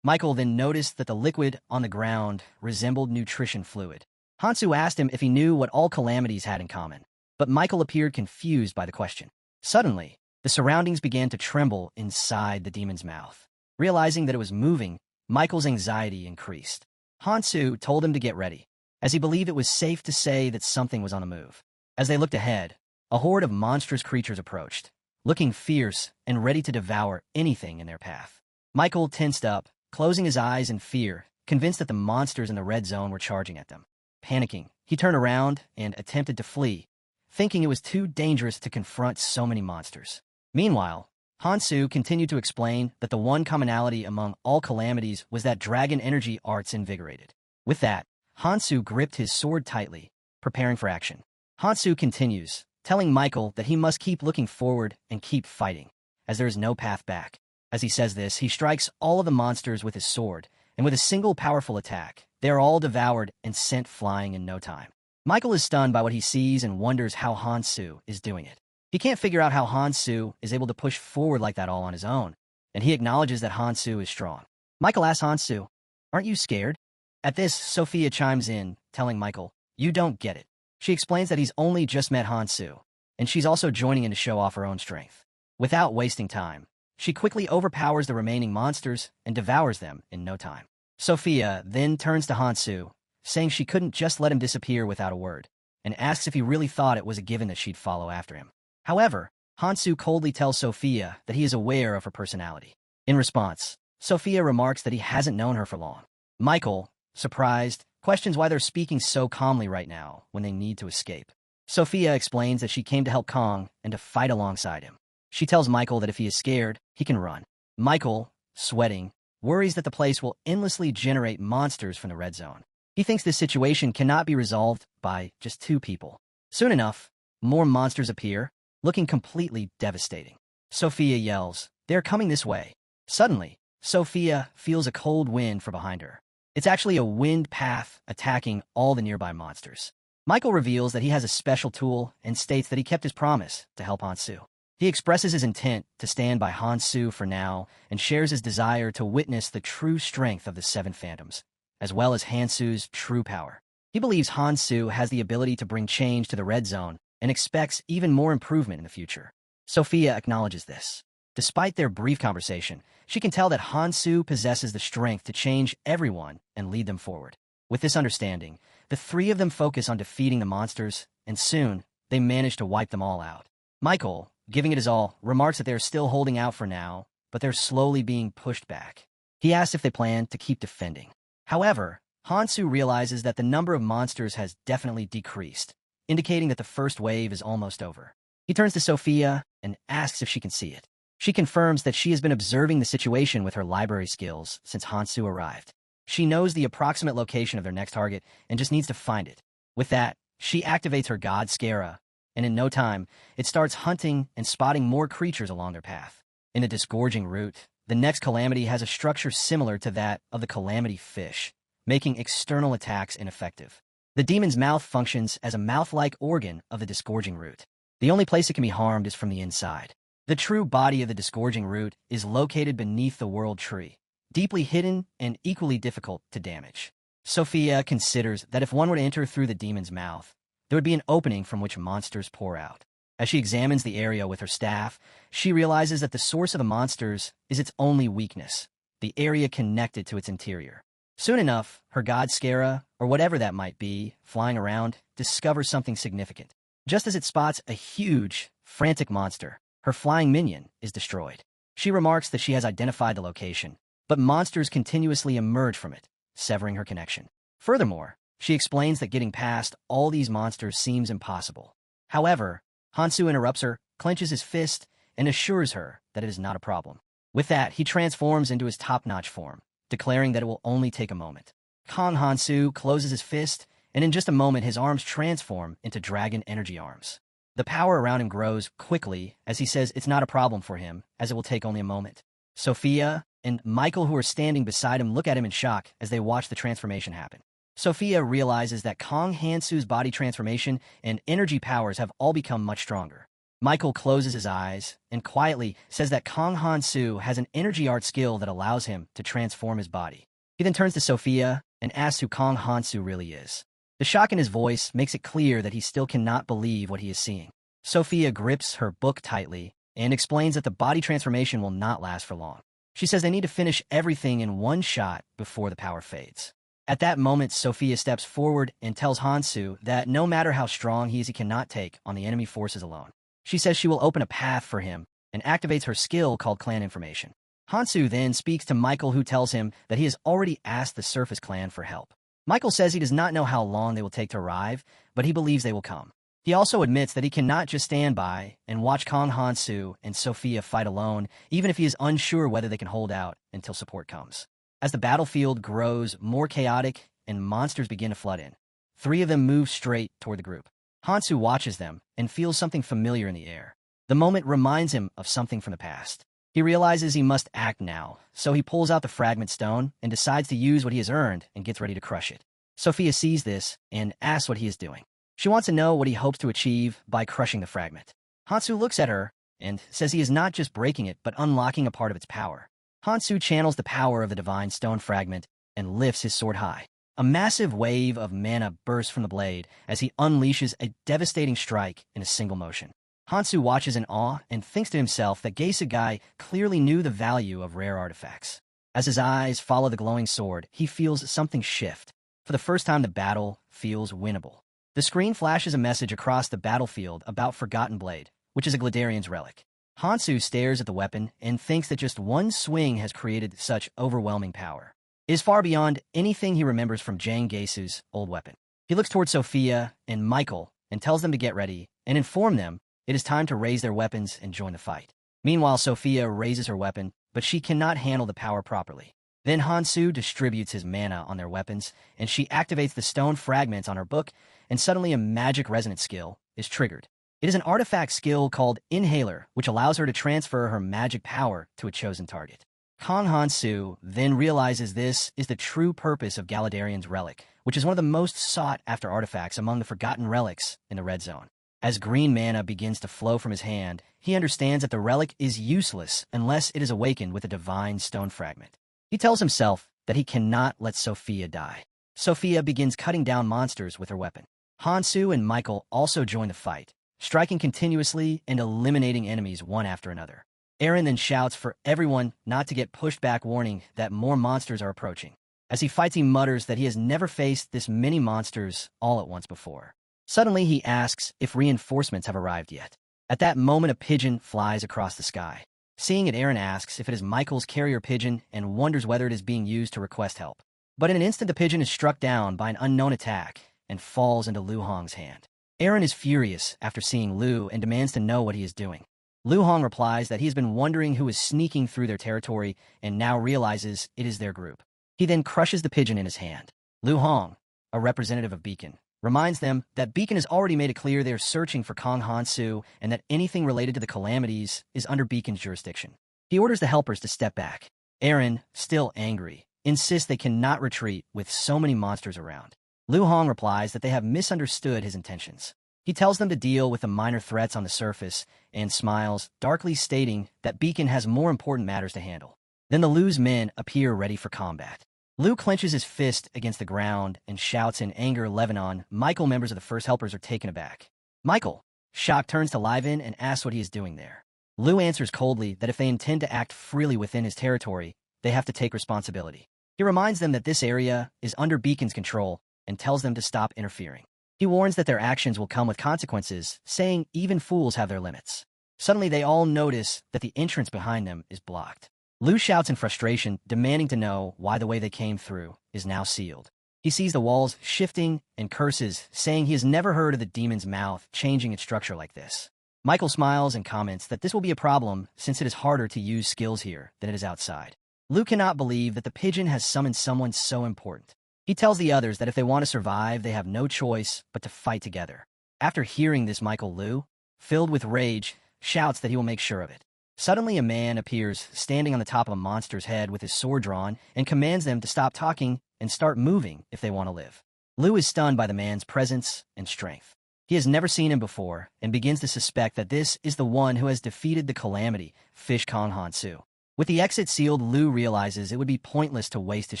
Michael then noticed that the liquid on the ground resembled nutrition fluid. Hansu asked him if he knew what all calamities had in common, but Michael appeared confused by the question. Suddenly, The surroundings began to tremble inside the demon's mouth. Realizing that it was moving, Michael's anxiety increased. Hansu told him to get ready, as he believed it was safe to say that something was on the move. As they looked ahead, a horde of monstrous creatures approached, looking fierce and ready to devour anything in their path. Michael tensed up, closing his eyes in fear, convinced that the monsters in the red zone were charging at them. Panicking, he turned around and attempted to flee, thinking it was too dangerous to confront so many monsters. Meanwhile, Hansu continued to explain that the one commonality among all calamities was that dragon energy arts invigorated. With that, Hansu gripped his sword tightly, preparing for action. Hansu continues, telling Michael that he must keep looking forward and keep fighting, as there is no path back. As he says this, he strikes all of the monsters with his sword, and with a single powerful attack, they are all devoured and sent flying in no time. Michael is stunned by what he sees and wonders how Hansu is doing it. He can't figure out how Hansu is able to push forward like that all on his own, and he acknowledges that Hansu is strong. Michael asks Hansu, "Aren't you scared?" At this, Sophia chimes in, telling Michael, "You don't get it." She explains that he's only just met Hansu, and she's also joining in to show off her own strength. Without wasting time, she quickly overpowers the remaining monsters and devours them in no time. Sophia then turns to Hansu, saying she couldn't just let him disappear without a word, and asks if he really thought it was a given that she'd follow after him. However, Hansu coldly tells Sophia that he is aware of her personality. In response, Sophia remarks that he hasn't known her for long. Michael, surprised, questions why they're speaking so calmly right now when they need to escape. Sophia explains that she came to help Kong and to fight alongside him. She tells Michael that if he is scared, he can run. Michael, sweating, worries that the place will endlessly generate monsters from the red zone. He thinks this situation cannot be resolved by just two people. Soon enough, more monsters appear, looking completely devastating. Sophia yells, "They're coming this way." Suddenly, Sophia feels a cold wind from behind her. It's actually a wind path attacking all the nearby monsters. Michael reveals that he has a special tool and states that he kept his promise to help Hansu. He expresses his intent to stand by Hansu for now and shares his desire to witness the true strength of the Seven Phantoms, as well as Hansu's true power. He believes Hansu has the ability to bring change to the red zone and expects even more improvement in the future. Sophia acknowledges this. Despite their brief conversation, she can tell that Hansu possesses the strength to change everyone and lead them forward. With this understanding, the three of them focus on defeating the monsters, and soon, they manage to wipe them all out. Michael, giving it his all, remarks that they are still holding out for now, but they're slowly being pushed back. He asks if they plan to keep defending. However, Hansu realizes that the number of monsters has definitely decreased, indicating that the first wave is almost over. He turns to Sophia and asks if she can see it. She confirms that she has been observing the situation with her library skills since Hansu arrived. She knows the approximate location of their next target and just needs to find it. With that, she activates her god Skara, and in no time, it starts hunting and spotting more creatures along their path. In the disgorging route, the next calamity has a structure similar to that of the calamity fish, making external attacks ineffective. The demon's mouth functions as a mouth-like organ of the disgorging root. The only place it can be harmed is from the inside. The true body of the disgorging root is located beneath the world tree, deeply hidden and equally difficult to damage. Sophia considers that if one were to enter through the demon's mouth, there would be an opening from which monsters pour out. As she examines the area with her staff, she realizes that the source of the monsters is its only weakness, the area connected to its interior. Soon enough, her god Skara, or whatever that might be, flying around, discovers something significant. Just as it spots a huge, frantic monster, her flying minion is destroyed. She remarks that she has identified the location, but monsters continuously emerge from it, severing her connection. Furthermore, she explains that getting past all these monsters seems impossible. However, Hansu interrupts her, clenches his fist, and assures her that it is not a problem. With that, he transforms into his top-notch form, declaring that it will only take a moment. Kong Hansu closes his fist, and in just a moment his arms transform into dragon energy arms. The power around him grows quickly as he says it's not a problem for him, as it will take only a moment. Sophia and Michael, who are standing beside him, look at him in shock as they watch the transformation happen. Sophia realizes that Kong Hansu's body transformation and energy powers have all become much stronger. Michael closes his eyes and quietly says that Kong Hansu has an energy art skill that allows him to transform his body. He then turns to Sophia and asks who Kong Hansu really is. The shock in his voice makes it clear that he still cannot believe what he is seeing. Sophia grips her book tightly and explains that the body transformation will not last for long. She says they need to finish everything in one shot before the power fades. At that moment, Sophia steps forward and tells Hansu that no matter how strong he is, he cannot take on the enemy forces alone. She says she will open a path for him and activates her skill called Clan Information. Hansu then speaks to Michael, who tells him that he has already asked the Surface Clan for help. Michael says he does not know how long they will take to arrive, but he believes they will come. He also admits that he cannot just stand by and watch Kong Hansu and Sophia fight alone, even if he is unsure whether they can hold out until support comes. As the battlefield grows more chaotic and monsters begin to flood in, 3 of them move straight toward the group. Hansu watches them and feels something familiar in the air. The moment reminds him of something from the past. He realizes he must act now, so he pulls out the fragment stone and decides to use what he has earned and gets ready to crush it. Sophia sees this and asks what he is doing. She wants to know what he hopes to achieve by crushing the fragment. Hansu looks at her and says he is not just breaking it, but unlocking a part of its power. Hansu channels the power of the divine stone fragment and lifts his sword high. A massive wave of mana bursts from the blade as he unleashes a devastating strike in a single motion. Hansu watches in awe and thinks to himself that Geisugai clearly knew the value of rare artifacts. As his eyes follow the glowing sword, he feels something shift. For the first time, the battle feels winnable. The screen flashes a message across the battlefield about Forgotten Blade, which is a Gladarian's relic. Hansu stares at the weapon and thinks that just one swing has created such overwhelming power. It is far beyond anything he remembers from Jang Geisu's old weapon. He looks toward Sophia and Michael and tells them to get ready and inform them it is time to raise their weapons and join the fight. Meanwhile, Sophia raises her weapon, but she cannot handle the power properly. Then Hansu distributes his mana on their weapons, and she activates the stone fragments on her book, and suddenly a magic resonance skill is triggered. It is an artifact skill called Inhaler, which allows her to transfer her magic power to a chosen target. Kong Hansu then realizes this is the true purpose of Galadarian's relic, which is one of the most sought-after artifacts among the forgotten relics in the Red Zone. As green mana begins to flow from his hand, he understands that the relic is useless unless it is awakened with a divine stone fragment. He tells himself that he cannot let Sophia die. Sophia begins cutting down monsters with her weapon. Hansu and Michael also join the fight, striking continuously and eliminating enemies one after another. Eren then shouts for everyone not to get pushed back, warning that more monsters are approaching. As he fights, he mutters that he has never faced this many monsters all at once before. Suddenly, he asks if reinforcements have arrived yet. At that moment, a pigeon flies across the sky. Seeing it, Eren asks if it is Michael's carrier pigeon and wonders whether it is being used to request help. But in an instant, the pigeon is struck down by an unknown attack and falls into Lu Hong's hand. Eren is furious after seeing Lu and demands to know what he is doing. Lu Hong replies that he has been wondering who is sneaking through their territory and now realizes it is their group. He then crushes the pigeon in his hand. Lu Hong, a representative of Beacon, reminds them that Beacon has already made it clear they are searching for Kong Hansu and that anything related to the calamities is under Beacon's jurisdiction. He orders the helpers to step back. Eren, still angry, insists they cannot retreat with so many monsters around. Lu Hong replies that they have misunderstood his intentions. He tells them to deal with the minor threats on the surface and smiles, darkly stating that Beacon has more important matters to handle. Then the Lu's men appear ready for combat. Lu clenches his fist against the ground and shouts in anger. Lebanon, Michael, members of the first helpers are taken aback. Michael, shocked, turns to Liven and asks what he is doing there. Lu answers coldly that if they intend to act freely within his territory, they have to take responsibility. He reminds them that this area is under Beacon's control and tells them to stop interfering. He warns that their actions will come with consequences, saying even fools have their limits. Suddenly, they all notice that the entrance behind them is blocked. Lu shouts in frustration, demanding to know why the way they came through is now sealed. He sees the walls shifting and curses, saying he has never heard of the demon's mouth changing its structure like this. Michael smiles and comments that this will be a problem since it is harder to use skills here than it is outside. Lu cannot believe that the pigeon has summoned someone so important. He tells the others that if they want to survive, they have no choice but to fight together. After hearing this, Lu, filled with rage, shouts that he will make sure of it. Suddenly, a man appears standing on the top of a monster's head with his sword drawn and commands them to stop talking and start moving if they want to live. Lu is stunned by the man's presence and strength. He has never seen him before and begins to suspect that this is the one who has defeated the calamity, Fish Kong Hansu. With the exit sealed, Lu realizes it would be pointless to waste his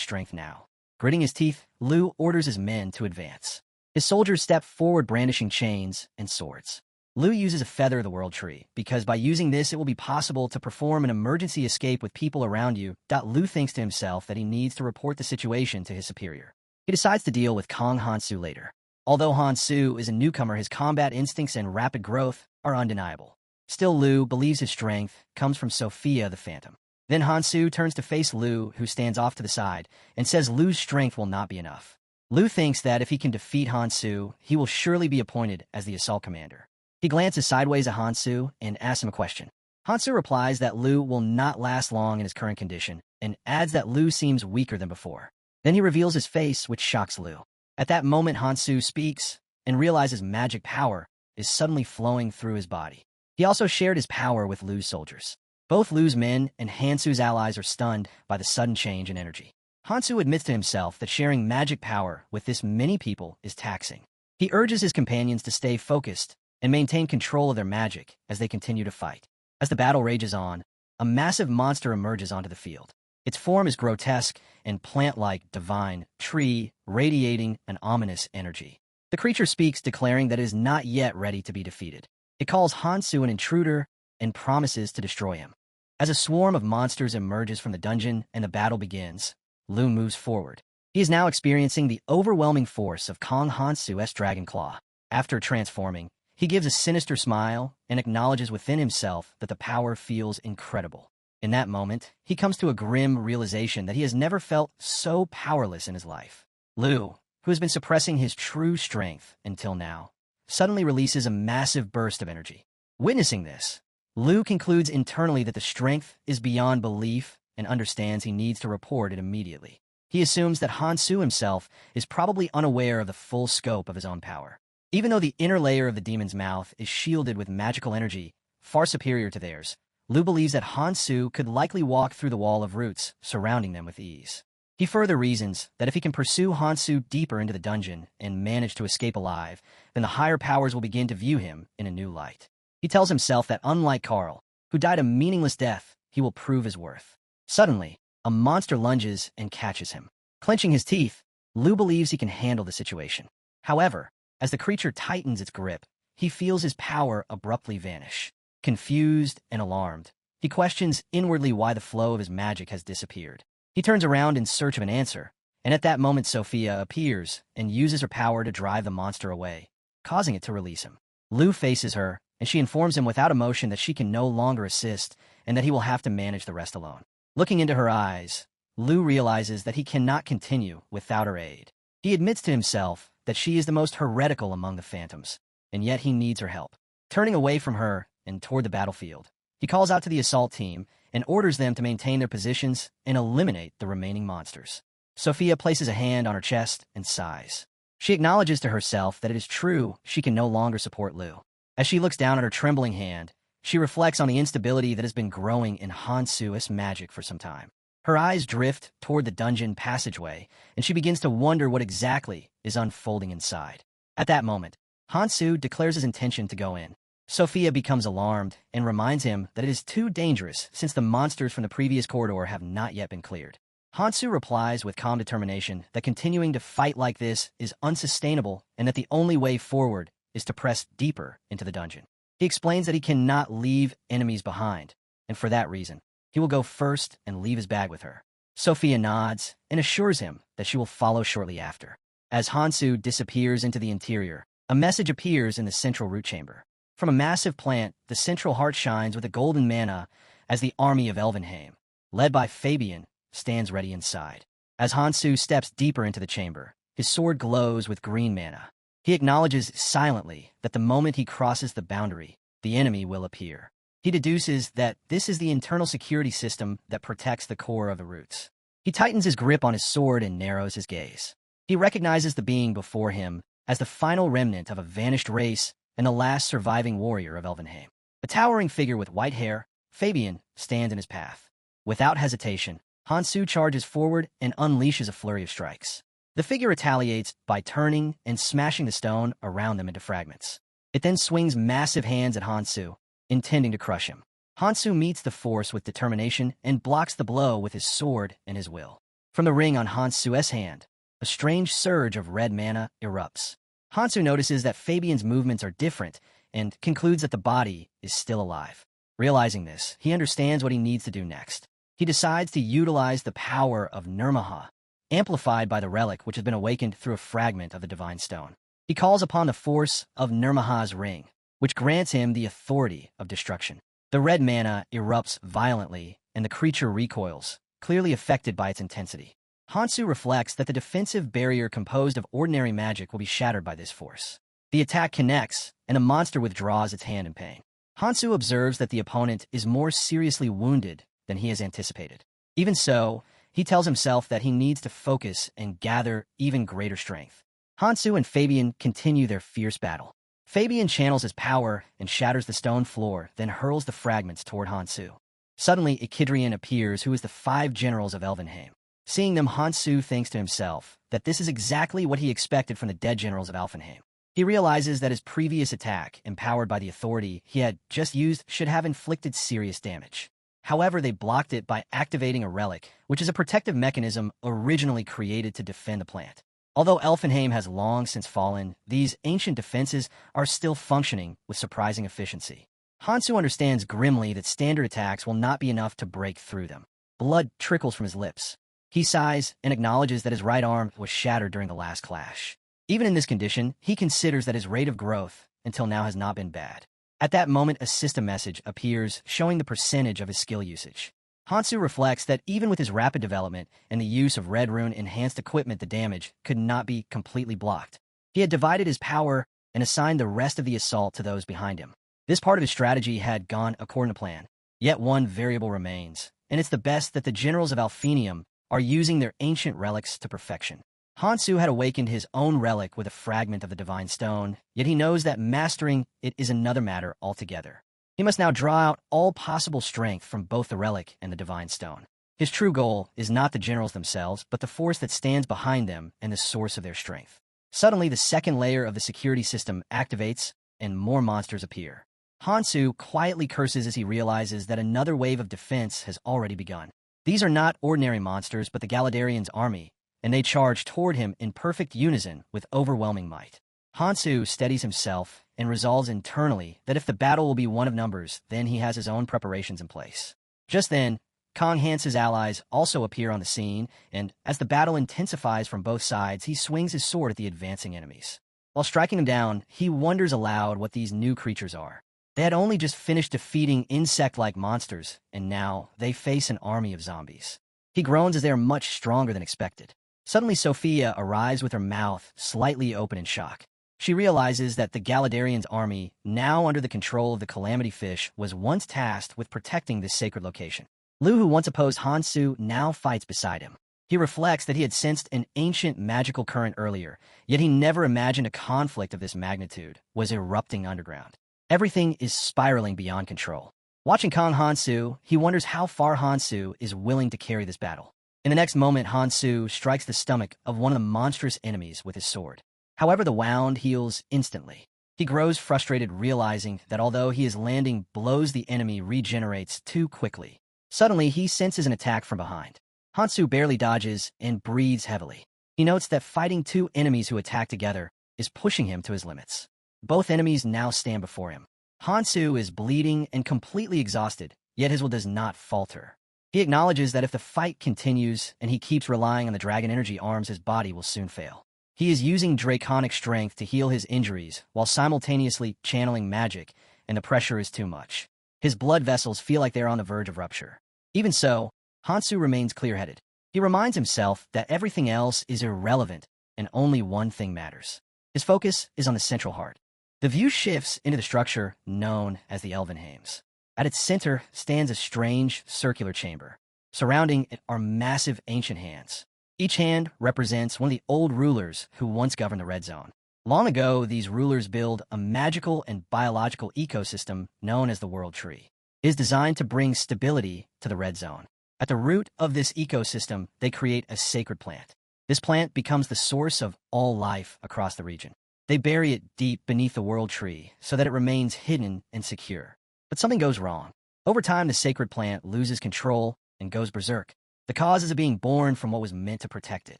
strength now. Gritting his teeth, Lu orders his men to advance. His soldiers step forward brandishing chains and swords. Lu uses a feather of the world tree, because by using this it will be possible to perform an emergency escape with people around you. Lu thinks to himself that he needs to report the situation to his superior. He decides to deal with Kong Hansu later. Although Hansu is a newcomer, his combat instincts and rapid growth are undeniable. Still, Lu believes his strength comes from Sophia the Phantom. Then Hansu turns to face Lu, who stands off to the side, and says Lu's strength will not be enough. Lu thinks that if he can defeat Hansu, he will surely be appointed as the assault commander. He glances sideways at Hansu and asks him a question. Hansu replies that Lu will not last long in his current condition, and adds that Lu seems weaker than before. Then he reveals his face, which shocks Lu. At that moment, Hansu speaks and realizes magic power is suddenly flowing through his body. He also shared his power with Lu's soldiers. Both Lu's men and Hansu's allies are stunned by the sudden change in energy. Hansu admits to himself that sharing magic power with this many people is taxing. He urges his companions to stay focused and maintain control of their magic as they continue to fight. As the battle rages on, a massive monster emerges onto the field. Its form is grotesque and plant-like, divine, tree, radiating an ominous energy. The creature speaks, declaring that it is not yet ready to be defeated. It calls Hansu an intruder and promises to destroy him. As a swarm of monsters emerges from the dungeon and the battle begins, Lu moves forward. He is now experiencing the overwhelming force of Kong Hansu's Dragon Claw. After transforming, he gives a sinister smile and acknowledges within himself that the power feels incredible. In that moment, he comes to a grim realization that he has never felt so powerless in his life. Lu, who has been suppressing his true strength until now, suddenly releases a massive burst of energy. Witnessing this, Lu concludes internally that the strength is beyond belief and understands he needs to report it immediately. He assumes that Hansu himself is probably unaware of the full scope of his own power. Even though the inner layer of the demon's mouth is shielded with magical energy far superior to theirs, Lu believes that Hansu could likely walk through the wall of roots surrounding them with ease. He further reasons that if he can pursue Hansu deeper into the dungeon and manage to escape alive, then the higher powers will begin to view him in a new light. He tells himself that unlike Carl, who died a meaningless death, he will prove his worth. Suddenly, a monster lunges and catches him. Clenching his teeth, Lu believes he can handle the situation. However, as the creature tightens its grip, he feels his power abruptly vanish. Confused and alarmed, he questions inwardly why the flow of his magic has disappeared. He turns around in search of an answer, and at that moment Sophia appears and uses her power to drive the monster away, causing it to release him. Lu faces her, and she informs him without emotion that she can no longer assist and that he will have to manage the rest alone. Looking into her eyes, Lu realizes that he cannot continue without her aid. He admits to himself that she is the most heretical among the phantoms, and yet he needs her help. Turning away from her and toward the battlefield, he calls out to the assault team and orders them to maintain their positions and eliminate the remaining monsters. Sophia places a hand on her chest and sighs. She acknowledges to herself that it is true she can no longer support Lu. As she looks down at her trembling hand, she reflects on the instability that has been growing in Hansu's magic for some time. Her eyes drift toward the dungeon passageway, and she begins to wonder what exactly is unfolding inside. At that moment, Hansu declares his intention to go in. Sophia becomes alarmed and reminds him that it is too dangerous since the monsters from the previous corridor have not yet been cleared. Hansu replies with calm determination that continuing to fight like this is unsustainable and that the only way forward is to press deeper into the dungeon. He explains that he cannot leave enemies behind, and for that reason, he will go first and leave his bag with her. Sophia nods and assures him that she will follow shortly after. As Hansu disappears into the interior, a message appears in the central root chamber. From a massive plant, the central heart shines with a golden mana as the army of Elvenheim, led by Fabian, stands ready inside. As Hansu steps deeper into the chamber, his sword glows with green mana. He acknowledges silently that the moment he crosses the boundary, the enemy will appear. He deduces that this is the internal security system that protects the core of the roots. He tightens his grip on his sword and narrows his gaze. He recognizes the being before him as the final remnant of a vanished race and the last surviving warrior of Elvenheim. A towering figure with white hair, Fabian, stands in his path. Without hesitation, Hansu charges forward and unleashes a flurry of strikes. The figure retaliates by turning and smashing the stone around them into fragments. It then swings massive hands at Hansu, intending to crush him. Hansu meets the force with determination and blocks the blow with his sword and his will. From the ring on Hansu's hand, a strange surge of red mana erupts. Hansu notices that Fabian's movements are different, and concludes that the body is still alive. Realizing this, he understands what he needs to do next. He decides to utilize the power of Nirmaha, amplified by the relic which has been awakened through a fragment of the Divine Stone. He calls upon the force of Nirmaha's ring, which grants him the authority of destruction. The red mana erupts violently, and the creature recoils, clearly affected by its intensity. Hansu reflects that the defensive barrier composed of ordinary magic will be shattered by this force. The attack connects, and the monster withdraws its hand in pain. Hansu observes that the opponent is more seriously wounded than he has anticipated. Even so, he tells himself that he needs to focus and gather even greater strength. Hansu and Fabian continue their fierce battle. Fabian channels his power and shatters the stone floor, then hurls the fragments toward Hansu. Suddenly, Echidrian appears, who is the 5 generals of Elvenheim. Seeing them, Hansu thinks to himself that this is exactly what he expected from the dead generals of Alfenheim. He realizes that his previous attack, empowered by the authority he had just used, should have inflicted serious damage. However, they blocked it by activating a relic, which is a protective mechanism originally created to defend the plant. Although Elfenheim has long since fallen, these ancient defenses are still functioning with surprising efficiency. Hansu understands grimly that standard attacks will not be enough to break through them. Blood trickles from his lips. He sighs and acknowledges that his right arm was shattered during the last clash. Even in this condition, he considers that his rate of growth until now has not been bad. At that moment, a system message appears showing the percentage of his skill usage. Hansu reflects that even with his rapid development and the use of Red Rune enhanced equipment, the damage could not be completely blocked. He had divided his power and assigned the rest of the assault to those behind him. This part of his strategy had gone according to plan. Yet one variable remains, and it's the best that the generals of Alfenium are using their ancient relics to perfection. Hansu had awakened his own relic with a fragment of the Divine Stone, yet he knows that mastering it is another matter altogether. He must now draw out all possible strength from both the relic and the Divine Stone. His true goal is not the generals themselves, but the force that stands behind them and the source of their strength. Suddenly, the second layer of the security system activates, and more monsters appear. Hansu quietly curses as he realizes that another wave of defense has already begun. These are not ordinary monsters, but the Galadarian's army, and they charge toward him in perfect unison with overwhelming might. Hansu steadies himself and resolves internally that if the battle will be one of numbers, then he has his own preparations in place. Just then, Kong Hance's allies also appear on the scene, and as the battle intensifies from both sides, he swings his sword at the advancing enemies. While striking them down, he wonders aloud what these new creatures are. They had only just finished defeating insect-like monsters, and now they face an army of zombies. He groans as they are much stronger than expected. Suddenly, Sophia arrives with her mouth slightly open in shock. She realizes that the Galadarian's army, now under the control of the Calamity Fish, was once tasked with protecting this sacred location. Lu, who once opposed Hansu, now fights beside him. He reflects that he had sensed an ancient magical current earlier, yet he never imagined a conflict of this magnitude was erupting underground. Everything is spiraling beyond control. Watching Kong Hansu, he wonders how far Hansu is willing to carry this battle. In the next moment, Hansu strikes the stomach of one of the monstrous enemies with his sword. However, the wound heals instantly. He grows frustrated, realizing that although he is landing blows, the enemy regenerates too quickly. Suddenly, he senses an attack from behind. Hansu barely dodges and breathes heavily. He notes that fighting 2 enemies who attack together is pushing him to his limits. Both enemies now stand before him. Hansu is bleeding and completely exhausted, yet his will does not falter. He acknowledges that if the fight continues and he keeps relying on the dragon energy arms, his body will soon fail. He is using draconic strength to heal his injuries while simultaneously channeling magic, and the pressure is too much. His blood vessels feel like they are on the verge of rupture. Even so, Hansu remains clear-headed. He reminds himself that everything else is irrelevant and only one thing matters. His focus is on the central heart. The view shifts into the structure known as the Elvenheims. At its center stands a strange circular chamber. Surrounding it are massive ancient hands. Each hand represents one of the old rulers who once governed the Red Zone. Long ago, these rulers built a magical and biological ecosystem known as the World Tree. It is designed to bring stability to the Red Zone. At the root of this ecosystem, they create a sacred plant. This plant becomes the source of all life across the region. They bury it deep beneath the World Tree so that it remains hidden and secure. But something goes wrong. Over time, the sacred plant loses control and goes berserk. The cause is of being born from what was meant to protect it.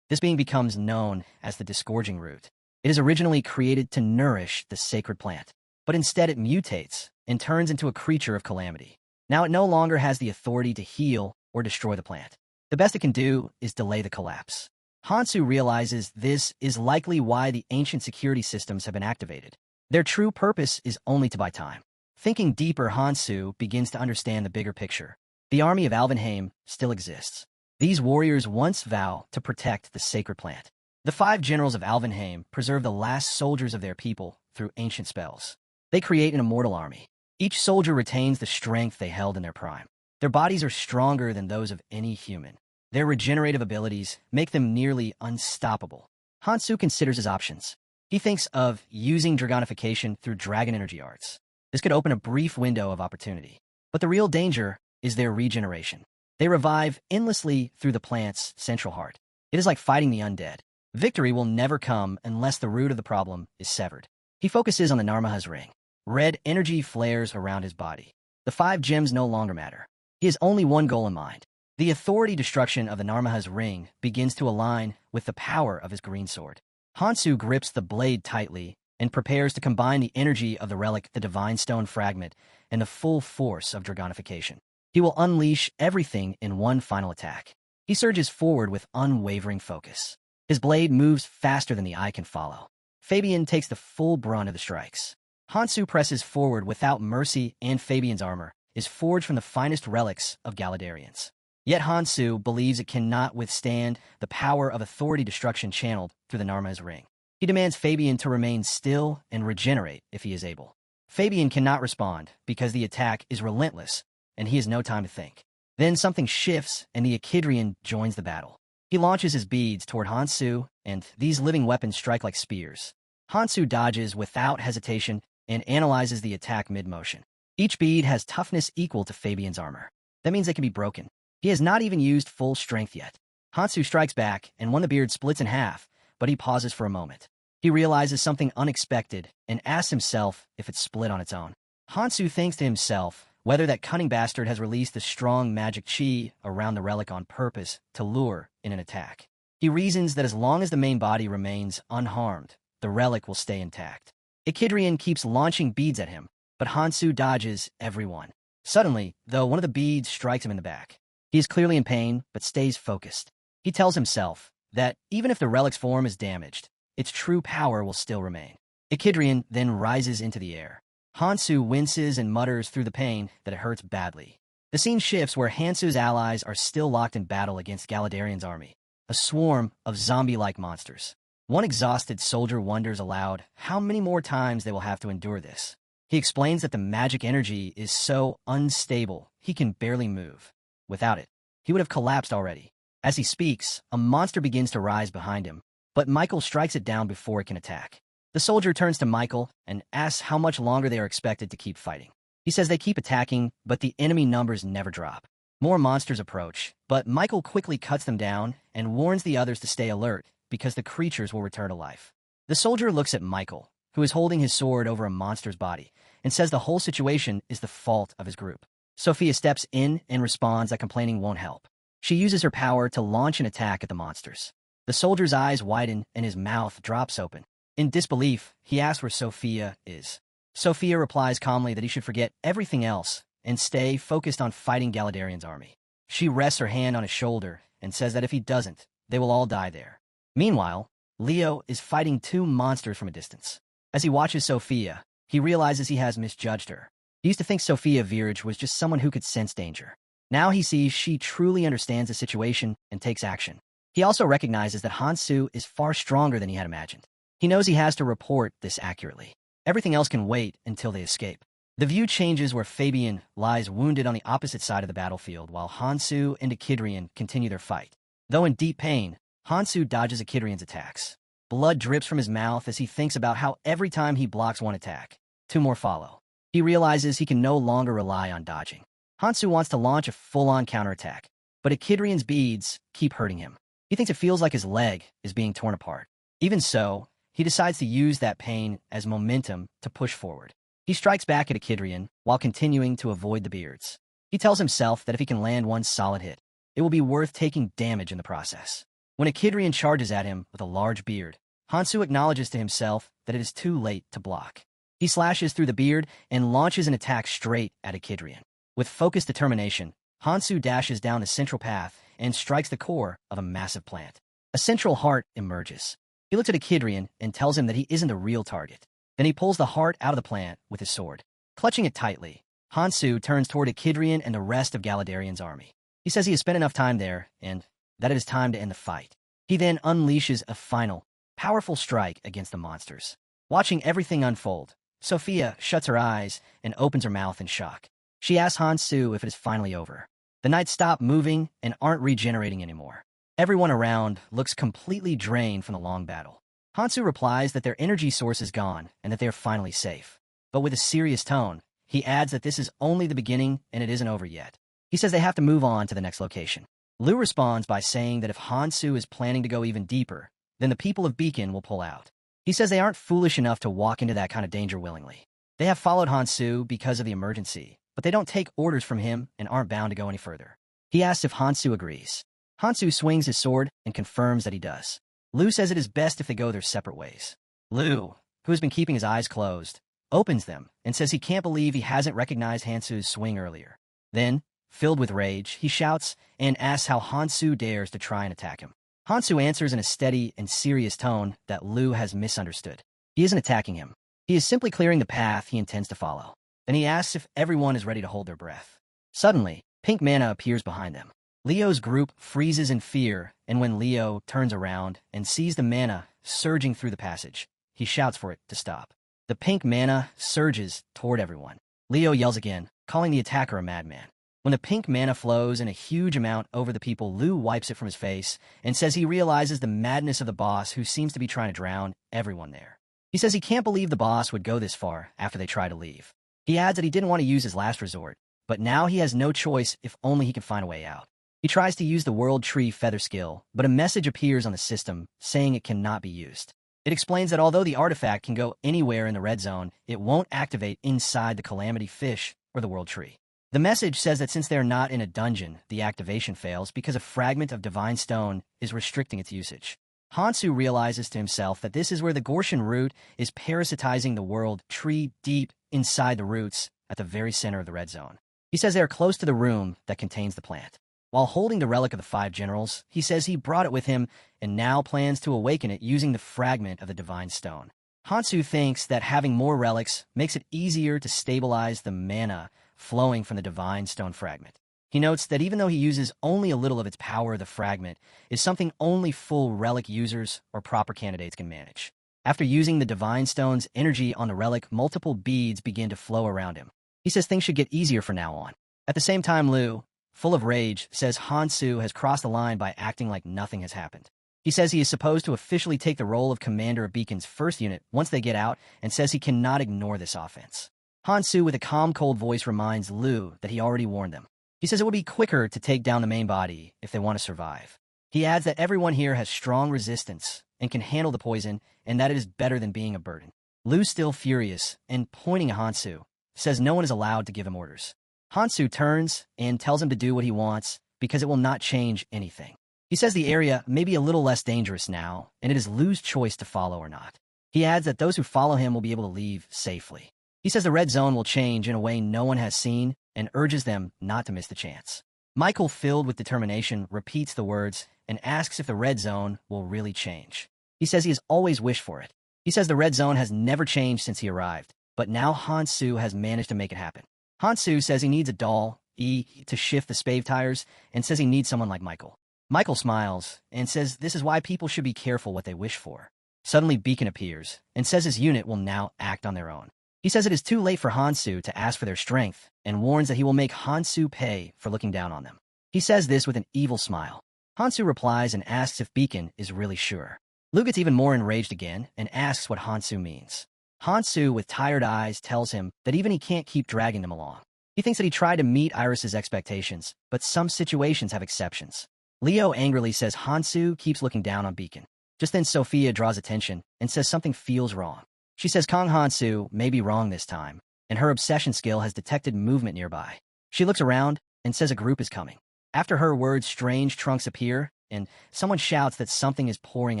This being becomes known as the disgorging root. It is originally created to nourish the sacred plant. but instead it mutates and turns into a creature of calamity. Now it no longer has the authority to heal or destroy the plant. The best it can do is delay the collapse. Hansu realizes this is likely why the ancient security systems have been activated. Their true purpose is only to buy time. Thinking deeper, Hansu begins to understand the bigger picture. The army of Alvenheim still exists. These warriors once vow to protect the sacred plant. The 5 generals of Alvenheim preserve the last soldiers of their people through ancient spells. They create an immortal army. Each soldier retains the strength they held in their prime. Their bodies are stronger than those of any human. Their regenerative abilities make them nearly unstoppable. Hansu considers his options. He thinks of using dragonification through dragon energy arts. This could open a brief window of opportunity. But the real danger is their regeneration. They revive endlessly through the plant's central heart. It is like fighting the undead. Victory will never come unless the root of the problem is severed. He focuses on the Narmaha's ring. Red energy flares around his body. The 5 gems no longer matter. He has only one goal in mind. The authority destruction of the Narmaha's ring begins to align with the power of his green sword. Hansu grips the blade tightly and prepares to combine the energy of the relic, the divine stone fragment, and the full force of dragonification. He will unleash everything in one final attack. He surges forward with unwavering focus. His blade moves faster than the eye can follow. Fabian takes the full brunt of the strikes. Hansu presses forward without mercy, and Fabian's armor is forged from the finest relics of Galadarians. Yet Hansu believes it cannot withstand the power of authority destruction channeled through the Narma's ring. He demands Fabian to remain still and regenerate if he is able. Fabian cannot respond because the attack is relentless and he has no time to think. Then something shifts and the Echidrian joins the battle. He launches his beads toward Hansu, and these living weapons strike like spears. Hansu dodges without hesitation and analyzes the attack mid-motion. Each bead has toughness equal to Fabian's armor. That means they can be broken. He has not even used full strength yet. Hansu strikes back, and one of the beards splits in half, but he pauses for a moment. He realizes something unexpected and asks himself if it's split on its own. Hansu thinks to himself whether that cunning bastard has released the strong magic chi around the relic on purpose to lure in an attack. He reasons that as long as the main body remains unharmed, the relic will stay intact. Echidrian keeps launching beads at him, but Hansu dodges every one. Suddenly, though, one of the beads strikes him in the back. He is clearly in pain, but stays focused. He tells himself that even if the relic's form is damaged, its true power will still remain. Echidrian then rises into the air. Hansu winces and mutters through the pain that it hurts badly. The scene shifts where Hansu's allies are still locked in battle against Galadarian's army, a swarm of zombie-like monsters. One exhausted soldier wonders aloud how many more times they will have to endure this. He explains that the magic energy is so unstable he can barely move. Without it, he would have collapsed already. As he speaks, a monster begins to rise behind him, but Michael strikes it down before it can attack. The soldier turns to Michael and asks how much longer they are expected to keep fighting. He says they keep attacking, but the enemy numbers never drop. More monsters approach, but Michael quickly cuts them down and warns the others to stay alert because the creatures will return to life. The soldier looks at Michael, who is holding his sword over a monster's body, and says the whole situation is the fault of his group. Sophia steps in and responds that complaining won't help. She uses her power to launch an attack at the monsters. The soldier's eyes widen and his mouth drops open. In disbelief, he asks where Sophia is. Sophia replies calmly that he should forget everything else and stay focused on fighting Galadarian's army. She rests her hand on his shoulder and says that if he doesn't, they will all die there. Meanwhile, Leo is fighting 2 monsters from a distance. As he watches Sophia, he realizes he has misjudged her. He used to think Sophia Viraj was just someone who could sense danger. Now he sees she truly understands the situation and takes action. He also recognizes that Hansu is far stronger than he had imagined. He knows he has to report this accurately. Everything else can wait until they escape. The view changes where Fabian lies wounded on the opposite side of the battlefield while Hansu and Echidrian continue their fight. Though in deep pain, Hansu dodges Echidrian's attacks. Blood drips from his mouth as he thinks about how every time he blocks one attack, 2 more follow. He realizes he can no longer rely on dodging. Hansu wants to launch a full-on counterattack, but Echidrian's beads keep hurting him. He thinks it feels like his leg is being torn apart. Even so, he decides to use that pain as momentum to push forward. He strikes back at Echidrian while continuing to avoid the beards. He tells himself that if he can land one solid hit, it will be worth taking damage in the process. When Echidrian charges at him with a large beard, Hansu acknowledges to himself that it is too late to block. He slashes through the beard and launches an attack straight at Echidrian. With focused determination, Hansu dashes down the central path and strikes the core of a massive plant. A central heart emerges. He looks at Echidrian and tells him that he isn't the real target. Then he pulls the heart out of the plant with his sword. Clutching it tightly, Hansu turns toward Echidrian and the rest of Galadarian's army. He says he has spent enough time there and that it is time to end the fight. He then unleashes a final, powerful strike against the monsters. Watching everything unfold, Sophia shuts her eyes and opens her mouth in shock. She asks Hansu if it is finally over. The knights stop moving and aren't regenerating anymore. Everyone around looks completely drained from the long battle. Hansu replies that their energy source is gone and that they are finally safe. But with a serious tone, he adds that this is only the beginning and it isn't over yet. He says they have to move on to the next location. Lu responds by saying that if Hansu is planning to go even deeper, then the people of Beacon will pull out. He says they aren't foolish enough to walk into that kind of danger willingly. They have followed Hansu because of the emergency, but they don't take orders from him and aren't bound to go any further. He asks if Hansu agrees. Hansu swings his sword and confirms that he does. Lu says it is best if they go their separate ways. Lu, who has been keeping his eyes closed, opens them and says he can't believe he hasn't recognized Hansu's swing earlier. Then, filled with rage, he shouts and asks how Hansu dares to try and attack him. Hansu answers in a steady and serious tone that Lu has misunderstood. He isn't attacking him. He is simply clearing the path he intends to follow. Then he asks if everyone is ready to hold their breath. Suddenly, pink mana appears behind them. Leo's group freezes in fear, and when Leo turns around and sees the mana surging through the passage, he shouts for it to stop. The pink mana surges toward everyone. Leo yells again, calling the attacker a madman. When the pink mana flows in a huge amount over the people, Lu wipes it from his face and says he realizes the madness of the boss who seems to be trying to drown everyone there. He says he can't believe the boss would go this far after they try to leave. He adds that he didn't want to use his last resort, but now he has no choice if only he can find a way out. He tries to use the World Tree Feather skill, but a message appears on the system saying it cannot be used. It explains that although the artifact can go anywhere in the red zone, it won't activate inside the Calamity Fish or the World Tree. The message says that since they're not in a dungeon, the activation fails because a fragment of Divine Stone is restricting its usage. Hansu realizes to himself that this is where the Gorshan root is parasitizing the World Tree deep inside the roots at the very center of the red zone. He says they are close to the room that contains the plant. While holding the relic of the 5 generals, he says he brought it with him and now plans to awaken it using the fragment of the Divine Stone. Hansu thinks that having more relics makes it easier to stabilize the mana flowing from the Divine Stone fragment. He notes that even though he uses only a little of its power, the fragment is something only full relic users or proper candidates can manage. After using the Divine Stone's energy on the relic, multiple beads begin to flow around him. He says things should get easier from now on. At the same time, Lu, full of rage, says Hansu has crossed the line by acting like nothing has happened. He says he is supposed to officially take the role of commander of Beacon's first unit once they get out and says he cannot ignore this offense. Hansu, with a calm, cold voice, reminds Lu that he already warned them. He says it would be quicker to take down the main body if they want to survive. He adds that everyone here has strong resistance and can handle the poison, and that it is better than being a burden. Lu's still furious, and pointing at Hansu, says no one is allowed to give him orders. Hansu turns and tells him to do what he wants because it will not change anything. He says the area may be a little less dangerous now, and it is Lu's choice to follow or not. He adds that those who follow him will be able to leave safely. He says the red zone will change in a way no one has seen and urges them not to miss the chance. Michael, filled with determination, repeats the words and asks if the red zone will really change. He says he has always wished for it. He says the red zone has never changed since he arrived, but now Hansu has managed to make it happen. Hansu says he needs a doll, to shift the spave tires, and says he needs someone like Michael. Michael smiles and says this is why people should be careful what they wish for. Suddenly, Beacon appears and says his unit will now act on their own. He says it is too late for Hansu to ask for their strength and warns that he will make Hansu pay for looking down on them. He says this with an evil smile. Hansu replies and asks if Beacon is really sure. Lu gets even more enraged again and asks what Hansu means. Hansu, with tired eyes, tells him that even he can't keep dragging them along. He thinks that he tried to meet Iris's expectations, but some situations have exceptions. Leo angrily says Hansu keeps looking down on Beacon. Just then Sophia draws attention and says something feels wrong. She says Kong Hansu may be wrong this time, and her obsession skill has detected movement nearby. She looks around and says a group is coming. After her words, strange trunks appear, and someone shouts that something is pouring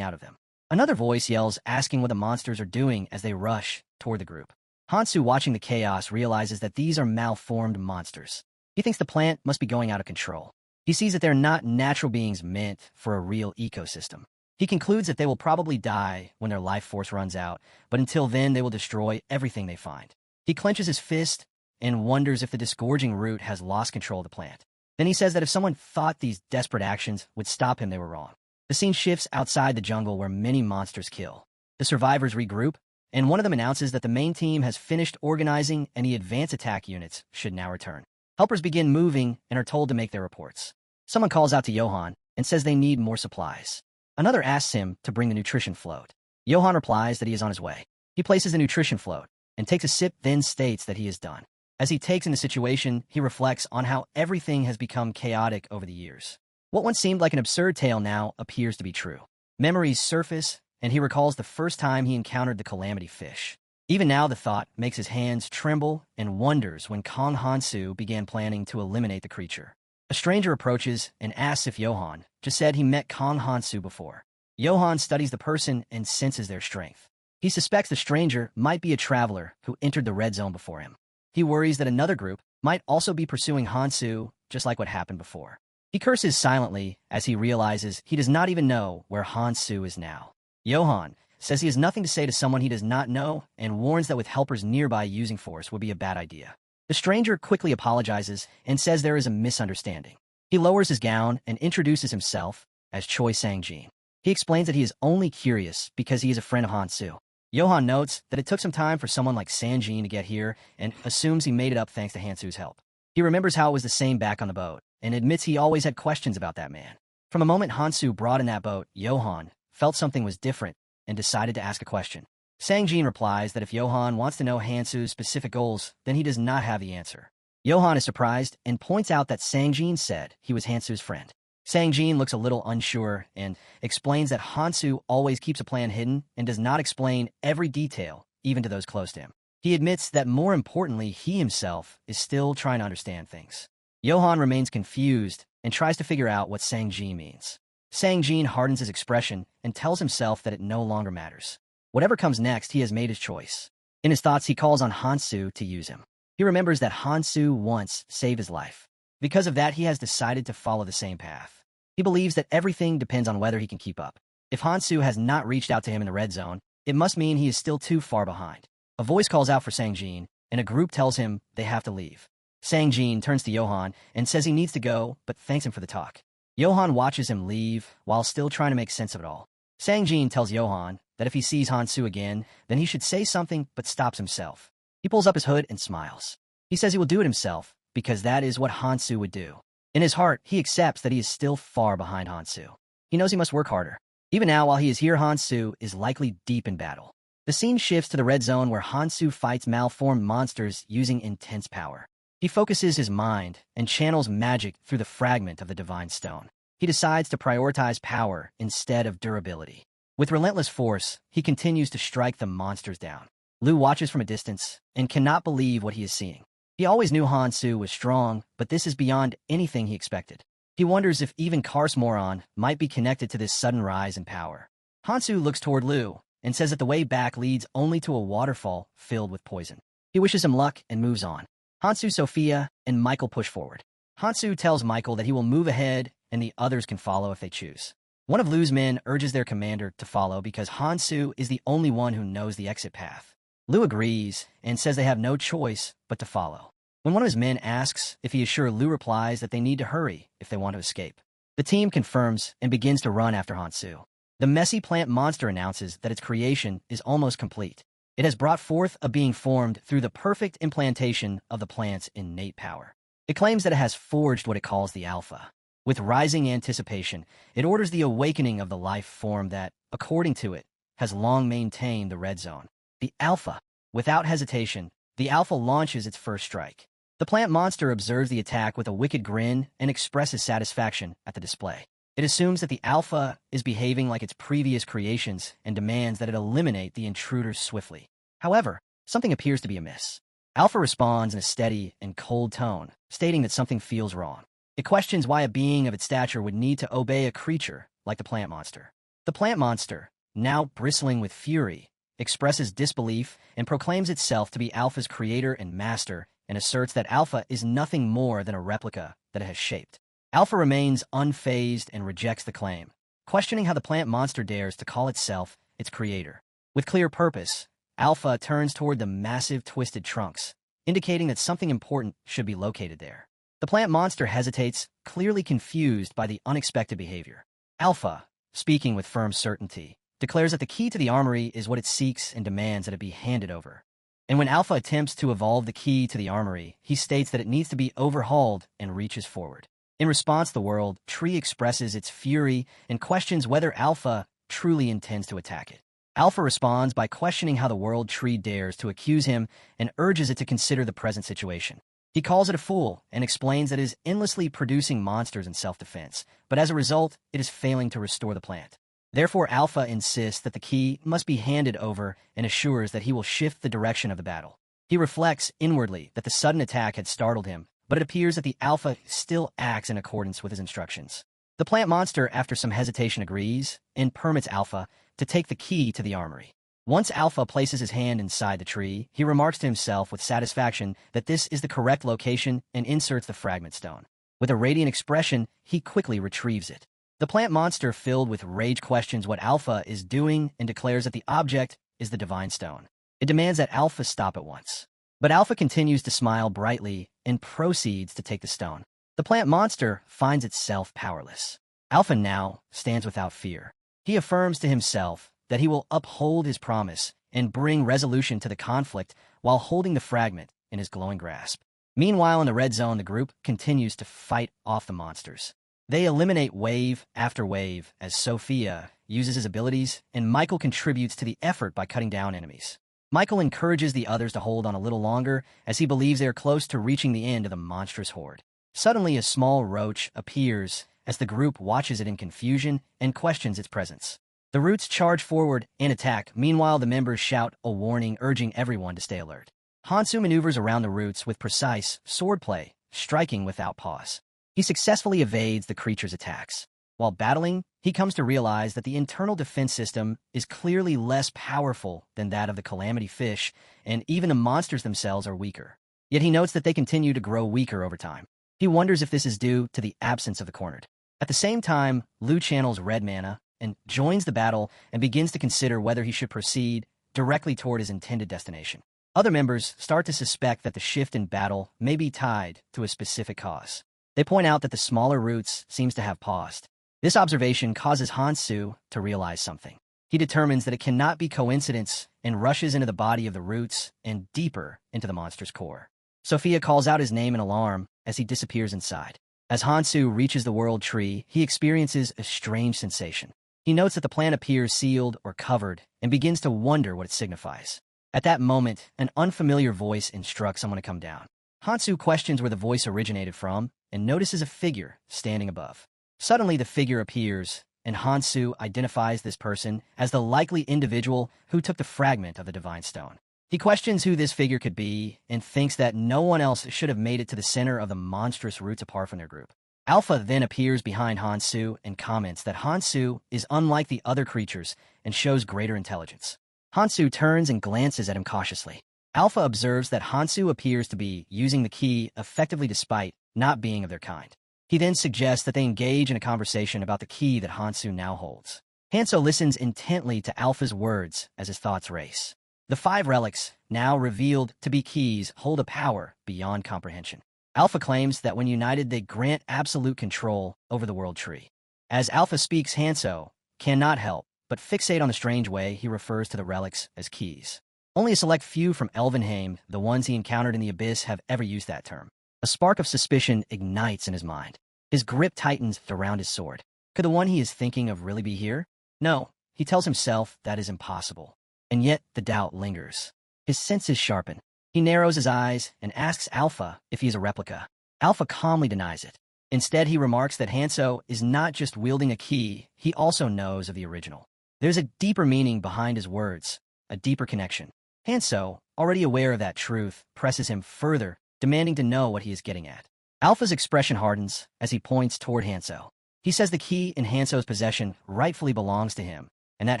out of them. Another voice yells, asking what the monsters are doing as they rush toward the group. Hansu, watching the chaos, realizes that these are malformed monsters. He thinks the plant must be going out of control. He sees that they're not natural beings meant for a real ecosystem. He concludes that they will probably die when their life force runs out, but until then they will destroy everything they find. He clenches his fist and wonders if the disgorging root has lost control of the plant. Then he says that if someone thought these desperate actions would stop him, they were wrong. The scene shifts outside the jungle where many monsters kill. The survivors regroup, and one of them announces that the main team has finished organizing and the advanced attack units should now return. Helpers begin moving and are told to make their reports. Someone calls out to Johan and says they need more supplies. Another asks him to bring the nutrition float. Johan replies that he is on his way. He places the nutrition float and takes a sip, then states that he is done. As he takes in the situation, he reflects on how everything has become chaotic over the years. What once seemed like an absurd tale now appears to be true. Memories surface, and he recalls the first time he encountered the calamity fish. Even now, the thought makes his hands tremble and wonders when Kong Hansu began planning to eliminate the creature. A stranger approaches and asks if Johan just said he met Kong Hansu before. Johan studies the person and senses their strength. He suspects the stranger might be a traveler who entered the red zone before him. He worries that another group might also be pursuing Hansu, just like what happened before. He curses silently as he realizes he does not even know where Hansu is now. Johan says he has nothing to say to someone he does not know and warns that with helpers nearby, using force would be a bad idea. The stranger quickly apologizes and says there is a misunderstanding. He lowers his gown and introduces himself as Choi Sang-jin. He explains that he is only curious because he is a friend of Hansu. Johan notes that it took some time for someone like Sang-jin to get here and assumes he made it up thanks to Hansu's help. He remembers how it was the same back on the boat and admits he always had questions about that man. From the moment Hansu brought in that boat, Johan felt something was different and decided to ask a question. Sang-jin replies that if Johan wants to know Hansu's specific goals, then he does not have the answer. Johan is surprised and points out that Sang-jin said he was Hansu's friend. Sang-jin looks a little unsure and explains that Hansu always keeps a plan hidden and does not explain every detail, even to those close to him. He admits that more importantly, he himself is still trying to understand things. Johan remains confused and tries to figure out what Sang-jin means. Sang-jin hardens his expression and tells himself that it no longer matters. Whatever comes next, he has made his choice. In his thoughts, he calls on Hansu to use him. He remembers that Hansu once saved his life. Because of that, he has decided to follow the same path. He believes that everything depends on whether he can keep up. If Hansu has not reached out to him in the red zone, it must mean he is still too far behind. A voice calls out for Sang-jin, and a group tells him they have to leave. Sang-jin turns to Johan and says he needs to go, but thanks him for the talk. Johan watches him leave while still trying to make sense of it all. Sang-jin tells Johan that if he sees Hansu again, then he should say something but stops himself. He pulls up his hood and smiles. He says he will do it himself because that is what Hansu would do. In his heart, he accepts that he is still far behind Hansu. He knows he must work harder. Even now, while he is here, Hansu is likely deep in battle. The scene shifts to the red zone where Hansu fights malformed monsters using intense power. He focuses his mind and channels magic through the fragment of the divine stone. He decides to prioritize power instead of durability. With relentless force, he continues to strike the monsters down. Lu watches from a distance and cannot believe what he is seeing. He always knew Hansu was strong, but this is beyond anything he expected. He wonders if even Kars Moron might be connected to this sudden rise in power. Hansu looks toward Lu and says that the way back leads only to a waterfall filled with poison. He wishes him luck and moves on. Hansu, Sophia, and Michael push forward. Hansu tells Michael that he will move ahead and the others can follow if they choose. One of Lu's men urges their commander to follow because Hansu is the only one who knows the exit path. Lu agrees and says they have no choice but to follow. When one of his men asks if he is sure, Lu replies that they need to hurry if they want to escape. The team confirms and begins to run after Hansu. The messy plant monster announces that its creation is almost complete. It has brought forth a being formed through the perfect implantation of the plant's innate power. It claims that it has forged what it calls the Alpha. With rising anticipation, it orders the awakening of the life form that, according to it, has long maintained the red zone. The Alpha. Without hesitation, the Alpha launches its first strike. The plant monster observes the attack with a wicked grin and expresses satisfaction at the display. It assumes that the Alpha is behaving like its previous creations and demands that it eliminate the intruders swiftly. However, something appears to be amiss. Alpha responds in a steady and cold tone, stating that something feels wrong. It questions why a being of its stature would need to obey a creature like the plant monster. The plant monster, now bristling with fury, expresses disbelief and proclaims itself to be Alpha's creator and master, and asserts that Alpha is nothing more than a replica that it has shaped. Alpha remains unfazed and rejects the claim, questioning how the plant monster dares to call itself its creator. With clear purpose, Alpha turns toward the massive twisted trunks, indicating that something important should be located there. The plant monster hesitates, clearly confused by the unexpected behavior. Alpha, speaking with firm certainty, declares that the key to the armory is what it seeks and demands that it be handed over. And when Alpha attempts to evolve the key to the armory, he states that it needs to be overhauled and reaches forward. In response, the world tree expresses its fury and questions whether Alpha truly intends to attack it. Alpha responds by questioning how the world tree dares to accuse him and urges it to consider the present situation. He calls it a fool and explains that it is endlessly producing monsters in self-defense, but as a result, it is failing to restore the plant. Therefore, Alpha insists that the key must be handed over and assures that he will shift the direction of the battle. He reflects inwardly that the sudden attack had startled him, but it appears that the Alpha still acts in accordance with his instructions. The plant monster, after some hesitation, agrees and permits Alpha to take the key to the armory. Once Alpha places his hand inside the tree, he remarks to himself with satisfaction that this is the correct location and inserts the fragment stone. With a radiant expression, he quickly retrieves it. The plant monster, filled with rage, questions what Alpha is doing and declares that the object is the divine stone. It demands that Alpha stop at once. But Alpha continues to smile brightly and proceeds to take the stone. The plant monster finds itself powerless. Alpha now stands without fear. He affirms to himself that he will uphold his promise and bring resolution to the conflict while holding the fragment in his glowing grasp. Meanwhile, in the red zone, the group continues to fight off the monsters. They eliminate wave after wave as Sophia uses his abilities, and Michael contributes to the effort by cutting down enemies. Michael encourages the others to hold on a little longer as he believes they are close to reaching the end of the monstrous horde. Suddenly, a small roach appears as the group watches it in confusion and questions its presence. The roots charge forward and attack. Meanwhile, the members shout a warning, urging everyone to stay alert. Hansu maneuvers around the roots with precise swordplay, striking without pause. He successfully evades the creature's attacks. While battling, he comes to realize that the internal defense system is clearly less powerful than that of the calamity fish, and even the monsters themselves are weaker. Yet he notes that they continue to grow weaker over time. He wonders if this is due to the absence of the cornered. At the same time, Lu channels red mana and joins the battle and begins to consider whether he should proceed directly toward his intended destination. Other members start to suspect that the shift in battle may be tied to a specific cause. They point out that the smaller roots seems to have paused. This observation causes Hansu to realize something. He determines that it cannot be coincidence and rushes into the body of the roots and deeper into the monster's core. Sophia calls out his name in alarm as he disappears inside. As Hansu reaches the world tree, he experiences a strange sensation. He notes that the plant appears sealed or covered and begins to wonder what it signifies. At that moment, an unfamiliar voice instructs someone to come down. Hansu questions where the voice originated from and notices a figure standing above. Suddenly, the figure appears, and Hansu identifies this person as the likely individual who took the fragment of the divine stone. He questions who this figure could be and thinks that no one else should have made it to the center of the monstrous roots apart from their group. Alpha then appears behind Hansu and comments that Hansu is unlike the other creatures and shows greater intelligence. Hansu turns and glances at him cautiously. Alpha observes that Hansu appears to be using the key effectively despite not being of their kind. He then suggests that they engage in a conversation about the key that Hansu now holds. Hanso listens intently to Alpha's words as his thoughts race. The 5 relics, now revealed to be keys, hold a power beyond comprehension. Alpha claims that when united, they grant absolute control over the world tree. As Alpha speaks, Hanso cannot help but fixate on the strange way he refers to the relics as keys. Only a select few from Elvenheim, the ones he encountered in the Abyss, have ever used that term. A spark of suspicion ignites in his mind. His grip tightens around his sword. Could the one he is thinking of really be here? No, he tells himself that is impossible. And yet the doubt lingers. His senses sharpen. He narrows his eyes and asks Alpha if he is a replica. Alpha calmly denies it. Instead, he remarks that Hanso is not just wielding a key, he also knows of the original. There's a deeper meaning behind his words, a deeper connection. Hanso, already aware of that truth, presses him further, demanding to know what he is getting at. Alpha's expression hardens as he points toward Hanso. He says the key in Hanso's possession rightfully belongs to him, and that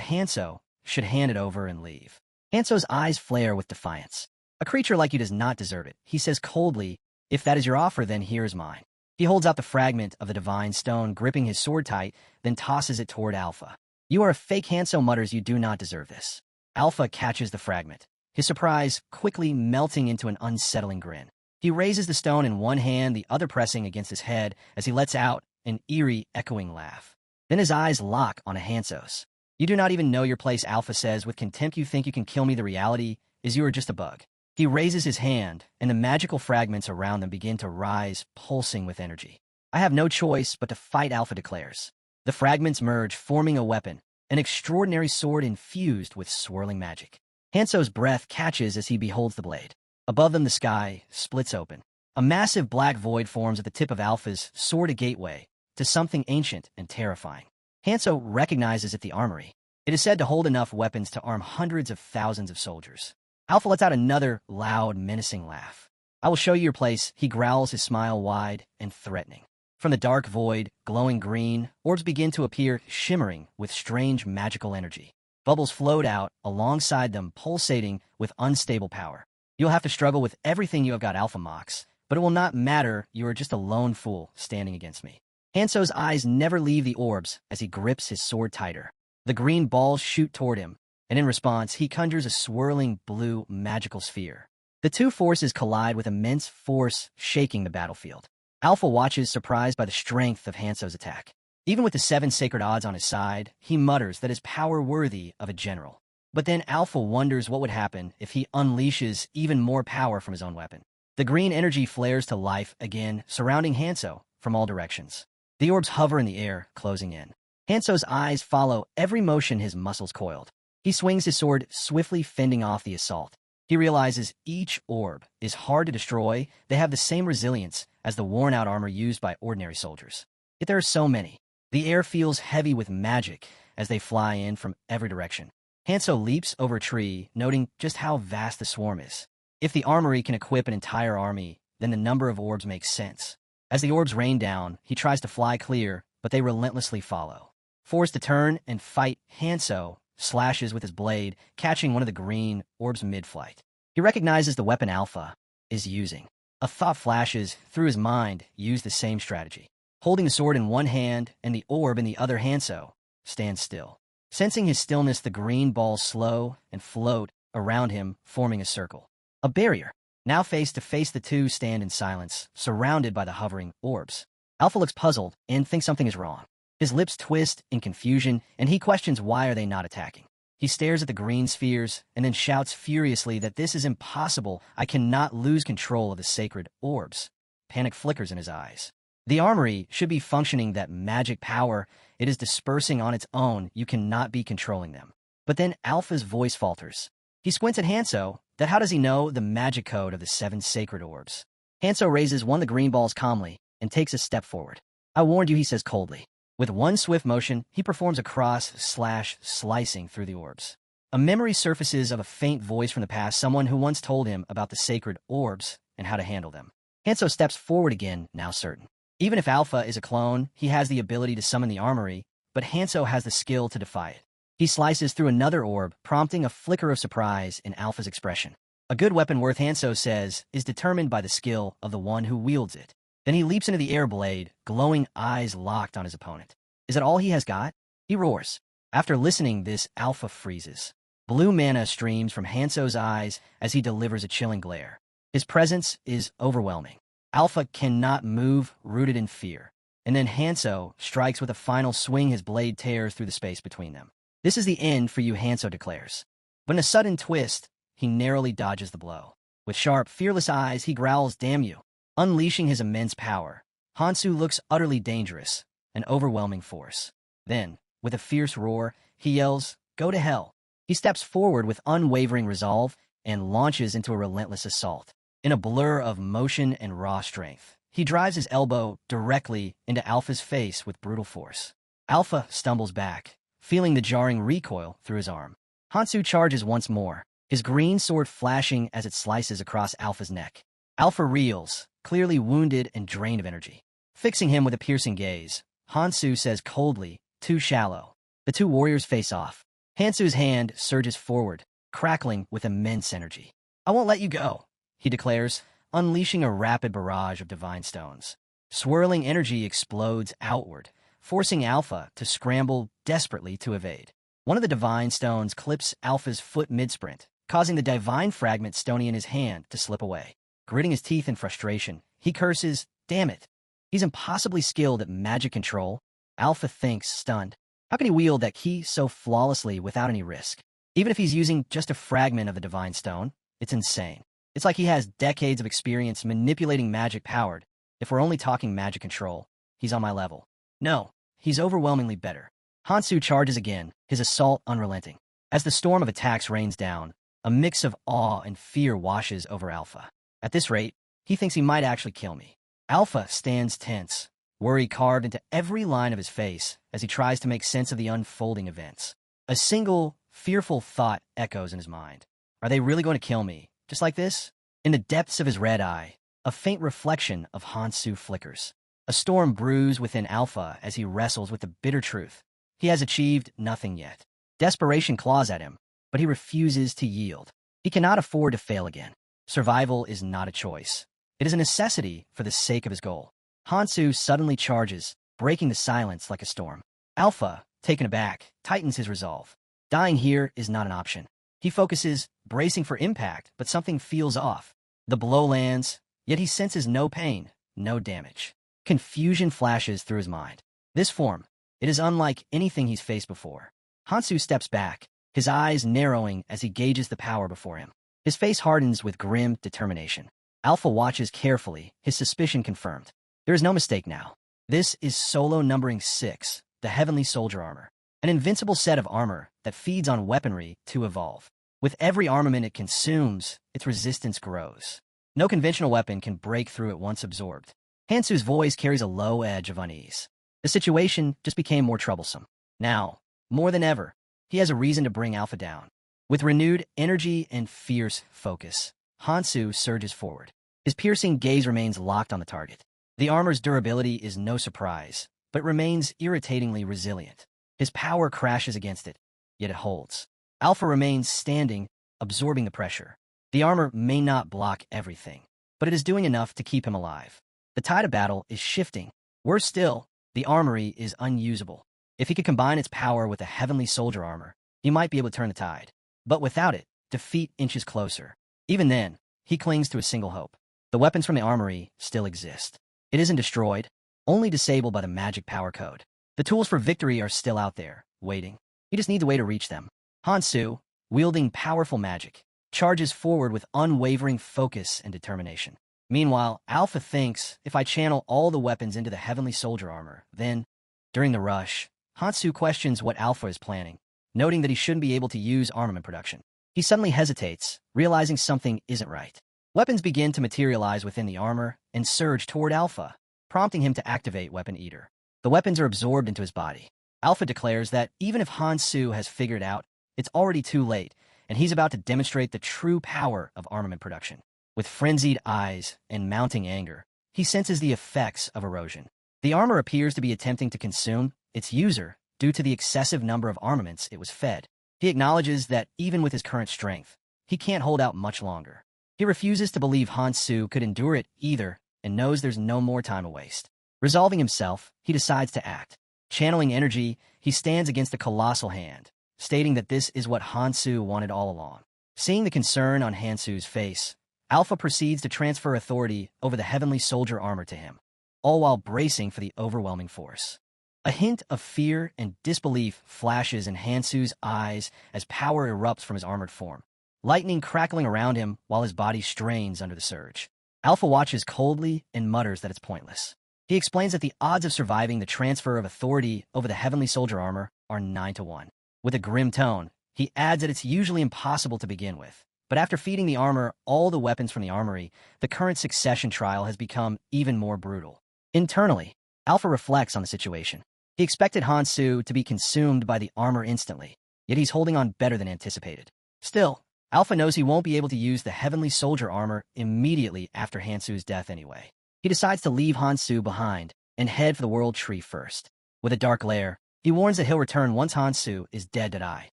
Hanso should hand it over and leave. Hanso's eyes flare with defiance. A creature like you does not deserve it, he says coldly. If that is your offer, then here is mine. He holds out the fragment of the divine stone, gripping his sword tight, then tosses it toward Alpha. You are a fake, Hanso mutters. You do not deserve this. Alpha catches the fragment, his surprise quickly melting into an unsettling grin. He raises the stone in one hand, the other pressing against his head as he lets out an eerie, echoing laugh. Then his eyes lock on a Hanso's. You do not even know your place, Alpha says with contempt. You think you can kill me. The reality is you are just a bug. He raises his hand, and the magical fragments around them begin to rise, pulsing with energy. I have no choice but to fight, Alpha declares. The fragments merge, forming a weapon, an extraordinary sword infused with swirling magic. Hanso's breath catches as he beholds the blade. Above them, the sky splits open. A massive black void forms at the tip of Alpha's sword, a gateway to something ancient and terrifying. Hanso recognizes it, the armory. It is said to hold enough weapons to arm hundreds of thousands of soldiers. Alpha lets out another loud, menacing laugh. I will show you your place, he growls, his smile wide and threatening. From the dark void, glowing green, orbs begin to appear, shimmering with strange magical energy. Bubbles float out alongside them, pulsating with unstable power. You'll have to struggle with everything you have got, Alpha mocks, but it will not matter. You are just a lone fool standing against me. Hanso's eyes never leave the orbs as he grips his sword tighter. The green balls shoot toward him, and in response, he conjures a swirling blue magical sphere. The two forces collide with immense force, shaking the battlefield. Alpha watches, surprised by the strength of Hanso's attack. Even with the 7 sacred odds on his side, he mutters that his power worthy of a general. But then Alpha wonders what would happen if he unleashes even more power from his own weapon. The green energy flares to life again, surrounding Hanso from all directions. The orbs hover in the air, closing in. Hanso's eyes follow every motion, his muscles coiled. He swings his sword, swiftly fending off the assault. He realizes each orb is hard to destroy. They have the same resilience as the worn-out armor used by ordinary soldiers. Yet there are so many. The air feels heavy with magic as they fly in from every direction. Hanso leaps over a tree, noting just how vast the swarm is. If the armory can equip an entire army, then the number of orbs makes sense. As the orbs rain down, he tries to fly clear, but they relentlessly follow. Forced to turn and fight, Hanso slashes with his blade, catching one of the green orbs mid-flight. He recognizes the weapon Alpha is using. A thought flashes through his mind. Use the same strategy. Holding the sword in one hand and the orb in the other, Hanso stands still. Sensing his stillness, the green balls slow and float around him, forming a circle. A barrier. Now face to face, the two stand in silence, surrounded by the hovering orbs. Alpha looks puzzled and thinks something is wrong. His lips twist in confusion, and he questions why are they not attacking. He stares at the green spheres and then shouts furiously that this is impossible. I cannot lose control of the sacred orbs. Panic flickers in his eyes. The armory should be functioning, that magic power. It is dispersing on its own. You cannot be controlling them. But then Alpha's voice falters. He squints at Hanso. That how does he know the magic code of the 7 sacred orbs? Hanso raises one of the green balls calmly and takes a step forward. I warned you, he says coldly. With one swift motion, he performs a cross/slash, slicing through the orbs. A memory surfaces of a faint voice from the past, someone who once told him about the sacred orbs and how to handle them. Hanso steps forward again, now certain. Even if Alpha is a clone, he has the ability to summon the armory, but Hanso has the skill to defy it. He slices through another orb, prompting a flicker of surprise in Alpha's expression. A good weapon worth, Hanso says, is determined by the skill of the one who wields it. Then he leaps into the air, blade, glowing eyes locked on his opponent. Is that all he has got? He roars. After listening this, Alpha freezes. Blue mana streams from Hanso's eyes as he delivers a chilling glare. His presence is overwhelming. Alpha cannot move, rooted in fear. And then Hanso strikes with a final swing. His blade tears through the space between them. This is the end for you, Hanso declares. But in a sudden twist, he narrowly dodges the blow. With sharp, fearless eyes, he growls, damn you. Unleashing his immense power, Hansu looks utterly dangerous, an overwhelming force. Then, with a fierce roar, he yells, go to hell. He steps forward with unwavering resolve and launches into a relentless assault. In a blur of motion and raw strength, he drives his elbow directly into Alpha's face with brutal force. Alpha stumbles back, feeling the jarring recoil through his arm. Hansu charges once more, his green sword flashing as it slices across Alpha's neck. Alpha reels, clearly wounded and drained of energy. Fixing him with a piercing gaze, Hansu says coldly, too shallow. The two warriors face off. Hansu's hand surges forward, crackling with immense energy. "I won't let you go," he declares, unleashing a rapid barrage of divine stones. Swirling energy explodes outward, forcing Alpha to scramble desperately to evade. One of the divine stones clips Alpha's foot mid-sprint, causing the divine fragment stony in his hand to slip away. Gritting his teeth in frustration, he curses, "Damn it. He's impossibly skilled at magic control." Alpha thinks, stunned. How can he wield that key so flawlessly without any risk? Even if he's using just a fragment of the divine stone, it's insane. It's like he has decades of experience manipulating magic powered. If we're only talking magic control, he's on my level. No, he's overwhelmingly better. Hansu charges again, his assault unrelenting. As the storm of attacks rains down, a mix of awe and fear washes over Alpha. At this rate, he thinks he might actually kill me. Alpha stands tense, worry carved into every line of his face as he tries to make sense of the unfolding events. A single, fearful thought echoes in his mind. Are they really going to kill me, just like this? In the depths of his red eye, a faint reflection of Hansu flickers. A storm brews within Alpha as he wrestles with the bitter truth. He has achieved nothing yet. Desperation claws at him, but he refuses to yield. He cannot afford to fail again. Survival is not a choice. It is a necessity for the sake of his goal. Hansu suddenly charges, breaking the silence like a storm. Alpha, taken aback, tightens his resolve. Dying here is not an option. He focuses, bracing for impact, but something feels off. The blow lands, yet he senses no pain, no damage. Confusion flashes through his mind. This form, it is unlike anything he's faced before. Hansu steps back, his eyes narrowing as he gauges the power before him. His face hardens with grim determination. Alpha watches carefully, his suspicion confirmed. There is no mistake now. This is solo numbering 6, the Heavenly Soldier Armor. An invincible set of armor that feeds on weaponry to evolve. With every armament it consumes, its resistance grows. No conventional weapon can break through it once absorbed. Hansu's voice carries a low edge of unease. The situation just became more troublesome. Now, more than ever, he has a reason to bring Alpha down. With renewed energy and fierce focus, Hansu surges forward. His piercing gaze remains locked on the target. The armor's durability is no surprise, but remains irritatingly resilient. His power crashes against it, yet it holds. Alpha remains standing, absorbing the pressure. The armor may not block everything, but it is doing enough to keep him alive. The tide of battle is shifting. Worse still, the armory is unusable. If he could combine its power with a Heavenly Soldier armor, he might be able to turn the tide. But without it, defeat inches closer. Even then, he clings to a single hope. The weapons from the armory still exist. It isn't destroyed, only disabled by the magic power code. The tools for victory are still out there, waiting. He just needs a way to reach them. Hansu, wielding powerful magic, charges forward with unwavering focus and determination. Meanwhile, Alpha thinks, if I channel all the weapons into the Heavenly Soldier armor, then, during the rush, Hansu questions what Alpha is planning, noting that he shouldn't be able to use armament production. He suddenly hesitates, realizing something isn't right. Weapons begin to materialize within the armor and surge toward Alpha, prompting him to activate Weapon Eater. The weapons are absorbed into his body. Alpha declares that even if Hansu has figured out, it's already too late, and he's about to demonstrate the true power of armament production. With frenzied eyes and mounting anger, he senses the effects of erosion. The armor appears to be attempting to consume its user due to the excessive number of armaments it was fed. He acknowledges that even with his current strength, he can't hold out much longer. He refuses to believe Hansu could endure it either and knows there's no more time to waste. Resolving himself, he decides to act. Channeling energy, he stands against the colossal hand, stating that this is what Hansu wanted all along. Seeing the concern on Hansu's face, Alpha proceeds to transfer authority over the Heavenly Soldier armor to him, all while bracing for the overwhelming force. A hint of fear and disbelief flashes in Hansu's eyes as power erupts from his armored form, lightning crackling around him while his body strains under the surge. Alpha watches coldly and mutters that it's pointless. He explains that the odds of surviving the transfer of authority over the Heavenly Soldier armor are 9-1. With a grim tone, he adds that it's usually impossible to begin with. But after feeding the armor all the weapons from the armory, the current succession trial has become even more brutal. Internally, Alpha reflects on the situation. He expected Hansu to be consumed by the armor instantly, yet he's holding on better than anticipated. Still, Alpha knows he won't be able to use the Heavenly Soldier armor immediately after Hansu's death anyway. He decides to leave Hansu behind and head for the World Tree first. With a dark lair, he warns that he'll return once Hansu is dead to die.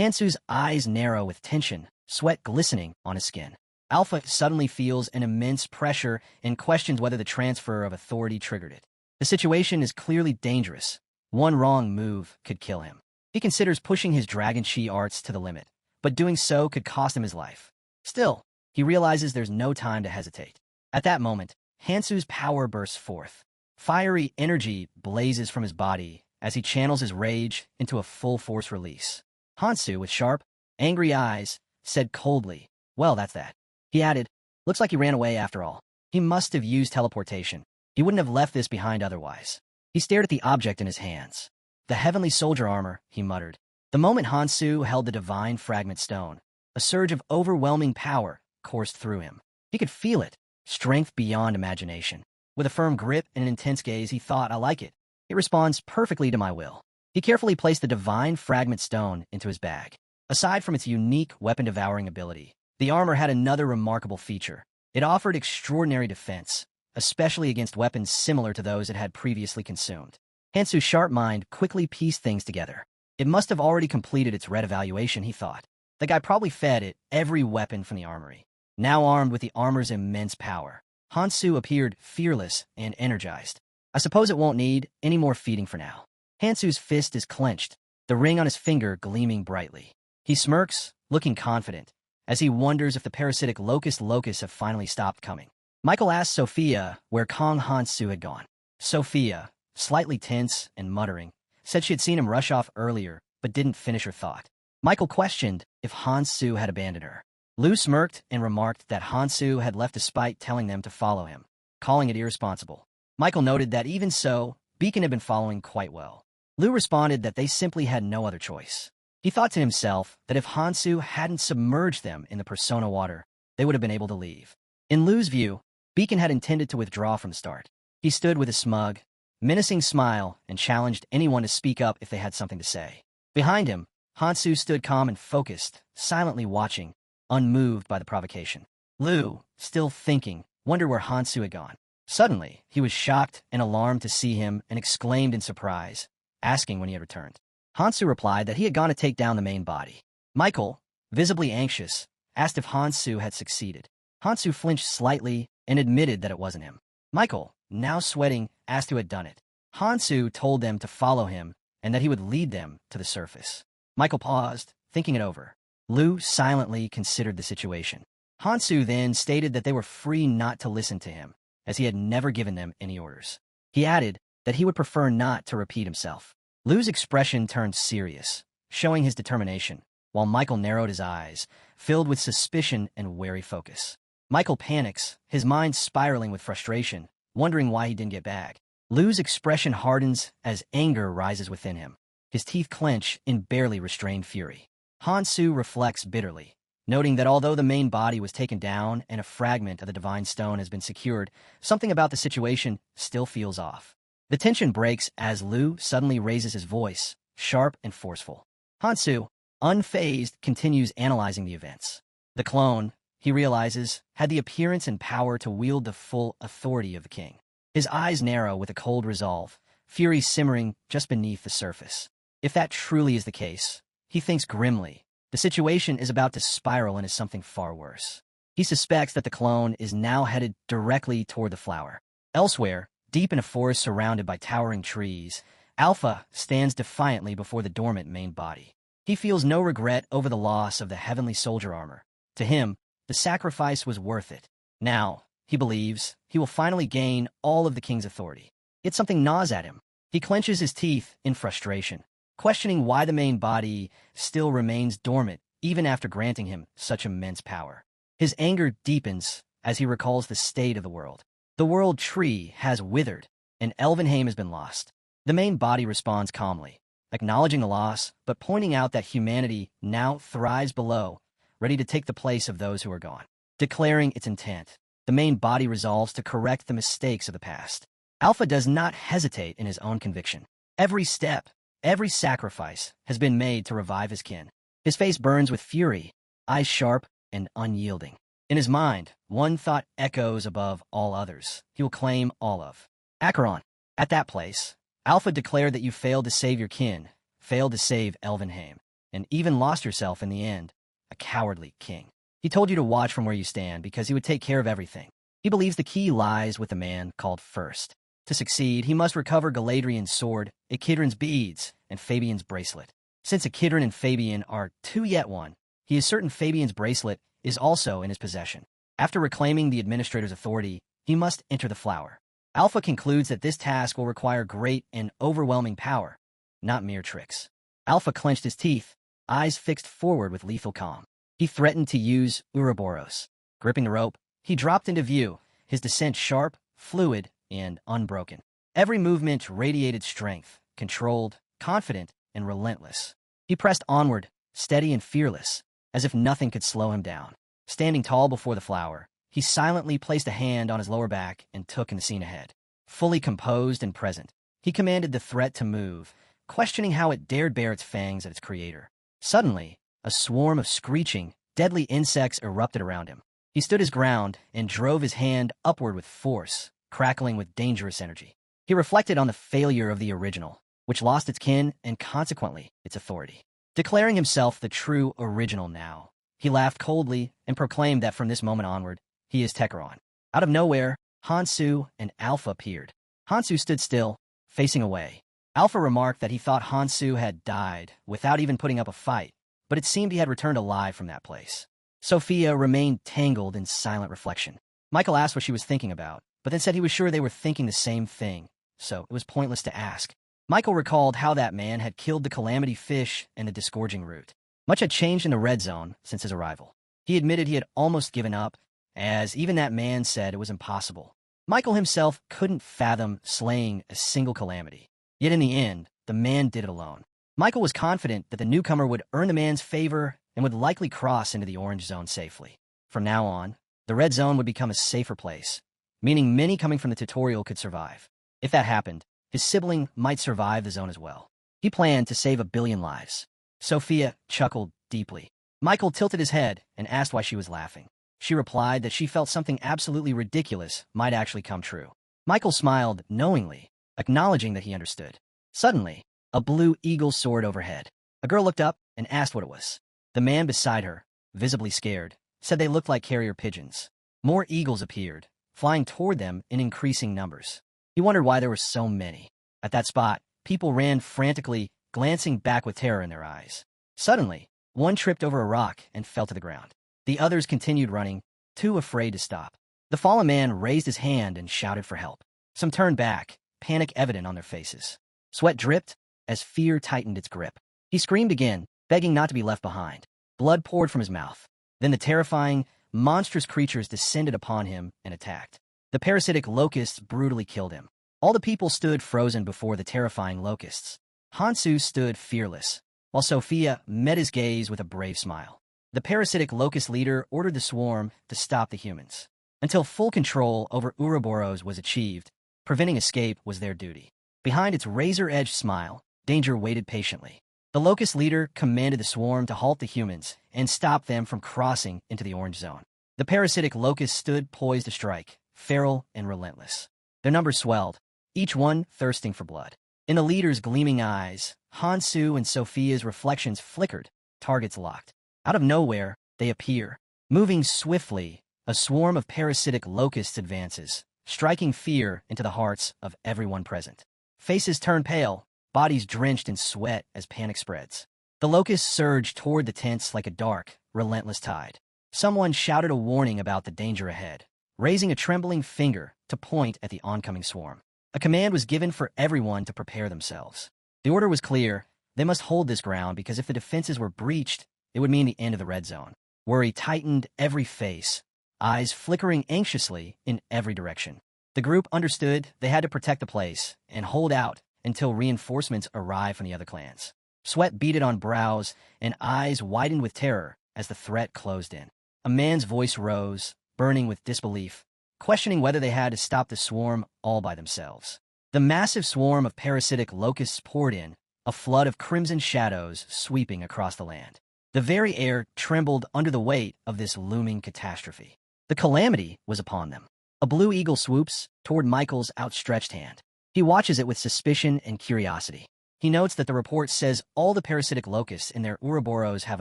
Hansu's eyes narrow with tension, sweat glistening on his skin. Alpha suddenly feels an immense pressure and questions whether the transfer of authority triggered it. The situation is clearly dangerous. One wrong move could kill him. He considers pushing his Dragon Chi arts to the limit, but doing so could cost him his life. Still, he realizes there's no time to hesitate. At that moment, Hansu's power bursts forth. Fiery energy blazes from his body as he channels his rage into a full-force release. Hansu, with sharp, angry eyes, said coldly, "Well, that's that." He added, "Looks like he ran away after all. He must have used teleportation. He wouldn't have left this behind otherwise." He stared at the object in his hands. "The heavenly soldier armor," he muttered. The moment Hansu held the divine fragment stone, a surge of overwhelming power coursed through him. He could feel it, strength beyond imagination. With a firm grip and an intense gaze, he thought, "I like it. It responds perfectly to my will." He carefully placed the divine fragment stone into his bag. Aside from its unique weapon-devouring ability, the armor had another remarkable feature. It offered extraordinary defense, especially against weapons similar to those it had previously consumed. Hansu's sharp mind quickly pieced things together. It must have already completed its red evaluation, he thought. The guy probably fed it every weapon from the armory. Now armed with the armor's immense power, Hansu appeared fearless and energized. "I suppose it won't need any more feeding for now." Hansu's fist is clenched, the ring on his finger gleaming brightly. He smirks, looking confident, as he wonders if the parasitic locusts have finally stopped coming. Michael asked Sophia where Kong Hansu had gone. Sophia, slightly tense and muttering, said she had seen him rush off earlier, but didn't finish her thought. Michael questioned if Hansu had abandoned her. Lu smirked and remarked that Hansu had left despite telling them to follow him, calling it irresponsible. Michael noted that even so, Beacon had been following quite well. Lu responded that they simply had no other choice. He thought to himself that if Hansu hadn't submerged them in the Persona water, they would have been able to leave. In Lu's view, Beacon had intended to withdraw from the start. He stood with a smug, menacing smile and challenged anyone to speak up if they had something to say. Behind him, Hansu stood calm and focused, silently watching, unmoved by the provocation. Lu, still thinking, wondered where Hansu had gone. Suddenly, he was shocked and alarmed to see him and exclaimed in surprise, asking when he had returned. Hansu replied that he had gone to take down the main body. Michael, visibly anxious, asked if Hansu had succeeded. Hansu flinched slightly and admitted that it wasn't him. Michael, now sweating, asked who had done it. Hansu told them to follow him and that he would lead them to the surface. Michael paused, thinking it over. Lu silently considered the situation. Hansu then stated that they were free not to listen to him, as he had never given them any orders. He added that he would prefer not to repeat himself. Lu's expression turned serious, showing his determination, while Michael narrowed his eyes, filled with suspicion and wary focus. Michael panics, his mind spiraling with frustration, wondering why he didn't get back. Lu's expression hardens as anger rises within him. His teeth clench in barely restrained fury. Hansu reflects bitterly, noting that although the main body was taken down and a fragment of the Divine Stone has been secured, something about the situation still feels off. The tension breaks as Lu suddenly raises his voice, sharp and forceful. Hansu, unfazed, continues analyzing the events. The clone, he realizes, had the appearance and power to wield the full authority of the king. His eyes narrow with a cold resolve, fury simmering just beneath the surface. If that truly is the case, he thinks grimly, the situation is about to spiral into something far worse. He suspects that the clone is now headed directly toward the flower. Elsewhere, deep in a forest surrounded by towering trees, Alpha stands defiantly before the dormant main body. He feels no regret over the loss of the heavenly soldier armor. To him, the sacrifice was worth it. Now, he believes, he will finally gain all of the king's authority. Yet something gnaws at him. He clenches his teeth in frustration, questioning why the main body still remains dormant even after granting him such immense power. His anger deepens as he recalls the state of the world. The world tree has withered, and Elvenheim has been lost. The main body responds calmly, acknowledging the loss, but pointing out that humanity now thrives below, ready to take the place of those who are gone. Declaring its intent, the main body resolves to correct the mistakes of the past. Alpha does not hesitate in his own conviction. Every step, every sacrifice has been made to revive his kin. His face burns with fury, eyes sharp and unyielding. In his mind, one thought echoes above all others. He will claim all of Acheron. At that place, Alpha declared that you failed to save your kin, failed to save Elvenheim. and even lost herself in the end. A cowardly king. He told you to watch from where you stand because he would take care of everything. He believes the key lies with the man called First. To succeed, he must recover Galadriel's sword, Echidron's beads, and Fabian's bracelet. Since Echidron and Fabian are two yet one, he is certain Fabian's bracelet is also in his possession. After reclaiming the administrator's authority, he must enter the flower. Alpha concludes that this task will require great and overwhelming power, not mere tricks. Alpha clenched his teeth, eyes fixed forward with lethal calm. He threatened to use Ouroboros. Gripping the rope, he dropped into view, his descent sharp, fluid, and unbroken. Every movement radiated strength, controlled, confident, and relentless. He pressed onward, steady and fearless, as if nothing could slow him down. Standing tall before the flower, he silently placed a hand on his lower back and took in the scene ahead. Fully composed and present, he commanded the threat to move, questioning how it dared bare its fangs at its creator. Suddenly, a swarm of screeching, deadly insects erupted around him. He stood his ground and drove his hand upward with force, crackling with dangerous energy. He reflected on the failure of the original, which lost its kin and consequently its authority. Declaring himself the true original now, he laughed coldly and proclaimed that from this moment onward, he is Tekaron. Out of nowhere, Hansu and Alpha appeared. Hansu stood still, facing away. Alpha remarked that he thought Hansu had died without even putting up a fight, but it seemed he had returned alive from that place. Sophia remained tangled in silent reflection. Michael asked what she was thinking about, but then said he was sure they were thinking the same thing, so it was pointless to ask. Michael recalled how that man had killed the calamity fish and the disgorging root. Much had changed in the red zone since his arrival. He admitted he had almost given up, as even that man said it was impossible. Michael himself couldn't fathom slaying a single calamity. Yet in the end, the man did it alone. Michael was confident that the newcomer would earn the man's favor and would likely cross into the orange zone safely. From now on, the red zone would become a safer place, meaning many coming from the tutorial could survive. If that happened, his sibling might survive the zone as well. He planned to save 1 billion lives. Sophia chuckled deeply. Michael tilted his head and asked why she was laughing. She replied that she felt something absolutely ridiculous might actually come true. Michael smiled knowingly, acknowledging that he understood. Suddenly, a blue eagle soared overhead. A girl looked up and asked what it was. The man beside her, visibly scared, said they looked like carrier pigeons. More eagles appeared, flying toward them in increasing numbers. He wondered why there were so many. At that spot, people ran frantically, glancing back with terror in their eyes. Suddenly, one tripped over a rock and fell to the ground. The others continued running, too afraid to stop. The fallen man raised his hand and shouted for help. Some turned back, panic evident on their faces. Sweat dripped as fear tightened its grip. He screamed again, begging not to be left behind. Blood poured from his mouth. Then the terrifying, monstrous creatures descended upon him and attacked. The parasitic locusts brutally killed him. All the people stood frozen before the terrifying locusts. Hansu stood fearless, while Sophia met his gaze with a brave smile. The parasitic locust leader ordered the swarm to stop the humans. Until full control over Ouroboros was achieved, preventing escape was their duty. Behind its razor-edged smile, danger waited patiently. The locust leader commanded the swarm to halt the humans and stop them from crossing into the orange zone. The parasitic locusts stood poised to strike, feral and relentless. Their numbers swelled, each one thirsting for blood. In the leader's gleaming eyes, Hansu and Sophia's reflections flickered, targets locked. Out of nowhere, they appear. Moving swiftly, a swarm of parasitic locusts advances, striking fear into the hearts of everyone present. Faces turn pale, bodies drenched in sweat as panic spreads. The locusts surge toward the tents like a dark, relentless tide. Someone shouted a warning about the danger ahead, raising a trembling finger to point at the oncoming swarm. A command was given for everyone to prepare themselves. The order was clear. They must hold this ground because if the defenses were breached, it would mean the end of the red zone. Worry tightened every face, eyes flickering anxiously in every direction. The group understood they had to protect the place and hold out until reinforcements arrived from the other clans. Sweat beaded on brows and eyes widened with terror as the threat closed in. A man's voice rose, burning with disbelief, questioning whether they had to stop the swarm all by themselves. The massive swarm of parasitic locusts poured in, a flood of crimson shadows sweeping across the land. The very air trembled under the weight of this looming catastrophe. The calamity was upon them. A blue eagle swoops toward Michael's outstretched hand. He watches it with suspicion and curiosity. He notes that the report says all the parasitic locusts in their Ouroboros have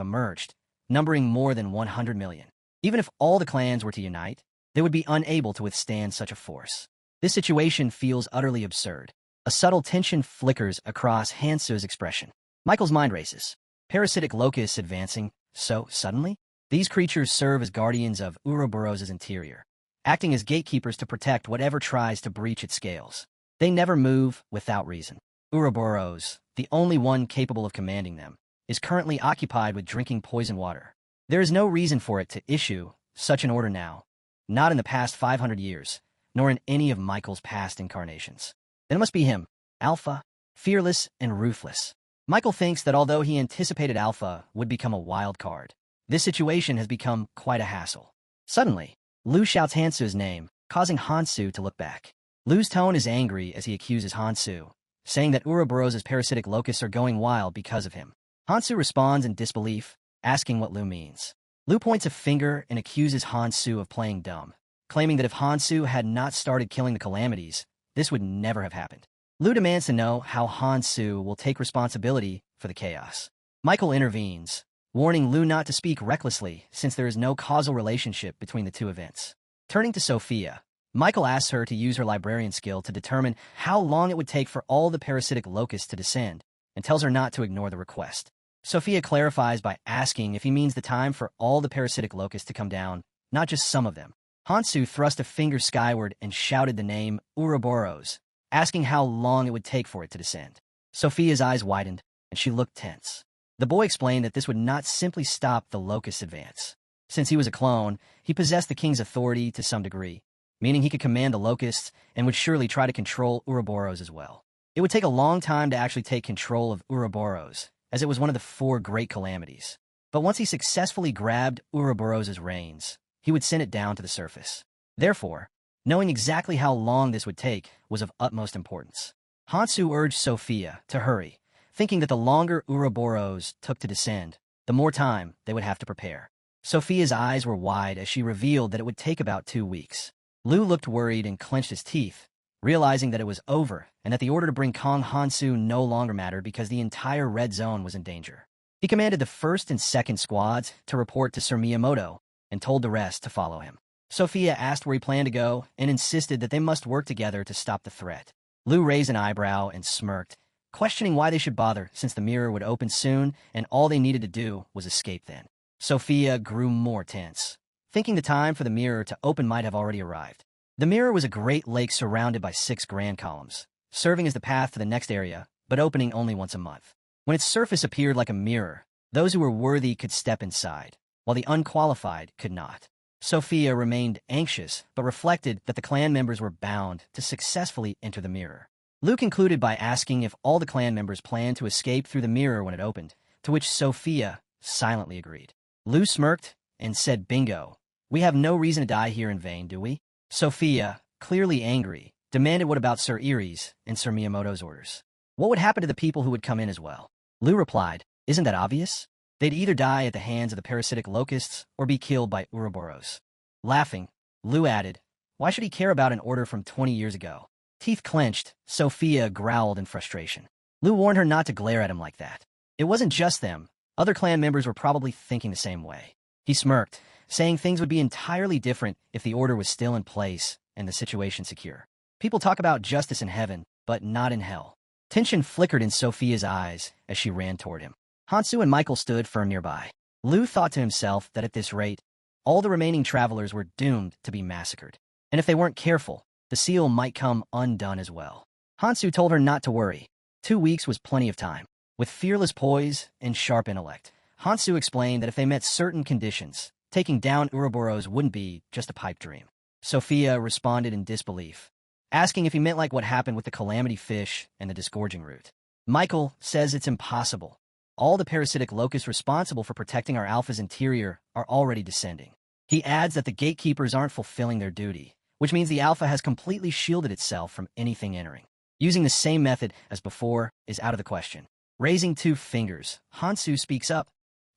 emerged, numbering more than 100 million. Even if all the clans were to unite, they would be unable to withstand such a force. This situation feels utterly absurd. A subtle tension flickers across Hansu's expression. Michael's mind races. Parasitic locusts advancing so suddenly? These creatures serve as guardians of Ouroboros' interior, acting as gatekeepers to protect whatever tries to breach its scales. They never move without reason. Ouroboros, the only one capable of commanding them, is currently occupied with drinking poison water. There is no reason for it to issue such an order now, not in the past 500 years, nor in any of Michael's past incarnations. Then it must be him, Alpha, fearless and ruthless. Michael thinks that although he anticipated Alpha would become a wild card, this situation has become quite a hassle. Suddenly, Lu shouts Hansu's name, causing Hansu to look back. Lu's tone is angry as he accuses Hansu, saying that Ouroboros' parasitic locusts are going wild because of him. Hansu responds in disbelief, asking what Lu means. Lu points a finger and accuses Hansu of playing dumb, claiming that if Hansu had not started killing the calamities, this would never have happened. Lu demands to know how Hansu will take responsibility for the chaos. Michael intervenes, warning Lu not to speak recklessly since there is no causal relationship between the two events. Turning to Sophia, Michael asks her to use her librarian skill to determine how long it would take for all the parasitic locusts to descend, and tells her not to ignore the request. Sophia clarifies by asking if he means the time for all the parasitic locusts to come down, not just some of them. Hansu thrust a finger skyward and shouted the name Ouroboros, asking how long it would take for it to descend. Sophia's eyes widened, and she looked tense. The boy explained that this would not simply stop the locust advance. Since he was a clone, he possessed the king's authority to some degree, meaning he could command the locusts and would surely try to control Ouroboros as well. It would take a long time to actually take control of Ouroboros, as it was one of the 4 great calamities. But once he successfully grabbed Ouroboros' reins, he would send it down to the surface. Therefore, knowing exactly how long this would take was of utmost importance. Hansu urged Sophia to hurry, thinking that the longer Ouroboros took to descend, the more time they would have to prepare. Sophia's eyes were wide as she revealed that it would take about 2 weeks. Lu looked worried and clenched his teeth, realizing that it was over and that the order to bring Kong Hansu no longer mattered because the entire red zone was in danger. He commanded the 1st and 2nd squads to report to Sir Miyamoto and told the rest to follow him. Sophia asked where he planned to go and insisted that they must work together to stop the threat. Lu raised an eyebrow and smirked, questioning why they should bother since the mirror would open soon and all they needed to do was escape then. Sophia grew more tense, thinking the time for the mirror to open might have already arrived. The mirror was a great lake surrounded by 6 grand columns, serving as the path to the next area, but opening only once a month. When its surface appeared like a mirror, those who were worthy could step inside, while the unqualified could not. Sophia remained anxious, but reflected that the clan members were bound to successfully enter the mirror. Lu concluded by asking if all the clan members planned to escape through the mirror when it opened, to which Sophia silently agreed. Lu smirked and said, "Bingo. We have no reason to die here in vain, do we?" Sophia, clearly angry, demanded what about Sir Erie's and Sir Miyamoto's orders. What would happen to the people who would come in as well? Lu replied, "Isn't that obvious? They'd either die at the hands of the parasitic locusts or be killed by Ouroboros." Laughing, Lu added, "Why should he care about an order from 20 years ago?" Teeth clenched, Sophia growled in frustration. Lu warned her not to glare at him like that. It wasn't just them. Other clan members were probably thinking the same way. He smirked, saying things would be entirely different if the order was still in place and the situation secure. People talk about justice in heaven, but not in hell. Tension flickered in Sophia's eyes as she ran toward him. Hansu and Michael stood firm nearby. Lu thought to himself that at this rate, all the remaining travelers were doomed to be massacred. And if they weren't careful, the seal might come undone as well. Hansu told her not to worry. 2 weeks was plenty of time. With fearless poise and sharp intellect, Hansu explained that if they met certain conditions, taking down Ouroboros wouldn't be just a pipe dream. Sophia responded in disbelief, asking if he meant like what happened with the calamity fish and the disgorging route. Michael says it's impossible. All the parasitic locusts responsible for protecting our Alpha's interior are already descending. He adds that the gatekeepers aren't fulfilling their duty, which means the Alpha has completely shielded itself from anything entering. Using the same method as before is out of the question. Raising 2 fingers, Hansu speaks up.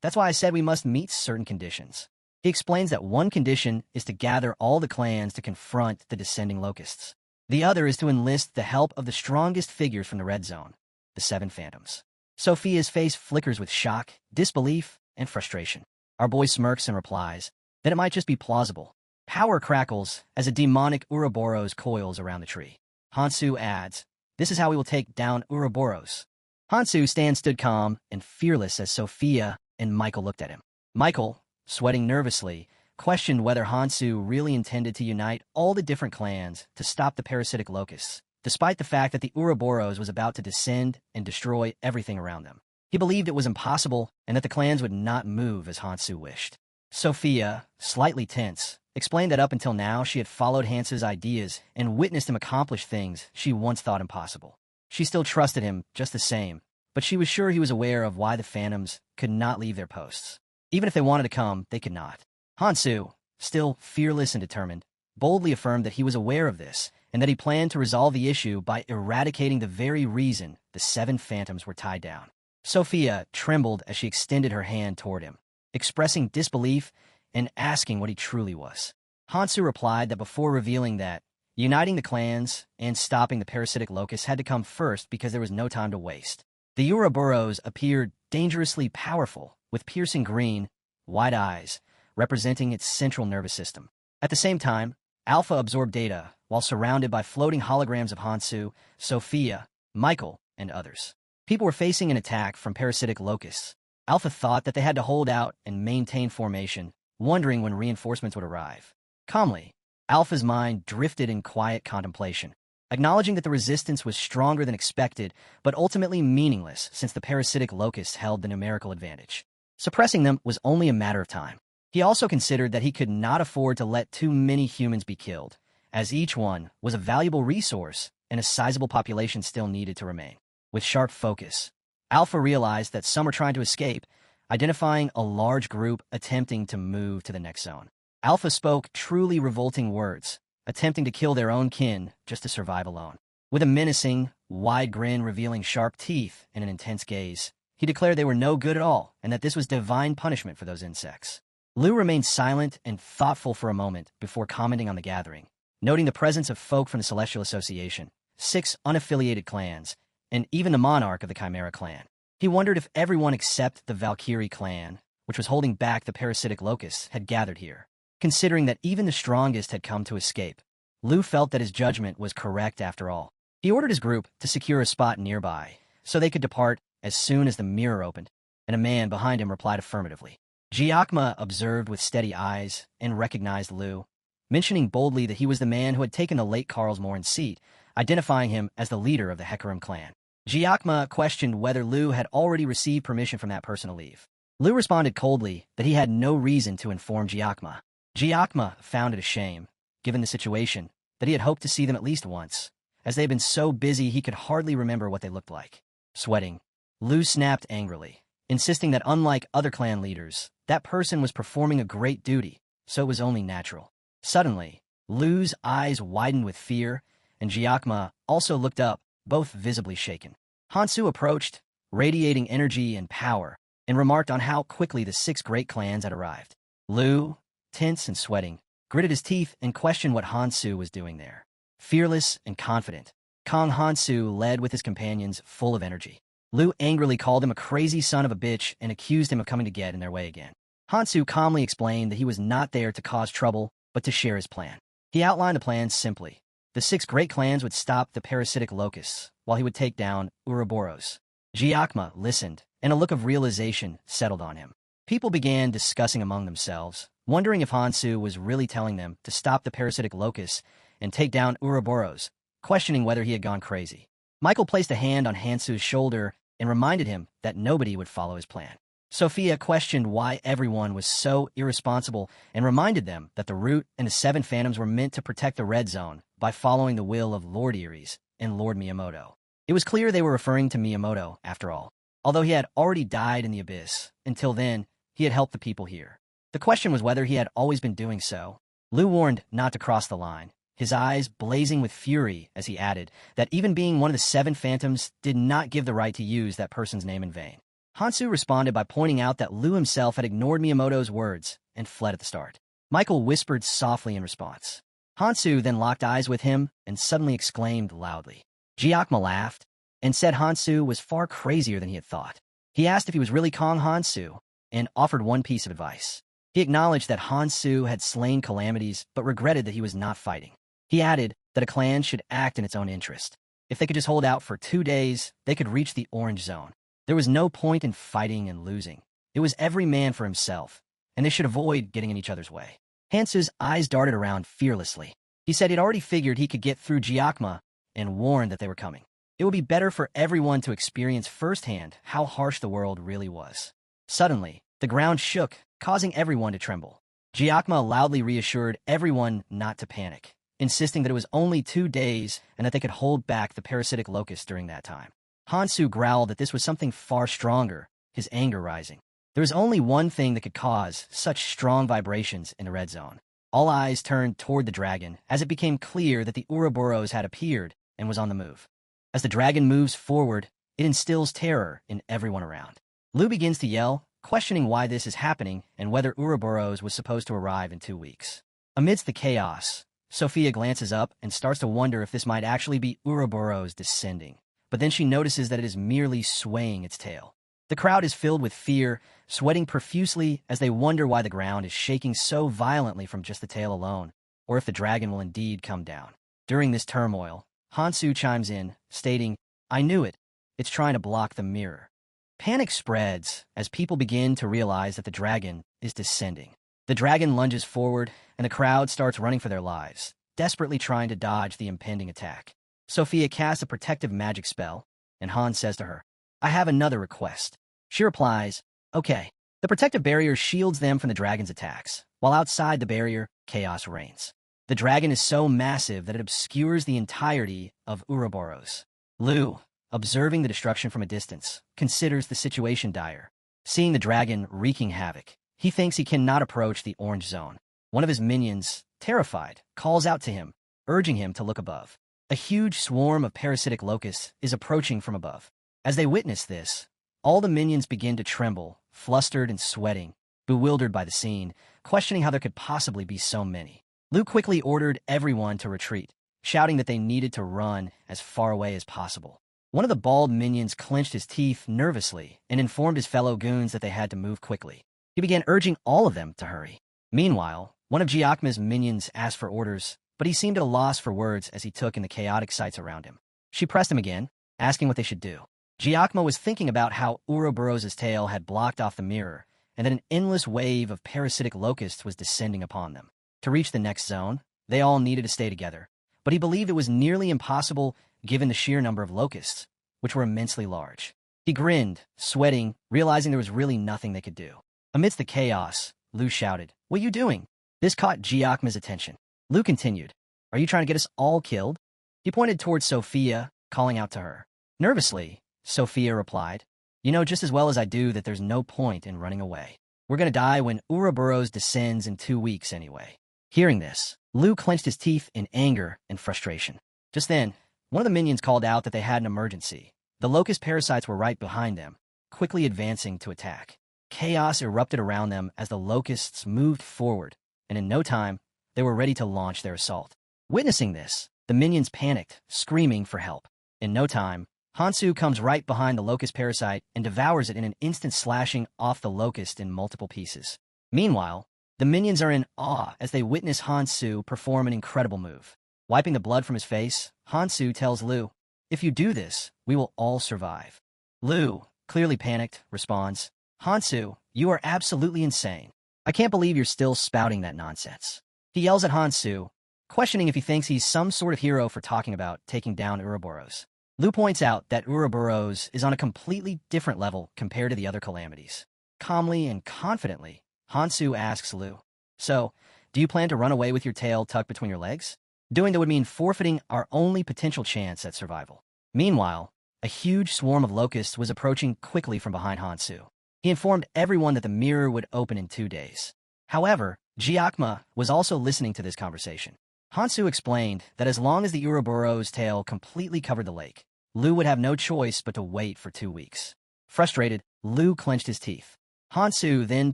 "That's why I said we must meet certain conditions." He explains that one condition is to gather all the clans to confront the descending locusts. The other is to enlist the help of the strongest figures from the Red Zone. the seven phantoms. Sophia's face flickers with shock, disbelief, and frustration. Our boy smirks and replies that it might just be plausible. Power crackles as a demonic Ouroboros coils around the tree. Hansu adds, "This is how we will take down Ouroboros." Hansu stood calm and fearless as Sophia and Michael looked at him. Michael, sweating nervously, questioned whether Hansu really intended to unite all the different clans to stop the parasitic locusts, despite the fact that the Ouroboros was about to descend and destroy everything around them. He believed it was impossible and that the clans would not move as Hansu wished. Sophia, slightly tense, explained that up until now she had followed Hansu's ideas and witnessed him accomplish things she once thought impossible. She still trusted him just the same, but she was sure he was aware of why the phantoms could not leave their posts. Even if they wanted to come, they could not. Hansu, still fearless and determined, boldly affirmed that he was aware of this and that he planned to resolve the issue by eradicating the very reason the seven phantoms were tied down. Sophia trembled as she extended her hand toward him, expressing disbelief and asking what he truly was. Hansu replied that before revealing that, uniting the clans and stopping the parasitic locusts had to come first because there was no time to waste. The Ouroboros appeared dangerously powerful, with piercing green, wide eyes, representing its central nervous system. At the same time, Alpha absorbed data while surrounded by floating holograms of Hansu, Sophia, Michael, and others. People were facing an attack from parasitic locusts. Alpha thought that they had to hold out and maintain formation, wondering when reinforcements would arrive. Calmly, Alpha's mind drifted in quiet contemplation, acknowledging that the resistance was stronger than expected, but ultimately meaningless since the parasitic locusts held the numerical advantage. Suppressing them was only a matter of time. He also considered that he could not afford to let too many humans be killed, as each one was a valuable resource and a sizable population still needed to remain. With sharp focus, Alpha realized that some were trying to escape, identifying a large group attempting to move to the next zone. Alpha spoke truly revolting words, attempting to kill their own kin just to survive alone. With a menacing, wide grin revealing sharp teeth and an intense gaze, he declared they were no good at all and that this was divine punishment for those insects. Lu remained silent and thoughtful for a moment before commenting on the gathering, noting the presence of folk from the Celestial Association, 6 unaffiliated clans, and even the monarch of the Chimera clan. He wondered if everyone except the Valkyrie clan, which was holding back the parasitic locusts, had gathered here. Considering that even the strongest had come to escape, Lu felt that his judgment was correct after all. He ordered his group to secure a spot nearby, so they could depart as soon as the mirror opened, and a man behind him replied affirmatively. Giacomo observed with steady eyes and recognized Lu, mentioning boldly that he was the man who had taken the late Karlsmoren's seat, identifying him as the leader of the Hecarim clan. Giacomo questioned whether Lu had already received permission from that person to leave. Lu responded coldly that he had no reason to inform Giacomo. Giacomo found it a shame, given the situation, that he had hoped to see them at least once, as they had been so busy he could hardly remember what they looked like. Sweating, Lu snapped angrily, insisting that unlike other clan leaders, that person was performing a great duty, so it was only natural. Suddenly, Lu's eyes widened with fear, and Giacomo also looked up, both visibly shaken. Hansu approached, radiating energy and power, and remarked on how quickly the 6 great clans had arrived. Lu, tense and sweating, gritted his teeth and questioned what Hansu was doing there. Fearless and confident, Kong Hansu led with his companions full of energy. Lu angrily called him a crazy son of a bitch and accused him of coming to get in their way again. Hansu calmly explained that he was not there to cause trouble, but to share his plan. He outlined the plan simply. The 6 great clans would stop the parasitic locusts, while he would take down Ouroboros. Giacomo listened, and a look of realization settled on him. People began discussing among themselves, wondering if Hansu was really telling them to stop the parasitic locusts and take down Ouroboros, questioning whether he had gone crazy. Michael placed a hand on Hansu's shoulder and reminded him that nobody would follow his plan. Sophia questioned why everyone was so irresponsible and reminded them that the Root and the 7 Phantoms were meant to protect the Red Zone by following the will of Lord Ares and Lord Miyamoto. It was clear they were referring to Miyamoto, after all. Although he had already died in the Abyss, until then, he had helped the people here. The question was whether he had always been doing so. Lu warned not to cross the line, his eyes blazing with fury as he added that even being one of the 7 Phantoms did not give the right to use that person's name in vain. Hansu responded by pointing out that Lu himself had ignored Miyamoto's words and fled at the start. Michael whispered softly in response. Hansu then locked eyes with him and suddenly exclaimed loudly. Giacomo laughed, and said Hansu was far crazier than he had thought. He asked if he was really Kong Hansu and offered one piece of advice. He acknowledged that Hansu had slain calamities but regretted that he was not fighting. He added that a clan should act in its own interest. If they could just hold out for 2 days, they could reach the Orange Zone. There was no point in fighting and losing. It was every man for himself, and they should avoid getting in each other's way. Hansu's eyes darted around fearlessly. He said he'd already figured he could get through Jiakma and warned that they were coming. It would be better for everyone to experience firsthand how harsh the world really was. Suddenly, the ground shook, causing everyone to tremble. Jiakma loudly reassured everyone not to panic, insisting that it was only 2 days and that they could hold back the parasitic locusts during that time. Hansu growled that this was something far stronger, his anger rising. There was only one thing that could cause such strong vibrations in the red zone. All eyes turned toward the dragon as it became clear that the Ouroboros had appeared and was on the move. As the dragon moves forward, it instills terror in everyone around. Lu begins to yell, questioning why this is happening and whether Ouroboros was supposed to arrive in 2 weeks. Amidst the chaos, Sophia glances up and starts to wonder if this might actually be Ouroboros descending. But then she notices that it is merely swaying its tail. The crowd is filled with fear, sweating profusely as they wonder why the ground is shaking so violently from just the tail alone, or if the dragon will indeed come down. During this turmoil, Hansu chimes in, stating, "I knew it. It's trying to block the mirror." Panic spreads as people begin to realize that the dragon is descending. The dragon lunges forward, and the crowd starts running for their lives, desperately trying to dodge the impending attack. Sophia casts a protective magic spell, and Han says to her, "I have another request." She replies, "Okay." The protective barrier shields them from the dragon's attacks, while outside the barrier, chaos reigns. The dragon is so massive that it obscures the entirety of Ouroboros. Lu, observing the destruction from a distance, considers the situation dire. Seeing the dragon wreaking havoc, he thinks he cannot approach the Orange Zone. One of his minions, terrified, calls out to him, urging him to look above. A huge swarm of parasitic locusts is approaching from above. As they witness this, all the minions begin to tremble, flustered and sweating, bewildered by the scene, questioning how there could possibly be so many. Lu quickly ordered everyone to retreat, shouting that they needed to run as far away as possible. One of the bald minions clenched his teeth nervously and informed his fellow goons that they had to move quickly. He began urging all of them to hurry. Meanwhile, one of Jiakma's minions asked for orders, but he seemed at a loss for words as he took in the chaotic sights around him. She pressed him again, asking what they should do. Jiakma was thinking about how Ouroboros' tail had blocked off the mirror and that an endless wave of parasitic locusts was descending upon them. To reach the next zone, they all needed to stay together, but he believed it was nearly impossible given the sheer number of locusts, which were immensely large. He grinned, sweating, realizing there was really nothing they could do. Amidst the chaos, Lu shouted, "What are you doing?" This caught Jiakma's attention. Lu continued, "Are you trying to get us all killed?" He pointed towards Sophia, calling out to her. Nervously, Sophia replied, "You know just as well as I do that there's no point in running away. We're going to die when Ouroboros descends in 2 weeks anyway." Hearing this, Lu clenched his teeth in anger and frustration. Just then, one of the minions called out that they had an emergency. The locust parasites were right behind them, quickly advancing to attack. Chaos erupted around them as the locusts moved forward, and in no time, they were ready to launch their assault. Witnessing this, the minions panicked, screaming for help. In no time, Hansu comes right behind the locust parasite and devours it in an instant, slashing off the locust in multiple pieces. Meanwhile, the minions are in awe as they witness Hansu perform an incredible move. Wiping the blood from his face, Hansu tells Lu, "If you do this, we will all survive." Lu, clearly panicked, responds, "Hansu, you are absolutely insane. I can't believe you're still spouting that nonsense." He yells at Hansu, questioning if he thinks he's some sort of hero for talking about taking down Ouroboros. Lu points out that Ouroboros is on a completely different level compared to the other calamities. Calmly and confidently, Hansu asks Lu, "So, do you plan to run away with your tail tucked between your legs? Doing that would mean forfeiting our only potential chance at survival." Meanwhile, a huge swarm of locusts was approaching quickly from behind Hansu. He informed everyone that the mirror would open in 2 days. However, Jiakma was also listening to this conversation. Hansu explained that as long as the Ouroboros' tail completely covered the lake, Lu would have no choice but to wait for 2 weeks. Frustrated, Lu clenched his teeth. Hansu then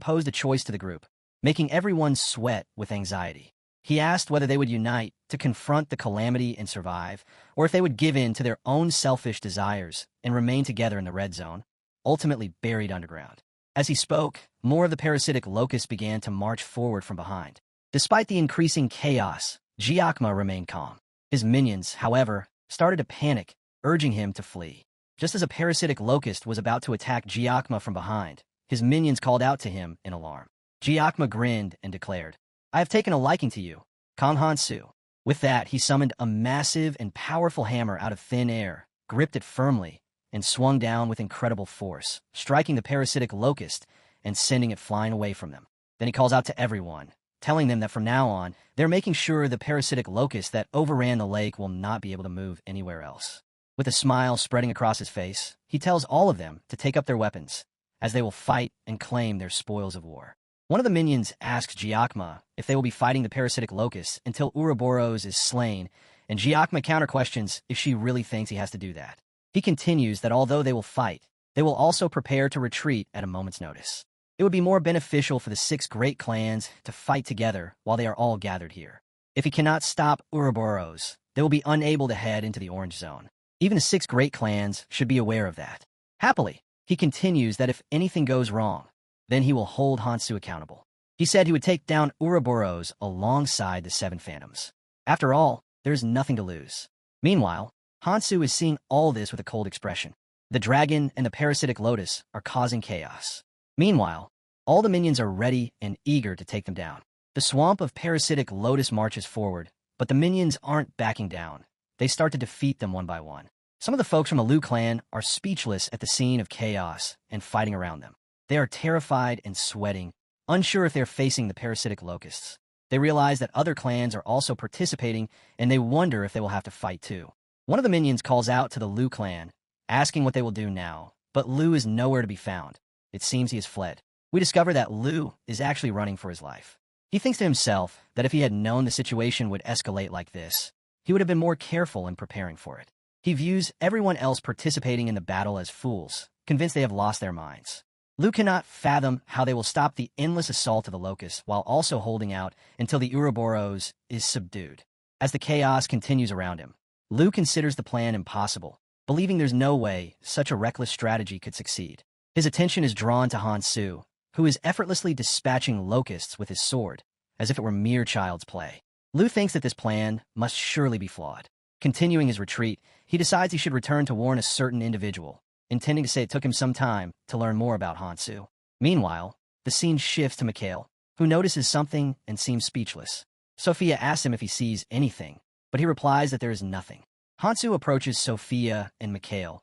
posed a choice to the group, making everyone sweat with anxiety. He asked whether they would unite to confront the calamity and survive, or if they would give in to their own selfish desires and remain together in the red zone, ultimately buried underground. As he spoke, more of the parasitic locusts began to march forward from behind. Despite the increasing chaos, Giacomo remained calm. His minions, however, started to panic, urging him to flee. Just as a parasitic locust was about to attack Giacomo from behind, his minions called out to him in alarm. Giacomo grinned and declared, "I have taken a liking to you, Kong Hansu." With that, he summoned a massive and powerful hammer out of thin air, gripped it firmly, and swung down with incredible force, striking the parasitic locust and sending it flying away from them. Then he calls out to everyone, telling them that from now on, they're making sure the parasitic locust that overran the lake will not be able to move anywhere else. With a smile spreading across his face, he tells all of them to take up their weapons, as they will fight and claim their spoils of war. One of the minions asks Giacomo if they will be fighting the parasitic locust until Ouroboros is slain, and Giacomo counter-questions if she really thinks he has to do that. He continues that although they will fight, they will also prepare to retreat at a moment's notice. It would be more beneficial for the 6 great clans to fight together while they are all gathered here. If he cannot stop Ouroboros, they will be unable to head into the Orange Zone. Even the 6 great clans should be aware of that. Happily, he continues that if anything goes wrong, then he will hold Hansu accountable. He said he would take down Ouroboros alongside the 7 phantoms. After all, there's nothing to lose. Meanwhile, Hansu is seeing all this with a cold expression. The dragon and the parasitic lotus are causing chaos. Meanwhile, all the minions are ready and eager to take them down. The swamp of parasitic lotus marches forward, but the minions aren't backing down. They start to defeat them one by one. Some of the folks from the Liu clan are speechless at the scene of chaos and fighting around them. They are terrified and sweating, unsure if they're facing the parasitic locusts. They realize that other clans are also participating, and they wonder if they will have to fight too. One of the minions calls out to the Liu clan, asking what they will do now, but Liu is nowhere to be found. It seems he has fled. We discover that Liu is actually running for his life. He thinks to himself that if he had known the situation would escalate like this, he would have been more careful in preparing for it. He views everyone else participating in the battle as fools, convinced they have lost their minds. Liu cannot fathom how they will stop the endless assault of the locusts while also holding out until the Ouroboros is subdued. As the chaos continues around him, Liu considers the plan impossible, believing there's no way such a reckless strategy could succeed. His attention is drawn to Hansu, who is effortlessly dispatching locusts with his sword, as if it were mere child's play. Liu thinks that this plan must surely be flawed. Continuing his retreat, he decides he should return to warn a certain individual, intending to say it took him some time to learn more about Hansu. Meanwhile, the scene shifts to Mikhail, who notices something and seems speechless. Sophia asks him if he sees anything, but he replies that there is nothing. Hansu approaches Sophia and Mikhail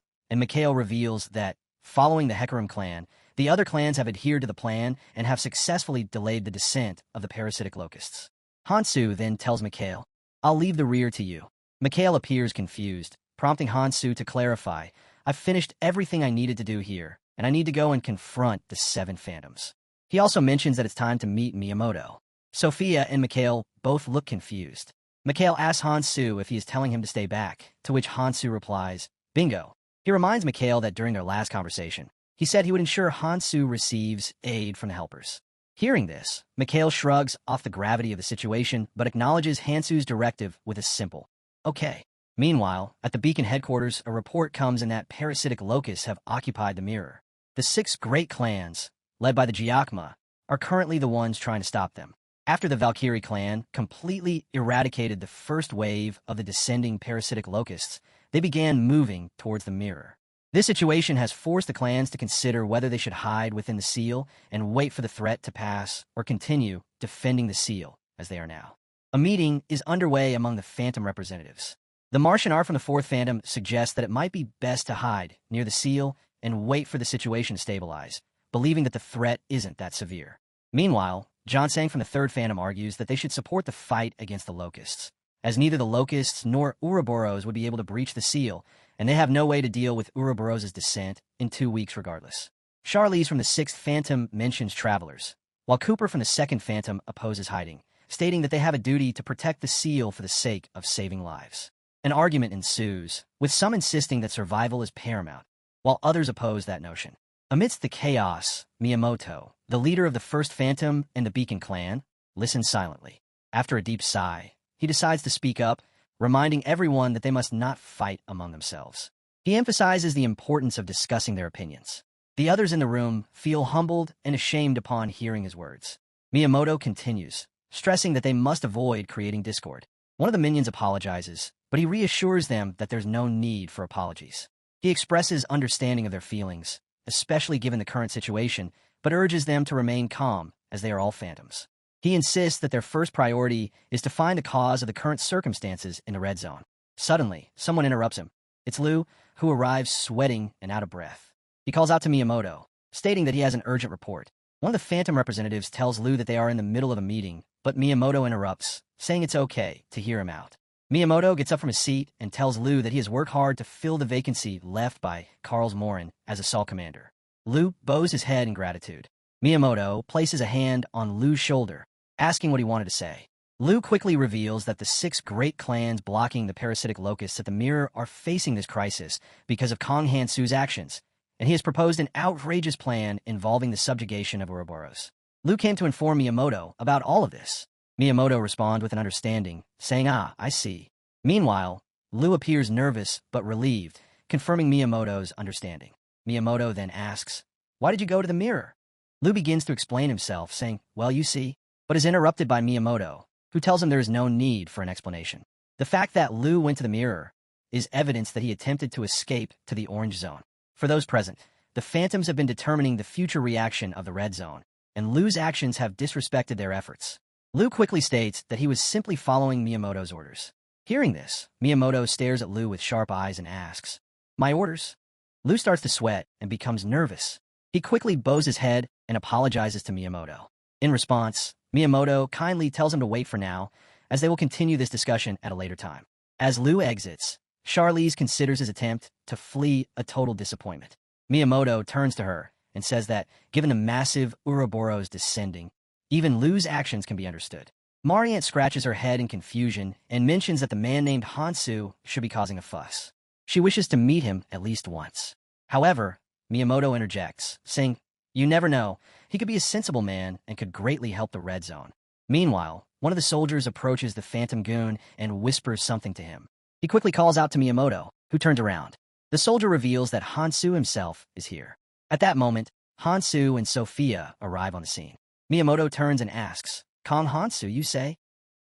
reveals that, following the Hecarim clan, the other clans have adhered to the plan and have successfully delayed the descent of the parasitic locusts. Hansu then tells Mikhail, "I'll leave the rear to you." Mikhail appears confused, prompting Hansu to clarify, "I've finished everything I needed to do here, and I need to go and confront the 7 phantoms." He also mentions that it's time to meet Miyamoto. Sophia and Mikhail both look confused. Mikhail asks Hansu if he is telling him to stay back, to which Hansu replies, "Bingo." He reminds Mikhail that during their last conversation, he said he would ensure Hansu receives aid from the helpers. Hearing this, Mikhail shrugs off the gravity of the situation, but acknowledges Hansu's directive with a simple, "Okay." Meanwhile, at the Beacon headquarters, a report comes in that parasitic locusts have occupied the mirror. The 6 great clans, led by the Giacomo, are currently the ones trying to stop them. After the Valkyrie clan completely eradicated the first wave of the descending parasitic locusts, they began moving towards the mirror. This situation has forced the clans to consider whether they should hide within the seal and wait for the threat to pass or continue defending the seal, as they are now. A meeting is underway among the Phantom representatives. The Martian art from the 4th Phantom suggests that it might be best to hide near the seal and wait for the situation to stabilize, believing that the threat isn't that severe. Meanwhile, John Sang from the 3rd Phantom argues that they should support the fight against the locusts, as neither the locusts nor Ouroboros would be able to breach the seal, and they have no way to deal with Ouroboros' descent in 2 weeks regardless. Charlize from the 6th Phantom mentions travelers, while Cooper from the 2nd Phantom opposes hiding, stating that they have a duty to protect the seal for the sake of saving lives. An argument ensues, with some insisting that survival is paramount, while others oppose that notion. Amidst the chaos, Miyamoto, the leader of the 1st Phantom and the Beacon clan, listens silently. After a deep sigh, he decides to speak up, reminding everyone that they must not fight among themselves. He emphasizes the importance of discussing their opinions. The others in the room feel humbled and ashamed upon hearing his words. Miyamoto continues, stressing that they must avoid creating discord. One of the minions apologizes, but he reassures them that there's no need for apologies. He expresses understanding of their feelings, especially given the current situation, but urges them to remain calm, as they are all phantoms. He insists that their first priority is to find the cause of the current circumstances in the red zone. Suddenly, someone interrupts him. It's Lu, who arrives sweating and out of breath. He calls out to Miyamoto, stating that he has an urgent report. One of the Phantom representatives tells Lu that they are in the middle of a meeting, but Miyamoto interrupts, saying it's okay to hear him out. Miyamoto gets up from his seat and tells Lu that he has worked hard to fill the vacancy left by Carl's Morin as assault commander. Lu bows his head in gratitude. Miyamoto places a hand on Lu's shoulder, asking what he wanted to say. Lu quickly reveals that the 6 great clans blocking the parasitic locusts at the mirror are facing this crisis because of Kong Hansu's actions, and he has proposed an outrageous plan involving the subjugation of Ouroboros. Lu came to inform Miyamoto about all of this. Miyamoto responds with an understanding, saying, I see. Meanwhile, Lu appears nervous but relieved, confirming Miyamoto's understanding. Miyamoto then asks, why did you go to the mirror? Lu begins to explain himself, saying, well, you see, but is interrupted by Miyamoto, who tells him there is no need for an explanation. The fact that Lu went to the mirror is evidence that he attempted to escape to the orange zone. For those present, the Phantoms have been determining the future reaction of the red zone, and Lu's actions have disrespected their efforts. Lu quickly states that he was simply following Miyamoto's orders. Hearing this, Miyamoto stares at Lu with sharp eyes and asks, my orders? Lu starts to sweat and becomes nervous. He quickly bows his head and apologizes to Miyamoto. In response, Miyamoto kindly tells him to wait for now, as they will continue this discussion at a later time. As Lu exits, Charlize considers his attempt to flee a total disappointment. Miyamoto turns to her and says that, given the massive Ouroboros descending, even Lu's actions can be understood. Mariant scratches her head in confusion and mentions that the man named Hansu should be causing a fuss. She wishes to meet him at least once. However, Miyamoto interjects, saying, you never know, he could be a sensible man and could greatly help the red zone. Meanwhile, one of the soldiers approaches the Phantom Goon and whispers something to him. He quickly calls out to Miyamoto, who turns around. The soldier reveals that Hansu himself is here. At that moment, Hansu and Sophia arrive on the scene. Miyamoto turns and asks, Kong Hansu, you say?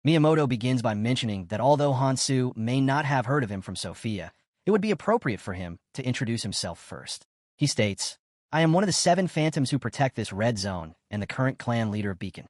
Miyamoto begins by mentioning that although Hansu may not have heard of him from Sophia, it would be appropriate for him to introduce himself first. He states, I am one of the 7 Phantoms who protect this red zone and the current clan leader of Beacon.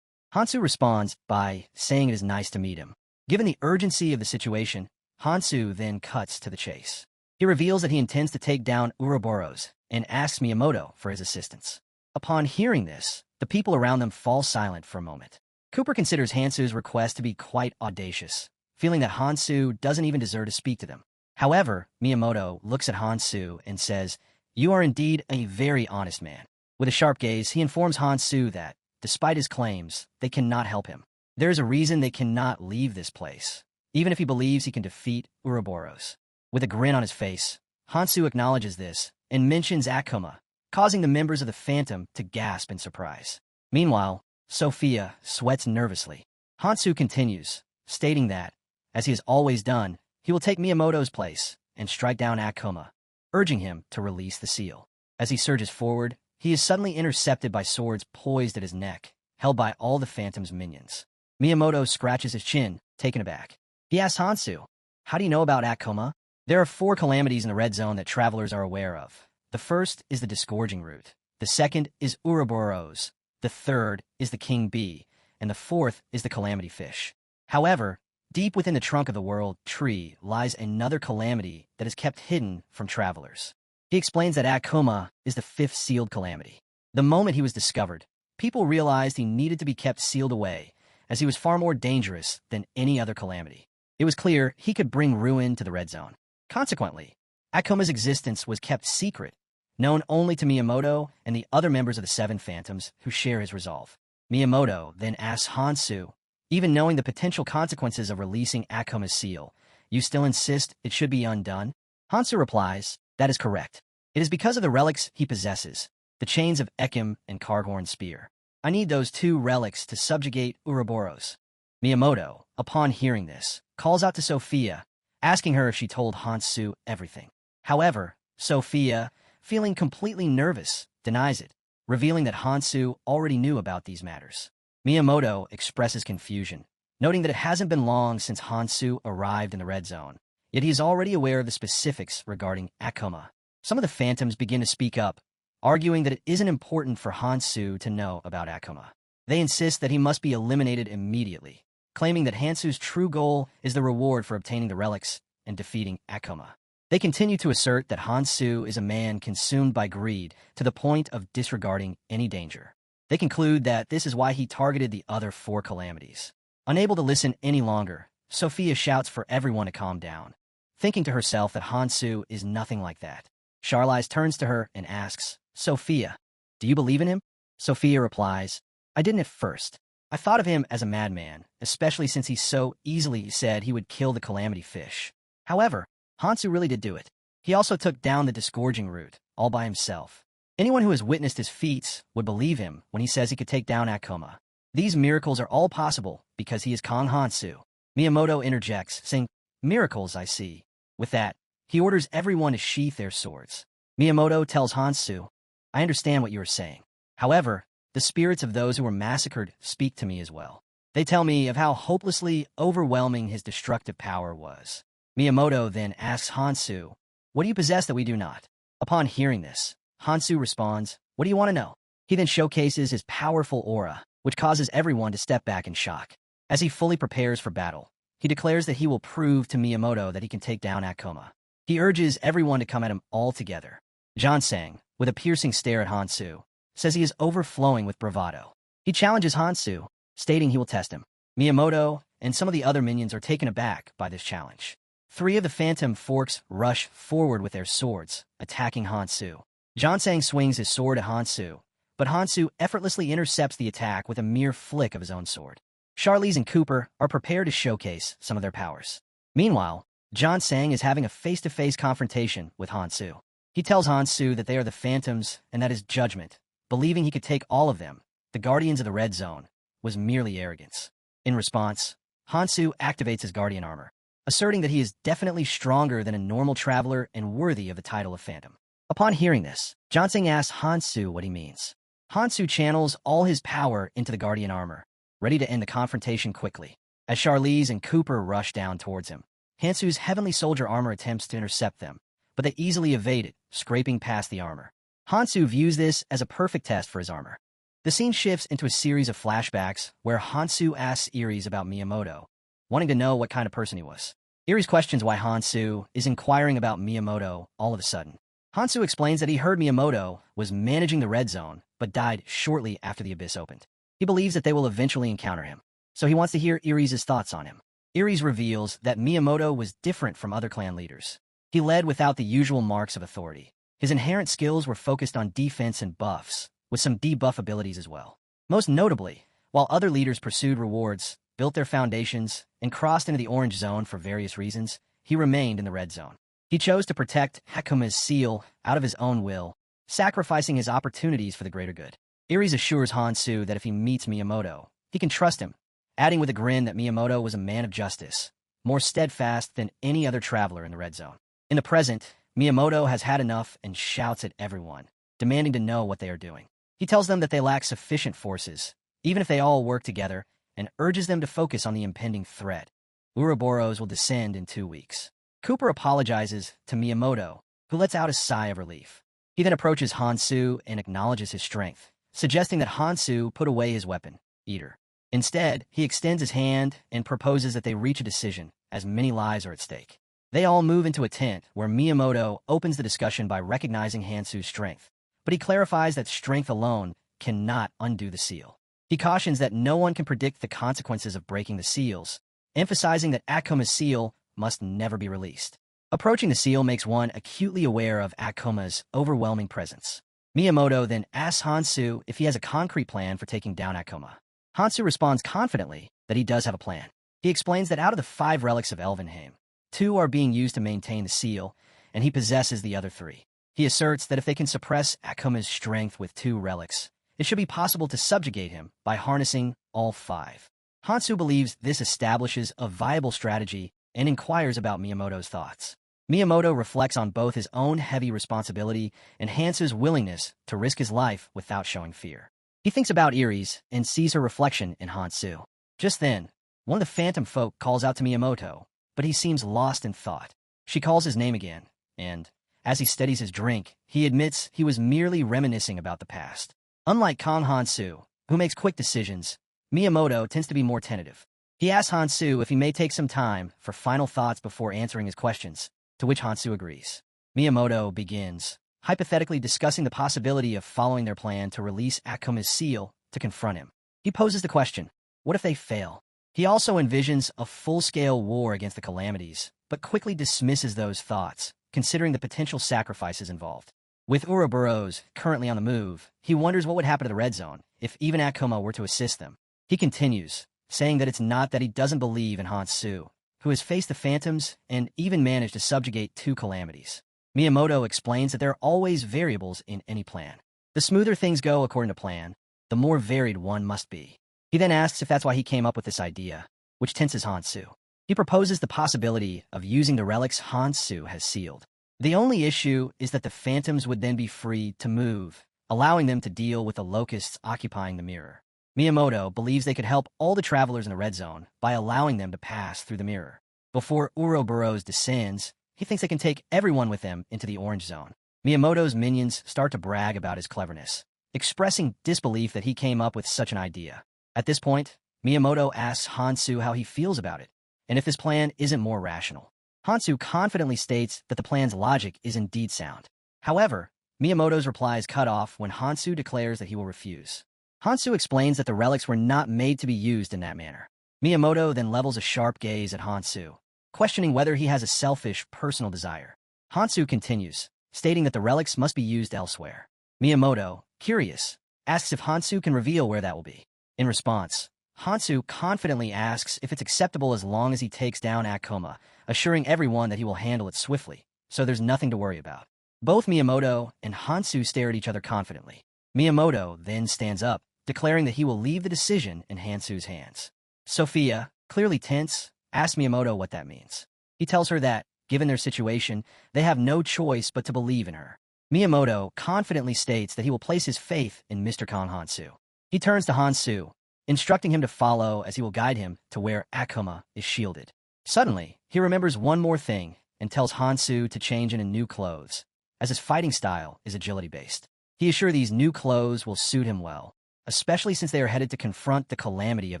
Hansu responds by saying it is nice to meet him. Given the urgency of the situation, Hansu then cuts to the chase. He reveals that he intends to take down Ouroboros and asks Miyamoto for his assistance. Upon hearing this, the people around them fall silent for a moment. Cooper considers Hansu's request to be quite audacious, feeling that Hansu doesn't even deserve to speak to them. However, Miyamoto looks at Hansu and says, you are indeed a very honest man. With a sharp gaze, he informs Hansu that, despite his claims, they cannot help him. There is a reason they cannot leave this place, even if he believes he can defeat Ouroboros. With a grin on his face, Hansu acknowledges this and mentions Akoma, causing the members of the Phantom to gasp in surprise. Meanwhile, Sophia sweats nervously. Hansu continues, stating that, as he has always done, he will take Miyamoto's place and strike down Akoma, urging him to release the seal. As he surges forward, he is suddenly intercepted by swords poised at his neck, held by all the Phantom's minions. Miyamoto scratches his chin, taken aback. He asks Hansu, how do you know about Akoma? There are 4 calamities in the red zone that travelers are aware of. The first is the disgorging root. The second is Ouroboros. The third is the king bee. And the fourth is the calamity fish. However, deep within the trunk of the world tree lies another calamity that is kept hidden from travelers. He explains that Akoma is the 5th sealed calamity. The moment he was discovered, people realized he needed to be kept sealed away, as he was far more dangerous than any other calamity. It was clear he could bring ruin to the red zone. Consequently, Akoma's existence was kept secret, known only to Miyamoto and the other members of the 7 Phantoms who share his resolve. Miyamoto then asks Hansu, even knowing the potential consequences of releasing Akoma's seal, you still insist it should be undone? Hansu replies, that is correct. It is because of the relics he possesses, the chains of Ekim and Cardhorn Spear. I need those 2 relics to subjugate Ouroboros. Miyamoto, upon hearing this, calls out to Sophia, asking her if she told Hansu everything. However, Sophia, feeling completely nervous, denies it, revealing that Hansu already knew about these matters. Miyamoto expresses confusion, noting that it hasn't been long since Hansu arrived in the red zone, yet he is already aware of the specifics regarding Akoma. Some of the phantoms begin to speak up, arguing that it isn't important for Hansu to know about Akoma. They insist that he must be eliminated immediately, claiming that Hansu's true goal is the reward for obtaining the relics and defeating Akoma. They continue to assert that Hansu is a man consumed by greed to the point of disregarding any danger. They conclude that this is why he targeted the other 4 calamities. Unable to listen any longer, Sophia shouts for everyone to calm down, thinking to herself that Hansu is nothing like that. Charlize turns to her and asks, "Sophia, do you believe in him?" Sophia replies, "I didn't at first. I thought of him as a madman, especially since he so easily said he would kill the calamity fish. However, Hansu really did do it. He also took down the disgorging route, all by himself. Anyone who has witnessed his feats would believe him when he says he could take down Akoma. These miracles are all possible because he is Kong Hansu." Miyamoto interjects, saying, "Miracles, I see." With that, he orders everyone to sheath their swords. Miyamoto tells Hansu, "I understand what you are saying. However, the spirits of those who were massacred speak to me as well. They tell me of how hopelessly overwhelming his destructive power was." Miyamoto then asks Hansu, "What do you possess that we do not?" Upon hearing this, Hansu responds, "What do you want to know?" He then showcases his powerful aura, which causes everyone to step back in shock. As he fully prepares for battle, he declares that he will prove to Miyamoto that he can take down Akoma. He urges everyone to come at him all together. Jansang, with a piercing stare at Hansu, says he is overflowing with bravado. He challenges Hansu, stating he will test him. Miyamoto and some of the other minions are taken aback by this challenge. 3 of the phantom forks rush forward with their swords, attacking Hansu. Jansang swings his sword at Hansu, but Hansu effortlessly intercepts the attack with a mere flick of his own sword. Charlize and Cooper are prepared to showcase some of their powers. Meanwhile, Jansang is having a face-to-face confrontation with Hansu. He tells Hansu that they are the phantoms and that his judgment, believing he could take all of them, the guardians of the red zone, was merely arrogance. In response, Hansu activates his guardian armor, asserting that he is definitely stronger than a normal traveler and worthy of the title of phantom. Upon hearing this, Jansang asks Hansu what he means. Hansu channels all his power into the guardian armor, ready to end the confrontation quickly. As Charlize and Cooper rush down towards him, Hansu's heavenly soldier armor attempts to intercept them, but they easily evade it, scraping past the armor. Hansu views this as a perfect test for his armor. The scene shifts into a series of flashbacks where Hansu asks Iris about Miyamoto, wanting to know what kind of person he was. Iris questions why Hansu is inquiring about Miyamoto all of a sudden. Hansu explains that he heard Miyamoto was managing the red zone, but died shortly after the abyss opened. He believes that they will eventually encounter him, so he wants to hear Iris' thoughts on him. Iris reveals that Miyamoto was different from other clan leaders. He led without the usual marks of authority. His inherent skills were focused on defense and buffs, with some debuff abilities as well. Most notably, while other leaders pursued rewards, built their foundations, and crossed into the orange zone for various reasons, he remained in the red zone. He chose to protect Hakuma's seal out of his own will, sacrificing his opportunities for the greater good. Iris assures Hansu that if he meets Miyamoto, he can trust him, adding with a grin that Miyamoto was a man of justice, more steadfast than any other traveler in the red zone. In the present, Miyamoto has had enough and shouts at everyone, demanding to know what they are doing. He tells them that they lack sufficient forces, even if they all work together, and urges them to focus on the impending threat. Ouroboros will descend in 2 weeks. Cooper apologizes to Miyamoto, who lets out a sigh of relief. He then approaches Hansu and acknowledges his strength, suggesting that Hansu put away his weapon, Eater. Instead, he extends his hand and proposes that they reach a decision, as many lives are at stake. They all move into a tent where Miyamoto opens the discussion by recognizing Hansu's strength, but he clarifies that strength alone cannot undo the seal. He cautions that no one can predict the consequences of breaking the seals, emphasizing that Akoma's seal must never be released. Approaching the seal makes one acutely aware of Akoma's overwhelming presence. Miyamoto then asks Hansu if he has a concrete plan for taking down Akoma. Hansu responds confidently that he does have a plan. He explains that out of the 5 relics of Elvenheim, 2 are being used to maintain the seal, and he possesses the other 3. He asserts that if they can suppress Akoma's strength with 2 relics, it should be possible to subjugate him by harnessing all 5. Hansu believes this establishes a viable strategy and inquires about Miyamoto's thoughts. Miyamoto reflects on both his own heavy responsibility and Hansu's willingness to risk his life without showing fear. He thinks about Iris and sees her reflection in Hansu. Just then, one of the phantom folk calls out to Miyamoto, but he seems lost in thought. She calls his name again, and, as he steadies his drink, he admits he was merely reminiscing about the past. Unlike Kang Hansu, who makes quick decisions, Miyamoto tends to be more tentative. He asks Hansu if he may take some time for final thoughts before answering his questions, to which Hansu agrees. Miyamoto begins, hypothetically discussing the possibility of following their plan to release Akoma's seal to confront him. He poses the question, what if they fail? He also envisions a full-scale war against the calamities, but quickly dismisses those thoughts, considering the potential sacrifices involved. With Ouroboros currently on the move, he wonders what would happen to the Red Zone if even Akoma were to assist them. He continues, saying that it's not that he doesn't believe in Hansu, who has faced the phantoms and even managed to subjugate 2 calamities. Miyamoto explains that there are always variables in any plan. The smoother things go according to plan, the more varied one must be. He then asks if that's why he came up with this idea, which tenses Hansu. He proposes the possibility of using the relics Hansu has sealed. The only issue is that the phantoms would then be free to move, allowing them to deal with the locusts occupying the mirror. Miyamoto believes they could help all the travelers in the Red Zone by allowing them to pass through the mirror. Before Ouroboros descends, he thinks they can take everyone with them into the Orange Zone. Miyamoto's minions start to brag about his cleverness, expressing disbelief that he came up with such an idea. At this point, Miyamoto asks Hansu how he feels about it, and if this plan isn't more rational. Hansu confidently states that the plan's logic is indeed sound. However, Miyamoto's reply is cut off when Hansu declares that he will refuse. Hansu explains that the relics were not made to be used in that manner. Miyamoto then levels a sharp gaze at Hansu, questioning whether he has a selfish, personal desire. Hansu continues, stating that the relics must be used elsewhere. Miyamoto, curious, asks if Hansu can reveal where that will be. In response, Hansu confidently asks if it's acceptable as long as he takes down Akoma, assuring everyone that he will handle it swiftly, so there's nothing to worry about. Both Miyamoto and Hansu stare at each other confidently. Miyamoto then stands up, declaring that he will leave the decision in Hansu's hands. Sophia, clearly tense, asks Miyamoto what that means. He tells her that, given their situation, they have no choice but to believe in her. Miyamoto confidently states that he will place his faith in Mr. Kang Hansu. He turns to Hansu, instructing him to follow as he will guide him to where Akoma is shielded. Suddenly, he remembers one more thing and tells Hansu to change into new clothes, as his fighting style is agility-based. He is sure these new clothes will suit him well, especially since they are headed to confront the calamity of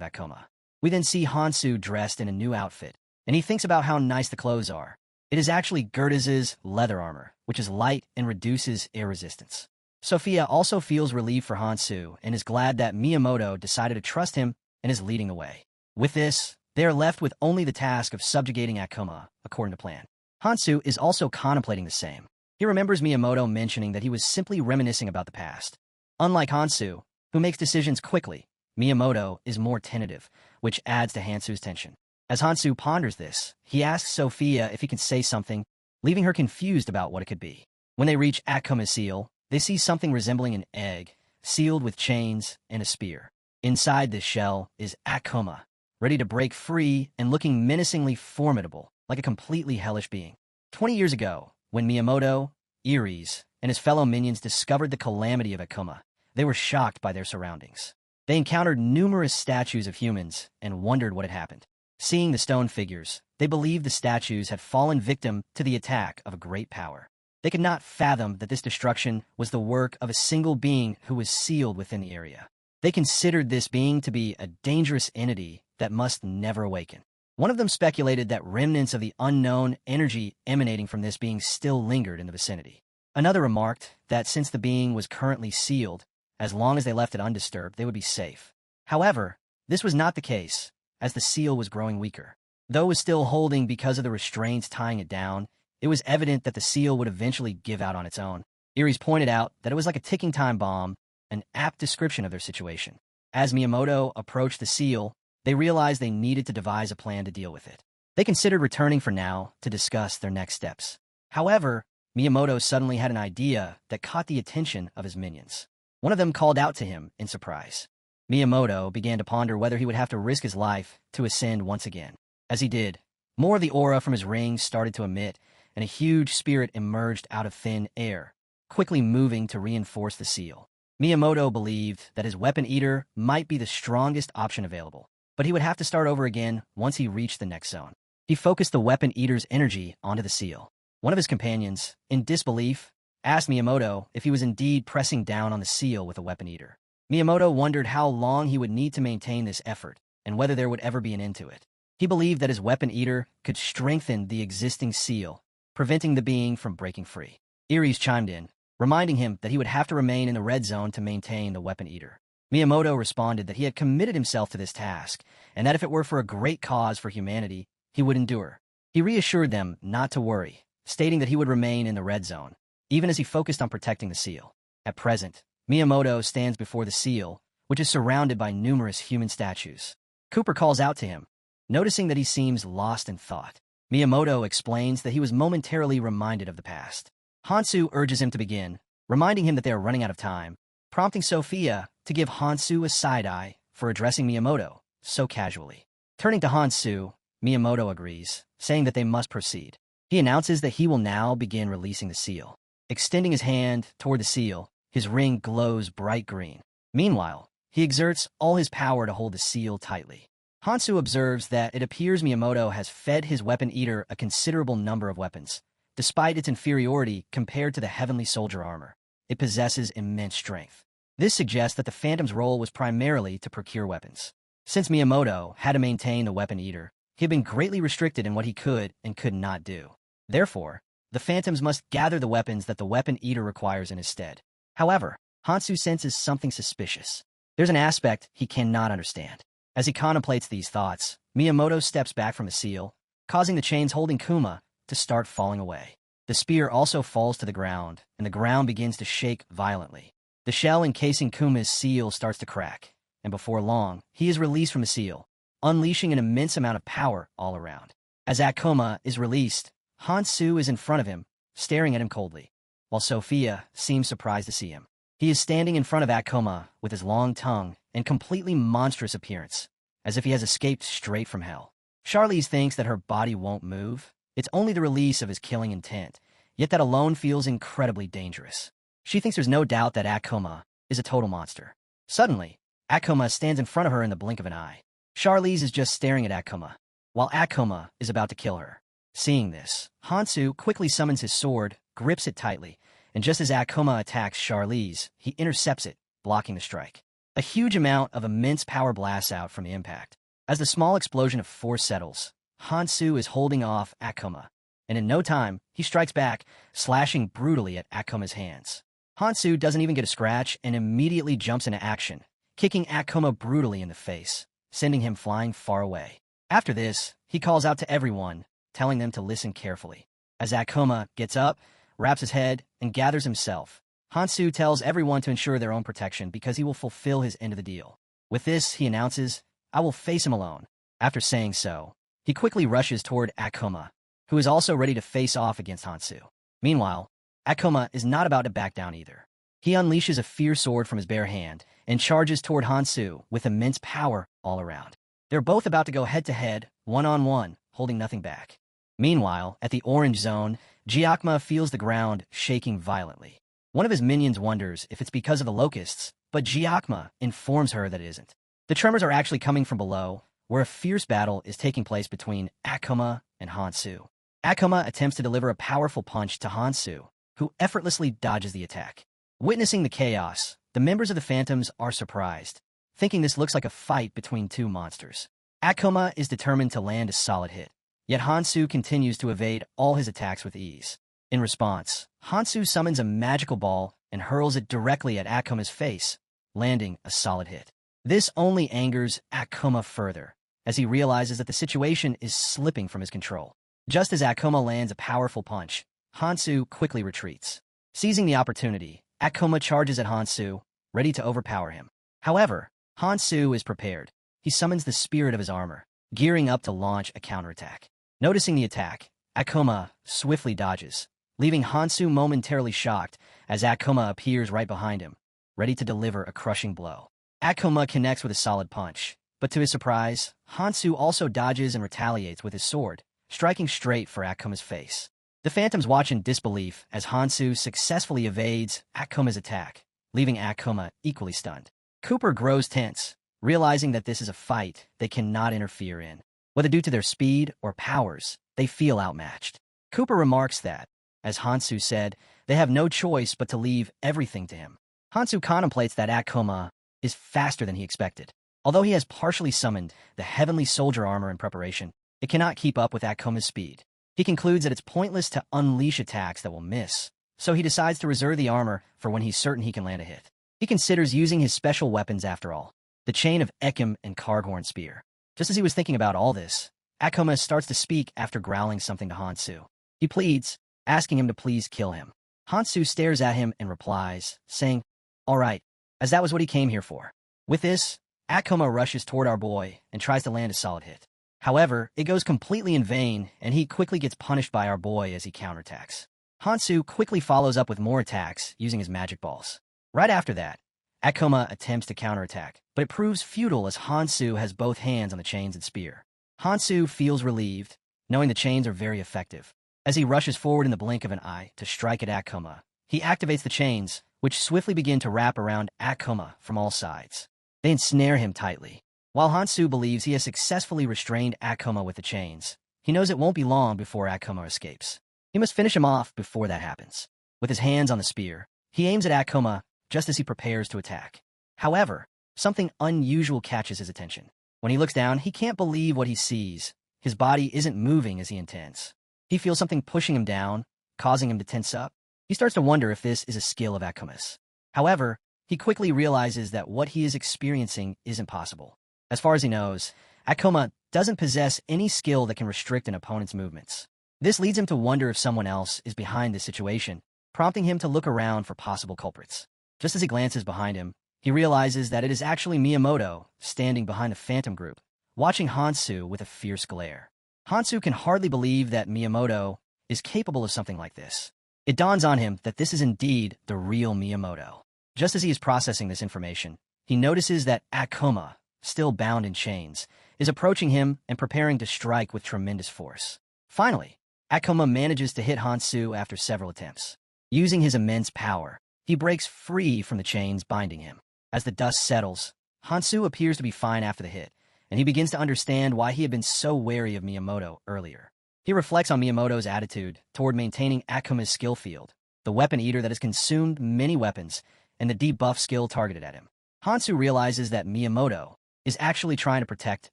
Akoma. We then see Hansu dressed in a new outfit, and he thinks about how nice the clothes are. It is actually Gerda's leather armor, which is light and reduces air resistance. Sophia also feels relieved for Hansu and is glad that Miyamoto decided to trust him and is leading the way. With this, they are left with only the task of subjugating Akoma, according to plan. Hansu is also contemplating the same. He remembers Miyamoto mentioning that he was simply reminiscing about the past. Unlike Hansu, who makes decisions quickly, Miyamoto is more tentative, which adds to Hansu's tension. As Hansu ponders this, he asks Sophia if he can say something, leaving her confused about what it could be. When they reach Akoma's seal, they see something resembling an egg, sealed with chains and a spear. Inside this shell is Akoma, ready to break free and looking menacingly formidable, like a completely hellish being. 20 years ago, when Miyamoto, Iris, and his fellow minions discovered the calamity of Akoma, they were shocked by their surroundings. They encountered numerous statues of humans and wondered what had happened. Seeing the stone figures, they believed the statues had fallen victim to the attack of a great power. They could not fathom that this destruction was the work of a single being who was sealed within the area. They considered this being to be a dangerous entity that must never awaken. One of them speculated that remnants of the unknown energy emanating from this being still lingered in the vicinity. Another remarked that since the being was currently sealed, as long as they left it undisturbed, they would be safe. However, this was not the case, as the seal was growing weaker. Though it was still holding because of the restraints tying it down, it was evident that the seal would eventually give out on its own. Iris pointed out that it was like a ticking time bomb, an apt description of their situation. As Miyamoto approached the seal, they realized they needed to devise a plan to deal with it. They considered returning for now to discuss their next steps. However, Miyamoto suddenly had an idea that caught the attention of his minions. One of them called out to him in surprise. Miyamoto began to ponder whether he would have to risk his life to ascend once again. As he did, more of the aura from his rings started to emit, and a huge spirit emerged out of thin air, quickly moving to reinforce the seal. Miyamoto believed that his weapon eater might be the strongest option available, but he would have to start over again once he reached the next zone. He focused the weapon eater's energy onto the seal. One of his companions, in disbelief, asked Miyamoto if he was indeed pressing down on the seal with a weapon eater. Miyamoto wondered how long he would need to maintain this effort and whether there would ever be an end to it. He believed that his weapon eater could strengthen the existing seal, preventing the being from breaking free. Iris chimed in, reminding him that he would have to remain in the red zone to maintain the weapon eater. Miyamoto responded that he had committed himself to this task, and that if it were for a great cause for humanity, he would endure. He reassured them not to worry, stating that he would remain in the red zone, even as he focused on protecting the seal. At present, Miyamoto stands before the seal, which is surrounded by numerous human statues. Cooper calls out to him, noticing that he seems lost in thought. Miyamoto explains that he was momentarily reminded of the past. Hansu urges him to begin, reminding him that they are running out of time, prompting Sophia to give Hansu a side-eye for addressing Miyamoto so casually. Turning to Hansu, Miyamoto agrees, saying that they must proceed. He announces that he will now begin releasing the seal. Extending his hand toward the seal, his ring glows bright green. Meanwhile, he exerts all his power to hold the seal tightly. Hansu observes that it appears Miyamoto has fed his weapon eater a considerable number of weapons. Despite its inferiority compared to the heavenly soldier armor, it possesses immense strength. This suggests that the Phantom's role was primarily to procure weapons. Since Miyamoto had to maintain the weapon eater, he had been greatly restricted in what he could and could not do. Therefore, the Phantoms must gather the weapons that the weapon eater requires in his stead. However, Hansu senses something suspicious. There's an aspect he cannot understand. As he contemplates these thoughts, Miyamoto steps back from the seal, causing the chains holding Kuma to start falling away. The spear also falls to the ground, and the ground begins to shake violently. The shell encasing Kuma's seal starts to crack, and before long, he is released from the seal, unleashing an immense amount of power all around. As Akoma is released, Hansu is in front of him, staring at him coldly, while Sophia seems surprised to see him. He is standing in front of Akoma with his long tongue and completely monstrous appearance, as if he has escaped straight from hell. Charlize thinks that her body won't move. It's only the release of his killing intent, yet that alone feels incredibly dangerous. She thinks there's no doubt that Akoma is a total monster. Suddenly, Akoma stands in front of her in the blink of an eye. Charlize is just staring at Akoma, while Akoma is about to kill her. Seeing this, Hansu quickly summons his sword, grips it tightly, and just as Akoma attacks Charlize, he intercepts it, blocking the strike. A huge amount of immense power blasts out from the impact. As the small explosion of force settles, Hansu is holding off Akoma, and in no time, he strikes back, slashing brutally at Akoma's hands. Hansu doesn't even get a scratch and immediately jumps into action, kicking Akoma brutally in the face, sending him flying far away. After this, he calls out to everyone, telling them to listen carefully. As Akoma gets up, wraps his head, and gathers himself, Hansu tells everyone to ensure their own protection because he will fulfill his end of the deal. With this, he announces, "I will face him alone." After saying so, he quickly rushes toward Akoma, who is also ready to face off against Hansu. Meanwhile, Akoma is not about to back down either. He unleashes a fierce sword from his bare hand and charges toward Hansu with immense power all around. They're both about to go head-to-head, one-on-one, holding nothing back. Meanwhile, at the orange zone, Gyakma feels the ground shaking violently. One of his minions wonders if it's because of the locusts, but Gyakma informs her that it isn't. The tremors are actually coming from below, where a fierce battle is taking place between Akoma and Hansu. Akoma attempts to deliver a powerful punch to Hansu, who effortlessly dodges the attack. Witnessing the chaos, the members of the Phantoms are surprised, thinking this looks like a fight between two monsters. Akoma is determined to land a solid hit, yet Hansu continues to evade all his attacks with ease. In response, Hansu summons a magical ball and hurls it directly at Akoma's face, landing a solid hit. This only angers Akoma further, as he realizes that the situation is slipping from his control. Just as Akoma lands a powerful punch, Hansu quickly retreats. Seizing the opportunity, Akoma charges at Hansu, ready to overpower him. However, Hansu is prepared. He summons the spirit of his armor, gearing up to launch a counterattack. Noticing the attack, Akoma swiftly dodges, leaving Hansu momentarily shocked as Akoma appears right behind him, ready to deliver a crushing blow. Akoma connects with a solid punch, but to his surprise, Hansu also dodges and retaliates with his sword, striking straight for Akoma's face. The Phantoms watch in disbelief as Hansu successfully evades Akoma's attack, leaving Akoma equally stunned. Cooper grows tense, realizing that this is a fight they cannot interfere in. Whether due to their speed or powers, they feel outmatched. Cooper remarks that, as Hansu said, they have no choice but to leave everything to him. Hansu contemplates that Akoma is faster than he expected. Although he has partially summoned the heavenly soldier armor in preparation, it cannot keep up with Akoma's speed. He concludes that it's pointless to unleash attacks that will miss, so he decides to reserve the armor for when he's certain he can land a hit. He considers using his special weapons after all, the chain of Ekim and Cardhorn spear. Just as he was thinking about all this, Akoma starts to speak after growling something to Hansu. He pleads, asking him to please kill him. Hansu stares at him and replies, saying, "All right, as that was what he came here for." With this, Akoma rushes toward our boy and tries to land a solid hit. However, it goes completely in vain, and he quickly gets punished by our boy as he counterattacks. Hansu quickly follows up with more attacks using his magic balls. Right after that, Akoma attempts to counterattack, but it proves futile as Hansu has both hands on the chains and spear. Hansu feels relieved, knowing the chains are very effective. As he rushes forward in the blink of an eye to strike at Akoma, he activates the chains, which swiftly begin to wrap around Akoma from all sides. They ensnare him tightly. While Hansu believes he has successfully restrained Akoma with the chains, he knows it won't be long before Akoma escapes. He must finish him off before that happens. With his hands on the spear, he aims at Akoma just as he prepares to attack. However, something unusual catches his attention. When he looks down, he can't believe what he sees. His body isn't moving as he intends. He feels something pushing him down, causing him to tense up. He starts to wonder if this is a skill of Akoma's. However, he quickly realizes that what he is experiencing isn't possible. As far as he knows, Akoma doesn't possess any skill that can restrict an opponent's movements. This leads him to wonder if someone else is behind this situation, prompting him to look around for possible culprits. Just as he glances behind him, he realizes that it is actually Miyamoto standing behind the Phantom group, watching Hansu with a fierce glare. Hansu can hardly believe that Miyamoto is capable of something like this. It dawns on him that this is indeed the real Miyamoto. Just as he is processing this information, he notices that Akoma, still bound in chains, is approaching him and preparing to strike with tremendous force. Finally, Akoma manages to hit Hansu after several attempts. Using his immense power, he breaks free from the chains binding him. As the dust settles, Hansu appears to be fine after the hit, and he begins to understand why he had been so wary of Miyamoto earlier. He reflects on Miyamoto's attitude toward maintaining Akoma's skill field, the weapon eater that has consumed many weapons, and the debuff skill targeted at him. Hansu realizes that Miyamoto is actually trying to protect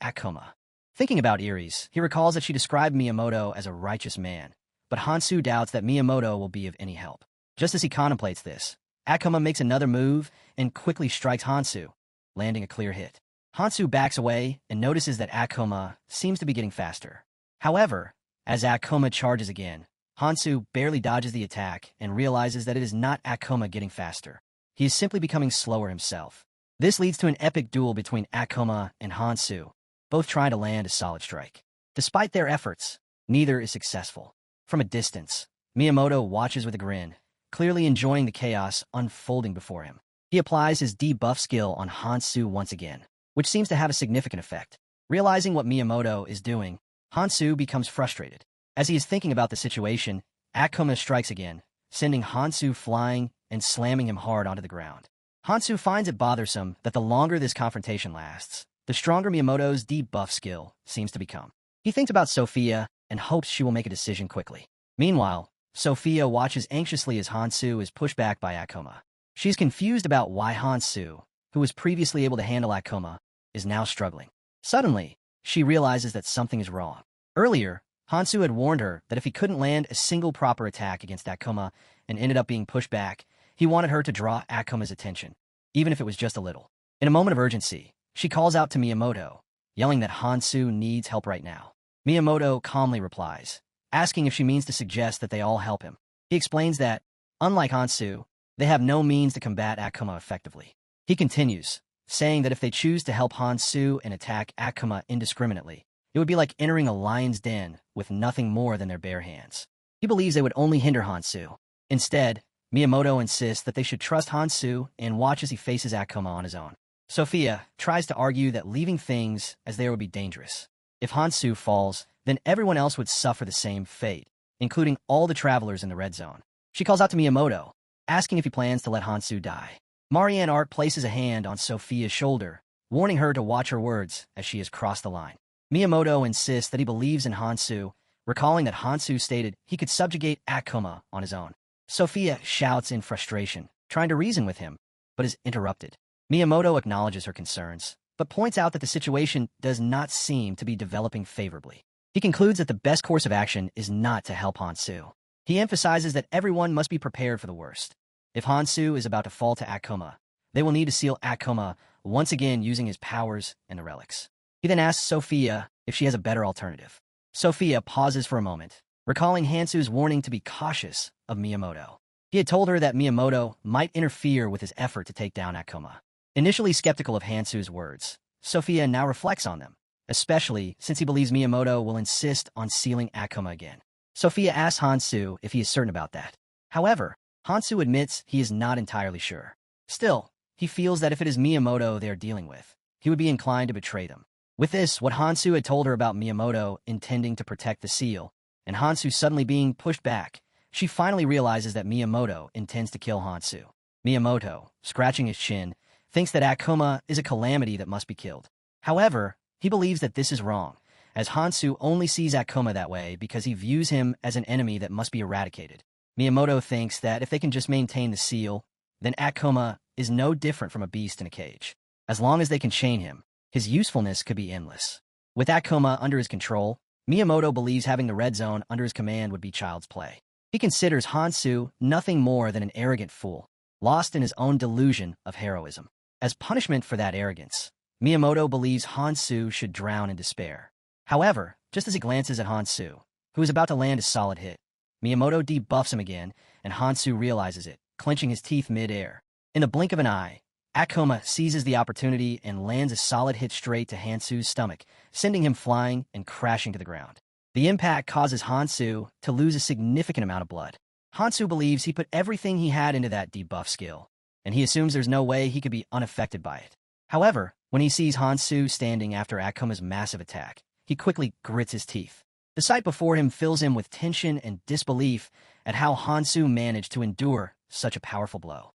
Akoma. Thinking about Iris, he recalls that she described Miyamoto as a righteous man, but Hansu doubts that Miyamoto will be of any help. Just as he contemplates this, Akoma makes another move and quickly strikes Hansu, landing a clear hit. Hansu backs away and notices that Akoma seems to be getting faster. However, as Akoma charges again, Hansu barely dodges the attack and realizes that it is not Akoma getting faster. He is simply becoming slower himself. This leads to an epic duel between Akoma and Hansu, both trying to land a solid strike. Despite their efforts, neither is successful. From a distance, Miyamoto watches with a grin, clearly enjoying the chaos unfolding before him. He applies his debuff skill on Hansu once again, which seems to have a significant effect. Realizing what Miyamoto is doing, Hansu becomes frustrated. As he is thinking about the situation, Akoma strikes again, sending Hansu flying and slamming him hard onto the ground. Hansu finds it bothersome that the longer this confrontation lasts, the stronger Miyamoto's debuff skill seems to become. He thinks about Sophia and hopes she will make a decision quickly. Meanwhile, Sophia watches anxiously as Hansu is pushed back by Akoma. She's confused about why Hansu, who was previously able to handle Akoma, is now struggling. Suddenly, she realizes that something is wrong. Earlier, Hansu had warned her that if he couldn't land a single proper attack against Akoma and ended up being pushed back, he wanted her to draw Akoma's attention, even if it was just a little. In a moment of urgency, she calls out to Miyamoto, yelling that Hansu needs help right now. Miyamoto calmly replies, asking if she means to suggest that they all help him. He explains that, unlike Hansu, they have no means to combat Akoma effectively. He continues, saying that if they choose to help Hansu and attack Akoma indiscriminately, it would be like entering a lion's den with nothing more than their bare hands. He believes they would only hinder Hansu. Instead, Miyamoto insists that they should trust Hansu and watch as he faces Akoma on his own. Sophia tries to argue that leaving things as they are would be dangerous. If Hansu falls, then everyone else would suffer the same fate, including all the travelers in the red zone. She calls out to Miyamoto, asking if he plans to let Hansu die. Marianne Art places a hand on Sophia's shoulder, warning her to watch her words as she has crossed the line. Miyamoto insists that he believes in Hansu, recalling that Hansu stated he could subjugate Akoma on his own. Sophia shouts in frustration, trying to reason with him, but is interrupted. Miyamoto acknowledges her concerns, but points out that the situation does not seem to be developing favorably. He concludes that the best course of action is not to help Hansu. He emphasizes that everyone must be prepared for the worst. If Hansu is about to fall to Akoma, they will need to seal Akoma once again using his powers and the relics. He then asks Sophia if she has a better alternative. Sophia pauses for a moment, recalling Hansu's warning to be cautious of Miyamoto. He had told her that Miyamoto might interfere with his effort to take down Akoma. Initially skeptical of Hansu's words, Sophia now reflects on them, especially since he believes Miyamoto will insist on sealing Akoma again. Sophia asks Hansu if he is certain about that. However, Hansu admits he is not entirely sure. Still, he feels that if it is Miyamoto they are dealing with, he would be inclined to betray them. With this, what Hansu had told her about Miyamoto intending to protect the seal, and Hansu suddenly being pushed back, she finally realizes that Miyamoto intends to kill Hansu. Miyamoto, scratching his chin, thinks that Akoma is a calamity that must be killed. However, he believes that this is wrong, as Hansu only sees Akoma that way because he views him as an enemy that must be eradicated. Miyamoto thinks that if they can just maintain the seal, then Akoma is no different from a beast in a cage. As long as they can chain him, his usefulness could be endless. With Akoma under his control, Miyamoto believes having the red zone under his command would be child's play. He considers Hansu nothing more than an arrogant fool, lost in his own delusion of heroism. As punishment for that arrogance, Miyamoto believes Hansu should drown in despair. However, just as he glances at Hansu, who is about to land a solid hit, Miyamoto debuffs him again, and Hansu realizes it, clenching his teeth mid-air. In the blink of an eye, Akoma seizes the opportunity and lands a solid hit straight to Hansu's stomach, sending him flying and crashing to the ground. The impact causes Hansu to lose a significant amount of blood. Hansu believes he put everything he had into that debuff skill, and he assumes there's no way he could be unaffected by it. However, when he sees Hansu standing after Akoma's massive attack, he quickly grits his teeth. The sight before him fills him with tension and disbelief at how Hansu managed to endure such a powerful blow.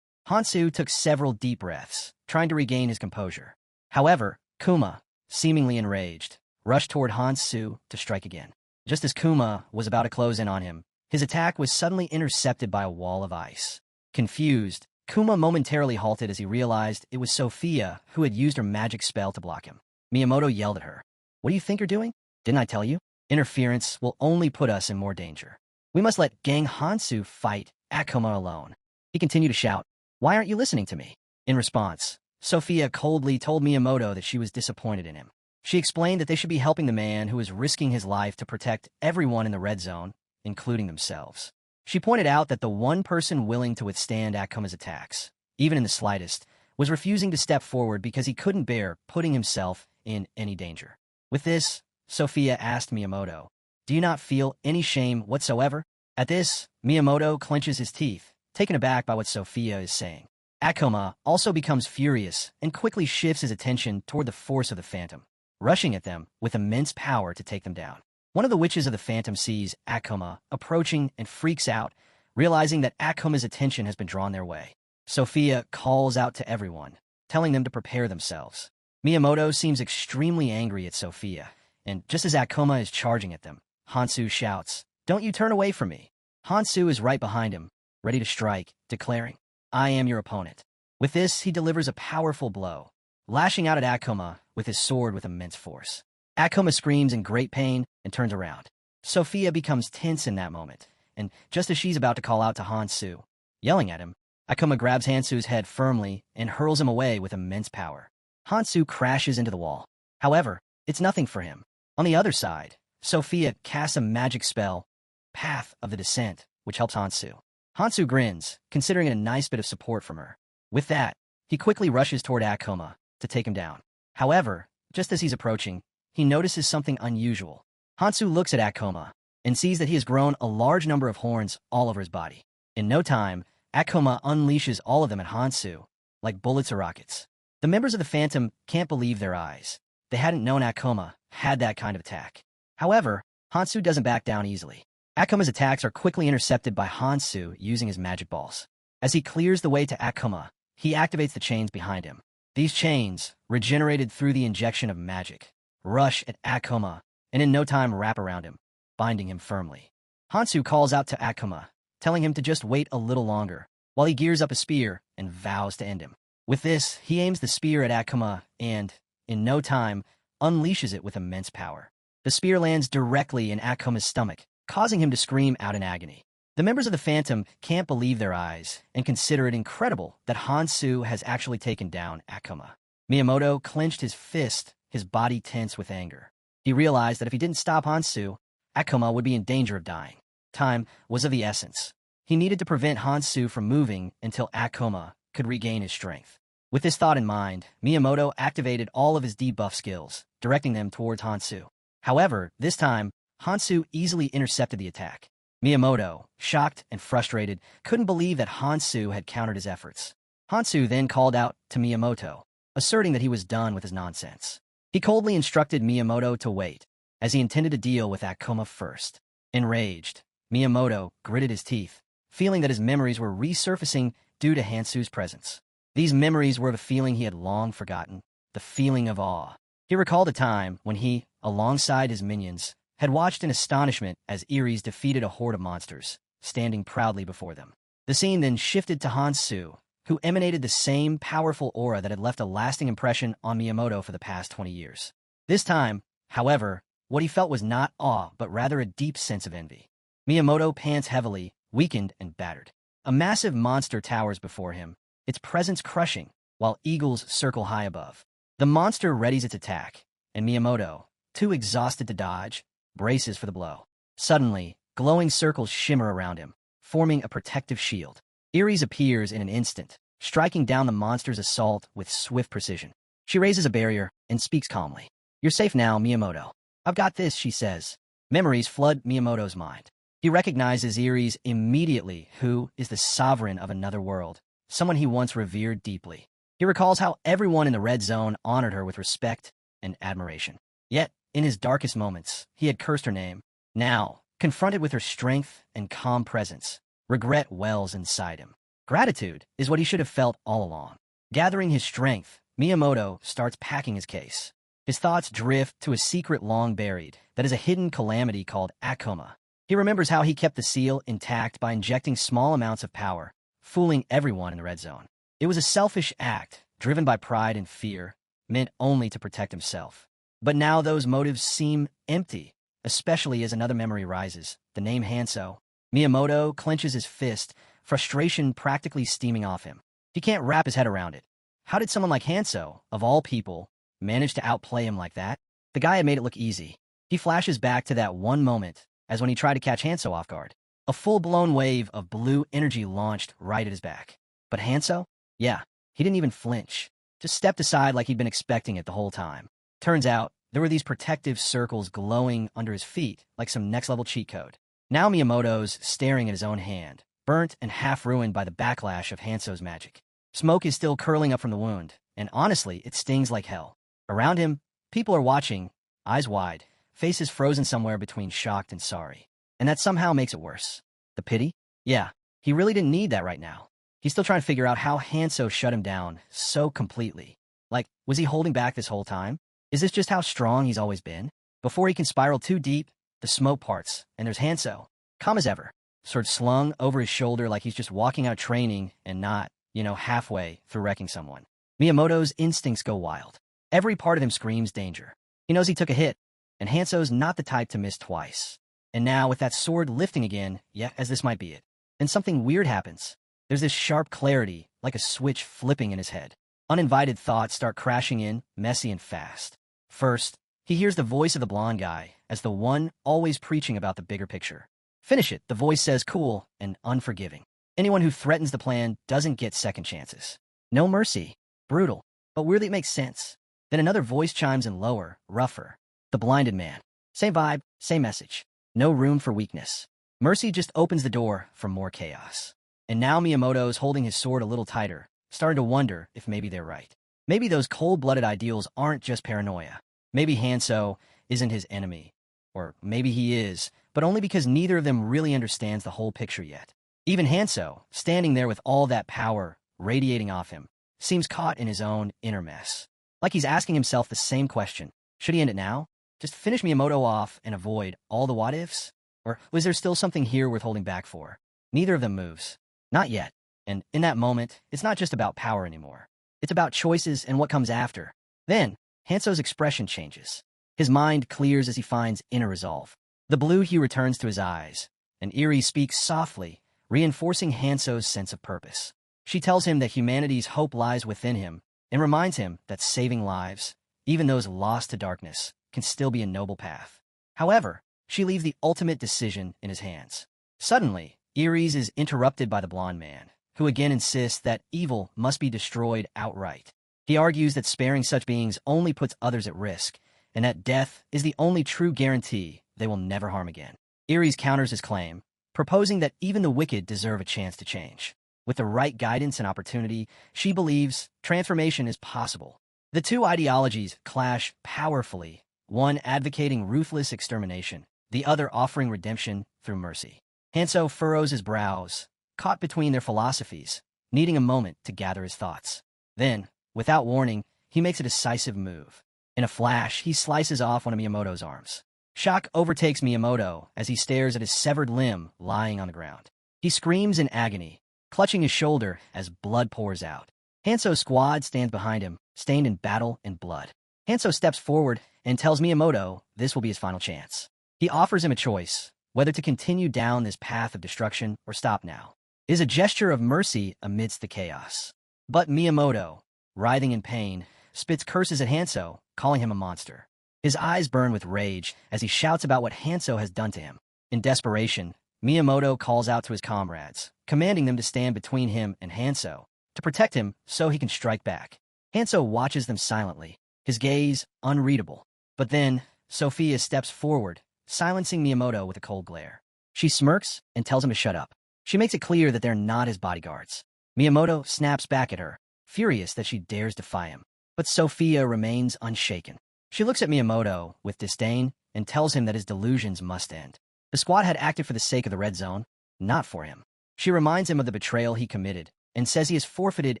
Hansu took several deep breaths, trying to regain his composure. However, Kuma, seemingly enraged, rushed toward Hansu to strike again. Just as Kuma was about to close in on him, his attack was suddenly intercepted by a wall of ice. Confused, Kuma momentarily halted as he realized it was Sophia who had used her magic spell to block him. Miyamoto yelled at her. "What do you think you're doing? Didn't I tell you? Interference will only put us in more danger. We must let Gang Hansu fight Akoma alone." He continued to shout, "Why aren't you listening to me?" In response, Sophia coldly told Miyamoto that she was disappointed in him. She explained that they should be helping the man who was risking his life to protect everyone in the red zone, including themselves. She pointed out that the one person willing to withstand Akoma's attacks, even in the slightest, was refusing to step forward because he couldn't bear putting himself in any danger. With this, Sophia asked Miyamoto, "Do you not feel any shame whatsoever?" At this, Miyamoto clenches his teeth, taken aback by what Sophia is saying. Akoma also becomes furious and quickly shifts his attention toward the force of the Phantom, rushing at them with immense power to take them down. One of the witches of the Phantom sees Akoma approaching and freaks out, realizing that Akoma's attention has been drawn their way. Sophia calls out to everyone, telling them to prepare themselves. Miyamoto seems extremely angry at Sophia, and just as Akoma is charging at them, Hansu shouts, "Don't you turn away from me." Hansu is right behind him, ready to strike, declaring, "I am your opponent." With this, he delivers a powerful blow, lashing out at Akoma with his sword with immense force. Akoma screams in great pain and turns around. Sophia becomes tense in that moment, and just as she's about to call out to Hansu, yelling at him, Akoma grabs Hansu's head firmly and hurls him away with immense power. Hansu crashes into the wall. However, it's nothing for him. On the other side, Sophia casts a magic spell, Path of the Descent, which helps Hansu. Hansu grins, considering it a nice bit of support from her. With that, he quickly rushes toward Akoma to take him down. However, just as he's approaching, he notices something unusual. Hansu looks at Akoma and sees that he has grown a large number of horns all over his body. In no time, Akoma unleashes all of them at Hansu, like bullets or rockets. The members of the Phantom can't believe their eyes. They hadn't known Akoma had that kind of attack. However, Hansu doesn't back down easily. Akoma's attacks are quickly intercepted by Hansu using his magic balls. As he clears the way to Akoma, he activates the chains behind him. These chains, regenerated through the injection of magic, rush at Akoma and in no time wrap around him, binding him firmly. Hansu calls out to Akoma, telling him to just wait a little longer, while he gears up a spear and vows to end him. With this, he aims the spear at Akoma and, in no time, unleashes it with immense power. The spear lands directly in Akoma's stomach, causing him to scream out in agony. The members of the Phantom can't believe their eyes and consider it incredible that Hansu has actually taken down Akoma. Miyamoto clenched his fist, his body tense with anger. He realized that if he didn't stop Hansu, Akoma would be in danger of dying. Time was of the essence. He needed to prevent Hansu from moving until Akoma could regain his strength. With this thought in mind, Miyamoto activated all of his debuff skills, directing them towards Hansu. However, this time, Hansu easily intercepted the attack. Miyamoto, shocked and frustrated, couldn't believe that Hansu had countered his efforts. Hansu then called out to Miyamoto, asserting that he was done with his nonsense. He coldly instructed Miyamoto to wait, as he intended to deal with Akoma first. Enraged, Miyamoto gritted his teeth, feeling that his memories were resurfacing due to Hansu's presence. These memories were of a feeling he had long forgotten, the feeling of awe. He recalled a time when he, alongside his minions, had watched in astonishment as Ares defeated a horde of monsters, standing proudly before them. The scene then shifted to Hansu, who emanated the same powerful aura that had left a lasting impression on Miyamoto for the past 20 years. This time, however, what he felt was not awe, but rather a deep sense of envy. Miyamoto pants heavily, weakened and battered. A massive monster towers before him, its presence crushing, while eagles circle high above. The monster readies its attack, and Miyamoto, too exhausted to dodge, braces for the blow. Suddenly, glowing circles shimmer around him, forming a protective shield. Ares appears in an instant, striking down the monster's assault with swift precision. She raises a barrier and speaks calmly. "You're safe now, Miyamoto. I've got this," she says. Memories flood Miyamoto's mind. He recognizes Ares immediately, who is the sovereign of another world, someone he once revered deeply. He recalls how everyone in the Red Zone honored her with respect and admiration. Yet, in his darkest moments, he had cursed her name. Now, confronted with her strength and calm presence, regret wells inside him. Gratitude is what he should have felt all along. Gathering his strength, Miyamoto starts packing his case. His thoughts drift to a secret long buried that is a hidden calamity called Akoma. He remembers how he kept the seal intact by injecting small amounts of power, fooling everyone in the Red Zone. It was a selfish act, driven by pride and fear, meant only to protect himself. But now those motives seem empty, especially as another memory rises, the name Hanso. Miyamoto clenches his fist, frustration practically steaming off him. He can't wrap his head around it. How did someone like Hanso, of all people, manage to outplay him like that? The guy had made it look easy. He flashes back to that one moment, as when he tried to catch Hanso off guard. A full-blown wave of blue energy launched right at his back. But Hanso? Yeah, he didn't even flinch. Just stepped aside like he'd been expecting it the whole time. Turns out, there were these protective circles glowing under his feet, like some next-level cheat code. Now Miyamoto's staring at his own hand, burnt and half-ruined by the backlash of Hanso's magic. Smoke is still curling up from the wound, and honestly, it stings like hell. Around him, people are watching, eyes wide, faces frozen somewhere between shocked and sorry. And that somehow makes it worse. The pity? Yeah, he really didn't need that right now. He's still trying to figure out how Hanso shut him down so completely. Like, was he holding back this whole time? Is this just how strong he's always been? Before he can spiral too deep, the smoke parts, and there's Hanso, calm as ever, sword slung over his shoulder like he's just walking out training and not, halfway through wrecking someone. Miyamoto's instincts go wild. Every part of him screams danger. He knows he took a hit, and Hanso's not the type to miss twice. And now, with that sword lifting again, yeah, as this might be it, then something weird happens. There's this sharp clarity, like a switch flipping in his head. Uninvited thoughts start crashing in, messy and fast. First, he hears the voice of the blonde guy, as the one always preaching about the bigger picture. Finish it, the voice says, cool and unforgiving. Anyone who threatens the plan doesn't get second chances. No mercy. Brutal. But weirdly it makes sense. Then another voice chimes in lower, rougher. The blinded man. Same vibe, same message. No room for weakness. Mercy just opens the door for more chaos. And now Miyamoto's holding his sword a little tighter, starting to wonder if maybe they're right. Maybe those cold-blooded ideals aren't just paranoia. Maybe Hanso isn't his enemy. Or maybe he is, but only because neither of them really understands the whole picture yet. Even Hanso, standing there with all that power radiating off him, seems caught in his own inner mess. Like he's asking himself the same question. Should he end it now? Just finish Miyamoto off and avoid all the what-ifs? Or was there still something here worth holding back for? Neither of them moves. Not yet. And in that moment, it's not just about power anymore. It's about choices and what comes after. Then, Hanso's expression changes. His mind clears as he finds inner resolve. The blue hue returns to his eyes, and Eri speaks softly, reinforcing Hanso's sense of purpose. She tells him that humanity's hope lies within him, and reminds him that saving lives, even those lost to darkness, can still be a noble path. However, she leaves the ultimate decision in his hands. Suddenly, Eri's is interrupted by the blonde man, who again insists that evil must be destroyed outright. He argues that sparing such beings only puts others at risk, and that death is the only true guarantee they will never harm again. Eri's counters his claim, proposing that even the wicked deserve a chance to change. With the right guidance and opportunity, she believes transformation is possible. The two ideologies clash powerfully, one advocating ruthless extermination, the other offering redemption through mercy. Hanso furrows his brows, caught between their philosophies, needing a moment to gather his thoughts. Then, without warning, he makes a decisive move. In a flash, he slices off one of Miyamoto's arms. Shock overtakes Miyamoto as he stares at his severed limb lying on the ground. He screams in agony, clutching his shoulder as blood pours out. Hanso's squad stands behind him, stained in battle and blood. Hanso steps forward and tells Miyamoto this will be his final chance. He offers him a choice, whether to continue down this path of destruction or stop now. It is a gesture of mercy amidst the chaos. But Miyamoto, writhing in pain, spits curses at Hanso, calling him a monster. His eyes burn with rage as he shouts about what Hanso has done to him. In desperation, Miyamoto calls out to his comrades, commanding them to stand between him and Hanso, to protect him so he can strike back. Hanso watches them silently, his gaze unreadable. But then, Sophia steps forward, silencing Miyamoto with a cold glare. She smirks and tells him to shut up. She makes it clear that they're not his bodyguards. Miyamoto snaps back at her, furious that she dares defy him. But Sophia remains unshaken. She looks at Miyamoto with disdain and tells him that his delusions must end. The squad had acted for the sake of the Red Zone, not for him. She reminds him of the betrayal he committed and says he has forfeited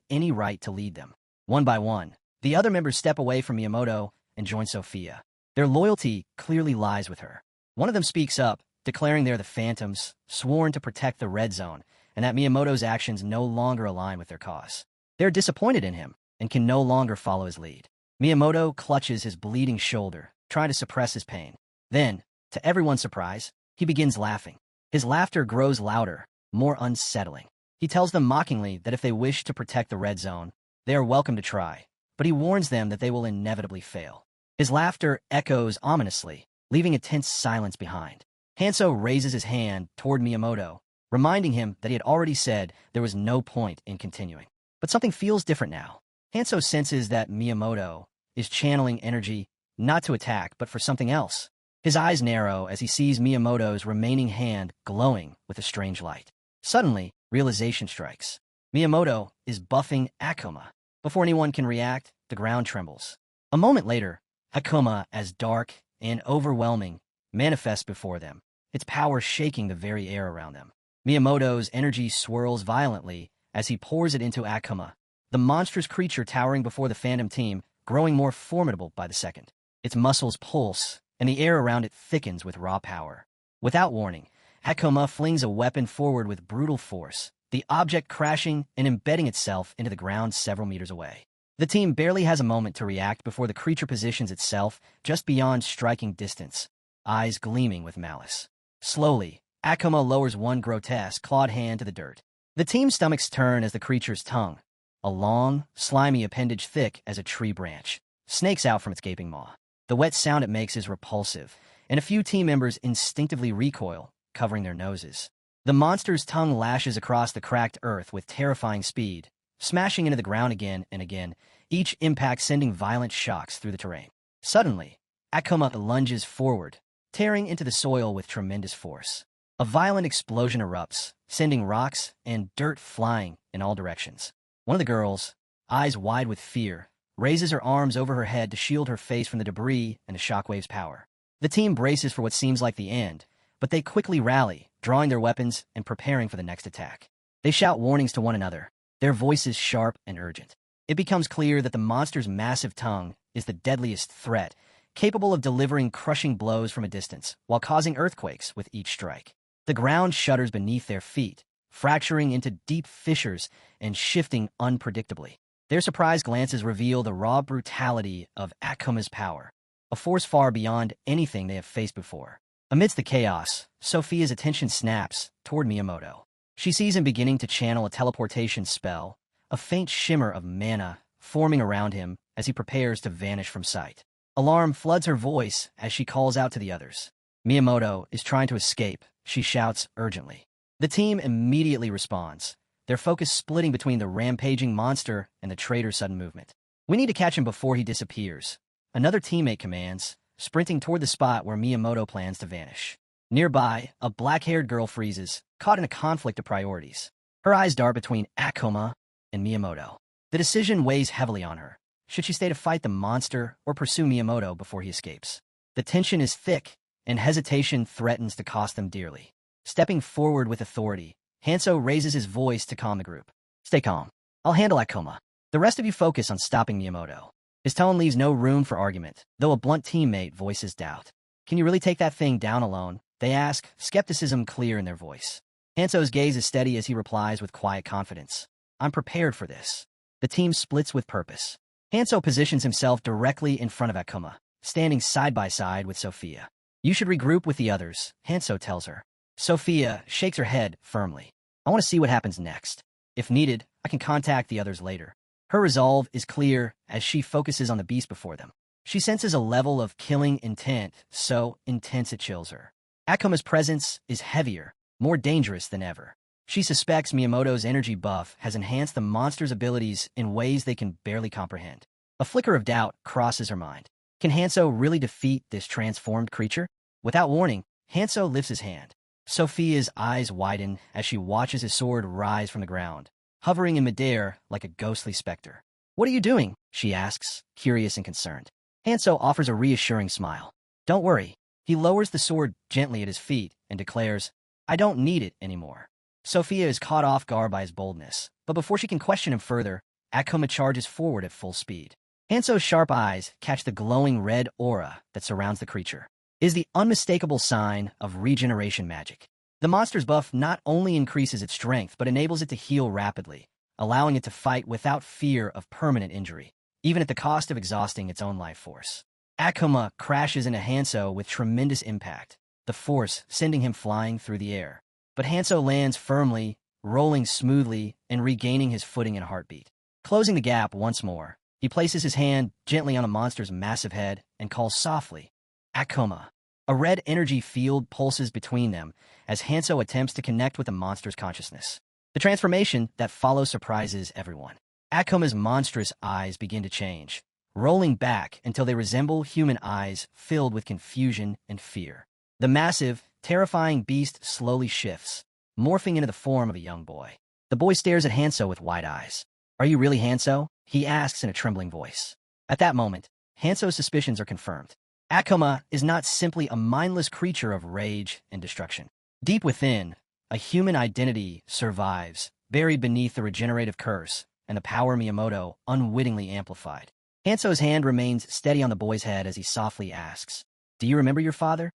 any right to lead them. One by one, the other members step away from Miyamoto and join Sophia. Their loyalty clearly lies with her. One of them speaks up, declaring they're the Phantoms, sworn to protect the Red Zone, and that Miyamoto's actions no longer align with their cause. They're disappointed in him and can no longer follow his lead. Miyamoto clutches his bleeding shoulder, trying to suppress his pain. Then, to everyone's surprise, he begins laughing. His laughter grows louder, more unsettling. He tells them mockingly that if they wish to protect the Red Zone, they are welcome to try, but he warns them that they will inevitably fail. His laughter echoes ominously, leaving a tense silence behind. Hanso raises his hand toward Miyamoto, reminding him that he had already said there was no point in continuing. But something feels different now. Hanso senses that Miyamoto is channeling energy not to attack, but for something else. His eyes narrow as he sees Miyamoto's remaining hand glowing with a strange light. Suddenly, realization strikes. Miyamoto is buffing Akoma. Before anyone can react, the ground trembles. A moment later, Akoma, as dark and overwhelming, manifests before them, its power shaking the very air around them. Miyamoto's energy swirls violently as he pours it into Akoma, the monstrous creature towering before the Phantom team, growing more formidable by the second. Its muscles pulse, and the air around it thickens with raw power. Without warning, Akoma flings a weapon forward with brutal force, the object crashing and embedding itself into the ground several meters away. The team barely has a moment to react before the creature positions itself just beyond striking distance, eyes gleaming with malice. Slowly, Akoma lowers one grotesque, clawed hand to the dirt. The team's stomachs turn as the creature's tongue, a long, slimy appendage thick as a tree branch, snakes out from its gaping maw. The wet sound it makes is repulsive, and a few team members instinctively recoil, covering their noses. The monster's tongue lashes across the cracked earth with terrifying speed, smashing into the ground again and again, each impact sending violent shocks through the terrain. Suddenly, Akoma lunges forward, tearing into the soil with tremendous force. A violent explosion erupts, sending rocks and dirt flying in all directions. One of the girls, eyes wide with fear, raises her arms over her head to shield her face from the debris and the shockwave's power. The team braces for what seems like the end, but they quickly rally, drawing their weapons and preparing for the next attack. They shout warnings to one another, their voices sharp and urgent. It becomes clear that the monster's massive tongue is the deadliest threat, capable of delivering crushing blows from a distance, while causing earthquakes with each strike. The ground shudders beneath their feet, fracturing into deep fissures and shifting unpredictably. Their surprised glances reveal the raw brutality of Akoma's power, a force far beyond anything they have faced before. Amidst the chaos, Sophia's attention snaps toward Miyamoto. She sees him beginning to channel a teleportation spell, a faint shimmer of mana forming around him as he prepares to vanish from sight. Alarm floods her voice as she calls out to the others. Miyamoto is trying to escape, she shouts urgently. The team immediately responds, their focus splitting between the rampaging monster and the traitor's sudden movement. We need to catch him before he disappears, another teammate commands, sprinting toward the spot where Miyamoto plans to vanish. Nearby, a black-haired girl freezes, caught in a conflict of priorities. Her eyes dart between Akoma and Miyamoto. The decision weighs heavily on her. Should she stay to fight the monster or pursue Miyamoto before he escapes? The tension is thick, and hesitation threatens to cost them dearly. Stepping forward with authority, Hanso raises his voice to calm the group. Stay calm. I'll handle Akoma. The rest of you focus on stopping Miyamoto. His tone leaves no room for argument, though a blunt teammate voices doubt. Can you really take that thing down alone? They ask, skepticism clear in their voice. Hanso's gaze is steady as he replies with quiet confidence. I'm prepared for this. The team splits with purpose. Hanso positions himself directly in front of Akoma, standing side by side with Sophia. You should regroup with the others, Hanso tells her. Sophia shakes her head firmly. I want to see what happens next. If needed, I can contact the others later. Her resolve is clear as she focuses on the beast before them. She senses a level of killing intent, so intense it chills her. Akoma's presence is heavier, more dangerous than ever. She suspects Miyamoto's energy buff has enhanced the monster's abilities in ways they can barely comprehend. A flicker of doubt crosses her mind. Can Hanso really defeat this transformed creature? Without warning, Hanso lifts his hand. Sophia's eyes widen as she watches his sword rise from the ground, hovering in midair like a ghostly specter. What are you doing? She asks, curious and concerned. Hanso offers a reassuring smile. Don't worry. He lowers the sword gently at his feet and declares, I don't need it anymore. Sophia is caught off guard by his boldness, but before she can question him further, Akoma charges forward at full speed. Hanso's sharp eyes catch the glowing red aura that surrounds the creature. It is the unmistakable sign of regeneration magic. The monster's buff not only increases its strength but enables it to heal rapidly, allowing it to fight without fear of permanent injury, even at the cost of exhausting its own life force. Akoma crashes into Hanso with tremendous impact, the force sending him flying through the air. But Hanso lands firmly, rolling smoothly, and regaining his footing in a heartbeat. Closing the gap once more, he places his hand gently on the monster's massive head and calls softly, Akoma. A red energy field pulses between them as Hanso attempts to connect with the monster's consciousness. The transformation that follows surprises everyone. Akoma's monstrous eyes begin to change, rolling back until they resemble human eyes filled with confusion and fear. The massive, terrifying beast slowly shifts, morphing into the form of a young boy. The boy stares at Hanso with wide eyes. Are you really Hanso? He asks in a trembling voice. At that moment, Hanso's suspicions are confirmed. Akoma is not simply a mindless creature of rage and destruction. Deep within, a human identity survives, buried beneath the regenerative curse and the power Miyamoto unwittingly amplified. Hanso's hand remains steady on the boy's head as he softly asks, Do you remember your father?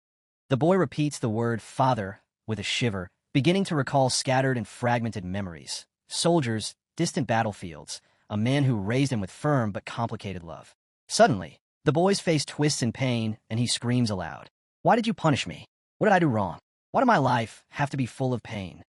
The boy repeats the word father with a shiver, beginning to recall scattered and fragmented memories. Soldiers, distant battlefields, a man who raised him with firm but complicated love. Suddenly, the boy's face twists in pain and he screams aloud. Why did you punish me? What did I do wrong? Why did my life have to be full of pain?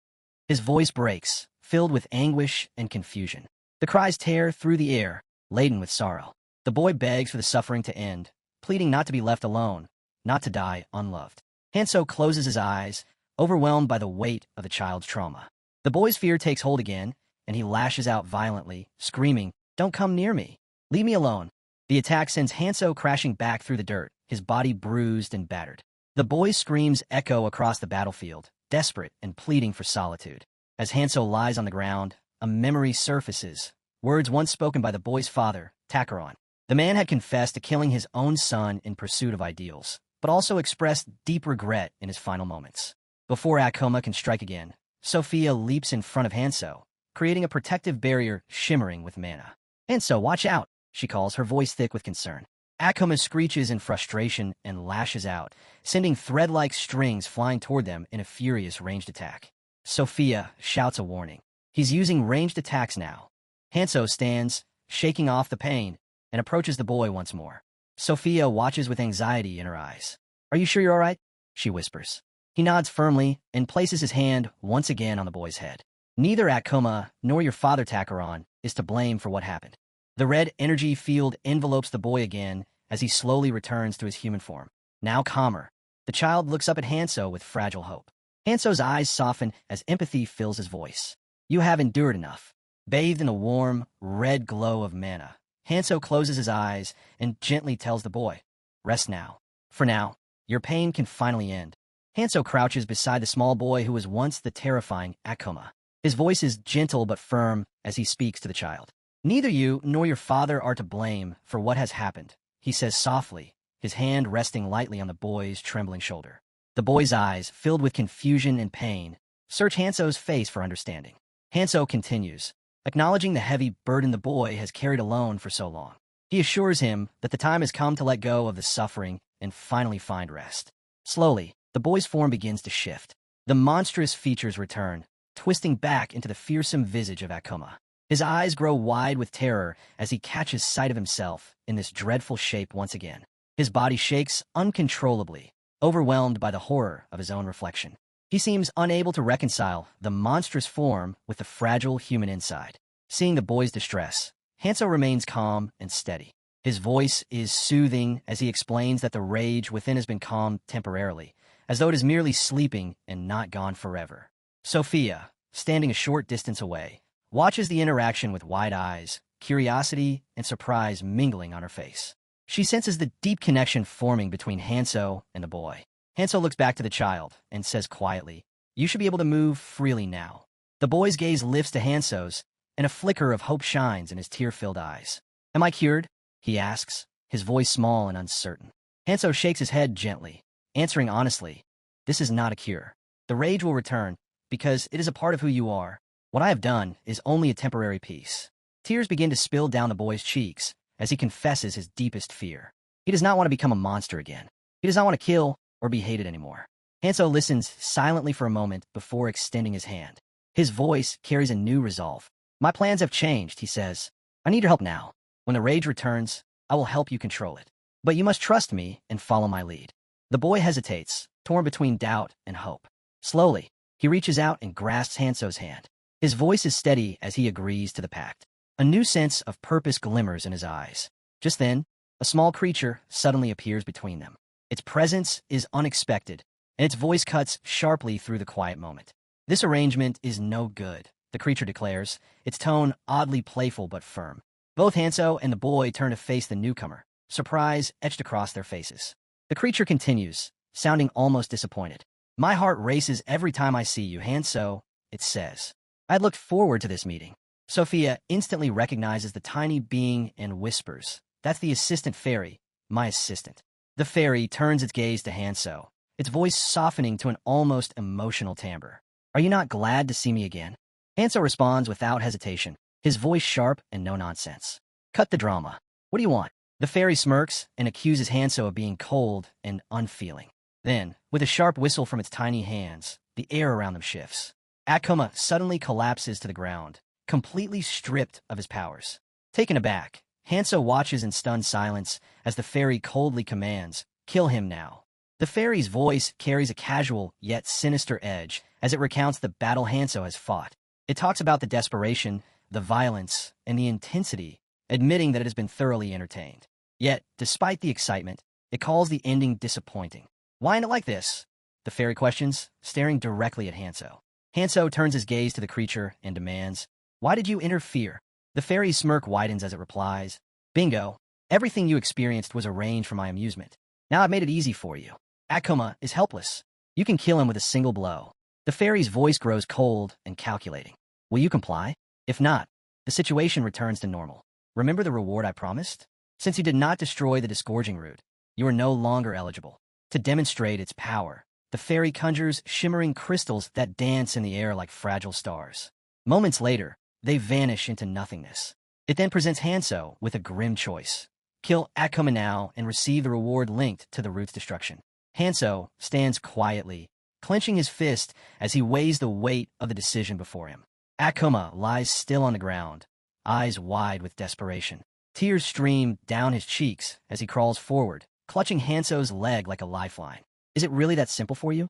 His voice breaks, filled with anguish and confusion. The cries tear through the air, laden with sorrow. The boy begs for the suffering to end, pleading not to be left alone, not to die unloved. Hanso closes his eyes, overwhelmed by the weight of the child's trauma. The boy's fear takes hold again, and he lashes out violently, screaming, Don't come near me. Leave me alone. The attack sends Hanso crashing back through the dirt, his body bruised and battered. The boy's screams echo across the battlefield, desperate and pleading for solitude. As Hanso lies on the ground, a memory surfaces, words once spoken by the boy's father, Takaron. The man had confessed to killing his own son in pursuit of ideals, but also expressed deep regret in his final moments. Before Akoma can strike again, Sophia leaps in front of Hanso, creating a protective barrier shimmering with mana. "Hanso, watch out," she calls, her voice thick with concern. Akoma screeches in frustration and lashes out, sending thread-like strings flying toward them in a furious ranged attack. Sophia shouts a warning. He's using ranged attacks now. Hanso stands, shaking off the pain, and approaches the boy once more. Sophia watches with anxiety in her eyes. "Are you sure you're all right?" she whispers. He nods firmly and places his hand once again on the boy's head. "Neither Akoma nor your father, Takaran, is to blame for what happened." The red energy field envelopes the boy again as he slowly returns to his human form. Now calmer, the child looks up at Hanso with fragile hope. Hanso's eyes soften as empathy fills his voice. "You have endured enough." Bathed in a warm, red glow of mana, Hanso closes his eyes and gently tells the boy, "Rest now. For now, your pain can finally end." Hanso crouches beside the small boy who was once the terrifying Akoma. His voice is gentle but firm as he speaks to the child. "Neither you nor your father are to blame for what has happened," he says softly, his hand resting lightly on the boy's trembling shoulder. The boy's eyes, filled with confusion and pain, search Hanso's face for understanding. Hanso continues, acknowledging the heavy burden the boy has carried alone for so long. He assures him that the time has come to let go of the suffering and finally find rest. Slowly, the boy's form begins to shift. The monstrous features return, twisting back into the fearsome visage of Akoma. His eyes grow wide with terror as he catches sight of himself in this dreadful shape once again. His body shakes uncontrollably, overwhelmed by the horror of his own reflection. He seems unable to reconcile the monstrous form with the fragile human inside. Seeing the boy's distress, Hanso remains calm and steady. His voice is soothing as he explains that the rage within has been calmed temporarily, as though it is merely sleeping and not gone forever. Sophia, standing a short distance away, watches the interaction with wide eyes, curiosity and surprise mingling on her face. She senses the deep connection forming between Hanso and the boy. Hanso looks back to the child and says quietly, "You should be able to move freely now." The boy's gaze lifts to Hanso's, and a flicker of hope shines in his tear-filled eyes. "Am I cured?" he asks, his voice small and uncertain. Hanso shakes his head gently, answering honestly, "This is not a cure. The rage will return, because it is a part of who you are. What I have done is only a temporary peace." Tears begin to spill down the boy's cheeks as he confesses his deepest fear. He does not want to become a monster again. He does not want to kill or be hated anymore. Hanso listens silently for a moment before extending his hand. His voice carries a new resolve. "My plans have changed," he says. "I need your help now. When the rage returns, I will help you control it. But you must trust me and follow my lead." The boy hesitates, torn between doubt and hope. Slowly, he reaches out and grasps Hanso's hand. His voice is steady as he agrees to the pact. A new sense of purpose glimmers in his eyes. Just then, a small creature suddenly appears between them. Its presence is unexpected, and its voice cuts sharply through the quiet moment. "This arrangement is no good," the creature declares, its tone oddly playful but firm. Both Hanso and the boy turn to face the newcomer, surprise etched across their faces. The creature continues, sounding almost disappointed. "My heart races every time I see you, Hanso," it says. "I looked forward to this meeting." Sophia instantly recognizes the tiny being and whispers, "That's the assistant fairy, my assistant." The fairy turns its gaze to Hanso, its voice softening to an almost emotional timbre. "Are you not glad to see me again?" Hanso responds without hesitation, his voice sharp and no nonsense. "Cut the drama. What do you want?" The fairy smirks and accuses Hanso of being cold and unfeeling. Then, with a sharp whistle from its tiny hands, the air around them shifts. Akoma suddenly collapses to the ground, completely stripped of his powers. Taken aback, Hanso watches in stunned silence as the fairy coldly commands, "Kill him now." The fairy's voice carries a casual yet sinister edge as it recounts the battle Hanso has fought. It talks about the desperation, the violence, and the intensity, admitting that it has been thoroughly entertained. Yet, despite the excitement, it calls the ending disappointing. "Why end it like this?" the fairy questions, staring directly at Hanso. Hanso turns his gaze to the creature and demands, "Why did you interfere?" The fairy's smirk widens as it replies, "Bingo. Everything you experienced was arranged for my amusement. Now I've made it easy for you. Akoma is helpless. You can kill him with a single blow." The fairy's voice grows cold and calculating. "Will you comply? If not, the situation returns to normal. Remember the reward I promised?" Since you did not destroy the disgorging root, you are no longer eligible. To demonstrate its power, the fairy conjures shimmering crystals that dance in the air like fragile stars. Moments later, they vanish into nothingness. It then presents Hanso with a grim choice. Kill Akoma now and receive the reward linked to the root's destruction. Hanso stands quietly, clenching his fist as he weighs the weight of the decision before him. Akoma lies still on the ground, eyes wide with desperation. Tears stream down his cheeks as he crawls forward, clutching Hanso's leg like a lifeline. Is it really that simple for you?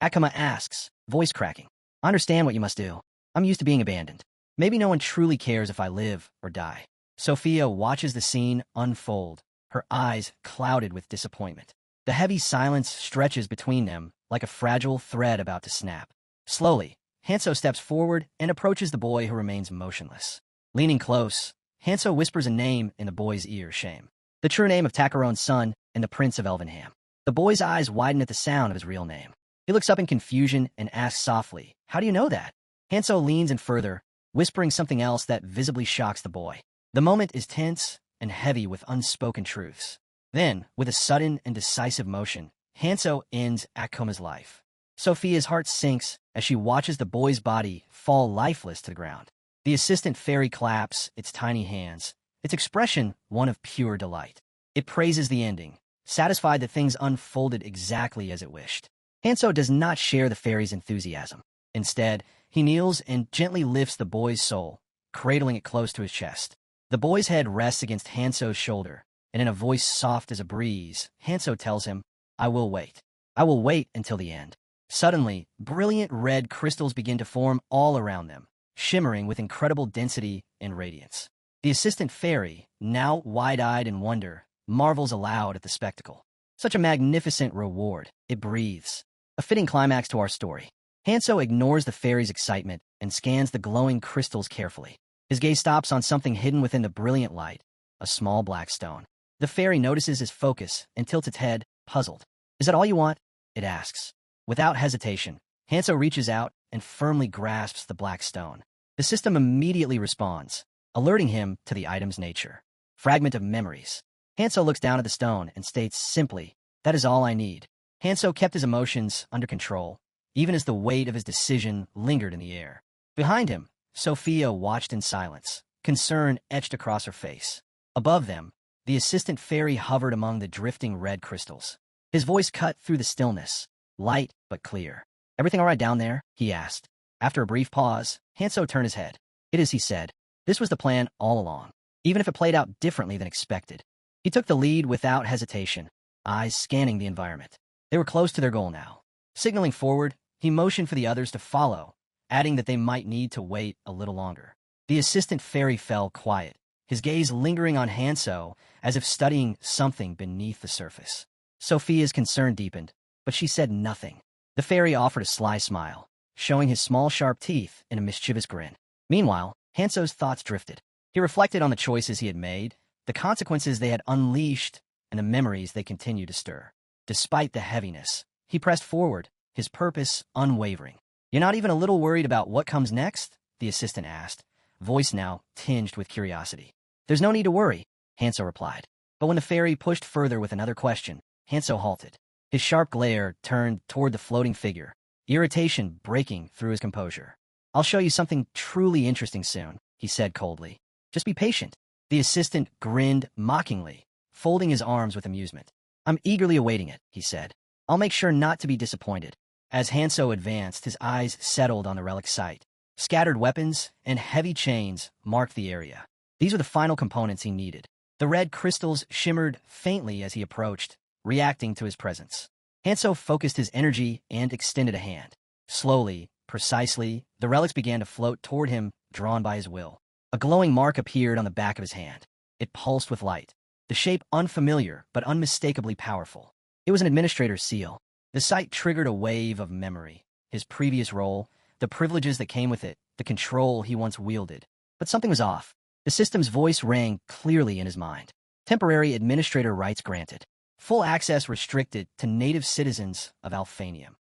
Akoma asks, voice cracking. I understand what you must do. I'm used to being abandoned. Maybe no one truly cares if I live or die. Sophia watches the scene unfold, her eyes clouded with disappointment. The heavy silence stretches between them like a fragile thread about to snap. Slowly, Hanso steps forward and approaches the boy who remains motionless. Leaning close, Hanso whispers a name in the boy's ear, Shame. The true name of Takarone's son and the Prince of Elvenham. The boy's eyes widen at the sound of his real name. He looks up in confusion and asks softly, How do you know that? Hanso leans in further, whispering something else that visibly shocks the boy. The moment is tense and heavy with unspoken truths. Then, with a sudden and decisive motion, Hanso ends Akoma's life. Sophia's heart sinks as she watches the boy's body fall lifeless to the ground. The assistant fairy claps its tiny hands, its expression one of pure delight. It praises the ending, satisfied that things unfolded exactly as it wished. Hanso does not share the fairy's enthusiasm. Instead, he kneels and gently lifts the boy's soul, cradling it close to his chest. The boy's head rests against Hanso's shoulder, and in a voice soft as a breeze, Hanso tells him, I will wait. I will wait until the end. Suddenly, brilliant red crystals begin to form all around them, shimmering with incredible density and radiance. The assistant fairy, now wide-eyed in wonder, marvels aloud at the spectacle. Such a magnificent reward, it breathes. A fitting climax to our story. Hanso ignores the fairy's excitement and scans the glowing crystals carefully. His gaze stops on something hidden within the brilliant light, a small black stone. The fairy notices his focus and tilts its head, puzzled. Is that all you want? It asks. Without hesitation, Hanso reaches out and firmly grasps the black stone. The system immediately responds, alerting him to the item's nature. Fragment of memories. Hanso looks down at the stone and states simply, That is all I need. Hanso kept his emotions under control, even as the weight of his decision lingered in the air. Behind him, Sophia watched in silence, concern etched across her face. Above them, the assistant fairy hovered among the drifting red crystals. His voice cut through the stillness, light but clear. Everything all right down there? He asked. After a brief pause, Hanso turned his head. It is, he said. This was the plan all along, even if it played out differently than expected. He took the lead without hesitation, eyes scanning the environment. They were close to their goal now. Signaling forward, he motioned for the others to follow, adding that they might need to wait a little longer. The assistant fairy fell quiet, his gaze lingering on Hanso as if studying something beneath the surface. Sophia's concern deepened, but she said nothing. The fairy offered a sly smile, showing his small sharp teeth in a mischievous grin. Meanwhile, Hanso's thoughts drifted. He reflected on the choices he had made, the consequences they had unleashed, and the memories they continued to stir. Despite the heaviness, he pressed forward, his purpose unwavering. You're not even a little worried about what comes next? The assistant asked, voice now tinged with curiosity. There's no need to worry, Hanso replied. But when the fairy pushed further with another question, Hanso halted. His sharp glare turned toward the floating figure, irritation breaking through his composure. I'll show you something truly interesting soon, he said coldly. Just be patient. The assistant grinned mockingly, folding his arms with amusement. I'm eagerly awaiting it, he said. I'll make sure not to be disappointed. As Hanso advanced, his eyes settled on the relic site. Scattered weapons and heavy chains marked the area. These were the final components he needed. The red crystals shimmered faintly as he approached, reacting to his presence. Hanso focused his energy and extended a hand. Slowly, precisely, the relics began to float toward him, drawn by his will. A glowing mark appeared on the back of his hand. It pulsed with light, the shape unfamiliar but unmistakably powerful. It was an administrator's seal. The sight triggered a wave of memory. His previous role, the privileges that came with it, the control he once wielded. But something was off. The system's voice rang clearly in his mind. Temporary administrator rights granted. Full access restricted to native citizens of Alphanium.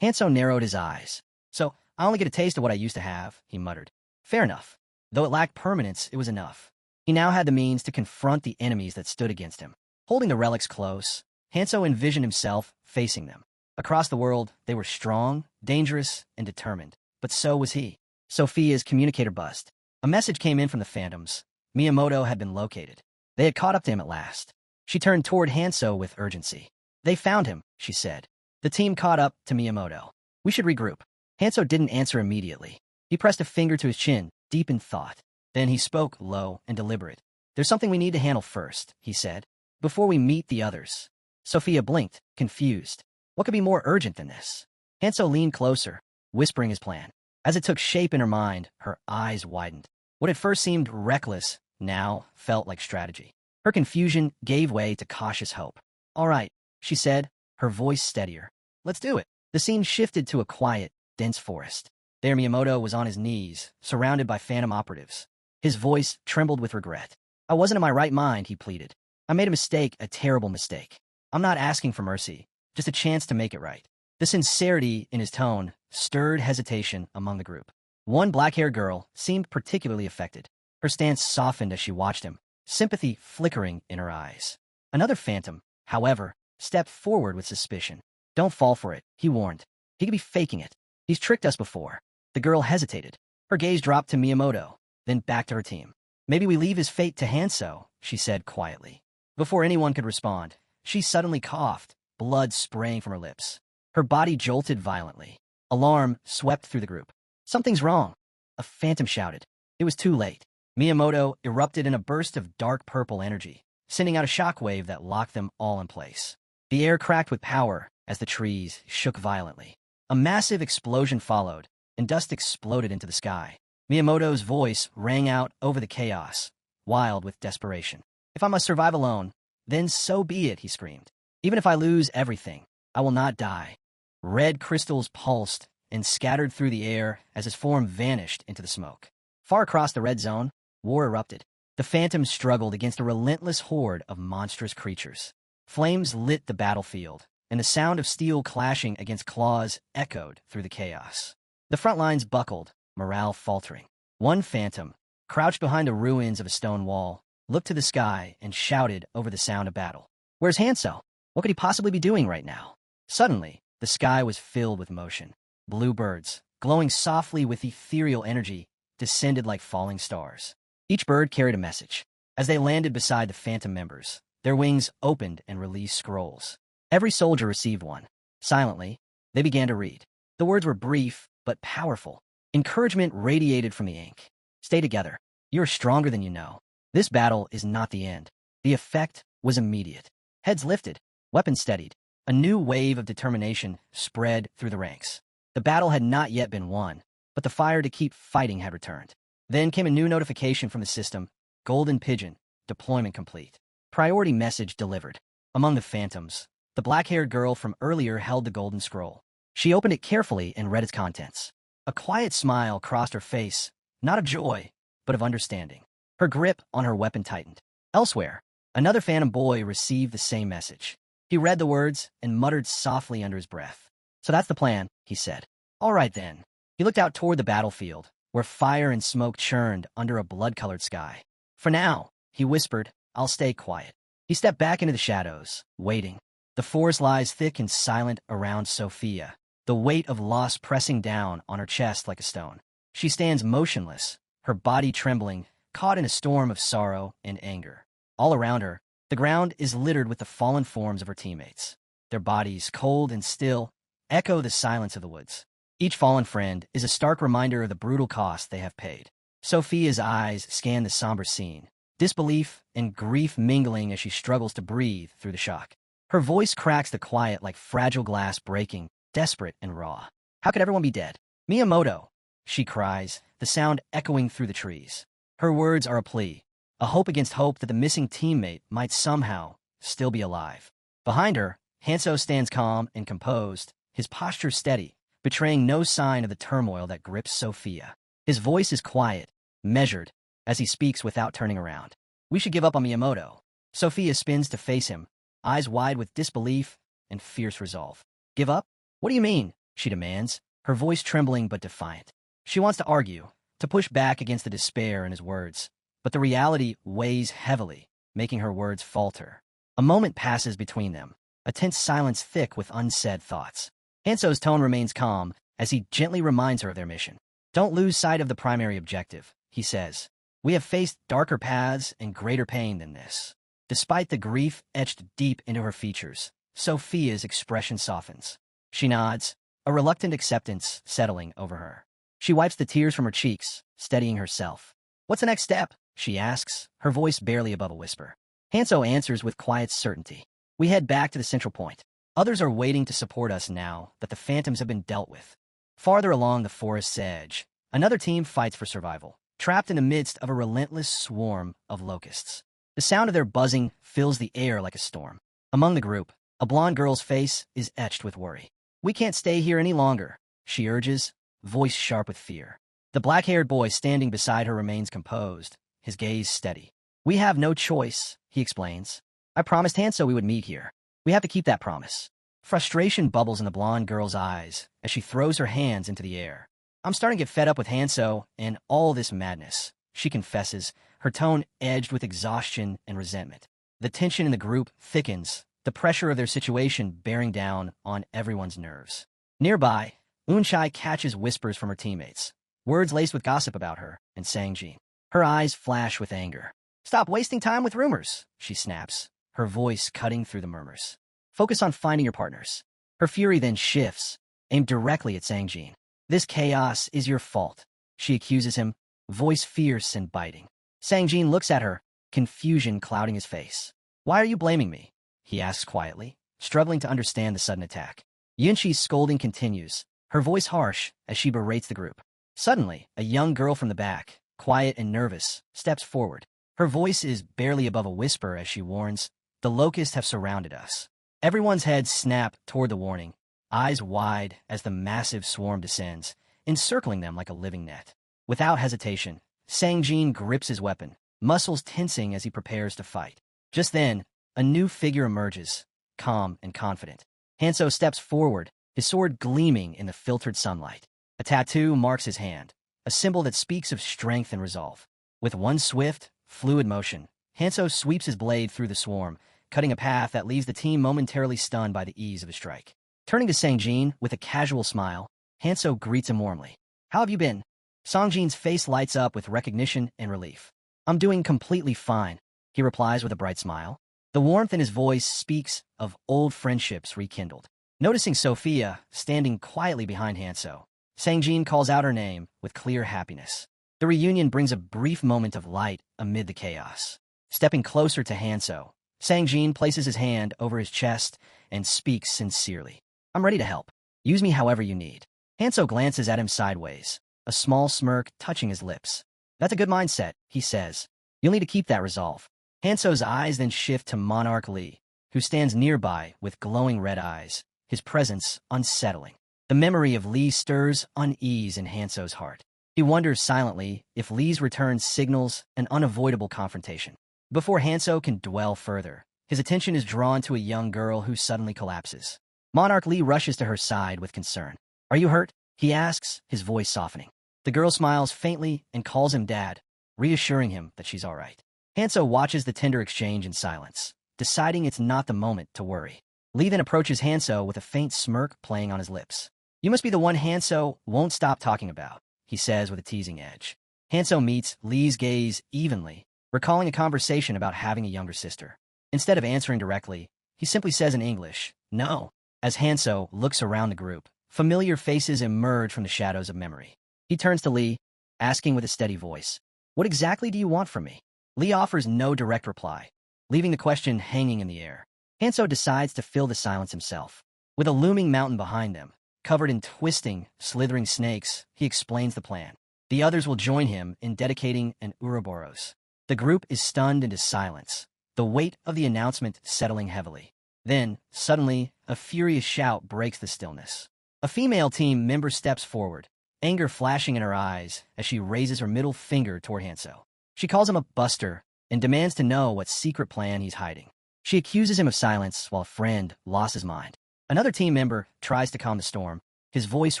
Hanso narrowed his eyes. So, I only get a taste of what I used to have, he muttered. Fair enough. Though it lacked permanence, it was enough. He now had the means to confront the enemies that stood against him. Holding the relics close, Hanso envisioned himself facing them. Across the world, they were strong, dangerous, and determined. But so was he. Sophia's communicator buzzed. A message came in from the Phantoms. Miyamoto had been located. They had caught up to him at last. She turned toward Hanso with urgency. They found him, she said. The team caught up to Miyamoto. We should regroup. Hanso didn't answer immediately. He pressed a finger to his chin, deep in thought. Then he spoke, low and deliberate. There's something we need to handle first, he said, before we meet the others. Sophia blinked, confused. What could be more urgent than this? Hanso leaned closer, whispering his plan. As it took shape in her mind, her eyes widened. What at first seemed reckless now felt like strategy. Her confusion gave way to cautious hope. All right, she said, her voice steadier. Let's do it. The scene shifted to a quiet, dense forest. There Miyamoto was on his knees, surrounded by phantom operatives. His voice trembled with regret. I wasn't in my right mind, he pleaded. I made a mistake, a terrible mistake. I'm not asking for mercy, just a chance to make it right. The sincerity in his tone stirred hesitation among the group. One black-haired girl seemed particularly affected. Her stance softened as she watched him, sympathy flickering in her eyes. Another phantom, however, stepped forward with suspicion. Don't fall for it, he warned. He could be faking it. He's tricked us before. The girl hesitated. Her gaze dropped to Miyamoto, then back to her team. Maybe we leave his fate to Hanso, she said quietly. Before anyone could respond, she suddenly coughed, blood spraying from her lips. Her body jolted violently. Alarm swept through the group. Something's wrong, a phantom shouted. It was too late. Miyamoto erupted in a burst of dark purple energy, sending out a shockwave that locked them all in place. The air cracked with power as the trees shook violently. A massive explosion followed, and dust exploded into the sky. Miyamoto's voice rang out over the chaos, wild with desperation. If I must survive alone, then so be it, he screamed. Even if I lose everything, I will not die. Red crystals pulsed and scattered through the air as his form vanished into the smoke. Far across the red zone, war erupted. The phantoms struggled against a relentless horde of monstrous creatures. Flames lit the battlefield, and the sound of steel clashing against claws echoed through the chaos. The front lines buckled, morale faltering. One phantom, crouched behind the ruins of a stone wall, looked to the sky and shouted over the sound of battle. Where's Hanso? What could he possibly be doing right now? Suddenly, the sky was filled with motion. Blue birds, glowing softly with ethereal energy, descended like falling stars. Each bird carried a message. As they landed beside the phantom members, their wings opened and released scrolls. Every soldier received one. Silently, they began to read. The words were brief, but powerful. Encouragement radiated from the ink. Stay together. You are stronger than you know. This battle is not the end. The effect was immediate. Heads lifted, weapons steadied. A new wave of determination spread through the ranks. The battle had not yet been won, but the fire to keep fighting had returned. Then came a new notification from the system. Golden Pigeon, deployment complete. Priority message delivered. Among the phantoms, the black-haired girl from earlier held the golden scroll. She opened it carefully and read its contents. A quiet smile crossed her face, not of joy, but of understanding. Her grip on her weapon tightened. Elsewhere, another phantom boy received the same message. He read the words and muttered softly under his breath. So that's the plan, he said. All right then. He looked out toward the battlefield, where fire and smoke churned under a blood-colored sky. For now, he whispered, I'll stay quiet. He stepped back into the shadows, waiting. The forest lies thick and silent around Sophia, the weight of loss pressing down on her chest like a stone. She stands motionless, her body trembling, caught in a storm of sorrow and anger. All around her, the ground is littered with the fallen forms of her teammates. Their bodies, cold and still, echo the silence of the woods. Each fallen friend is a stark reminder of the brutal cost they have paid. Sophia's eyes scan the somber scene, disbelief and grief mingling as she struggles to breathe through the shock. Her voice cracks the quiet like fragile glass breaking, desperate and raw. How could everyone be dead? Miyamoto, she cries, the sound echoing through the trees. Her words are a plea, a hope against hope that the missing teammate might somehow still be alive. Behind her, Hanso stands calm and composed, his posture steady, betraying no sign of the turmoil that grips Sophia. His voice is quiet, measured, as he speaks without turning around. We should give up on Miyamoto. Sophia spins to face him, eyes wide with disbelief and fierce resolve. Give up? What do you mean? She demands, her voice trembling but defiant. She wants to argue, to push back against the despair in his words, but the reality weighs heavily, making her words falter. A moment passes between them, a tense silence thick with unsaid thoughts. Hanso's tone remains calm as he gently reminds her of their mission. Don't lose sight of the primary objective, he says. We have faced darker paths and greater pain than this. Despite the grief etched deep into her features, Sophia's expression softens. She nods, a reluctant acceptance settling over her. She wipes the tears from her cheeks, steadying herself. What's the next step? She asks, her voice barely above a whisper. Hanso answers with quiet certainty. We head back to the central point. Others are waiting to support us now that the phantoms have been dealt with. Farther along the forest's edge, another team fights for survival, trapped in the midst of a relentless swarm of locusts. The sound of their buzzing fills the air like a storm. Among the group, a blonde girl's face is etched with worry. We can't stay here any longer, she urges, voice sharp with fear. The black-haired boy standing beside her remains composed, his gaze steady. We have no choice, he explains. I promised Hanso we would meet here. We have to keep that promise. Frustration bubbles in the blonde girl's eyes as she throws her hands into the air. I'm starting to get fed up with Hanso and all this madness, she confesses, her tone edged with exhaustion and resentment. The tension in the group thickens, the pressure of their situation bearing down on everyone's nerves. Nearby, Eunchai catches whispers from her teammates, words laced with gossip about her and Sangjin. Her eyes flash with anger. Stop wasting time with rumors, she snaps, her voice cutting through the murmurs. Focus on finding your partners. Her fury then shifts, aimed directly at Sangjin. This chaos is your fault, she accuses him, voice fierce and biting. Sangjin looks at her, confusion clouding his face. Why are you blaming me? He asks quietly, struggling to understand the sudden attack. Yunqi's scolding continues, her voice harsh as she berates the group. Suddenly, a young girl from the back, quiet and nervous, steps forward. Her voice is barely above a whisper as she warns, the locusts have surrounded us. Everyone's heads snap toward the warning, eyes wide as the massive swarm descends, encircling them like a living net. Without hesitation, Sangjin grips his weapon, muscles tensing as he prepares to fight. Just then, a new figure emerges, calm and confident. Hanso steps forward, his sword gleaming in the filtered sunlight. A tattoo marks his hand, a symbol that speaks of strength and resolve. With one swift, fluid motion, Hanso sweeps his blade through the swarm, cutting a path that leaves the team momentarily stunned by the ease of his strike. Turning to Sangjin with a casual smile, Hanso greets him warmly. How have you been? Sangjin's face lights up with recognition and relief. I'm doing completely fine, he replies with a bright smile. The warmth in his voice speaks of old friendships rekindled. Noticing Sophia standing quietly behind Hanso, Sangjin calls out her name with clear happiness. The reunion brings a brief moment of light amid the chaos. Stepping closer to Hanso, Sangjin places his hand over his chest and speaks sincerely. I'm ready to help. Use me however you need. Hanso glances at him sideways, a small smirk touching his lips. That's a good mindset, he says. You'll need to keep that resolve. Hanso's eyes then shift to Monarch Lee, who stands nearby with glowing red eyes, his presence unsettling. The memory of Lee stirs unease in Hanso's heart. He wonders silently if Lee's return signals an unavoidable confrontation. Before Hanso can dwell further, his attention is drawn to a young girl who suddenly collapses. Monarch Lee rushes to her side with concern. Are you hurt? He asks, his voice softening. The girl smiles faintly and calls him Dad, reassuring him that she's all right. Hanso watches the tender exchange in silence, deciding it's not the moment to worry. Lee then approaches Hanso with a faint smirk playing on his lips. You must be the one Hanso won't stop talking about, he says with a teasing edge. Hanso meets Lee's gaze evenly, recalling a conversation about having a younger sister. Instead of answering directly, he simply says in English, no. As Hanso looks around the group, familiar faces emerge from the shadows of memory. He turns to Lee, asking with a steady voice, what exactly do you want from me? Lee offers no direct reply, leaving the question hanging in the air. Hanso decides to fill the silence himself. With a looming mountain behind them, covered in twisting, slithering snakes, he explains the plan. The others will join him in dedicating an Ouroboros. The group is stunned into silence, the weight of the announcement settling heavily. Then, suddenly, a furious shout breaks the stillness. A female team member steps forward, anger flashing in her eyes as she raises her middle finger toward Hanso. She calls him a buster and demands to know what secret plan he's hiding. She accuses him of silence while a friend lost his mind. Another team member tries to calm the storm, his voice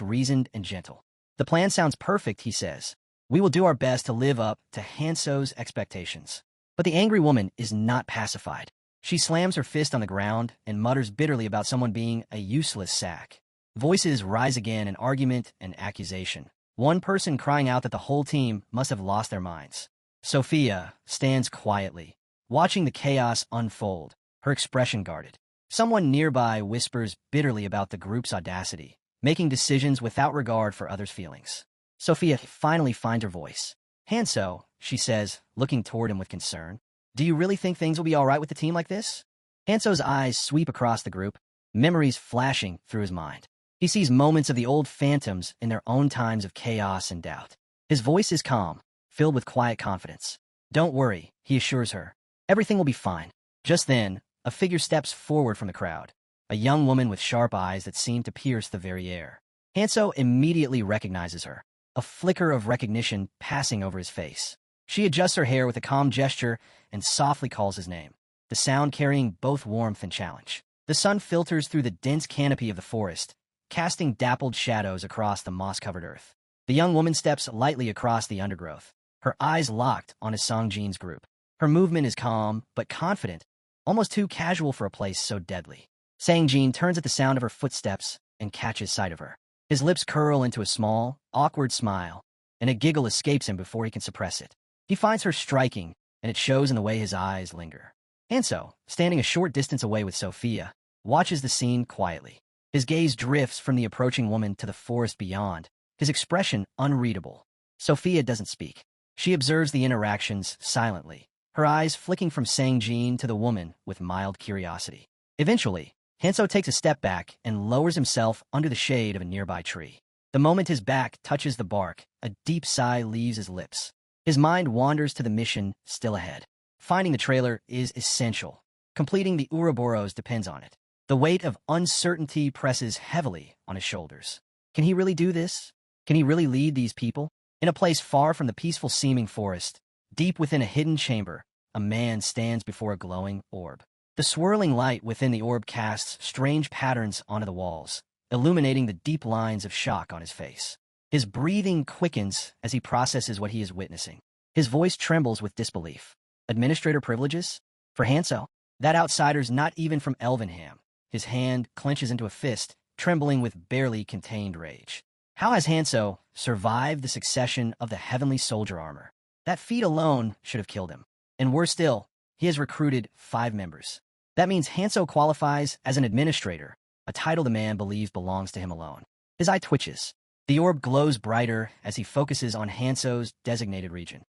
reasoned and gentle. The plan sounds perfect, he says. We will do our best to live up to Hanso's expectations. But the angry woman is not pacified. She slams her fist on the ground and mutters bitterly about someone being a useless sack. Voices rise again in argument and accusation. One person crying out that the whole team must have lost their minds. Sophia stands quietly, watching the chaos unfold, her expression guarded. Someone nearby whispers bitterly about the group's audacity, making decisions without regard for others' feelings. Sophia finally finds her voice. Hanso, she says, looking toward him with concern. Do you really think things will be all right with the team like this? Hanso's eyes sweep across the group, memories flashing through his mind. He sees moments of the old phantoms in their own times of chaos and doubt. His voice is calm, filled with quiet confidence. Don't worry, he assures her. Everything will be fine. Just then, a figure steps forward from the crowd, a young woman with sharp eyes that seem to pierce the very air. Hanso immediately recognizes her, a flicker of recognition passing over his face. She adjusts her hair with a calm gesture and softly calls his name, the sound carrying both warmth and challenge. The sun filters through the dense canopy of the forest, casting dappled shadows across the moss-covered earth. The young woman steps lightly across the undergrowth, her eyes locked on his Songjin's group. Her movement is calm but confident, almost too casual for a place so deadly. Songjin turns at the sound of her footsteps and catches sight of her. His lips curl into a small, awkward smile, and a giggle escapes him before he can suppress it. He finds her striking, and it shows in the way his eyes linger. Hanso, standing a short distance away with Sophia, watches the scene quietly. His gaze drifts from the approaching woman to the forest beyond, his expression unreadable. Sophia doesn't speak. She observes the interactions silently, her eyes flicking from Songjin to the woman with mild curiosity. Eventually, Hanso takes a step back and lowers himself under the shade of a nearby tree. The moment his back touches the bark, a deep sigh leaves his lips. His mind wanders to the mission still ahead. Finding the trailer is essential. Completing the Ouroboros depends on it. The weight of uncertainty presses heavily on his shoulders. Can he really do this? Can he really lead these people? In a place far from the peaceful-seeming forest, deep within a hidden chamber, a man stands before a glowing orb. The swirling light within the orb casts strange patterns onto the walls, illuminating the deep lines of shock on his face. His breathing quickens as he processes what he is witnessing. His voice trembles with disbelief. Administrator privileges? For Hanso, that outsider's not even from Elvenham. His hand clenches into a fist, trembling with barely contained rage. How has Hanso survived the succession of the heavenly soldier armor? That feat alone should have killed him. And worse still, he has recruited 5 members. That means Hanso qualifies as an administrator, a title the man believes belongs to him alone. His eye twitches. The orb glows brighter as he focuses on Hanso's designated region.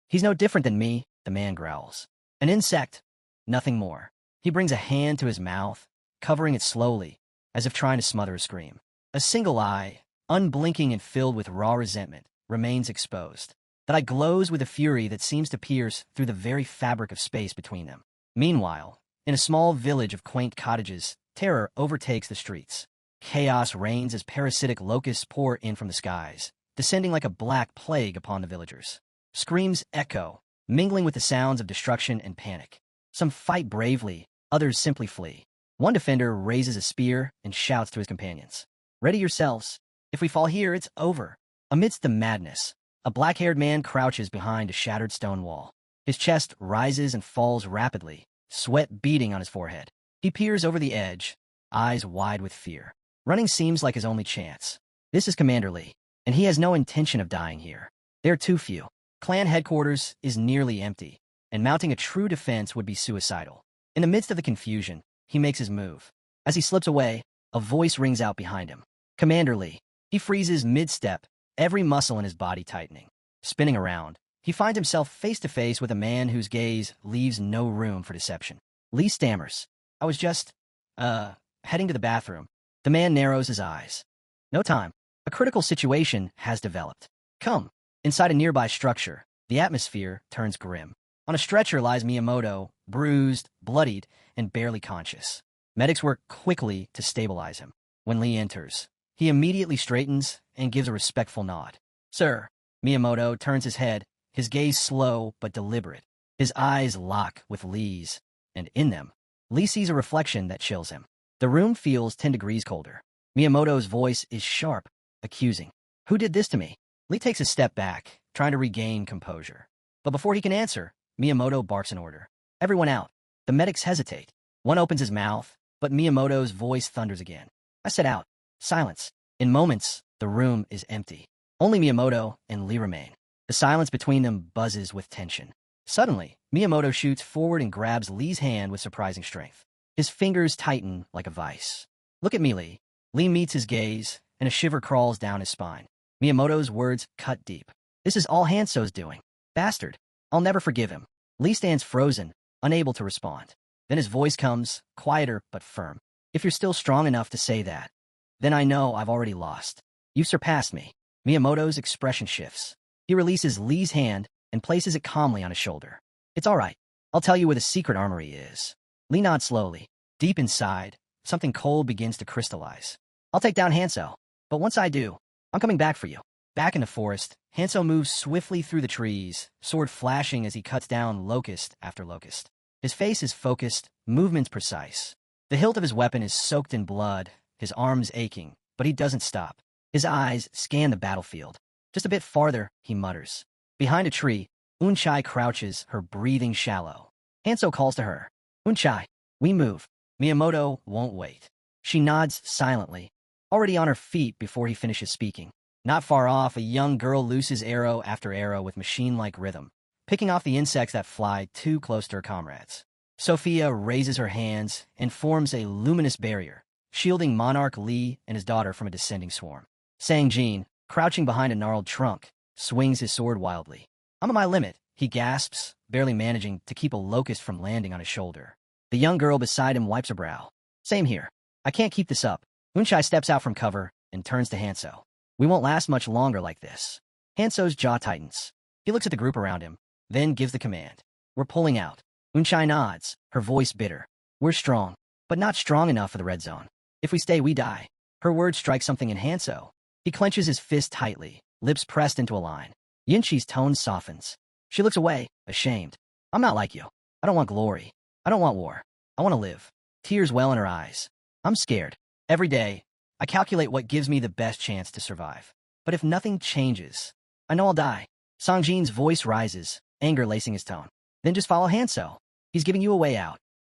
He's no different than me, the man growls. An insect, nothing more. He brings a hand to his mouth, covering it slowly, as if trying to smother a scream. A single eye, unblinking and filled with raw resentment, remains exposed. That eye glows with a fury that seems to pierce through the very fabric of space between them. Meanwhile, in a small village of quaint cottages, terror overtakes the streets. Chaos reigns as parasitic locusts pour in from the skies, descending like a black plague upon the villagers. Screams echo, mingling with the sounds of destruction and panic. Some fight bravely, others simply flee. One defender raises a spear and shouts to his companions, "Ready yourselves. If we fall here, it's over." Amidst the madness, a black-haired man crouches behind a shattered stone wall. His chest rises and falls rapidly, sweat beading on his forehead. He peers over the edge, eyes wide with fear. Running seems like his only chance. This is Commander Lee, and he has no intention of dying here. There are too few. Clan headquarters is nearly empty, and mounting a true defense would be suicidal. In the midst of the confusion, he makes his move. As he slips away, a voice rings out behind him. Commander Lee. He freezes mid-step, every muscle in his body tightening. Spinning around, he finds himself face-to-face with a man whose gaze leaves no room for deception. Lee stammers, "I was just, heading to the bathroom." The man narrows his eyes. No time. A critical situation has developed. Come. Inside a nearby structure, the atmosphere turns grim. On a stretcher lies Miyamoto, bruised, bloodied, and barely conscious. Medics work quickly to stabilize him. When Lee enters, he immediately straightens and gives a respectful nod. "Sir." Miyamoto turns his head, his gaze slow but deliberate. His eyes lock with Lee's, and in them, Lee sees a reflection that chills him. The room feels 10 degrees colder. Miyamoto's voice is sharp, accusing. "Who did this to me?" Lee takes a step back, trying to regain composure. But before he can answer, Miyamoto barks an order. Everyone out. The medics hesitate. One opens his mouth, but Miyamoto's voice thunders again. I said out. Silence. In moments, the room is empty. Only Miyamoto and Lee remain. The silence between them buzzes with tension. Suddenly, Miyamoto shoots forward and grabs Lee's hand with surprising strength. His fingers tighten like a vice. Look at me, Lee. Lee meets his gaze, and a shiver crawls down his spine. Miyamoto's words cut deep. This is all Hanso's doing. Bastard. I'll never forgive him. Lee stands frozen, unable to respond. Then his voice comes, quieter but firm. If you're still strong enough to say that, then I know I've already lost. You've surpassed me. Miyamoto's expression shifts. He releases Lee's hand and places it calmly on his shoulder. It's all right. I'll tell you where the secret armory is. Lee nods slowly. Deep inside, something cold begins to crystallize. I'll take down Hanso, but once I do, I'm coming back for you. Back in the forest, Hanso moves swiftly through the trees, sword flashing as he cuts down locust after locust. His face is focused, movements precise. The hilt of his weapon is soaked in blood, his arms aching, but he doesn't stop. His eyes scan the battlefield. Just a bit farther, he mutters. Behind a tree, Unchai crouches, her breathing shallow. Hanso calls to her. Unchai, we move. Miyamoto won't wait. She nods silently, already on her feet before he finishes speaking. Not far off, a young girl looses arrow after arrow with machine-like rhythm, picking off the insects that fly too close to her comrades. Sophia raises her hands and forms a luminous barrier, shielding Monarch Lee and his daughter from a descending swarm. Sang-jin, crouching behind a gnarled trunk, swings his sword wildly. I'm at my limit, he gasps, barely managing to keep a locust from landing on his shoulder. The young girl beside him wipes her brow. Same here. I can't keep this up. Unchai steps out from cover and turns to Hanso. We won't last much longer like this. Hanso's jaw tightens. He looks at the group around him, then gives the command. We're pulling out. Unchai nods, her voice bitter. We're strong, but not strong enough for the red zone. If we stay, we die. Her words strike something in Hanso. He clenches his fist tightly, lips pressed into a line. Yinchi's tone softens. She looks away, ashamed. I'm not like you. I don't want glory. I don't want war. I want to live. Tears well in her eyes. I'm scared. Every day, I calculate what gives me the best chance to survive. But if nothing changes, I know I'll die. Sang-jin's voice rises, anger lacing his tone. Then just follow Hanso. He's giving you a way out.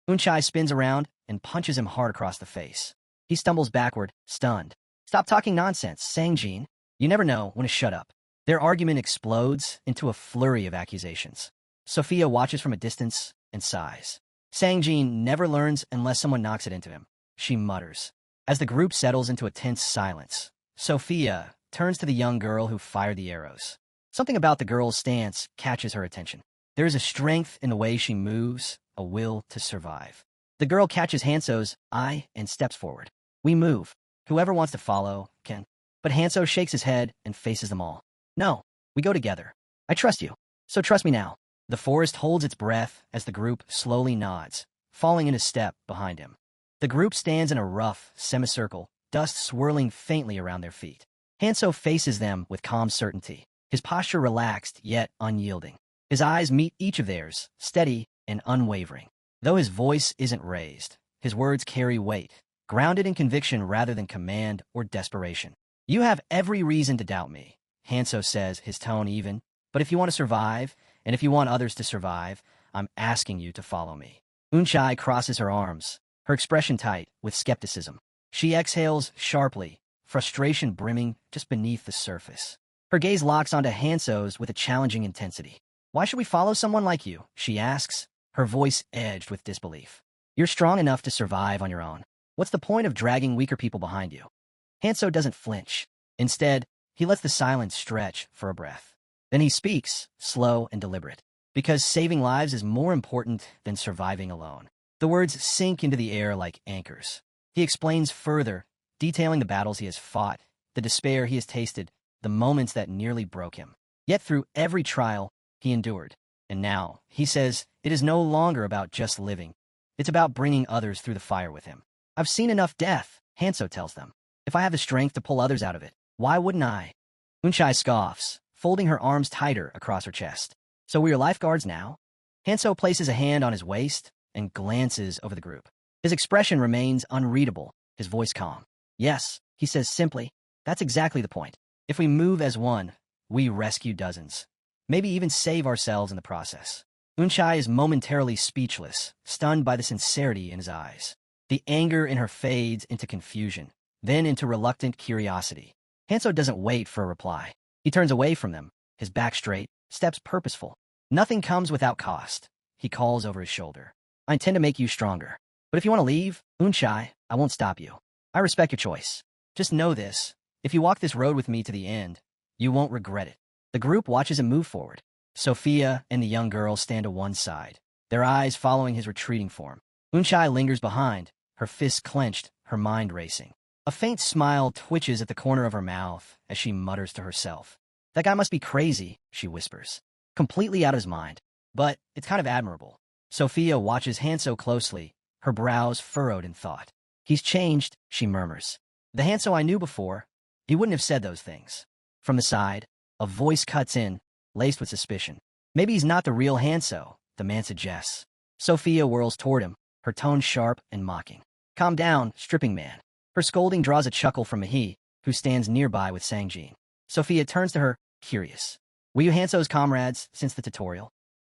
Unchai spins around and punches him hard across the face. He stumbles backward, stunned. Stop talking nonsense, Sang-jin. You never know when to shut up. Their argument explodes into a flurry of accusations. Sophia watches from a distance and sighs. Sang-jin never learns unless someone knocks it into him. She mutters. As the group settles into a tense silence, Sophia turns to the young girl who fired the arrows. Something about the girl's stance catches her attention. There is a strength in the way she moves, a will to survive. The girl catches Hanso's eye and steps forward. We move. Whoever wants to follow can. But Hanso shakes his head and faces them all. No, we go together. I trust you, so trust me now. The forest holds its breath as the group slowly nods, falling in a step behind him. The group stands in a rough semicircle, dust swirling faintly around their feet. Hanso faces them with calm certainty, his posture relaxed yet unyielding. His eyes meet each of theirs, steady and unwavering. Though his voice isn't raised, his words carry weight, grounded in conviction rather than command or desperation. You have every reason to doubt me, Hanso says, his tone even. But if you want to survive, and if you want others to survive, I'm asking you to follow me. Unchai crosses her arms, her expression tight with skepticism. She exhales sharply, frustration brimming just beneath the surface. Her gaze locks onto Hanso's with a challenging intensity. Why should we follow someone like you? She asks, her voice edged with disbelief. You're strong enough to survive on your own. What's the point of dragging weaker people behind you? Hanso doesn't flinch. Instead, he lets the silence stretch for a breath. Then he speaks, slow and deliberate. Because saving lives is more important than surviving alone. The words sink into the air like anchors. He explains further, detailing the battles he has fought, the despair he has tasted, the moments that nearly broke him. Yet through every trial, he endured. And now, he says, it is no longer about just living. It's about bringing others through the fire with him. I've seen enough death, Hanso tells them. If I have the strength to pull others out of it, why wouldn't I? Unchai scoffs, folding her arms tighter across her chest. So we're lifeguards now? Hanso places a hand on his waist and glances over the group. His expression remains unreadable, his voice calm. Yes, he says simply, that's exactly the point. If we move as one, we rescue dozens. Maybe even save ourselves in the process. Unchai is momentarily speechless, stunned by the sincerity in his eyes. The anger in her fades into confusion, then into reluctant curiosity. Hanso doesn't wait for a reply. He turns away from them, his back straight, steps purposeful. Nothing comes without cost. He calls over his shoulder. I intend to make you stronger. But if you want to leave, Unchai, I won't stop you. I respect your choice. Just know this. If you walk this road with me to the end, you won't regret it. The group watches him move forward. Sophia and the young girl stand to one side, their eyes following his retreating form. Unchai lingers behind, her fists clenched, her mind racing. A faint smile twitches at the corner of her mouth as she mutters to herself. That guy must be crazy, she whispers. Completely out of his mind. But it's kind of admirable. Sophia watches Hanso closely, her brows furrowed in thought. He's changed, she murmurs. The Hanso I knew before, he wouldn't have said those things. From the side, a voice cuts in, laced with suspicion. Maybe he's not the real Hanso, the man suggests. Sophia whirls toward him, her tone sharp and mocking. Calm down, stripping man. Her scolding draws a chuckle from Mahi, who stands nearby with Sangjin. Sophia turns to her, curious. Were you Hanso's comrades since the tutorial?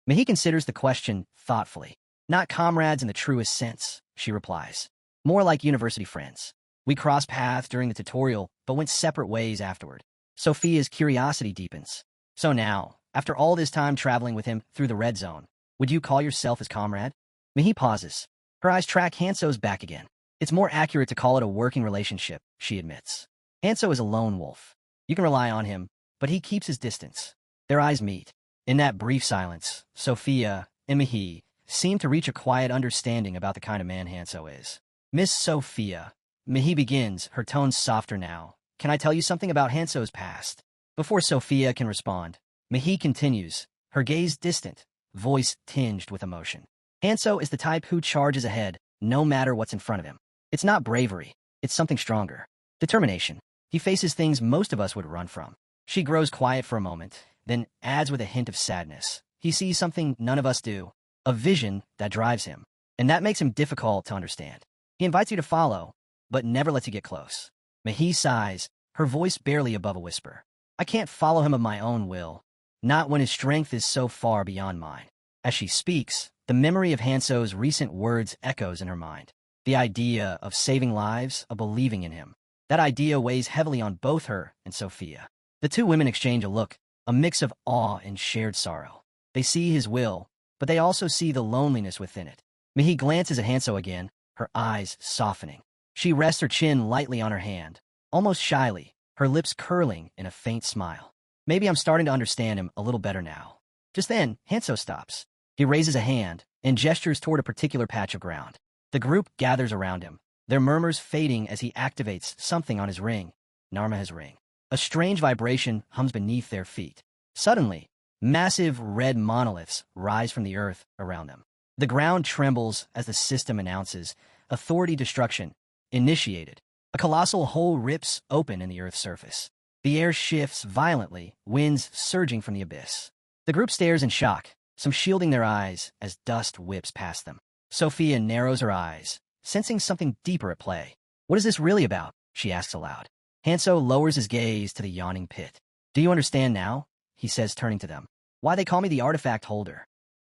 Mahi considers the question thoughtfully. Not comrades in the truest sense, she replies. More like university friends. We crossed paths during the tutorial, but went separate ways afterward. Sophia's curiosity deepens. So now, after all this time traveling with him through the red zone, would you call yourself his comrade? Mahi pauses. Her eyes track Hanso's back again. It's more accurate to call it a working relationship, she admits. Hanso is a lone wolf. You can rely on him, but he keeps his distance. Their eyes meet. In that brief silence, Sophia and Mahi seem to reach a quiet understanding about the kind of man Hanso is. Miss Sophia, Mahi begins, her tone softer now. Can I tell you something about Hanso's past? Before Sophia can respond, Mahi continues, her gaze distant, voice tinged with emotion. Hanso is the type who charges ahead, no matter what's in front of him. It's not bravery, it's something stronger. Determination. He faces things most of us would run from. She grows quiet for a moment, then adds with a hint of sadness. He sees something none of us do, a vision that drives him, and that makes him difficult to understand. He invites you to follow, but never lets you get close. Mahi sighs, her voice barely above a whisper. I can't follow him of my own will, not when his strength is so far beyond mine. As she speaks, the memory of Hanso's recent words echoes in her mind. The idea of saving lives, of believing in him. That idea weighs heavily on both her and Sophia. The two women exchange a look, a mix of awe and shared sorrow. They see his will, but they also see the loneliness within it. Mahi glances at Hanso again, her eyes softening. She rests her chin lightly on her hand, almost shyly, her lips curling in a faint smile. Maybe I'm starting to understand him a little better now. Just then, Hanso stops. He raises a hand and gestures toward a particular patch of ground. The group gathers around him, their murmurs fading as he activates something on his ring, Narma's ring. A strange vibration hums beneath their feet. Suddenly, massive red monoliths rise from the earth around them. The ground trembles as the system announces, authority destruction, initiated. A colossal hole rips open in the earth's surface. The air shifts violently, winds surging from the abyss. The group stares in shock, some shielding their eyes as dust whips past them. Sophia narrows her eyes, sensing something deeper at play. What is this really about? She asks aloud. Hanso lowers his gaze to the yawning pit. Do you understand now? He says, turning to them. Why they call me the artifact holder?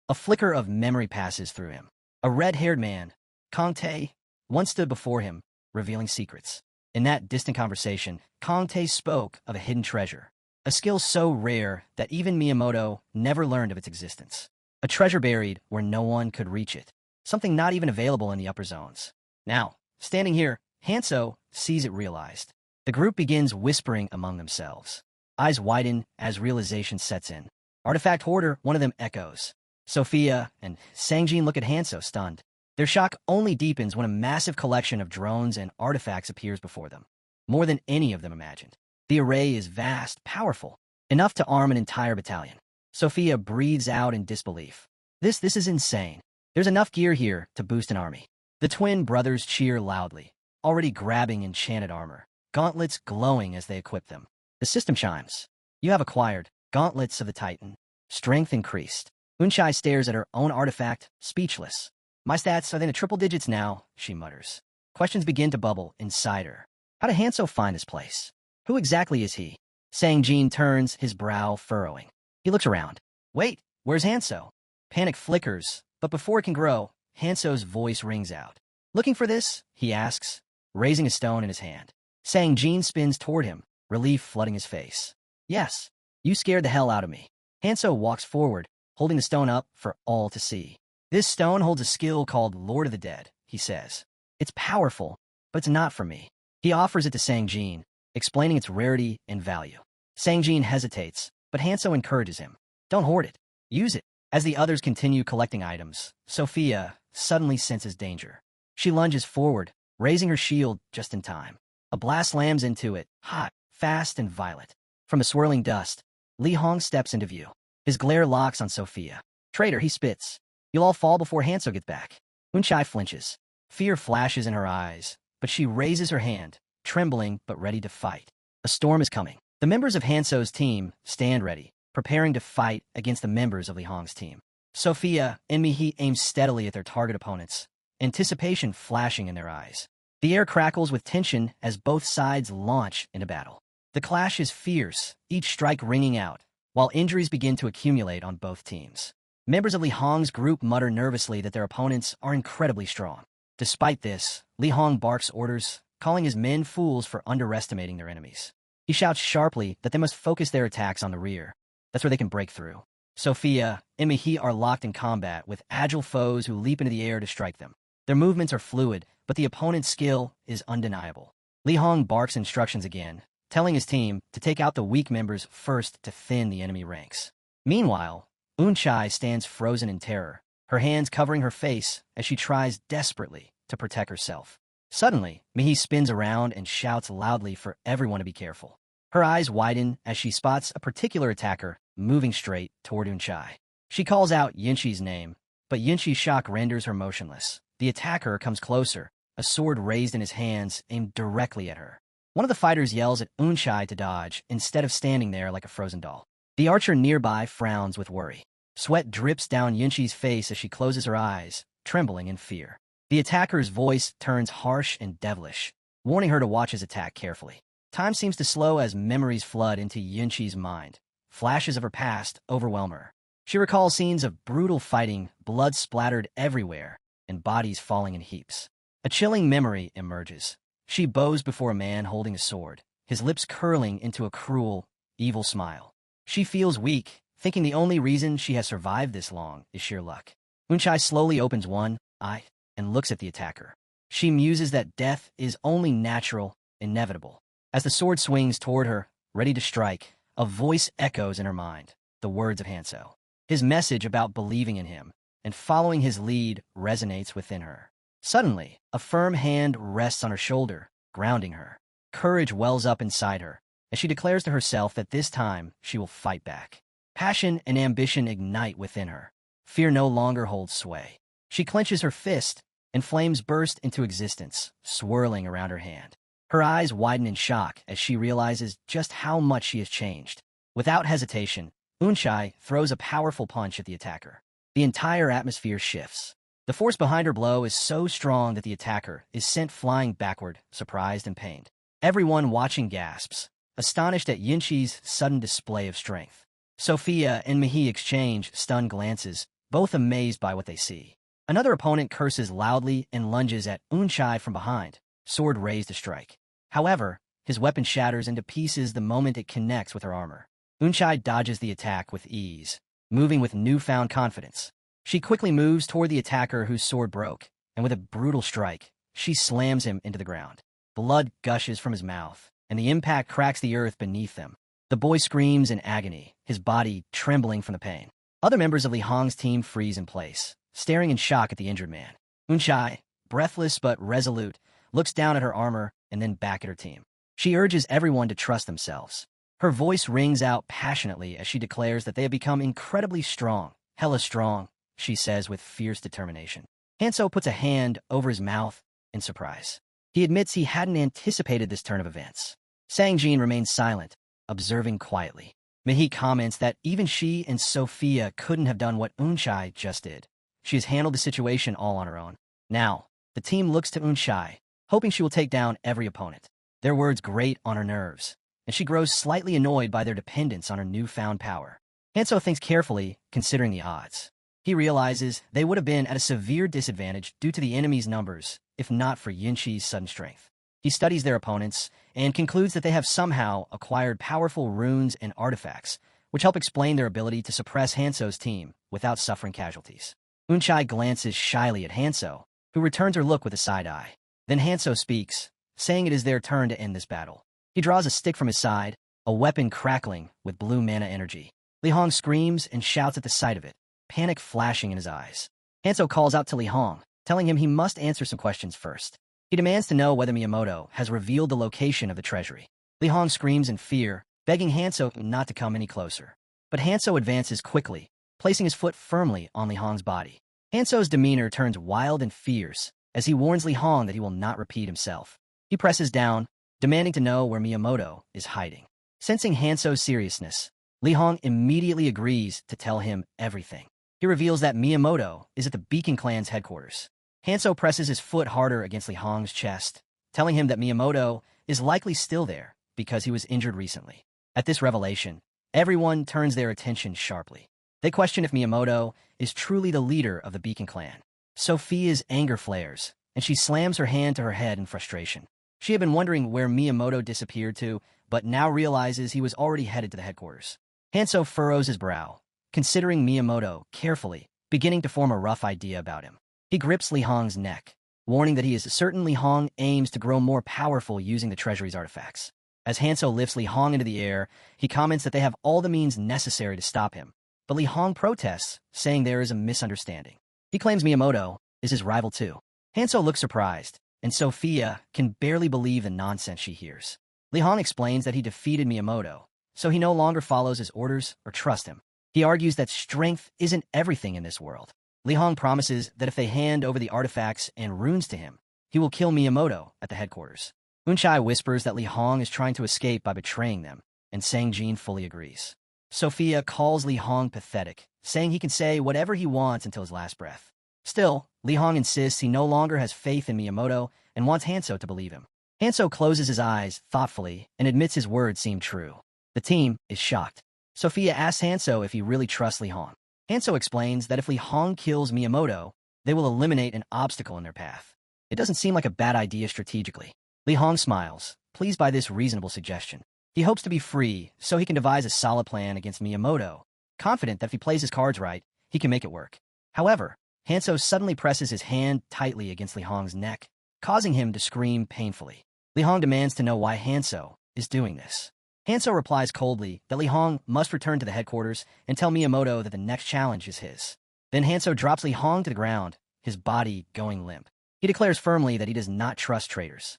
A flicker of memory passes through him. A red-haired man, Kong Tae, once stood before him, revealing secrets. In that distant conversation, Kong Tae spoke of a hidden treasure, a skill so rare that even Miyamoto never learned of its existence. A treasure buried where no one could reach it, something not even available in the upper zones. Now, standing here, Hanso sees it realized. The group begins whispering among themselves. Eyes widen as realization sets in. Artifact Hoarder, one of them echoes. Sophia and Sangjin look at Hanso, stunned. Their shock only deepens when a massive collection of drones and artifacts appears before them. More than any of them imagined. The array is vast, powerful, enough to arm an entire battalion. Sophia breathes out in disbelief. This is insane. There's enough gear here to boost an army. The twin brothers cheer loudly, already grabbing enchanted armor, gauntlets glowing as they equip them. The system chimes. You have acquired Gauntlets of the Titan. Strength increased. Unchai stares at her own artifact, speechless. My stats are in the triple digits now, she mutters. Questions begin to bubble inside her. How did Hanso find this place? Who exactly is he? Sang-jin turns, his brow furrowing. He looks around. Wait, where's Hanso? Panic flickers, but before it can grow, Hanso's voice rings out. Looking for this? He asks, raising a stone in his hand. Sang-jin spins toward him, relief flooding his face. Yes, you scared the hell out of me. Hanso walks forward, holding the stone up for all to see. This stone holds a skill called Lord of the Dead, he says. It's powerful, but it's not for me. He offers it to Sang-jin, explaining its rarity and value. Sang-jin hesitates, but Hanso encourages him. Don't hoard it. Use it. As the others continue collecting items, Sophia suddenly senses danger. She lunges forward, raising her shield just in time. A blast slams into it, hot, fast, and violent. From the swirling dust, Li Hong steps into view. His glare locks on Sophia. Traitor, he spits. You'll all fall before Hanso gets back. Unchai flinches. Fear flashes in her eyes, but she raises her hand, trembling but ready to fight. A storm is coming. The members of Hanso's team stand ready, preparing to fight against the members of Li Hong's team. Sophia and Mihi aim steadily at their target opponents, anticipation flashing in their eyes. The air crackles with tension as both sides launch into battle. The clash is fierce, each strike ringing out, while injuries begin to accumulate on both teams. Members of Li Hong's group mutter nervously that their opponents are incredibly strong. Despite this, Li Hong barks orders, calling his men fools for underestimating their enemies. He shouts sharply that they must focus their attacks on the rear. That's where they can break through. Sophia and Mihi are locked in combat with agile foes who leap into the air to strike them. Their movements are fluid, but the opponent's skill is undeniable. Li Hong barks instructions again, telling his team to take out the weak members first to thin the enemy ranks. Meanwhile, Unchai stands frozen in terror, her hands covering her face as she tries desperately to protect herself. Suddenly, Mihi spins around and shouts loudly for everyone to be careful. Her eyes widen as she spots a particular attacker moving straight toward Unchai. She calls out Yinchi's name, but Yinchi's shock renders her motionless. The attacker comes closer, a sword raised in his hands aimed directly at her. One of the fighters yells at Unchai to dodge instead of standing there like a frozen doll. The archer nearby frowns with worry. Sweat drips down Yinchi's face as she closes her eyes, trembling in fear. The attacker's voice turns harsh and devilish, warning her to watch his attack carefully. Time seems to slow as memories flood into Yinchi's mind. Flashes of her past overwhelm her. She recalls scenes of brutal fighting, blood splattered everywhere, and bodies falling in heaps. A chilling memory emerges. She bows before a man holding a sword, his lips curling into a cruel, evil smile. She feels weak, thinking the only reason she has survived this long is sheer luck. Unchai slowly opens one eye and looks at the attacker. She muses that death is only natural, inevitable. As the sword swings toward her, ready to strike, a voice echoes in her mind, the words of Hanso. His message about believing in him and following his lead resonates within her. Suddenly, a firm hand rests on her shoulder, grounding her. Courage wells up inside her, as she declares to herself that this time she will fight back. Passion and ambition ignite within her. Fear no longer holds sway. She clenches her fist, and flames burst into existence, swirling around her hand. Her eyes widen in shock as she realizes just how much she has changed. Without hesitation, Unchai throws a powerful punch at the attacker. The entire atmosphere shifts. The force behind her blow is so strong that the attacker is sent flying backward, surprised and pained. Everyone watching gasps, astonished at Yinchi's sudden display of strength. Sophia and Mihi exchange stunned glances, both amazed by what they see. Another opponent curses loudly and lunges at Unchai from behind, sword raised to strike. However, his weapon shatters into pieces the moment it connects with her armor. Unchai dodges the attack with ease, moving with newfound confidence. She quickly moves toward the attacker whose sword broke, and with a brutal strike, she slams him into the ground. Blood gushes from his mouth, and the impact cracks the earth beneath them. The boy screams in agony, his body trembling from the pain. Other members of Li Hong's team freeze in place, staring in shock at the injured man. Unchai, breathless but resolute, looks down at her armor and then back at her team. She urges everyone to trust themselves. Her voice rings out passionately as she declares that they have become incredibly strong. Hella strong, she says with fierce determination. Hanso puts a hand over his mouth in surprise. He admits he hadn't anticipated this turn of events. Sang-jin remains silent, observing quietly. Mihi comments that even she and Sophia couldn't have done what Unchai just did. She has handled the situation all on her own. Now, the team looks to Unchai, hoping she will take down every opponent. Their words grate on her nerves, and she grows slightly annoyed by their dependence on her newfound power. Hanso thinks carefully, considering the odds. He realizes they would have been at a severe disadvantage due to the enemy's numbers, if not for Yinqi's sudden strength. He studies their opponents and concludes that they have somehow acquired powerful runes and artifacts, which help explain their ability to suppress Hanso's team without suffering casualties. Eunchai glances shyly at Hanso, who returns her look with a side eye. Then Hanso speaks, saying it is their turn to end this battle. He draws a stick from his side, a weapon crackling with blue mana energy. Li Hong screams and shouts at the sight of it, panic flashing in his eyes. Hanso calls out to Li Hong, telling him he must answer some questions first. He demands to know whether Miyamoto has revealed the location of the treasury. Li Hong screams in fear, begging Hanso not to come any closer. But Hanso advances quickly, placing his foot firmly on Li Hong's body. Hanso's demeanor turns wild and fierce as he warns Li Hong that he will not repeat himself. He presses down, demanding to know where Miyamoto is hiding. Sensing Hanso's seriousness, Li Hong immediately agrees to tell him everything. He reveals that Miyamoto is at the Beacon Clan's headquarters. Hanso presses his foot harder against Li Hong's chest, telling him that Miyamoto is likely still there because he was injured recently. At this revelation, everyone turns their attention sharply. They question if Miyamoto is truly the leader of the Beacon Clan. Sophia's anger flares, and she slams her hand to her head in frustration. She had been wondering where Miyamoto disappeared to, but now realizes he was already headed to the headquarters. Hanso furrows his brow, considering Miyamoto carefully, beginning to form a rough idea about him. He grips Li Hong's neck, warning that he is certain Li Hong aims to grow more powerful using the treasury's artifacts. As Hanso lifts Li Hong into the air, he comments that they have all the means necessary to stop him. But Li Hong protests, saying there is a misunderstanding. He claims Miyamoto is his rival too. Hanso looks surprised, and Sophia can barely believe the nonsense she hears. Li Hong explains that he defeated Miyamoto, so he no longer follows his orders or trusts him. He argues that strength isn't everything in this world. Li Hong promises that if they hand over the artifacts and runes to him, he will kill Miyamoto at the headquarters. Eunchai whispers that Li Hong is trying to escape by betraying them, and Sang-jin fully agrees. Sophia calls Li Hong pathetic, saying he can say whatever he wants until his last breath. Still, Li Hong insists he no longer has faith in Miyamoto and wants Hanso to believe him. Hanso closes his eyes thoughtfully and admits his words seem true. The team is shocked. Sophia asks Hanso if he really trusts Li Hong. Hanso explains that if Li Hong kills Miyamoto, they will eliminate an obstacle in their path. It doesn't seem like a bad idea strategically. Li Hong smiles, pleased by this reasonable suggestion. He hopes to be free so he can devise a solid plan against Miyamoto, confident that if he plays his cards right, he can make it work. However, Hanso suddenly presses his hand tightly against Li Hong's neck, causing him to scream painfully. Li Hong demands to know why Hanso is doing this. Hanso replies coldly that Li Hong must return to the headquarters and tell Miyamoto that the next challenge is his. Then Hanso drops Li Hong to the ground, his body going limp. He declares firmly that he does not trust traitors.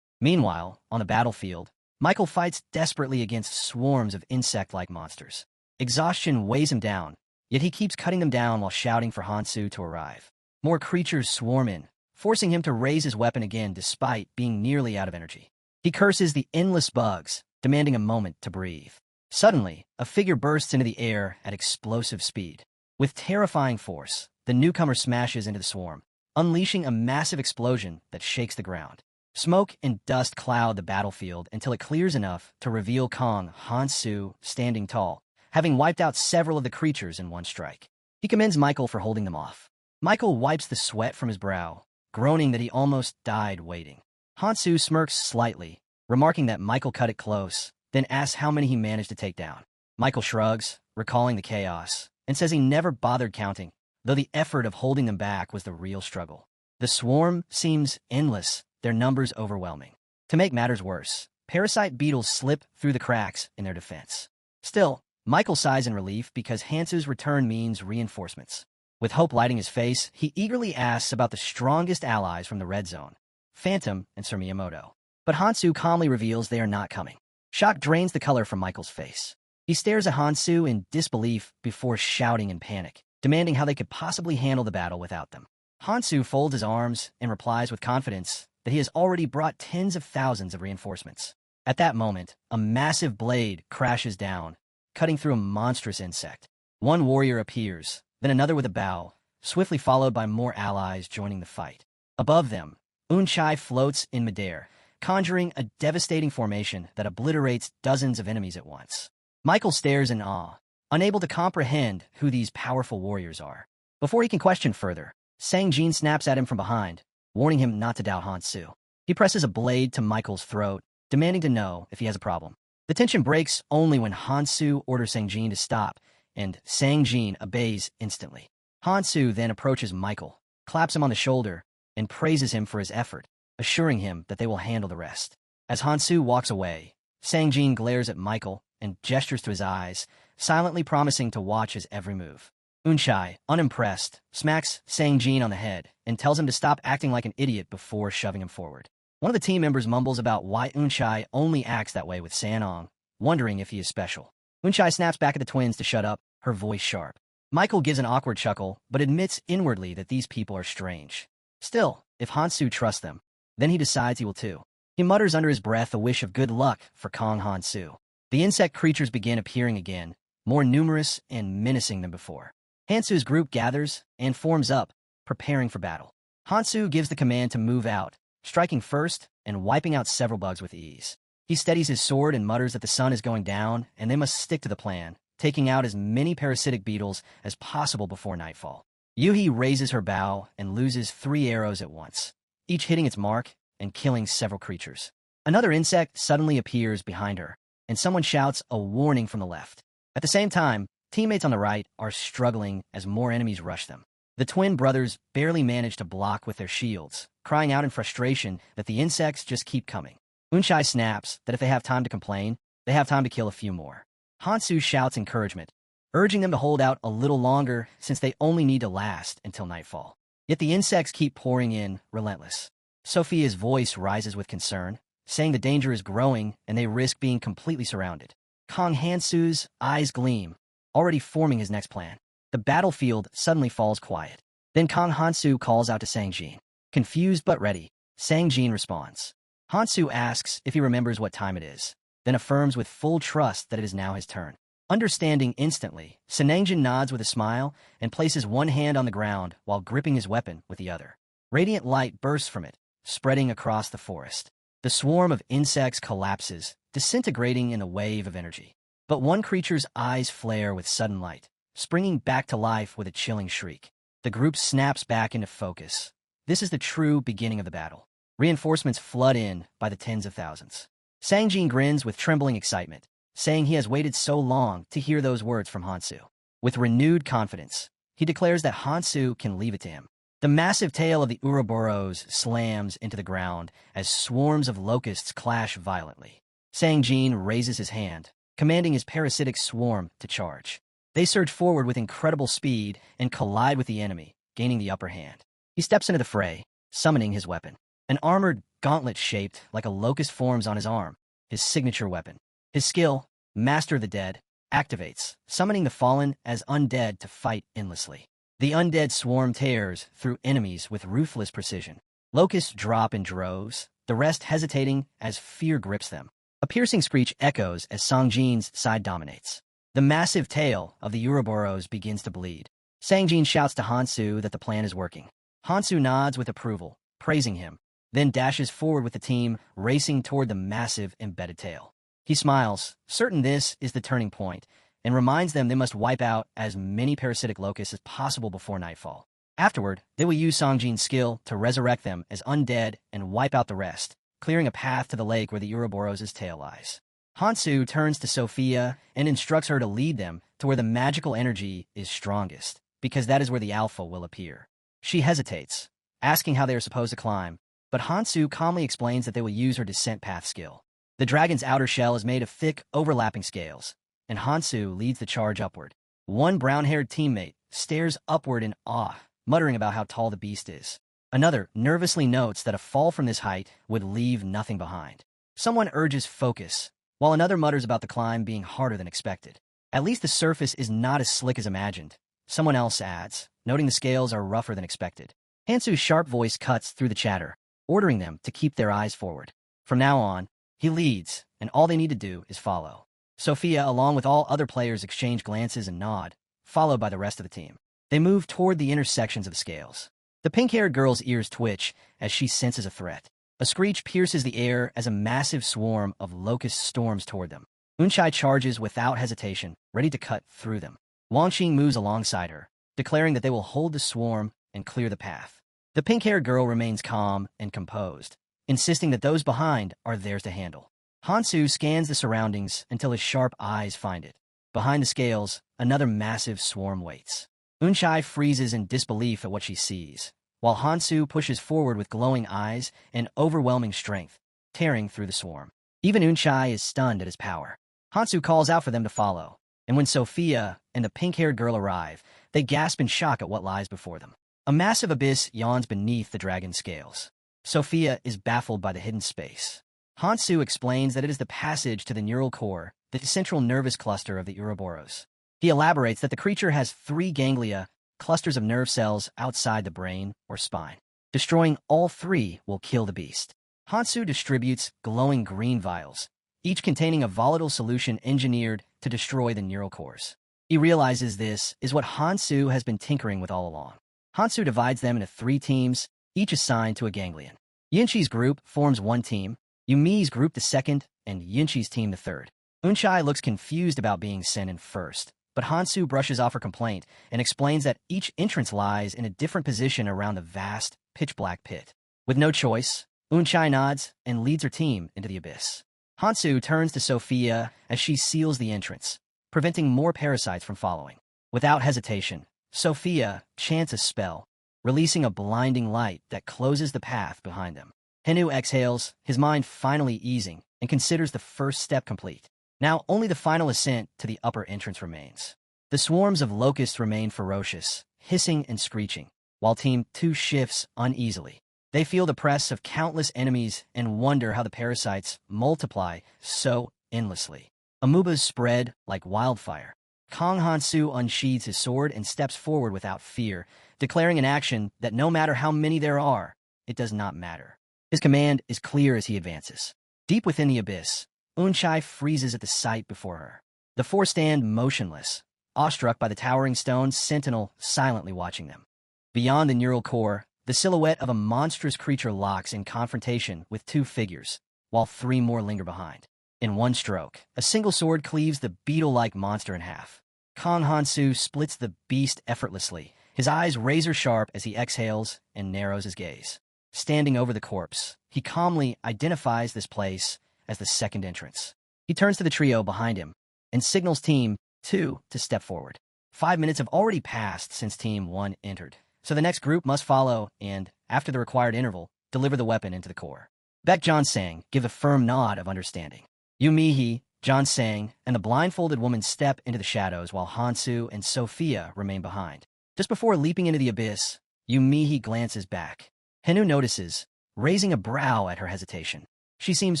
Meanwhile, on the battlefield, Michael fights desperately against swarms of insect-like monsters. Exhaustion weighs him down, yet he keeps cutting them down while shouting for Hansu to arrive. More creatures swarm in, forcing him to raise his weapon again despite being nearly out of energy. He curses the endless bugs, demanding a moment to breathe. Suddenly, a figure bursts into the air at explosive speed. With terrifying force, the newcomer smashes into the swarm, unleashing a massive explosion that shakes the ground. Smoke and dust cloud the battlefield until it clears enough to reveal Kong Hansu standing tall, having wiped out several of the creatures in one strike. He commends Michael for holding them off. Michael wipes the sweat from his brow, groaning that he almost died waiting. Hansu smirks slightly, remarking that Michael cut it close, then asks how many he managed to take down. Michael shrugs, recalling the chaos, and says he never bothered counting, though the effort of holding them back was the real struggle. The swarm seems endless, their numbers overwhelming. To make matters worse, parasite beetles slip through the cracks in their defense. Still, Michael sighs in relief because Hansu's return means reinforcements. With hope lighting his face, he eagerly asks about the strongest allies from the Red Zone, Phantom and Sir Miyamoto. But Hansu calmly reveals they are not coming. Shock drains the color from Michael's face. He stares at Hansu in disbelief before shouting in panic, demanding how they could possibly handle the battle without them. Hansu folds his arms and replies with confidence that he has already brought tens of thousands of reinforcements. At that moment, a massive blade crashes down, cutting through a monstrous insect. One warrior appears, then another with a bow, swiftly followed by more allies joining the fight. Above them, Eunchai floats in midair, conjuring a devastating formation that obliterates dozens of enemies at once. Michael stares in awe, unable to comprehend who these powerful warriors are. Before he can question further, Sang-jin snaps at him from behind, warning him not to doubt Hansu. He presses a blade to Michael's throat, demanding to know if he has a problem. The tension breaks only when Hansu orders Sang-jin to stop, and Sang-jin obeys instantly. Hansu then approaches Michael, claps him on the shoulder, and praises him for his effort, assuring him that they will handle the rest. As Hansu walks away, Sang-jin glares at Michael and gestures to his eyes, silently promising to watch his every move. Eunchai, unimpressed, smacks Sang-jin on the head and tells him to stop acting like an idiot before shoving him forward. One of the team members mumbles about why Eunchai only acts that way with Sanong, wondering if he is special. Eunchai snaps back at the twins to shut up, her voice sharp. Michael gives an awkward chuckle, but admits inwardly that these people are strange. Still, if Hansu trusts them, then he decides he will too. He mutters under his breath a wish of good luck for Kong Hansu. The insect creatures begin appearing again, more numerous and menacing than before. Hansu's group gathers and forms up, preparing for battle. Hansu gives the command to move out, striking first and wiping out several bugs with ease. He steadies his sword and mutters that the sun is going down and they must stick to the plan, taking out as many parasitic beetles as possible before nightfall. Yuhi raises her bow and loses 3 arrows at once, each hitting its mark and killing several creatures. Another insect suddenly appears behind her, and someone shouts a warning from the left. At the same time, teammates on the right are struggling as more enemies rush them. The twin brothers barely manage to block with their shields, crying out in frustration that the insects just keep coming. Eunchai snaps that if they have time to complain, they have time to kill a few more. Hansu shouts encouragement, urging them to hold out a little longer since they only need to last until nightfall. Yet the insects keep pouring in, relentless. Sophia's voice rises with concern, saying the danger is growing and they risk being completely surrounded. Kong Hansu's eyes gleam, already forming his next plan. The battlefield suddenly falls quiet. Then Kong Hansu calls out to Sang-jin. Confused but ready, Sang-jin responds. Hansu asks if he remembers what time it is, then affirms with full trust that it is now his turn. Understanding instantly, Sang-jin nods with a smile and places one hand on the ground while gripping his weapon with the other. Radiant light bursts from it, spreading across the forest. The swarm of insects collapses, disintegrating in a wave of energy. But one creature's eyes flare with sudden light, springing back to life with a chilling shriek. The group snaps back into focus. This is the true beginning of the battle. Reinforcements flood in by the tens of thousands. Sang-jin grins with trembling excitement, saying he has waited so long to hear those words from Hansu. With renewed confidence, he declares that Hansu can leave it to him. The massive tail of the Ouroboros slams into the ground as swarms of locusts clash violently. Sang-jin raises his hand, commanding his parasitic swarm to charge. They surge forward with incredible speed and collide with the enemy, gaining the upper hand. He steps into the fray, summoning his weapon. An armored gauntlet shaped like a locust forms on his arm, his signature weapon. His skill, Master of the Dead, activates, summoning the fallen as undead to fight endlessly. The undead swarm tears through enemies with ruthless precision. Locusts drop in droves, the rest hesitating as fear grips them. A piercing screech echoes as Sang-jin's side dominates. The massive tail of the Ouroboros begins to bleed. Sang-jin shouts to Hansu that the plan is working. Hansu nods with approval, praising him, then dashes forward with the team, racing toward the massive embedded tail. He smiles, certain this is the turning point, and reminds them they must wipe out as many parasitic locusts as possible before nightfall. Afterward, they will use Sang-jin's skill to resurrect them as undead and wipe out the rest, clearing a path to the lake where the Ouroboros' tail lies. Hansu turns to Sophia and instructs her to lead them to where the magical energy is strongest, because that is where the alpha will appear. She hesitates, asking how they are supposed to climb, but Hansu calmly explains that they will use her descent path skill. The dragon's outer shell is made of thick, overlapping scales, and Hansu leads the charge upward. One brown-haired teammate stares upward in awe, muttering about how tall the beast is. Another nervously notes that a fall from this height would leave nothing behind. Someone urges focus, while another mutters about the climb being harder than expected. At least the surface is not as slick as imagined, someone else adds, noting the scales are rougher than expected. Hansu's sharp voice cuts through the chatter, ordering them to keep their eyes forward. From now on, he leads, and all they need to do is follow. Sophia, along with all other players, exchange glances and nod, followed by the rest of the team. They move toward the intersections of the scales. The pink-haired girl's ears twitch as she senses a threat. A screech pierces the air as a massive swarm of locusts storms toward them. Unchai charges without hesitation, ready to cut through them. Wangqing moves alongside her, declaring that they will hold the swarm and clear the path. The pink-haired girl remains calm and composed, insisting that those behind are theirs to handle. Hansu scans the surroundings until his sharp eyes find it. Behind the scales, another massive swarm waits. Unchai freezes in disbelief at what she sees, while Hansu pushes forward with glowing eyes and overwhelming strength, tearing through the swarm. Even Unchai is stunned at his power. Hansu calls out for them to follow, and when Sophia and the pink-haired girl arrive, they gasp in shock at what lies before them. A massive abyss yawns beneath the dragon's scales. Sophia is baffled by the hidden space. Hansu explains that it is the passage to the neural core, the central nervous cluster of the Ouroboros. He elaborates that the creature has 3 ganglia, clusters of nerve cells outside the brain or spine. Destroying all 3 will kill the beast. Hansu distributes glowing green vials, each containing a volatile solution engineered to destroy the neural cores. He realizes this is what Hansu has been tinkering with all along. Hansu divides them into 3 teams, each assigned to a ganglion. Yinchi's group forms one team, Yumi's group the second, and Yinchi's team the third. Unchai looks confused about being sent in first, but Hansu brushes off her complaint and explains that each entrance lies in a different position around the vast, pitch-black pit. With no choice, Unchai nods and leads her team into the abyss. Hansu turns to Sophia as she seals the entrance, preventing more parasites from following. Without hesitation, Sophia chants a spell, releasing a blinding light that closes the path behind them. Henu exhales, his mind finally easing, and considers the first step complete. Now only the final ascent to the upper entrance remains. The swarms of locusts remain ferocious, hissing and screeching, while Team 2 shifts uneasily. They feel the press of countless enemies and wonder how the parasites multiply so endlessly. Amoebas spread like wildfire. Kong Hansu unsheathes his sword and steps forward without fear, declaring in action that no matter how many there are, it does not matter. His command is clear as he advances. Deep within the abyss, Unchai freezes at the sight before her. The 4 stand motionless, awestruck by the towering stone sentinel silently watching them. Beyond the neural core, the silhouette of a monstrous creature locks in confrontation with 2 figures, while 3 more linger behind. In one stroke, a single sword cleaves the beetle-like monster in half. Kong Hansu splits the beast effortlessly, his eyes razor-sharp as he exhales and narrows his gaze. Standing over the corpse, he calmly identifies this place as the second entrance. He turns to the trio behind him and signals Team 2 to step forward. 5 minutes have already passed since Team 1 entered, so the next group must follow and, after the required interval, deliver the weapon into the core. Baek John-sang give a firm nod of understanding. Yu Mi-hee, John-sang, and the blindfolded woman step into the shadows while Hansu and Sophia remain behind. Just before leaping into the abyss, Yu Mi-hee glances back. Henu notices, raising a brow at her hesitation. She seems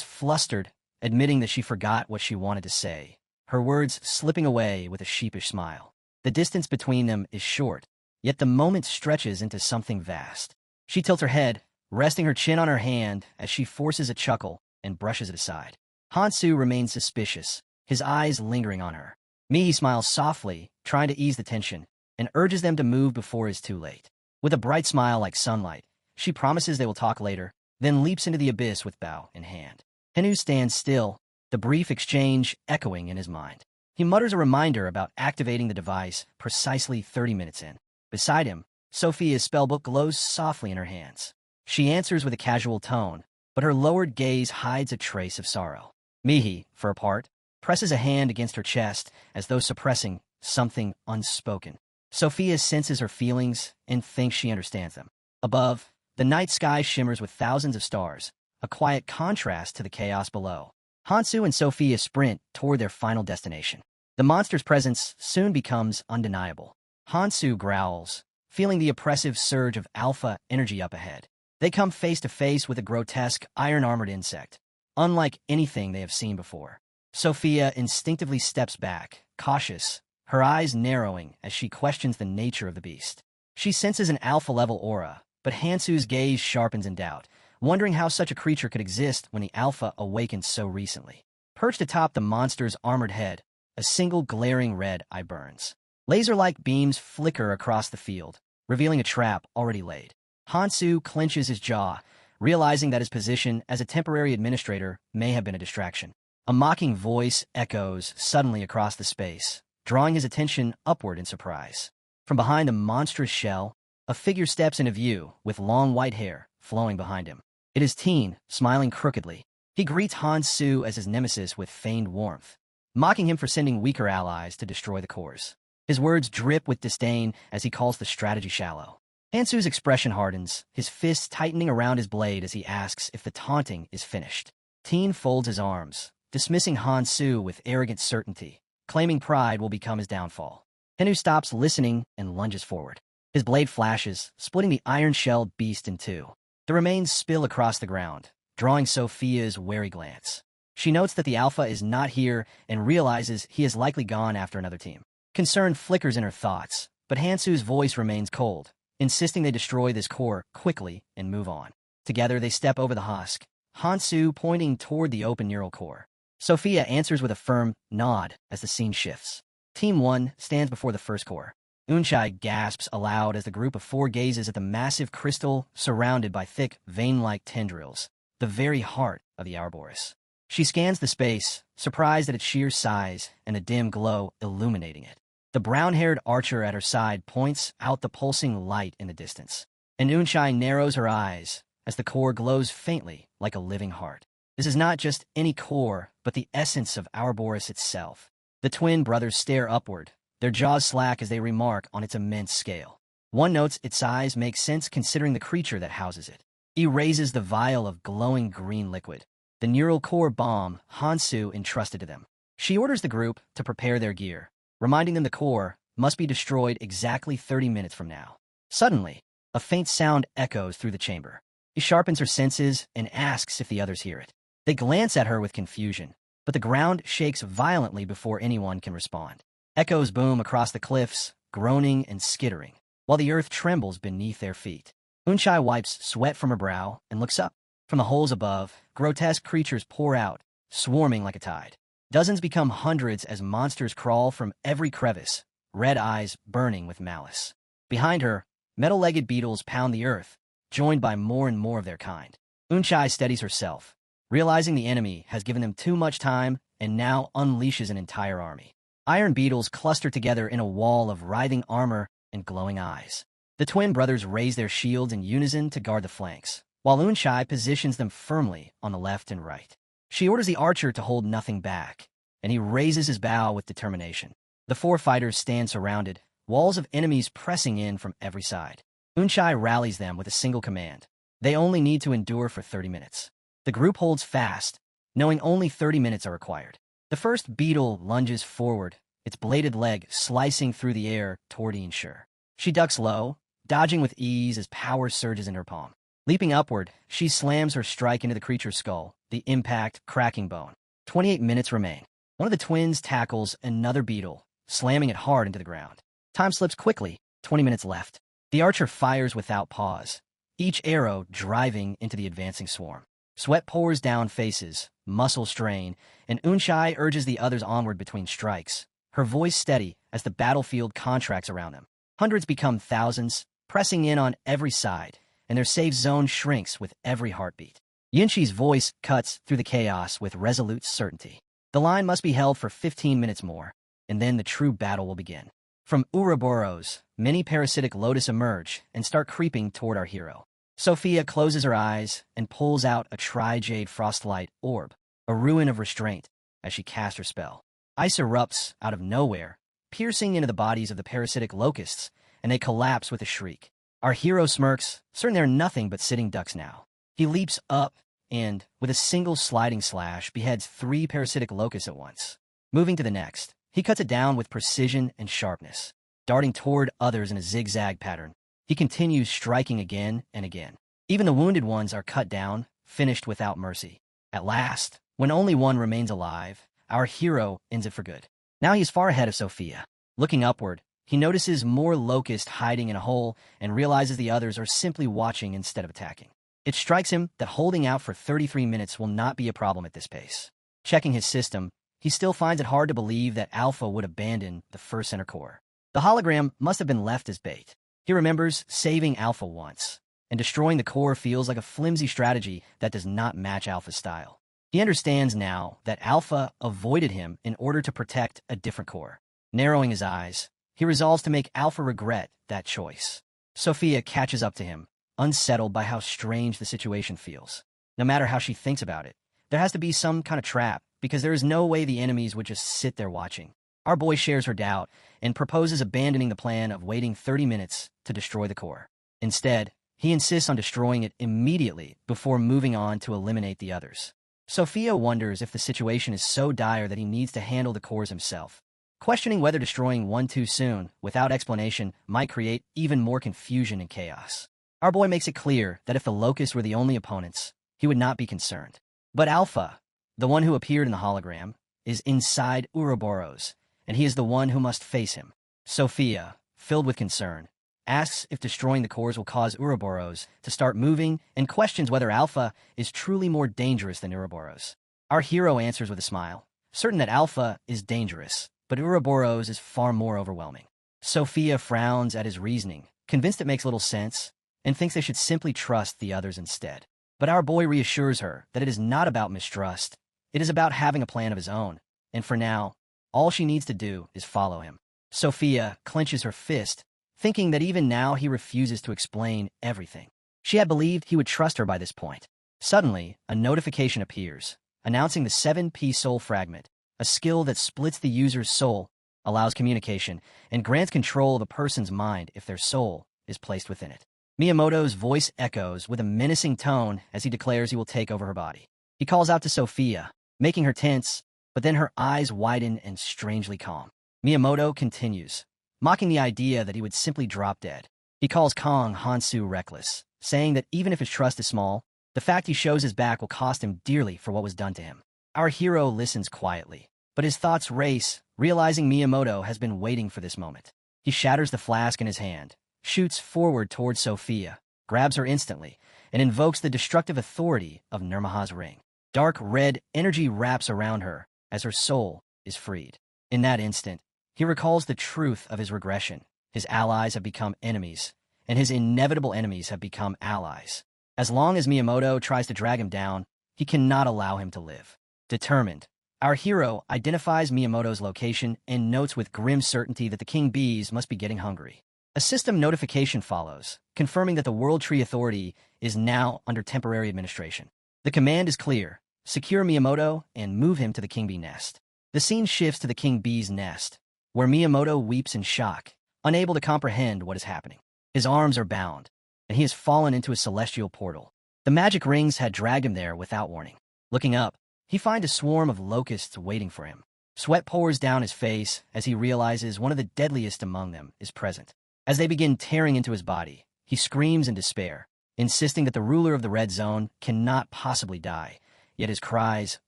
flustered, admitting that she forgot what she wanted to say, her words slipping away with a sheepish smile. The distance between them is short, yet the moment stretches into something vast. She tilts her head, resting her chin on her hand as she forces a chuckle and brushes it aside. Hansu remains suspicious, his eyes lingering on her. Mihi smiles softly, trying to ease the tension, and urges them to move before it is too late. With a bright smile like sunlight, she promises they will talk later, then leaps into the abyss with bow in hand. Henu stands still, the brief exchange echoing in his mind. He mutters a reminder about activating the device precisely 30 minutes in. Beside him, Sophia's spellbook glows softly in her hands. She answers with a casual tone, but her lowered gaze hides a trace of sorrow. Mihi, for her part, presses a hand against her chest as though suppressing something unspoken. Sophia senses her feelings and thinks she understands them. Above, the night sky shimmers with thousands of stars, a quiet contrast to the chaos below. Hansu and Sophia sprint toward their final destination. The monster's presence soon becomes undeniable. Hansu growls, feeling the oppressive surge of alpha energy up ahead. They come face to face with a grotesque, iron-armored insect, unlike anything they have seen before. Sophia instinctively steps back, cautious, her eyes narrowing as she questions the nature of the beast. She senses an alpha-level aura, but Hansu's gaze sharpens in doubt, wondering how such a creature could exist when the alpha awakened so recently. Perched atop the monster's armored head, a single glaring red eye burns. Laser-like beams flicker across the field, revealing a trap already laid. Hansu clenches his jaw, realizing that his position as a temporary administrator may have been a distraction. A mocking voice echoes suddenly across the space, drawing his attention upward in surprise. From behind a monstrous shell, a figure steps into view with long white hair flowing behind him. It is Teen, smiling crookedly. He greets Hansu as his nemesis with feigned warmth, mocking him for sending weaker allies to destroy the cores. His words drip with disdain as he calls the strategy shallow. Hansu's expression hardens, his fists tightening around his blade as he asks if the taunting is finished. Teen folds his arms, dismissing Hansu with arrogant certainty, claiming pride will become his downfall. Henu stops listening and lunges forward. His blade flashes, splitting the iron-shelled beast in two. The remains spill across the ground, drawing Sophia's wary glance. She notes that the Alpha is not here and realizes he has likely gone after another team. Concern flickers in her thoughts, but Hansu's voice remains cold, insisting they destroy this core quickly and move on. Together, they step over the husk, Hansu pointing toward the open neural core. Sophia answers with a firm nod as the scene shifts. Team 1 stands before the first core. Unchai gasps aloud as the group of four gazes at the massive crystal surrounded by thick, vein-like tendrils, the very heart of the Ouroboros. She scans the space, surprised at its sheer size and the dim glow illuminating it. The brown-haired archer at her side points out the pulsing light in the distance, and Unchai narrows her eyes as the core glows faintly like a living heart. This is not just any core, but the essence of Ouroboros itself. The twin brothers stare upward, their jaws slack as they remark on its immense scale. One notes its size makes sense considering the creature that houses it. He raises the vial of glowing green liquid, the neural core bomb Hansu entrusted to them. She orders the group to prepare their gear, reminding them the core must be destroyed exactly 30 minutes from now. Suddenly, a faint sound echoes through the chamber. He sharpens her senses and asks if the others hear it. They glance at her with confusion, but the ground shakes violently before anyone can respond. Echoes boom across the cliffs, groaning and skittering, while the earth trembles beneath their feet. Unchai wipes sweat from her brow and looks up. From the holes above, grotesque creatures pour out, swarming like a tide. Dozens become hundreds as monsters crawl from every crevice, red eyes burning with malice. Behind her, metal-legged beetles pound the earth, joined by more and more of their kind. Unchai steadies herself, realizing the enemy has given them too much time and now unleashes an entire army. Iron beetles cluster together in a wall of writhing armor and glowing eyes. The twin brothers raise their shields in unison to guard the flanks, while Unchai positions them firmly on the left and right. She orders the archer to hold nothing back, and he raises his bow with determination. The four fighters stand surrounded, walls of enemies pressing in from every side. Unchai rallies them with a single command. They only need to endure for 30 minutes. The group holds fast, knowing only 30 minutes are required. The first beetle lunges forward, its bladed leg slicing through the air toward Einshur. She ducks low, dodging with ease as power surges in her palm. Leaping upward, she slams her strike into the creature's skull, the impact cracking bone. 28 minutes remain. One of the twins tackles another beetle, slamming it hard into the ground. Time slips quickly, 20 minutes left. The archer fires without pause, each arrow driving into the advancing swarm. Sweat pours down faces, muscles strain, and Unchai urges the others onward between strikes, her voice steady as the battlefield contracts around them. Hundreds become thousands, pressing in on every side, and their safe zone shrinks with every heartbeat. Yinshi's voice cuts through the chaos with resolute certainty. The line must be held for 15 minutes more, and then the true battle will begin. From Ouroboros, many parasitic lotus emerge and start creeping toward our hero. Sophia closes her eyes and pulls out a tri-jade frostlight orb, a ruin of restraint, as she casts her spell. Ice erupts out of nowhere, piercing into the bodies of the parasitic locusts, and they collapse with a shriek. Our hero smirks, certain they're nothing but sitting ducks now. He leaps up and, with a single sliding slash, beheads 3 parasitic locusts at once. Moving to the next, he cuts it down with precision and sharpness, darting toward others in a zigzag pattern. He continues striking again and again. Even the wounded ones are cut down, finished without mercy. At last, when only one remains alive, our hero ends it for good. Now he is far ahead of Sophia. Looking upward, he notices more locusts hiding in a hole and realizes the others are simply watching instead of attacking. It strikes him that holding out for 33 minutes will not be a problem at this pace. Checking his system, he still finds it hard to believe that Alpha would abandon the first center core. The hologram must have been left as bait. He remembers saving Alpha once, and destroying the core feels like a flimsy strategy that does not match Alpha's style. He understands now that Alpha avoided him in order to protect a different core. Narrowing his eyes, he resolves to make Alpha regret that choice. Sophia catches up to him, unsettled by how strange the situation feels. No matter how she thinks about it, there has to be some kind of trap, because there is no way the enemies would just sit there watching. Our boy shares her doubt and proposes abandoning the plan of waiting 30 minutes to destroy the core. Instead, he insists on destroying it immediately before moving on to eliminate the others. Sophia wonders if the situation is so dire that he needs to handle the cores himself, questioning whether destroying one too soon, without explanation, might create even more confusion and chaos. Our boy makes it clear that if the Locusts were the only opponents, he would not be concerned. But Alpha, the one who appeared in the hologram, is inside Ouroboros, and he is the one who must face him. Sophia, filled with concern, asks if destroying the cores will cause Ouroboros to start moving and questions whether Alpha is truly more dangerous than Ouroboros. Our hero answers with a smile, certain that Alpha is dangerous, but Ouroboros is far more overwhelming. Sophia frowns at his reasoning, convinced it makes little sense, and thinks they should simply trust the others instead. But our boy reassures her that it is not about mistrust, it is about having a plan of his own, and for now, all she needs to do is follow him. Sophia clenches her fist, thinking that even now he refuses to explain everything. She had believed he would trust her by this point. Suddenly, a notification appears, announcing the 7P soul fragment, a skill that splits the user's soul, allows communication, and grants control of a person's mind if their soul is placed within it. Miyamoto's voice echoes with a menacing tone as he declares he will take over her body. He calls out to Sophia, making her tense, but then her eyes widen and strangely calm. Miyamoto continues, mocking the idea that he would simply drop dead. He calls Kong Hansu reckless, saying that even if his trust is small, the fact he shows his back will cost him dearly for what was done to him. Our hero listens quietly, but his thoughts race, realizing Miyamoto has been waiting for this moment. He shatters the flask in his hand, shoots forward towards Sophia, grabs her instantly, and invokes the destructive authority of Nirmaha's ring. Dark red energy wraps around her as her soul is freed. In that instant, he recalls the truth of his regression. His allies have become enemies, and his inevitable enemies have become allies. As long as Miyamoto tries to drag him down, he cannot allow him to live. Determined, our hero identifies Miyamoto's location and notes with grim certainty that the king bees must be getting hungry. A system notification follows, confirming that the World Tree Authority is now under temporary administration. The command is clear: secure Miyamoto and move him to the king bee nest. The scene shifts to the king bee's nest, where Miyamoto weeps in shock, unable to comprehend what is happening. His arms are bound, and he has fallen into a celestial portal. The magic rings had dragged him there without warning. Looking up, he finds a swarm of locusts waiting for him. Sweat pours down his face as he realizes one of the deadliest among them is present. As they begin tearing into his body, he screams in despair, insisting that the ruler of the red zone cannot possibly die, yet his cries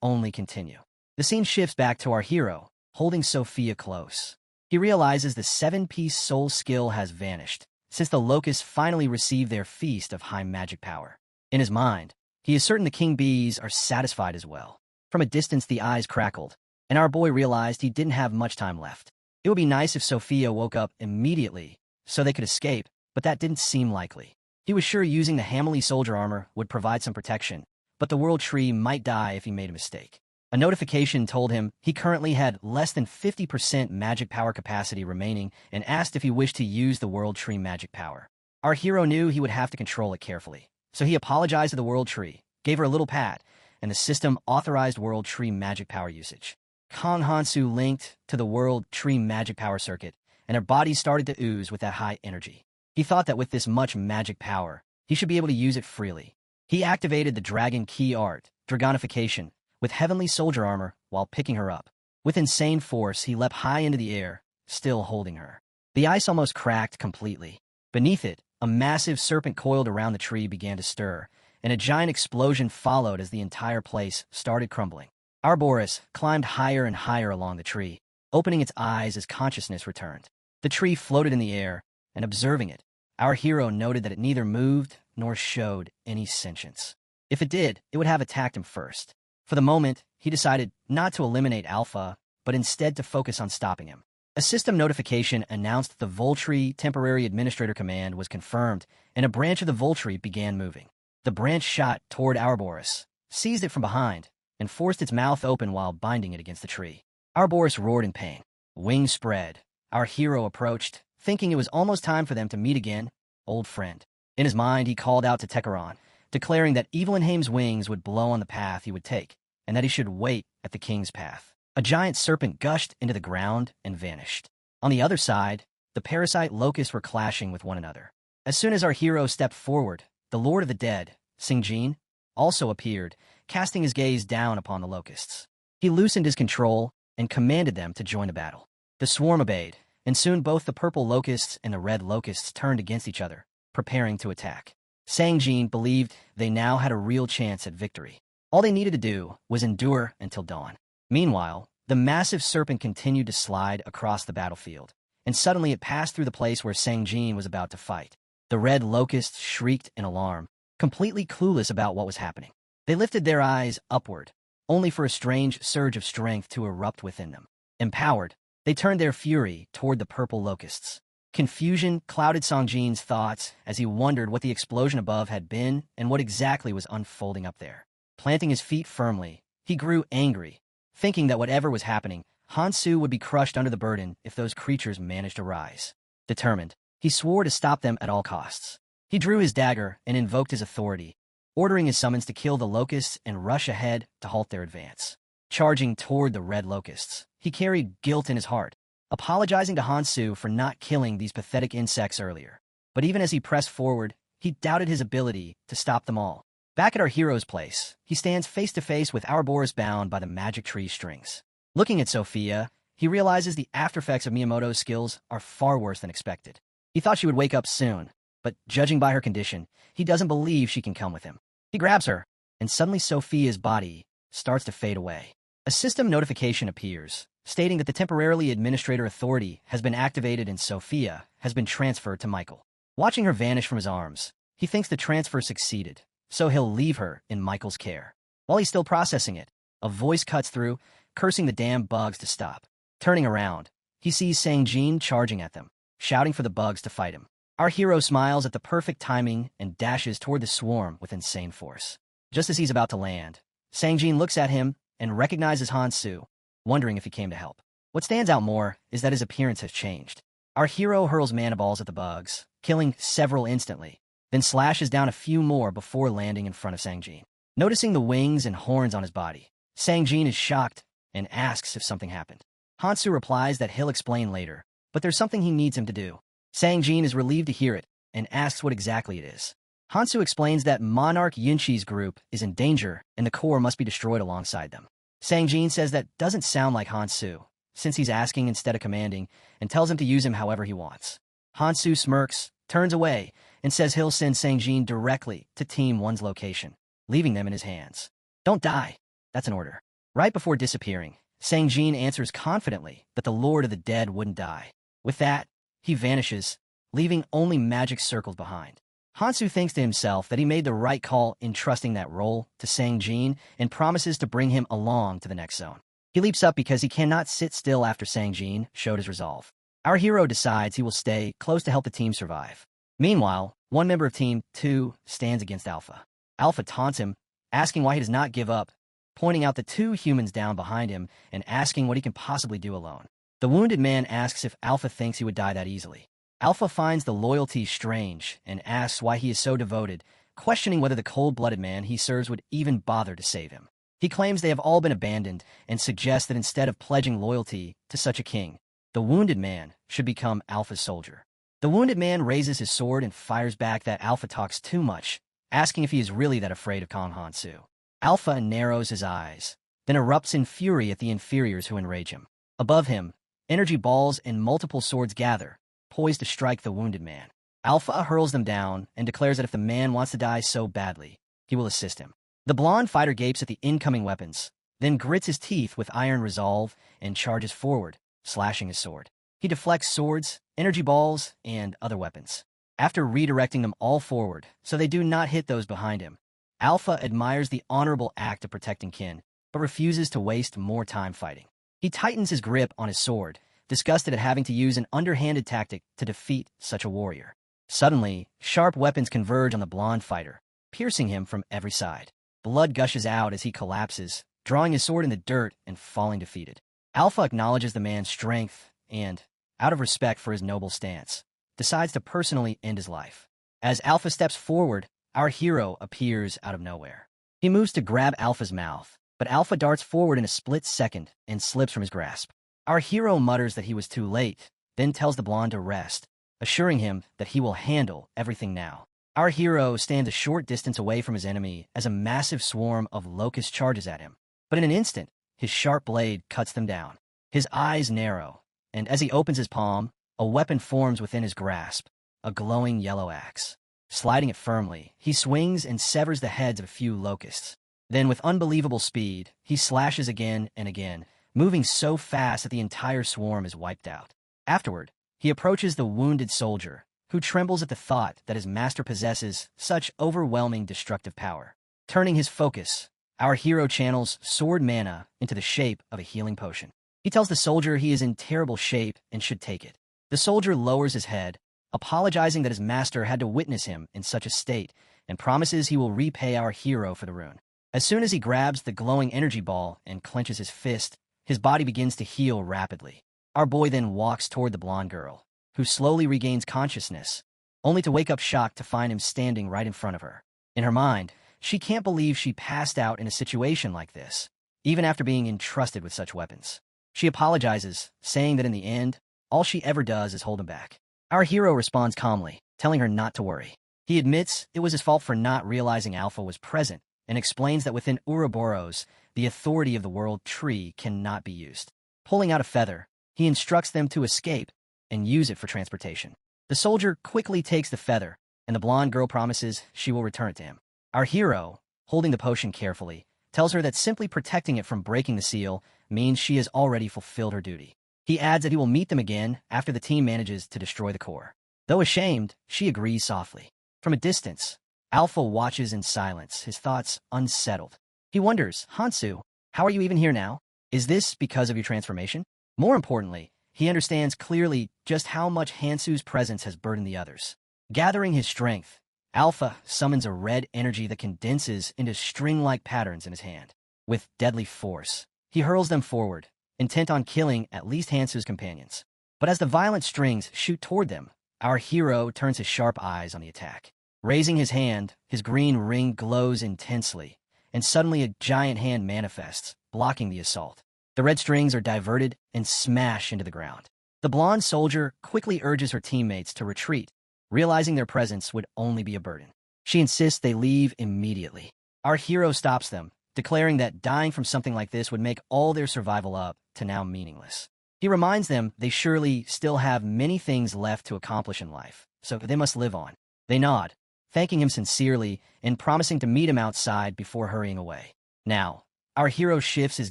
only continue. The scene shifts back to our hero, holding Sophia close. He realizes the 7-piece soul skill has vanished, since the locusts finally received their feast of high magic power. In his mind, he is certain the king bees are satisfied as well. From a distance, the eyes crackled, and our boy realized he didn't have much time left. It would be nice if Sophia woke up immediately so they could escape, but that didn't seem likely. He was sure using the Hamley soldier armor would provide some protection, but the World Tree might die if he made a mistake. A notification told him he currently had less than 50% magic power capacity remaining and asked if he wished to use the World Tree magic power. Our hero knew he would have to control it carefully, so he apologized to the World Tree, gave her a little pat, and the system authorized World Tree magic power usage. Kong Hansu linked to the World Tree magic power circuit, and her body started to ooze with that high energy. He thought that with this much magic power, he should be able to use it freely. He activated the Dragon Key Art, Dragonification, with heavenly soldier armor while picking her up. With insane force, he leapt high into the air, still holding her. The ice almost cracked completely. Beneath it, a massive serpent coiled around the tree began to stir, and a giant explosion followed as the entire place started crumbling. Ouroboros climbed higher and higher along the tree, opening its eyes as consciousness returned. The tree floated in the air, and observing it, our hero noted that it neither moved nor showed any sentience. If it did, it would have attacked him first. For the moment, he decided not to eliminate Alpha, but instead to focus on stopping him. A system notification announced the Volturi Temporary Administrator Command was confirmed, and a branch of the Volturi began moving. The branch shot toward Ouroboros, seized it from behind, and forced its mouth open while binding it against the tree. Ouroboros roared in pain. Wings spread. Our hero approached, thinking it was almost time for them to meet again. Old friend. In his mind, he called out to Tekaron, declaring that Evelynhaim's wings would blow on the path he would take, and that he should wait at the king's path. A giant serpent gushed into the ground and vanished. On the other side, the parasite locusts were clashing with one another. As soon as our hero stepped forward, the Lord of the Dead, Singjin, also appeared, casting his gaze down upon the locusts. He loosened his control and commanded them to join the battle. The swarm obeyed, and soon both the purple locusts and the red locusts turned against each other, preparing to attack. Singjin believed they now had a real chance at victory. All they needed to do was endure until dawn. Meanwhile, the massive serpent continued to slide across the battlefield, and suddenly it passed through the place where Singjin was about to fight. The red locusts shrieked in alarm, completely clueless about what was happening. They lifted their eyes upward, only for a strange surge of strength to erupt within them. Empowered, they turned their fury toward the purple locusts. Confusion clouded Singjin's thoughts as he wondered what the explosion above had been and what exactly was unfolding up there. Planting his feet firmly, he grew angry, thinking that whatever was happening, Hansu would be crushed under the burden if those creatures managed to rise. Determined, he swore to stop them at all costs. He drew his dagger and invoked his authority, ordering his summons to kill the locusts and rush ahead to halt their advance. Charging toward the red locusts, he carried guilt in his heart, apologizing to Hansu for not killing these pathetic insects earlier. But even as he pressed forward, he doubted his ability to stop them all. Back at our hero's place, he stands face to face with Ouroboros bound by the magic tree strings. Looking at Sophia, he realizes the aftereffects of Miyamoto's skills are far worse than expected. He thought she would wake up soon, but judging by her condition, he doesn't believe she can come with him. He grabs her, and suddenly Sophia's body starts to fade away. A system notification appears, stating that the temporarily administrator authority has been activated and Sophia has been transferred to Michael. Watching her vanish from his arms, he thinks the transfer succeeded, so he'll leave her in Michael's care. While he's still processing it, a voice cuts through, cursing the damn bugs to stop. Turning around, he sees Singjin charging at them, shouting for the bugs to fight him. Our hero smiles at the perfect timing and dashes toward the swarm with insane force. Just as he's about to land, Singjin looks at him and recognizes Hansu, wondering if he came to help. What stands out more is that his appearance has changed. Our hero hurls mana balls at the bugs, killing several instantly, then slashes down a few more before landing in front of Singjin. Noticing the wings and horns on his body, Singjin is shocked and asks if something happened. Hansu replies that he'll explain later, but there's something he needs him to do. Singjin is relieved to hear it and asks what exactly it is. Hansu explains that Monarch Yunshi's group is in danger and the core must be destroyed alongside them. Singjin says that doesn't sound like Hansu, since he's asking instead of commanding, and tells him to use him however he wants. Hansu smirks, turns away, and says he'll send Singjin directly to Team 1's location, leaving them in his hands. Don't die. That's an order. Right before disappearing, Singjin answers confidently that the Lord of the Dead wouldn't die. With that, he vanishes, leaving only magic circles behind. Hansu thinks to himself that he made the right call in trusting that role to Singjin and promises to bring him along to the next zone. He leaps up because he cannot sit still after Singjin showed his resolve. Our hero decides he will stay close to help the team survive. Meanwhile, one member of Team 2 stands against Alpha. Alpha taunts him, asking why he does not give up, pointing out the two humans down behind him and asking what he can possibly do alone. The wounded man asks if Alpha thinks he would die that easily. Alpha finds the loyalty strange and asks why he is so devoted, questioning whether the cold-blooded man he serves would even bother to save him. He claims they have all been abandoned and suggests that instead of pledging loyalty to such a king, the wounded man should become Alpha's soldier. The wounded man raises his sword and fires back that Alpha talks too much, asking if he is really that afraid of Kong Hansu. Alpha narrows his eyes, then erupts in fury at the inferiors who enrage him. Above him, energy balls and multiple swords gather, poised to strike the wounded man. Alpha hurls them down and declares that if the man wants to die so badly, he will assist him. The blonde fighter gapes at the incoming weapons, then grits his teeth with iron resolve and charges forward, slashing his sword. He deflects swords, energy balls, and other weapons. After redirecting them all forward so they do not hit those behind him, Alpha admires the honorable act of protecting kin, but refuses to waste more time fighting. He tightens his grip on his sword, disgusted at having to use an underhanded tactic to defeat such a warrior. Suddenly, sharp weapons converge on the blonde fighter, piercing him from every side. Blood gushes out as he collapses, drawing his sword in the dirt and falling defeated. Alpha acknowledges the man's strength and, out of respect for his noble stance, decides to personally end his life. As Alpha steps forward, our hero appears out of nowhere. He moves to grab Alpha's mouth, but Alpha darts forward in a split second and slips from his grasp. Our hero mutters that he was too late, then tells the blonde to rest, assuring him that he will handle everything now. Our hero stands a short distance away from his enemy as a massive swarm of locusts charges at him. But in an instant, his sharp blade cuts them down. His eyes narrow, and as he opens his palm, a weapon forms within his grasp, a glowing yellow axe. Sliding it firmly, he swings and severs the heads of a few locusts. Then, with unbelievable speed, he slashes again and again, moving so fast that the entire swarm is wiped out. Afterward, he approaches the wounded soldier, who trembles at the thought that his master possesses such overwhelming destructive power. Turning his focus, our hero channels sword mana into the shape of a healing potion. He tells the soldier he is in terrible shape and should take it. The soldier lowers his head, apologizing that his master had to witness him in such a state, and promises he will repay our hero for the rune. As soon as he grabs the glowing energy ball and clenches his fist, his body begins to heal rapidly. Our boy then walks toward the blonde girl, who slowly regains consciousness, only to wake up shocked to find him standing right in front of her. In her mind, she can't believe she passed out in a situation like this, even after being entrusted with such weapons. She apologizes, saying that in the end, all she ever does is hold him back. Our hero responds calmly, telling her not to worry. He admits it was his fault for not realizing Alpha was present, and explains that within Ouroboros, the authority of the world tree cannot be used. Pulling out a feather, he instructs them to escape and use it for transportation. The soldier quickly takes the feather, and the blonde girl promises she will return it to him. Our hero, holding the potion carefully, tells her that simply protecting it from breaking the seal means she has already fulfilled her duty. He adds that he will meet them again after the team manages to destroy the core. Though ashamed, she agrees softly. From a distance, Alpha watches in silence, his thoughts unsettled. He wonders, Hansu, how are you even here now? Is this because of your transformation? More importantly, he understands clearly just how much Hansu's presence has burdened the others. Gathering his strength, Alpha summons a red energy that condenses into string-like patterns in his hand. With deadly force, he hurls them forward, intent on killing at least Hansu's companions. But as the violent strings shoot toward them, our hero turns his sharp eyes on the attack. Raising his hand, his green ring glows intensely, and suddenly a giant hand manifests, blocking the assault. The red strings are diverted and smash into the ground. The blonde soldier quickly urges her teammates to retreat, realizing their presence would only be a burden. She insists they leave immediately. Our hero stops them, declaring that dying from something like this would make all their survival up to now meaningless. He reminds them they surely still have many things left to accomplish in life, so they must live on. They nod, thanking him sincerely and promising to meet him outside before hurrying away. Now, our hero shifts his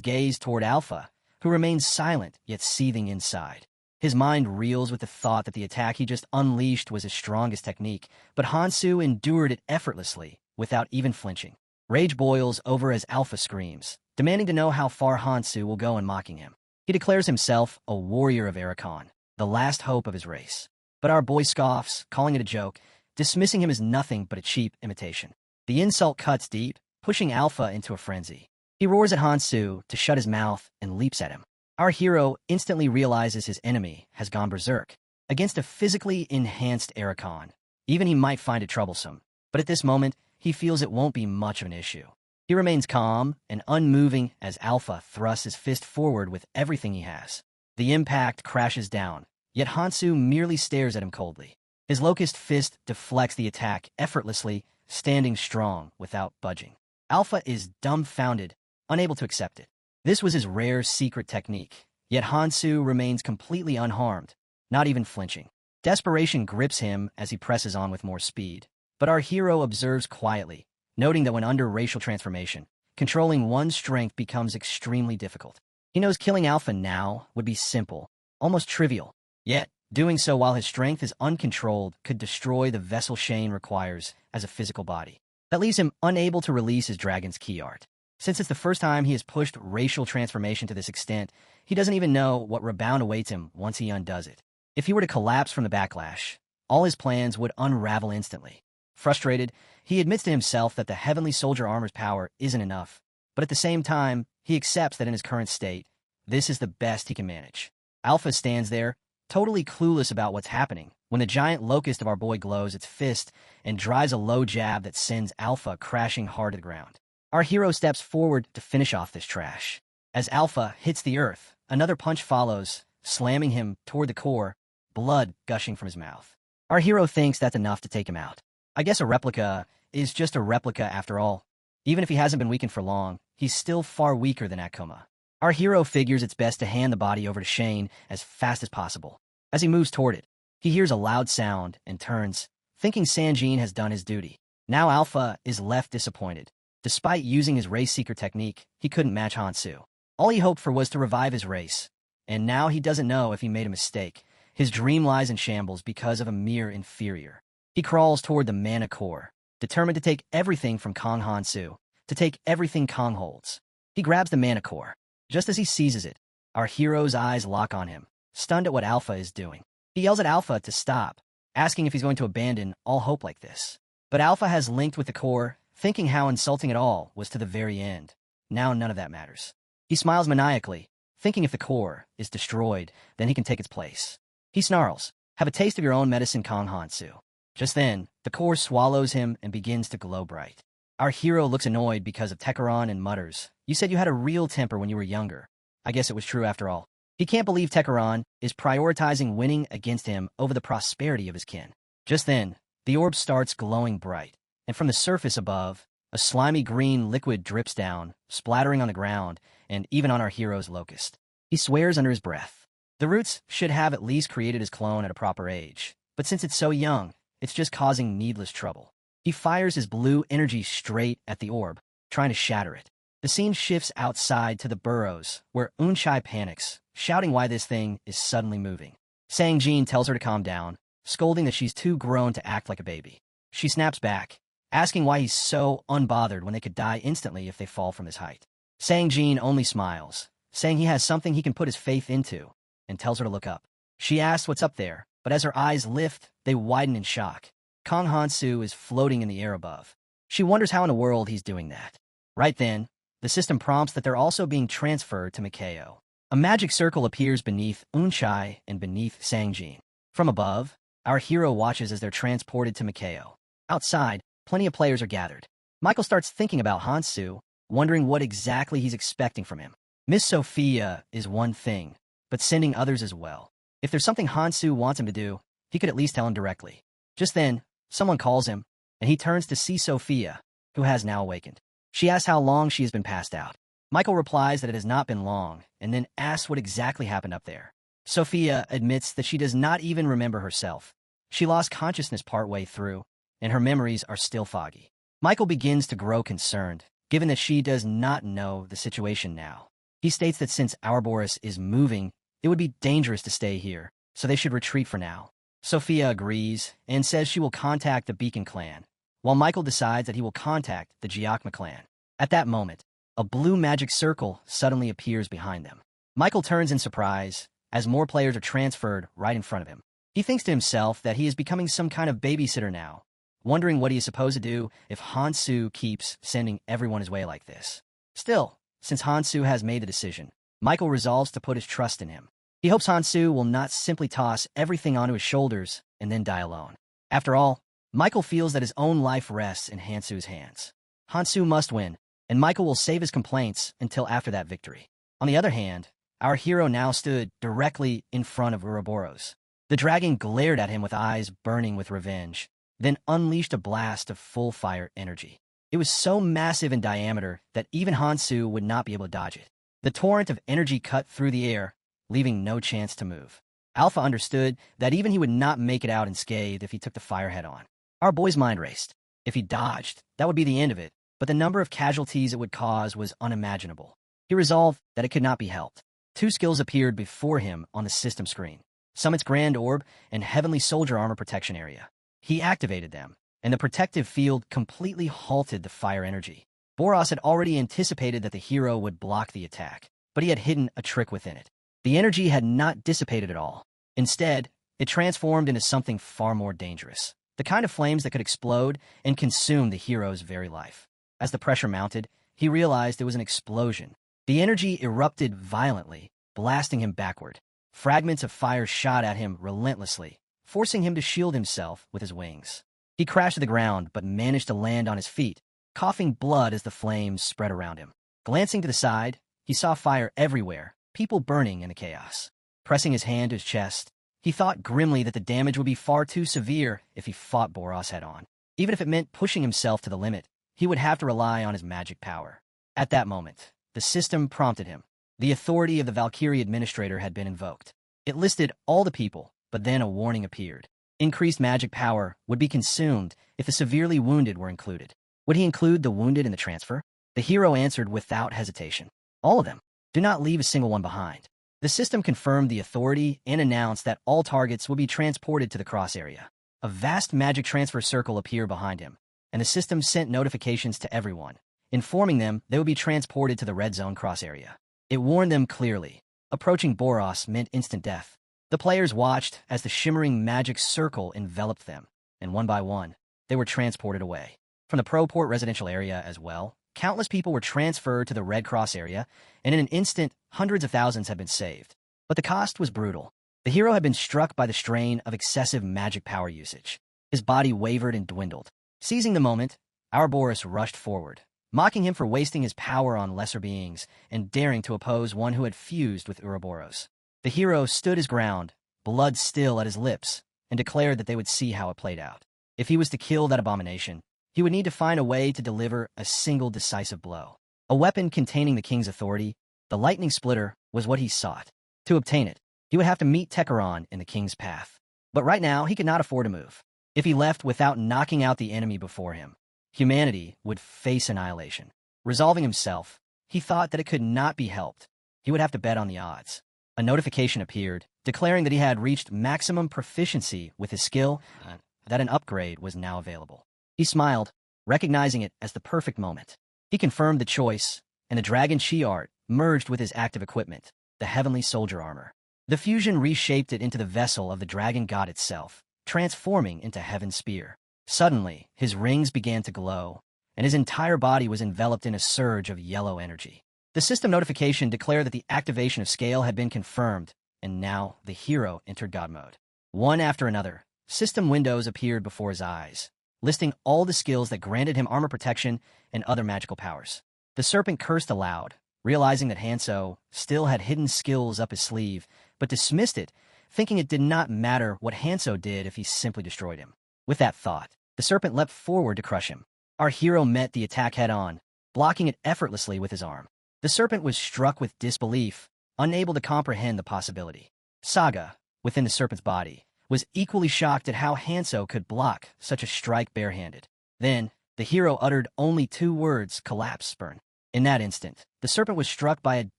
gaze toward Alpha, who remains silent yet seething inside. His mind reels with the thought that the attack he just unleashed was his strongest technique, but Hansu endured it effortlessly, without even flinching. Rage boils over as Alpha screams, demanding to know how far Hansu will go in mocking him. He declares himself a warrior of Arachon, the last hope of his race. But our boy scoffs, calling it a joke, dismissing him as nothing but a cheap imitation. The insult cuts deep, pushing Alpha into a frenzy. He roars at Hansu to shut his mouth and leaps at him. Our hero instantly realizes his enemy has gone berserk. Against a physically enhanced Arachon, even he might find it troublesome, but at this moment, he feels it won't be much of an issue. He remains calm and unmoving as Alpha thrusts his fist forward with everything he has. The impact crashes down, yet Hansu merely stares at him coldly. His locust fist deflects the attack effortlessly, standing strong without budging. Alpha is dumbfounded, unable to accept it. This was his rare secret technique, yet Hansu remains completely unharmed, not even flinching. Desperation grips him as he presses on with more speed, but our hero observes quietly, noting that when under racial transformation, controlling one's strength becomes extremely difficult. He knows killing Alpha now would be simple, almost trivial, yet doing so while his strength is uncontrolled could destroy the vessel Shane requires as a physical body. That leaves him unable to release his dragon's key art. Since it's the first time he has pushed racial transformation to this extent, he doesn't even know what rebound awaits him once he undoes it. If he were to collapse from the backlash, all his plans would unravel instantly. Frustrated, he admits to himself that the Heavenly Soldier armor's power isn't enough, but at the same time, he accepts that in his current state, this is the best he can manage. Alpha stands there, totally clueless about what's happening, when the giant locust of our boy glows its fist and drives a low jab that sends Alpha crashing hard to the ground. Our hero steps forward to finish off this trash. As Alpha hits the earth, another punch follows, slamming him toward the core, blood gushing from his mouth. Our hero thinks that's enough to take him out. I guess a replica is just a replica after all. Even if he hasn't been weakened for long, he's still far weaker than Akoma. Our hero figures it's best to hand the body over to Shane as fast as possible. As he moves toward it, he hears a loud sound and turns, thinking Sanjin has done his duty. Now Alpha is left disappointed. Despite using his race-seeker technique, he couldn't match Hansu. All he hoped for was to revive his race, and now he doesn't know if he made a mistake. His dream lies in shambles because of a mere inferior. He crawls toward the mana core, determined to take everything from Kong Hansu, to take everything Kong holds. He grabs the mana core. Just as he seizes it, our hero's eyes lock on him, stunned at what Alpha is doing. He yells at Alpha to stop, asking if he's going to abandon all hope like this. But Alpha has linked with the core, thinking how insulting it all was to the very end. Now none of that matters. He smiles maniacally, thinking if the core is destroyed, then he can take its place. He snarls, "Have a taste of your own medicine, Kong Hansu." Just then, the core swallows him and begins to glow bright. Our hero looks annoyed because of Tekaron and mutters, "You said you had a real temper when you were younger." I guess it was true after all. He can't believe Tekaron is prioritizing winning against him over the prosperity of his kin. Just then, the orb starts glowing bright, and from the surface above, a slimy green liquid drips down, splattering on the ground and even on our hero's locust. He swears under his breath. The roots should have at least created his clone at a proper age, but since it's so young, it's just causing needless trouble. He fires his blue energy straight at the orb, trying to shatter it. The scene shifts outside to the burrows, where Unchai panics, shouting why this thing is suddenly moving. Sangjin tells her to calm down, scolding that she's too grown to act like a baby. She snaps back, asking why he's so unbothered when they could die instantly if they fall from his height. Sangjin only smiles, saying he has something he can put his faith into, and tells her to look up. She asks what's up there, but as her eyes lift, they widen in shock. Kong Hansu is floating in the air above. She wonders how in the world he's doing that. Right then, the system prompts that they're also being transferred to Mikao. A magic circle appears beneath Unchai and beneath Sangjin. From above, our hero watches as they're transported to Mikao. Outside, plenty of players are gathered. Michael starts thinking about Hansu, wondering what exactly he's expecting from him. Miss Sophia is one thing, but sending others as well. If there's something Hansu wants him to do, he could at least tell him directly. Just then, someone calls him, and he turns to see Sophia, who has now awakened. She asks how long she has been passed out. Michael replies that it has not been long, and then asks what exactly happened up there. Sophia admits that she does not even remember herself. She lost consciousness partway through, and her memories are still foggy. Michael begins to grow concerned, given that she does not know the situation now. He states that since Ouroboros is moving, it would be dangerous to stay here, so they should retreat for now. Sophia agrees and says she will contact the Beacon clan, while Michael decides that he will contact the Giacomo clan. At that moment, a blue magic circle suddenly appears behind them. Michael turns in surprise, as more players are transferred right in front of him. He thinks to himself that he is becoming some kind of babysitter now, wondering what he is supposed to do if Hansu keeps sending everyone his way like this. Still, since Hansu has made the decision, Michael resolves to put his trust in him. He hopes Hansu will not simply toss everything onto his shoulders and then die alone. After all, Michael feels that his own life rests in Hansu's hands. Hansu must win, and Michael will save his complaints until after that victory. On the other hand, our hero now stood directly in front of Ouroboros. The dragon glared at him with eyes burning with revenge, then unleashed a blast of full fire energy. It was so massive in diameter that even Hansu would not be able to dodge it. The torrent of energy cut through the air, leaving no chance to move. Alpha understood that even he would not make it out unscathed if he took the fire head-on. Our boy's mind raced. If he dodged, that would be the end of it, but the number of casualties it would cause was unimaginable. He resolved that it could not be helped. Two skills appeared before him on the system screen: Summit's Grand Orb and Heavenly Soldier Armor Protection Area. He activated them, and the protective field completely halted the fire energy. Boros had already anticipated that the hero would block the attack, but he had hidden a trick within it. The energy had not dissipated at all. Instead, it transformed into something far more dangerous, the kind of flames that could explode and consume the hero's very life. As the pressure mounted, he realized it was an explosion. The energy erupted violently, blasting him backward. Fragments of fire shot at him relentlessly, forcing him to shield himself with his wings. He crashed to the ground but managed to land on his feet, coughing blood as the flames spread around him. Glancing to the side, he saw fire everywhere, people burning in the chaos. Pressing his hand to his chest, he thought grimly that the damage would be far too severe if he fought Boros head-on. Even if it meant pushing himself to the limit, he would have to rely on his magic power. At that moment, the system prompted him. The authority of the Valkyrie Administrator had been invoked. It listed all the people, but then a warning appeared. Increased magic power would be consumed if the severely wounded were included. Would he include the wounded in the transfer? The hero answered without hesitation. All of them. Do not leave a single one behind. The system confirmed the authority and announced that all targets would be transported to the cross area. A vast magic transfer circle appeared behind him, and the system sent notifications to everyone, informing them they would be transported to the red zone cross area. It warned them clearly. Approaching Boros meant instant death. The players watched as the shimmering magic circle enveloped them, and one by one, they were transported away. From the Pro-Port residential area as well, countless people were transferred to the Red Cross area, and in an instant, hundreds of thousands had been saved. But the cost was brutal. The hero had been struck by the strain of excessive magic power usage. His body wavered and dwindled. Seizing the moment, Ouroboros rushed forward, mocking him for wasting his power on lesser beings and daring to oppose one who had fused with Ouroboros. The hero stood his ground, blood still at his lips, and declared that they would see how it played out. If he was to kill that abomination, he would need to find a way to deliver a single decisive blow. A weapon containing the king's authority, the lightning splitter, was what he sought. To obtain it, he would have to meet Tekaron in the king's path. But right now, he could not afford to move. If he left without knocking out the enemy before him, humanity would face annihilation. Resolving himself, he thought that it could not be helped. He would have to bet on the odds. A notification appeared, declaring that he had reached maximum proficiency with his skill and that an upgrade was now available. He smiled, recognizing it as the perfect moment. He confirmed the choice, and the dragon Shi-Art merged with his active equipment, the heavenly soldier armor. The fusion reshaped it into the vessel of the dragon god itself, transforming into Heaven's Spear. Suddenly, his rings began to glow, and his entire body was enveloped in a surge of yellow energy. The system notification declared that the activation of scale had been confirmed, and now the hero entered God mode. One after another, system windows appeared before his eyes, listing all the skills that granted him armor protection and other magical powers. The serpent cursed aloud, realizing that Hanso still had hidden skills up his sleeve, but dismissed it, thinking it did not matter what Hanso did if he simply destroyed him. With that thought, the serpent leapt forward to crush him. Our hero met the attack head-on, blocking it effortlessly with his arm. The serpent was struck with disbelief, unable to comprehend the possibility. Saga, within the serpent's body, was equally shocked at how Hanso could block such a strike barehanded. Then, the hero uttered only 2 words, collapse, burn. In that instant, the serpent was struck by a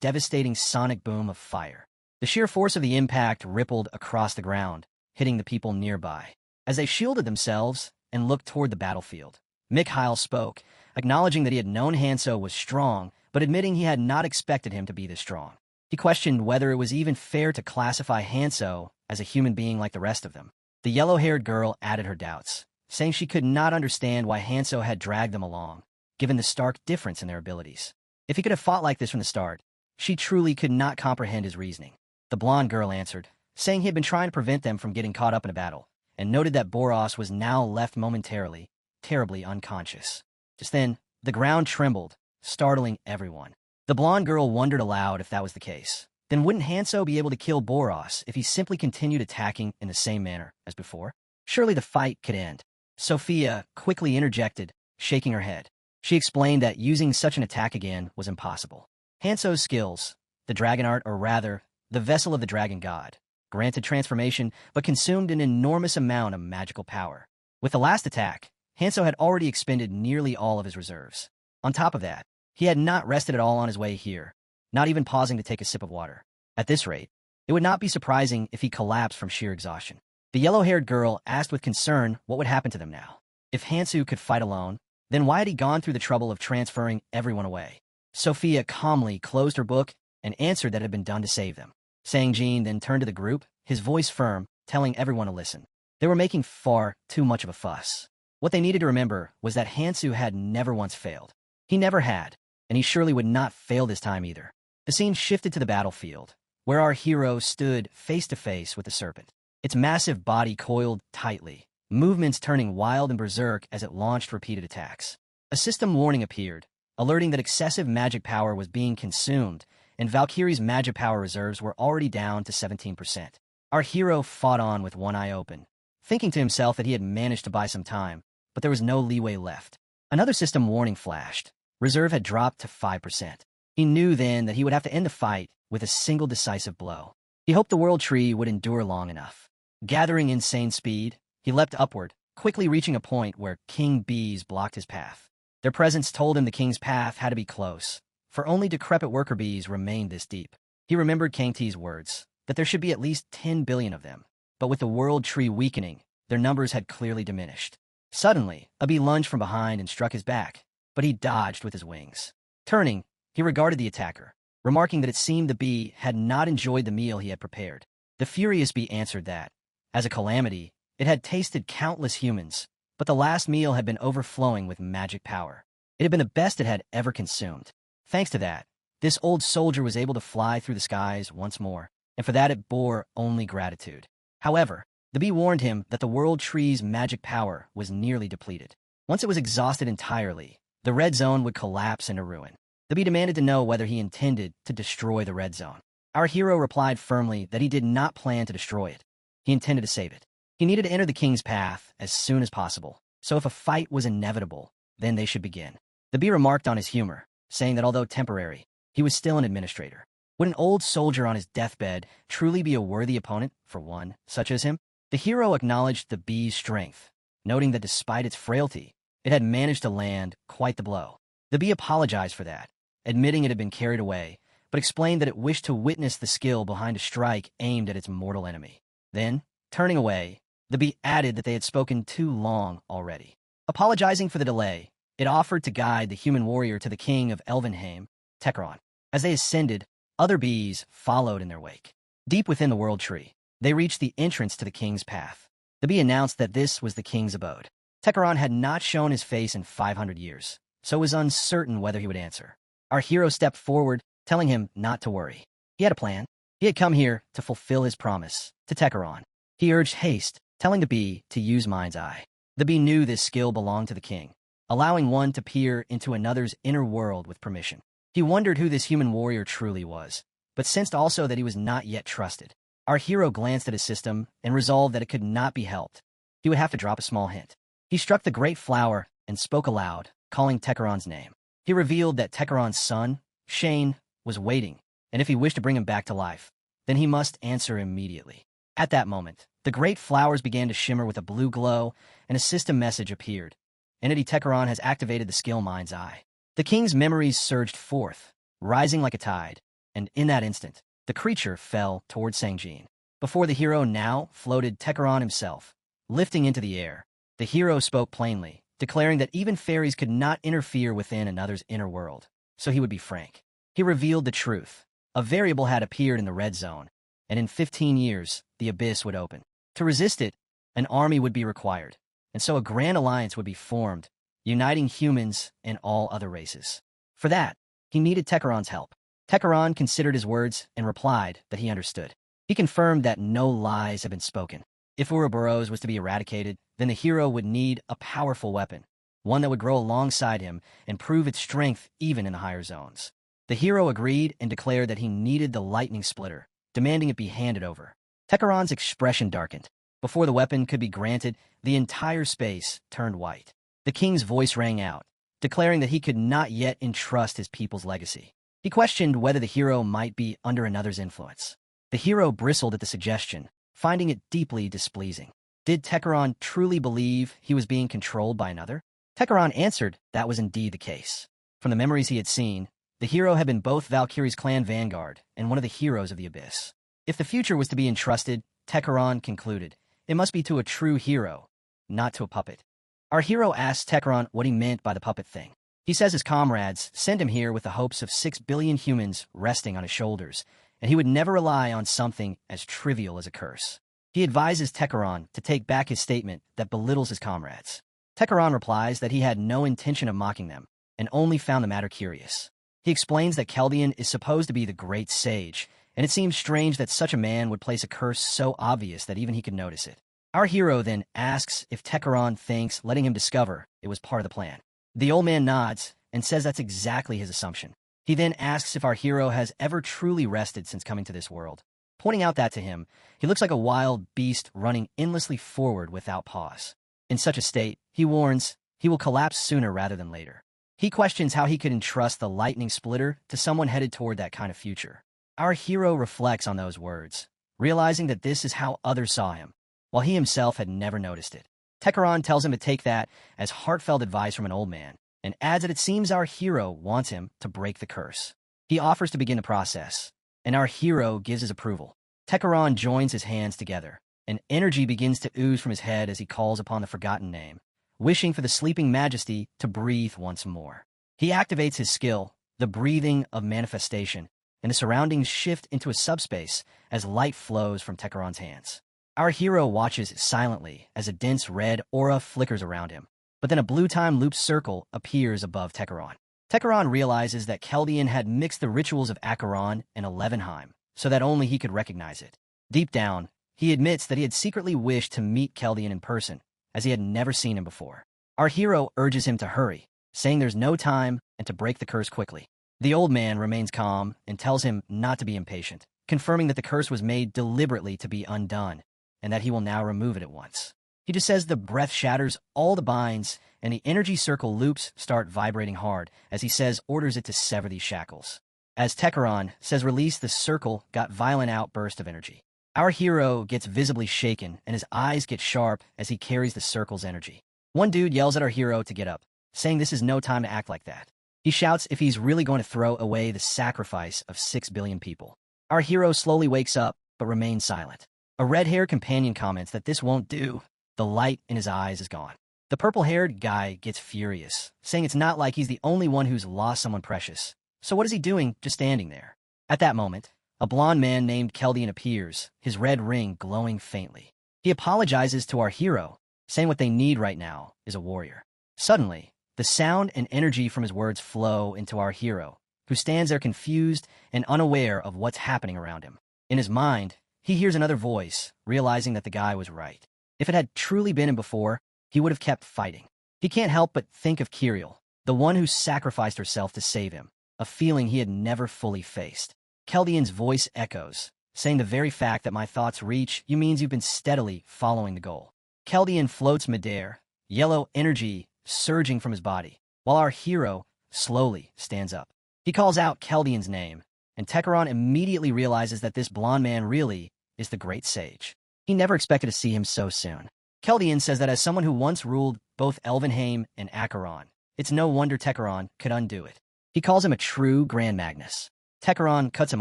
devastating sonic boom of fire. The sheer force of the impact rippled across the ground, hitting the people nearby. As they shielded themselves and looked toward the battlefield, Mikhail spoke, acknowledging that he had known Hanso was strong, but admitting he had not expected him to be this strong. He questioned whether it was even fair to classify Hanso as a human being like the rest of them. The yellow-haired girl added her doubts, saying she could not understand why Hanso had dragged them along, given the stark difference in their abilities. If he could have fought like this from the start, she truly could not comprehend his reasoning. The blonde girl answered, saying he had been trying to prevent them from getting caught up in a battle, and noted that Boros was now left momentarily, terribly unconscious. Just then, the ground trembled, startling everyone. The blonde girl wondered aloud if that was the case. Then wouldn't Hanso be able to kill Boros if he simply continued attacking in the same manner as before? Surely the fight could end. Sophia quickly interjected, shaking her head. She explained that using such an attack again was impossible. Hanso's skills, the dragon art, or rather, the vessel of the dragon god, granted transformation but consumed an enormous amount of magical power. With the last attack, Hanso had already expended nearly all of his reserves. On top of that, he had not rested at all on his way here, not even pausing to take a sip of water. At this rate, it would not be surprising if he collapsed from sheer exhaustion. The yellow-haired girl asked with concern what would happen to them now. If Hanso could fight alone, Then why had he gone through the trouble of transferring everyone away? Sophia calmly closed her book and answered that it had been done to save them. Sang-jin then turned to the group, his voice firm, telling everyone to listen. They were making far too much of a fuss. What they needed to remember was that Hansu had never once failed. He never had, and he surely would not fail this time either. The scene shifted to the battlefield, where our hero stood face to face with the serpent. Its massive body coiled tightly, movements turning wild and berserk as it launched repeated attacks. A system warning appeared, alerting that excessive magic power was being consumed, and Valkyrie's magic power reserves were already down to 17%. Our hero fought on with one eye open, thinking to himself that he had managed to buy some time, but there was no leeway left. Another system warning flashed. Reserve had dropped to 5%. He knew then that he would have to end the fight with a single decisive blow. He hoped the World Tree would endure long enough. Gathering insane speed, he leapt upward, quickly reaching a point where King Bees blocked his path. Their presence told him the king's path had to be close, for only decrepit worker bees remained this deep. He remembered Kang T's words, that there should be at least 10 billion of them, but with the World Tree weakening, their numbers had clearly diminished. Suddenly, a bee lunged from behind and struck his back, but he dodged with his wings. Turning, he regarded the attacker, remarking that it seemed the bee had not enjoyed the meal he had prepared. The furious bee answered that, as a calamity, it had tasted countless humans, but the last meal had been overflowing with magic power. It had been the best it had ever consumed. Thanks to that, this old soldier was able to fly through the skies once more, and for that it bore only gratitude. However, the bee warned him that the World Tree's magic power was nearly depleted. Once it was exhausted entirely, the red zone would collapse into ruin. The bee demanded to know whether he intended to destroy the red zone. Our hero replied firmly that he did not plan to destroy it. He intended to save it. He needed to enter the king's path as soon as possible, so if a fight was inevitable, then they should begin. The bee remarked on his humor, saying that although temporary, he was still an administrator. Would an old soldier on his deathbed truly be a worthy opponent for one such as him? The hero acknowledged the bee's strength, noting that despite its frailty, it had managed to land quite the blow. The bee apologized for that, admitting it had been carried away, but explained that it wished to witness the skill behind a strike aimed at its mortal enemy. Then, turning away, the bee added that they had spoken too long already. Apologizing for the delay, it offered to guide the human warrior to the king of Elvenheim, Tekron. As they ascended, other bees followed in their wake. Deep within the World Tree, they reached the entrance to the king's path. The bee announced that this was the king's abode. Tekron had not shown his face in 500 years, so was uncertain whether he would answer. Our hero stepped forward, telling him not to worry. He had a plan. He had come here to fulfill his promise to Tekron. He urged haste, telling the bee to use Mind's Eye. The bee knew this skill belonged to the king, allowing one to peer into another's inner world with permission. He wondered who this human warrior truly was, but sensed also that he was not yet trusted. Our hero glanced at his system and resolved that it could not be helped. He would have to drop a small hint. He struck the great flower and spoke aloud, calling Tekron's name. He revealed that Tekron's son, Shane, was waiting, and if he wished to bring him back to life, then he must answer immediately. At that moment, the great flowers began to shimmer with a blue glow, and a system message appeared. Entity Tekron has activated the skill Mind's Eye. The king's memories surged forth, rising like a tide, and in that instant, the creature fell toward Sang-jin. Before the hero now floated Tekron himself, lifting into the air. The hero spoke plainly, declaring that even fairies could not interfere within another's inner world, so he would be frank. He revealed the truth. A variable had appeared in the red zone, and in 15 years, the abyss would open. To resist it, an army would be required, and so a grand alliance would be formed, uniting humans and all other races. For that, he needed Tekron's help. Tekron considered his words and replied that he understood. He confirmed that no lies had been spoken. If Ouroboros was to be eradicated, then the hero would need a powerful weapon, one that would grow alongside him and prove its strength even in the higher zones. The hero agreed and declared that he needed the lightning splitter, demanding it be handed over. Tekron's expression darkened. Before the weapon could be granted, the entire space turned white. The king's voice rang out, declaring that he could not yet entrust his people's legacy. He questioned whether the hero might be under another's influence. The hero bristled at the suggestion, finding it deeply displeasing. Did Tekron truly believe he was being controlled by another? Tekron answered that was indeed the case. From the memories he had seen, the hero had been both Valkyrie's clan vanguard and one of the heroes of the Abyss. If the future was to be entrusted, Tekron concluded, it must be to a true hero, not to a puppet. Our hero asks Techeron what he meant by the puppet thing. He says his comrades sent him here with the hopes of 6 billion humans resting on his shoulders, and he would never rely on something as trivial as a curse. He advises Techeron to take back his statement that belittles his comrades. Techeron replies that he had no intention of mocking them, and only found the matter curious. He explains that Keldian is supposed to be the great sage, and it seems strange that such a man would place a curse so obvious that even he could notice it. Our hero then asks if Techeron thinks letting him discover it was part of the plan. The old man nods and says that's exactly his assumption. He then asks if our hero has ever truly rested since coming to this world. Pointing out that to him, he looks like a wild beast running endlessly forward without pause. In such a state, he warns, he will collapse sooner rather than later. He questions how he could entrust the lightning splitter to someone headed toward that kind of future. Our hero reflects on those words, realizing that this is how others saw him, while he himself had never noticed it. Techeron tells him to take that as heartfelt advice from an old man, and adds that it seems our hero wants him to break the curse. He offers to begin the process, and our hero gives his approval. Techeron joins his hands together, and energy begins to ooze from his head as he calls upon the forgotten name, wishing for the sleeping majesty to breathe once more. He activates his skill, the breathing of manifestation, and the surroundings shift into a subspace as light flows from Techeron's hands. Our hero watches silently as a dense red aura flickers around him, but then a blue time-loop circle appears above Techeron. Techeron realizes that Keldian had mixed the rituals of Acheron and Elevenheim, so that only he could recognize it. Deep down, he admits that he had secretly wished to meet Keldian in person, as he had never seen him before. Our hero urges him to hurry, saying there's no time and to break the curse quickly. The old man remains calm and tells him not to be impatient, confirming that the curse was made deliberately to be undone, and that he will now remove it at once. He just says the breath shatters all the binds, and the energy circle loops start vibrating hard, as he says orders it to sever these shackles. As Techeron says release, the circle got violent outburst of energy. Our hero gets visibly shaken, and his eyes get sharp as he carries the circle's energy. One dude yells at our hero to get up, saying this is no time to act like that. He shouts if he's really going to throw away the sacrifice of 6 billion people. Our hero slowly wakes up, but remains silent. A red-haired companion comments that this won't do. The light in his eyes is gone. The purple-haired guy gets furious, saying it's not like he's the only one who's lost someone precious. So what is he doing just standing there? At that moment, a blond man named Keldian appears, his red ring glowing faintly. He apologizes to our hero, saying what they need right now is a warrior. Suddenly, the sound and energy from his words flow into our hero, who stands there confused and unaware of what's happening around him. In his mind, he hears another voice, realizing that the guy was right. If it had truly been him before, he would have kept fighting. He can't help but think of Kiriel, the one who sacrificed herself to save him, a feeling he had never fully faced. Keldian's voice echoes, saying the very fact that my thoughts reach you means you've been steadily following the goal. Keldian floats midair, yellow energy surging from his body, while our hero slowly stands up. He calls out Keldian's name, and Techeron immediately realizes that this blond man really is the great sage. He never expected to see him so soon. Keldian says that as someone who once ruled both Elvenheim and Acheron, it's no wonder Techeron could undo it. He calls him a true Grand Magnus. Techeron cuts him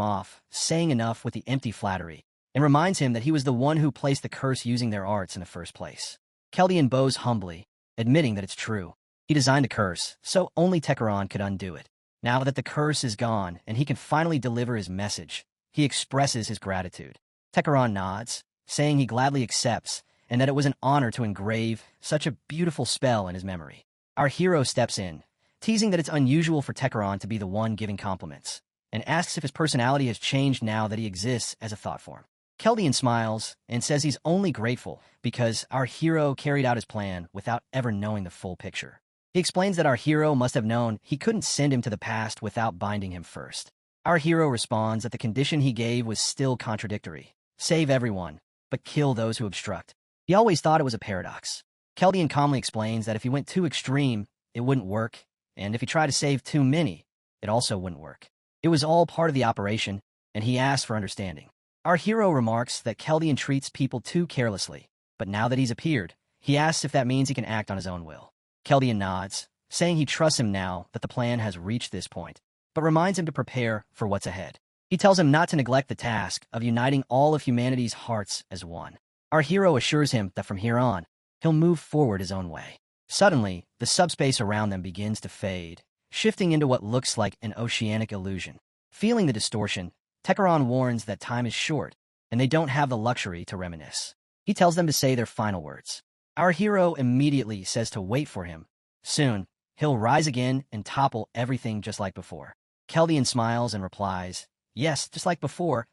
off, saying enough with the empty flattery, and reminds him that he was the one who placed the curse using their arts in the first place. Keldian bows humbly, admitting that it's true. He designed the curse, so only Techeron could undo it. Now that the curse is gone and he can finally deliver his message, he expresses his gratitude. Techeron nods, saying he gladly accepts, and that it was an honor to engrave such a beautiful spell in his memory. Our hero steps in, teasing that it's unusual for Techeron to be the one giving compliments, and asks if his personality has changed now that he exists as a thought form. Keldian smiles and says he's only grateful because our hero carried out his plan without ever knowing the full picture. He explains that our hero must have known he couldn't send him to the past without binding him first. Our hero responds that the condition he gave was still contradictory. Save everyone, but kill those who obstruct. He always thought it was a paradox. Keldian calmly explains that if he went too extreme, it wouldn't work, and if he tried to save too many, it also wouldn't work. It was all part of the operation, and he asked for understanding. Our hero remarks that Keldian treats people too carelessly, but now that he's appeared, he asks if that means he can act on his own will. Keldian nods, saying he trusts him now that the plan has reached this point, but reminds him to prepare for what's ahead. He tells him not to neglect the task of uniting all of humanity's hearts as one. Our hero assures him that from here on, he'll move forward his own way. Suddenly, the subspace around them begins to fade, shifting into what looks like an oceanic illusion. Feeling the distortion, Tekaron warns that time is short, and they don't have the luxury to reminisce. He tells them to say their final words. Our hero immediately says to wait for him. Soon, he'll rise again and topple everything just like before. Keldian smiles and replies, yes, just like before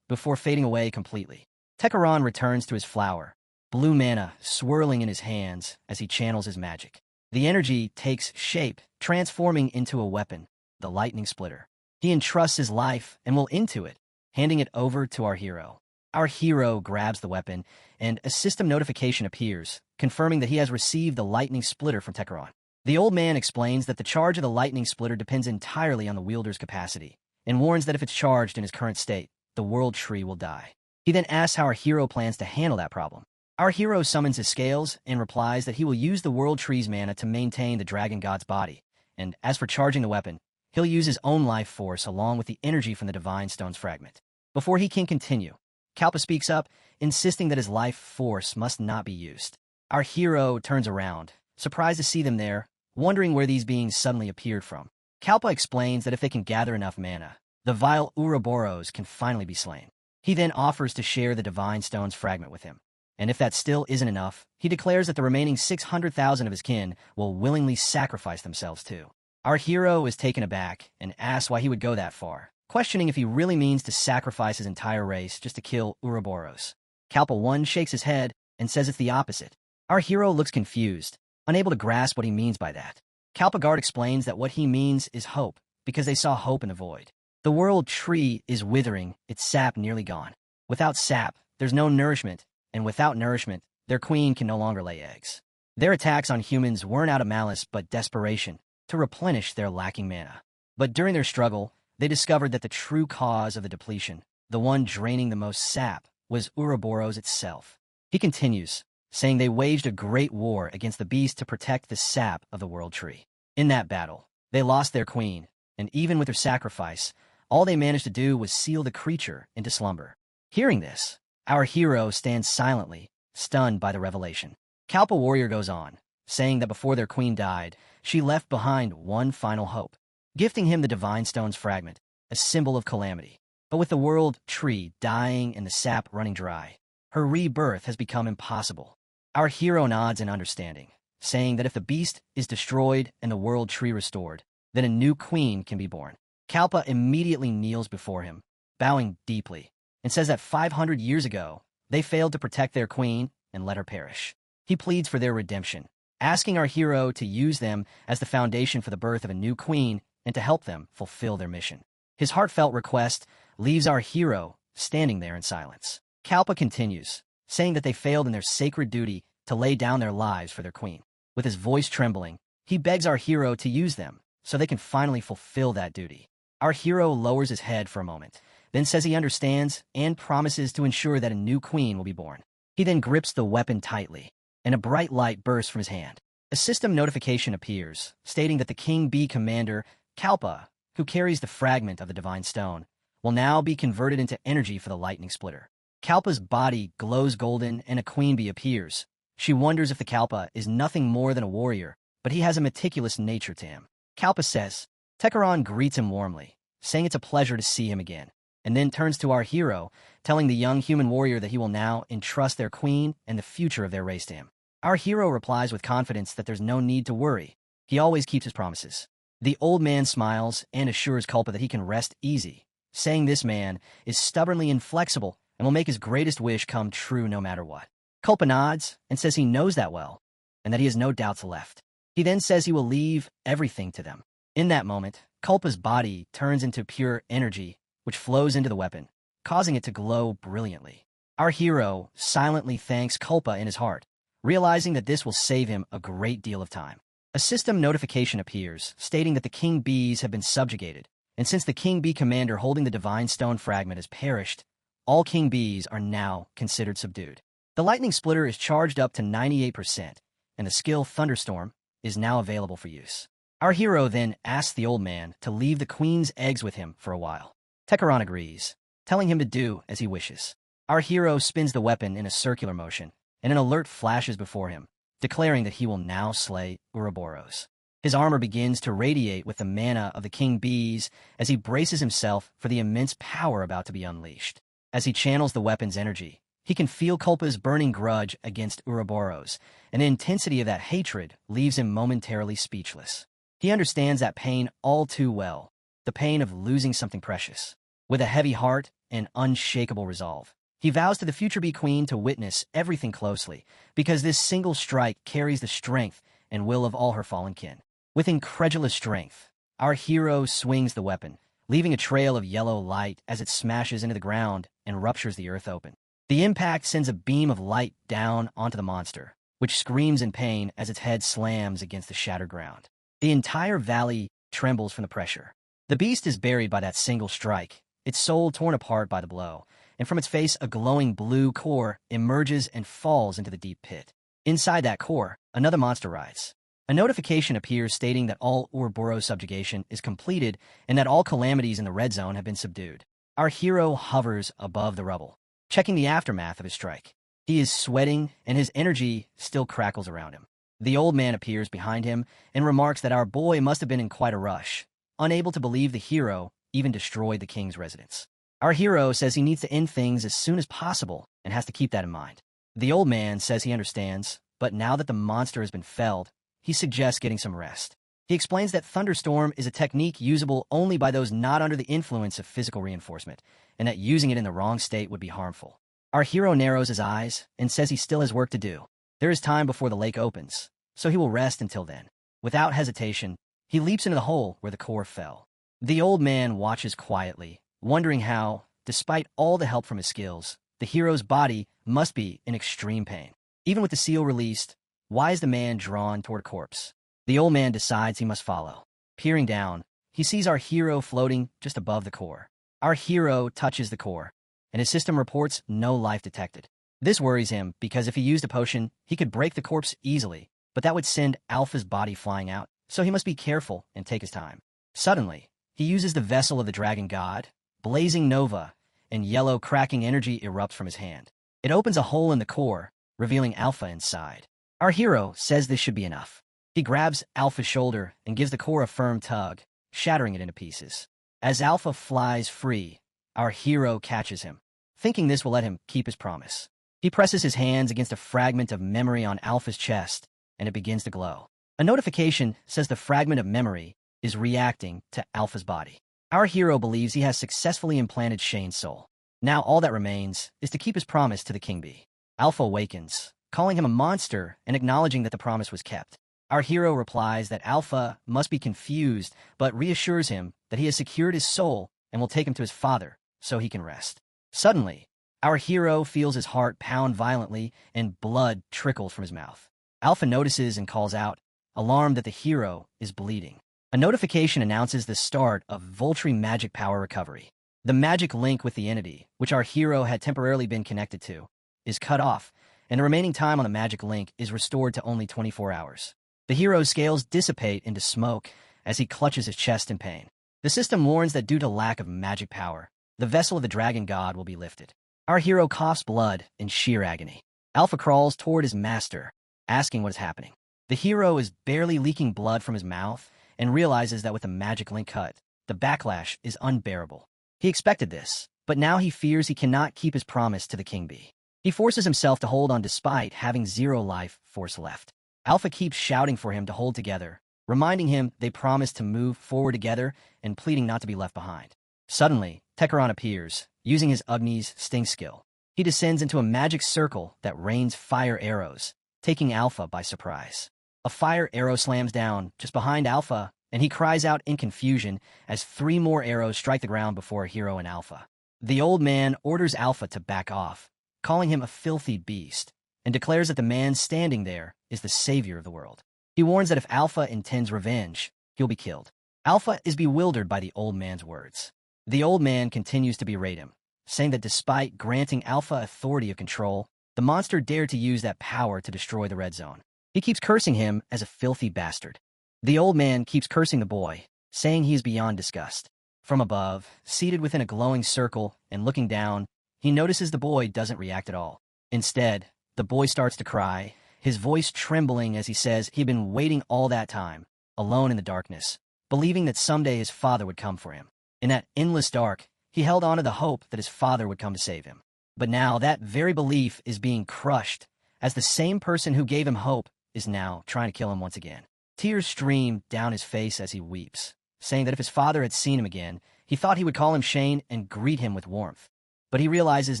fading away completely. Tekaron returns to his flower, blue mana swirling in his hands as he channels his magic. The energy takes shape, transforming into a weapon, the lightning splitter. He entrusts his life and will into it, handing it over to our hero. Our hero grabs the weapon, and a system notification appears, confirming that he has received the lightning splitter from Tekaron. The old man explains that the charge of the lightning splitter depends entirely on the wielder's capacity, and warns that if it's charged in its current state, the world tree will die. He then asks how our hero plans to handle that problem. Our hero summons his scales and replies that he will use the world tree's mana to maintain the dragon god's body, and as for charging the weapon, he'll use his own life force along with the energy from the divine stone's fragment. Before he can continue, Kalpa speaks up, insisting that his life force must not be used. Our hero turns around, surprised to see them there, wondering where these beings suddenly appeared from. Kalpa explains that if they can gather enough mana, the vile Ouroboros can finally be slain. He then offers to share the divine stone's fragment with him. And if that still isn't enough, he declares that the remaining 600,000 of his kin will willingly sacrifice themselves too. Our hero is taken aback and asks why he would go that far, questioning if he really means to sacrifice his entire race just to kill Ouroboros. Kalpa 1 shakes his head and says it's the opposite. Our hero looks confused, unable to grasp what he means by that. Kalpa Guard explains that what he means is hope, because they saw hope in the void. The world tree is withering, its sap nearly gone. Without sap, there's no nourishment, and without nourishment, their queen can no longer lay eggs. Their attacks on humans weren't out of malice but desperation, to replenish their lacking mana. But during their struggle, they discovered that the true cause of the depletion, the one draining the most sap, was Ouroboros itself. He continues, saying they waged a great war against the beast to protect the sap of the world tree. In that battle, they lost their queen, and even with her sacrifice, all they managed to do was seal the creature into slumber. Hearing this, our hero stands silently, stunned by the revelation. Kalpa Warrior goes on, saying that before their queen died, she left behind one final hope, gifting him the divine stone's fragment, a symbol of calamity. But with the world tree dying and the sap running dry, her rebirth has become impossible. Our hero nods in understanding, saying that if the beast is destroyed and the world tree restored, then a new queen can be born. Kalpa immediately kneels before him, bowing deeply, and says that 500 years ago, they failed to protect their queen and let her perish. He pleads for their redemption, asking our hero to use them as the foundation for the birth of a new queen and to help them fulfill their mission. His heartfelt request leaves our hero standing there in silence. Kalpa continues, saying that they failed in their sacred duty to lay down their lives for their queen. With his voice trembling, he begs our hero to use them so they can finally fulfill that duty. Our hero lowers his head for a moment, then says he understands and promises to ensure that a new queen will be born. He then grips the weapon tightly, and a bright light bursts from his hand. A system notification appears, stating that the King Bee commander, Kalpa, who carries the fragment of the divine stone, will now be converted into energy for the lightning splitter. Kalpa's body glows golden and a queen bee appears. She wonders if the Kalpa is nothing more than a warrior, but he has a meticulous nature to him. Kalpa says, Tekaron greets him warmly, saying it's a pleasure to see him again, and then turns to our hero, telling the young human warrior that he will now entrust their queen and the future of their race to him. Our hero replies with confidence that there's no need to worry. He always keeps his promises. The old man smiles and assures Kalpa that he can rest easy, saying this man is stubbornly inflexible and will make his greatest wish come true no matter what. Kalpa nods and says he knows that well, and that he has no doubts left. He then says he will leave everything to them. In that moment, Kalpa's body turns into pure energy, which flows into the weapon, causing it to glow brilliantly. Our hero silently thanks Kalpa in his heart, realizing that this will save him a great deal of time. A system notification appears, stating that the King Bees have been subjugated, and since the King Bee commander holding the Divine Stone fragment has perished, all King Bees are now considered subdued. The lightning splitter is charged up to 98%, and the skill Thunderstorm is now available for use. Our hero then asks the old man to leave the queen's eggs with him for a while. Tekaron agrees, telling him to do as he wishes. Our hero spins the weapon in a circular motion, and an alert flashes before him, declaring that he will now slay Ouroboros. His armor begins to radiate with the mana of the king bees as he braces himself for the immense power about to be unleashed. As he channels the weapon's energy, he can feel Culpa's burning grudge against Ouroboros, and the intensity of that hatred leaves him momentarily speechless. He understands that pain all too well, the pain of losing something precious. With a heavy heart and unshakable resolve, he vows to the future Bee Queen to witness everything closely, because this single strike carries the strength and will of all her fallen kin. With incredulous strength, our hero swings the weapon, leaving a trail of yellow light as it smashes into the ground and ruptures the earth open. The impact sends a beam of light down onto the monster, which screams in pain as its head slams against the shattered ground. The entire valley trembles from the pressure. The beast is buried by that single strike, its soul torn apart by the blow, and from its face a glowing blue core emerges and falls into the deep pit. Inside that core, another monster rides. A notification appears stating that all Ouroboros subjugation is completed and that all calamities in the red zone have been subdued. Our hero hovers above the rubble, checking the aftermath of his strike. He is sweating, and his energy still crackles around him. The old man appears behind him and remarks that our boy must have been in quite a rush, unable to believe the hero even destroyed the king's residence. Our hero says he needs to end things as soon as possible and has to keep that in mind. The old man says he understands, but now that the monster has been felled, he suggests getting some rest. He explains that thunderstorm is a technique usable only by those not under the influence of physical reinforcement, and that using it in the wrong state would be harmful. Our hero narrows his eyes and says he still has work to do. There is time before the lake opens, so he will rest until then. Without hesitation, he leaps into the hole where the core fell. The old man watches quietly, wondering how, despite all the help from his skills, the hero's body must be in extreme pain. Even with the seal released, why is the man drawn toward a corpse? The old man decides he must follow. Peering down, he sees our hero floating just above the core. Our hero touches the core, and his system reports no life detected. This worries him because if he used a potion, he could break the corpse easily, but that would send Alpha's body flying out, so he must be careful and take his time. Suddenly, he uses the vessel of the dragon god, blazing nova, and yellow cracking energy erupts from his hand. It opens a hole in the core, revealing Alpha inside. Our hero says this should be enough. He grabs Alpha's shoulder and gives the core a firm tug, shattering it into pieces. As Alpha flies free, our hero catches him, thinking this will let him keep his promise. He presses his hands against a fragment of memory on Alpha's chest, and it begins to glow. A notification says the fragment of memory is reacting to Alpha's body. Our hero believes he has successfully implanted Shane's soul. Now all that remains is to keep his promise to the king bee. Alpha awakens, calling him a monster and acknowledging that the promise was kept. Our hero replies that Alpha must be confused, but reassures him that he has secured his soul and will take him to his father so he can rest. Suddenly, our hero feels his heart pound violently and blood trickles from his mouth. Alpha notices and calls out, alarmed that the hero is bleeding. A notification announces the start of Voltri magic power recovery. The magic link with the entity, which our hero had temporarily been connected to, is cut off, and the remaining time on the magic link is restored to only 24 hours. The hero's scales dissipate into smoke as he clutches his chest in pain. The system warns that due to lack of magic power, the vessel of the dragon god will be lifted. Our hero coughs blood in sheer agony. Alpha crawls toward his master, asking what is happening. The hero is barely leaking blood from his mouth and realizes that with the magic link cut, the backlash is unbearable. He expected this, but now he fears he cannot keep his promise to the king bee. He forces himself to hold on despite having 0 life force left. Alpha keeps shouting for him to hold together, reminding him they promised to move forward together and pleading not to be left behind. Suddenly, Tekaron appears, using his Agni's sting skill. He descends into a magic circle that rains fire arrows, taking Alpha by surprise. A fire arrow slams down just behind Alpha, and he cries out in confusion as 3 more arrows strike the ground before a hero and Alpha. The old man orders Alpha to back off, calling him a filthy beast, and declares that the man standing there is the savior of the world. He warns that if Alpha intends revenge, he'll be killed. Alpha is bewildered by the old man's words. The old man continues to berate him, saying that despite granting Alpha authority of control, the monster dared to use that power to destroy the red zone. He keeps cursing him as a filthy bastard. The old man keeps cursing the boy, saying he is beyond disgust. From above, seated within a glowing circle and looking down, he notices the boy doesn't react at all. Instead, the boy starts to cry, his voice trembling as he says he had been waiting all that time, alone in the darkness, believing that someday his father would come for him. In that endless dark, he held on to the hope that his father would come to save him. But now that very belief is being crushed, as the same person who gave him hope is now trying to kill him once again. Tears stream down his face as he weeps, saying that if his father had seen him again, he thought he would call him Shane and greet him with warmth. But he realizes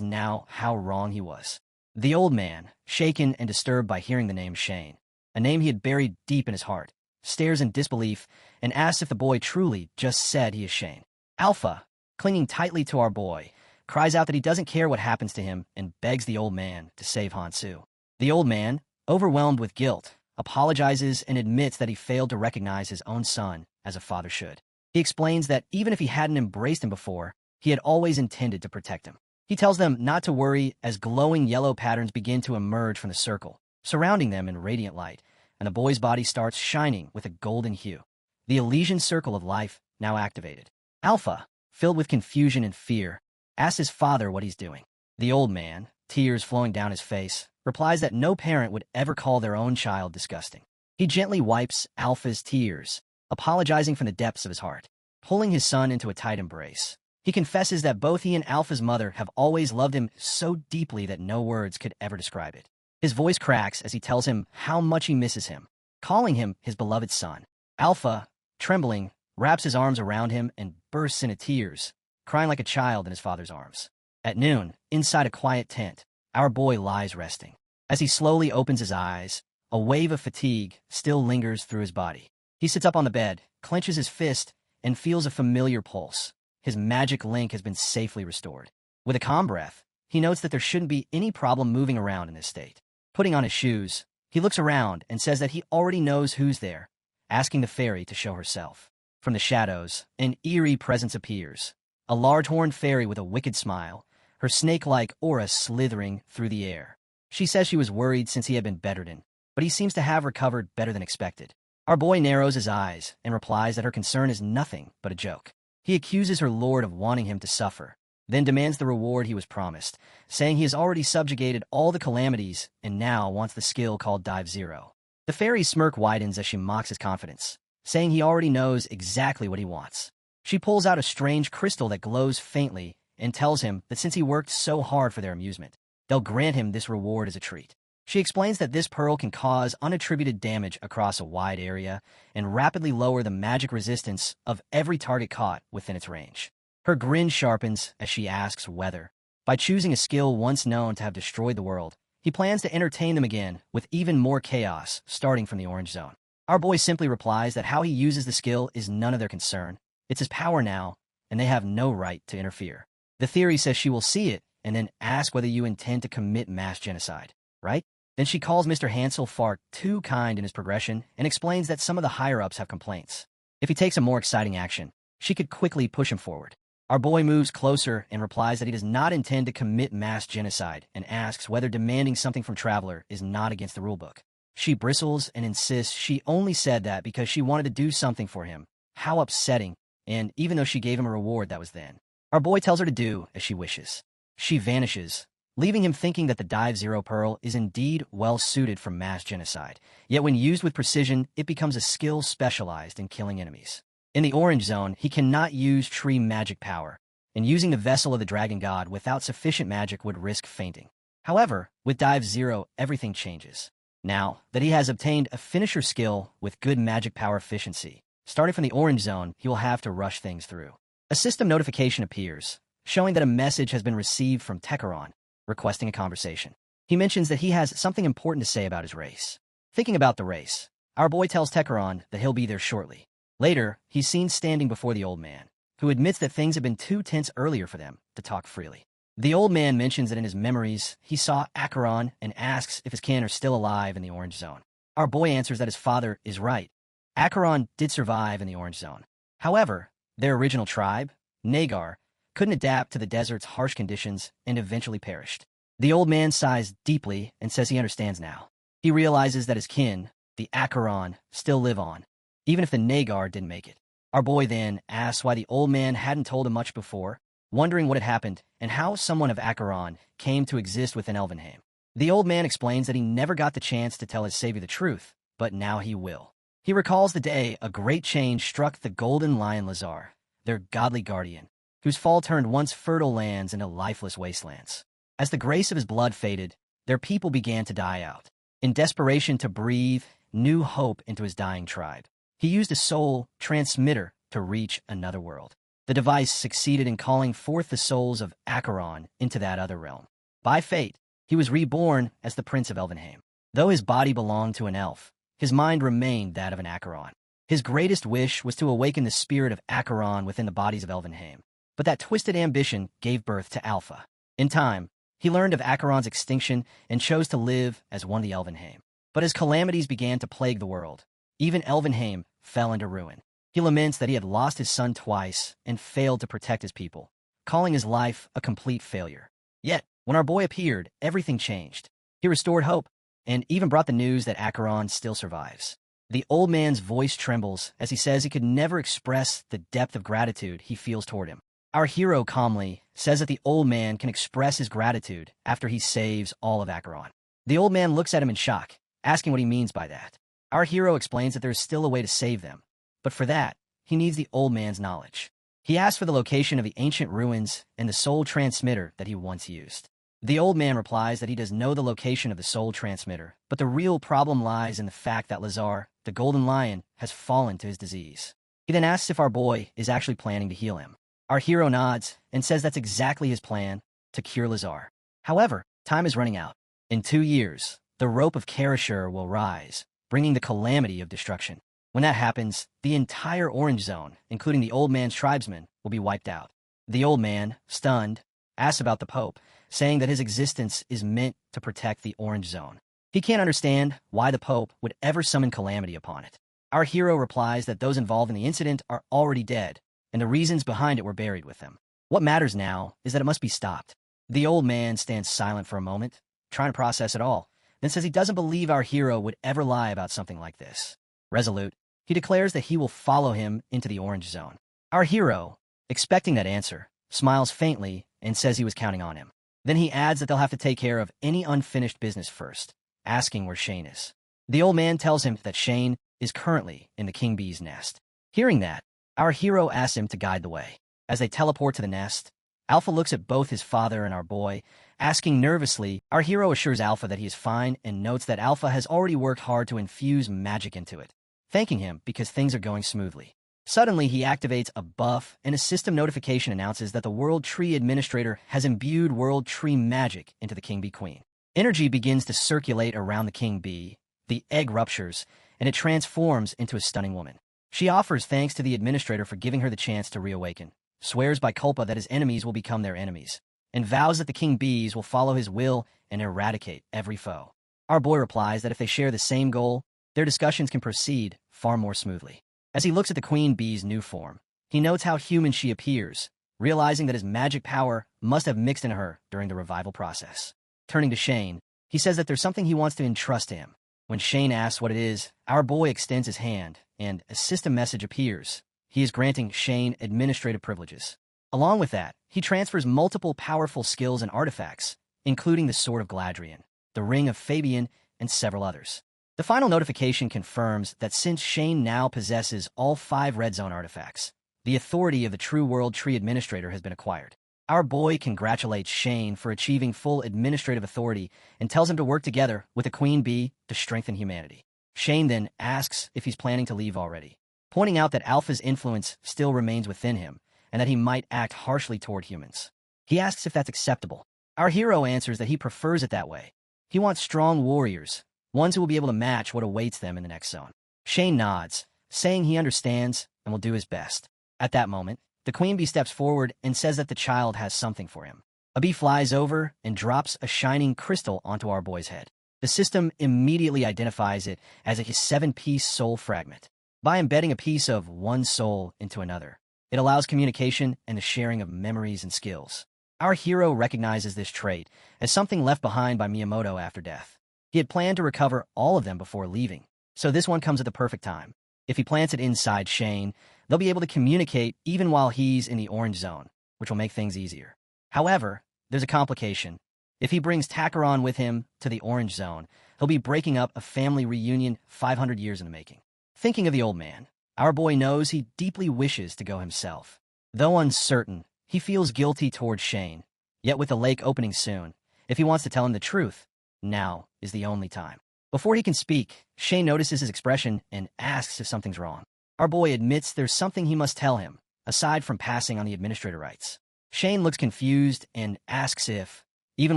now how wrong he was. The old man, shaken and disturbed by hearing the name Shane, a name he had buried deep in his heart, stares in disbelief and asks if the boy truly just said he is Shane. Alpha, clinging tightly to our boy, cries out that he doesn't care what happens to him and begs the old man to save Hansu. The old man, overwhelmed with guilt, apologizes and admits that he failed to recognize his own son as a father should. He explains that even if he hadn't embraced him before, he had always intended to protect him. He tells them not to worry as glowing yellow patterns begin to emerge from the circle, surrounding them in radiant light, and the boy's body starts shining with a golden hue. The Elysian circle of life now activated. Alpha, filled with confusion and fear, asks his father what he's doing. The old man, tears flowing down his face, replies that no parent would ever call their own child disgusting. He gently wipes Alpha's tears, apologizing from the depths of his heart, pulling his son into a tight embrace. He confesses that both he and Alpha's mother have always loved him so deeply that no words could ever describe it. His voice cracks as he tells him how much he misses him, calling him his beloved son. Alpha, trembling, wraps his arms around him and bursts into tears, crying like a child in his father's arms. At noon, inside a quiet tent, our boy lies resting. As he slowly opens his eyes, a wave of fatigue still lingers through his body. He sits up on the bed, clenches his fist, and feels a familiar pulse. His magic link has been safely restored. With a calm breath, he notes that there shouldn't be any problem moving around in this state. Putting on his shoes, he looks around and says that he already knows who's there, asking the fairy to show herself. From the shadows, an eerie presence appears. A large-horned fairy with a wicked smile, her snake-like aura slithering through the air. She says she was worried since he had been bedridden, but he seems to have recovered better than expected. Our boy narrows his eyes and replies that her concern is nothing but a joke. He accuses her lord of wanting him to suffer, then demands the reward he was promised, saying he has already subjugated all the calamities and now wants the skill called Dive Zero. The fairy's smirk widens as she mocks his confidence, saying he already knows exactly what he wants. She pulls out a strange crystal that glows faintly and tells him that since he worked so hard for their amusement, they'll grant him this reward as a treat. She explains that this pearl can cause unattributed damage across a wide area and rapidly lower the magic resistance of every target caught within its range. Her grin sharpens as she asks whether, by choosing a skill once known to have destroyed the world, he plans to entertain them again with even more chaos starting from the Orange Zone. Our boy simply replies that how he uses the skill is none of their concern. It's his power now, and they have no right to interfere. The theory says she will see it and then ask whether you intend to commit mass genocide, right? Then she calls Mr. Hansel far too kind in his progression and explains that some of the higher-ups have complaints. If he takes a more exciting action, she could quickly push him forward. Our boy moves closer and replies that he does not intend to commit mass genocide and asks whether demanding something from Traveler is not against the rulebook. She bristles and insists she only said that because she wanted to do something for him. How upsetting, and even though she gave him a reward that was then. Our boy tells her to do as she wishes. She vanishes, leaving him thinking that the Dive Zero Pearl is indeed well-suited for mass genocide. Yet when used with precision, it becomes a skill specialized in killing enemies. In the Orange Zone, he cannot use tree magic power, and using the Vessel of the Dragon God without sufficient magic would risk fainting. However, with Dive Zero, everything changes. Now that he has obtained a finisher skill with good magic power efficiency, starting from the Orange Zone, he will have to rush things through. A system notification appears, showing that a message has been received from Tekaron, requesting a conversation. He mentions that he has something important to say about his race. Thinking about the race, our boy tells Tekaron that he'll be there shortly. Later, he's seen standing before the old man, who admits that things had been too tense earlier for them to talk freely. The old man mentions that in his memories, he saw Acheron and asks if his kin are still alive in the Orange Zone. Our boy answers that his father is right. Acheron did survive in the Orange Zone. However, their original tribe, Nagar, couldn't adapt to the desert's harsh conditions and eventually perished. The old man sighs deeply and says he understands now. He realizes that his kin, the Acheron, still live on, even if the Nagar didn't make it. Our boy then asks why the old man hadn't told him much before, wondering what had happened and how someone of Acheron came to exist within Elvenheim. The old man explains that he never got the chance to tell his savior the truth, but now he will. He recalls the day a great change struck the golden lion Lazar, their godly guardian, whose fall turned once fertile lands into lifeless wastelands. As the grace of his blood faded, their people began to die out. In desperation to breathe new hope into his dying tribe, he used a soul transmitter to reach another world. The device succeeded in calling forth the souls of Acheron into that other realm. By fate, he was reborn as the Prince of Elvenheim. Though his body belonged to an elf, his mind remained that of an Acheron. His greatest wish was to awaken the spirit of Acheron within the bodies of Elvenheim, but that twisted ambition gave birth to Alpha. In time, he learned of Acheron's extinction and chose to live as one of the Elvenheim. But as calamities began to plague the world, even Elvenheim fell into ruin. He laments that he had lost his son twice and failed to protect his people, calling his life a complete failure. Yet, when our boy appeared, everything changed. He restored hope, and even brought the news that Acheron still survives. The old man's voice trembles as he says he could never express the depth of gratitude he feels toward him. Our hero calmly says that the old man can express his gratitude after he saves all of Acheron. The old man looks at him in shock, asking what he means by that. Our hero explains that there is still a way to save them, but for that, he needs the old man's knowledge. He asks for the location of the ancient ruins and the soul transmitter that he once used. The old man replies that he does know the location of the soul transmitter, but the real problem lies in the fact that Lazar, the golden lion, has fallen to his disease. He then asks if our boy is actually planning to heal him. Our hero nods and says that's exactly his plan, to cure Lazar. However, time is running out. In 2 years, the rope of Karashur will rise, bringing the calamity of destruction. When that happens, the entire Orange Zone, including the old man's tribesmen, will be wiped out. The old man, stunned, asks about the Pope, saying that his existence is meant to protect the Orange Zone. He can't understand why the Pope would ever summon calamity upon it. Our hero replies that those involved in the incident are already dead, and the reasons behind it were buried with them. What matters now is that it must be stopped. The old man stands silent for a moment, trying to process it all, then says he doesn't believe our hero would ever lie about something like this. Resolute, he declares that he will follow him into the Orange Zone. Our hero, expecting that answer, smiles faintly and says he was counting on him. Then he adds that they'll have to take care of any unfinished business first, asking where Shane is. The old man tells him that Shane is currently in the king bee's nest. Hearing that, our hero asks him to guide the way. As they teleport to the nest, Alpha looks at both his father and our boy, asking nervously. Our hero assures Alpha that he is fine and notes that Alpha has already worked hard to infuse magic into it, thanking him because things are going smoothly. Suddenly, he activates a buff, and a system notification announces that the World Tree Administrator has imbued World Tree magic into the King Bee Queen. Energy begins to circulate around the King Bee, the egg ruptures, and it transforms into a stunning woman. She offers thanks to the Administrator for giving her the chance to reawaken, swears by culpa that his enemies will become their enemies, and vows that the King Bees will follow his will and eradicate every foe. Our boy replies that if they share the same goal, their discussions can proceed far more smoothly. As he looks at the Queen Bee's new form, he notes how human she appears, realizing that his magic power must have mixed in her during the revival process. Turning to Shane, he says that there's something he wants to entrust to him. When Shane asks what it is, our boy extends his hand, and a system message appears. He is granting Shane administrative privileges. Along with that, he transfers multiple powerful skills and artifacts, including the Sword of Galadriel, the Ring of Fabian, and several others. The final notification confirms that since Shane now possesses all 5 Red Zone artifacts, the authority of the True World Tree Administrator has been acquired. Our boy congratulates Shane for achieving full administrative authority and tells him to work together with the Queen Bee to strengthen humanity. Shane then asks if he's planning to leave already, pointing out that Alpha's influence still remains within him and that he might act harshly toward humans. He asks if that's acceptable. Our hero answers that he prefers it that way. He wants strong warriors, ones who will be able to match what awaits them in the next zone. Shane nods, saying he understands and will do his best. At that moment, the Queen Bee steps forward and says that the child has something for him. A bee flies over and drops a shining crystal onto our boy's head. The system immediately identifies it as a 7-piece soul fragment. By embedding a piece of one soul into another, it allows communication and the sharing of memories and skills. Our hero recognizes this trait as something left behind by Miyamoto after death. He had planned to recover all of them before leaving, so this one comes at the perfect time. If he plants it inside Shane, they'll be able to communicate even while he's in the Orange Zone, which will make things easier. However, there's a complication. If he brings Takaron with him to the Orange Zone, he'll be breaking up a family reunion 500 years in the making. Thinking of the old man, our boy knows he deeply wishes to go himself. Though uncertain, he feels guilty towards Shane. Yet with the lake opening soon, if he wants to tell him the truth, now is the only time. Before he can speak, Shane notices his expression and asks if something's wrong. Our boy admits there's something he must tell him, aside from passing on the administrator rights. Shane looks confused and asks if, even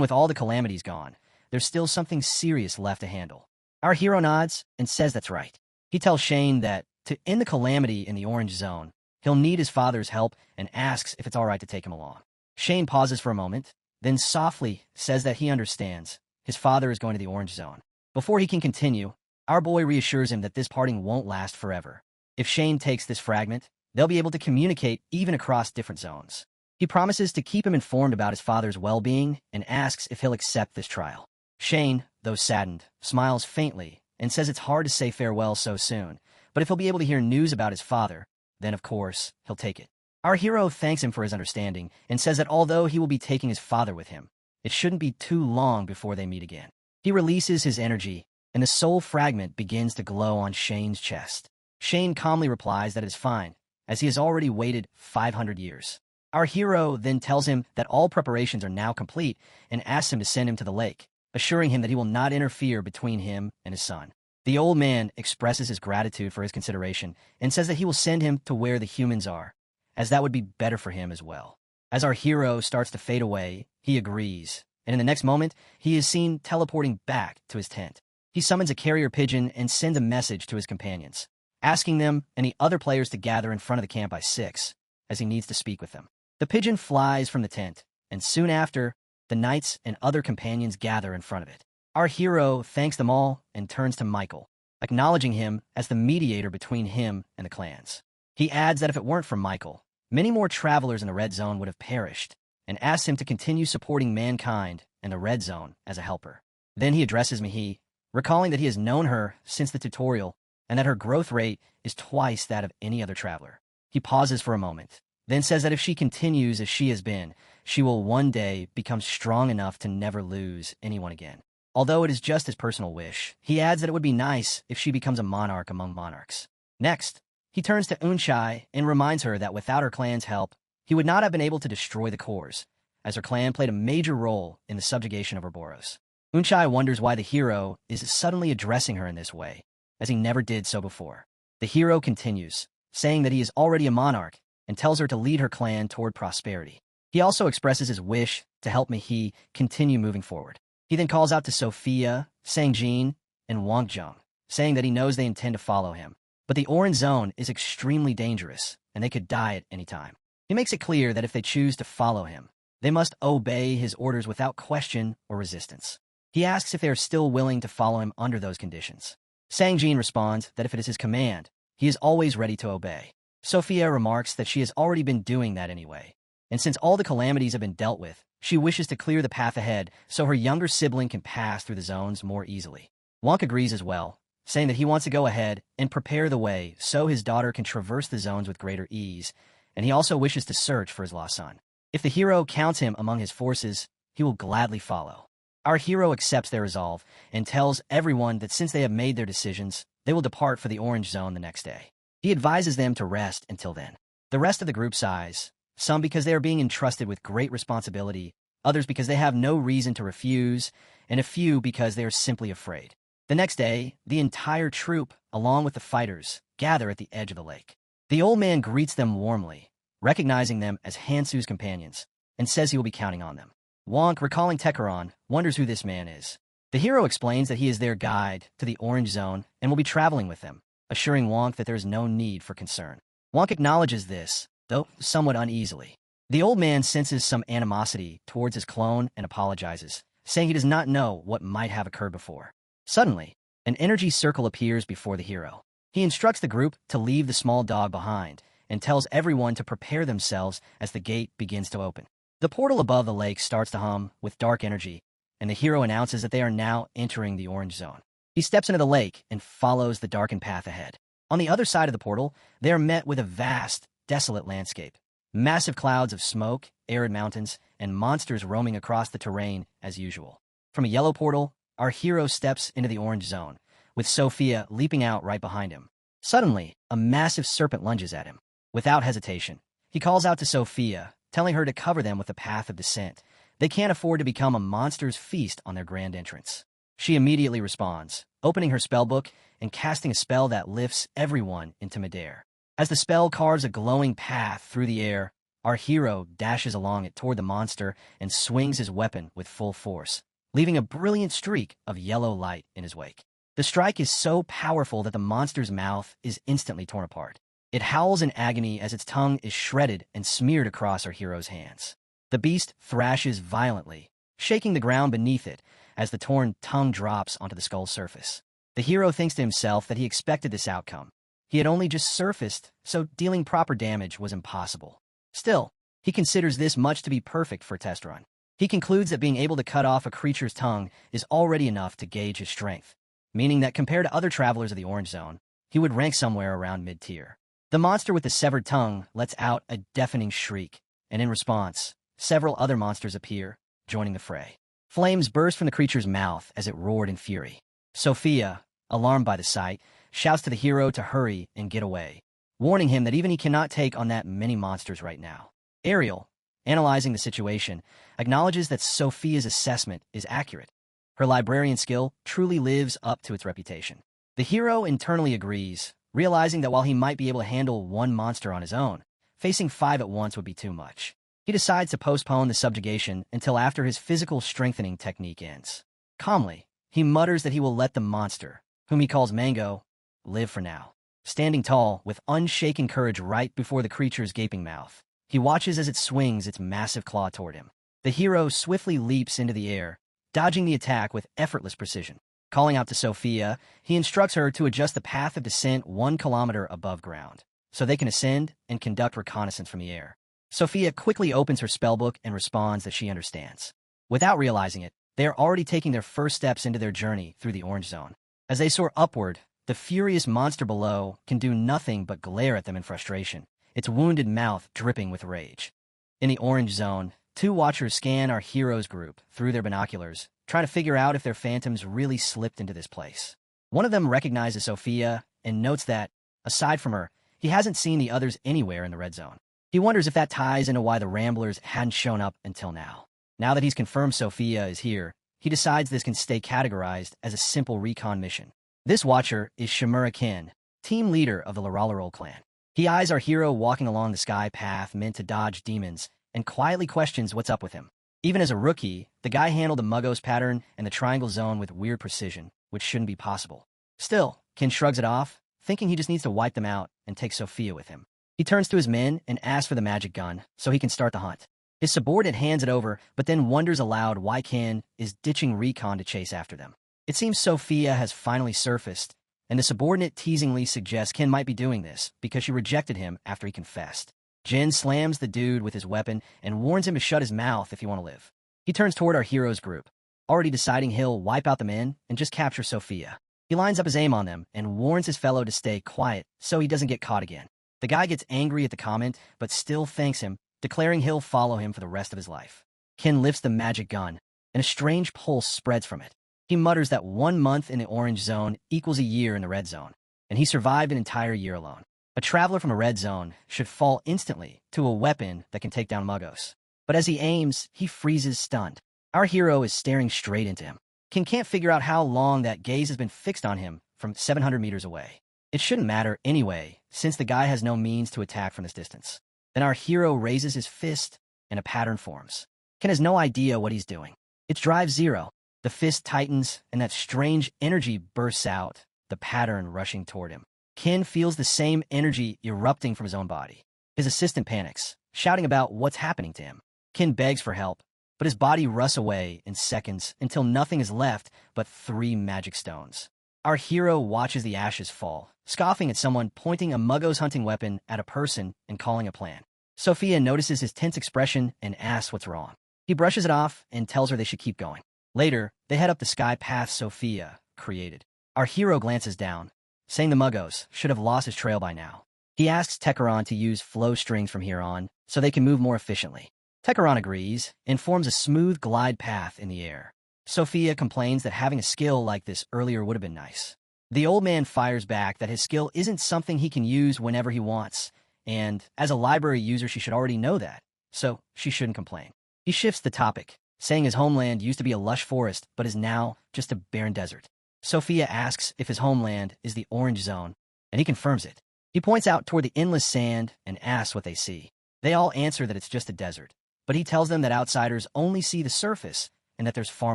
with all the calamities gone, there's still something serious left to handle. Our hero nods and says that's right. He tells Shane that to end the calamity in the Orange Zone, he'll need his father's help and asks if it's all right to take him along. Shane pauses for a moment, then softly says that he understands. His father is going to the Orange Zone. Before he can continue, our boy reassures him that this parting won't last forever. If Shane takes this fragment, they'll be able to communicate even across different zones. He promises to keep him informed about his father's well-being and asks if he'll accept this trial. Shane, though saddened, smiles faintly and says it's hard to say farewell so soon, but if he'll be able to hear news about his father, then of course, he'll take it. Our hero thanks him for his understanding and says that although he will be taking his father with him, it shouldn't be too long before they meet again. He releases his energy, and the soul fragment begins to glow on Shane's chest. Shane calmly replies that it is fine, as he has already waited 500 years. Our hero then tells him that all preparations are now complete and asks him to send him to the lake, assuring him that he will not interfere between him and his son. The old man expresses his gratitude for his consideration and says that he will send him to where the humans are, as that would be better for him as well. As our hero starts to fade away, he agrees, and in the next moment, he is seen teleporting back to his tent. He summons a carrier pigeon and sends a message to his companions, asking them and the other players to gather in front of the camp by 6, as he needs to speak with them. The pigeon flies from the tent, and soon after, the knights and other companions gather in front of it. Our hero thanks them all and turns to Michael, acknowledging him as the mediator between him and the clans. He adds that if it weren't for Michael, many more travelers in the Red Zone would have perished, and asks him to continue supporting mankind and the Red Zone as a helper. Then he addresses Mihi, recalling that he has known her since the tutorial and that her growth rate is twice that of any other traveler. He pauses for a moment, then says that if she continues as she has been, she will one day become strong enough to never lose anyone again. Although it is just his personal wish, he adds that it would be nice if she becomes a monarch among monarchs. Next, he turns to Unchai and reminds her that without her clan's help, he would not have been able to destroy the cores, as her clan played a major role in the subjugation of Ouroboros. Unchai wonders why the hero is suddenly addressing her in this way, as he never did so before. The hero continues, saying that he is already a monarch and tells her to lead her clan toward prosperity. He also expresses his wish to help Mihi continue moving forward. He then calls out to Sophia, Sangjin, and Wangjung, saying that he knows they intend to follow him. But the Orange Zone is extremely dangerous, and they could die at any time. He makes it clear that if they choose to follow him, they must obey his orders without question or resistance. He asks if they are still willing to follow him under those conditions. Sangjin responds that if it is his command, he is always ready to obey. Sophia remarks that she has already been doing that anyway, and since all the calamities have been dealt with, she wishes to clear the path ahead so her younger sibling can pass through the zones more easily. Wonk agrees as well, saying that he wants to go ahead and prepare the way so his daughter can traverse the zones with greater ease, and he also wishes to search for his lost son. If the hero counts him among his forces, he will gladly follow. Our hero accepts their resolve and tells everyone that since they have made their decisions, they will depart for the Orange Zone the next day. He advises them to rest until then. The rest of the group sighs, some because they are being entrusted with great responsibility, others because they have no reason to refuse, and a few because they are simply afraid. The next day, the entire troop, along with the fighters, gather at the edge of the lake. The old man greets them warmly, recognizing them as Hansu's companions, and says he will be counting on them. Wonk, recalling Tekaron, wonders who this man is. The hero explains that he is their guide to the Orange Zone and will be traveling with them, assuring Wonk that there is no need for concern. Wonk acknowledges this, though somewhat uneasily. The old man senses some animosity towards his clone and apologizes, saying he does not know what might have occurred before. Suddenly, an energy circle appears before the hero. He instructs the group to leave the small dog behind and tells everyone to prepare themselves as the gate begins to open. The portal above the lake starts to hum with dark energy, and the hero announces that they are now entering the Orange Zone. He steps into the lake and follows the darkened path ahead. On the other side of the portal, they are met with a vast, desolate landscape. Massive clouds of smoke, arid mountains, and monsters roaming across the terrain as usual. From a yellow portal, our hero steps into the orange zone, with Sophia leaping out right behind him. Suddenly, a massive serpent lunges at him. Without hesitation, he calls out to Sophia, telling her to cover them with a path of descent. They can't afford to become a monster's feast on their grand entrance. She immediately responds, opening her spellbook and casting a spell that lifts everyone into midair. As the spell carves a glowing path through the air, our hero dashes along it toward the monster and swings his weapon with full force, leaving a brilliant streak of yellow light in his wake. The strike is so powerful that the monster's mouth is instantly torn apart. It howls in agony as its tongue is shredded and smeared across our hero's hands. The beast thrashes violently, shaking the ground beneath it as the torn tongue drops onto the skull's surface. The hero thinks to himself that he expected this outcome. He had only just surfaced, so dealing proper damage was impossible. Still, he considers this much to be perfect for a test run. He concludes that being able to cut off a creature's tongue is already enough to gauge his strength, meaning that compared to other travelers of the Orange Zone, he would rank somewhere around mid-tier. The monster with the severed tongue lets out a deafening shriek, and in response, several other monsters appear, joining the fray. Flames burst from the creature's mouth as it roared in fury. Sophia, alarmed by the sight, shouts to the hero to hurry and get away, warning him that even he cannot take on that many monsters right now. Ariel, analyzing the situation, acknowledges that Sophia's assessment is accurate. Her librarian skill truly lives up to its reputation. The hero internally agrees, realizing that while he might be able to handle one monster on his own, facing 5 at once would be too much. He decides to postpone the subjugation until after his physical strengthening technique ends. Calmly, he mutters that he will let the monster, whom he calls Mango, live for now. Standing tall, with unshaken courage right before the creature's gaping mouth, he watches as it swings its massive claw toward him. The hero swiftly leaps into the air, dodging the attack with effortless precision. Calling out to Sophia, he instructs her to adjust the path of descent 1 kilometer above ground, so they can ascend and conduct reconnaissance from the air. Sophia quickly opens her spellbook and responds that she understands. Without realizing it, they are already taking their first steps into their journey through the Orange Zone. As they soar upward, the furious monster below can do nothing but glare at them in frustration, its wounded mouth dripping with rage. In the Orange Zone, 2 watchers scan our hero's group through their binoculars, trying to figure out if their phantoms really slipped into this place. One of them recognizes Sophia and notes that, aside from her, he hasn't seen the others anywhere in the Red Zone. He wonders if that ties into why the Ramblers hadn't shown up until now. Now that he's confirmed Sophia is here, he decides this can stay categorized as a simple recon mission. This watcher is Shimura Kin, team leader of the Larallarol clan. He eyes our hero walking along the sky path meant to dodge demons and quietly questions what's up with him. Even as a rookie, the guy handled the Muggos pattern and the triangle zone with weird precision, which shouldn't be possible. Still, Kin shrugs it off, thinking he just needs to wipe them out and take Sophia with him. He turns to his men and asks for the magic gun so he can start the hunt. His subordinate hands it over, but then wonders aloud why Kin is ditching recon to chase after them. It seems Sophia has finally surfaced, and the subordinate teasingly suggests Kin might be doing this because she rejected him after he confessed. Jin slams the dude with his weapon and warns him to shut his mouth if he want to live. He turns toward our hero's group, already deciding he'll wipe out the men and just capture Sophia. He lines up his aim on them and warns his fellow to stay quiet so he doesn't get caught again. The guy gets angry at the comment, but still thanks him, declaring he'll follow him for the rest of his life. Kin lifts the magic gun, and a strange pulse spreads from it. He mutters that 1 month in the Orange Zone equals a year in the Red Zone, and he survived an entire year alone. A traveler from a Red Zone should fall instantly to a weapon that can take down Muggos. But as he aims, he freezes stunned. Our hero is staring straight into him. Kin can't figure out how long that gaze has been fixed on him from 700 meters away. It shouldn't matter anyway, since the guy has no means to attack from this distance. Then our hero raises his fist, and a pattern forms. Kin has no idea what he's doing. It's drive 0. The fist tightens, and that strange energy bursts out, the pattern rushing toward him. Kin feels the same energy erupting from his own body. His assistant panics, shouting about what's happening to him. Kin begs for help, but his body rusts away in seconds until nothing is left but 3 magic stones. Our hero watches the ashes fall, scoffing at someone pointing a Muggos hunting weapon at a person and calling a plan. Sophia notices his tense expression and asks what's wrong. He brushes it off and tells her they should keep going. Later, they head up the sky path Sophia created. Our hero glances down, saying the Muggos should have lost his trail by now. He He asks Tekaron to use flow strings from here on so they can move more efficiently. Tekaron agrees and forms a smooth glide path in the air. Sophia complains that having a skill like this earlier would have been nice. The old man fires back that his skill isn't something he can use whenever he wants, and as a library user she should already know that, so she shouldn't complain. He shifts the topic, saying his homeland used to be a lush forest but is now just a barren desert. Sophia asks if his homeland is the Orange Zone, and he confirms it. He points out toward the endless sand and asks what they see. They all answer that it's just a desert, but he tells them that outsiders only see the surface and that there's far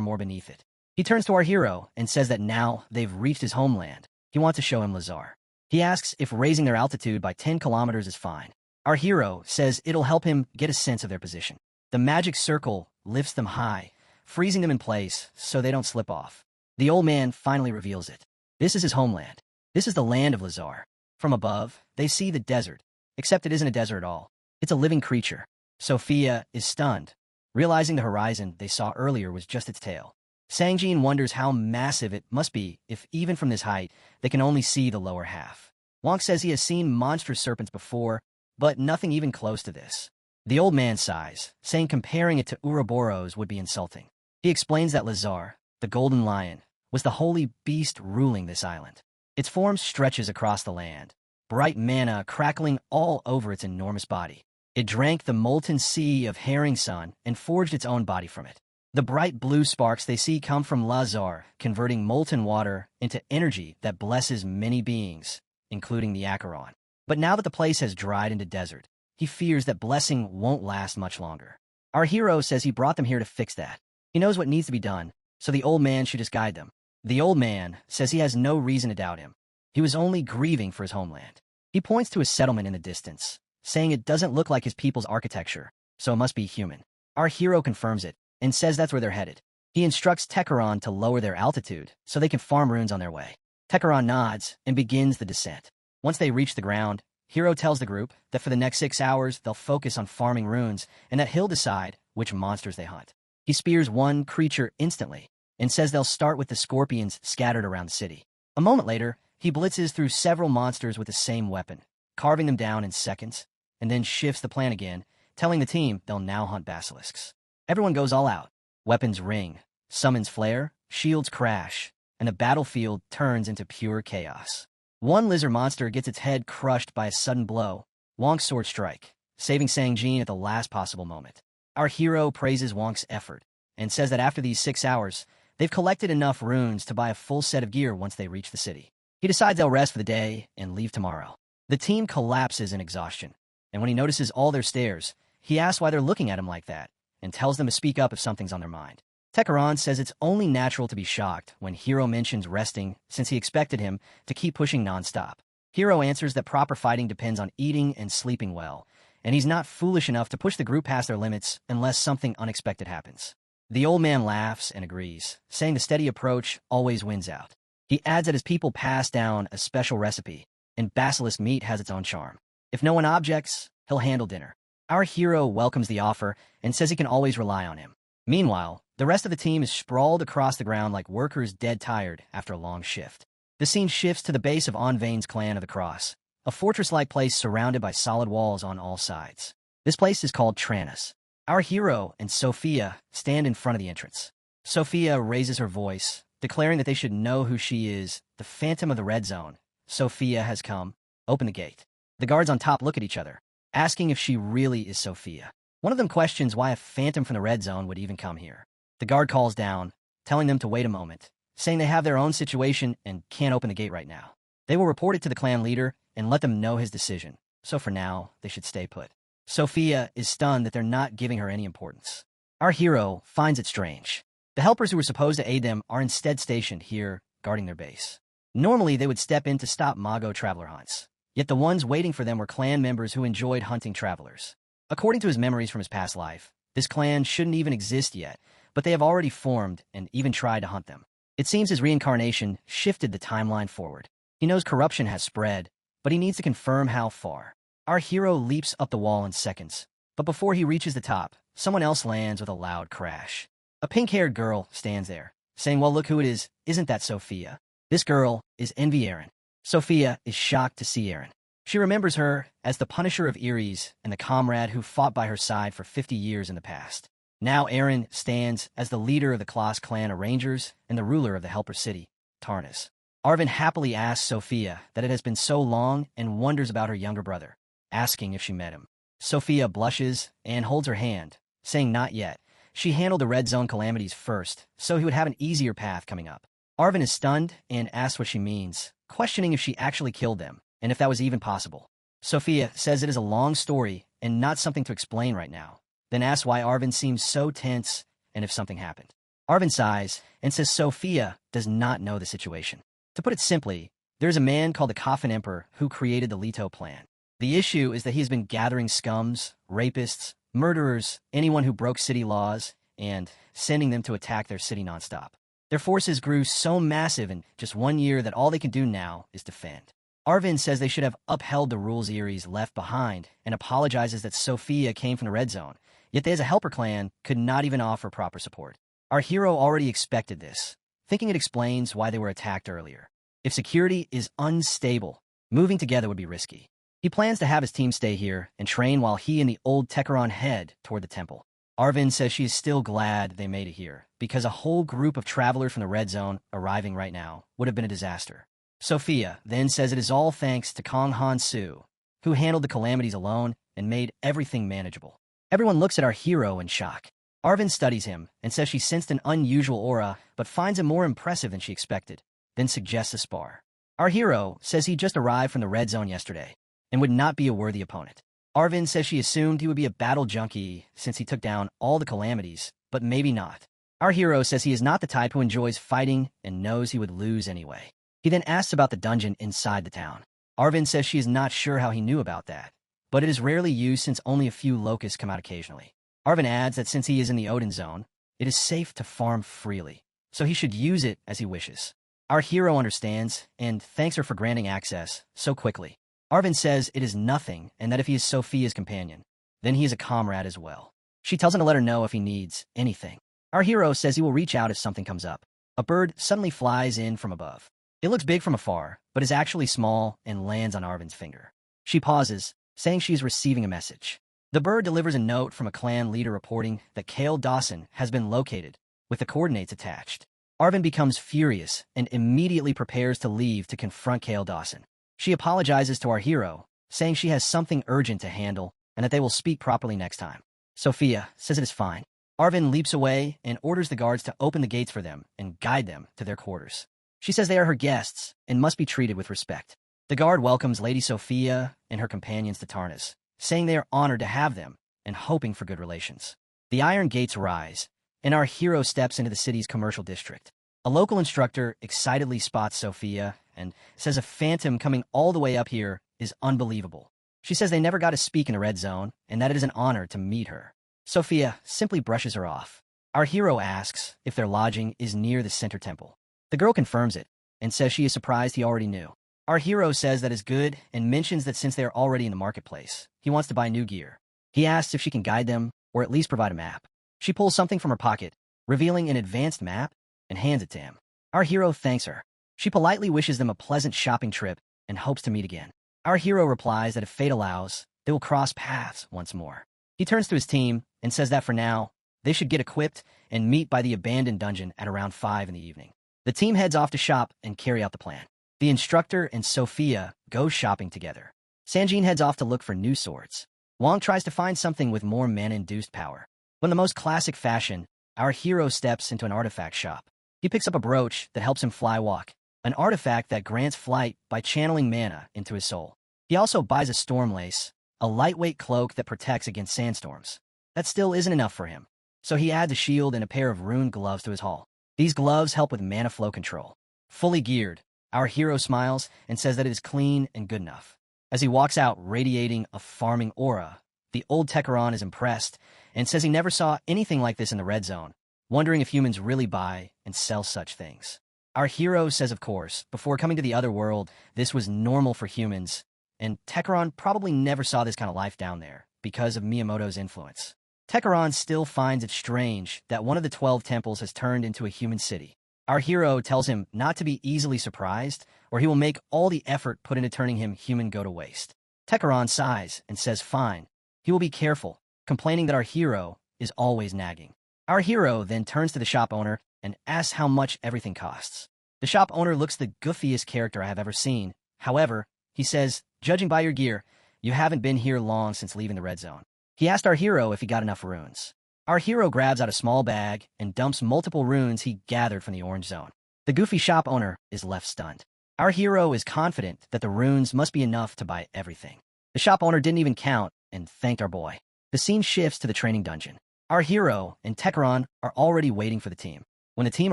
more beneath it. He turns to our hero and says that now they've reached his homeland, he wants to show him Lazar. He asks if raising their altitude by 10 kilometers is fine. Our hero says it'll help him get a sense of their position. The magic circle lifts them high, freezing them in place so they don't slip off. The old man finally reveals it. This is his homeland. This is the land of Lazar. From above, they see the desert, except it isn't a desert at all. It's a living creature. Sophia is stunned, realizing the horizon they saw earlier was just its tail. Sangjin wonders how massive it must be if, even from this height, they can only see the lower half. Wonk says he has seen monstrous serpents before, but nothing even close to this. The old man sighs, saying comparing it to Ouroboros would be insulting. He explains that Lazar, the golden lion, was the holy beast ruling this island. Its form stretches across the land, bright mana crackling all over its enormous body. It drank the molten sea of herring sun and forged its own body from it. The bright blue sparks they see come from Lazar, converting molten water into energy that blesses many beings, including the Acheron. But now that the place has dried into desert, he fears that blessing won't last much longer. Our hero says he brought them here to fix that. He knows what needs to be done, so the old man should just guide them. The old man says he has no reason to doubt him. He was only grieving for his homeland. He points to a settlement in the distance, saying it doesn't look like his people's architecture, so it must be human. Our hero confirms it and says that's where they're headed. He instructs Tekaron to lower their altitude so they can farm runes on their way. Tekaron nods and begins the descent. Once they reach the ground, Hero tells the group that for the next 6 hours they'll focus on farming runes and that he'll decide which monsters they hunt. He spears one creature instantly and says they'll start with the scorpions scattered around the city. A moment later, he blitzes through several monsters with the same weapon, carving them down in seconds, and then shifts the plan again, telling the team they'll now hunt basilisks. Everyone goes all out. Weapons ring, summons flare, shields crash, and the battlefield turns into pure chaos. One lizard monster gets its head crushed by a sudden blow, Wonk's sword strike, saving Sangjin at the last possible moment. Our hero praises Wonk's effort and says that after these 6 hours, they've collected enough runes to buy a full set of gear once they reach the city. He decides they'll rest for the day and leave tomorrow. The team collapses in exhaustion, and when he notices all their stares, he asks why they're looking at him like that and tells them to speak up if something's on their mind. Tekaron says it's only natural to be shocked when Hero mentions resting since he expected him to keep pushing nonstop. Hero answers that proper fighting depends on eating and sleeping well, and he's not foolish enough to push the group past their limits unless something unexpected happens. The old man laughs and agrees, saying the steady approach always wins out. He adds that his people pass down a special recipe, and basilisk meat has its own charm. If no one objects, he'll handle dinner. Our hero welcomes the offer and says he can always rely on him. Meanwhile, the rest of the team is sprawled across the ground like workers dead tired after a long shift. The scene shifts to the base of Onvain's clan of the Cross, a fortress-like place surrounded by solid walls on all sides. This place is called Tranus. Our hero and Sophia stand in front of the entrance. Sophia raises her voice, declaring that they should know who she is, the Phantom of the Red Zone. Sophia has come. Open the gate. The guards on top look at each other, asking if she really is Sophia. One of them questions why a phantom from the Red Zone would even come here. The guard calls down, telling them to wait a moment, saying they have their own situation and can't open the gate right now. They will report it to the clan leader and let them know his decision, so for now, they should stay put. Sophia is stunned that they're not giving her any importance. Our hero finds it strange. The helpers who were supposed to aid them are instead stationed here, guarding their base. Normally, they would step in to stop Mago traveler hunts, yet the ones waiting for them were clan members who enjoyed hunting travelers. According to his memories from his past life, this clan shouldn't even exist yet, but they have already formed and even tried to hunt them. It seems his reincarnation shifted the timeline forward. He knows corruption has spread, but he needs to confirm how far. Our hero leaps up the wall in seconds, but before he reaches the top, someone else lands with a loud crash. A pink-haired girl stands there, saying, "Well, look who it is. Isn't that Sophia?" This girl is Envy Aaron. Sophia is shocked to see Aaron. She remembers her as the Punisher of Eries and the comrade who fought by her side for 50 years in the past. Now Aaron stands as the leader of the Klaus clan of Rangers and the ruler of the Helper City, Tarnas. Arvin happily asks Sophia that it has been so long and wonders about her younger brother, asking if she met him. Sophia blushes and holds her hand, saying not yet. She handled the Red Zone calamities first, so he would have an easier path coming up. Arvin is stunned and asks what she means, questioning if she actually killed them, and if that was even possible. Sophia says it is a long story and not something to explain right now, then asks why Arvin seems so tense and if something happened. Arvin sighs and says Sophia does not know the situation. To put it simply, there is a man called the Coffin Emperor who created the Leto plan. The issue is that he has been gathering scums, rapists, murderers, anyone who broke city laws, and sending them to attack their city nonstop. Their forces grew so massive in just 1 year that all they can do now is defend. Arvin says they should have upheld the rules Eries left behind and apologizes that Sophia came from the Red Zone, yet they as a helper clan could not even offer proper support. Our hero already expected this, thinking it explains why they were attacked earlier. If security is unstable, moving together would be risky. He plans to have his team stay here and train while he and the old Tekaron head toward the temple. Arvin says she is still glad they made it here, because a whole group of travelers from the Red Zone arriving right now would have been a disaster. Sophia then says it is all thanks to Kong Han Su, who handled the calamities alone and made everything manageable. Everyone looks at our hero in shock. Arvin studies him and says she sensed an unusual aura, but finds him more impressive than she expected, then suggests a spar. Our hero says he just arrived from the Red Zone yesterday and would not be a worthy opponent. Arvin says she assumed he would be a battle junkie since he took down all the calamities, but maybe not. Our hero says he is not the type who enjoys fighting and knows he would lose anyway. He then asks about the dungeon inside the town. Arvin says she is not sure how he knew about that, but it is rarely used since only a few locusts come out occasionally. Arvin adds that since he is in the Odin Zone, it is safe to farm freely, so he should use it as he wishes. Our hero understands and thanks her for granting access so quickly. Arvin says it is nothing and that if he is Sophia's companion, then he is a comrade as well. She tells him to let her know if he needs anything. Our hero says he will reach out if something comes up. A bird suddenly flies in from above. It looks big from afar, but is actually small and lands on Arvin's finger. She pauses, saying she is receiving a message. The bird delivers a note from a clan leader reporting that Kale Dawson has been located, with the coordinates attached. Arvin becomes furious and immediately prepares to leave to confront Kale Dawson. She apologizes to our hero, saying she has something urgent to handle and that they will speak properly next time. Sophia says it is fine. Arvin leaps away and orders the guards to open the gates for them and guide them to their quarters. She says they are her guests and must be treated with respect. The guard welcomes Lady Sophia and her companions to Tarnas, saying they are honored to have them and hoping for good relations. The iron gates rise, and our hero steps into the city's commercial district. A local instructor excitedly spots Sophia and says a phantom coming all the way up here is unbelievable. She says they never got to speak in the Red Zone and that it is an honor to meet her. Sophia simply brushes her off. Our hero asks if their lodging is near the center temple. The girl confirms it and says she is surprised he already knew. Our hero says that is good and mentions that since they are already in the marketplace, he wants to buy new gear. He asks if she can guide them or at least provide a map. She pulls something from her pocket, revealing an advanced map, and hands it to him. Our hero thanks her. She politely wishes them a pleasant shopping trip and hopes to meet again. Our hero replies that if fate allows, they will cross paths once more. He turns to his team and says that for now, they should get equipped and meet by the abandoned dungeon at around 5 in the evening. The team heads off to shop and carry out the plan. The instructor and Sophia go shopping together. Sanjin heads off to look for new swords. Wong tries to find something with more mana-induced power. But in the most classic fashion, our hero steps into an artifact shop. He picks up a brooch that helps him fly walk, an artifact that grants flight by channeling mana into his soul. He also buys a storm lace, a lightweight cloak that protects against sandstorms. That still isn't enough for him, so he adds a shield and a pair of rune gloves to his haul. These gloves help with mana flow control. Fully geared, our hero smiles and says that it is clean and good enough. As he walks out radiating a farming aura, the old Tekaron is impressed and says he never saw anything like this in the Red Zone, wondering if humans really buy and sell such things. Our hero says of course, before coming to the other world, this was normal for humans, and Tekaron probably never saw this kind of life down there because of Miyamoto's influence. Tekaron still finds it strange that one of the 12 temples has turned into a human city. Our hero tells him not to be easily surprised, or he will make all the effort put into turning him human go to waste. Tekaron sighs and says fine. He will be careful, complaining that our hero is always nagging. Our hero then turns to the shop owner and asks how much everything costs. The shop owner looks the goofiest character I have ever seen. However, he says, judging by your gear, you haven't been here long since leaving the red zone. He asked our hero if he got enough runes. Our hero grabs out a small bag and dumps multiple runes he gathered from the orange zone. The goofy shop owner is left stunned. Our hero is confident that the runes must be enough to buy everything. The shop owner didn't even count and thanked our boy. The scene shifts to the training dungeon. Our hero and Tekaron are already waiting for the team. When the team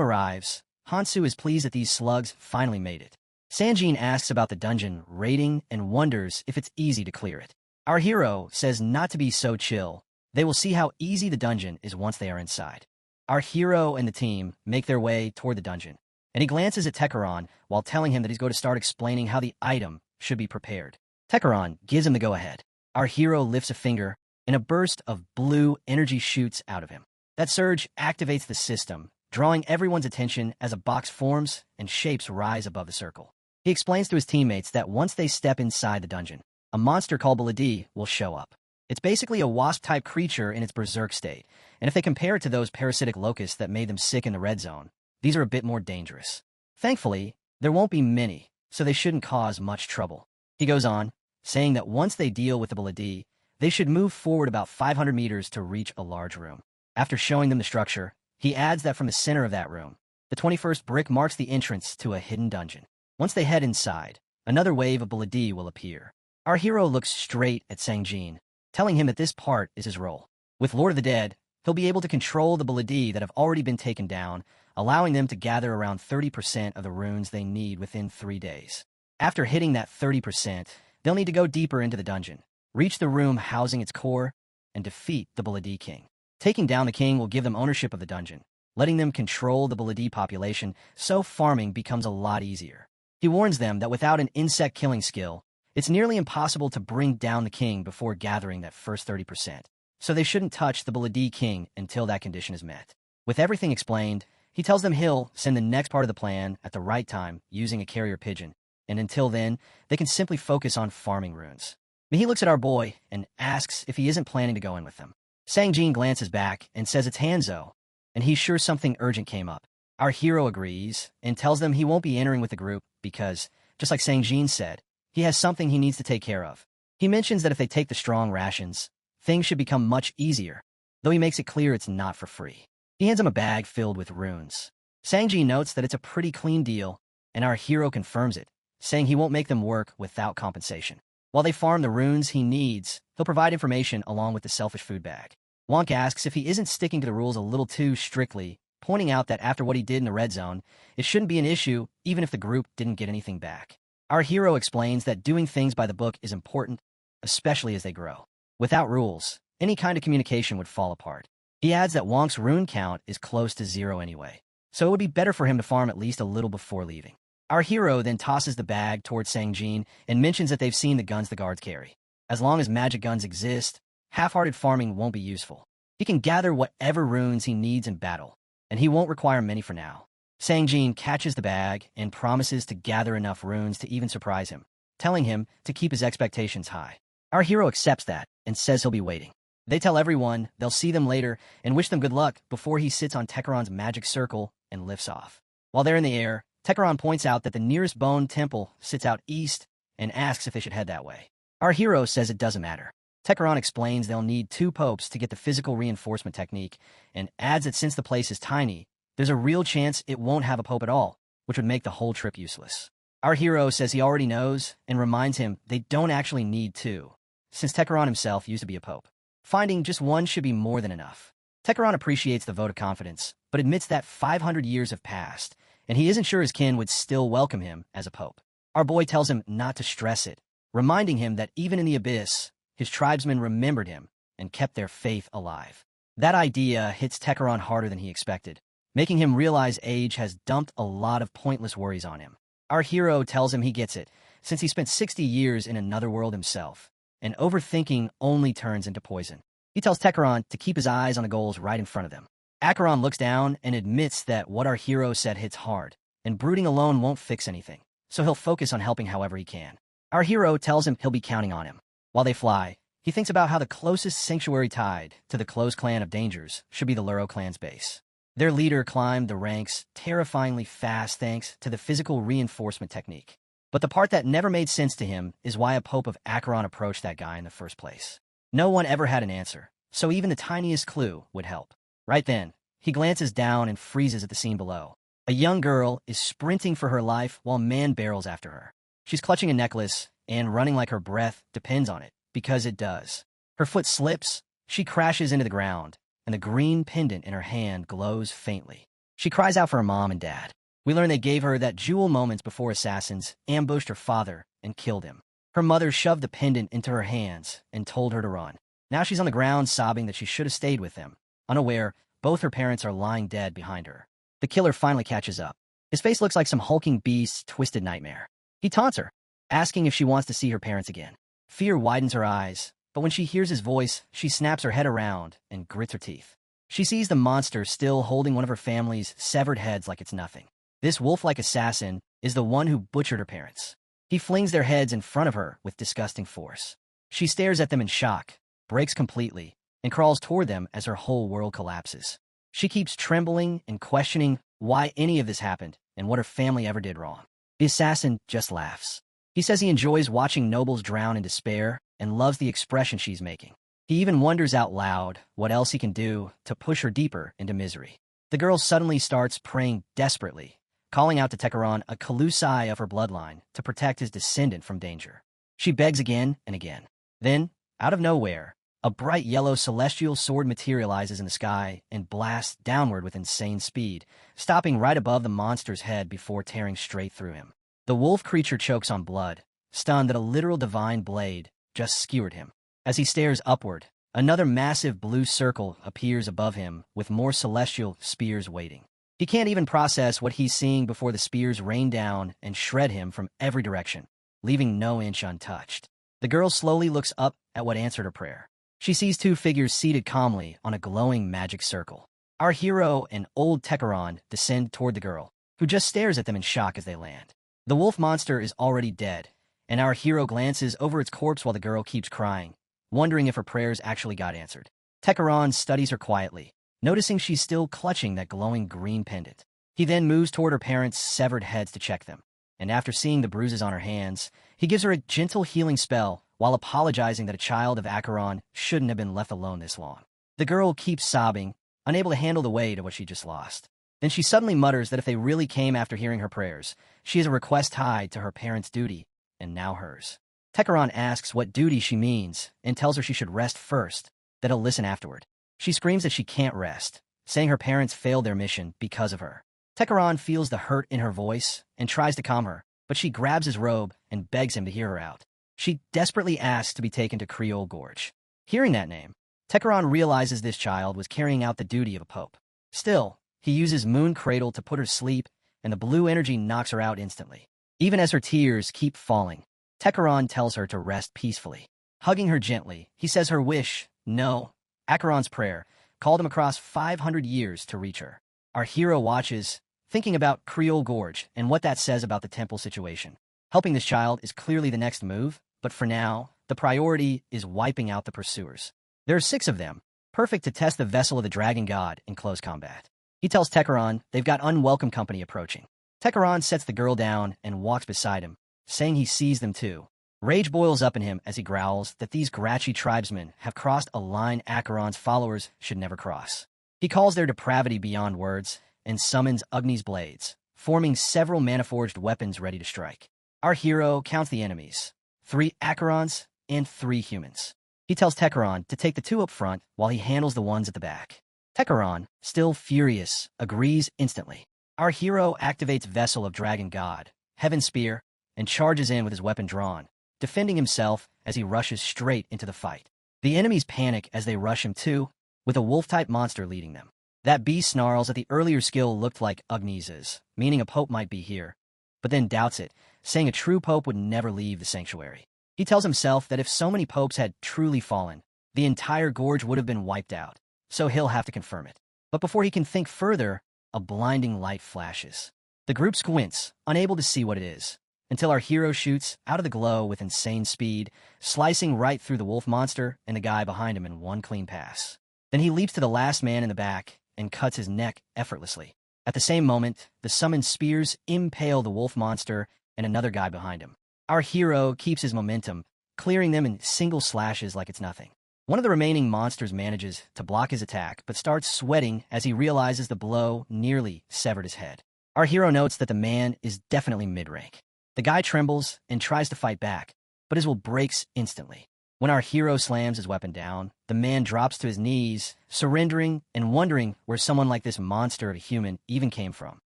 arrives, Hansu is pleased that these slugs finally made it. Sanjin asks about the dungeon rating and wonders if it's easy to clear it. Our hero says not to be so chill. They will see how easy the dungeon is once they are inside. Our hero and the team make their way toward the dungeon, and he glances at Tekaron while telling him that he's going to start explaining how the item should be prepared. Tekaron gives him the go-ahead. Our hero lifts a finger, and a burst of blue energy shoots out of him. That surge activates the system, drawing everyone's attention as a box forms and shapes rise above the circle. He explains to his teammates that once they step inside the dungeon, a monster called Baladi will show up. It's basically a wasp-type creature in its berserk state, and if they compare it to those parasitic locusts that made them sick in the red zone, these are a bit more dangerous. Thankfully, there won't be many, so they shouldn't cause much trouble. He goes on, saying that once they deal with the Baladi, they should move forward about 500 meters to reach a large room. After showing them the structure, he adds that from the center of that room, the 21st brick marks the entrance to a hidden dungeon. Once they head inside, another wave of Baladi will appear. Our hero looks straight at Sanjin, telling him that this part is his role. With Lord of the Dead, he'll be able to control the Baladi that have already been taken down, allowing them to gather around 30% of the runes they need within 3 days. After hitting that 30%, they'll need to go deeper into the dungeon, reach the room housing its core, and defeat the Baladi King. Taking down the king will give them ownership of the dungeon, letting them control the Baladi population, so farming becomes a lot easier. He warns them that without an insect-killing skill, it's nearly impossible to bring down the king before gathering that first 30%, so they shouldn't touch the Baladi King until that condition is met. With everything explained, he tells them he'll send the next part of the plan at the right time using a carrier pigeon, and until then, they can simply focus on farming runes. But he looks at our boy and asks if he isn't planning to go in with them. Sangjin glances back and says it's Hanzo, and he's sure something urgent came up. Our hero agrees and tells them he won't be entering with the group because, just like Sangjin said, he has something he needs to take care of. He mentions that if they take the strong rations, things should become much easier, though he makes it clear it's not for free. He hands him a bag filled with runes. Sangjin notes that it's a pretty clean deal, and our hero confirms it, saying he won't make them work without compensation. While they farm the runes he needs, he'll provide information along with the selfish food bag. Wonk asks if he isn't sticking to the rules a little too strictly, pointing out that after what he did in the red zone, it shouldn't be an issue even if the group didn't get anything back. Our hero explains that doing things by the book is important, especially as they grow. Without rules, any kind of communication would fall apart. He adds that Wonk's rune count is close to 0 anyway, so it would be better for him to farm at least a little before leaving. Our hero then tosses the bag towards Sangjin and mentions that they've seen the guns the guards carry. As long as magic guns exist, half-hearted farming won't be useful. He can gather whatever runes he needs in battle, and he won't require many for now. Sangjin catches the bag and promises to gather enough runes to even surprise him, telling him to keep his expectations high. Our hero accepts that and says he'll be waiting. They tell everyone they'll see them later and wish them good luck before he sits on Tekaron's magic circle and lifts off. While they're in the air, Tekaron points out that the nearest bone temple sits out east and asks if they should head that way. Our hero says it doesn't matter. Tekaron explains they'll need 2 popes to get the physical reinforcement technique and adds that since the place is tiny, there's a real chance it won't have a pope at all, which would make the whole trip useless. Our hero says he already knows and reminds him they don't actually need 2, since Tekaron himself used to be a pope. Finding just 1 should be more than enough. Tekaron appreciates the vote of confidence, but admits that 500 years have passed, and he isn't sure his kin would still welcome him as a pope. Our boy tells him not to stress it, reminding him that even in the abyss, his tribesmen remembered him and kept their faith alive. That idea hits Tekaron harder than he expected, making him realize age has dumped a lot of pointless worries on him. Our hero tells him he gets it, since he spent 60 years in another world himself, and overthinking only turns into poison. He tells Tekaron to keep his eyes on the goals right in front of them. Acheron looks down and admits that what our hero said hits hard, and brooding alone won't fix anything, so he'll focus on helping however he can. Our hero tells him he'll be counting on him. While they fly, he thinks about how the closest sanctuary tied to the close clan of dangers should be the Luro clan's base. Their leader climbed the ranks terrifyingly fast thanks to the physical reinforcement technique. But the part that never made sense to him is why a Pope of Acheron approached that guy in the first place. No one ever had an answer, so even the tiniest clue would help. Right then, he glances down and freezes at the scene below. A young girl is sprinting for her life while a man barrels after her. She's clutching a necklace and running like her breath depends on it, because it does. Her foot slips, she crashes into the ground, and the green pendant in her hand glows faintly. She cries out for her mom and dad. We learn they gave her that jewel moments before assassins ambushed her father and killed him. Her mother shoved the pendant into her hands and told her to run. Now she's on the ground sobbing that she should have stayed with them. Unaware, both her parents are lying dead behind her. The killer finally catches up. His face looks like some hulking beast's twisted nightmare. He taunts her, asking if she wants to see her parents again. Fear widens her eyes, but when she hears his voice, she snaps her head around and grits her teeth. She sees the monster still holding one of her family's severed heads like it's nothing. This wolf-like assassin is the one who butchered her parents. He flings their heads in front of her with disgusting force. She stares at them in shock, breaks completely, and crawls toward them as her whole world collapses. She keeps trembling and questioning why any of this happened and what her family ever did wrong. The assassin just laughs. He says he enjoys watching nobles drown in despair and loves the expression she's making. He even wonders out loud what else he can do to push her deeper into misery. The girl suddenly starts praying desperately, calling out to Tekaron, a Colossi of her bloodline, to protect his descendant from danger. She begs again and again. Then, out of nowhere, a bright yellow celestial sword materializes in the sky and blasts downward with insane speed, stopping right above the monster's head before tearing straight through him. The wolf creature chokes on blood, stunned that a literal divine blade just skewered him. As he stares upward, another massive blue circle appears above him with more celestial spears waiting. He can't even process what he's seeing before the spears rain down and shred him from every direction, leaving no inch untouched. The girl slowly looks up at what answered her prayer. She sees two figures seated calmly on a glowing magic circle. Our hero and old Tekaron descend toward the girl, who just stares at them in shock as they land. The wolf monster is already dead, and our hero glances over its corpse while the girl keeps crying, wondering if her prayers actually got answered. Tekaron studies her quietly, noticing she's still clutching that glowing green pendant. He then moves toward her parents' severed heads to check them, and after seeing the bruises on her hands, he gives her a gentle healing spell while apologizing that a child of Acheron shouldn't have been left alone this long. The girl keeps sobbing, unable to handle the weight of what she just lost. Then she suddenly mutters that if they really came after hearing her prayers, she has a request tied to her parents' duty, and now hers. Tekaron asks what duty she means and tells her she should rest first, that he'll listen afterward. She screams that she can't rest, saying her parents failed their mission because of her. Tekaron feels the hurt in her voice and tries to calm her, but she grabs his robe and begs him to hear her out. She desperately asks to be taken to Creole Gorge. Hearing that name, Tekaron realizes this child was carrying out the duty of a pope. Still, he uses Moon Cradle to put her to sleep, and the blue energy knocks her out instantly. Even as her tears keep falling, Tekaron tells her to rest peacefully. Hugging her gently, he says her wish, no, Acheron's prayer, called him across 500 years to reach her. Our hero watches, thinking about Creole Gorge and what that says about the temple situation. Helping this child is clearly the next move, but for now, the priority is wiping out the pursuers. There are 6 of them, perfect to test the vessel of the dragon god in close combat. He tells Tekaron they've got unwelcome company approaching. Tekaron sets the girl down and walks beside him, saying he sees them too. Rage boils up in him as he growls that these gratchy tribesmen have crossed a line Acheron's followers should never cross. He calls their depravity beyond words and summons Agni's blades, forming several mana-forged weapons ready to strike. Our hero counts the enemies, 3 Acherons and 3 humans. He tells Tekaron to take the 2 up front while he handles the ones at the back. Tekaron, still furious, agrees instantly. Our hero activates Vessel of Dragon God, Heaven Spear, and charges in with his weapon drawn, defending himself as he rushes straight into the fight. The enemies panic as they rush him too, with a wolf-type monster leading them. That beast snarls that the earlier skill looked like Agni's, meaning a pope might be here, but then doubts it, saying a true pope would never leave the sanctuary. He tells himself that if so many popes had truly fallen, the entire gorge would have been wiped out, so he'll have to confirm it. But before he can think further, a blinding light flashes. The group squints, unable to see what it is, until our hero shoots out of the glow with insane speed, slicing right through the wolf monster and the guy behind him in one clean pass. Then he leaps to the last man in the back and cuts his neck effortlessly. At the same moment, the summoned spears impale the wolf monster and another guy behind him. Our hero keeps his momentum, clearing them in single slashes like it's nothing. One of the remaining monsters manages to block his attack, but starts sweating as he realizes the blow nearly severed his head. Our hero notes that the man is definitely mid-rank. The guy trembles and tries to fight back, but his will breaks instantly. When our hero slams his weapon down, the man drops to his knees, surrendering and wondering where someone like this monster of a human even came from.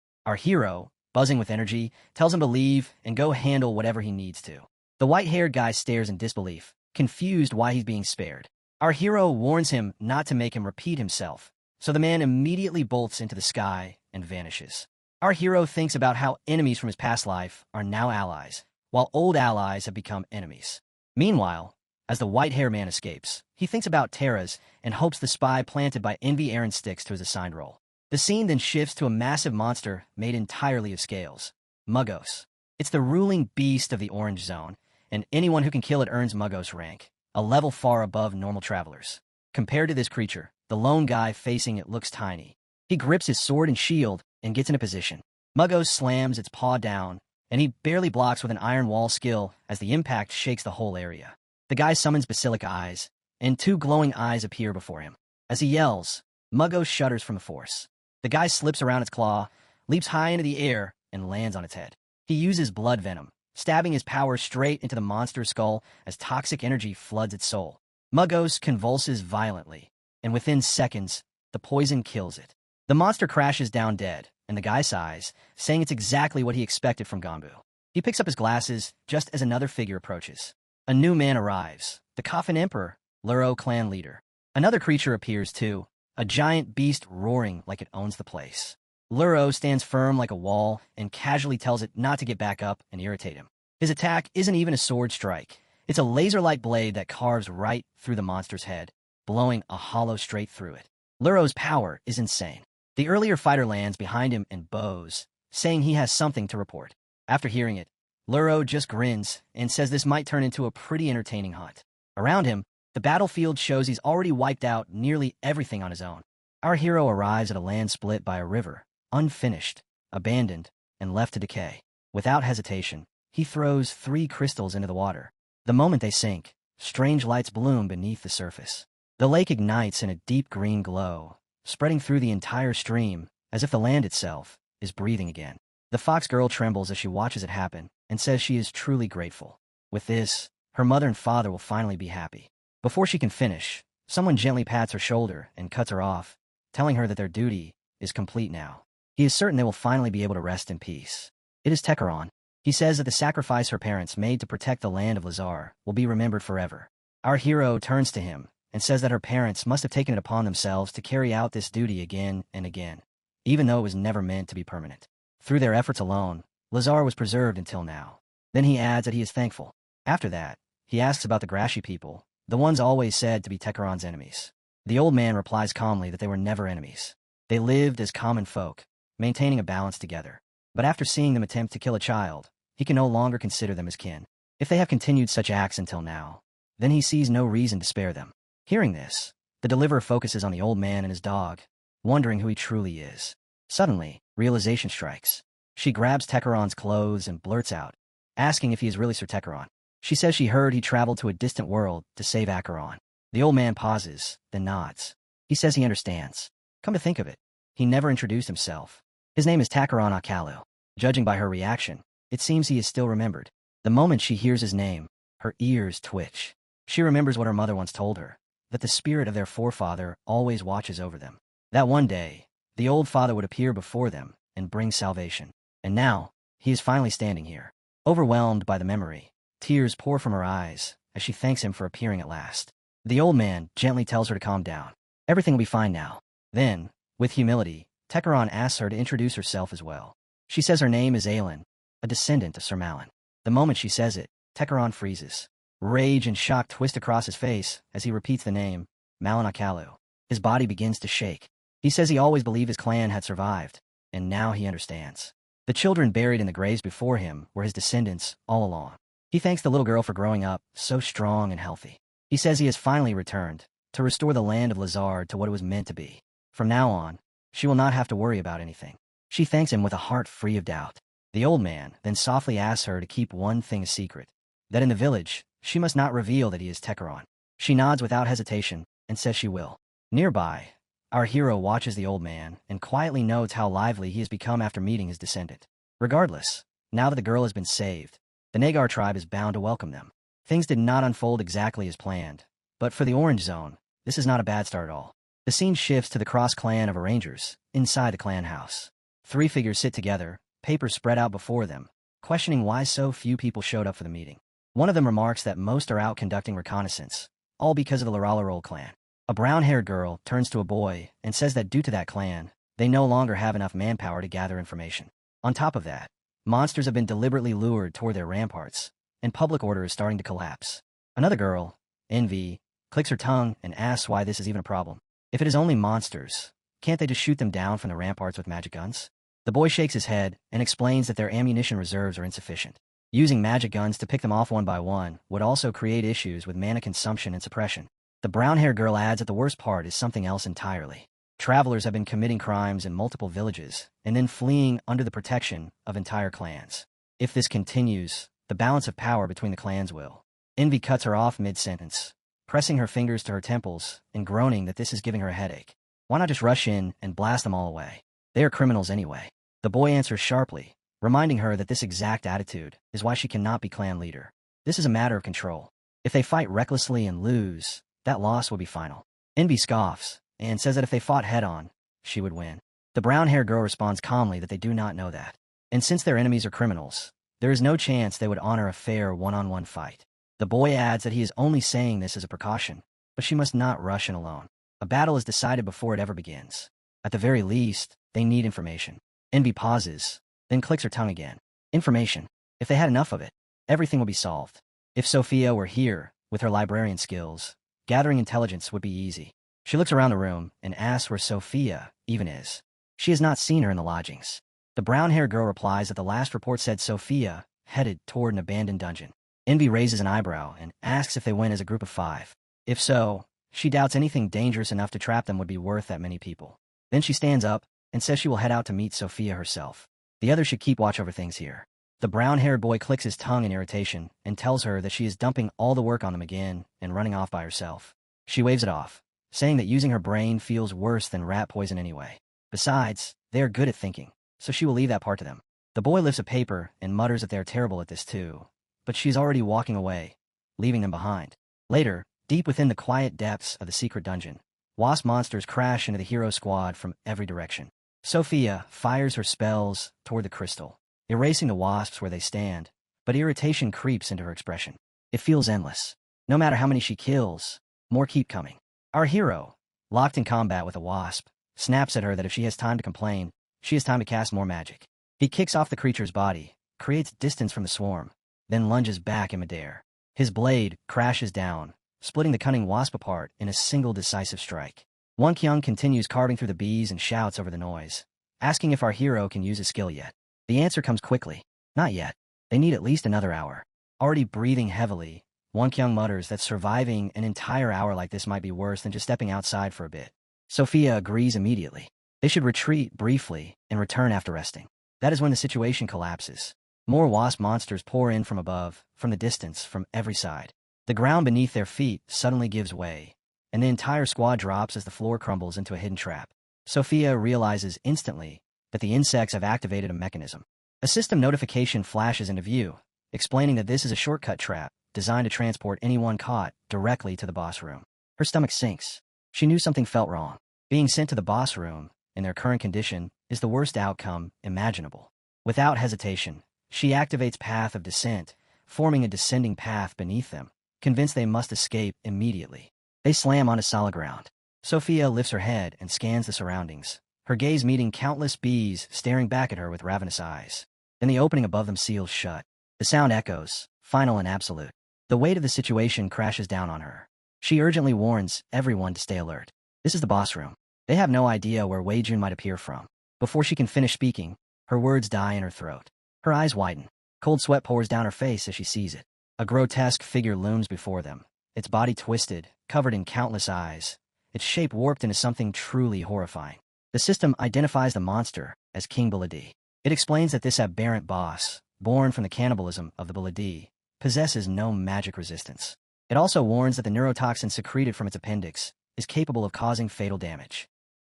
Our hero, buzzing with energy, tells him to leave and go handle whatever he needs to. The white-haired guy stares in disbelief, confused why he's being spared. Our hero warns him not to make him repeat himself, so the man immediately bolts into the sky and vanishes. Our hero thinks about how enemies from his past life are now allies, while old allies have become enemies. Meanwhile, as the white-haired man escapes, he thinks about Terra's and hopes the spy planted by Envy Aaron sticks to his assigned role. The scene then shifts to a massive monster made entirely of scales, Muggos. It's the ruling beast of the Orange Zone, and anyone who can kill it earns Muggos rank, a level far above normal travelers. Compared to this creature, the lone guy facing it looks tiny. He grips his sword and shield and gets into position. Muggos slams its paw down, and he barely blocks with an iron wall skill as the impact shakes the whole area. The guy summons basilic eyes, and two glowing eyes appear before him. As he yells, Muggos shudders from the force. The guy slips around its claw, leaps high into the air, and lands on its head. He uses blood venom, stabbing his power straight into the monster's skull as toxic energy floods its soul. Muggos convulses violently, and within seconds, the poison kills it. The monster crashes down dead, and the guy sighs, saying it's exactly what he expected from Ganbu. He picks up his glasses just as another figure approaches. A new man arrives, the Coffin Emperor, Luro clan leader. Another creature appears too, a giant beast roaring like it owns the place. Luro stands firm like a wall and casually tells it not to get back up and irritate him. His attack isn't even a sword strike. It's a laser-like blade that carves right through the monster's head, blowing a hollow straight through it. Luro's power is insane. The earlier fighter lands behind him and bows, saying he has something to report. After hearing it, Luro just grins and says this might turn into a pretty entertaining hunt. Around him, the battlefield shows he's already wiped out nearly everything on his own. Our hero arrives at a land split by a river, unfinished, abandoned, and left to decay. Without hesitation, he throws 3 crystals into the water. The moment they sink, strange lights bloom beneath the surface. The lake ignites in a deep green glow, spreading through the entire stream, as if the land itself is breathing again. The fox girl trembles as she watches it happen, and says she is truly grateful. With this, her mother and father will finally be happy. Before she can finish, someone gently pats her shoulder and cuts her off, telling her that their duty is complete now. He is certain they will finally be able to rest in peace. It is Tekeron. He says that the sacrifice her parents made to protect the land of Lazar will be remembered forever. Our hero turns to him and says that her parents must have taken it upon themselves to carry out this duty again and again, even though it was never meant to be permanent. Through their efforts alone, Lazar was preserved until now. Then he adds that he is thankful. After that, he asks about the Grashi people, the ones always said to be Tekeron's enemies. The old man replies calmly that they were never enemies. They lived as common folk, maintaining a balance together. But after seeing them attempt to kill a child, he can no longer consider them as kin. If they have continued such acts until now, then he sees no reason to spare them. Hearing this, the deliverer focuses on the old man and his dog, wondering who he truly is. Suddenly, realization strikes. She grabs Tekeron's clothes and blurts out, asking if he is really Sir Tekeron. She says she heard he traveled to a distant world to save Acheron. The old man pauses, then nods. He says he understands. Come to think of it, he never introduced himself. His name is Takeron Akalu. Judging by her reaction, it seems he is still remembered. The moment she hears his name, her ears twitch. She remembers what her mother once told her, that the spirit of their forefather always watches over them. That one day, the old father would appear before them and bring salvation. And now, he is finally standing here. Overwhelmed by the memory, tears pour from her eyes as she thanks him for appearing at last. The old man gently tells her to calm down. Everything will be fine now. Then, with humility, Tekeron asks her to introduce herself as well. She says her name is Aelin, a descendant of Sir Malin. The moment she says it, Tekeron freezes. Rage and shock twist across his face as he repeats the name, Malin Akalu. His body begins to shake. He says he always believed his clan had survived, and now he understands. The children buried in the graves before him were his descendants all along. He thanks the little girl for growing up so strong and healthy. He says he has finally returned to restore the land of Lazard to what it was meant to be. From now on, she will not have to worry about anything. She thanks him with a heart free of doubt. The old man then softly asks her to keep one thing a secret, that in the village, she must not reveal that he is Tekeron. She nods without hesitation and says she will. Nearby, our hero watches the old man and quietly notes how lively he has become after meeting his descendant. Regardless, now that the girl has been saved, the Nagar tribe is bound to welcome them. Things did not unfold exactly as planned, but for the Orange Zone, this is not a bad start at all. The scene shifts to the cross-clan of arrangers inside the clan house. 3 figures sit together, papers spread out before them, questioning why so few people showed up for the meeting. One of them remarks that most are out conducting reconnaissance, all because of the Laralarol clan. A brown-haired girl turns to a boy and says that due to that clan, they no longer have enough manpower to gather information. On top of that, monsters have been deliberately lured toward their ramparts, and public order is starting to collapse. Another girl, Envy, clicks her tongue and asks why this is even a problem. If it is only monsters, can't they just shoot them down from the ramparts with magic guns? The boy shakes his head and explains that their ammunition reserves are insufficient. Using magic guns to pick them off one by one would also create issues with mana consumption and suppression. The brown-haired girl adds that the worst part is something else entirely. Travelers have been committing crimes in multiple villages and then fleeing under the protection of entire clans. If this continues, the balance of power between the clans will. Envy cuts her off mid-sentence, pressing her fingers to her temples and groaning that this is giving her a headache. Why not just rush in and blast them all away? They are criminals anyway. The boy answers sharply, reminding her that this exact attitude is why she cannot be clan leader. This is a matter of control. If they fight recklessly and lose, that loss will be final. Envy scoffs and says that if they fought head-on, she would win. The brown-haired girl responds calmly that they do not know that. And since their enemies are criminals, there is no chance they would honor a fair one-on-one fight. The boy adds that he is only saying this as a precaution, but she must not rush in alone. A battle is decided before it ever begins. At the very least, they need information. Envy pauses, then clicks her tongue again. Information. If they had enough of it, everything would be solved. If Sophia were here, with her librarian skills, gathering intelligence would be easy. She looks around the room and asks where Sophia even is. She has not seen her in the lodgings. The brown-haired girl replies that the last report said Sophia headed toward an abandoned dungeon. Envy raises an eyebrow and asks if they went as a group of 5. If so, she doubts anything dangerous enough to trap them would be worth that many people. Then she stands up and says she will head out to meet Sophia herself. The others should keep watch over things here. The brown-haired boy clicks his tongue in irritation and tells her that she is dumping all the work on them again and running off by herself. She waves it off, saying that using her brain feels worse than rat poison anyway. Besides, they are good at thinking, so she will leave that part to them. The boy lifts a paper and mutters that they are terrible at this too, but she's already walking away, leaving them behind. Later, deep within the quiet depths of the secret dungeon, wasp monsters crash into the hero squad from every direction. Sophia fires her spells toward the crystal, erasing the wasps where they stand, but irritation creeps into her expression. It feels endless. No matter how many she kills, more keep coming. Our hero, locked in combat with a wasp, snaps at her that if she has time to complain, she has time to cast more magic. He kicks off the creature's body, creates distance from the swarm, then lunges back in midair. His blade crashes down, splitting the cunning wasp apart in a single decisive strike. Won Kyung continues carving through the bees and shouts over the noise, asking if our hero can use his skill yet. The answer comes quickly. Not yet. They need at least another hour. Already breathing heavily, Won Kyung mutters that surviving an entire hour like this might be worse than just stepping outside for a bit. Sophia agrees immediately. They should retreat briefly and return after resting. That is when the situation collapses. More wasp monsters pour in from above, from the distance, from every side. The ground beneath their feet suddenly gives way, and the entire squad drops as the floor crumbles into a hidden trap. Sophia realizes instantly that the insects have activated a mechanism. A system notification flashes into view, explaining that this is a shortcut trap designed to transport anyone caught directly to the boss room. Her stomach sinks. She knew something felt wrong. Being sent to the boss room, in their current condition, is the worst outcome imaginable. Without hesitation, she activates Path of Descent, forming a descending path beneath them, convinced they must escape immediately. They slam onto solid ground. Sophia lifts her head and scans the surroundings, her gaze meeting countless bees staring back at her with ravenous eyes. Then the opening above them seals shut. The sound echoes, final and absolute. The weight of the situation crashes down on her. She urgently warns everyone to stay alert. This is the boss room. They have no idea where Wei Jun might appear from. Before she can finish speaking, Her words die in her throat. Her eyes widen. Cold sweat pours down her face as she sees it. A grotesque figure looms before them, its body twisted, covered in countless eyes, its shape warped into something truly horrifying. The system identifies the monster as King Buladi. It explains that this aberrant boss, born from the cannibalism of the Buladi, possesses no magic resistance. It also warns that the neurotoxin secreted from its appendix is capable of causing fatal damage.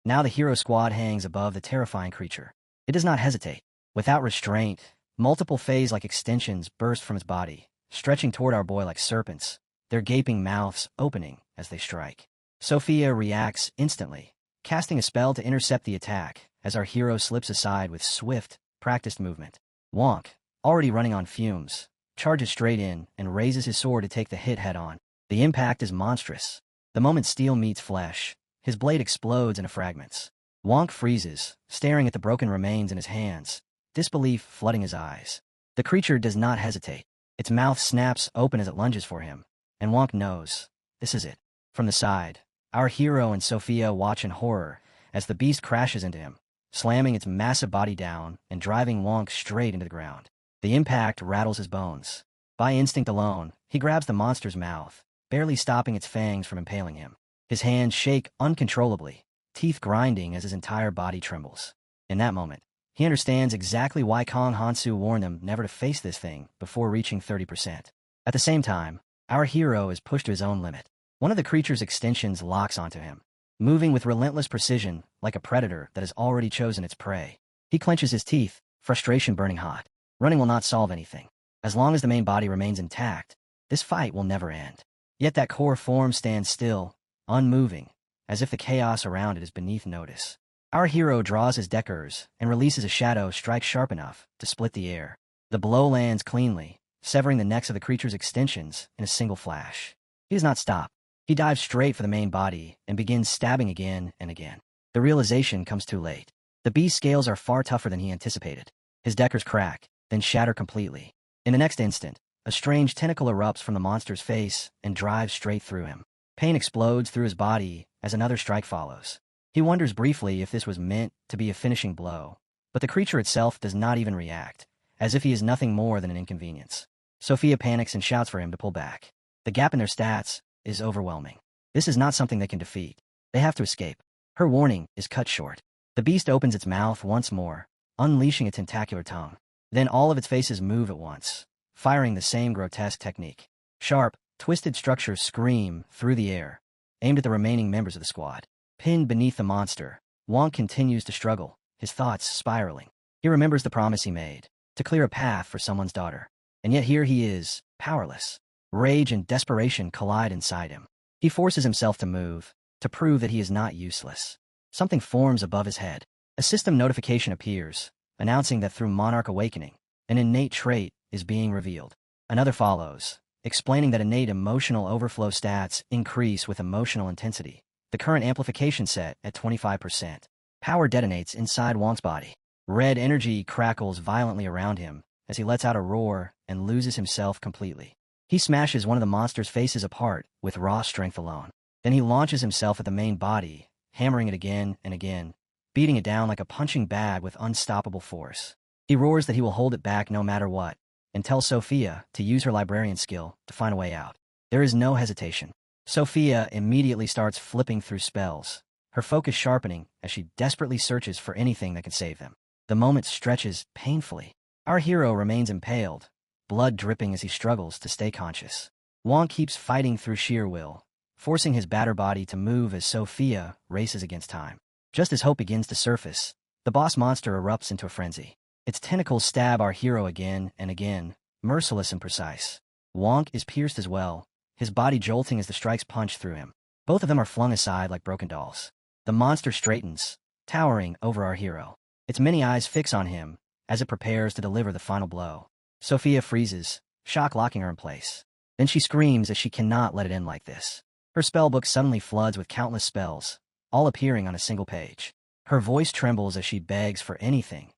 Now the hero squad hangs above the terrifying creature. It does not hesitate. Without restraint, multiple phase-like extensions burst from its body, stretching toward our boy like serpents, their gaping mouths opening as they strike. Sophia reacts instantly, casting a spell to intercept the attack as our hero slips aside with swift, practiced movement. Wonk, already running on fumes, charges straight in and raises his sword to take the hit head-on. The impact is monstrous. The moment steel meets flesh, his blade explodes into fragments. Wonk freezes, staring at the broken remains in his hands, disbelief flooding his eyes. The creature does not hesitate. Its mouth snaps open as it lunges for him, and Wonk knows, this is it. From the side, our hero and Sophia watch in horror as the beast crashes into him, slamming its massive body down and driving Wonk straight into the ground. The impact rattles his bones. By instinct alone, he grabs the monster's mouth, barely stopping its fangs from impaling him. His hands shake uncontrollably, teeth grinding as his entire body trembles. In that moment, he understands exactly why Kong Hansu warned him never to face this thing before reaching 30%. At the same time, our hero is pushed to his own limit. One of the creature's extensions locks onto him, moving with relentless precision like a predator that has already chosen its prey. He clenches his teeth, frustration burning hot. Running will not solve anything. As long as the main body remains intact, this fight will never end. Yet that core form stands still, unmoving, as if the chaos around it is beneath notice. Our hero draws his Deckers and releases a shadow strike sharp enough to split the air. The blow lands cleanly, severing the necks of the creature's extensions in a single flash. He does not stop. He dives straight for the main body and begins stabbing again and again. The realization comes too late. The beast's scales are far tougher than he anticipated. His Deckers crack, then shatter completely. In the next instant, a strange tentacle erupts from the monster's face and drives straight through him. Pain explodes through his body as another strike follows. He wonders briefly if this was meant to be a finishing blow, but the creature itself does not even react, as if he is nothing more than an inconvenience. Sophia panics and shouts for him to pull back. The gap in their stats is overwhelming. This is not something they can defeat. They have to escape. Her warning is cut short. The beast opens its mouth once more, unleashing a tentacular tongue. Then all of its faces move at once, firing the same grotesque technique. Sharp, twisted structures scream through the air, aimed at the remaining members of the squad. Pinned beneath the monster, Wonk continues to struggle, his thoughts spiraling. He remembers the promise he made, to clear a path for someone's daughter. And yet here he is, powerless. Rage and desperation collide inside him. He forces himself to move, to prove that he is not useless. Something forms above his head. A system notification appears, announcing that through Monarch Awakening, an innate trait is being revealed. Another follows, explaining that innate emotional overflow stats increase with emotional intensity. The current amplification set at 25%. Power detonates inside Wonk's body. Red energy crackles violently around him as he lets out a roar and loses himself completely. He smashes one of the monster's faces apart with raw strength alone. Then he launches himself at the main body, hammering it again and again, beating it down like a punching bag with unstoppable force. He roars that he will hold it back no matter what, and tells Sophia to use her librarian skill to find a way out. There is no hesitation. Sophia immediately starts flipping through spells, her focus sharpening as she desperately searches for anything that can save them. The moment stretches painfully. Our hero remains impaled, blood dripping as he struggles to stay conscious. Wonk keeps fighting through sheer will, forcing his battered body to move as Sophia races against time. Just as hope begins to surface, the boss monster erupts into a frenzy. Its tentacles stab our hero again and again, merciless and precise. Wonk is pierced as well, his body jolting as the strikes punch through him. Both of them are flung aside like broken dolls. The monster straightens, towering over our hero. Its many eyes fix on him as it prepares to deliver the final blow. Sophia freezes, shock locking her in place. Then she screams as she cannot let it end like this. Her spellbook suddenly floods with countless spells, all appearing on a single page. Her voice trembles as she begs for anything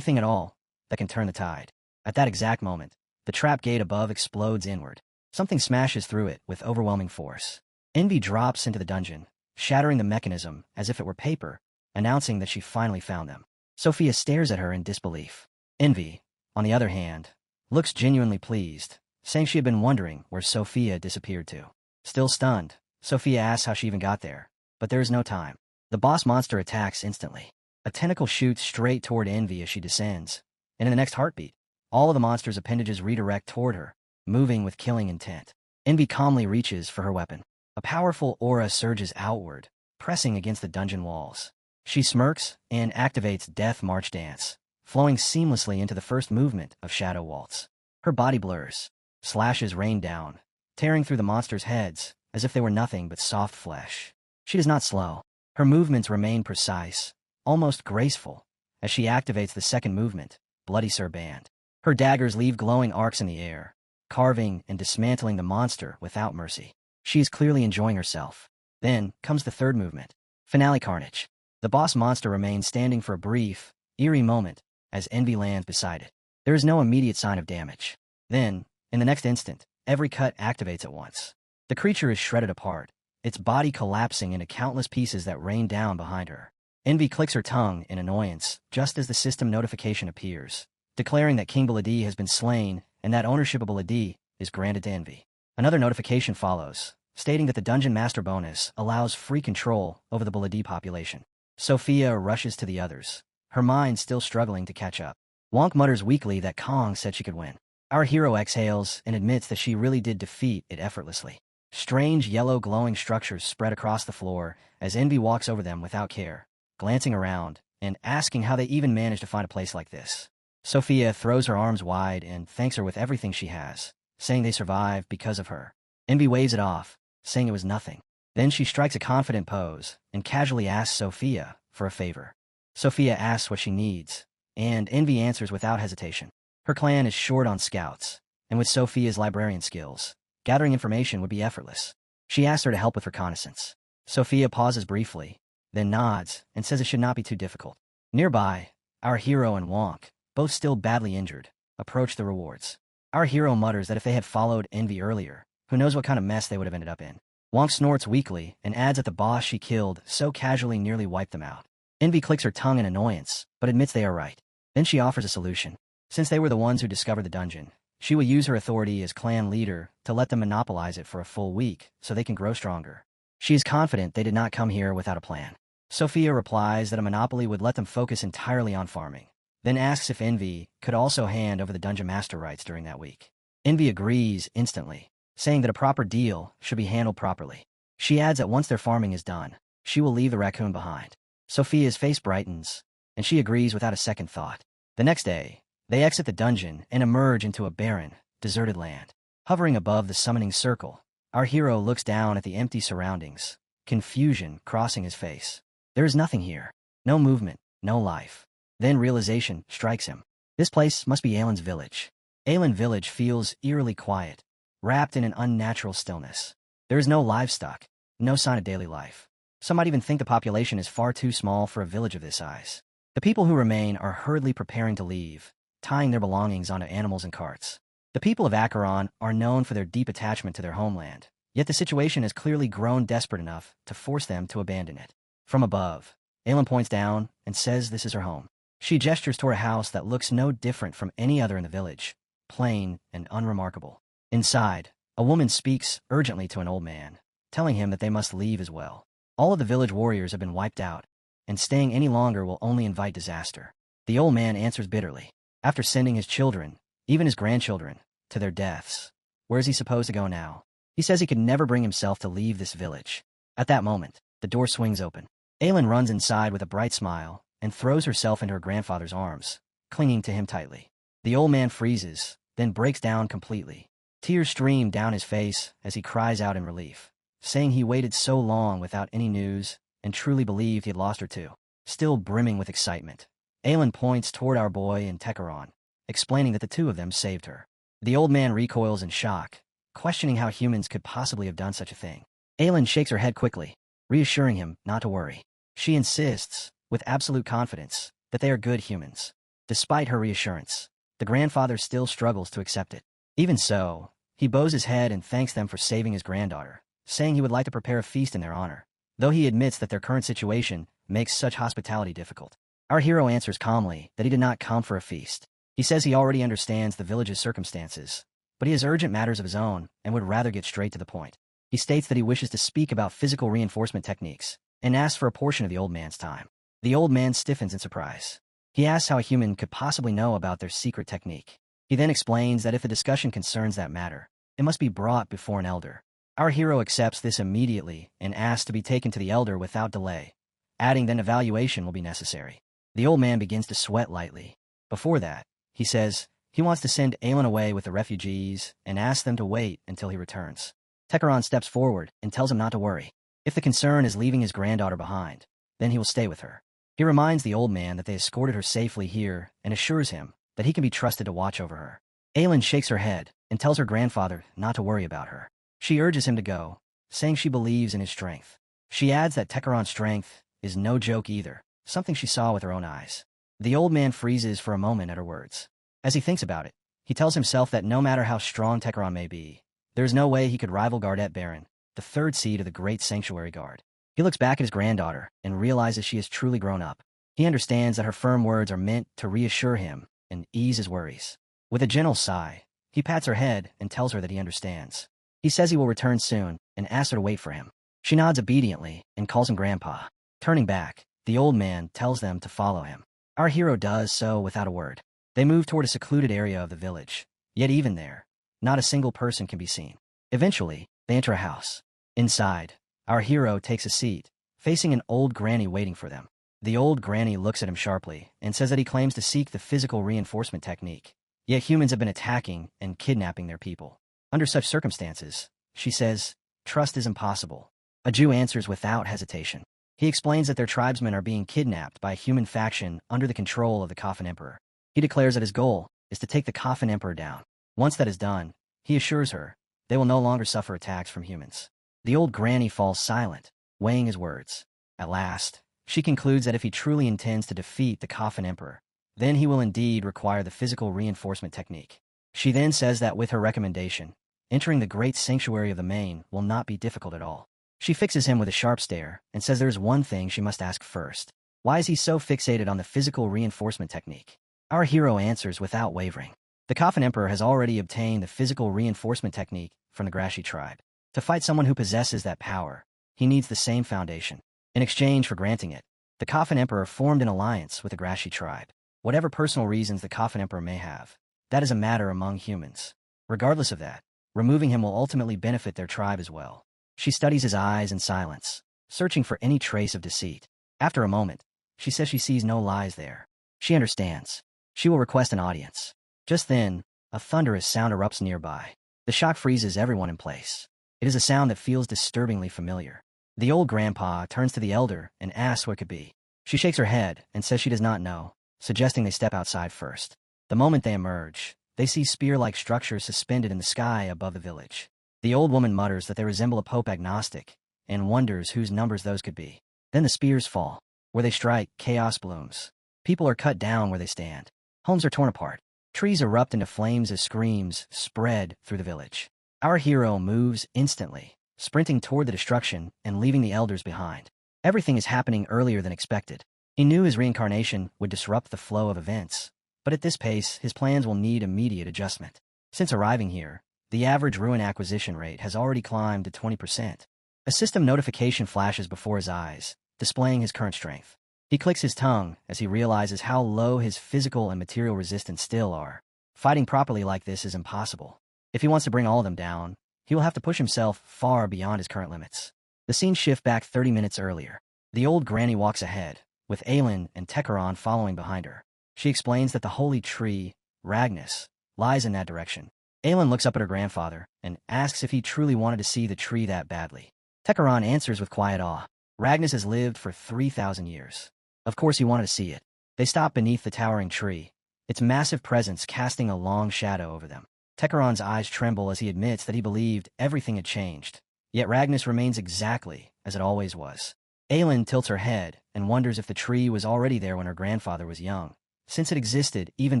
at all, that can turn the tide. At that exact moment, the trap gate above explodes inward. Something smashes through it with overwhelming force. Envy drops into the dungeon, shattering the mechanism as if it were paper, announcing that she finally found them. Sophia stares at her in disbelief. Envy, on the other hand, looks genuinely pleased, saying she had been wondering where Sophia disappeared to. Still stunned, Sophia asks how she even got there, but there is no time. The boss monster attacks instantly. A tentacle shoots straight toward Envy as she descends, and in the next heartbeat, all of the monster's appendages redirect toward her, moving with killing intent. Envy calmly reaches for her weapon. A powerful aura surges outward, pressing against the dungeon walls. She smirks and activates Death March Dance, flowing seamlessly into the first movement of Shadow Waltz. Her body blurs. Slashes rain down, tearing through the monster's heads as if they were nothing but soft flesh. She does not slow. Her movements remain precise, almost graceful, as she activates the second movement, Bloody Sir Band. Her daggers leave glowing arcs in the air, carving and dismantling the monster without mercy. She is clearly enjoying herself. Then comes the third movement, Finale Carnage. The boss monster remains standing for a brief, eerie moment as Envy lands beside it. There is no immediate sign of damage. Then, in the next instant, every cut activates at once. The creature is shredded apart, its body collapsing into countless pieces that rain down behind her. Envy clicks her tongue in annoyance just as the system notification appears, declaring that King Baladi has been slain and that ownership of Baladi is granted to Envy. Another notification follows, stating that the Dungeon Master bonus allows free control over the Baladi population. Sophia rushes to the others, her mind still struggling to catch up. Wonk mutters weakly that Kong said she could win. Our hero exhales and admits that she really did defeat it effortlessly. Strange yellow glowing structures spread across the floor as Envy walks over them without care, glancing around and asking how they even managed to find a place like this. Sophia throws her arms wide and thanks her with everything she has, saying they survived because of her. Envy waves it off, saying it was nothing. Then she strikes a confident pose and casually asks Sophia for a favor. Sophia asks what she needs, and Envy answers without hesitation. Her clan is short on scouts, and with Sophia's librarian skills, gathering information would be effortless. She asks her to help with reconnaissance. Sophia pauses briefly, then nods and says it should not be too difficult. Nearby, our hero and Wonk, both still badly injured, approach the rewards. Our hero mutters that if they had followed Envy earlier, who knows what kind of mess they would have ended up in. Wonk snorts weakly and adds that the boss she killed so casually nearly wiped them out. Envy clicks her tongue in annoyance, but admits they are right. Then she offers a solution. Since they were the ones who discovered the dungeon, she will use her authority as clan leader to let them monopolize it for a full week so they can grow stronger. She is confident they did not come here without a plan. Sophia replies that a monopoly would let them focus entirely on farming, then asks if Envy could also hand over the dungeon master rights during that week. Envy agrees instantly, saying that a proper deal should be handled properly. She adds that once their farming is done, she will leave the raccoon behind. Sophia's face brightens, and she agrees without a second thought. The next day, they exit the dungeon and emerge into a barren, deserted land. Hovering above the summoning circle, our hero looks down at the empty surroundings, confusion crossing his face. There is nothing here. No movement, no life. Then realization strikes him. This place must be Aylin's village. Aylin village feels eerily quiet, wrapped in an unnatural stillness. There is no livestock, no sign of daily life. Some might even think the population is far too small for a village of this size. The people who remain are hurriedly preparing to leave, tying their belongings onto animals and carts. The people of Acheron are known for their deep attachment to their homeland, yet the situation has clearly grown desperate enough to force them to abandon it. From above, Aylin points down and says this is her home. She gestures toward a house that looks no different from any other in the village, plain and unremarkable. Inside, a woman speaks urgently to an old man, telling him that they must leave as well. All of the village warriors have been wiped out, and staying any longer will only invite disaster. The old man answers bitterly. After sending his children, even his grandchildren, to their deaths, where is he supposed to go now? He says he could never bring himself to leave this village. At that moment, the door swings open. Aylin runs inside with a bright smile and throws herself into her grandfather's arms, clinging to him tightly. The old man freezes, then breaks down completely. Tears stream down his face as he cries out in relief, saying he waited so long without any news and truly believed he had lost her too. Still brimming with excitement, Aylin points toward our boy and Techeron, explaining that the two of them saved her. The old man recoils in shock, questioning how humans could possibly have done such a thing. Aylin shakes her head quickly, reassuring him not to worry. She insists, with absolute confidence, that they are good humans. Despite her reassurance, the grandfather still struggles to accept it. Even so, he bows his head and thanks them for saving his granddaughter, saying he would like to prepare a feast in their honor, though he admits that their current situation makes such hospitality difficult. Our hero answers calmly that he did not come for a feast. He says he already understands the village's circumstances, but he has urgent matters of his own and would rather get straight to the point. He states that he wishes to speak about physical reinforcement techniques and asks for a portion of the old man's time. The old man stiffens in surprise. He asks how a human could possibly know about their secret technique. He then explains that if a discussion concerns that matter, it must be brought before an elder. Our hero accepts this immediately and asks to be taken to the elder without delay, adding that an evaluation will be necessary. The old man begins to sweat lightly. Before that, he says he wants to send Aelin away with the refugees and asks them to wait until he returns. Tekaron steps forward and tells him not to worry. If the concern is leaving his granddaughter behind, then he will stay with her. He reminds the old man that they escorted her safely here and assures him that he can be trusted to watch over her. Aelin shakes her head and tells her grandfather not to worry about her. She urges him to go, saying she believes in his strength. She adds that Tekaron's strength is no joke either, something she saw with her own eyes. The old man freezes for a moment at her words. As he thinks about it, he tells himself that no matter how strong Tekaron may be, there is no way he could rival Gardet Baron, the third seed of the Great Sanctuary Guard. He looks back at his granddaughter and realizes she has truly grown up. He understands that her firm words are meant to reassure him and ease his worries. With a gentle sigh, he pats her head and tells her that he understands. He says he will return soon and asks her to wait for him. She nods obediently and calls him Grandpa. Turning back, the old man tells them to follow him. Our hero does so without a word. They move toward a secluded area of the village, yet even there, not a single person can be seen. Eventually, they enter a house. Inside, our hero takes a seat, facing an old granny waiting for them. The old granny looks at him sharply and says that he claims to seek the physical reinforcement technique, yet humans have been attacking and kidnapping their people. Under such circumstances, she says, trust is impossible. A Jew answers without hesitation. He explains that their tribesmen are being kidnapped by a human faction under the control of the Coffin Emperor. He declares that his goal is to take the Coffin Emperor down. Once that is done, he assures her they will no longer suffer attacks from humans. The old granny falls silent, weighing his words. At last, she concludes that if he truly intends to defeat the Coffin Emperor, then he will indeed require the physical reinforcement technique. She then says that with her recommendation, entering the great sanctuary of the Main will not be difficult at all. She fixes him with a sharp stare and says there is one thing she must ask first. Why is he so fixated on the physical reinforcement technique? Our hero answers without wavering. The Coffin Emperor has already obtained the physical reinforcement technique from the Grashi tribe. To fight someone who possesses that power, he needs the same foundation. In exchange for granting it, the Coffin Emperor formed an alliance with the Grashi tribe. Whatever personal reasons the Coffin Emperor may have, that is a matter among humans. Regardless of that, removing him will ultimately benefit their tribe as well. She studies his eyes in silence, searching for any trace of deceit. After a moment, she says she sees no lies there. She understands. She will request an audience. Just then, a thunderous sound erupts nearby. The shock freezes everyone in place. It is a sound that feels disturbingly familiar. The old grandpa turns to the elder and asks what it could be. She shakes her head and says she does not know, suggesting they step outside first. The moment they emerge, they see spear-like structures suspended in the sky above the village. The old woman mutters that they resemble a Pope agnostic and wonders whose numbers those could be. Then the spears fall. Where they strike, chaos blooms. People are cut down where they stand. Homes are torn apart. Trees erupt into flames as screams spread through the village. Our hero moves instantly, sprinting toward the destruction and leaving the elders behind. Everything is happening earlier than expected. He knew his reincarnation would disrupt the flow of events, but at this pace, his plans will need immediate adjustment. Since arriving here, the average ruin acquisition rate has already climbed to 20%. A system notification flashes before his eyes, displaying his current strength. He clicks his tongue as he realizes how low his physical and material resistance still are. Fighting properly like this is impossible. If he wants to bring all of them down, he will have to push himself far beyond his current limits. The scene shifts back 30 minutes earlier. The old granny walks ahead, with Aelin and Tekaron following behind her. She explains that the holy tree, Ragnus, lies in that direction. Aelin looks up at her grandfather and asks if he truly wanted to see the tree that badly. Tekaron answers with quiet awe. Ragnus has lived for 3,000 years. Of course he wanted to see it. They stop beneath the towering tree, its massive presence casting a long shadow over them. Tekaron's eyes tremble as he admits that he believed everything had changed, yet Ragnus remains exactly as it always was. Aelin tilts her head and wonders if the tree was already there when her grandfather was young, since it existed even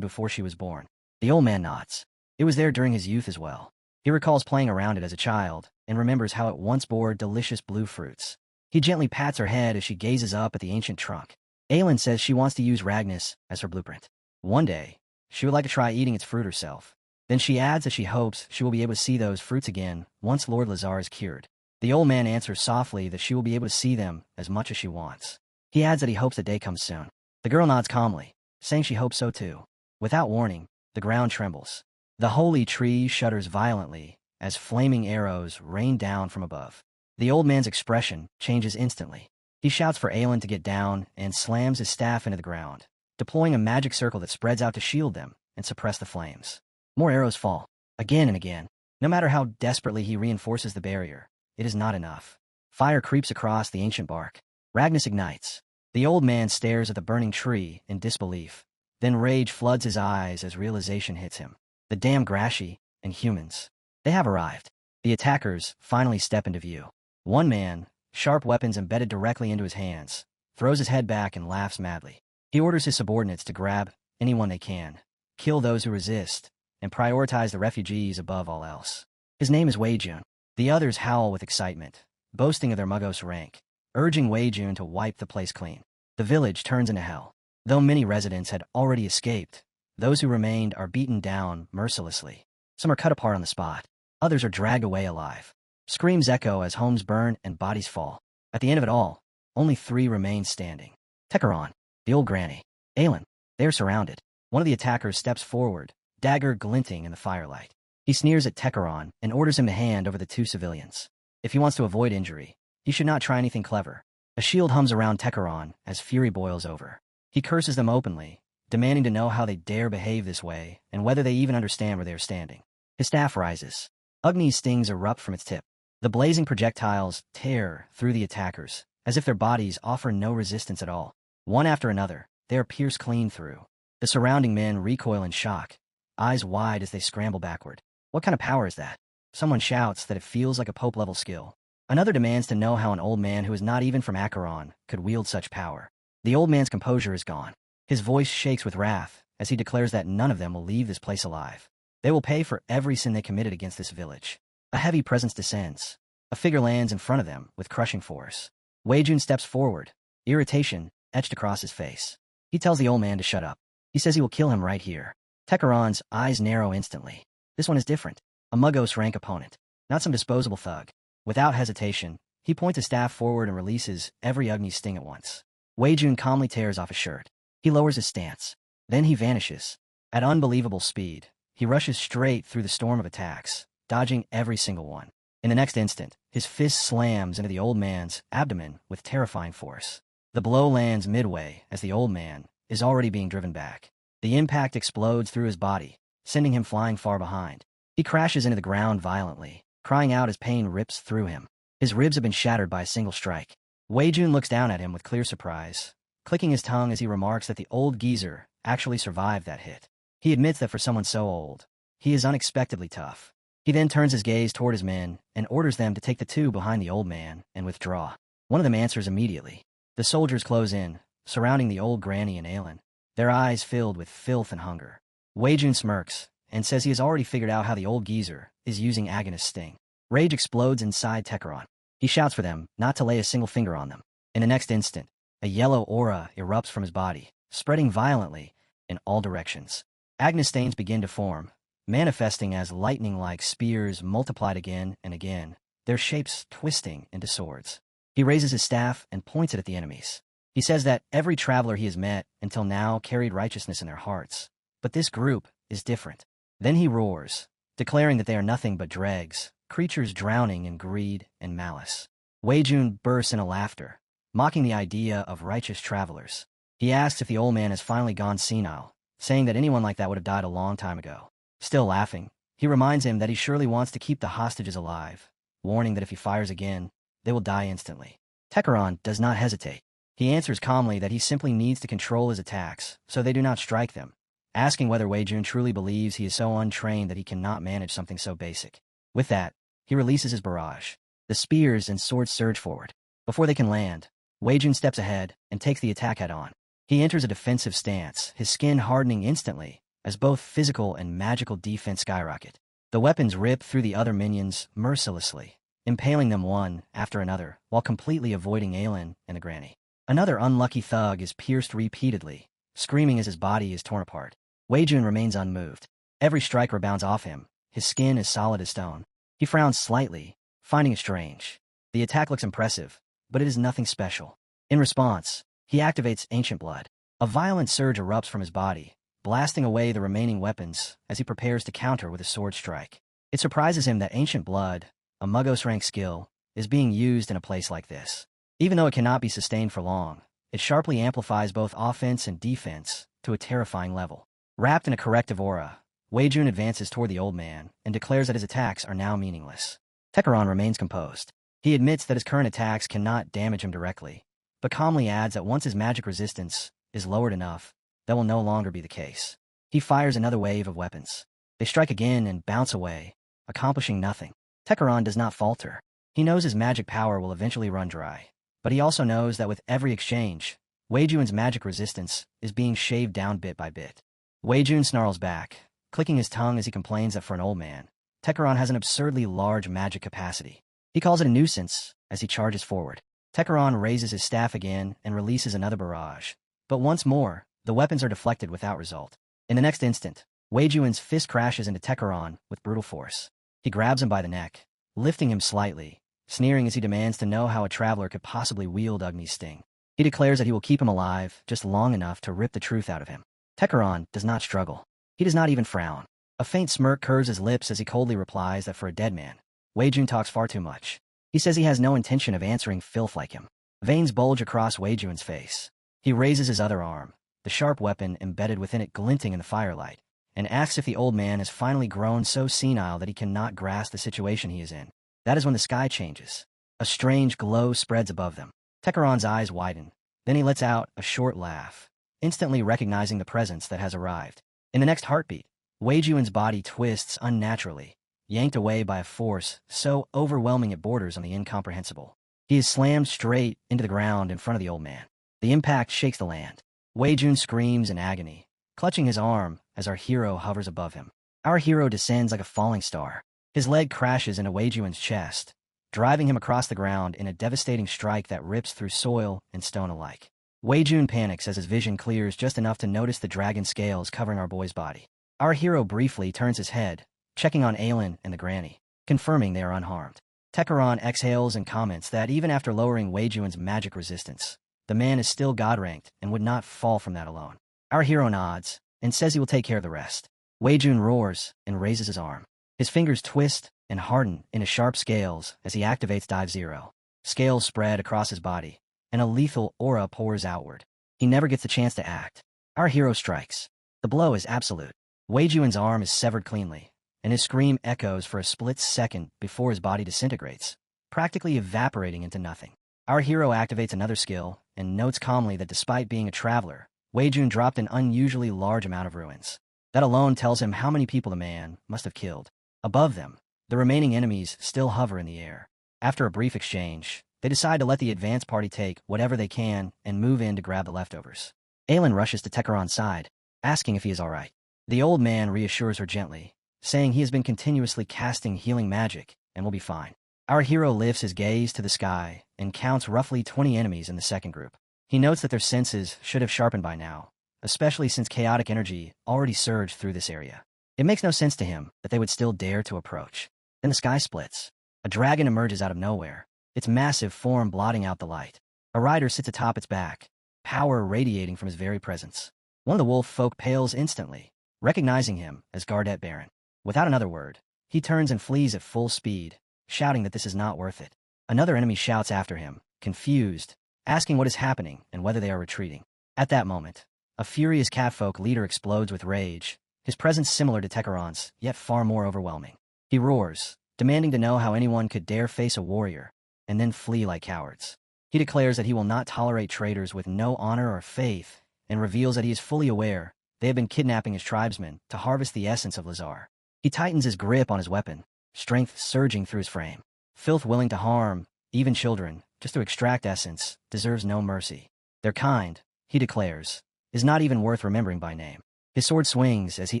before she was born. The old man nods. It was there during his youth as well. He recalls playing around it as a child and remembers how it once bore delicious blue fruits. He gently pats her head as she gazes up at the ancient trunk. Aelin says she wants to use Ragnas as her blueprint. One day, she would like to try eating its fruit herself. Then she adds that she hopes she will be able to see those fruits again once Lord Lazar is cured. The old man answers softly that she will be able to see them as much as she wants. He adds that he hopes the day comes soon. The girl nods calmly, saying she hopes so too. Without warning, the ground trembles. The holy tree shudders violently as flaming arrows rain down from above. The old man's expression changes instantly. He shouts for Aelin to get down and slams his staff into the ground, deploying a magic circle that spreads out to shield them and suppress the flames. More arrows fall, again and again. No matter how desperately he reinforces the barrier, it is not enough. Fire creeps across the ancient bark. Ragnas ignites. The old man stares at the burning tree in disbelief. Then rage floods his eyes as realization hits him. The damn Grashi and humans. They have arrived. The attackers finally step into view. One man, sharp weapons embedded directly into his hands, throws his head back and laughs madly. He orders his subordinates to grab anyone they can, kill those who resist, and prioritize the refugees above all else. His name is Weijun. The others howl with excitement, boasting of their Mugos rank, urging Weijun to wipe the place clean. The village turns into hell. Though many residents had already escaped, those who remained are beaten down mercilessly. Some are cut apart on the spot. Others are dragged away alive. Screams echo as homes burn and bodies fall. At the end of it all, only 3 remain standing. Tekaron, the old granny, Aelin. They are surrounded. One of the attackers steps forward, dagger glinting in the firelight. He sneers at Tekaron and orders him to hand over the 2 civilians. If he wants to avoid injury, he should not try anything clever. A shield hums around Tekaron as fury boils over. He curses them openly, demanding to know how they dare behave this way and whether they even understand where they are standing. His staff rises. Agni's stings erupt from its tip. The blazing projectiles tear through the attackers, as if their bodies offer no resistance at all. One after another, they are pierced clean through. The surrounding men recoil in shock, eyes wide as they scramble backward. What kind of power is that? Someone shouts that it feels like a Pope-level skill. Another demands to know how an old man who is not even from Acheron could wield such power. The old man's composure is gone. His voice shakes with wrath as he declares that none of them will leave this place alive. They will pay for every sin they committed against this village. A heavy presence descends. A figure lands in front of them with crushing force. Weijun steps forward, irritation etched across his face. He tells the old man to shut up. He says he will kill him right here. Tekaron's eyes narrow instantly. This one is different. A Mugos rank opponent, not some disposable thug. Without hesitation, he points his staff forward and releases every Agni sting at once. Weijun calmly tears off his shirt. He lowers his stance. Then he vanishes. At unbelievable speed, he rushes straight through the storm of attacks, dodging every single one. In the next instant, his fist slams into the old man's abdomen with terrifying force. The blow lands midway as the old man is already being driven back. The impact explodes through his body, sending him flying far behind. He crashes into the ground violently, crying out as pain rips through him. His ribs have been shattered by a single strike. Weijun looks down at him with clear surprise, clicking his tongue as he remarks that the old geezer actually survived that hit. He admits that for someone so old, he is unexpectedly tough. He then turns his gaze toward his men and orders them to take the 2 behind the old man and withdraw. One of them answers immediately. The soldiers close in, surrounding the old granny and Aelin, their eyes filled with filth and hunger. Weijun smirks and says he has already figured out how the old geezer is using Agonist's sting. Rage explodes inside Tekaron. He shouts for them not to lay a single finger on them. In the next instant, a yellow aura erupts from his body, spreading violently in all directions. Agonist stains begin to form, manifesting as lightning-like spears multiplied again and again, their shapes twisting into swords. He raises his staff and points it at the enemies. He says that every traveler he has met until now carried righteousness in their hearts, but this group is different. Then he roars, declaring that they are nothing but dregs, creatures drowning in greed and malice. Weijun bursts into laughter, mocking the idea of righteous travelers. He asks if the old man has finally gone senile, saying that anyone like that would have died a long time ago. Still laughing, he reminds him that he surely wants to keep the hostages alive, warning that if he fires again, they will die instantly. Tekaron does not hesitate. He answers calmly that he simply needs to control his attacks so they do not strike them, asking whether Weijun truly believes he is so untrained that he cannot manage something so basic. With that, he releases his barrage. The spears and swords surge forward. Before they can land, Weijun steps ahead and takes the attack head-on. He enters a defensive stance, his skin hardening instantly as both physical and magical defense skyrocket. The weapons rip through the other minions mercilessly, impaling them one after another while completely avoiding Aelin and the granny. Another unlucky thug is pierced repeatedly, screaming as his body is torn apart. Wei-jun remains unmoved. Every strike rebounds off him. His skin is solid as stone. He frowns slightly, finding it strange. The attack looks impressive, but it is nothing special. In response, he activates Ancient Blood. A violent surge erupts from his body, blasting away the remaining weapons as he prepares to counter with a sword strike. It surprises him that Ancient Blood, a Mugos rank skill, is being used in a place like this. Even though it cannot be sustained for long, it sharply amplifies both offense and defense to a terrifying level. Wrapped in a corrective aura, Wei-jun advances toward the old man and declares that his attacks are now meaningless. Tekeron remains composed. He admits that his current attacks cannot damage him directly, but calmly adds that once his magic resistance is lowered enough, that will no longer be the case. He fires another wave of weapons. They strike again and bounce away, accomplishing nothing. Tekeron does not falter. He knows his magic power will eventually run dry, but he also knows that with every exchange, Wei-jun's magic resistance is being shaved down bit by bit. Wei-jun snarls back, clicking his tongue as he complains that for an old man, Tekeron has an absurdly large magic capacity. He calls it a nuisance as he charges forward. Tekeron raises his staff again and releases another barrage. But once more, the weapons are deflected without result. In the next instant, Wei-jun's fist crashes into Tekeron with brutal force. He grabs him by the neck, lifting him slightly, sneering as he demands to know how a traveler could possibly wield Agni's sting. He declares that he will keep him alive just long enough to rip the truth out of him. Tekeron does not struggle. He does not even frown. A faint smirk curves his lips as he coldly replies that for a dead man, Wei-jun talks far too much. He says he has no intention of answering filth like him. Veins bulge across Wei-jun's face. He raises his other arm, the sharp weapon embedded within it glinting in the firelight, and asks if the old man has finally grown so senile that he cannot grasp the situation he is in. That is when the sky changes. A strange glow spreads above them. Tekeron's eyes widen. Then he lets out a short laugh, instantly recognizing the presence that has arrived. In the next heartbeat, Wei-jun's body twists unnaturally, yanked away by a force so overwhelming it borders on the incomprehensible. He is slammed straight into the ground in front of the old man. The impact shakes the land. Wei-jun screams in agony, clutching his arm as our hero hovers above him. Our hero descends like a falling star. His leg crashes into Wei-jun's chest, driving him across the ground in a devastating strike that rips through soil and stone alike. Wei-jun panics as his vision clears just enough to notice the dragon scales covering our boy's body. Our hero briefly turns his head, checking on Aelin and the granny, confirming they are unharmed. Tekeron exhales and comments that even after lowering Wei-jun's magic resistance, the man is still God-ranked and would not fall from that alone. Our hero nods and says he will take care of the rest. Wei-jun roars and raises his arm. His fingers twist and harden into sharp scales as he activates Dive Zero. Scales spread across his body, and a lethal aura pours outward. He never gets the chance to act. Our hero strikes. The blow is absolute. Wei-jun's arm is severed cleanly, and his scream echoes for a split second before his body disintegrates, practically evaporating into nothing. Our hero activates another skill and notes calmly that despite being a traveler, Wei-jun dropped an unusually large amount of ruins. That alone tells him how many people the man must have killed. Above them, the remaining enemies still hover in the air. After a brief exchange, they decide to let the advance party take whatever they can and move in to grab the leftovers. Aelin rushes to Tekeron's side, asking if he is all right. The old man reassures her gently, saying he has been continuously casting healing magic and will be fine. Our hero lifts his gaze to the sky and counts roughly 20 enemies in the second group. He notes that their senses should have sharpened by now, especially since chaotic energy already surged through this area. It makes no sense to him that they would still dare to approach. Then the sky splits. A dragon emerges out of nowhere, its massive form blotting out the light. A rider sits atop its back, power radiating from his very presence. One of the wolf folk pales instantly, recognizing him as Gardet Baron. Without another word, he turns and flees at full speed, shouting that this is not worth it. Another enemy shouts after him, confused, asking what is happening and whether they are retreating. At that moment, a furious catfolk leader explodes with rage, his presence similar to Tekeron's, yet far more overwhelming. He roars, demanding to know how anyone could dare face a warrior, and then flee like cowards. He declares that he will not tolerate traitors with no honor or faith, and reveals that he is fully aware they have been kidnapping his tribesmen to harvest the essence of Lazar. He tightens his grip on his weapon, strength surging through his frame. Filth willing to harm, even children, just to extract essence, deserves no mercy. Their kind, he declares, is not even worth remembering by name. His sword swings as he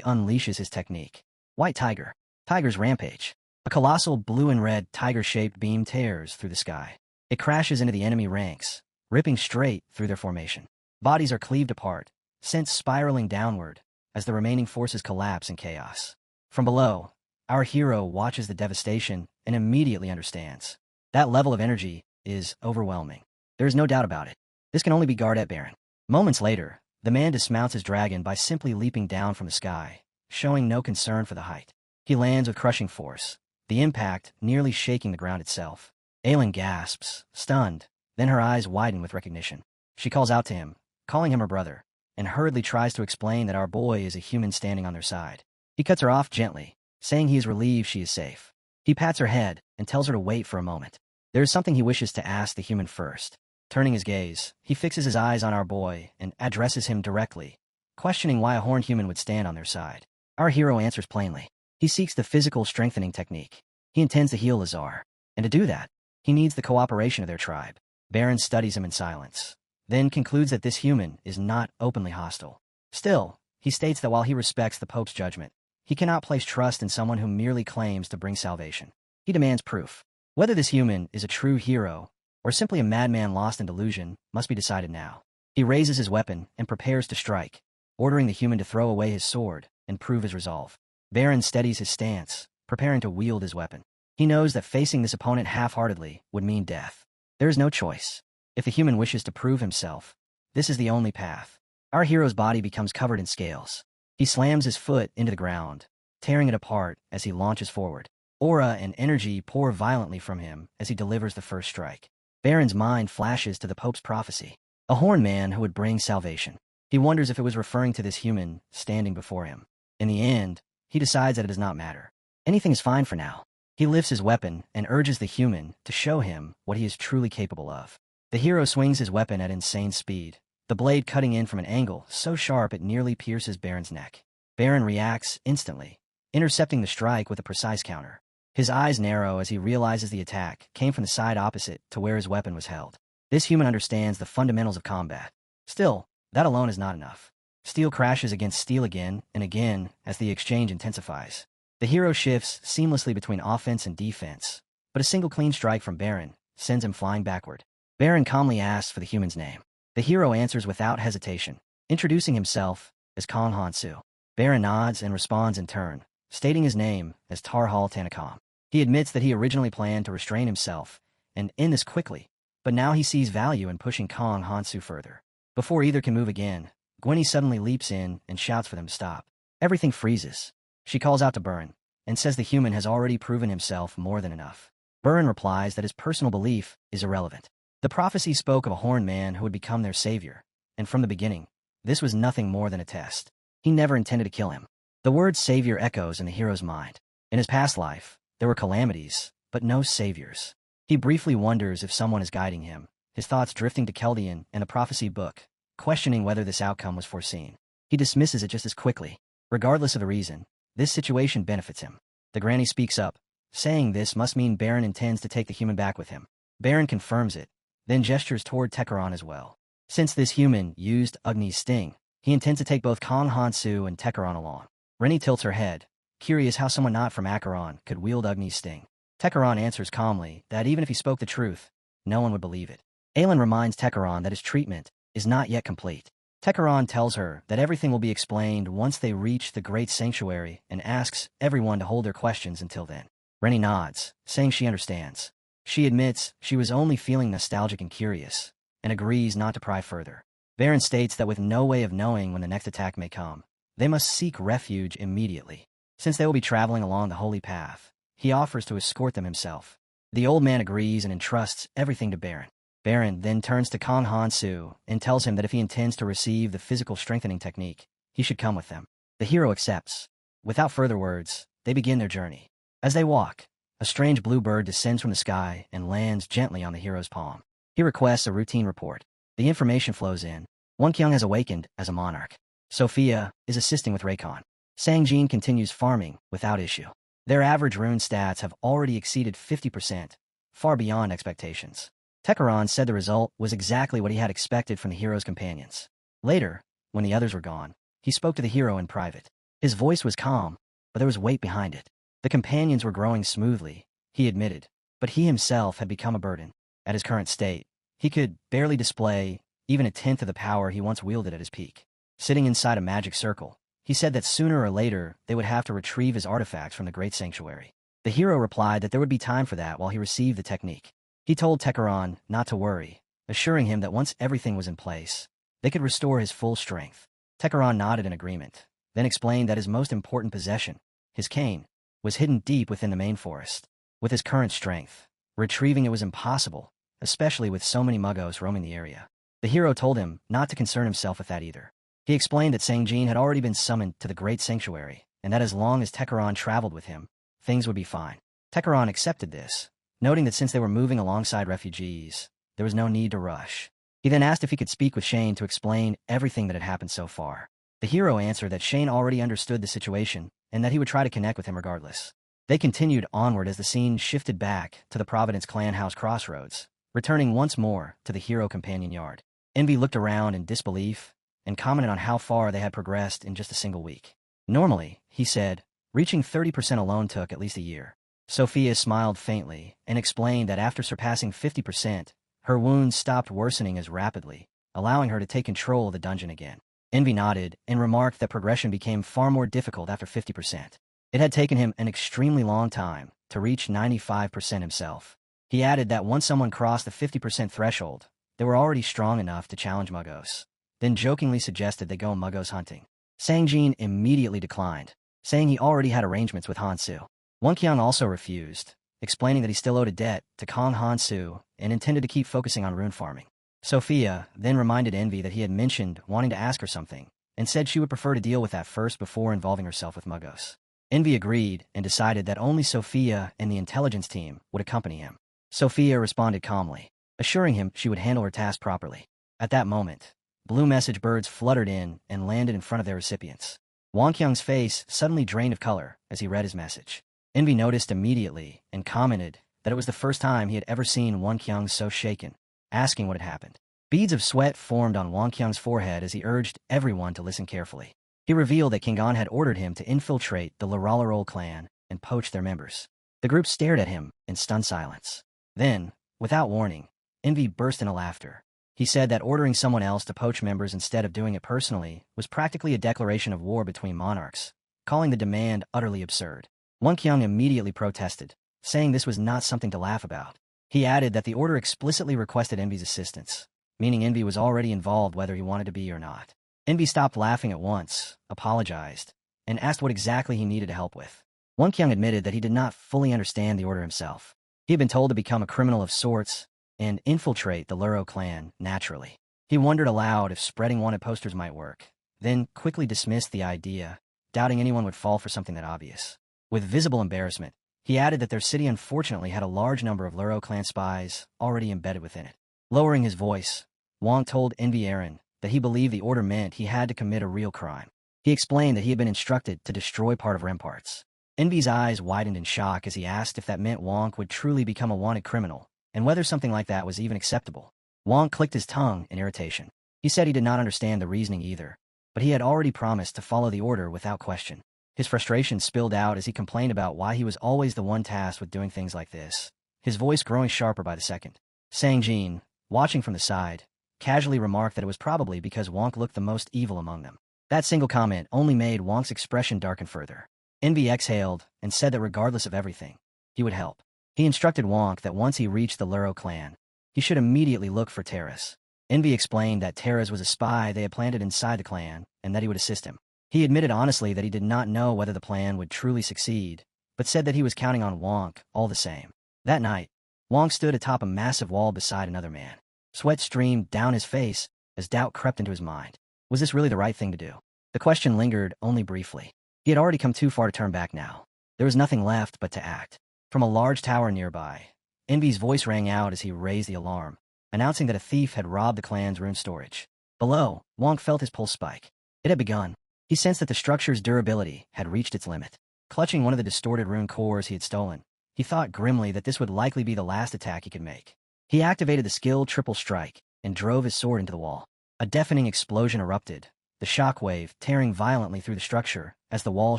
unleashes his technique. White Tiger. Tiger's Rampage. A colossal blue and red tiger-shaped beam tears through the sky. It crashes into the enemy ranks, ripping straight through their formation. Bodies are cleaved apart, sent spiraling downward as the remaining forces collapse in chaos. From below, our hero watches the devastation and immediately understands. That level of energy is overwhelming. There is no doubt about it. This can only be Gardet Baron. Moments later, the man dismounts his dragon by simply leaping down from the sky, showing no concern for the height. He lands with crushing force, the impact nearly shaking the ground itself. Aelin gasps, stunned, then her eyes widen with recognition. She calls out to him, calling him her brother, and hurriedly tries to explain that our boy is a human standing on their side. He cuts her off gently, saying he is relieved she is safe. He pats her head and tells her to wait for a moment. There is something he wishes to ask the human first. Turning his gaze, he fixes his eyes on our boy and addresses him directly, questioning why a horned human would stand on their side. Our hero answers plainly. He seeks the physical strengthening technique. He intends to heal Lazar, and to do that, he needs the cooperation of their tribe. Baron studies him in silence, then concludes that this human is not openly hostile. Still, he states that while he respects the Pope's judgment, he cannot place trust in someone who merely claims to bring salvation. He demands proof. Whether this human is a true hero or simply a madman lost in delusion must be decided now. He raises his weapon and prepares to strike, ordering the human to throw away his sword and prove his resolve. Baron steadies his stance, preparing to wield his weapon. He knows that facing this opponent half-heartedly would mean death. There is no choice. If the human wishes to prove himself, this is the only path. Our hero's body becomes covered in scales. He slams his foot into the ground, tearing it apart as he launches forward. Aura and energy pour violently from him as he delivers the first strike. Baron's mind flashes to the Pope's prophecy, a horned man who would bring salvation. He wonders if it was referring to this human standing before him. In the end, he decides that it does not matter. Anything is fine for now. He lifts his weapon and urges the human to show him what he is truly capable of. The hero swings his weapon at insane speed, the blade cutting in from an angle so sharp it nearly pierces Baron's neck. Baron reacts instantly, intercepting the strike with a precise counter. His eyes narrow as he realizes the attack came from the side opposite to where his weapon was held. This human understands the fundamentals of combat. Still, that alone is not enough. Steel crashes against steel again and again as the exchange intensifies. The hero shifts seamlessly between offense and defense, but a single clean strike from Baron sends him flying backward. Baron calmly asks for the human's name. The hero answers without hesitation, introducing himself as Kong Hansu. Baron nods and responds in turn, stating his name as Tarhal Tanakam. He admits that he originally planned to restrain himself and end this quickly, but now he sees value in pushing Kong Hansu further. Before either can move again, Gwenny suddenly leaps in and shouts for them to stop. Everything freezes. She calls out to Burn and says the human has already proven himself more than enough. Burn replies that his personal belief is irrelevant. The prophecy spoke of a horned man who would become their savior, and from the beginning, this was nothing more than a test. He never intended to kill him. The word savior echoes in the hero's mind. In his past life, there were calamities, but no saviors. He briefly wonders if someone is guiding him, his thoughts drifting to Chaldean and the prophecy book, questioning whether this outcome was foreseen. He dismisses it just as quickly. Regardless of the reason, this situation benefits him. The granny speaks up, saying this must mean Baron intends to take the human back with him. Baron confirms it, then gestures toward Tekaron as well. Since this human used Agni's sting, he intends to take both Kong Hansu and Tekaron along. Rennie tilts her head, curious how someone not from Acheron could wield Agni's sting. Tekaron answers calmly that even if he spoke the truth, no one would believe it. Aelin reminds Tekaron that his treatment is not yet complete. Tekaron tells her that everything will be explained once they reach the Great Sanctuary and asks everyone to hold their questions until then. Rennie nods, saying she understands. She admits she was only feeling nostalgic and curious, and agrees not to pry further. Baron states that with no way of knowing when the next attack may come, they must seek refuge immediately. Since they will be traveling along the holy path, he offers to escort them himself. The old man agrees and entrusts everything to Baron. Baron then turns to Kong Hansu and tells him that if he intends to receive the physical strengthening technique, he should come with them. The hero accepts. Without further words, they begin their journey. As they walk, a strange blue bird descends from the sky and lands gently on the hero's palm. He requests a routine report. The information flows in. Wonkyung has awakened as a monarch. Sophia is assisting with Raycon. Sangjin continues farming without issue. Their average rune stats have already exceeded 50%, far beyond expectations. Tekaron said the result was exactly what he had expected from the hero's companions. Later, when the others were gone, he spoke to the hero in private. His voice was calm, but there was weight behind it. The companions were growing smoothly, he admitted, but he himself had become a burden. At his current state, He could barely display even a tenth of the power he once wielded at his peak. Sitting inside a magic circle, he said that sooner or later they would have to retrieve his artifacts from the great sanctuary. The hero replied that there would be time for that while he received the technique. He told Tekeron not to worry, assuring him that once everything was in place, they could restore his full strength. Tekeron nodded in agreement, then explained that his most important possession, his cane, was hidden deep within the main forest. With his current strength, retrieving it was impossible, especially with so many muggos roaming the area. The hero told him not to concern himself with that either. He explained that Sangjin had already been summoned to the great sanctuary, and that as long as Tekeron traveled with him, things would be fine. Tekeron accepted this, noting that since they were moving alongside refugees, there was no need to rush. He then asked if he could speak with Shane to explain everything that had happened so far. The hero answered that Shane already understood the situation, and that he would try to connect with him regardless. They continued onward as the scene shifted back to the Providence clan house crossroads, returning once more to the hero companion yard. Envy looked around in disbelief and commented on how far they had progressed in just a single week. Normally, he said, reaching 30% alone took at least a year. Sophia smiled faintly and explained that after surpassing 50%, her wounds stopped worsening as rapidly, allowing her to take control of the dungeon again. Envy nodded and remarked that progression became far more difficult after 50%. It had taken him an extremely long time to reach 95% himself. He added that once someone crossed the 50% threshold, they were already strong enough to challenge muggos, then jokingly suggested they go muggos hunting. Sangjin immediately declined, saying he already had arrangements with Hansu. Wonkyang also refused, explaining that he still owed a debt to Kong Hansu and intended to keep focusing on rune farming. Sophia then reminded Envy that he had mentioned wanting to ask her something, and said she would prefer to deal with that first before involving herself with muggos. Envy agreed and decided that only Sophia and the intelligence team would accompany him. Sophia responded calmly, assuring him she would handle her task properly. At that moment, blue message birds fluttered in and landed in front of their recipients. Wonkyang's face suddenly drained of color as he read his message. Envy noticed immediately and commented that it was the first time he had ever seen Wonkyang so shaken, asking what had happened. Beads of sweat formed on Wonkyang's forehead as he urged everyone to listen carefully. He revealed that King An had ordered him to infiltrate the Laralarol clan and poach their members. The group stared at him in stunned silence. Then, without warning, Envy burst into laughter. He said that ordering someone else to poach members instead of doing it personally was practically a declaration of war between monarchs, calling the demand utterly absurd. Wonkyang immediately protested, saying this was not something to laugh about. He added that the order explicitly requested Envy's assistance, meaning Envy was already involved whether he wanted to be or not. Envy stopped laughing at once, apologized, and asked what exactly he needed to help with. Wonkyang admitted that he did not fully understand the order himself. He had been told to become a criminal of sorts and infiltrate the Luro clan naturally. He wondered aloud if spreading wanted posters might work, then quickly dismissed the idea, doubting anyone would fall for something that obvious. With visible embarrassment, he added that their city unfortunately had a large number of Luro clan spies already embedded within it. Lowering his voice, Wong told Envy Aaron that he believed the order meant he had to commit a real crime. He explained that he had been instructed to destroy part of Remparts. Envy's eyes widened in shock as he asked if that meant Wonk would truly become a wanted criminal, and whether something like that was even acceptable. Wonk clicked his tongue in irritation. He said he did not understand the reasoning either, but he had already promised to follow the order without question. His frustration spilled out as he complained about why he was always the one tasked with doing things like this, his voice growing sharper by the second. Sangjin, watching from the side, casually remarked that it was probably because Wonk looked the most evil among them. That single comment only made Wonk's expression darken further. Envy exhaled and said that regardless of everything, he would help. He instructed Wonk that once he reached the Luro clan, he should immediately look for Terrace. Envy explained that Terrace was a spy they had planted inside the clan and that he would assist him. He admitted honestly that he did not know whether the plan would truly succeed, but said that he was counting on Wonk all the same. That night, Wonk stood atop a massive wall beside another man. Sweat streamed down his face as doubt crept into his mind. Was this really the right thing to do? The question lingered only briefly. He had already come too far to turn back now. There was nothing left but to act. From a large tower nearby, Envy's voice rang out as he raised the alarm, announcing that a thief had robbed the clan's rune storage. Below, Wonk felt his pulse spike. It had begun. He sensed that the structure's durability had reached its limit. Clutching one of the distorted rune cores he had stolen, he thought grimly that this would likely be the last attack he could make. He activated the skill triple strike and drove his sword into the wall. A deafening explosion erupted, the shockwave tearing violently through the structure as the wall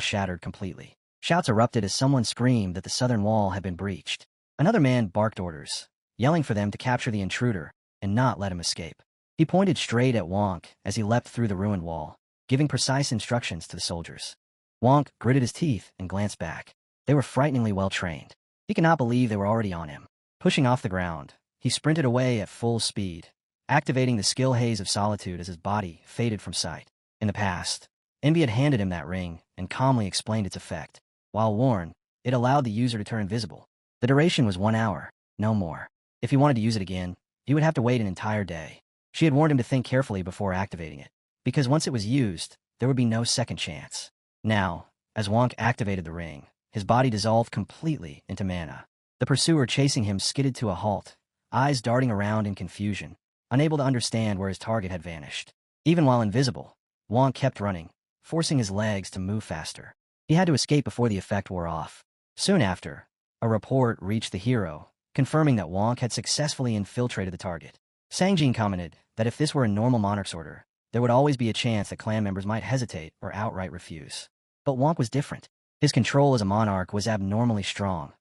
shattered completely. Shouts erupted as someone screamed that the southern wall had been breached. Another man barked orders, yelling for them to capture the intruder, and not let him escape. He pointed straight at Wonk as he leapt through the ruined wall, giving precise instructions to the soldiers. Wonk gritted his teeth and glanced back. They were frighteningly well trained. He could not believe they were already on him. Pushing off the ground, he sprinted away at full speed, activating the skill haze of solitude as his body faded from sight. In the past, Envy had handed him that ring and calmly explained its effect. While worn, it allowed the user to turn invisible. The duration was 1 hour, no more. If he wanted to use it again, he would have to wait an entire day. She had warned him to think carefully before activating it, because once it was used, there would be no second chance. Now, as Wonk activated the ring, his body dissolved completely into mana. The pursuer chasing him skidded to a halt, eyes darting around in confusion, unable to understand where his target had vanished. Even while invisible, Wonk kept running, forcing his legs to move faster. He had to escape before the effect wore off. Soon after, a report reached the hero, confirming that Wonk had successfully infiltrated the target. Sangjin commented that if this were a normal monarch's order, there would always be a chance that clan members might hesitate or outright refuse. But Wonk was different. His control as a monarch was abnormally strong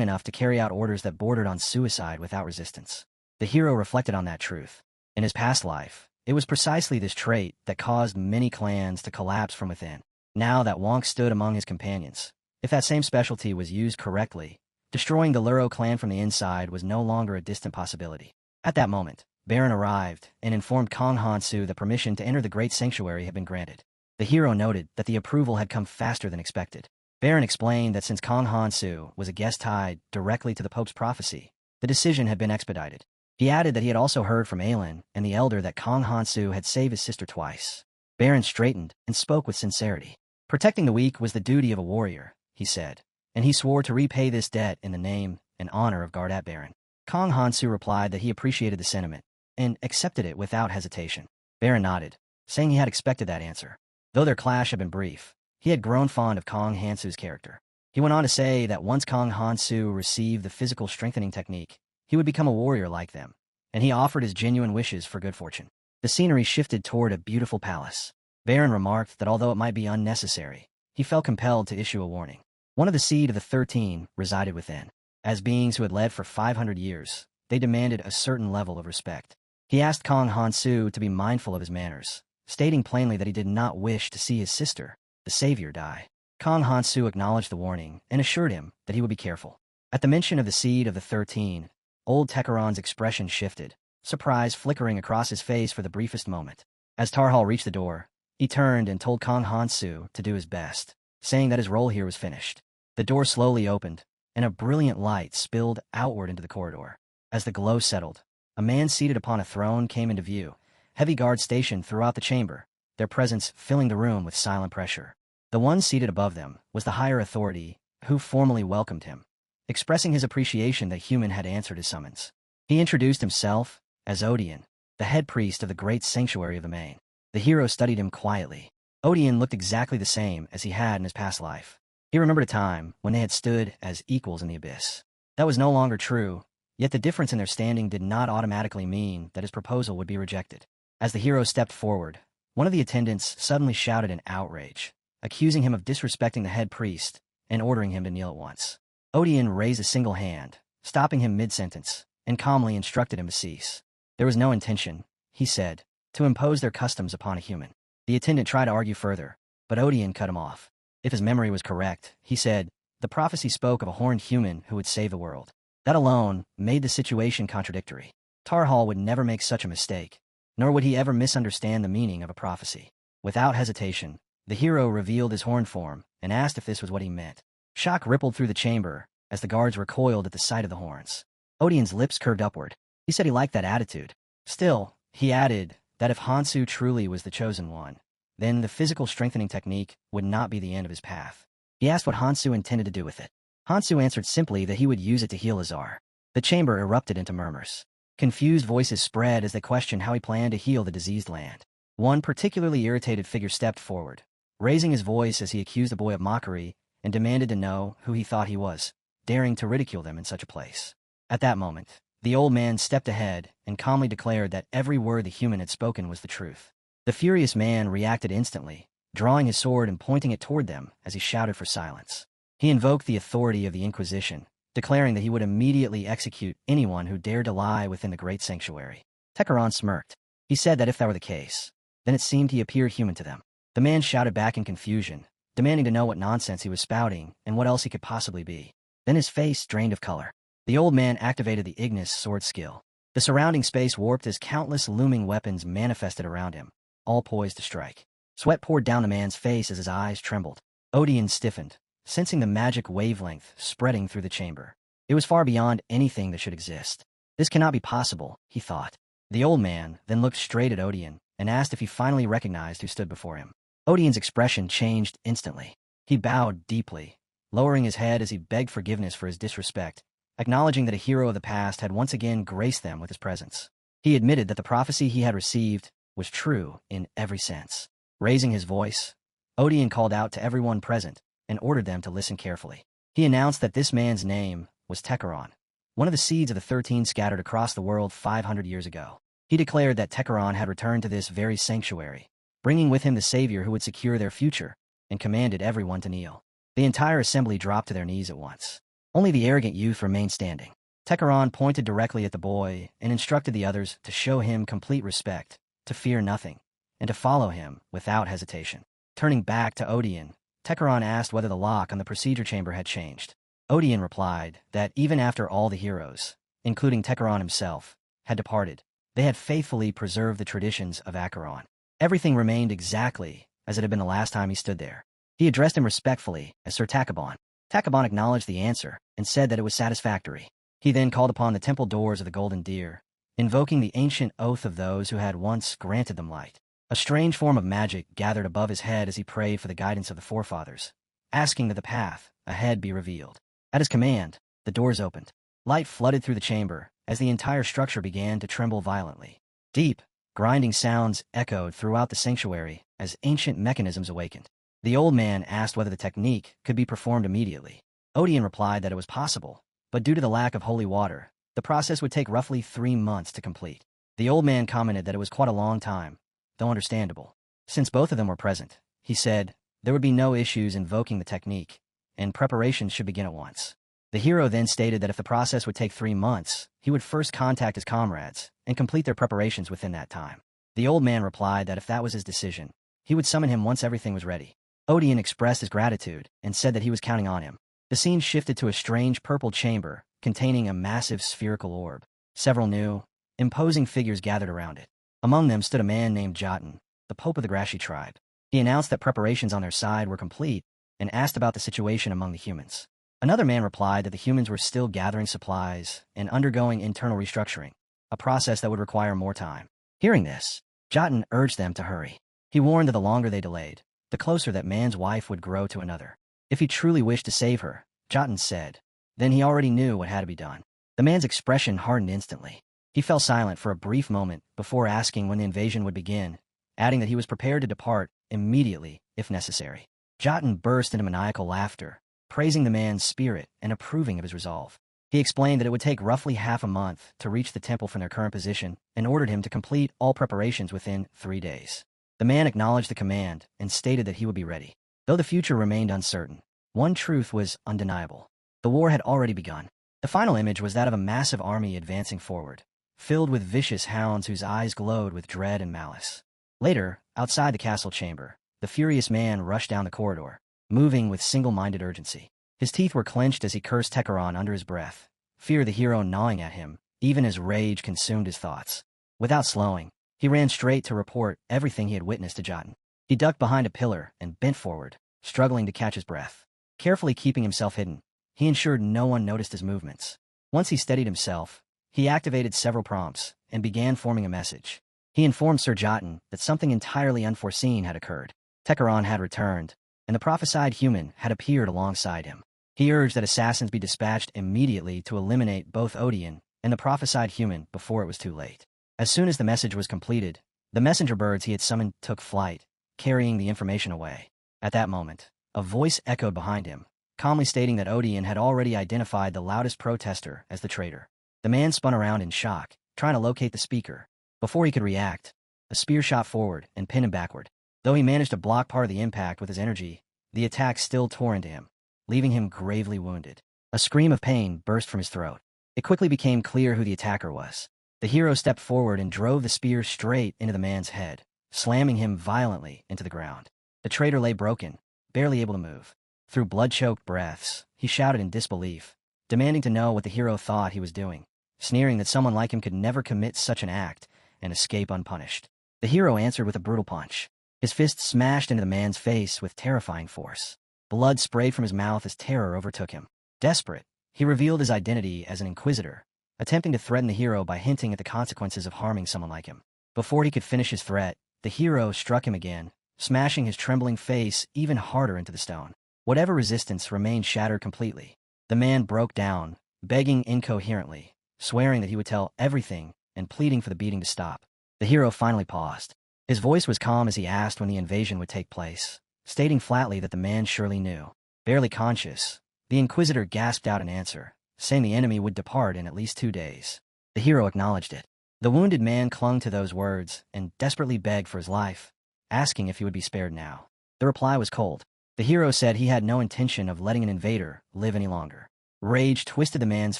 enough to carry out orders that bordered on suicide without resistance. The hero reflected on that truth. In his past life, it was precisely this trait that caused many clans to collapse from within. Now that Wonk stood among his companions, if that same specialty was used correctly, destroying the Luro clan from the inside was no longer a distant possibility. At that moment, Baron arrived and informed Kong Hansu that permission to enter the Great Sanctuary had been granted. The hero noted that the approval had come faster than expected. Baron explained that since Kong Hansu was a guest tied directly to the Pope's prophecy, the decision had been expedited. He added that he had also heard from Aelin and the Elder that Kong Hansu had saved his sister twice. Baron straightened and spoke with sincerity. Protecting the weak was the duty of a warrior, he said, and he swore to repay this debt in the name and honor of Gardat Baron. Kong Hansu replied that he appreciated the sentiment and accepted it without hesitation. Baron nodded, saying he had expected that answer. Though their clash had been brief, he had grown fond of Kong Hansu's character. He went on to say that once Kong Hansu received the physical strengthening technique, he would become a warrior like them, and he offered his genuine wishes for good fortune. The scenery shifted toward a beautiful palace. Baron remarked that although it might be unnecessary, he felt compelled to issue a warning. One of the seed of the 13 resided within. As beings who had led for 500 years, they demanded a certain level of respect. He asked Kong Hansu to be mindful of his manners, stating plainly that he did not wish to see his sister, the savior, die. Kong Hansu acknowledged the warning and assured him that he would be careful. At the mention of the seed of the 13, old Tekaron's expression shifted, surprise flickering across his face for the briefest moment. As Tarhal reached the door, he turned and told Kong Hansu to do his best, saying that his role here was finished. The door slowly opened, and a brilliant light spilled outward into the corridor. As the glow settled, a man seated upon a throne came into view, heavy guards stationed throughout the chamber, their presence filling the room with silent pressure. The one seated above them was the higher authority, who formally welcomed him, expressing his appreciation that Human had answered his summons. He introduced himself as Odian, the head priest of the great sanctuary of the Main. The hero studied him quietly. Odian looked exactly the same as he had in his past life. He remembered a time when they had stood as equals in the abyss. That was no longer true, yet the difference in their standing did not automatically mean that his proposal would be rejected. As the hero stepped forward, one of the attendants suddenly shouted in outrage, accusing him of disrespecting the head priest and ordering him to kneel at once. Odian raised a single hand, stopping him mid-sentence, and calmly instructed him to cease. There was no intention, he said, to impose their customs upon a human. The attendant tried to argue further, but Odian cut him off. If his memory was correct, he said, the prophecy spoke of a horned human who would save the world. That alone made the situation contradictory. Tarhal would never make such a mistake, nor would he ever misunderstand the meaning of a prophecy. Without hesitation, the hero revealed his horned form and asked if this was what he meant. Shock rippled through the chamber as the guards recoiled at the sight of the horns. Odian's lips curved upward. He said he liked that attitude. Still, he added that if Hansu truly was the chosen one, then the physical strengthening technique would not be the end of his path. He asked what Hansu intended to do with it. Hansu answered simply that he would use it to heal Azar. The chamber erupted into murmurs. Confused voices spread as they questioned how he planned to heal the diseased land. One particularly irritated figure stepped forward, raising his voice as he accused the boy of mockery and demanded to know who he thought he was, daring to ridicule them in such a place. At that moment, the old man stepped ahead and calmly declared that every word the human had spoken was the truth. The furious man reacted instantly, drawing his sword and pointing it toward them as he shouted for silence. He invoked the authority of the Inquisition declaring that he would immediately execute anyone who dared to lie within the great sanctuary. Tekaron smirked. He said that if that were the case, then it seemed he appeared human to them. The man shouted back in confusion, demanding to know what nonsense he was spouting and what else he could possibly be. Then his face drained of color. The old man activated the Ignis sword skill. The surrounding space warped as countless looming weapons manifested around him, all poised to strike. Sweat poured down the man's face as his eyes trembled. Odion stiffened, sensing the magic wavelength spreading through the chamber. It was far beyond anything that should exist. This cannot be possible, he thought. The old man then looked straight at Odion and asked if he finally recognized who stood before him. Odion's expression changed instantly. He bowed deeply, lowering his head as he begged forgiveness for his disrespect, acknowledging that a hero of the past had once again graced them with his presence. He admitted that the prophecy he had received was true in every sense. Raising his voice, Odion called out to everyone present and ordered them to listen carefully. He announced that this man's name was Tekaron, one of the seeds of the 13 scattered across the world 500 years ago. He declared that Tekaron had returned to this very sanctuary, bringing with him the savior who would secure their future, and commanded everyone to kneel. The entire assembly dropped to their knees at once. Only the arrogant youth remained standing. Tekaron pointed directly at the boy and instructed the others to show him complete respect, to fear nothing, and to follow him without hesitation. Turning back to Odion, Tekaron asked whether the lock on the procedure chamber had changed. Odion replied that even after all the heroes, including Tekaron himself, had departed, they had faithfully preserved the traditions of Acheron. Everything remained exactly as it had been the last time he stood there. He addressed him respectfully as Sir Takabon. Takabon acknowledged the answer and said that it was satisfactory. He then called upon the temple doors of the Golden Deer, invoking the ancient oath of those who had once granted them light. A strange form of magic gathered above his head as he prayed for the guidance of the forefathers, asking that the path ahead be revealed. At his command, the doors opened. Light flooded through the chamber as the entire structure began to tremble violently. Deep, grinding sounds echoed throughout the sanctuary as ancient mechanisms awakened. The old man asked whether the technique could be performed immediately. Odion replied that it was possible, but due to the lack of holy water, the process would take roughly 3 months to complete. The old man commented that it was quite a long time, though understandable. Since both of them were present, he said, there would be no issues invoking the technique, and preparations should begin at once. The hero then stated that if the process would take 3 months, he would first contact his comrades and complete their preparations within that time. The old man replied that if that was his decision, he would summon him once everything was ready. Odion expressed his gratitude and said that he was counting on him. The scene shifted to a strange purple chamber containing a massive spherical orb. Several new, imposing figures gathered around it. Among them stood a man named Jotun, the Pope of the Grashi tribe. He announced that preparations on their side were complete and asked about the situation among the humans. Another man replied that the humans were still gathering supplies and undergoing internal restructuring, a process that would require more time. Hearing this, Jotun urged them to hurry. He warned that the longer they delayed, the closer that man's wife would grow to another. If he truly wished to save her, Jotun said, then he already knew what had to be done. The man's expression hardened instantly. He fell silent for a brief moment before asking when the invasion would begin, adding that he was prepared to depart immediately if necessary. Jotun burst into maniacal laughter, praising the man's spirit and approving of his resolve. He explained that it would take roughly half a month to reach the temple from their current position and ordered him to complete all preparations within 3 days. The man acknowledged the command and stated that he would be ready. Though the future remained uncertain, one truth was undeniable. The war had already begun. The final image was that of a massive army advancing forward, filled with vicious hounds whose eyes glowed with dread and malice. Later, outside the castle chamber, the furious man rushed down the corridor, moving with single-minded urgency. His teeth were clenched as he cursed Tekaron under his breath, fear the hero gnawing at him, even as rage consumed his thoughts. Without slowing, he ran straight to report everything he had witnessed to Jotun. He ducked behind a pillar and bent forward, struggling to catch his breath. Carefully keeping himself hidden, he ensured no one noticed his movements. Once he steadied himself, he activated several prompts and began forming a message. He informed Sir Jotun that something entirely unforeseen had occurred. Tekaron had returned, and the prophesied human had appeared alongside him. He urged that assassins be dispatched immediately to eliminate both Odion and the prophesied human before it was too late. As soon as the message was completed, the messenger birds he had summoned took flight, carrying the information away. At that moment, a voice echoed behind him, calmly stating that Odion had already identified the loudest protester as the traitor. The man spun around in shock, trying to locate the speaker. Before he could react, a spear shot forward and pinned him backward. Though he managed to block part of the impact with his energy, the attack still tore into him, leaving him gravely wounded. A scream of pain burst from his throat. It quickly became clear who the attacker was. The hero stepped forward and drove the spear straight into the man's head, slamming him violently into the ground. The traitor lay broken, barely able to move. Through blood-choked breaths, he shouted in disbelief, demanding to know what the hero thought he was doing, sneering that someone like him could never commit such an act and escape unpunished. The hero answered with a brutal punch. His fist smashed into the man's face with terrifying force. Blood sprayed from his mouth as terror overtook him. Desperate, he revealed his identity as an inquisitor, attempting to threaten the hero by hinting at the consequences of harming someone like him. Before he could finish his threat, the hero struck him again, smashing his trembling face even harder into the stone. Whatever resistance remained shattered completely. The man broke down, begging incoherently, swearing that he would tell everything and pleading for the beating to stop. The hero finally paused. His voice was calm as he asked when the invasion would take place, stating flatly that the man surely knew. Barely conscious, the Inquisitor gasped out an answer, saying the enemy would depart in at least 2 days. The hero acknowledged it. The wounded man clung to those words and desperately begged for his life, asking if he would be spared now. The reply was cold. The hero said he had no intention of letting an invader live any longer. Rage twisted the man's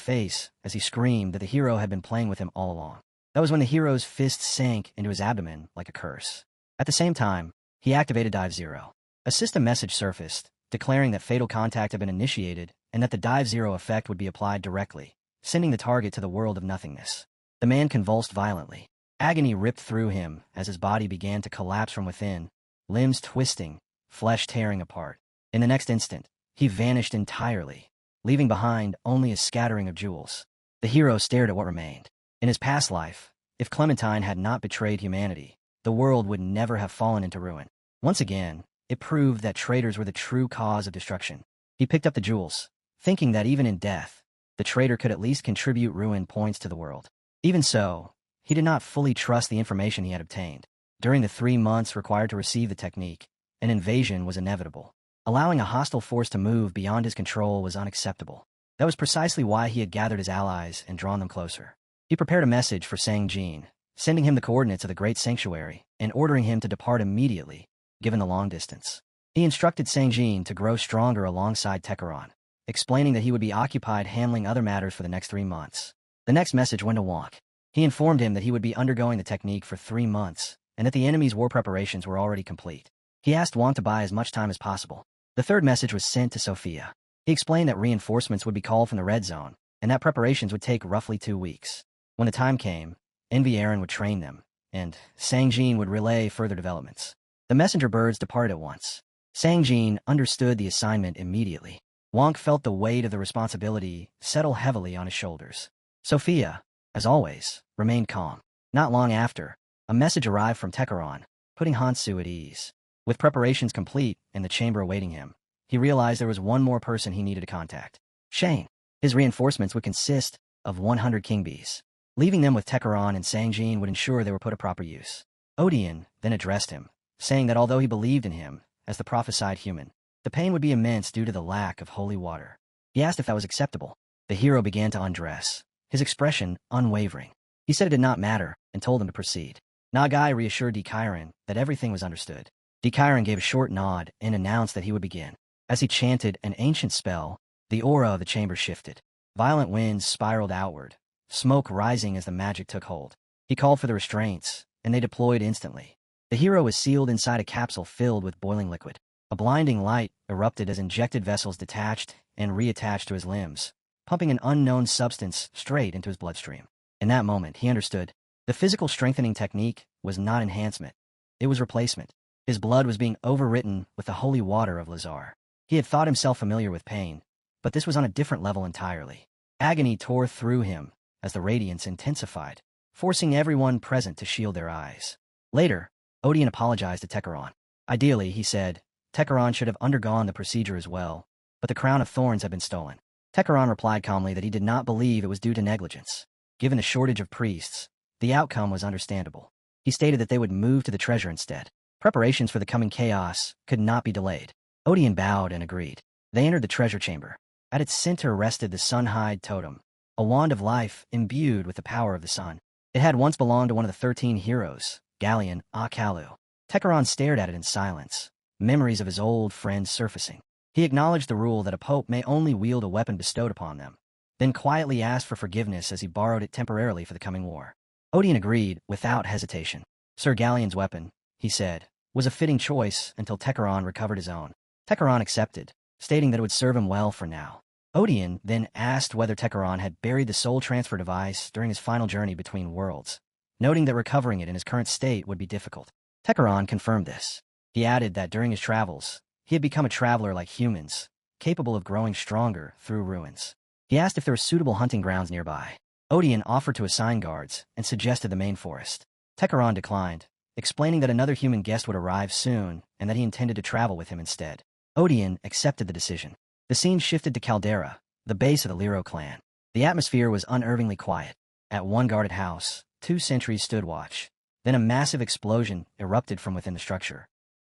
face as he screamed that the hero had been playing with him all along. That was when the hero's fist sank into his abdomen like a curse. At the same time, he activated Dive Zero. A system message surfaced, declaring that fatal contact had been initiated and that the Dive Zero effect would be applied directly, sending the target to the world of nothingness. The man convulsed violently. Agony ripped through him as his body began to collapse from within, limbs twisting, flesh tearing apart. In the next instant, he vanished entirely, leaving behind only a scattering of jewels. The hero stared at what remained. In his past life, if Clementine had not betrayed humanity, the world would never have fallen into ruin. Once again, it proved that traitors were the true cause of destruction. He picked up the jewels, thinking that even in death, the traitor could at least contribute ruin points to the world. Even so, he did not fully trust the information he had obtained. During the 3 months required to receive the technique, an invasion was inevitable. Allowing a hostile force to move beyond his control was unacceptable. That was precisely why he had gathered his allies and drawn them closer. He prepared a message for Sang Jin, sending him the coordinates of the Great Sanctuary and ordering him to depart immediately, given the long distance. He instructed Sang Jin to grow stronger alongside Tekaron, explaining that he would be occupied handling other matters for the next 3 months. The next message went to Wonk. He informed him that he would be undergoing the technique for 3 months and that the enemy's war preparations were already complete. He asked Wonk to buy as much time as possible. The third message was sent to Sophia. He explained that reinforcements would be called from the Red Zone and that preparations would take roughly 2 weeks. When the time came, Envy Aaron would train them, and Sang Jin would relay further developments. The messenger birds departed at once. Sang Jin understood the assignment immediately. Wonk felt the weight of the responsibility settle heavily on his shoulders. Sophia, as always, remained calm. Not long after, a message arrived from Tekaron, putting Hansu at ease. With preparations complete and the chamber awaiting him, he realized there was one more person he needed to contact. Shane. His reinforcements would consist of 100 king bees. Leaving them with Tekaron and Sang Jin would ensure they were put to proper use. Odion then addressed him, saying that although he believed in him as the prophesied human, the pain would be immense due to the lack of holy water. He asked if that was acceptable. The hero began to undress, his expression unwavering. He said it did not matter and told him to proceed. Nagai reassured Dikairen that everything was understood. Dikairen gave a short nod and announced that he would begin. As he chanted an ancient spell, the aura of the chamber shifted. Violent winds spiraled outward, smoke rising as the magic took hold. He called for the restraints, and they deployed instantly. The hero was sealed inside a capsule filled with boiling liquid. A blinding light erupted as injected vessels detached and reattached to his limbs, pumping an unknown substance straight into his bloodstream. In that moment, he understood. The physical strengthening technique was not enhancement. It was replacement. His blood was being overwritten with the holy water of Lazar. He had thought himself familiar with pain, but this was on a different level entirely. Agony tore through him as the radiance intensified, forcing everyone present to shield their eyes. Later, Odion apologized to Tekaron. Ideally, he said, Tekaron should have undergone the procedure as well, but the crown of thorns had been stolen. Tekaron replied calmly that he did not believe it was due to negligence. Given the shortage of priests, the outcome was understandable. He stated that they would move to the treasure instead. Preparations for the coming chaos could not be delayed. Odion bowed and agreed. They entered the treasure chamber. At its center rested the Sunhide Totem, a wand of life imbued with the power of the sun. It had once belonged to one of the 13 heroes, Galleon Akalu. Tekaron stared at it in silence, memories of his old friends surfacing. He acknowledged the rule that a pope may only wield a weapon bestowed upon them, then quietly asked for forgiveness as he borrowed it temporarily for the coming war. Odion agreed without hesitation. Sir Galleon's weapon, he said, was a fitting choice until Techeron recovered his own. Techeron accepted, stating that it would serve him well for now. Odion then asked whether Techeron had buried the soul transfer device during his final journey between worlds, noting that recovering it in his current state would be difficult. Techeron confirmed this. He added that during his travels, he had become a traveler like humans, capable of growing stronger through ruins. He asked if there were suitable hunting grounds nearby. Odion offered to assign guards and suggested the main forest. Techeron declined, explaining that another human guest would arrive soon and that he intended to travel with him instead. Odion accepted the decision. The scene shifted to Caldera, the base of the Liro clan. The atmosphere was unnervingly quiet. At one guarded house, 2 sentries stood watch. Then a massive explosion erupted from within the structure.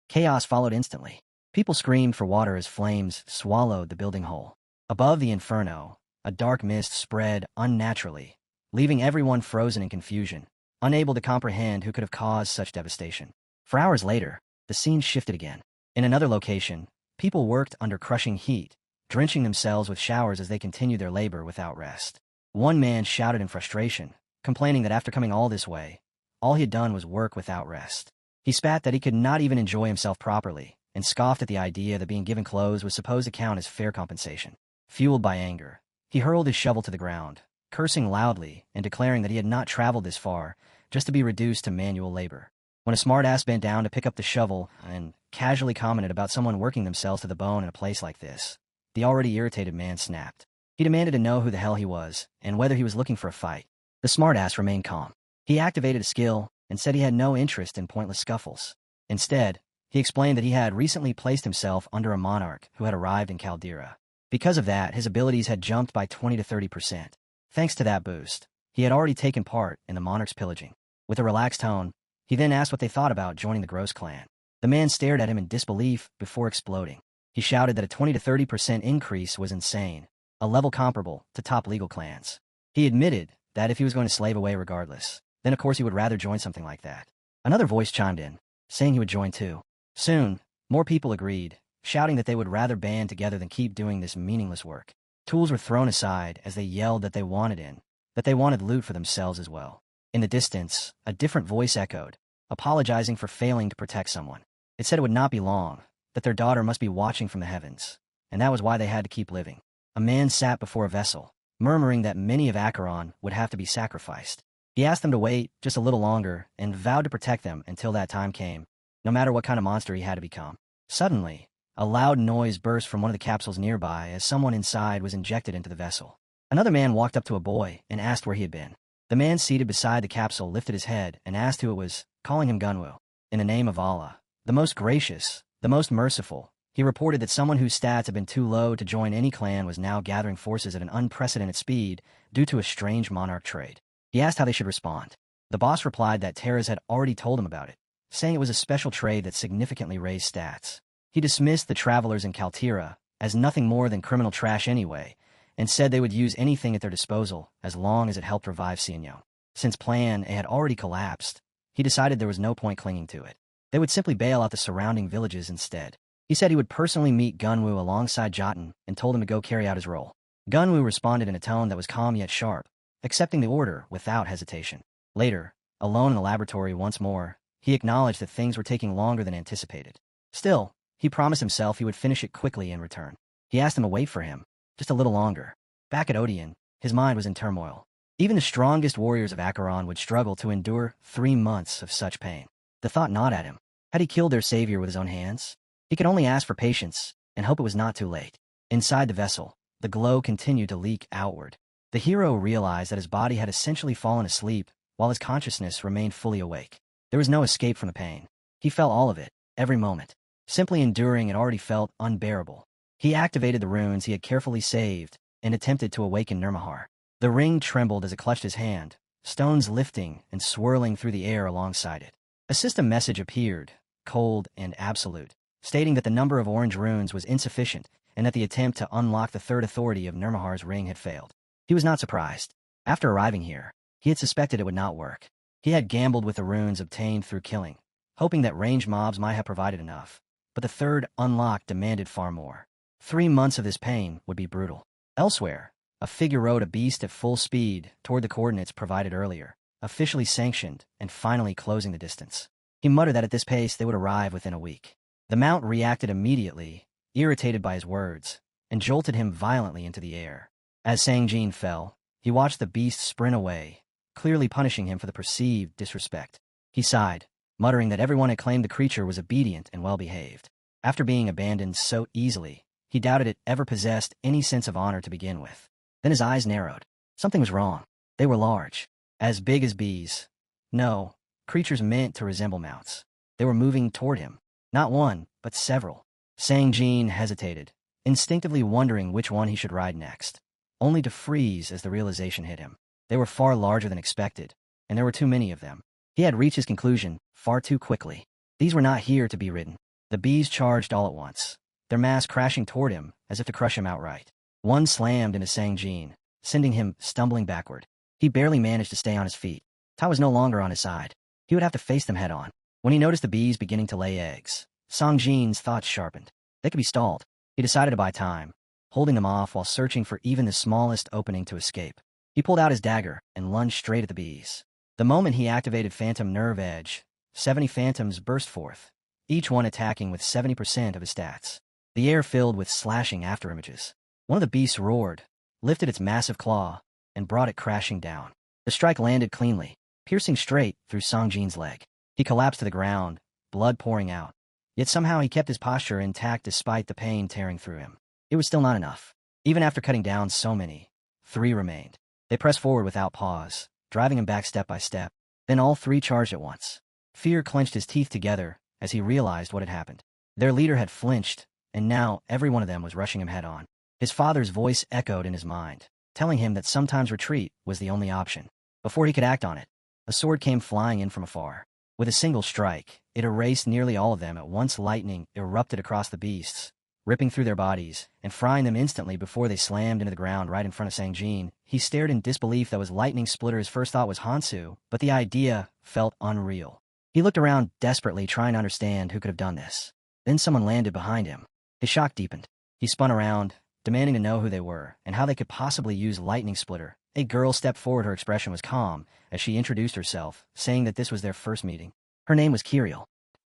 Chaos followed instantly. People screamed for water as flames swallowed the building whole. Above the inferno, a dark mist spread unnaturally, leaving everyone frozen in confusion, unable to comprehend who could have caused such devastation. For hours later, the scene shifted again. In another location, people worked under crushing heat, drenching themselves with showers as they continued their labor without rest. One man shouted in frustration, complaining that after coming all this way, all he had done was work without rest. He spat that he could not even enjoy himself properly, and scoffed at the idea that being given clothes was supposed to count as fair compensation. Fueled by anger, he hurled his shovel to the ground, cursing loudly and declaring that he had not traveled this far just to be reduced to manual labor. When a smartass bent down to pick up the shovel and casually commented about someone working themselves to the bone in a place like this, the already irritated man snapped. He demanded to know who the hell he was and whether he was looking for a fight. The smartass remained calm. He activated a skill and said he had no interest in pointless scuffles. Instead, he explained that he had recently placed himself under a monarch who had arrived in Caldera. Because of that, his abilities had jumped by 20 to 30%. Thanks to that boost, he had already taken part in the monarch's pillaging. With a relaxed tone, he then asked what they thought about joining the Gross clan. The man stared at him in disbelief before exploding. He shouted that a 20 to 30% increase was insane, a level comparable to top legal clans. He admitted that if he was going to slave away regardless, then of course he would rather join something like that. Another voice chimed in, saying he would join too. Soon, more people agreed, shouting that they would rather band together than keep doing this meaningless work. Tools were thrown aside as they yelled that they wanted loot for themselves as well. In the distance, a different voice echoed, apologizing for failing to protect someone. It said it would not be long, that their daughter must be watching from the heavens, and that was why they had to keep living. A man sat before a vessel, murmuring that many of Acheron would have to be sacrificed. He asked them to wait just a little longer and vowed to protect them until that time came, no matter what kind of monster he had to become. Suddenly, a loud noise burst from one of the capsules nearby as someone inside was injected into the vessel. Another man walked up to a boy and asked where he had been. The man seated beside the capsule lifted his head and asked who it was, calling him Gunwu. In the name of Allah, the most gracious, the most merciful, he reported that someone whose stats had been too low to join any clan was now gathering forces at an unprecedented speed due to a strange monarch trade. He asked how they should respond. The boss replied that Terras had already told him about it, saying it was a special trade that significantly raised stats. He dismissed the travelers in Caldera as nothing more than criminal trash anyway, and said they would use anything at their disposal as long as it helped revive Sinyo. Since Plan A had already collapsed, he decided there was no point clinging to it. They would simply bail out the surrounding villages instead. He said he would personally meet Gunwu alongside Jotun and told him to go carry out his role. Gunwu responded in a tone that was calm yet sharp, accepting the order without hesitation. Later, alone in the laboratory once more, he acknowledged that things were taking longer than anticipated. Still, he promised himself he would finish it quickly in return. He asked them to wait for him, just a little longer. Back at Odion, his mind was in turmoil. Even the strongest warriors of Acheron would struggle to endure 3 months of such pain. The thought gnawed at him. Had he killed their savior with his own hands? He could only ask for patience and hope it was not too late. Inside the vessel, the glow continued to leak outward. The hero realized that his body had essentially fallen asleep while his consciousness remained fully awake. There was no escape from the pain. He felt all of it, every moment. Simply enduring it already felt unbearable. He activated the runes he had carefully saved and attempted to awaken Nirmahar. The ring trembled as it clutched his hand, stones lifting and swirling through the air alongside it. A system message appeared, cold and absolute, stating that the number of orange runes was insufficient and that the attempt to unlock the third authority of Nirmahar's ring had failed. He was not surprised. After arriving here, he had suspected it would not work. He had gambled with the runes obtained through killing, hoping that ranged mobs might have provided enough. But the third unlock demanded far more. 3 months of this pain would be brutal. Elsewhere, a figure rode a beast at full speed toward the coordinates provided earlier, officially sanctioned and finally closing the distance. He muttered that at this pace they would arrive within a week. The mount reacted immediately, irritated by his words, and jolted him violently into the air. As Sang-jin fell, he watched the beast sprint away, clearly punishing him for the perceived disrespect. He sighed, muttering that everyone had claimed the creature was obedient and well-behaved. After being abandoned so easily, he doubted it ever possessed any sense of honor to begin with. Then his eyes narrowed. Something was wrong. They were large. As big as bees. No, creatures meant to resemble mounts. They were moving toward him. Not one, but several. Sang-jin hesitated, instinctively wondering which one he should ride next, only to freeze as the realization hit him. They were far larger than expected, and there were too many of them. He had reached his conclusion far too quickly. These were not here to be ridden. The bees charged all at once, their mass crashing toward him as if to crush him outright. One slammed into Sang-jin, sending him stumbling backward. He barely managed to stay on his feet. Tai was no longer on his side. He would have to face them head-on. When he noticed the bees beginning to lay eggs, Sang-jin's thoughts sharpened. They could be stalled. He decided to buy time, holding them off while searching for even the smallest opening to escape. He pulled out his dagger and lunged straight at the bees. The moment he activated Phantom Nerve Edge, 70 phantoms burst forth, each one attacking with 70% of his stats. The air filled with slashing afterimages. One of the beasts roared, lifted its massive claw, and brought it crashing down. The strike landed cleanly, piercing straight through Sang-jin's leg. He collapsed to the ground, blood pouring out. Yet somehow he kept his posture intact despite the pain tearing through him. It was still not enough. Even after cutting down so many, 3 remained. They pressed forward without pause, driving him back step by step. Then all 3 charged at once. Fear clenched his teeth together as he realized what had happened. Their leader had flinched, and now every one of them was rushing him head-on. His father's voice echoed in his mind, telling him that sometimes retreat was the only option. Before he could act on it, a sword came flying in from afar. With a single strike, it erased nearly all of them at once. Lightning erupted across the beasts, ripping through their bodies and frying them instantly before they slammed into the ground right in front of Sang-jin. He stared in disbelief. That was lightning splitter. His first thought was Hansu, but the idea felt unreal. He looked around desperately, trying to understand who could have done this. Then someone landed behind him. His shock deepened. He spun around, demanding to know who they were and how they could possibly use lightning splitter. A girl stepped forward. Her expression was calm as she introduced herself, saying that this was their first meeting. Her name was Kiriel.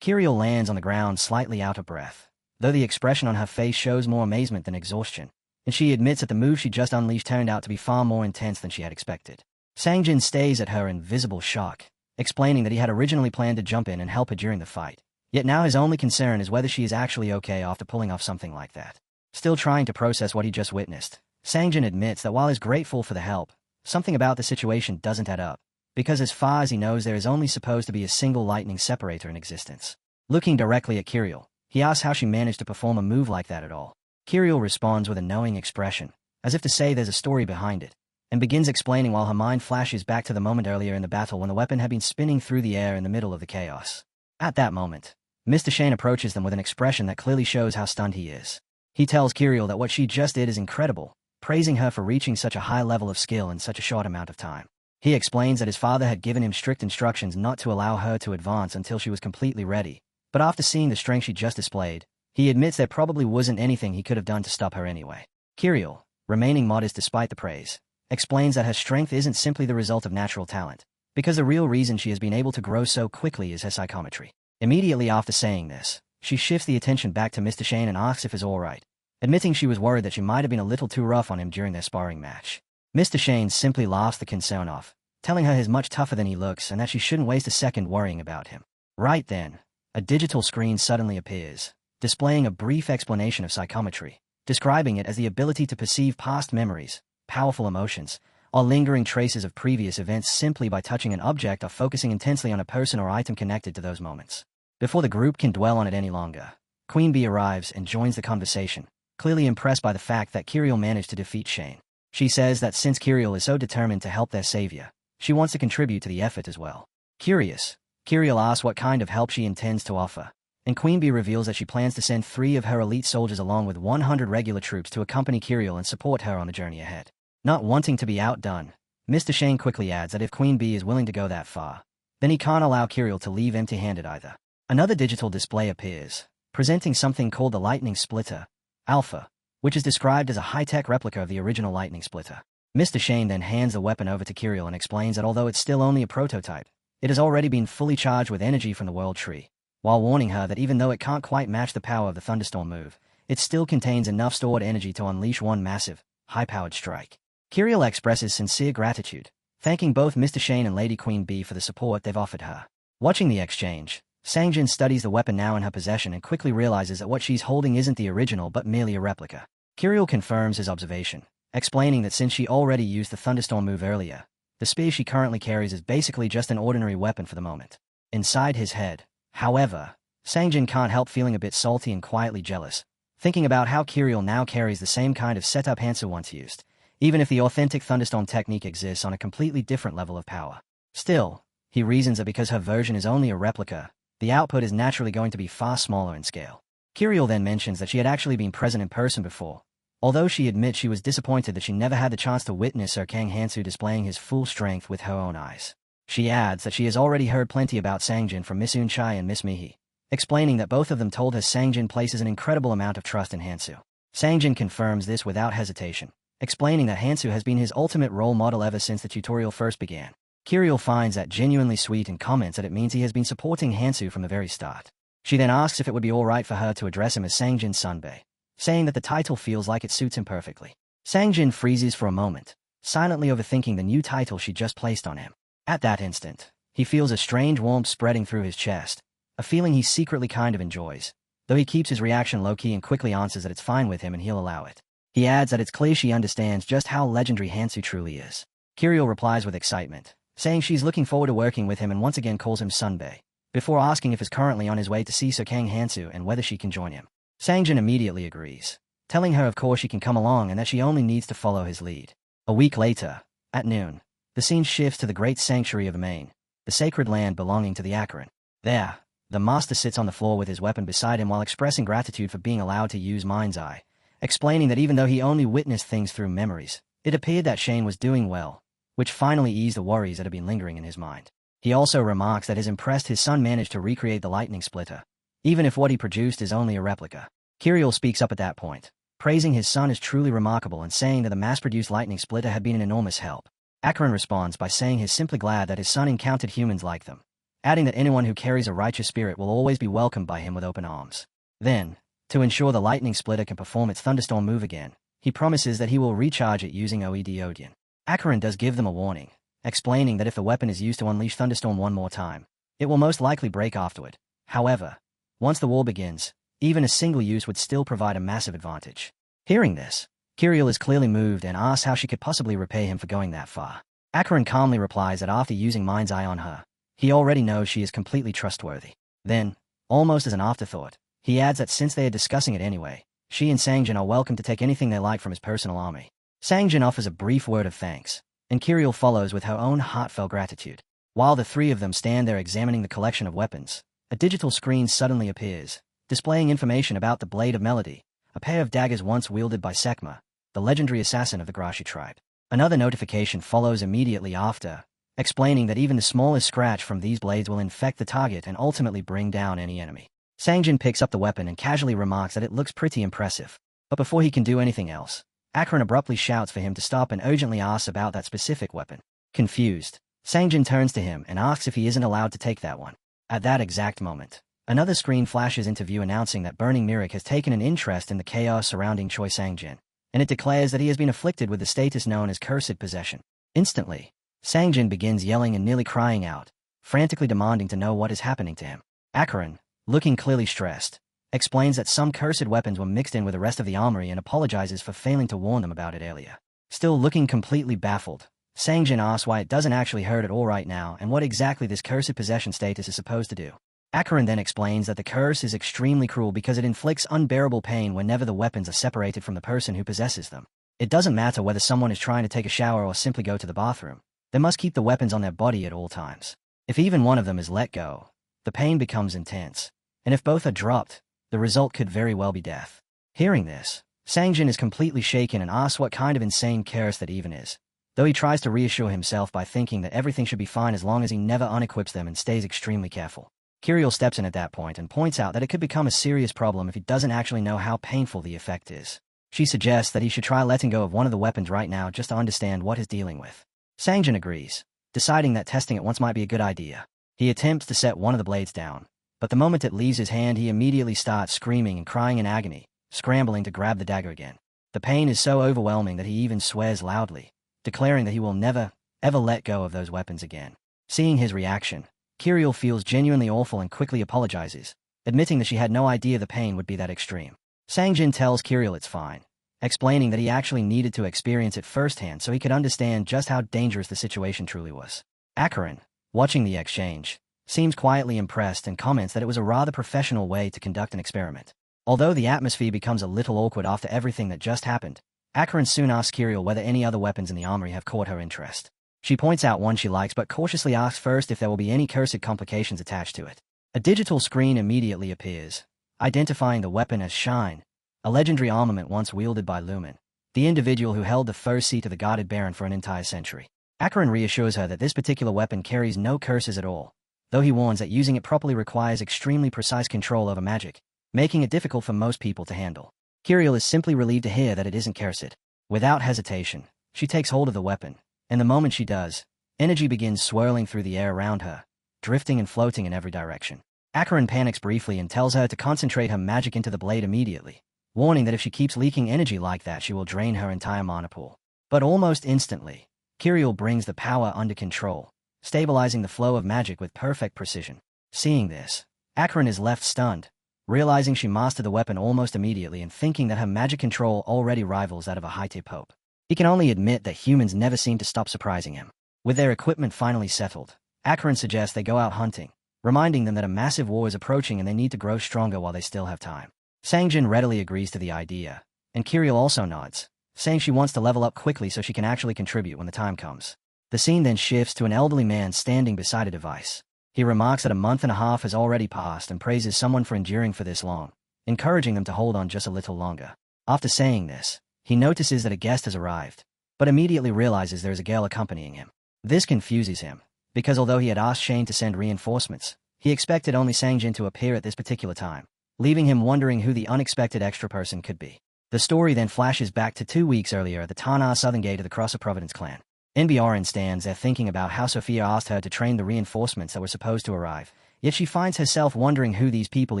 Kiriel lands on the ground slightly out of breath, though the expression on her face shows more amazement than exhaustion, and she admits that the move she just unleashed turned out to be far more intense than she had expected. Sang-jin stays at her in visible shock, explaining that he had originally planned to jump in and help her during the fight, yet now his only concern is whether she is actually okay after pulling off something like that. Still trying to process what he just witnessed, Sang-jin admits that while he's grateful for the help, something about the situation doesn't add up, because as far as he knows there is only supposed to be a single lightning separator in existence. Looking directly at Kiriel, he asks how she managed to perform a move like that at all. Kiriel responds with a knowing expression, as if to say there's a story behind it, and begins explaining while her mind flashes back to the moment earlier in the battle when the weapon had been spinning through the air in the middle of the chaos. At that moment, Mr. Shane approaches them with an expression that clearly shows how stunned he is. He tells Kiriel that what she just did is incredible, praising her for reaching such a high level of skill in such a short amount of time. He explains that his father had given him strict instructions not to allow her to advance until she was completely ready, but after seeing the strength she just displayed, he admits there probably wasn't anything he could have done to stop her anyway. Kiriel, remaining modest despite the praise, explains that her strength isn't simply the result of natural talent, because the real reason she has been able to grow so quickly is her psychometry. Immediately after saying this, she shifts the attention back to Mr. Shane and asks if he's all right, admitting she was worried that she might have been a little too rough on him during their sparring match. Mr. Shane simply laughs the concern off, telling her he's much tougher than he looks and that she shouldn't waste a second worrying about him. Right then, a digital screen suddenly appears, displaying a brief explanation of psychometry, describing it as the ability to perceive past memories, powerful emotions, or lingering traces of previous events simply by touching an object or focusing intensely on a person or item connected to those moments. Before the group can dwell on it any longer, Queen Bee arrives and joins the conversation, clearly impressed by the fact that Kiriel managed to defeat Shane. She says that since Kiriel is so determined to help their savior, she wants to contribute to the effort as well. Curious, Kiriel asks what kind of help she intends to offer, and Queen Bee reveals that she plans to send 3 of her elite soldiers along with 100 regular troops to accompany Kiriel and support her on the journey ahead. Not wanting to be outdone, Mr. Shane quickly adds that if Queen Bee is willing to go that far, then he can't allow Kiriel to leave empty-handed either. Another digital display appears, presenting something called the Lightning Splitter, Alpha, which is described as a high-tech replica of the original lightning splitter. Mr. Shane then hands the weapon over to Kirill and explains that although it's still only a prototype, it has already been fully charged with energy from the World Tree, while warning her that even though it can't quite match the power of the Thunderstorm move, it still contains enough stored energy to unleash one massive, high-powered strike. Kirill expresses sincere gratitude, thanking both Mr. Shane and Lady Queen Bee for the support they've offered her. Watching the exchange, Sangjin studies the weapon now in her possession and quickly realizes that what she's holding isn't the original but merely a replica. Kirill confirms his observation, explaining that since she already used the Thunderstorm move earlier, the spear she currently carries is basically just an ordinary weapon for the moment. Inside his head, however, Sangjin can't help feeling a bit salty and quietly jealous, thinking about how Kirill now carries the same kind of setup Hansu once used, even if the authentic Thunderstorm technique exists on a completely different level of power. Still, he reasons that because her version is only a replica, the output is naturally going to be far smaller in scale. Kirill then mentions that she had actually been present in person before, although she admits she was disappointed that she never had the chance to witness Sir Kang Hansu displaying his full strength with her own eyes. She adds that she has already heard plenty about Sangjin from Miss Unchai and Miss Mihi, explaining that both of them told her Sangjin places an incredible amount of trust in Hansu. Sangjin confirms this without hesitation, explaining that Hansu has been his ultimate role model ever since the tutorial first began. Kirill finds that genuinely sweet and comments that it means he has been supporting Hansu from the very start. She then asks if it would be alright for her to address him as Sangjin Sunbae, saying that the title feels like it suits him perfectly. Sangjin freezes for a moment, silently overthinking the new title she just placed on him. At that instant, he feels a strange warmth spreading through his chest, a feeling he secretly kind of enjoys, though he keeps his reaction low-key and quickly answers that it's fine with him and he'll allow it. He adds that it's clear she understands just how legendary Hansu truly is. Kirill replies with excitement, saying she's looking forward to working with him and once again calls him Sunbae, before asking if he's currently on his way to see Sir Kang Hansu and whether she can join him. Sangjin immediately agrees, telling her of course she can come along and that she only needs to follow his lead. A week later, at noon, the scene shifts to the great sanctuary of Maine, the sacred land belonging to the Akaran. There, the master sits on the floor with his weapon beside him while expressing gratitude for being allowed to use Mind's Eye, explaining that even though he only witnessed things through memories, it appeared that Shane was doing well, which finally eased the worries that had been lingering in his mind. He also remarks that impressed his son managed to recreate the lightning splitter, even if what he produced is only a replica. Kirill speaks up at that point, praising his son as truly remarkable and saying that the mass-produced lightning splitter had been an enormous help. Akaran responds by saying he's simply glad that his son encountered humans like them, adding that anyone who carries a righteous spirit will always be welcomed by him with open arms. Then, to ensure the lightning splitter can perform its thunderstorm move again, he promises that he will recharge it using OED Odeon. Akaran does give them a warning, explaining that if the weapon is used to unleash thunderstorm one more time, it will most likely break afterward. However, once the war begins, even a single use would still provide a massive advantage. Hearing this, Kirill is clearly moved and asks how she could possibly repay him for going that far. Akaran calmly replies that after using Mind's Eye on her, he already knows she is completely trustworthy. Then, almost as an afterthought, he adds that since they are discussing it anyway, she and Sangjin are welcome to take anything they like from his personal army. Sangjin offers a brief word of thanks, and Kirill follows with her own heartfelt gratitude. While the three of them stand there examining the collection of weapons, a digital screen suddenly appears, displaying information about the Blade of Melody, a pair of daggers once wielded by Sekma, the legendary assassin of the Grashi tribe. Another notification follows immediately after, explaining that even the smallest scratch from these blades will infect the target and ultimately bring down any enemy. Sangjin picks up the weapon and casually remarks that it looks pretty impressive. But before he can do anything else, Akaran abruptly shouts for him to stop and urgently asks about that specific weapon. Confused, Sangjin turns to him and asks if he isn't allowed to take that one. At that exact moment, another screen flashes into view announcing that Burning Mirik has taken an interest in the chaos surrounding Choi Sangjin, and it declares that he has been afflicted with the status known as Cursed Possession. Instantly, Sangjin begins yelling and nearly crying out, frantically demanding to know what is happening to him. Akaran, looking clearly stressed, explains that some cursed weapons were mixed in with the rest of the armory and apologizes for failing to warn them about it earlier. Still looking completely baffled, Sangjin asks why it doesn't actually hurt at all right now and what exactly this Cursed Possession status is supposed to do. Akaran then explains that the curse is extremely cruel because it inflicts unbearable pain whenever the weapons are separated from the person who possesses them. It doesn't matter whether someone is trying to take a shower or simply go to the bathroom. They must keep the weapons on their body at all times. If even one of them is let go, the pain becomes intense, and if both are dropped, the result could very well be death. Hearing this, Sangjin is completely shaken and asks what kind of insane curse that even is, though he tries to reassure himself by thinking that everything should be fine as long as he never unequips them and stays extremely careful. Kirill steps in at that point and points out that it could become a serious problem if he doesn't actually know how painful the effect is. She suggests that he should try letting go of one of the weapons right now just to understand what he's dealing with. Sangjin agrees, deciding that testing it once might be a good idea. He attempts to set one of the blades down, but the moment it leaves his hand he immediately starts screaming and crying in agony, scrambling to grab the dagger again. The pain is so overwhelming that he even swears loudly, declaring that he will never, ever let go of those weapons again. Seeing his reaction, Kirill feels genuinely awful and quickly apologizes, admitting that she had no idea the pain would be that extreme. Sangjin tells Kirill it's fine, explaining that he actually needed to experience it firsthand so he could understand just how dangerous the situation truly was. Akaran, watching the exchange, seems quietly impressed and comments that it was a rather professional way to conduct an experiment. Although the atmosphere becomes a little awkward after everything that just happened, Akaran soon asks Kirill whether any other weapons in the armory have caught her interest. She points out one she likes but cautiously asks first if there will be any cursed complications attached to it. A digital screen immediately appears, identifying the weapon as Shine, a legendary armament once wielded by Lumen, the individual who held the first seat of the guarded Baron for an entire century. Akaran reassures her that this particular weapon carries no curses at all, though he warns that using it properly requires extremely precise control over magic, making it difficult for most people to handle. Kirill is simply relieved to hear that it isn't cursed. Without hesitation, she takes hold of the weapon, and the moment she does, energy begins swirling through the air around her, drifting and floating in every direction. Akaran panics briefly and tells her to concentrate her magic into the blade immediately, warning that if she keeps leaking energy like that she will drain her entire mana pool. But almost instantly, Kirill brings the power under control, stabilizing the flow of magic with perfect precision. Seeing this, Akaran is left stunned, realizing she mastered the weapon almost immediately and thinking that her magic control already rivals that of a high-tip pope. He can only admit that humans never seem to stop surprising him. With their equipment finally settled, Akaran suggests they go out hunting, reminding them that a massive war is approaching and they need to grow stronger while they still have time. Sangjin readily agrees to the idea, and Kirill also nods, saying she wants to level up quickly so she can actually contribute when the time comes. The scene then shifts to an elderly man standing beside a device. He remarks that a month and a half has already passed and praises someone for enduring for this long, encouraging them to hold on just a little longer. After saying this, he notices that a guest has arrived, but immediately realizes there is a girl accompanying him. This confuses him, because although he had asked Shane to send reinforcements, he expected only Sangjin to appear at this particular time, leaving him wondering who the unexpected extra person could be. The story then flashes back to 2 weeks earlier at the Tanar southern gate of the Cross of Providence clan. NBRN stands there thinking about how Sophia asked her to train the reinforcements that were supposed to arrive, yet she finds herself wondering who these people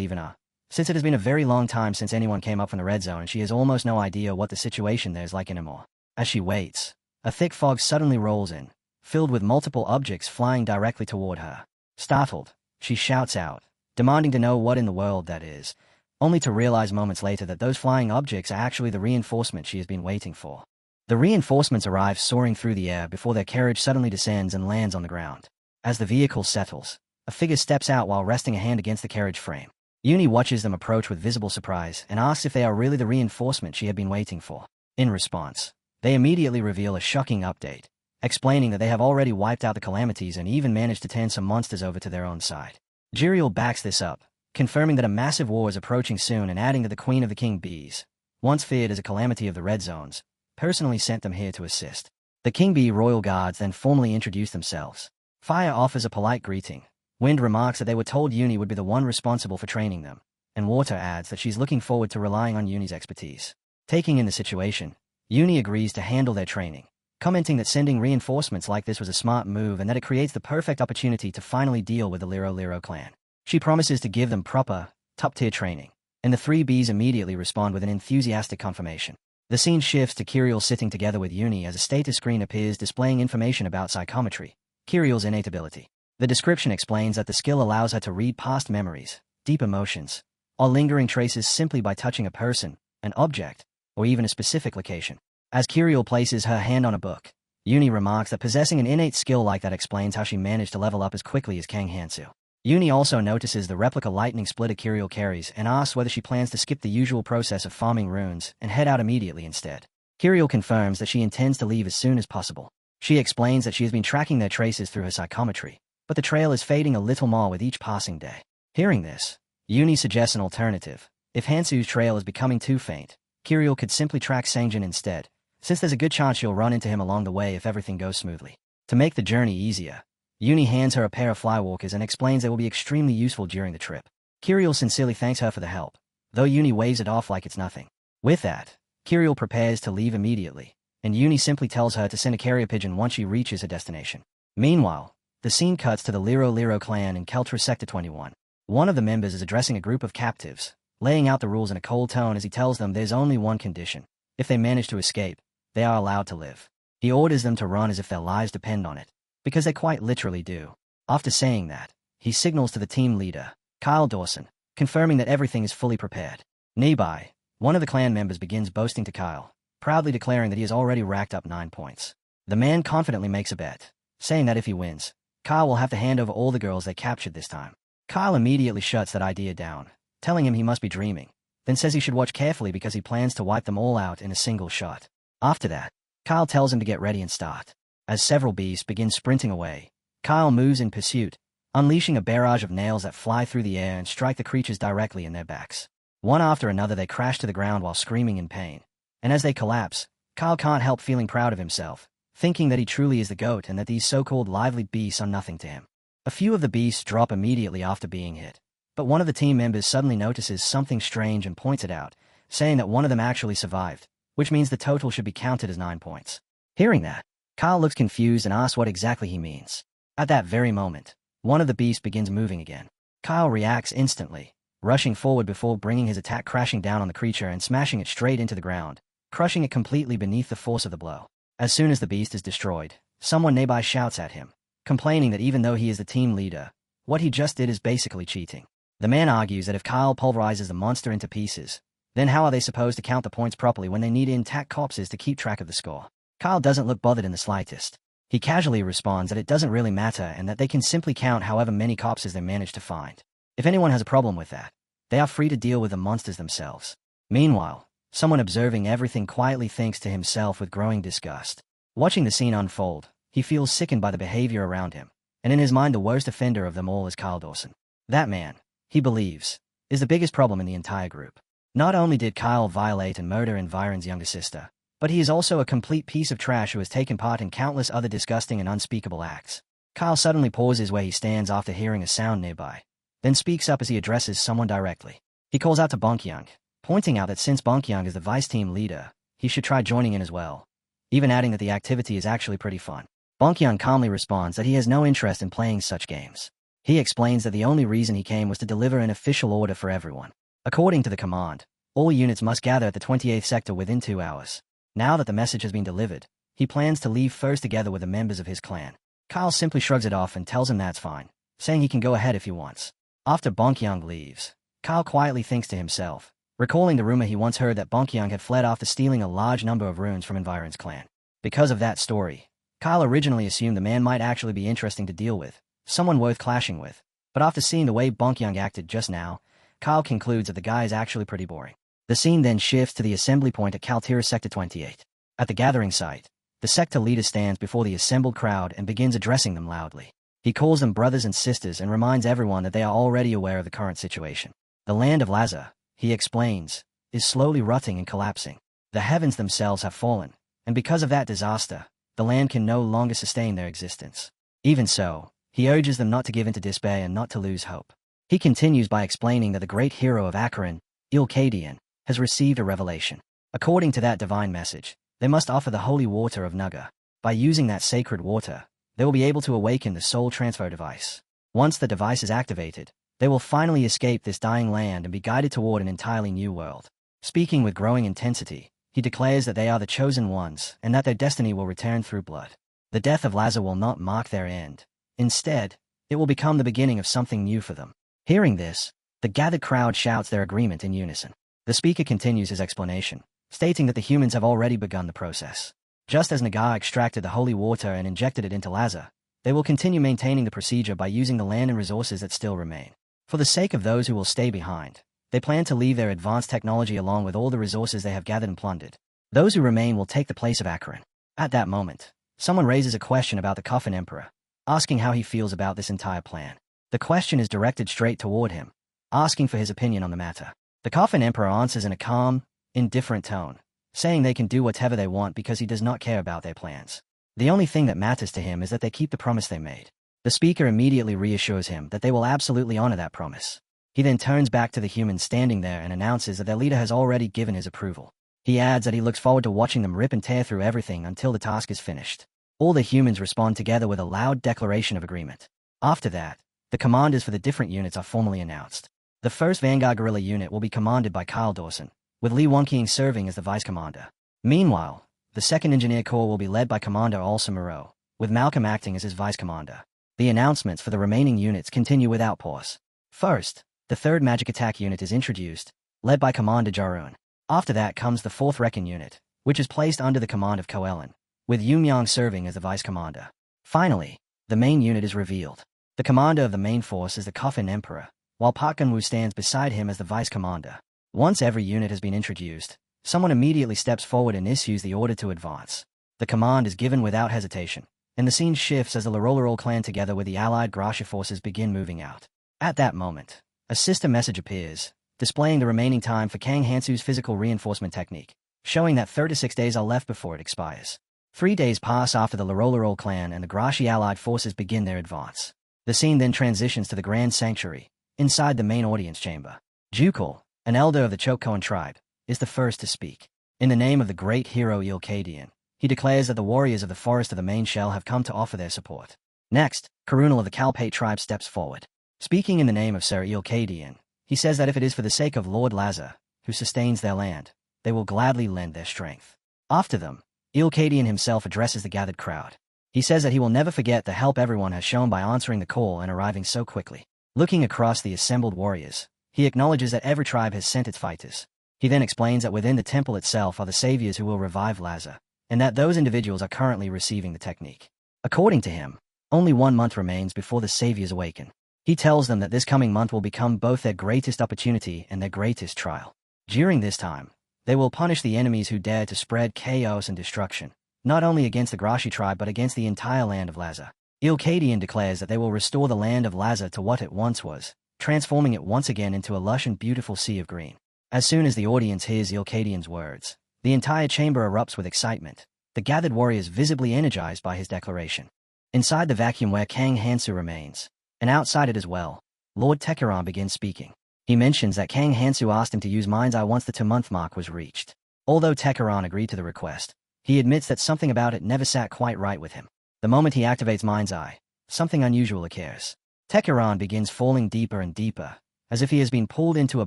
even are, since it has been a very long time since anyone came up from the red zone and she has almost no idea what the situation there is like anymore. As she waits, a thick fog suddenly rolls in, filled with multiple objects flying directly toward her. Startled, she shouts out, demanding to know what in the world that is, only to realize moments later that those flying objects are actually the reinforcement she has been waiting for. The reinforcements arrive soaring through the air before their carriage suddenly descends and lands on the ground. As the vehicle settles, a figure steps out while resting a hand against the carriage frame. Uni watches them approach with visible surprise and asks if they are really the reinforcement she had been waiting for. In response, they immediately reveal a shocking update, explaining that they have already wiped out the calamities and even managed to turn some monsters over to their own side. Jiriel backs this up, confirming that a massive war is approaching soon and adding that the Queen of the King Bees, once feared as a calamity of the Red Zones, personally sent them here to assist. The King Bee royal guards then formally introduce themselves. Fire offers a polite greeting. Wind remarks that they were told Uni would be the one responsible for training them, and Water adds that she's looking forward to relying on Uni's expertise. Taking in the situation, Uni agrees to handle their training, commenting that sending reinforcements like this was a smart move and that it creates the perfect opportunity to finally deal with the Liro clan. She promises to give them proper, top-tier training, and the 3 bees immediately respond with an enthusiastic confirmation. The scene shifts to Kirill sitting together with Uni as a status screen appears displaying information about psychometry, Kirill's innate ability. The description explains that the skill allows her to read past memories, deep emotions, or lingering traces simply by touching a person, an object, or even a specific location. As Kirill places her hand on a book, Uni remarks that possessing an innate skill like that explains how she managed to level up as quickly as Kang Hansu. Uni also notices the replica lightning splitter Kirill carries and asks whether she plans to skip the usual process of farming runes and head out immediately instead. Kirill confirms that she intends to leave as soon as possible. She explains that she has been tracking their traces through her psychometry, but the trail is fading a little more with each passing day. Hearing this, Uni suggests an alternative. If Hansu's trail is becoming too faint, Kirill could simply track Sangjin instead, since there's a good chance she'll run into him along the way if everything goes smoothly. To make the journey easier, Uni hands her a pair of flywalkers and explains they will be extremely useful during the trip. Kiriel sincerely thanks her for the help, though Uni waves it off like it's nothing. With that, Kiriel prepares to leave immediately, and Uni simply tells her to send a carrier pigeon once she reaches her destination. Meanwhile, the scene cuts to the Liro Liro clan in Keltra Sector 21. One of the members is addressing a group of captives, laying out the rules in a cold tone as he tells them there's only one condition. If they manage to escape, they are allowed to live. He orders them to run as if their lives depend on it, because they quite literally do. After saying that, he signals to the team leader, Kyle Dawson, confirming that everything is fully prepared. Nearby, one of the clan members begins boasting to Kyle, proudly declaring that he has already racked up 9 points. The man confidently makes a bet, saying that if he wins, Kyle will have to hand over all the girls they captured this time. Kyle immediately shuts that idea down, telling him he must be dreaming, then says he should watch carefully because he plans to wipe them all out in a single shot. After that, Kyle tells him to get ready and start. As several beasts begin sprinting away, Kyle moves in pursuit, unleashing a barrage of nails that fly through the air and strike the creatures directly in their backs. One after another they crash to the ground while screaming in pain. And as they collapse, Kyle can't help feeling proud of himself, thinking that he truly is the GOAT and that these so-called lively beasts are nothing to him. A few of the beasts drop immediately after being hit, but one of the team members suddenly notices something strange and points it out, saying that one of them actually survived, which means the total should be counted as 9 points. Hearing that, Kyle looks confused and asks what exactly he means. At that very moment, one of the beasts begins moving again. Kyle reacts instantly, rushing forward before bringing his attack crashing down on the creature and smashing it straight into the ground, crushing it completely beneath the force of the blow. As soon as the beast is destroyed, someone nearby shouts at him, complaining that even though he is the team leader, what he just did is basically cheating. The man argues that if Kyle pulverizes the monster into pieces, then how are they supposed to count the points properly when they need intact corpses to keep track of the score? Kyle doesn't look bothered in the slightest. He casually responds that it doesn't really matter and that they can simply count however many corpses they manage to find. If anyone has a problem with that, they are free to deal with the monsters themselves. Meanwhile, someone observing everything quietly thinks to himself with growing disgust. Watching the scene unfold, he feels sickened by the behavior around him, and in his mind the worst offender of them all is Kyle Dawson. That man, he believes, is the biggest problem in the entire group. Not only did Kyle violate and murder Environ's younger sister, but he is also a complete piece of trash who has taken part in countless other disgusting and unspeakable acts. Kyle suddenly pauses where he stands after hearing a sound nearby, then speaks up as he addresses someone directly. He calls out to Bonkyung, pointing out that since Bonkyung is the vice team leader, he should try joining in as well, even adding that the activity is actually pretty fun. Bonkyung calmly responds that he has no interest in playing such games. He explains that the only reason he came was to deliver an official order for everyone. According to the command, all units must gather at the 28th sector within 2 hours. Now that the message has been delivered, he plans to leave first together with the members of his clan. Kyle simply shrugs it off and tells him that's fine, saying he can go ahead if he wants. After Bonkyung leaves, Kyle quietly thinks to himself, recalling the rumor he once heard that Bonkyung had fled after stealing a large number of runes from Environ's clan. Because of that story, Kyle originally assumed the man might actually be interesting to deal with, someone worth clashing with, but after seeing the way Bonkyung acted just now, Kyle concludes that the guy is actually pretty boring. The scene then shifts to the assembly point at Kaltira Sector 28. At the gathering site, the sector leader stands before the assembled crowd and begins addressing them loudly. He calls them brothers and sisters and reminds everyone that they are already aware of the current situation. The land of Lazar, he explains, is slowly rotting and collapsing. The heavens themselves have fallen, and because of that disaster, the land can no longer sustain their existence. Even so, he urges them not to give in to despair and not to lose hope. He continues by explaining that the great hero of Acheron, Ilkadian, has received a revelation. According to that divine message, they must offer the holy water of Nuga. By using that sacred water, they will be able to awaken the soul transfer device. Once the device is activated, they will finally escape this dying land and be guided toward an entirely new world. Speaking with growing intensity, he declares that they are the chosen ones and that their destiny will return through blood. The death of Lazar will not mark their end. Instead, it will become the beginning of something new for them. Hearing this, the gathered crowd shouts their agreement in unison. The speaker continues his explanation, stating that the humans have already begun the process. Just as Nagar extracted the holy water and injected it into Lazar, they will continue maintaining the procedure by using the land and resources that still remain. For the sake of those who will stay behind, they plan to leave their advanced technology along with all the resources they have gathered and plundered. Those who remain will take the place of Acheron. At that moment, someone raises a question about the Coffin Emperor, asking how he feels about this entire plan. The question is directed straight toward him, asking for his opinion on the matter. The Coffin Emperor answers in a calm, indifferent tone, saying they can do whatever they want because he does not care about their plans. The only thing that matters to him is that they keep the promise they made. The speaker immediately reassures him that they will absolutely honor that promise. He then turns back to the humans standing there and announces that their leader has already given his approval. He adds that he looks forward to watching them rip and tear through everything until the task is finished. All the humans respond together with a loud declaration of agreement. After that, the commanders for the different units are formally announced. The 1st Vanguard Guerrilla Unit will be commanded by Kyle Dawson, with Lee Wonkying serving as the vice commander. Meanwhile, the 2nd Engineer Corps will be led by Commander Olsa Moreau, with Malcolm acting as his vice commander. The announcements for the remaining units continue without pause. First, the 3rd Magic Attack Unit is introduced, led by Commander Jarun. After that comes the 4th Recon Unit, which is placed under the command of Koellen, with Yoon serving as the vice commander. Finally, the main unit is revealed. The commander of the main force is the Coffin Emperor, while Park Gun-woo stands beside him as the vice commander. Once every unit has been introduced, someone immediately steps forward and issues the order to advance. The command is given without hesitation, and the scene shifts as the Larollerol clan together with the allied Gracia forces begin moving out. At that moment, a sister message appears, displaying the remaining time for Kang Hansu's physical reinforcement technique, showing that 36 days are left before it expires. 3 days pass after the Larollerol clan and the Gracia allied forces begin their advance. The scene then transitions to the Grand Sanctuary, inside the main audience chamber. Jukul, an elder of the Chokoan tribe, is the first to speak. In the name of the great hero Ilkadian, he declares that the warriors of the Forest of the Main Shell have come to offer their support. Next, Karunal of the Kalpate tribe steps forward. Speaking in the name of Sir Ilkadian, he says that if it is for the sake of Lord Lazar, who sustains their land, they will gladly lend their strength. After them, Ilkadian himself addresses the gathered crowd. He says that he will never forget the help everyone has shown by answering the call and arriving so quickly. Looking across the assembled warriors, he acknowledges that every tribe has sent its fighters. He then explains that within the temple itself are the saviors who will revive Lazar, and that those individuals are currently receiving the technique. According to him, only 1 month remains before the saviors awaken. He tells them that this coming month will become both their greatest opportunity and their greatest trial. During this time, they will punish the enemies who dare to spread chaos and destruction, not only against the Grashi tribe but against the entire land of Lazar. Ilkadian declares that they will restore the land of Lazar to what it once was, transforming it once again into a lush and beautiful sea of green. As soon as the audience hears Ilkadian's words, the entire chamber erupts with excitement, the gathered warriors visibly energized by his declaration. Inside the vacuum where Kang Hansu remains, and outside it as well, Lord Tekiran begins speaking. He mentions that Kang Hansu asked him to use Mind's Eye once the 2-month mark was reached. Although Tekiran agreed to the request, he admits that something about it never sat quite right with him. The moment he activates Mind's Eye, something unusual occurs. Tekiran begins falling deeper and deeper, as if he has been pulled into a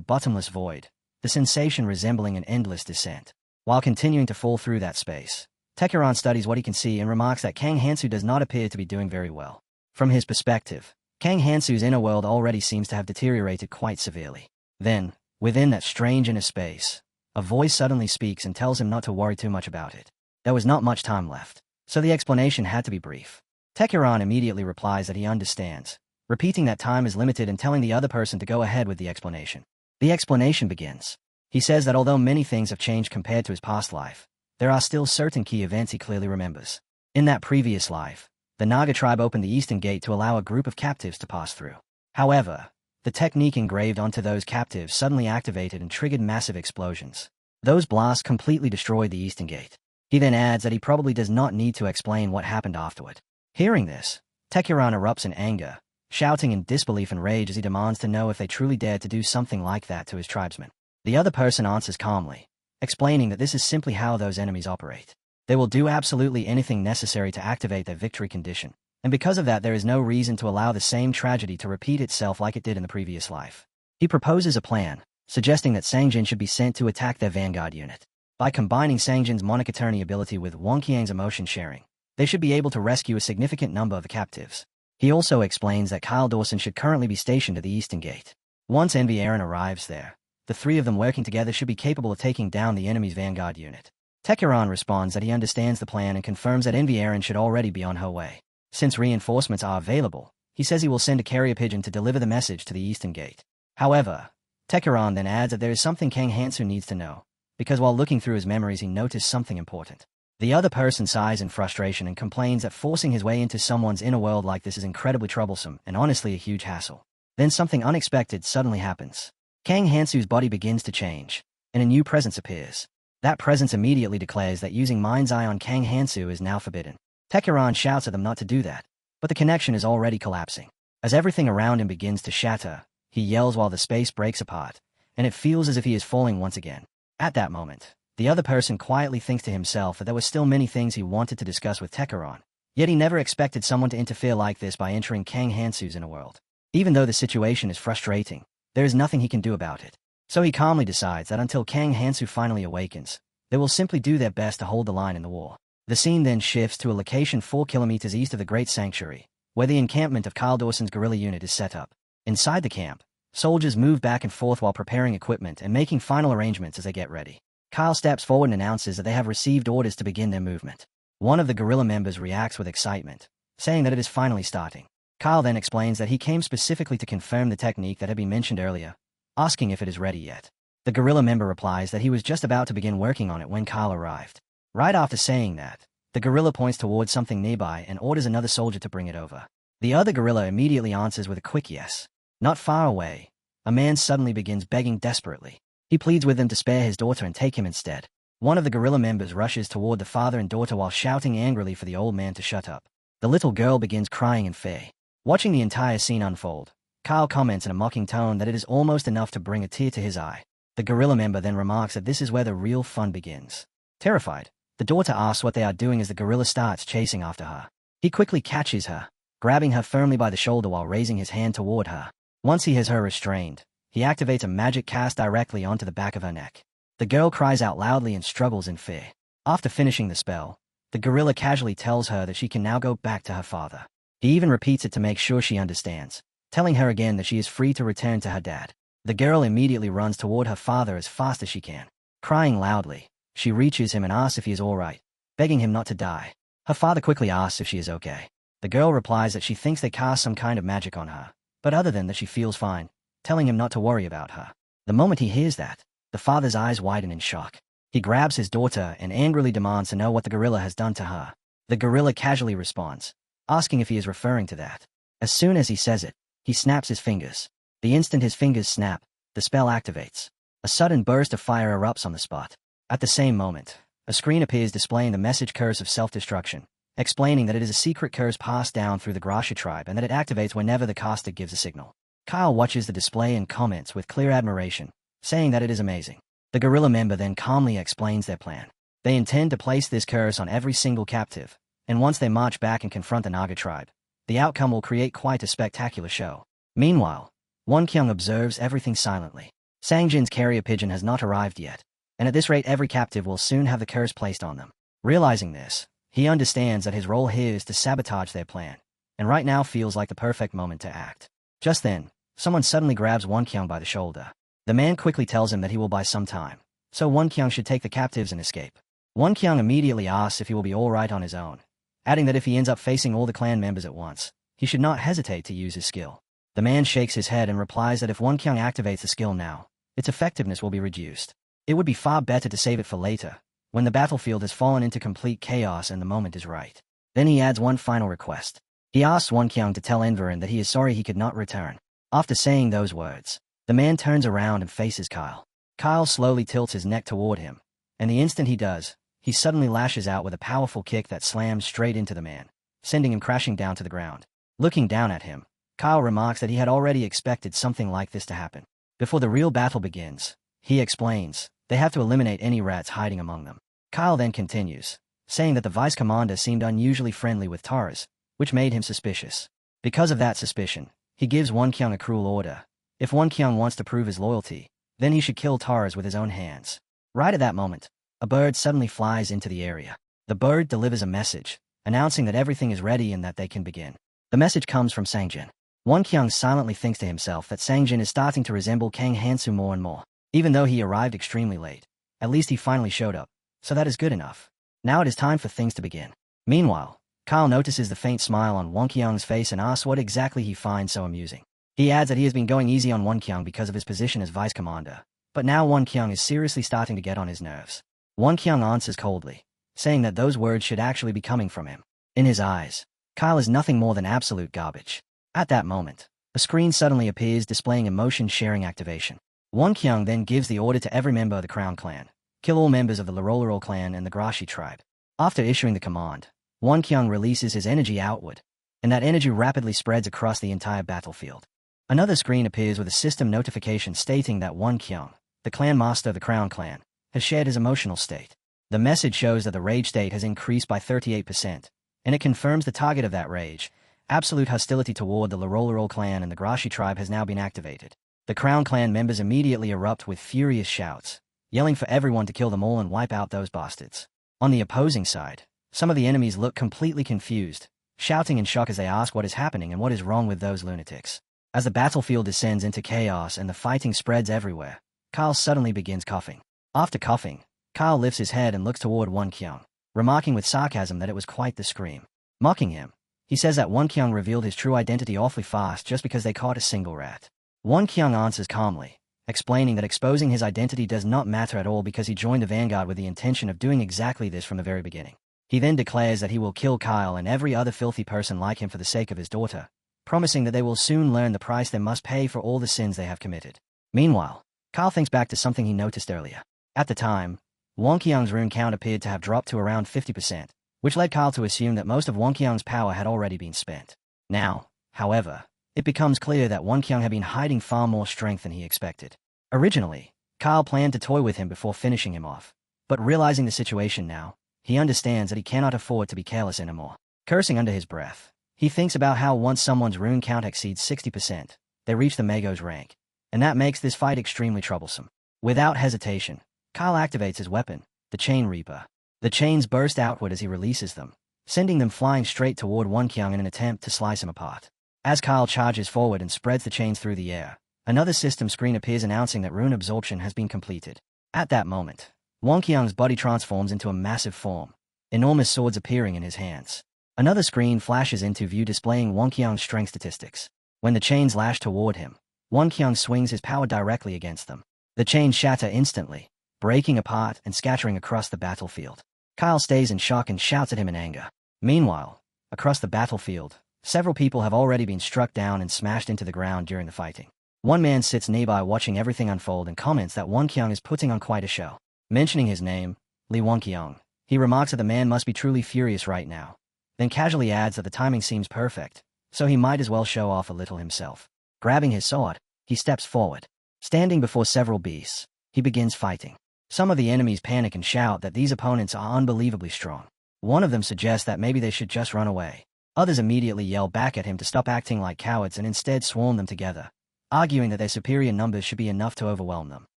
bottomless void, the sensation resembling an endless descent. While continuing to fall through that space, Tekiran studies what he can see and remarks that Kang Hansu does not appear to be doing very well. From his perspective, Kang Hansu's inner world already seems to have deteriorated quite severely. Then, within that strange inner space, a voice suddenly speaks and tells him not to worry too much about it. There was not much time left, so the explanation had to be brief. Tekiran immediately replies that he understands, repeating that time is limited and telling the other person to go ahead with the explanation. The explanation begins. He says that although many things have changed compared to his past life, there are still certain key events he clearly remembers. In that previous life, the Naga tribe opened the eastern gate to allow a group of captives to pass through. However, the technique engraved onto those captives suddenly activated and triggered massive explosions. Those blasts completely destroyed the eastern gate. He then adds that he probably does not need to explain what happened afterward. Hearing this, Tekiran erupts in anger, shouting in disbelief and rage as he demands to know if they truly dared to do something like that to his tribesmen. The other person answers calmly, explaining that this is simply how those enemies operate. They will do absolutely anything necessary to activate their victory condition, and because of that there is no reason to allow the same tragedy to repeat itself like it did in the previous life. He proposes a plan, suggesting that Sangjin should be sent to attack their vanguard unit. By combining Sangjin's monogaternity ability with Wonqiang's emotion sharing, they should be able to rescue a significant number of the captives. He also explains that Kyle Dawson should currently be stationed at the eastern gate. Once Envy Aaron arrives there, the 3 of them working together should be capable of taking down the enemy's vanguard unit. Tekiran responds that he understands the plan and confirms that Envy Aaron should already be on her way. Since reinforcements are available, he says he will send a carrier pigeon to deliver the message to the eastern gate. However, Tekiran then adds that there is something Kang Hansu needs to know, because while looking through his memories he noticed something important. The other person sighs in frustration and complains that forcing his way into someone's inner world like this is incredibly troublesome and honestly a huge hassle. Then something unexpected suddenly happens. Kang Hansu's body begins to change, and a new presence appears. That presence immediately declares that using Mind's Eye on Kang Hansu is now forbidden. Tekiran shouts at them not to do that, but the connection is already collapsing. As everything around him begins to shatter, he yells while the space breaks apart, and it feels as if he is falling once again. At that moment, the other person quietly thinks to himself that there were still many things he wanted to discuss with Tekeron, yet he never expected someone to interfere like this by entering Kang Hansu's inner world. Even though the situation is frustrating, there is nothing he can do about it. So he calmly decides that until Kang Hansu finally awakens, they will simply do their best to hold the line in the war. The scene then shifts to a location 4 kilometers east of the Great Sanctuary, where the encampment of Carl Dawson's guerrilla unit is set up. Inside the camp, soldiers move back and forth while preparing equipment and making final arrangements as they get ready. Kyle steps forward and announces that they have received orders to begin their movement. One of the guerrilla members reacts with excitement, saying that it is finally starting. Kyle then explains that he came specifically to confirm the technique that had been mentioned earlier, asking if it is ready yet. The guerrilla member replies that he was just about to begin working on it when Kyle arrived. Right after saying that, the guerrilla points towards something nearby and orders another soldier to bring it over. The other guerrilla immediately answers with a quick yes. Not far away, a man suddenly begins begging desperately. He pleads with them to spare his daughter and take him instead. One of the guerrilla members rushes toward the father and daughter while shouting angrily for the old man to shut up. The little girl begins crying in fear. Watching the entire scene unfold, Kyle comments in a mocking tone that it is almost enough to bring a tear to his eye. The guerrilla member then remarks that this is where the real fun begins. Terrified, the daughter asks what they are doing as the guerrilla starts chasing after her. He quickly catches her, grabbing her firmly by the shoulder while raising his hand toward her. Once he has her restrained, he activates a magic cast directly onto the back of her neck. The girl cries out loudly and struggles in fear. After finishing the spell, the guerrilla casually tells her that she can now go back to her father. He even repeats it to make sure she understands, telling her again that she is free to return to her dad. The girl immediately runs toward her father as fast as she can. Crying loudly, she reaches him and asks if he is all right, begging him not to die. Her father quickly asks if she is okay. The girl replies that she thinks they cast some kind of magic on her, but other than that she feels fine, telling him not to worry about her. The moment he hears that, the father's eyes widen in shock. He grabs his daughter and angrily demands to know what the gorilla has done to her. The gorilla casually responds, asking if he is referring to that. As soon as he says it, he snaps his fingers. The instant his fingers snap, the spell activates. A sudden burst of fire erupts on the spot. At the same moment, a screen appears displaying the message curse of self-destruction, explaining that it is a secret curse passed down through the Gracia tribe and that it activates whenever the caster gives a signal. Kyle watches the display and comments with clear admiration, saying that it is amazing. The guerrilla member then calmly explains their plan. They intend to place this curse on every single captive, and once they march back and confront the Naga tribe, the outcome will create quite a spectacular show. Meanwhile, Wonkyung observes everything silently. Sangjin's carrier pigeon has not arrived yet, and at this rate every captive will soon have the curse placed on them. Realizing this, he understands that his role here is to sabotage their plan, and right now feels like the perfect moment to act. Just then, someone suddenly grabs Wonkyung by the shoulder. The man quickly tells him that he will buy some time, so Wonkyung should take the captives and escape. Wonkyung immediately asks if he will be alright on his own, adding that if he ends up facing all the clan members at once, he should not hesitate to use his skill. The man shakes his head and replies that if Wonkyung activates the skill now, its effectiveness will be reduced. It would be far better to save it for later, when the battlefield has fallen into complete chaos and the moment is right. Then he adds one final request. He asks Wonkyung to tell Enverin that he is sorry he could not return. After saying those words, the man turns around and faces Kyle. Kyle slowly tilts his neck toward him, and the instant he does, he suddenly lashes out with a powerful kick that slams straight into the man, sending him crashing down to the ground. Looking down at him, Kyle remarks that he had already expected something like this to happen. Before the real battle begins, he explains, they have to eliminate any rats hiding among them. Kyle then continues, saying that the vice commander seemed unusually friendly with Taurus, which made him suspicious. Because of that suspicion, he gives Wonkyung a cruel order. If Wonkyung wants to prove his loyalty, then he should kill Taurus with his own hands. Right at that moment, a bird suddenly flies into the area. The bird delivers a message, announcing that everything is ready and that they can begin. The message comes from Sangjin. Wonkyung silently thinks to himself that Sangjin is starting to resemble Kang Hansu more and more. Even though he arrived extremely late, at least he finally showed up, so that is good enough. Now it is time for things to begin. Meanwhile, Kyle notices the faint smile on Wonkyung's face and asks what exactly he finds so amusing. He adds that he has been going easy on Wonkyung because of his position as vice commander, but now Wonkyung is seriously starting to get on his nerves. Wonkyung answers coldly, saying that those words should actually be coming from him. In his eyes, Kyle is nothing more than absolute garbage. At that moment, a screen suddenly appears displaying emotion sharing activation. Wonkyung then gives the order to every member of the Crown clan, kill all members of the Larolero clan and the Grashi tribe. After issuing the command, Wonkyung releases his energy outward, and that energy rapidly spreads across the entire battlefield. Another screen appears with a system notification stating that Won Kyung, the clan master of the Crown Clan, has shared his emotional state. The message shows that the rage state has increased by 38%, and it confirms the target of that rage. Absolute hostility toward the Larolorol clan and the Grashi tribe has now been activated. The Crown Clan members immediately erupt with furious shouts, yelling for everyone to kill them all and wipe out those bastards. On the opposing side, some of the enemies look completely confused, shouting in shock as they ask what is happening and what is wrong with those lunatics. As the battlefield descends into chaos and the fighting spreads everywhere, Kyle suddenly begins coughing. After coughing, Kyle lifts his head and looks toward Won Kyung, remarking with sarcasm that it was quite the scream. Mocking him, he says that Won Kyung revealed his true identity awfully fast just because they caught a single rat. Won Kyung answers calmly, explaining that exposing his identity does not matter at all because he joined the Vanguard with the intention of doing exactly this from the very beginning. He then declares that he will kill Kyle and every other filthy person like him for the sake of his daughter, promising that they will soon learn the price they must pay for all the sins they have committed. Meanwhile, Kyle thinks back to something he noticed earlier. At the time, Won Kyung's rune count appeared to have dropped to around 50%, which led Kyle to assume that most of Won Kyung's power had already been spent. Now, however, it becomes clear that Won Kyung had been hiding far more strength than he expected. Originally, Kyle planned to toy with him before finishing him off, but realizing the situation now, he understands that he cannot afford to be careless anymore. Cursing under his breath, he thinks about how once someone's rune count exceeds 60%, they reach the Mago's rank, and that makes this fight extremely troublesome. Without hesitation, Kyle activates his weapon, the Chain Reaper. The chains burst outward as he releases them, sending them flying straight toward Won Kyung in an attempt to slice him apart. As Kyle charges forward and spreads the chains through the air, another system screen appears announcing that rune absorption has been completed. At that moment, Won Kyung's body transforms into a massive form, enormous swords appearing in his hands. Another screen flashes into view displaying Won Kyung's strength statistics. When the chains lash toward him, Won Kyung swings his power directly against them. The chains shatter instantly, breaking apart and scattering across the battlefield. Kyle stays in shock and shouts at him in anger. Meanwhile, across the battlefield, several people have already been struck down and smashed into the ground during the fighting. One man sits nearby watching everything unfold and comments that Won Kyung is putting on quite a show. Mentioning his name, Lee Won Kyung, he remarks that the man must be truly furious right now, then casually adds that the timing seems perfect, so he might as well show off a little himself. Grabbing his sword, he steps forward. Standing before several beasts, he begins fighting. Some of the enemies panic and shout that these opponents are unbelievably strong. One of them suggests that maybe they should just run away. Others immediately yell back at him to stop acting like cowards and instead swarm them together, arguing that their superior numbers should be enough to overwhelm them.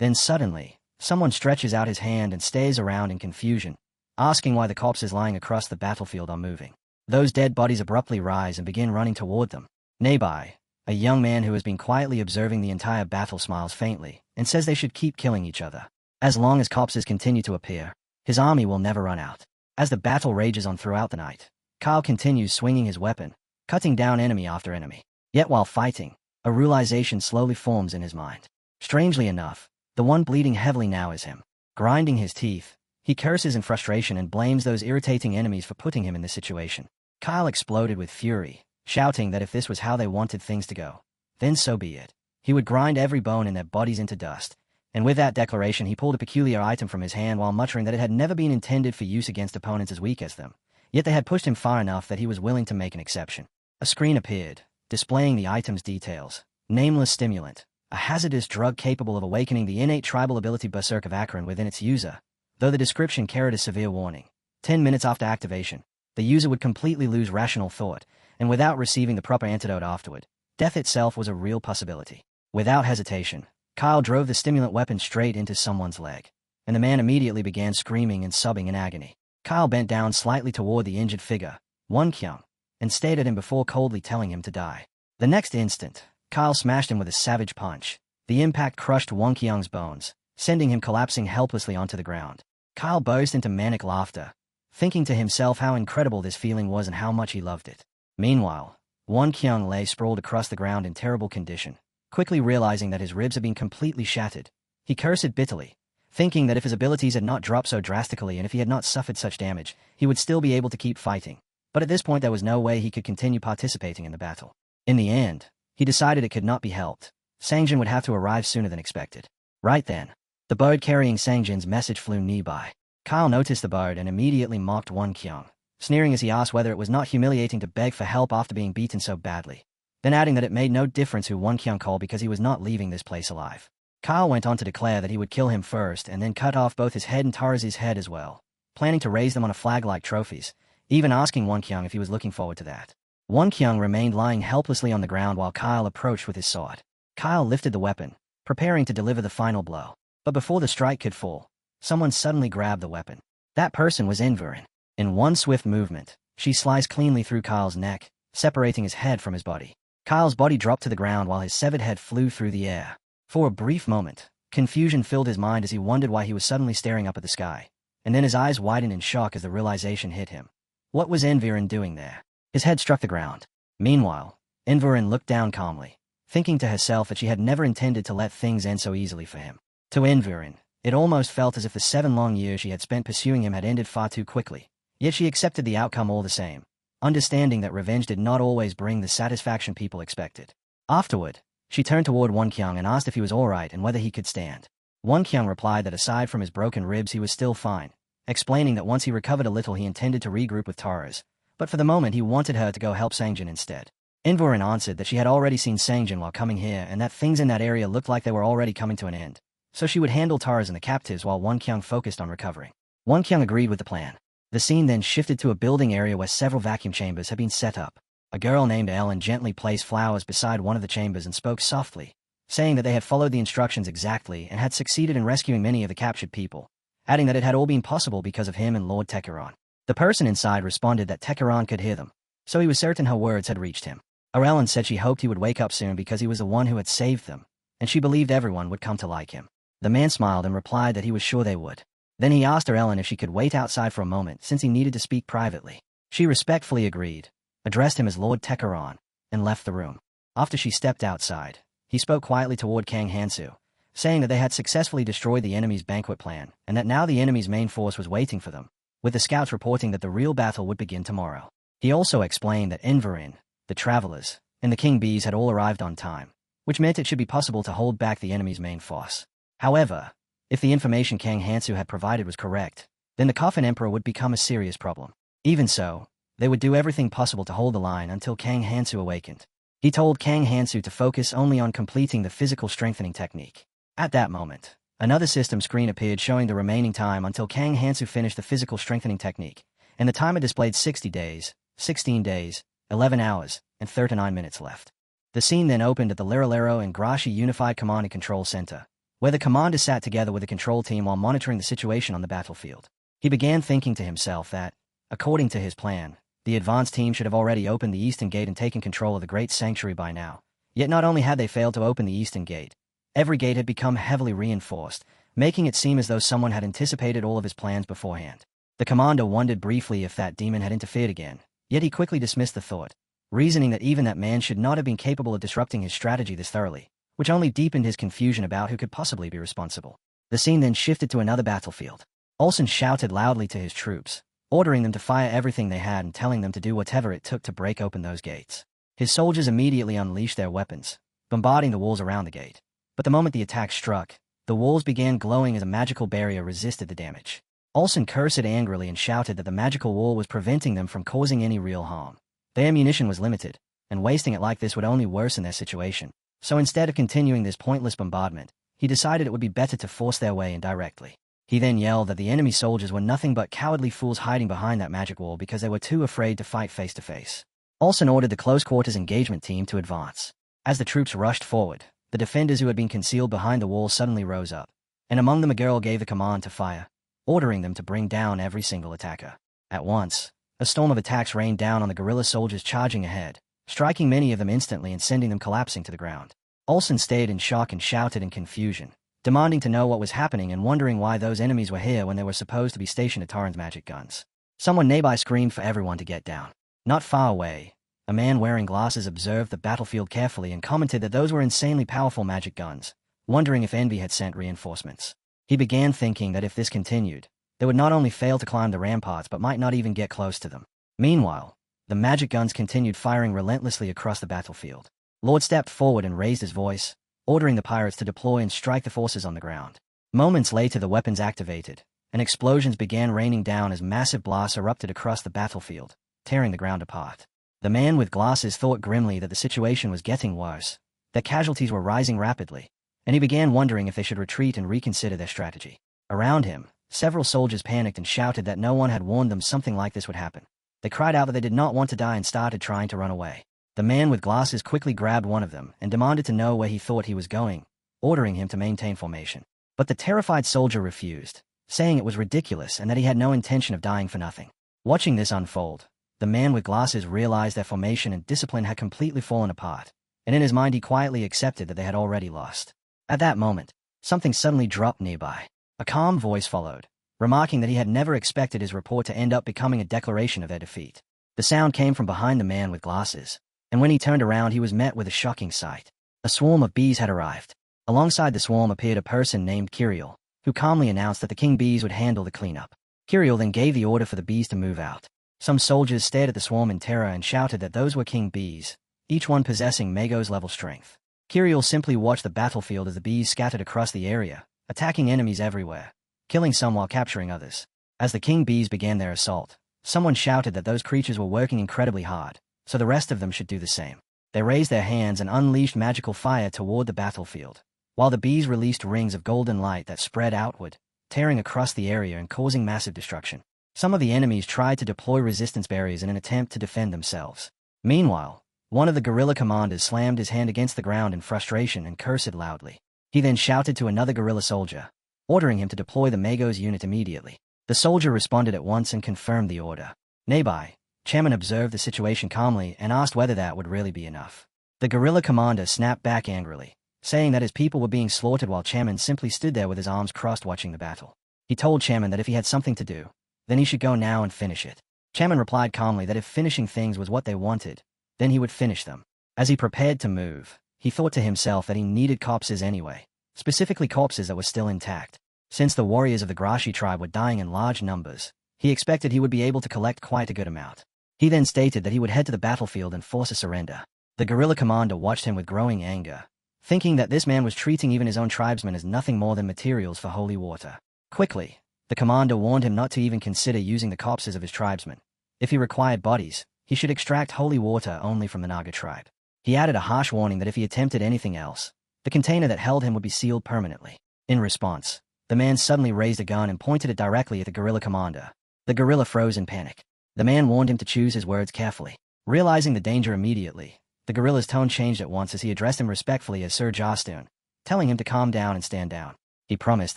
Then suddenly, someone stretches out his hand and stares around in confusion, asking why the corpses lying across the battlefield are moving. Those dead bodies abruptly rise and begin running toward them. Nearby, a young man who has been quietly observing the entire battle smiles faintly and says they should keep killing each other. As long as corpses continue to appear, his army will never run out. As the battle rages on throughout the night, Kyle continues swinging his weapon, cutting down enemy after enemy. Yet while fighting, a realization slowly forms in his mind. Strangely enough, the one bleeding heavily now is him. Grinding his teeth, he curses in frustration and blames those irritating enemies for putting him in this situation. Kyle exploded with fury, shouting that if this was how they wanted things to go, then so be it. He would grind every bone in their bodies into dust, and with that declaration he pulled a peculiar item from his hand while muttering that it had never been intended for use against opponents as weak as them, yet they had pushed him far enough that he was willing to make an exception. A screen appeared, displaying the item's details. Nameless stimulant, a hazardous drug capable of awakening the innate tribal ability Berserk of Akron within its user, though the description carried a severe warning. 10 minutes after activation, the user would completely lose rational thought, and without receiving the proper antidote afterward, death itself was a real possibility. Without hesitation, Kyle drove the stimulant weapon straight into someone's leg, and the man immediately began screaming and sobbing in agony. Kyle bent down slightly toward the injured figure, Won Kyung, and stared at him before coldly telling him to die. The next instant, Kyle smashed him with a savage punch. The impact crushed Won Kyung's bones, sending him collapsing helplessly onto the ground. Kyle burst into manic laughter, thinking to himself how incredible this feeling was and how much he loved it. Meanwhile, Won Kyung lay sprawled across the ground in terrible condition. Quickly realizing that his ribs had been completely shattered, he cursed bitterly, thinking that if his abilities had not dropped so drastically and if he had not suffered such damage, he would still be able to keep fighting. But at this point there was no way he could continue participating in the battle. In the end, he decided it could not be helped. Sangjin would have to arrive sooner than expected. Right then, the bird carrying Sangjin's message flew nearby. Kyle noticed the bird and immediately mocked Won Kyung, sneering as he asked whether it was not humiliating to beg for help after being beaten so badly, then adding that it made no difference who Wonkyung called because he was not leaving this place alive. Kyle went on to declare that he would kill him first and then cut off both his head and Taraz's head as well, planning to raise them on a flag like trophies, even asking Wonkyung if he was looking forward to that. Wonkyung remained lying helplessly on the ground while Kyle approached with his sword. Kyle lifted the weapon, preparing to deliver the final blow. But before the strike could fall, someone suddenly grabbed the weapon. That person was Inverin. In one swift movement, she sliced cleanly through Kyle's neck, separating his head from his body. Kyle's body dropped to the ground while his severed head flew through the air. For a brief moment, confusion filled his mind as he wondered why he was suddenly staring up at the sky, and then his eyes widened in shock as the realization hit him. What was Inverin doing there? His head struck the ground. Meanwhile, Inverin looked down calmly, thinking to herself that she had never intended to let things end so easily for him. To Inverin, it almost felt as if the 7 long years she had spent pursuing him had ended far too quickly, yet she accepted the outcome all the same, understanding that revenge did not always bring the satisfaction people expected. Afterward, she turned toward Wonkyung and asked if he was alright and whether he could stand. Wonkyung replied that aside from his broken ribs he was still fine, explaining that once he recovered a little he intended to regroup with Taraz, but for the moment he wanted her to go help Sangjin instead. Inverin answered that she had already seen Sangjin while coming here and that things in that area looked like they were already coming to an end, so she would handle Taraz and the captives while Wonkyung focused on recovering. Wonkyung agreed with the plan. The scene then shifted to a building area where several vacuum chambers had been set up. A girl named Ellen gently placed flowers beside one of the chambers and spoke softly, saying that they had followed the instructions exactly and had succeeded in rescuing many of the captured people, adding that it had all been possible because of him and Lord Tekeron. The person inside responded that Tekeron could hear them, so he was certain her words had reached him. Ellen said she hoped he would wake up soon because he was the one who had saved them, and she believed everyone would come to like him. The man smiled and replied that he was sure they would. Then he asked Ellen if she could wait outside for a moment since he needed to speak privately. She respectfully agreed, addressed him as Lord Tekeron, and left the room. After she stepped outside, he spoke quietly toward Kang Hansu, saying that they had successfully destroyed the enemy's banquet plan and that now the enemy's main force was waiting for them, with the scouts reporting that the real battle would begin tomorrow. He also explained that Inverin, the travelers, and the King Bees had all arrived on time, which meant it should be possible to hold back the enemy's main force. However, if the information Kang Hansu had provided was correct, then the Coffin Emperor would become a serious problem. Even so, they would do everything possible to hold the line until Kang Hansu awakened. He told Kang Hansu to focus only on completing the physical strengthening technique. At that moment, another system screen appeared showing the remaining time until Kang Hansu finished the physical strengthening technique, and the timer displayed 60 days, 16 days, 11 hours, and 39 minutes left. The scene then opened at the Lerolero and Grashi Unified Command and Control Center, where the commander sat together with the control team while monitoring the situation on the battlefield. He began thinking to himself that, according to his plan, the advance team should have already opened the Eastern Gate and taken control of the Great Sanctuary by now. Yet not only had they failed to open the Eastern Gate, every gate had become heavily reinforced, making it seem as though someone had anticipated all of his plans beforehand. The commander wondered briefly if that demon had interfered again, yet he quickly dismissed the thought, reasoning that even that man should not have been capable of disrupting his strategy this thoroughly, which only deepened his confusion about who could possibly be responsible. The scene then shifted to another battlefield. Olsen shouted loudly to his troops, ordering them to fire everything they had and telling them to do whatever it took to break open those gates. His soldiers immediately unleashed their weapons, bombarding the walls around the gate. But the moment the attack struck, the walls began glowing as a magical barrier resisted the damage. Olsen cursed angrily and shouted that the magical wall was preventing them from causing any real harm. Their ammunition was limited, and wasting it like this would only worsen their situation. So instead of continuing this pointless bombardment, he decided it would be better to force their way in directly. He then yelled that the enemy soldiers were nothing but cowardly fools hiding behind that magic wall because they were too afraid to fight face to face. Olsen ordered the close-quarters engagement team to advance. As the troops rushed forward, the defenders who had been concealed behind the wall suddenly rose up, and among them a girl gave the command to fire, ordering them to bring down every single attacker. At once, a storm of attacks rained down on the guerrilla soldiers charging ahead, striking many of them instantly and sending them collapsing to the ground. Olsen stayed in shock and shouted in confusion, demanding to know what was happening and wondering why those enemies were here when they were supposed to be stationed at Taran's magic guns. Someone nearby screamed for everyone to get down. Not far away, a man wearing glasses observed the battlefield carefully and commented that those were insanely powerful magic guns, wondering if Envy had sent reinforcements. He began thinking that if this continued, they would not only fail to climb the ramparts but might not even get close to them. Meanwhile, the magic guns continued firing relentlessly across the battlefield. Lord stepped forward and raised his voice, ordering the pirates to deploy and strike the forces on the ground. Moments later the weapons activated, and explosions began raining down as massive blasts erupted across the battlefield, tearing the ground apart. The man with glasses thought grimly that the situation was getting worse, that casualties were rising rapidly, and he began wondering if they should retreat and reconsider their strategy. Around him, several soldiers panicked and shouted that no one had warned them something like this would happen. They cried out that they did not want to die and started trying to run away. The man with glasses quickly grabbed one of them and demanded to know where he thought he was going, ordering him to maintain formation. But the terrified soldier refused, saying it was ridiculous and that he had no intention of dying for nothing. Watching this unfold, the man with glasses realized their formation and discipline had completely fallen apart, and in his mind he quietly accepted that they had already lost. At that moment, something suddenly dropped nearby. A calm voice followed, remarking that he had never expected his report to end up becoming a declaration of their defeat. The sound came from behind the man with glasses, and when he turned around he was met with a shocking sight. A swarm of bees had arrived. Alongside the swarm appeared a person named Kiriel, who calmly announced that the king bees would handle the cleanup. Kiriel then gave the order for the bees to move out. Some soldiers stared at the swarm in terror and shouted that those were king bees, each one possessing Mago's level strength. Kiriel simply watched the battlefield as the bees scattered across the area, attacking enemies everywhere, killing some while capturing others. As the king bees began their assault, someone shouted that those creatures were working incredibly hard, so the rest of them should do the same. They raised their hands and unleashed magical fire toward the battlefield, while the bees released rings of golden light that spread outward, tearing across the area and causing massive destruction. Some of the enemies tried to deploy resistance barriers in an attempt to defend themselves. Meanwhile, one of the guerrilla commanders slammed his hand against the ground in frustration and cursed loudly. He then shouted to another guerrilla soldier, ordering him to deploy the Mago's unit immediately. The soldier responded at once and confirmed the order. Nearby, Chairman observed the situation calmly and asked whether that would really be enough. The guerrilla commander snapped back angrily, saying that his people were being slaughtered while Chairman simply stood there with his arms crossed watching the battle. He told Chairman that if he had something to do, then he should go now and finish it. Chairman replied calmly that if finishing things was what they wanted, then he would finish them. As he prepared to move, he thought to himself that he needed corpses anyway, specifically corpses that were still intact. Since the warriors of the Grashi tribe were dying in large numbers, he expected he would be able to collect quite a good amount. He then stated that he would head to the battlefield and force a surrender. The guerrilla commander watched him with growing anger, thinking that this man was treating even his own tribesmen as nothing more than materials for holy water. Quickly, the commander warned him not to even consider using the corpses of his tribesmen. If he required bodies, he should extract holy water only from the Naga tribe. He added a harsh warning that if he attempted anything else, the container that held him would be sealed permanently. In response, the man suddenly raised a gun and pointed it directly at the guerrilla commander. The guerrilla froze in panic. The man warned him to choose his words carefully. Realizing the danger immediately, the guerrilla's tone changed at once as he addressed him respectfully as Sir Jastun, telling him to calm down and stand down. He promised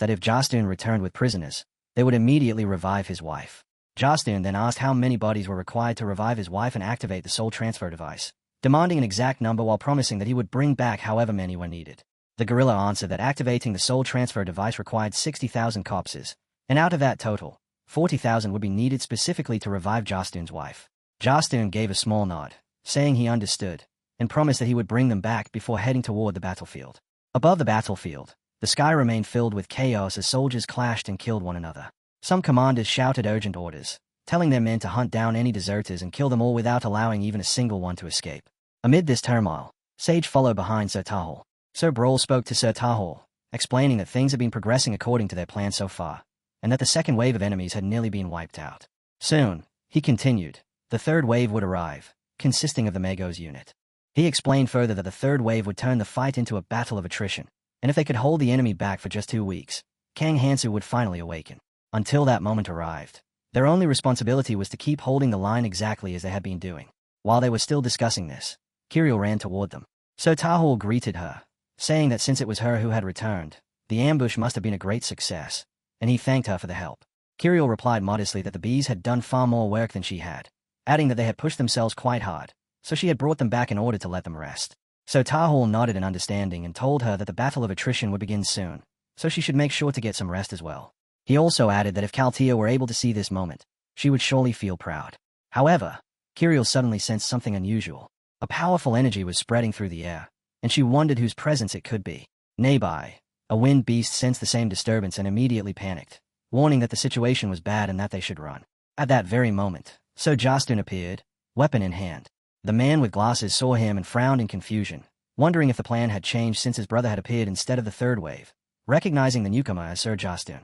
that if Jastun returned with prisoners, they would immediately revive his wife. Jastun then asked how many bodies were required to revive his wife and activate the soul transfer device, demanding an exact number while promising that he would bring back however many were needed. The guerrilla answered that activating the soul transfer device required 60,000 corpses, and out of that total, 40,000 would be needed specifically to revive Jastun's wife. Jastun gave a small nod, saying he understood, and promised that he would bring them back before heading toward the battlefield. Above the battlefield, the sky remained filled with chaos as soldiers clashed and killed one another. Some commanders shouted urgent orders, telling their men to hunt down any deserters and kill them all without allowing even a single one to escape. Amid this turmoil, Sage followed behind Sir Tahul. Sir Brawl spoke to Sir Tahul, explaining that things had been progressing according to their plan so far, and that the second wave of enemies had nearly been wiped out. Soon, he continued, the third wave would arrive, consisting of the Mago's unit. He explained further that the third wave would turn the fight into a battle of attrition, and if they could hold the enemy back for just 2 weeks, Kang Hansu would finally awaken. Until that moment arrived, their only responsibility was to keep holding the line exactly as they had been doing. While they were still discussing this, Kiriel ran toward them. Sir Tahul greeted her, saying that since it was her who had returned, the ambush must have been a great success, and he thanked her for the help. Kiriel replied modestly that the bees had done far more work than she had, adding that they had pushed themselves quite hard, so she had brought them back in order to let them rest. So Tahul nodded in understanding and told her that the battle of attrition would begin soon, so she should make sure to get some rest as well. He also added that if Kaltia were able to see this moment, she would surely feel proud. However, Kiriel suddenly sensed something unusual. A powerful energy was spreading through the air, and she wondered whose presence it could be. Nearby, a wind beast sensed the same disturbance and immediately panicked, warning that the situation was bad and that they should run. At that very moment, Sir Jastun appeared, weapon in hand. The man with glasses saw him and frowned in confusion, wondering if the plan had changed since his brother had appeared instead of the third wave. Recognizing the newcomer as Sir Jastun,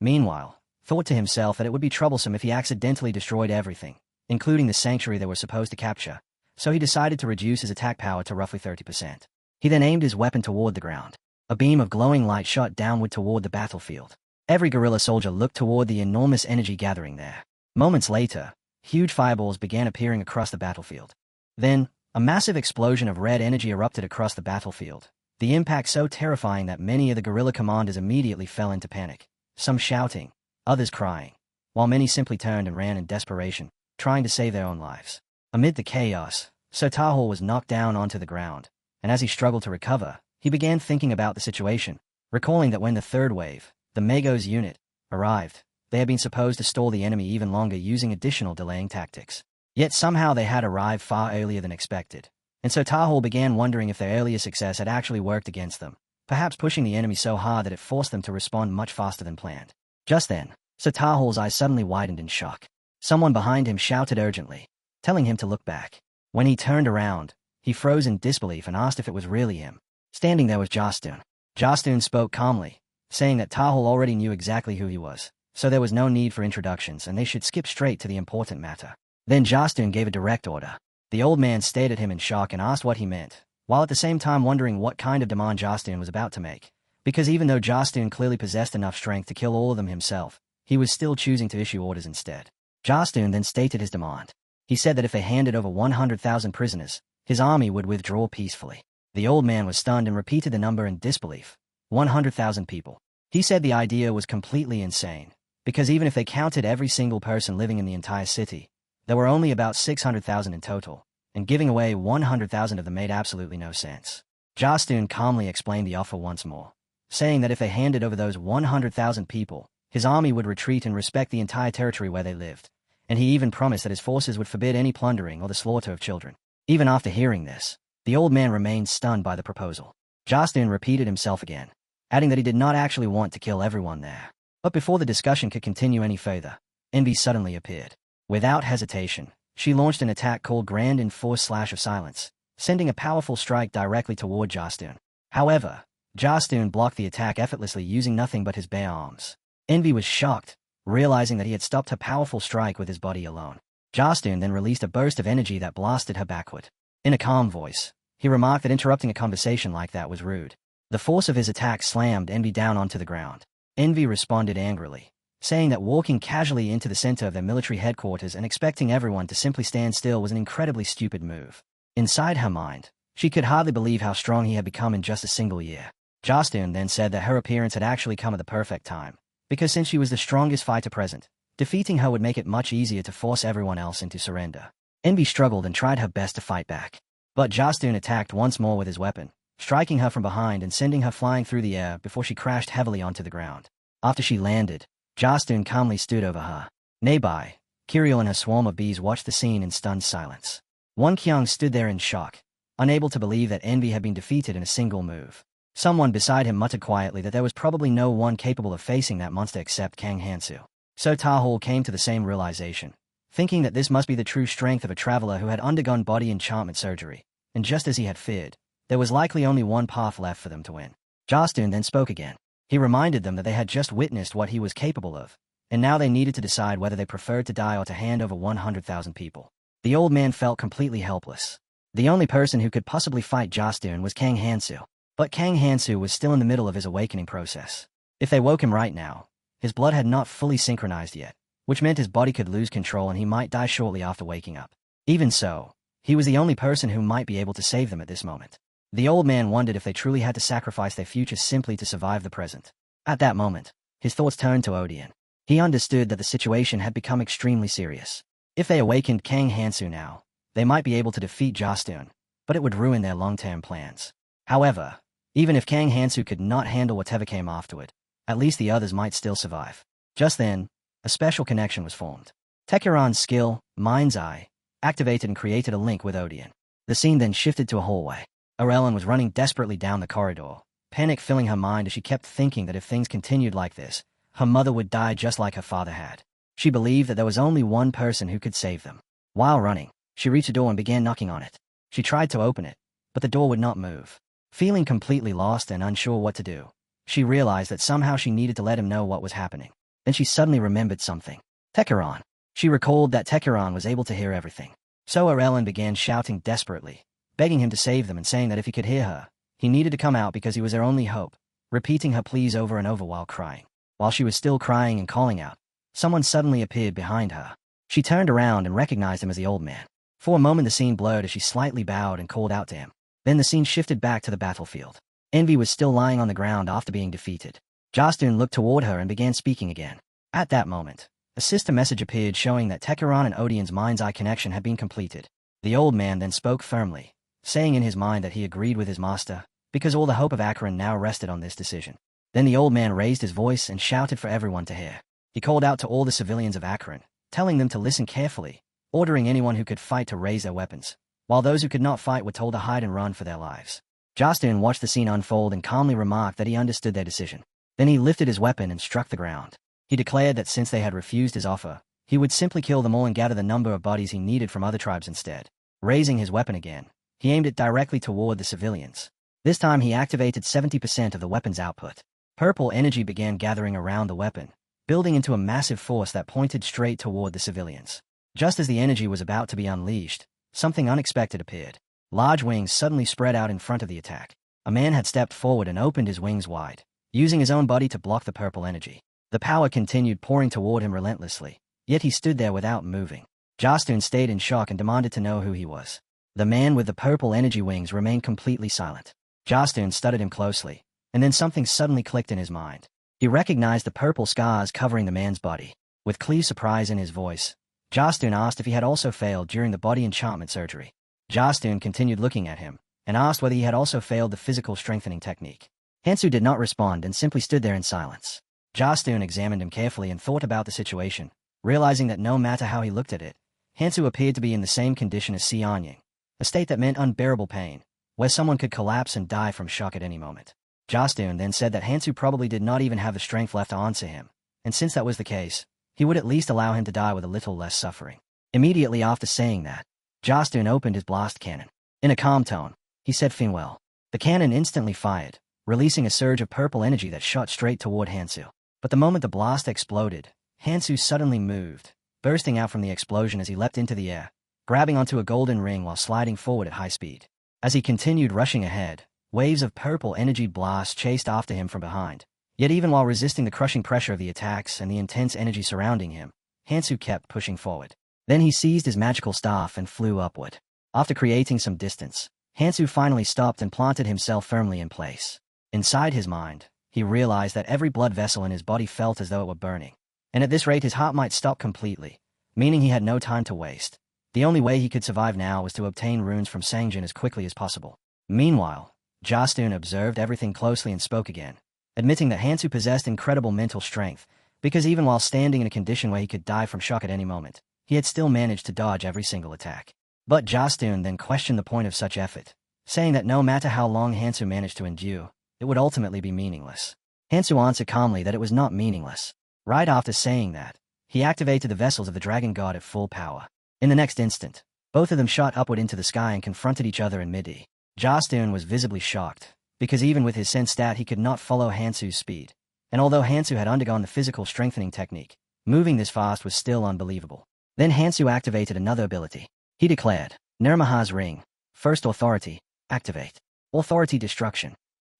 meanwhile, thought to himself that it would be troublesome if he accidentally destroyed everything, including the sanctuary they were supposed to capture, so he decided to reduce his attack power to roughly 30%. He then aimed his weapon toward the ground. A beam of glowing light shot downward toward the battlefield. Every guerrilla soldier looked toward the enormous energy gathering there. Moments later, huge fireballs began appearing across the battlefield. Then, a massive explosion of red energy erupted across the battlefield, the impact so terrifying that many of the guerrilla commanders immediately fell into panic, some shouting, others crying, while many simply turned and ran in desperation, trying to save their own lives. Amid the chaos, Sir Tahul was knocked down onto the ground, and as he struggled to recover, he began thinking about the situation, recalling that when the third wave, the Magos unit, arrived, they had been supposed to stall the enemy even longer using additional delaying tactics. Yet somehow they had arrived far earlier than expected, and so Tahul began wondering if their earlier success had actually worked against them, perhaps pushing the enemy so hard that it forced them to respond much faster than planned. Just then, Sir Tahul's eyes suddenly widened in shock. Someone behind him shouted urgently, telling him to look back. When he turned around, he froze in disbelief and asked if it was really him. Standing there was Jastun. Jastun spoke calmly, saying that Tahul already knew exactly who he was, so there was no need for introductions and they should skip straight to the important matter. Then Jastun gave a direct order. The old man stared at him in shock and asked what he meant, while at the same time wondering what kind of demand Jastun was about to make, because even though Jastun clearly possessed enough strength to kill all of them himself, he was still choosing to issue orders instead. Jastun then stated his demand. He said that if they handed over 100,000 prisoners, his army would withdraw peacefully. The old man was stunned and repeated the number in disbelief. 100,000 people. He said the idea was completely insane, because even if they counted every single person living in the entire city, there were only about 600,000 in total, and giving away 100,000 of them made absolutely no sense. Jastun calmly explained the offer once more, saying that if they handed over those 100,000 people, his army would retreat and respect the entire territory where they lived, and he even promised that his forces would forbid any plundering or the slaughter of children. Even after hearing this, the old man remained stunned by the proposal. Jastun repeated himself again, adding that he did not actually want to kill everyone there. But before the discussion could continue any further, Envy suddenly appeared. Without hesitation, she launched an attack called Grand Enforced Slash of Silence, sending a powerful strike directly toward Jastun. However, Jastun blocked the attack effortlessly using nothing but his bare arms. Envy was shocked, realizing that he had stopped her powerful strike with his body alone. Jastun then released a burst of energy that blasted her backward. In a calm voice, he remarked that interrupting a conversation like that was rude. The force of his attack slammed Envy down onto the ground. Envy responded angrily, saying that walking casually into the center of their military headquarters and expecting everyone to simply stand still was an incredibly stupid move. Inside her mind, she could hardly believe how strong he had become in just a single year. Jastun then said that her appearance had actually come at the perfect time, because since she was the strongest fighter present, defeating her would make it much easier to force everyone else into surrender. Envy struggled and tried her best to fight back. But Jastun attacked once more with his weapon, striking her from behind and sending her flying through the air before she crashed heavily onto the ground. After she landed, Jastun calmly stood over her. Nearby, Kiriel and her swarm of bees watched the scene in stunned silence. Wan Qiang stood there in shock, unable to believe that Envy had been defeated in a single move. Someone beside him muttered quietly that there was probably no one capable of facing that monster except Kang Hansu. So Tahul came to the same realization, thinking that this must be the true strength of a traveler who had undergone body enchantment surgery, and just as he had feared, there was likely only one path left for them to win. Jastun then spoke again. He reminded them that they had just witnessed what he was capable of, and now they needed to decide whether they preferred to die or to hand over 100,000 people. The old man felt completely helpless. The only person who could possibly fight Jastun was Kang Hansu, but Kang Hansu was still in the middle of his awakening process. If they woke him right now, his blood had not fully synchronized yet, which meant his body could lose control and he might die shortly after waking up. Even so, he was the only person who might be able to save them at this moment. The old man wondered if they truly had to sacrifice their future simply to survive the present. At that moment, his thoughts turned to Odion. He understood that the situation had become extremely serious. If they awakened Kang Hansu now, they might be able to defeat Jastun, but it would ruin their long-term plans. However, even if Kang Hansu could not handle whatever came afterward, at least the others might still survive. Just then, a special connection was formed. Tekuran's skill, Mind's Eye, activated and created a link with Odion. The scene then shifted to a hallway. Arellen was running desperately down the corridor, panic filling her mind as she kept thinking that if things continued like this, her mother would die just like her father had. She believed that there was only one person who could save them. While running, she reached a door and began knocking on it. She tried to open it, but the door would not move. Feeling completely lost and unsure what to do, she realized that somehow she needed to let him know what was happening. Then she suddenly remembered something. Tekeron. She recalled that Tekeron was able to hear everything. So Ellen began shouting desperately, begging him to save them and saying that if he could hear her, he needed to come out because he was their only hope, repeating her pleas over and over while crying. While she was still crying and calling out, someone suddenly appeared behind her. She turned around and recognized him as the old man. For a moment the scene blurred as she slightly bowed and called out to him. Then the scene shifted back to the battlefield. Envy was still lying on the ground after being defeated. Jastun looked toward her and began speaking again. At that moment, a sister message appeared showing that Tekeron and Odian's mind's eye connection had been completed. The old man then spoke firmly, saying in his mind that he agreed with his master, because all the hope of Acheron now rested on this decision. Then the old man raised his voice and shouted for everyone to hear. He called out to all the civilians of Acheron, telling them to listen carefully, ordering anyone who could fight to raise their weapons, while those who could not fight were told to hide and run for their lives. Jastun watched the scene unfold and calmly remarked that he understood their decision. Then he lifted his weapon and struck the ground. He declared that since they had refused his offer, he would simply kill them all and gather the number of bodies he needed from other tribes instead. Raising his weapon again, he aimed it directly toward the civilians. This time he activated 70% of the weapon's output. Purple energy began gathering around the weapon, building into a massive force that pointed straight toward the civilians. Just as the energy was about to be unleashed, something unexpected appeared. Large wings suddenly spread out in front of the attack. A man had stepped forward and opened his wings wide, using his own body to block the purple energy. The power continued pouring toward him relentlessly, yet he stood there without moving. Jastun stayed in shock and demanded to know who he was. The man with the purple energy wings remained completely silent. Jastun studied him closely, and then something suddenly clicked in his mind. He recognized the purple scars covering the man's body. With clear surprise in his voice, Jastun asked if he had also failed during the body enchantment surgery. Jastun continued looking at him, and asked whether he had also failed the physical strengthening technique. Hansu did not respond and simply stood there in silence. Jastun examined him carefully and thought about the situation, realizing that no matter how he looked at it, Hansu appeared to be in the same condition as Xianying, a state that meant unbearable pain, where someone could collapse and die from shock at any moment. Jastun then said that Hansu probably did not even have the strength left to answer him, and since that was the case, he would at least allow him to die with a little less suffering. Immediately after saying that, Jastun opened his blast cannon. In a calm tone, he said farewell. The cannon instantly fired, releasing a surge of purple energy that shot straight toward Hansu. But the moment the blast exploded, Hansu suddenly moved, bursting out from the explosion as he leapt into the air, grabbing onto a golden ring while sliding forward at high speed. As he continued rushing ahead, waves of purple energy blasts chased after him from behind. Yet even while resisting the crushing pressure of the attacks and the intense energy surrounding him, Hansu kept pushing forward. Then he seized his magical staff and flew upward. After creating some distance, Hansu finally stopped and planted himself firmly in place. Inside his mind, he realized that every blood vessel in his body felt as though it were burning. And at this rate his heart might stop completely, meaning he had no time to waste. The only way he could survive now was to obtain runes from Sangjin as quickly as possible. Meanwhile, Jastun observed everything closely and spoke again, admitting that Hansu possessed incredible mental strength, because even while standing in a condition where he could die from shock at any moment, he had still managed to dodge every single attack. But Jastun then questioned the point of such effort, saying that no matter how long Hansu managed to endure, it would ultimately be meaningless. Hansu answered calmly that it was not meaningless. Right after saying that, he activated the vessels of the dragon god at full power. In the next instant, both of them shot upward into the sky and confronted each other in mid-air. Jastun was visibly shocked, because even with his sense stat he could not follow Hansu's speed, and although Hansu had undergone the physical strengthening technique, moving this fast was still unbelievable. Then Hansu activated another ability. He declared, Nirmaha's Ring, First Authority, activate. Authority Destruction.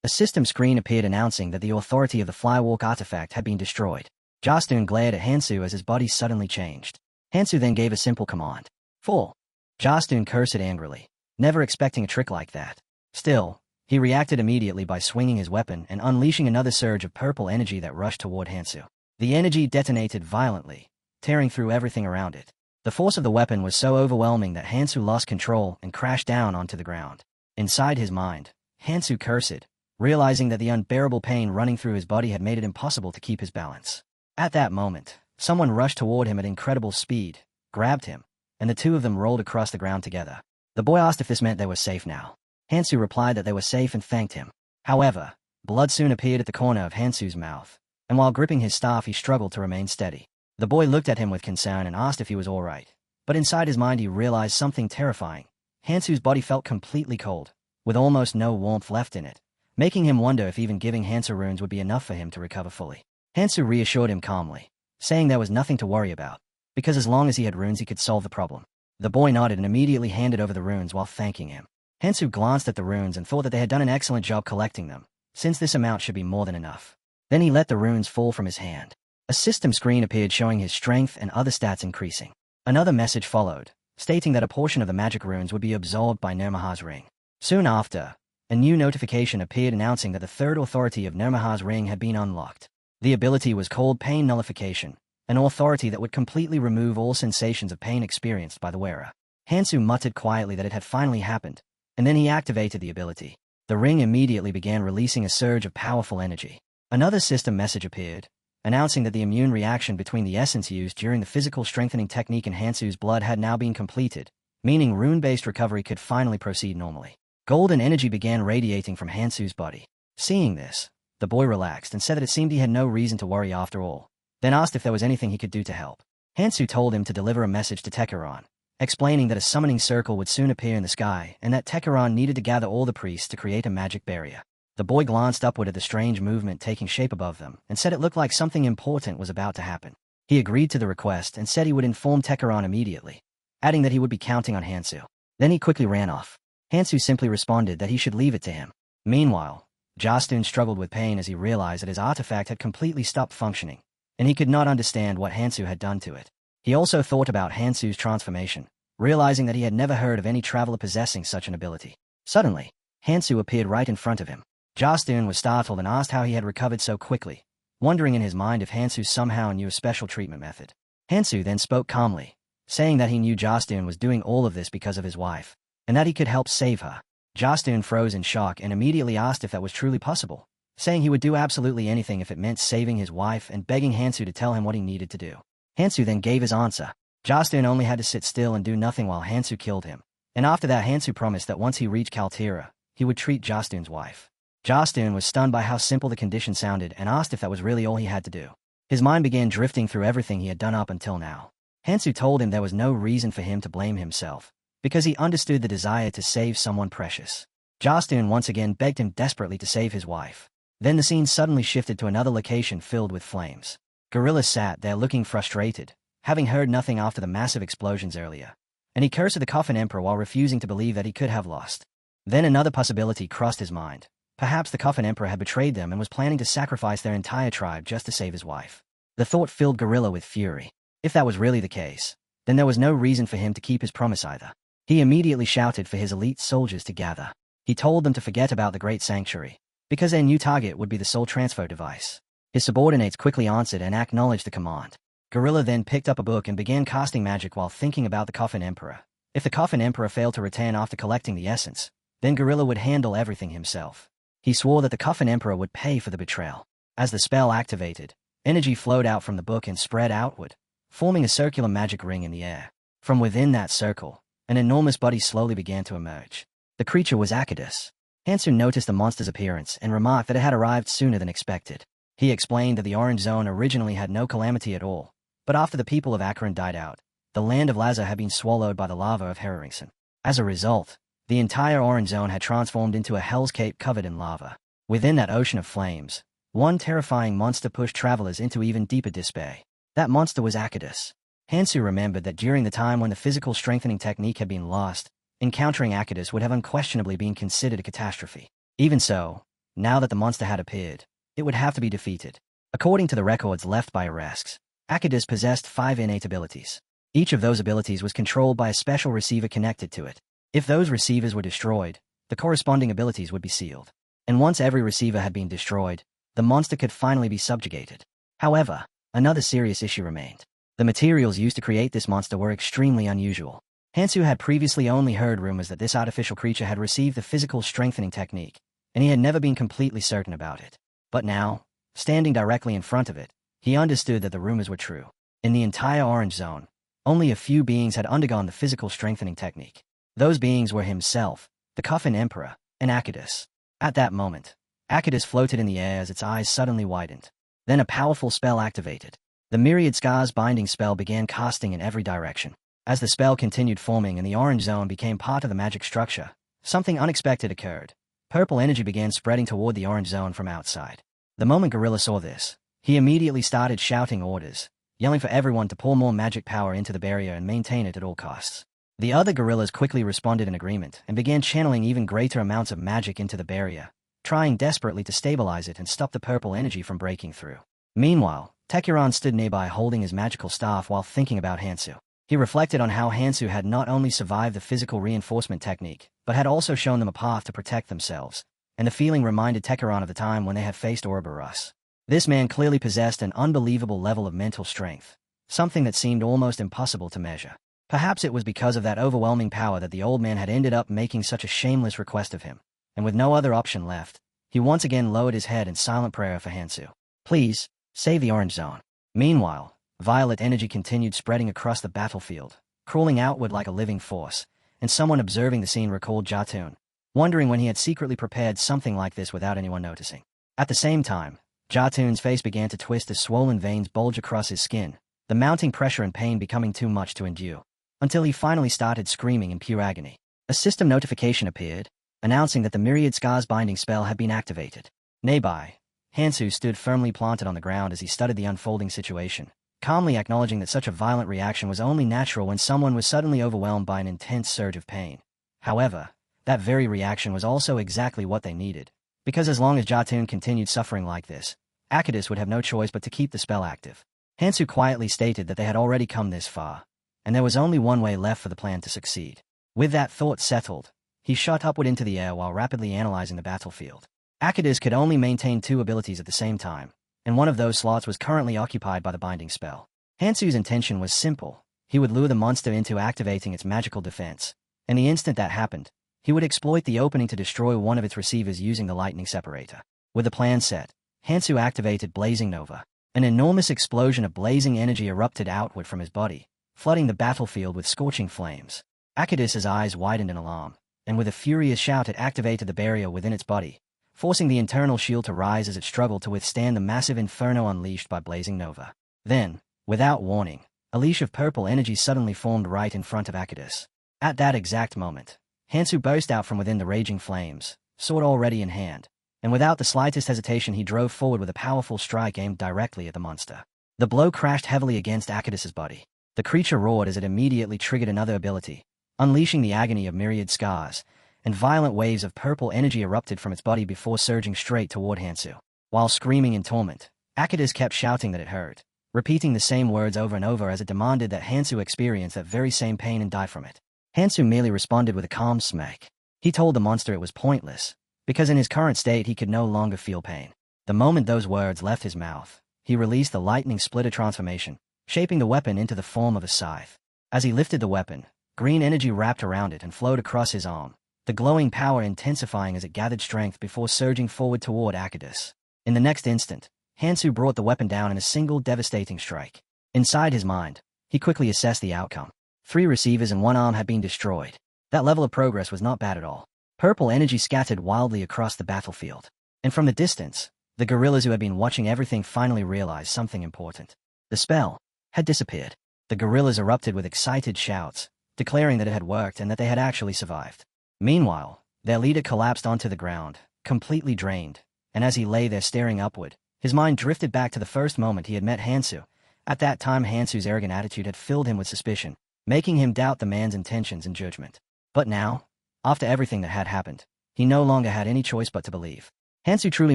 A system screen appeared announcing that the authority of the Flywalk artifact had been destroyed. Jastun glared at Hansu as his body suddenly changed. Hansu then gave a simple command. Fall. Jastun cursed angrily, never expecting a trick like that. Still, he reacted immediately by swinging his weapon and unleashing another surge of purple energy that rushed toward Hansu. The energy detonated violently, tearing through everything around it. The force of the weapon was so overwhelming that Hansu lost control and crashed down onto the ground. Inside his mind, Hansu cursed, realizing that the unbearable pain running through his body had made it impossible to keep his balance. At that moment, someone rushed toward him at incredible speed, grabbed him, and the two of them rolled across the ground together. The boy asked if this meant they were safe now. Hansu replied that they were safe and thanked him. However, blood soon appeared at the corner of Hansu's mouth, and while gripping his staff he struggled to remain steady. The boy looked at him with concern and asked if he was all right, but inside his mind he realized something terrifying. Hansu's body felt completely cold, with almost no warmth left in it, making him wonder if even giving Hansu runes would be enough for him to recover fully. Hansu reassured him calmly. saying there was nothing to worry about, because as long as he had runes he could solve the problem. The boy nodded and immediately handed over the runes while thanking him. Hansu glanced at the runes and thought that they had done an excellent job collecting them, since this amount should be more than enough. Then he let the runes fall from his hand. A system screen appeared showing his strength and other stats increasing. Another message followed, stating that a portion of the magic runes would be absorbed by Nirmaha's ring. Soon after, a new notification appeared announcing that the third authority of Nirmaha's ring had been unlocked. The ability was called Pain Nullification, an authority that would completely remove all sensations of pain experienced by the wearer. Hansu muttered quietly that it had finally happened, and then he activated the ability. The ring immediately began releasing a surge of powerful energy. Another system message appeared, announcing that the immune reaction between the essence used during the physical strengthening technique and Hansu's blood had now been completed, meaning rune-based recovery could finally proceed normally. Golden energy began radiating from Hansu's body. Seeing this, the boy relaxed and said that it seemed he had no reason to worry after all, then asked if there was anything he could do to help. Hansu told him to deliver a message to Tekeran, explaining that a summoning circle would soon appear in the sky and that Tekeran needed to gather all the priests to create a magic barrier. The boy glanced upward at the strange movement taking shape above them and said it looked like something important was about to happen. He agreed to the request and said he would inform Tekeran immediately, adding that he would be counting on Hansu. Then he quickly ran off. Hansu simply responded that he should leave it to him. Meanwhile, Jastun struggled with pain as he realized that his artifact had completely stopped functioning, and he could not understand what Hansu had done to it. He also thought about Hansu's transformation, realizing that he had never heard of any traveler possessing such an ability. Suddenly, Hansu appeared right in front of him. Jastun was startled and asked how he had recovered so quickly, wondering in his mind if Hansu somehow knew a special treatment method. Hansu then spoke calmly, saying that he knew Jastun was doing all of this because of his wife, and that he could help save her. Jastun froze in shock and immediately asked if that was truly possible, saying he would do absolutely anything if it meant saving his wife and begging Hansu to tell him what he needed to do. Hansu then gave his answer. Jastun only had to sit still and do nothing while Hansu killed him, and after that Hansu promised that once he reached Kaltira, he would treat Jastun's wife. Jastun was stunned by how simple the condition sounded and asked if that was really all he had to do. His mind began drifting through everything he had done up until now. Hansu told him there was no reason for him to blame himself, because he understood the desire to save someone precious. Jastun once again begged him desperately to save his wife. Then the scene suddenly shifted to another location filled with flames. Gorilla sat there looking frustrated, having heard nothing after the massive explosions earlier, and he cursed the Coffin Emperor while refusing to believe that he could have lost. Then another possibility crossed his mind. Perhaps the Coffin Emperor had betrayed them and was planning to sacrifice their entire tribe just to save his wife. The thought filled Gorilla with fury. If that was really the case, then there was no reason for him to keep his promise either. He immediately shouted for his elite soldiers to gather. He told them to forget about the Great Sanctuary, because their new target would be the soul transfer device. His subordinates quickly answered and acknowledged the command. Gorilla then picked up a book and began casting magic while thinking about the Coffin Emperor. If the Coffin Emperor failed to return after collecting the essence, then Gorilla would handle everything himself. He swore that the Coffin Emperor would pay for the betrayal. As the spell activated, energy flowed out from the book and spread outward, forming a circular magic ring in the air. From within that circle, an enormous body slowly began to emerge. The creature was Akidus. Hansu noticed the monster's appearance and remarked that it had arrived sooner than expected. He explained that the Orange Zone originally had no calamity at all, but after the people of Akron died out, the land of Lazar had been swallowed by the lava of Heraringson. As a result, the entire Orange Zone had transformed into a hell's cape covered in lava. Within that ocean of flames, one terrifying monster pushed travelers into even deeper despair. That monster was Akidus. Hansu remembered that during the time when the physical strengthening technique had been lost, encountering Akidus would have unquestionably been considered a catastrophe. Even so, now that the monster had appeared, it would have to be defeated. According to the records left by Arasks, Akidus possessed 5 innate abilities. Each of those abilities was controlled by a special receiver connected to it. If those receivers were destroyed, the corresponding abilities would be sealed. And once every receiver had been destroyed, the monster could finally be subjugated. However, another serious issue remained. The materials used to create this monster were extremely unusual. Hansu had previously only heard rumors that this artificial creature had received the physical strengthening technique, and he had never been completely certain about it. But now, standing directly in front of it, he understood that the rumors were true. In the entire Orange Zone, only a few beings had undergone the physical strengthening technique. Those beings were himself, the Coffin Emperor, and Akidus. At that moment, Akidus floated in the air as its eyes suddenly widened. Then a powerful spell activated. The myriad scars binding spell began casting in every direction. As the spell continued forming and the Orange Zone became part of the magic structure, something unexpected occurred. Purple energy began spreading toward the Orange Zone from outside. The moment Gorilla saw this, he immediately started shouting orders, yelling for everyone to pour more magic power into the barrier and maintain it at all costs. The other gorillas quickly responded in agreement and began channeling even greater amounts of magic into the barrier, trying desperately to stabilize it and stop the purple energy from breaking through. Meanwhile, Tekuran stood nearby holding his magical staff while thinking about Hansu. He reflected on how Hansu had not only survived the physical reinforcement technique, but had also shown them a path to protect themselves, and the feeling reminded Tekuran of the time when they had faced Ouroboros. This man clearly possessed an unbelievable level of mental strength, something that seemed almost impossible to measure. Perhaps it was because of that overwhelming power that the old man had ended up making such a shameless request of him, and with no other option left, he once again lowered his head in silent prayer for Hansu. Please, save the Orange Zone. Meanwhile, violet energy continued spreading across the battlefield, crawling outward like a living force, and someone observing the scene recalled Jatun, wondering when he had secretly prepared something like this without anyone noticing. At the same time, Jatun's face began to twist as swollen veins bulged across his skin, the mounting pressure and pain becoming too much to endure, until he finally started screaming in pure agony. A system notification appeared, announcing that the Myriad Scars binding spell had been activated. Nearby, Hansu stood firmly planted on the ground as he studied the unfolding situation, calmly acknowledging that such a violent reaction was only natural when someone was suddenly overwhelmed by an intense surge of pain. However, that very reaction was also exactly what they needed, because as long as Jatun continued suffering like this, Akidus would have no choice but to keep the spell active. Hansu quietly stated that they had already come this far, and there was only one way left for the plan to succeed. With that thought settled, he shot upward into the air while rapidly analyzing the battlefield. Akidus could only maintain two abilities at the same time, and one of those slots was currently occupied by the binding spell. Hansu's intention was simple. He would lure the monster into activating its magical defense, and the instant that happened, he would exploit the opening to destroy one of its receivers using the lightning separator. With the plan set, Hansu activated Blazing Nova. An enormous explosion of blazing energy erupted outward from his body, flooding the battlefield with scorching flames. Akidus's eyes widened in alarm, and with a furious shout it activated the barrier within its body, forcing the internal shield to rise as it struggled to withstand the massive inferno unleashed by Blazing Nova. Then, without warning, a leash of purple energy suddenly formed right in front of Akidus. At that exact moment, Hansu burst out from within the raging flames, sword already in hand, and without the slightest hesitation he drove forward with a powerful strike aimed directly at the monster. The blow crashed heavily against Akidus's body. The creature roared as it immediately triggered another ability, unleashing the agony of Myriad Scars, and violent waves of purple energy erupted from its body before surging straight toward Hansu. While screaming in torment, Akidus kept shouting that it hurt, repeating the same words over and over as it demanded that Hansu experience that very same pain and die from it. Hansu merely responded with a calm smirk. He told the monster it was pointless, because in his current state he could no longer feel pain. The moment those words left his mouth, he released the lightning splitter transformation, shaping the weapon into the form of a scythe. As he lifted the weapon, green energy wrapped around it and flowed across his arm, the glowing power intensifying as it gathered strength before surging forward toward Akidus. In the next instant, Hansu brought the weapon down in a single devastating strike. Inside his mind, he quickly assessed the outcome. 3 receivers and 1 arm had been destroyed. That level of progress was not bad at all. Purple energy scattered wildly across the battlefield. And from the distance, the gorillas who had been watching everything finally realized something important. The spell had disappeared. The gorillas erupted with excited shouts, declaring that it had worked and that they had actually survived. Meanwhile, their leader collapsed onto the ground, completely drained, and as he lay there staring upward, his mind drifted back to the first moment he had met Hansu. At that time Hansu's arrogant attitude had filled him with suspicion, making him doubt the man's intentions and judgment. But now, after everything that had happened, he no longer had any choice but to believe. Hansu truly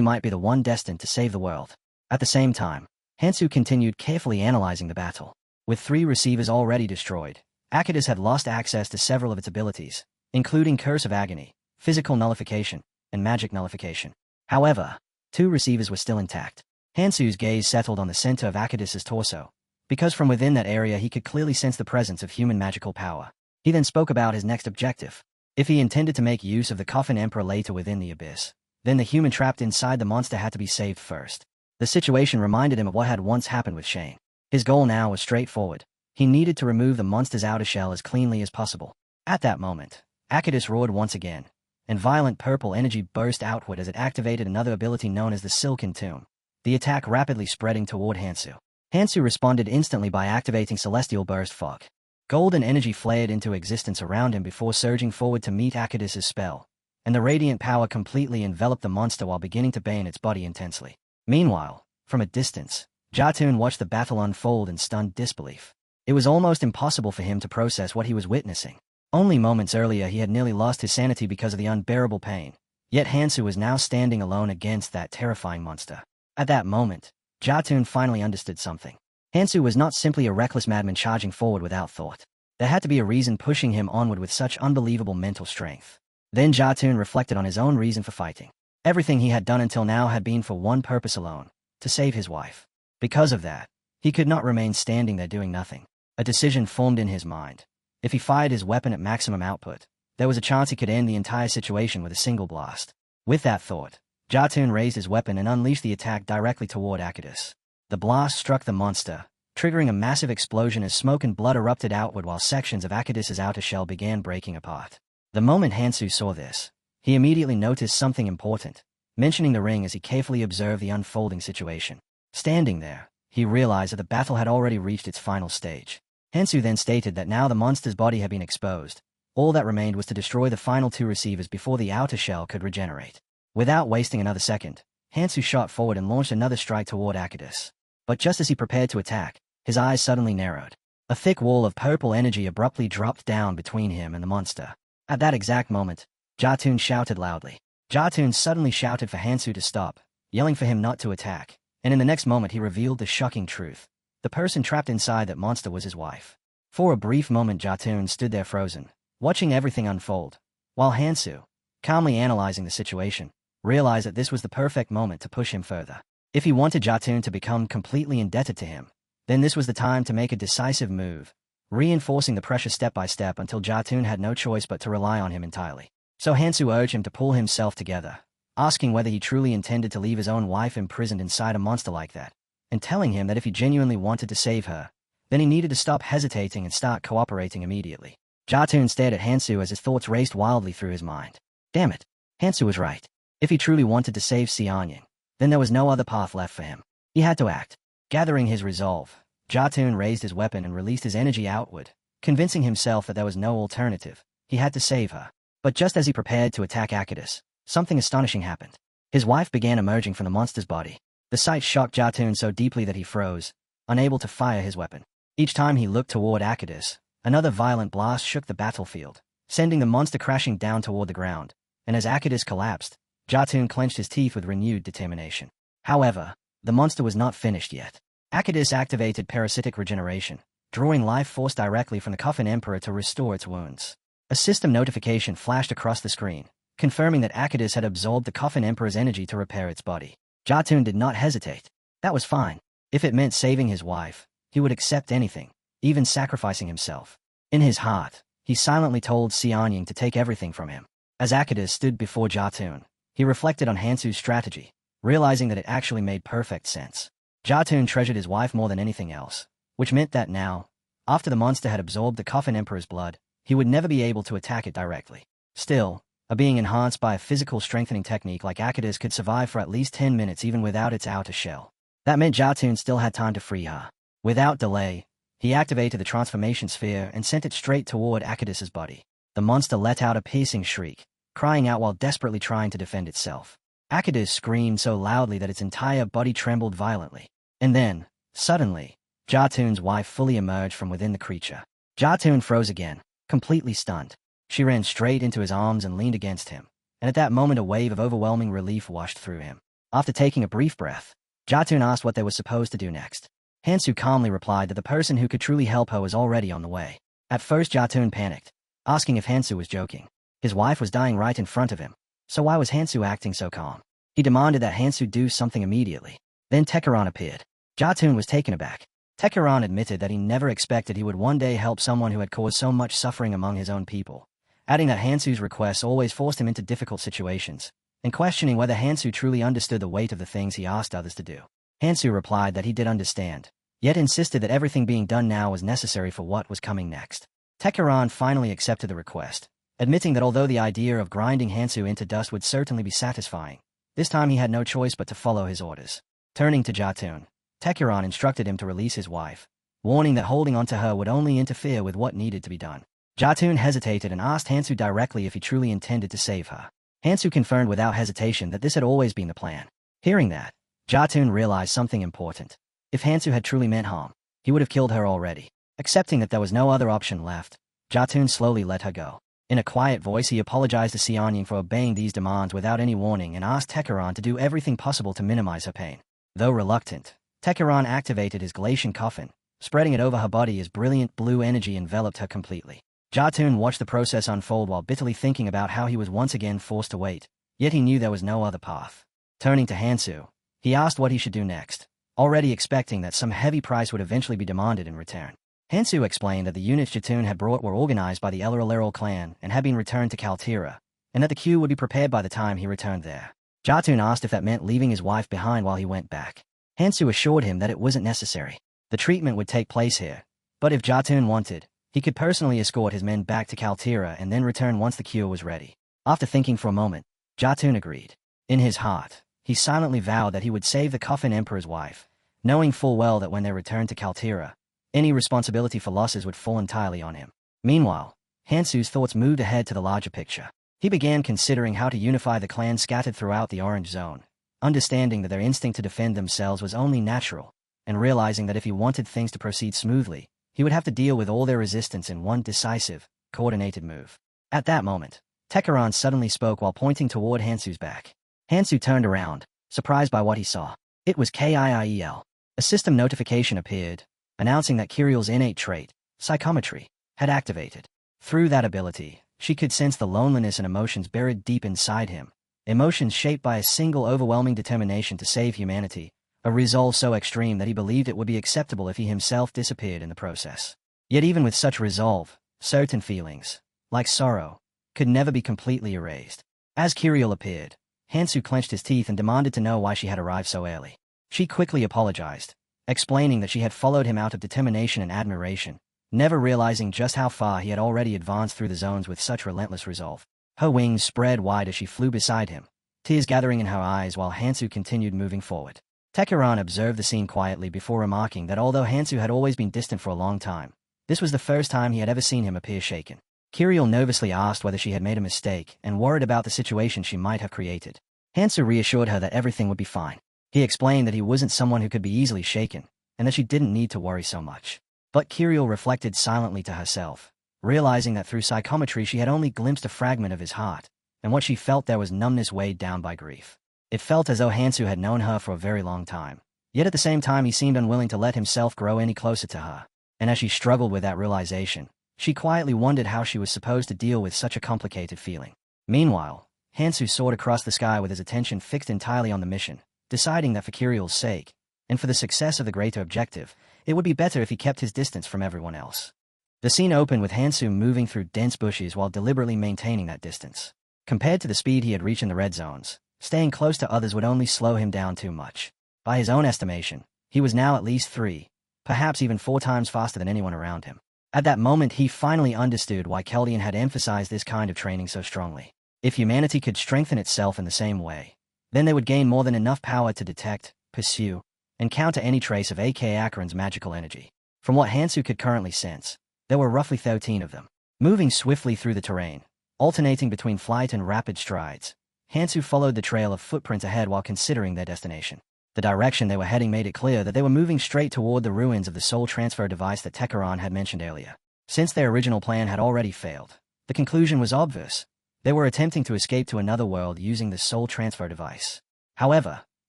might be the one destined to save the world. At the same time, Hansu continued carefully analyzing the battle. With 3 receivers already destroyed, Akidus had lost access to several of its abilities, including Curse of Agony, Physical Nullification, and Magic Nullification. However, 2 receivers were still intact. Hansu's gaze settled on the center of Akidus's torso, because from within that area he could clearly sense the presence of human magical power. He then spoke about his next objective. If he intended to make use of the Coffin Emperor later within the abyss, then the human trapped inside the monster had to be saved first. The situation reminded him of what had once happened with Shane. His goal now was straightforward. He needed to remove the monster's outer shell as cleanly as possible. At that moment, Akidus roared once again, and violent purple energy burst outward as it activated another ability known as the Silken Tomb, the attack rapidly spreading toward Hansu. Hansu responded instantly by activating Celestial Burst Fog. Golden energy flared into existence around him before surging forward to meet Akidus's spell, and the radiant power completely enveloped the monster while beginning to bane its body intensely. Meanwhile, from a distance, Jatun watched the battle unfold in stunned disbelief. It was almost impossible for him to process what he was witnessing. Only moments earlier he had nearly lost his sanity because of the unbearable pain. Yet Hansu was now standing alone against that terrifying monster. At that moment, Jatun finally understood something. Hansu was not simply a reckless madman charging forward without thought. There had to be a reason pushing him onward with such unbelievable mental strength. Then Jatun reflected on his own reason for fighting. Everything he had done until now had been for one purpose alone, to save his wife. Because of that, he could not remain standing there doing nothing. A decision formed in his mind. If he fired his weapon at maximum output, there was a chance he could end the entire situation with a single blast. With that thought, Jatun raised his weapon and unleashed the attack directly toward Akidus. The blast struck the monster, triggering a massive explosion as smoke and blood erupted outward while sections of Akidus's outer shell began breaking apart. The moment Hansu saw this, he immediately noticed something important, mentioning the ring as he carefully observed the unfolding situation. Standing there, he realized that the battle had already reached its final stage. Hansu then stated that now the monster's body had been exposed. All that remained was to destroy the final two receivers before the outer shell could regenerate. Without wasting another second, Hansu shot forward and launched another strike toward Akidus. But just as he prepared to attack, his eyes suddenly narrowed. A thick wall of purple energy abruptly dropped down between him and the monster. At that exact moment, Jatun shouted loudly. Jatun suddenly shouted for Hansu to stop, yelling for him not to attack, and in the next moment he revealed the shocking truth. The person trapped inside that monster was his wife. For a brief moment Jatun stood there frozen, watching everything unfold, while Hansu, calmly analyzing the situation, realized that this was the perfect moment to push him further. If he wanted Jatun to become completely indebted to him, then this was the time to make a decisive move, reinforcing the pressure step by step until Jatun had no choice but to rely on him entirely. So Hansu urged him to pull himself together, asking whether he truly intended to leave his own wife imprisoned inside a monster like that, and telling him that if he genuinely wanted to save her, then he needed to stop hesitating and start cooperating immediately. Jatun stared at Hansu as his thoughts raced wildly through his mind. Damn it, Hansu was right. If he truly wanted to save Xianying, then there was no other path left for him. He had to act. Gathering his resolve, Jatun raised his weapon and released his energy outward, convincing himself that there was no alternative. He had to save her. But just as he prepared to attack Akidus, something astonishing happened. His wife began emerging from the monster's body. The sight shocked Jatun so deeply that he froze, unable to fire his weapon. Each time he looked toward Akidus, another violent blast shook the battlefield, sending the monster crashing down toward the ground. And as Akidus collapsed, Jatun clenched his teeth with renewed determination. However, the monster was not finished yet. Akidus activated parasitic regeneration, drawing life force directly from the Coffin Emperor to restore its wounds. A system notification flashed across the screen, confirming that Akidus had absorbed the Coffin Emperor's energy to repair its body. Jatun did not hesitate. That was fine. If it meant saving his wife, he would accept anything, even sacrificing himself. In his heart, he silently told Xianying to take everything from him. As Akidus stood before Jatun, he reflected on Hansu's strategy, realizing that it actually made perfect sense. Jatun treasured his wife more than anything else, which meant that now, after the monster had absorbed the Coffin Emperor's blood, he would never be able to attack it directly. Still, a being enhanced by a physical strengthening technique like Akidus could survive for at least 10 minutes even without its outer shell. That meant Jatun still had time to free her. Without delay, he activated the transformation sphere and sent it straight toward Akidus's body. The monster let out a piercing shriek, crying out while desperately trying to defend itself. Akidus screamed so loudly that its entire body trembled violently. And then, suddenly, Jatun's wife fully emerged from within the creature. Jatun froze again, completely stunned. She ran straight into his arms and leaned against him, and at that moment a wave of overwhelming relief washed through him. After taking a brief breath, Jatun asked what they were supposed to do next. Hansu calmly replied that the person who could truly help her was already on the way. At first Jatun panicked, asking if Hansu was joking. His wife was dying right in front of him, so why was Hansu acting so calm? He demanded that Hansu do something immediately. Then Tekaran appeared. Jatun was taken aback. Tekaran admitted that he never expected he would one day help someone who had caused so much suffering among his own people, adding that Hansu's requests always forced him into difficult situations, and questioning whether Hansu truly understood the weight of the things he asked others to do. Hansu replied that he did understand, yet insisted that everything being done now was necessary for what was coming next. Tekaran finally accepted the request, admitting that although the idea of grinding Hansu into dust would certainly be satisfying, this time he had no choice but to follow his orders. Turning to Jatun, Tekaran instructed him to release his wife, warning that holding onto her would only interfere with what needed to be done. Jatun hesitated and asked Hansu directly if he truly intended to save her. Hansu confirmed without hesitation that this had always been the plan. Hearing that, Jatun realized something important. If Hansu had truly meant harm, he would have killed her already. Accepting that there was no other option left, Jatun slowly let her go. In a quiet voice, he apologized to Xianying for obeying these demands without any warning and asked Tekeran to do everything possible to minimize her pain. Though reluctant, Tekeran activated his Galatian coffin, spreading it over her body as brilliant blue energy enveloped her completely. Jatun watched the process unfold while bitterly thinking about how he was once again forced to wait, yet he knew there was no other path. Turning to Hansu, he asked what he should do next, already expecting that some heavy price would eventually be demanded in return. Hansu explained that the units Jatun had brought were organized by the Elleraleral clan and had been returned to Kaltira, and that the queue would be prepared by the time he returned there. Jatun asked if that meant leaving his wife behind while he went back. Hansu assured him that it wasn't necessary. The treatment would take place here, but if Jatun wanted, he could personally escort his men back to Kaltira and then return once the cure was ready. After thinking for a moment, Jatun agreed. In his heart, he silently vowed that he would save the Coffin Emperor's wife, knowing full well that when they returned to Kaltira, any responsibility for losses would fall entirely on him. Meanwhile, Hansu's thoughts moved ahead to the larger picture. He began considering how to unify the clan scattered throughout the Orange Zone, understanding that their instinct to defend themselves was only natural, and realizing that if he wanted things to proceed smoothly, he would have to deal with all their resistance in one decisive, coordinated move. At that moment, Tekeran suddenly spoke while pointing toward Hansu's back. Hansu turned around, surprised by what he saw. It was Kiel. A system notification appeared, announcing that Kiriel's innate trait, psychometry, had activated. Through that ability, she could sense the loneliness and emotions buried deep inside him, emotions shaped by a single overwhelming determination to save humanity, a resolve so extreme that he believed it would be acceptable if he himself disappeared in the process. Yet even with such resolve, certain feelings, like sorrow, could never be completely erased. As Kiriel appeared, Hansu clenched his teeth and demanded to know why she had arrived so early. She quickly apologized, explaining that she had followed him out of determination and admiration, never realizing just how far he had already advanced through the zones with such relentless resolve. Her wings spread wide as she flew beside him, tears gathering in her eyes while Hansu continued moving forward. Tekeran observed the scene quietly before remarking that although Hansu had always been distant for a long time, this was the first time he had ever seen him appear shaken. Kiriel nervously asked whether she had made a mistake and worried about the situation she might have created. Hansu reassured her that everything would be fine. He explained that he wasn't someone who could be easily shaken, and that she didn't need to worry so much. But Kiriel reflected silently to herself, realizing that through psychometry she had only glimpsed a fragment of his heart, and what she felt there was numbness weighed down by grief. It felt as though Hansu had known her for a very long time, yet at the same time he seemed unwilling to let himself grow any closer to her. And as she struggled with that realization, she quietly wondered how she was supposed to deal with such a complicated feeling. Meanwhile, Hansu soared across the sky with his attention fixed entirely on the mission, deciding that for Kiriel's sake, and for the success of the greater objective, it would be better if he kept his distance from everyone else. The scene opened with Hansu moving through dense bushes while deliberately maintaining that distance. Compared to the speed he had reached in the red zones, staying close to others would only slow him down too much. By his own estimation, he was now at least 3, perhaps even 4 times faster than anyone around him. At that moment he finally understood why Keldian had emphasized this kind of training so strongly. If humanity could strengthen itself in the same way, then they would gain more than enough power to detect, pursue, and counter any trace of A.K. Akaran's magical energy. From what Hansu could currently sense, there were roughly 13 of them. Moving swiftly through the terrain, alternating between flight and rapid strides, Hansu followed the trail of footprints ahead while considering their destination. The direction they were heading made it clear that they were moving straight toward the ruins of the soul transfer device that Tekeran had mentioned earlier. Since their original plan had already failed, the conclusion was obvious. They were attempting to escape to another world using the soul transfer device. However,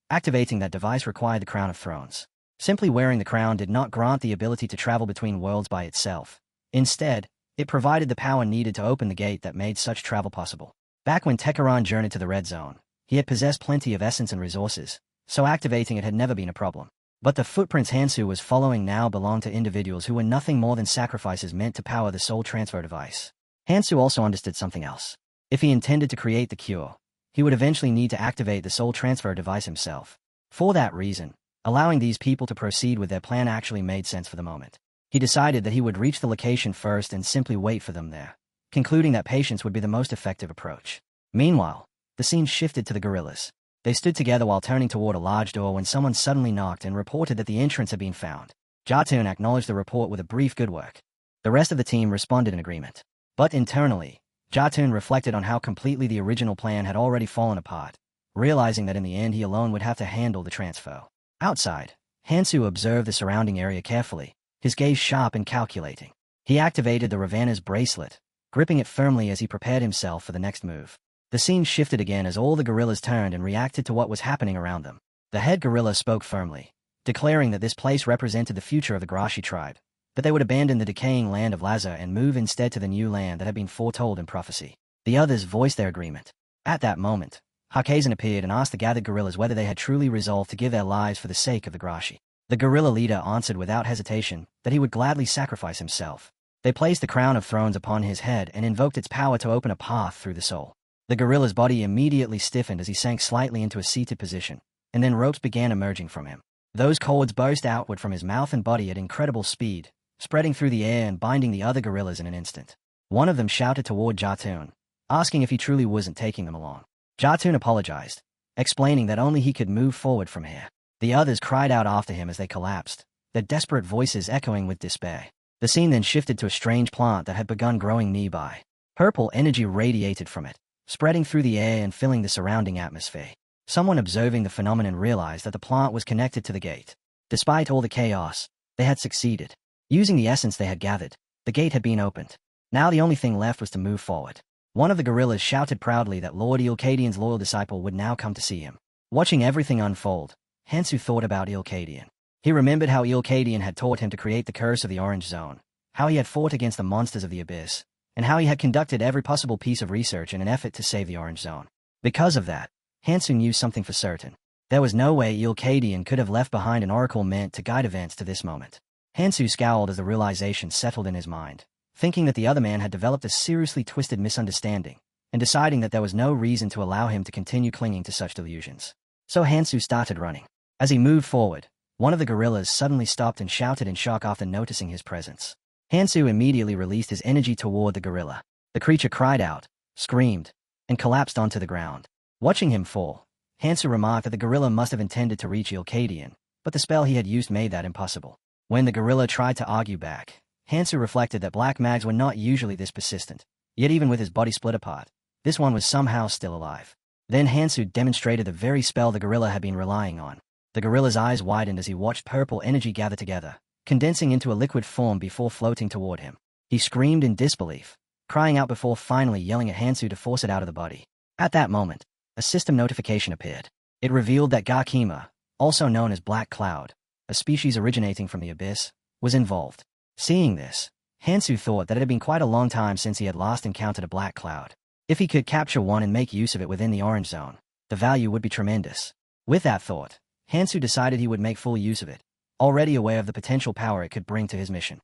activating that device required the Crown of Thrones. Simply wearing the crown did not grant the ability to travel between worlds by itself. Instead, it provided the power needed to open the gate that made such travel possible. Back when Tekeran journeyed to the Red Zone, he had possessed plenty of essence and resources, so activating it had never been a problem. But the footprints Hansu was following now belonged to individuals who were nothing more than sacrifices meant to power the soul transfer device. Hansu also understood something else. If he intended to create the cure, he would eventually need to activate the soul transfer device himself. For that reason, allowing these people to proceed with their plan actually made sense for the moment. He decided that he would reach the location first and simply wait for them there, concluding that patience would be the most effective approach. Meanwhile, the scene shifted to the guerrillas. They stood together while turning toward a large door when someone suddenly knocked and reported that the entrance had been found. Jatun acknowledged the report with a brief good work. The rest of the team responded in agreement. But internally, Jatun reflected on how completely the original plan had already fallen apart, realizing that in the end he alone would have to handle the transfer. Outside, Hansu observed the surrounding area carefully, his gaze sharp and calculating. He activated the Ravana's bracelet, gripping it firmly as he prepared himself for the next move. The scene shifted again as all the gorillas turned and reacted to what was happening around them. The head gorilla spoke firmly, declaring that this place represented the future of the Grashi tribe, that they would abandon the decaying land of Laza and move instead to the new land that had been foretold in prophecy. The others voiced their agreement. At that moment, Hakazan appeared and asked the gathered gorillas whether they had truly resolved to give their lives for the sake of the Grashi. The gorilla leader answered without hesitation that he would gladly sacrifice himself. They placed the crown of thrones upon his head and invoked its power to open a path through the soul. The gorilla's body immediately stiffened as he sank slightly into a seated position, and then ropes began emerging from him. Those cords burst outward from his mouth and body at incredible speed, spreading through the air and binding the other gorillas in an instant. One of them shouted toward Jatun, asking if he truly wasn't taking them along. Jatun apologized, explaining that only he could move forward from here. The others cried out after him as they collapsed, their desperate voices echoing with despair. The scene then shifted to a strange plant that had begun growing nearby. Purple energy radiated from it, spreading through the air and filling the surrounding atmosphere. Someone observing the phenomenon realized that the plant was connected to the gate. Despite all the chaos, they had succeeded. Using the essence they had gathered, the gate had been opened. Now the only thing left was to move forward. One of the gorillas shouted proudly that Lord Ilkadian's loyal disciple would now come to see him. Watching everything unfold, Hansu thought about Ilkadian. He remembered how Ilkadian had taught him to create the curse of the Orange Zone, how he had fought against the monsters of the Abyss, and how he had conducted every possible piece of research in an effort to save the Orange Zone. Because of that, Hansu knew something for certain. There was no way Ilkadian could have left behind an oracle meant to guide events to this moment. Hansu scowled as the realization settled in his mind, thinking that the other man had developed a seriously twisted misunderstanding, and deciding that there was no reason to allow him to continue clinging to such delusions. So Hansu started running. As he moved forward, one of the gorillas suddenly stopped and shouted in shock after noticing his presence. Hansu immediately released his energy toward the gorilla. The creature cried out, screamed, and collapsed onto the ground. Watching him fall, Hansu remarked that the gorilla must have intended to reach Ilkadian, but the spell he had used made that impossible. When the gorilla tried to argue back, Hansu reflected that black mags were not usually this persistent, yet even with his body split apart, this one was somehow still alive. Then Hansu demonstrated the very spell the gorilla had been relying on. The gorilla's eyes widened as he watched purple energy gather together, condensing into a liquid form before floating toward him. He screamed in disbelief, crying out before finally yelling at Hansu to force it out of the body. At that moment, a system notification appeared. It revealed that Gakima, also known as Black Cloud, a species originating from the Abyss, was involved. Seeing this, Hansu thought that it had been quite a long time since he had last encountered a black cloud. If he could capture one and make use of it within the Orange Zone, the value would be tremendous. With that thought, Hansu decided he would make full use of it, already aware of the potential power it could bring to his mission.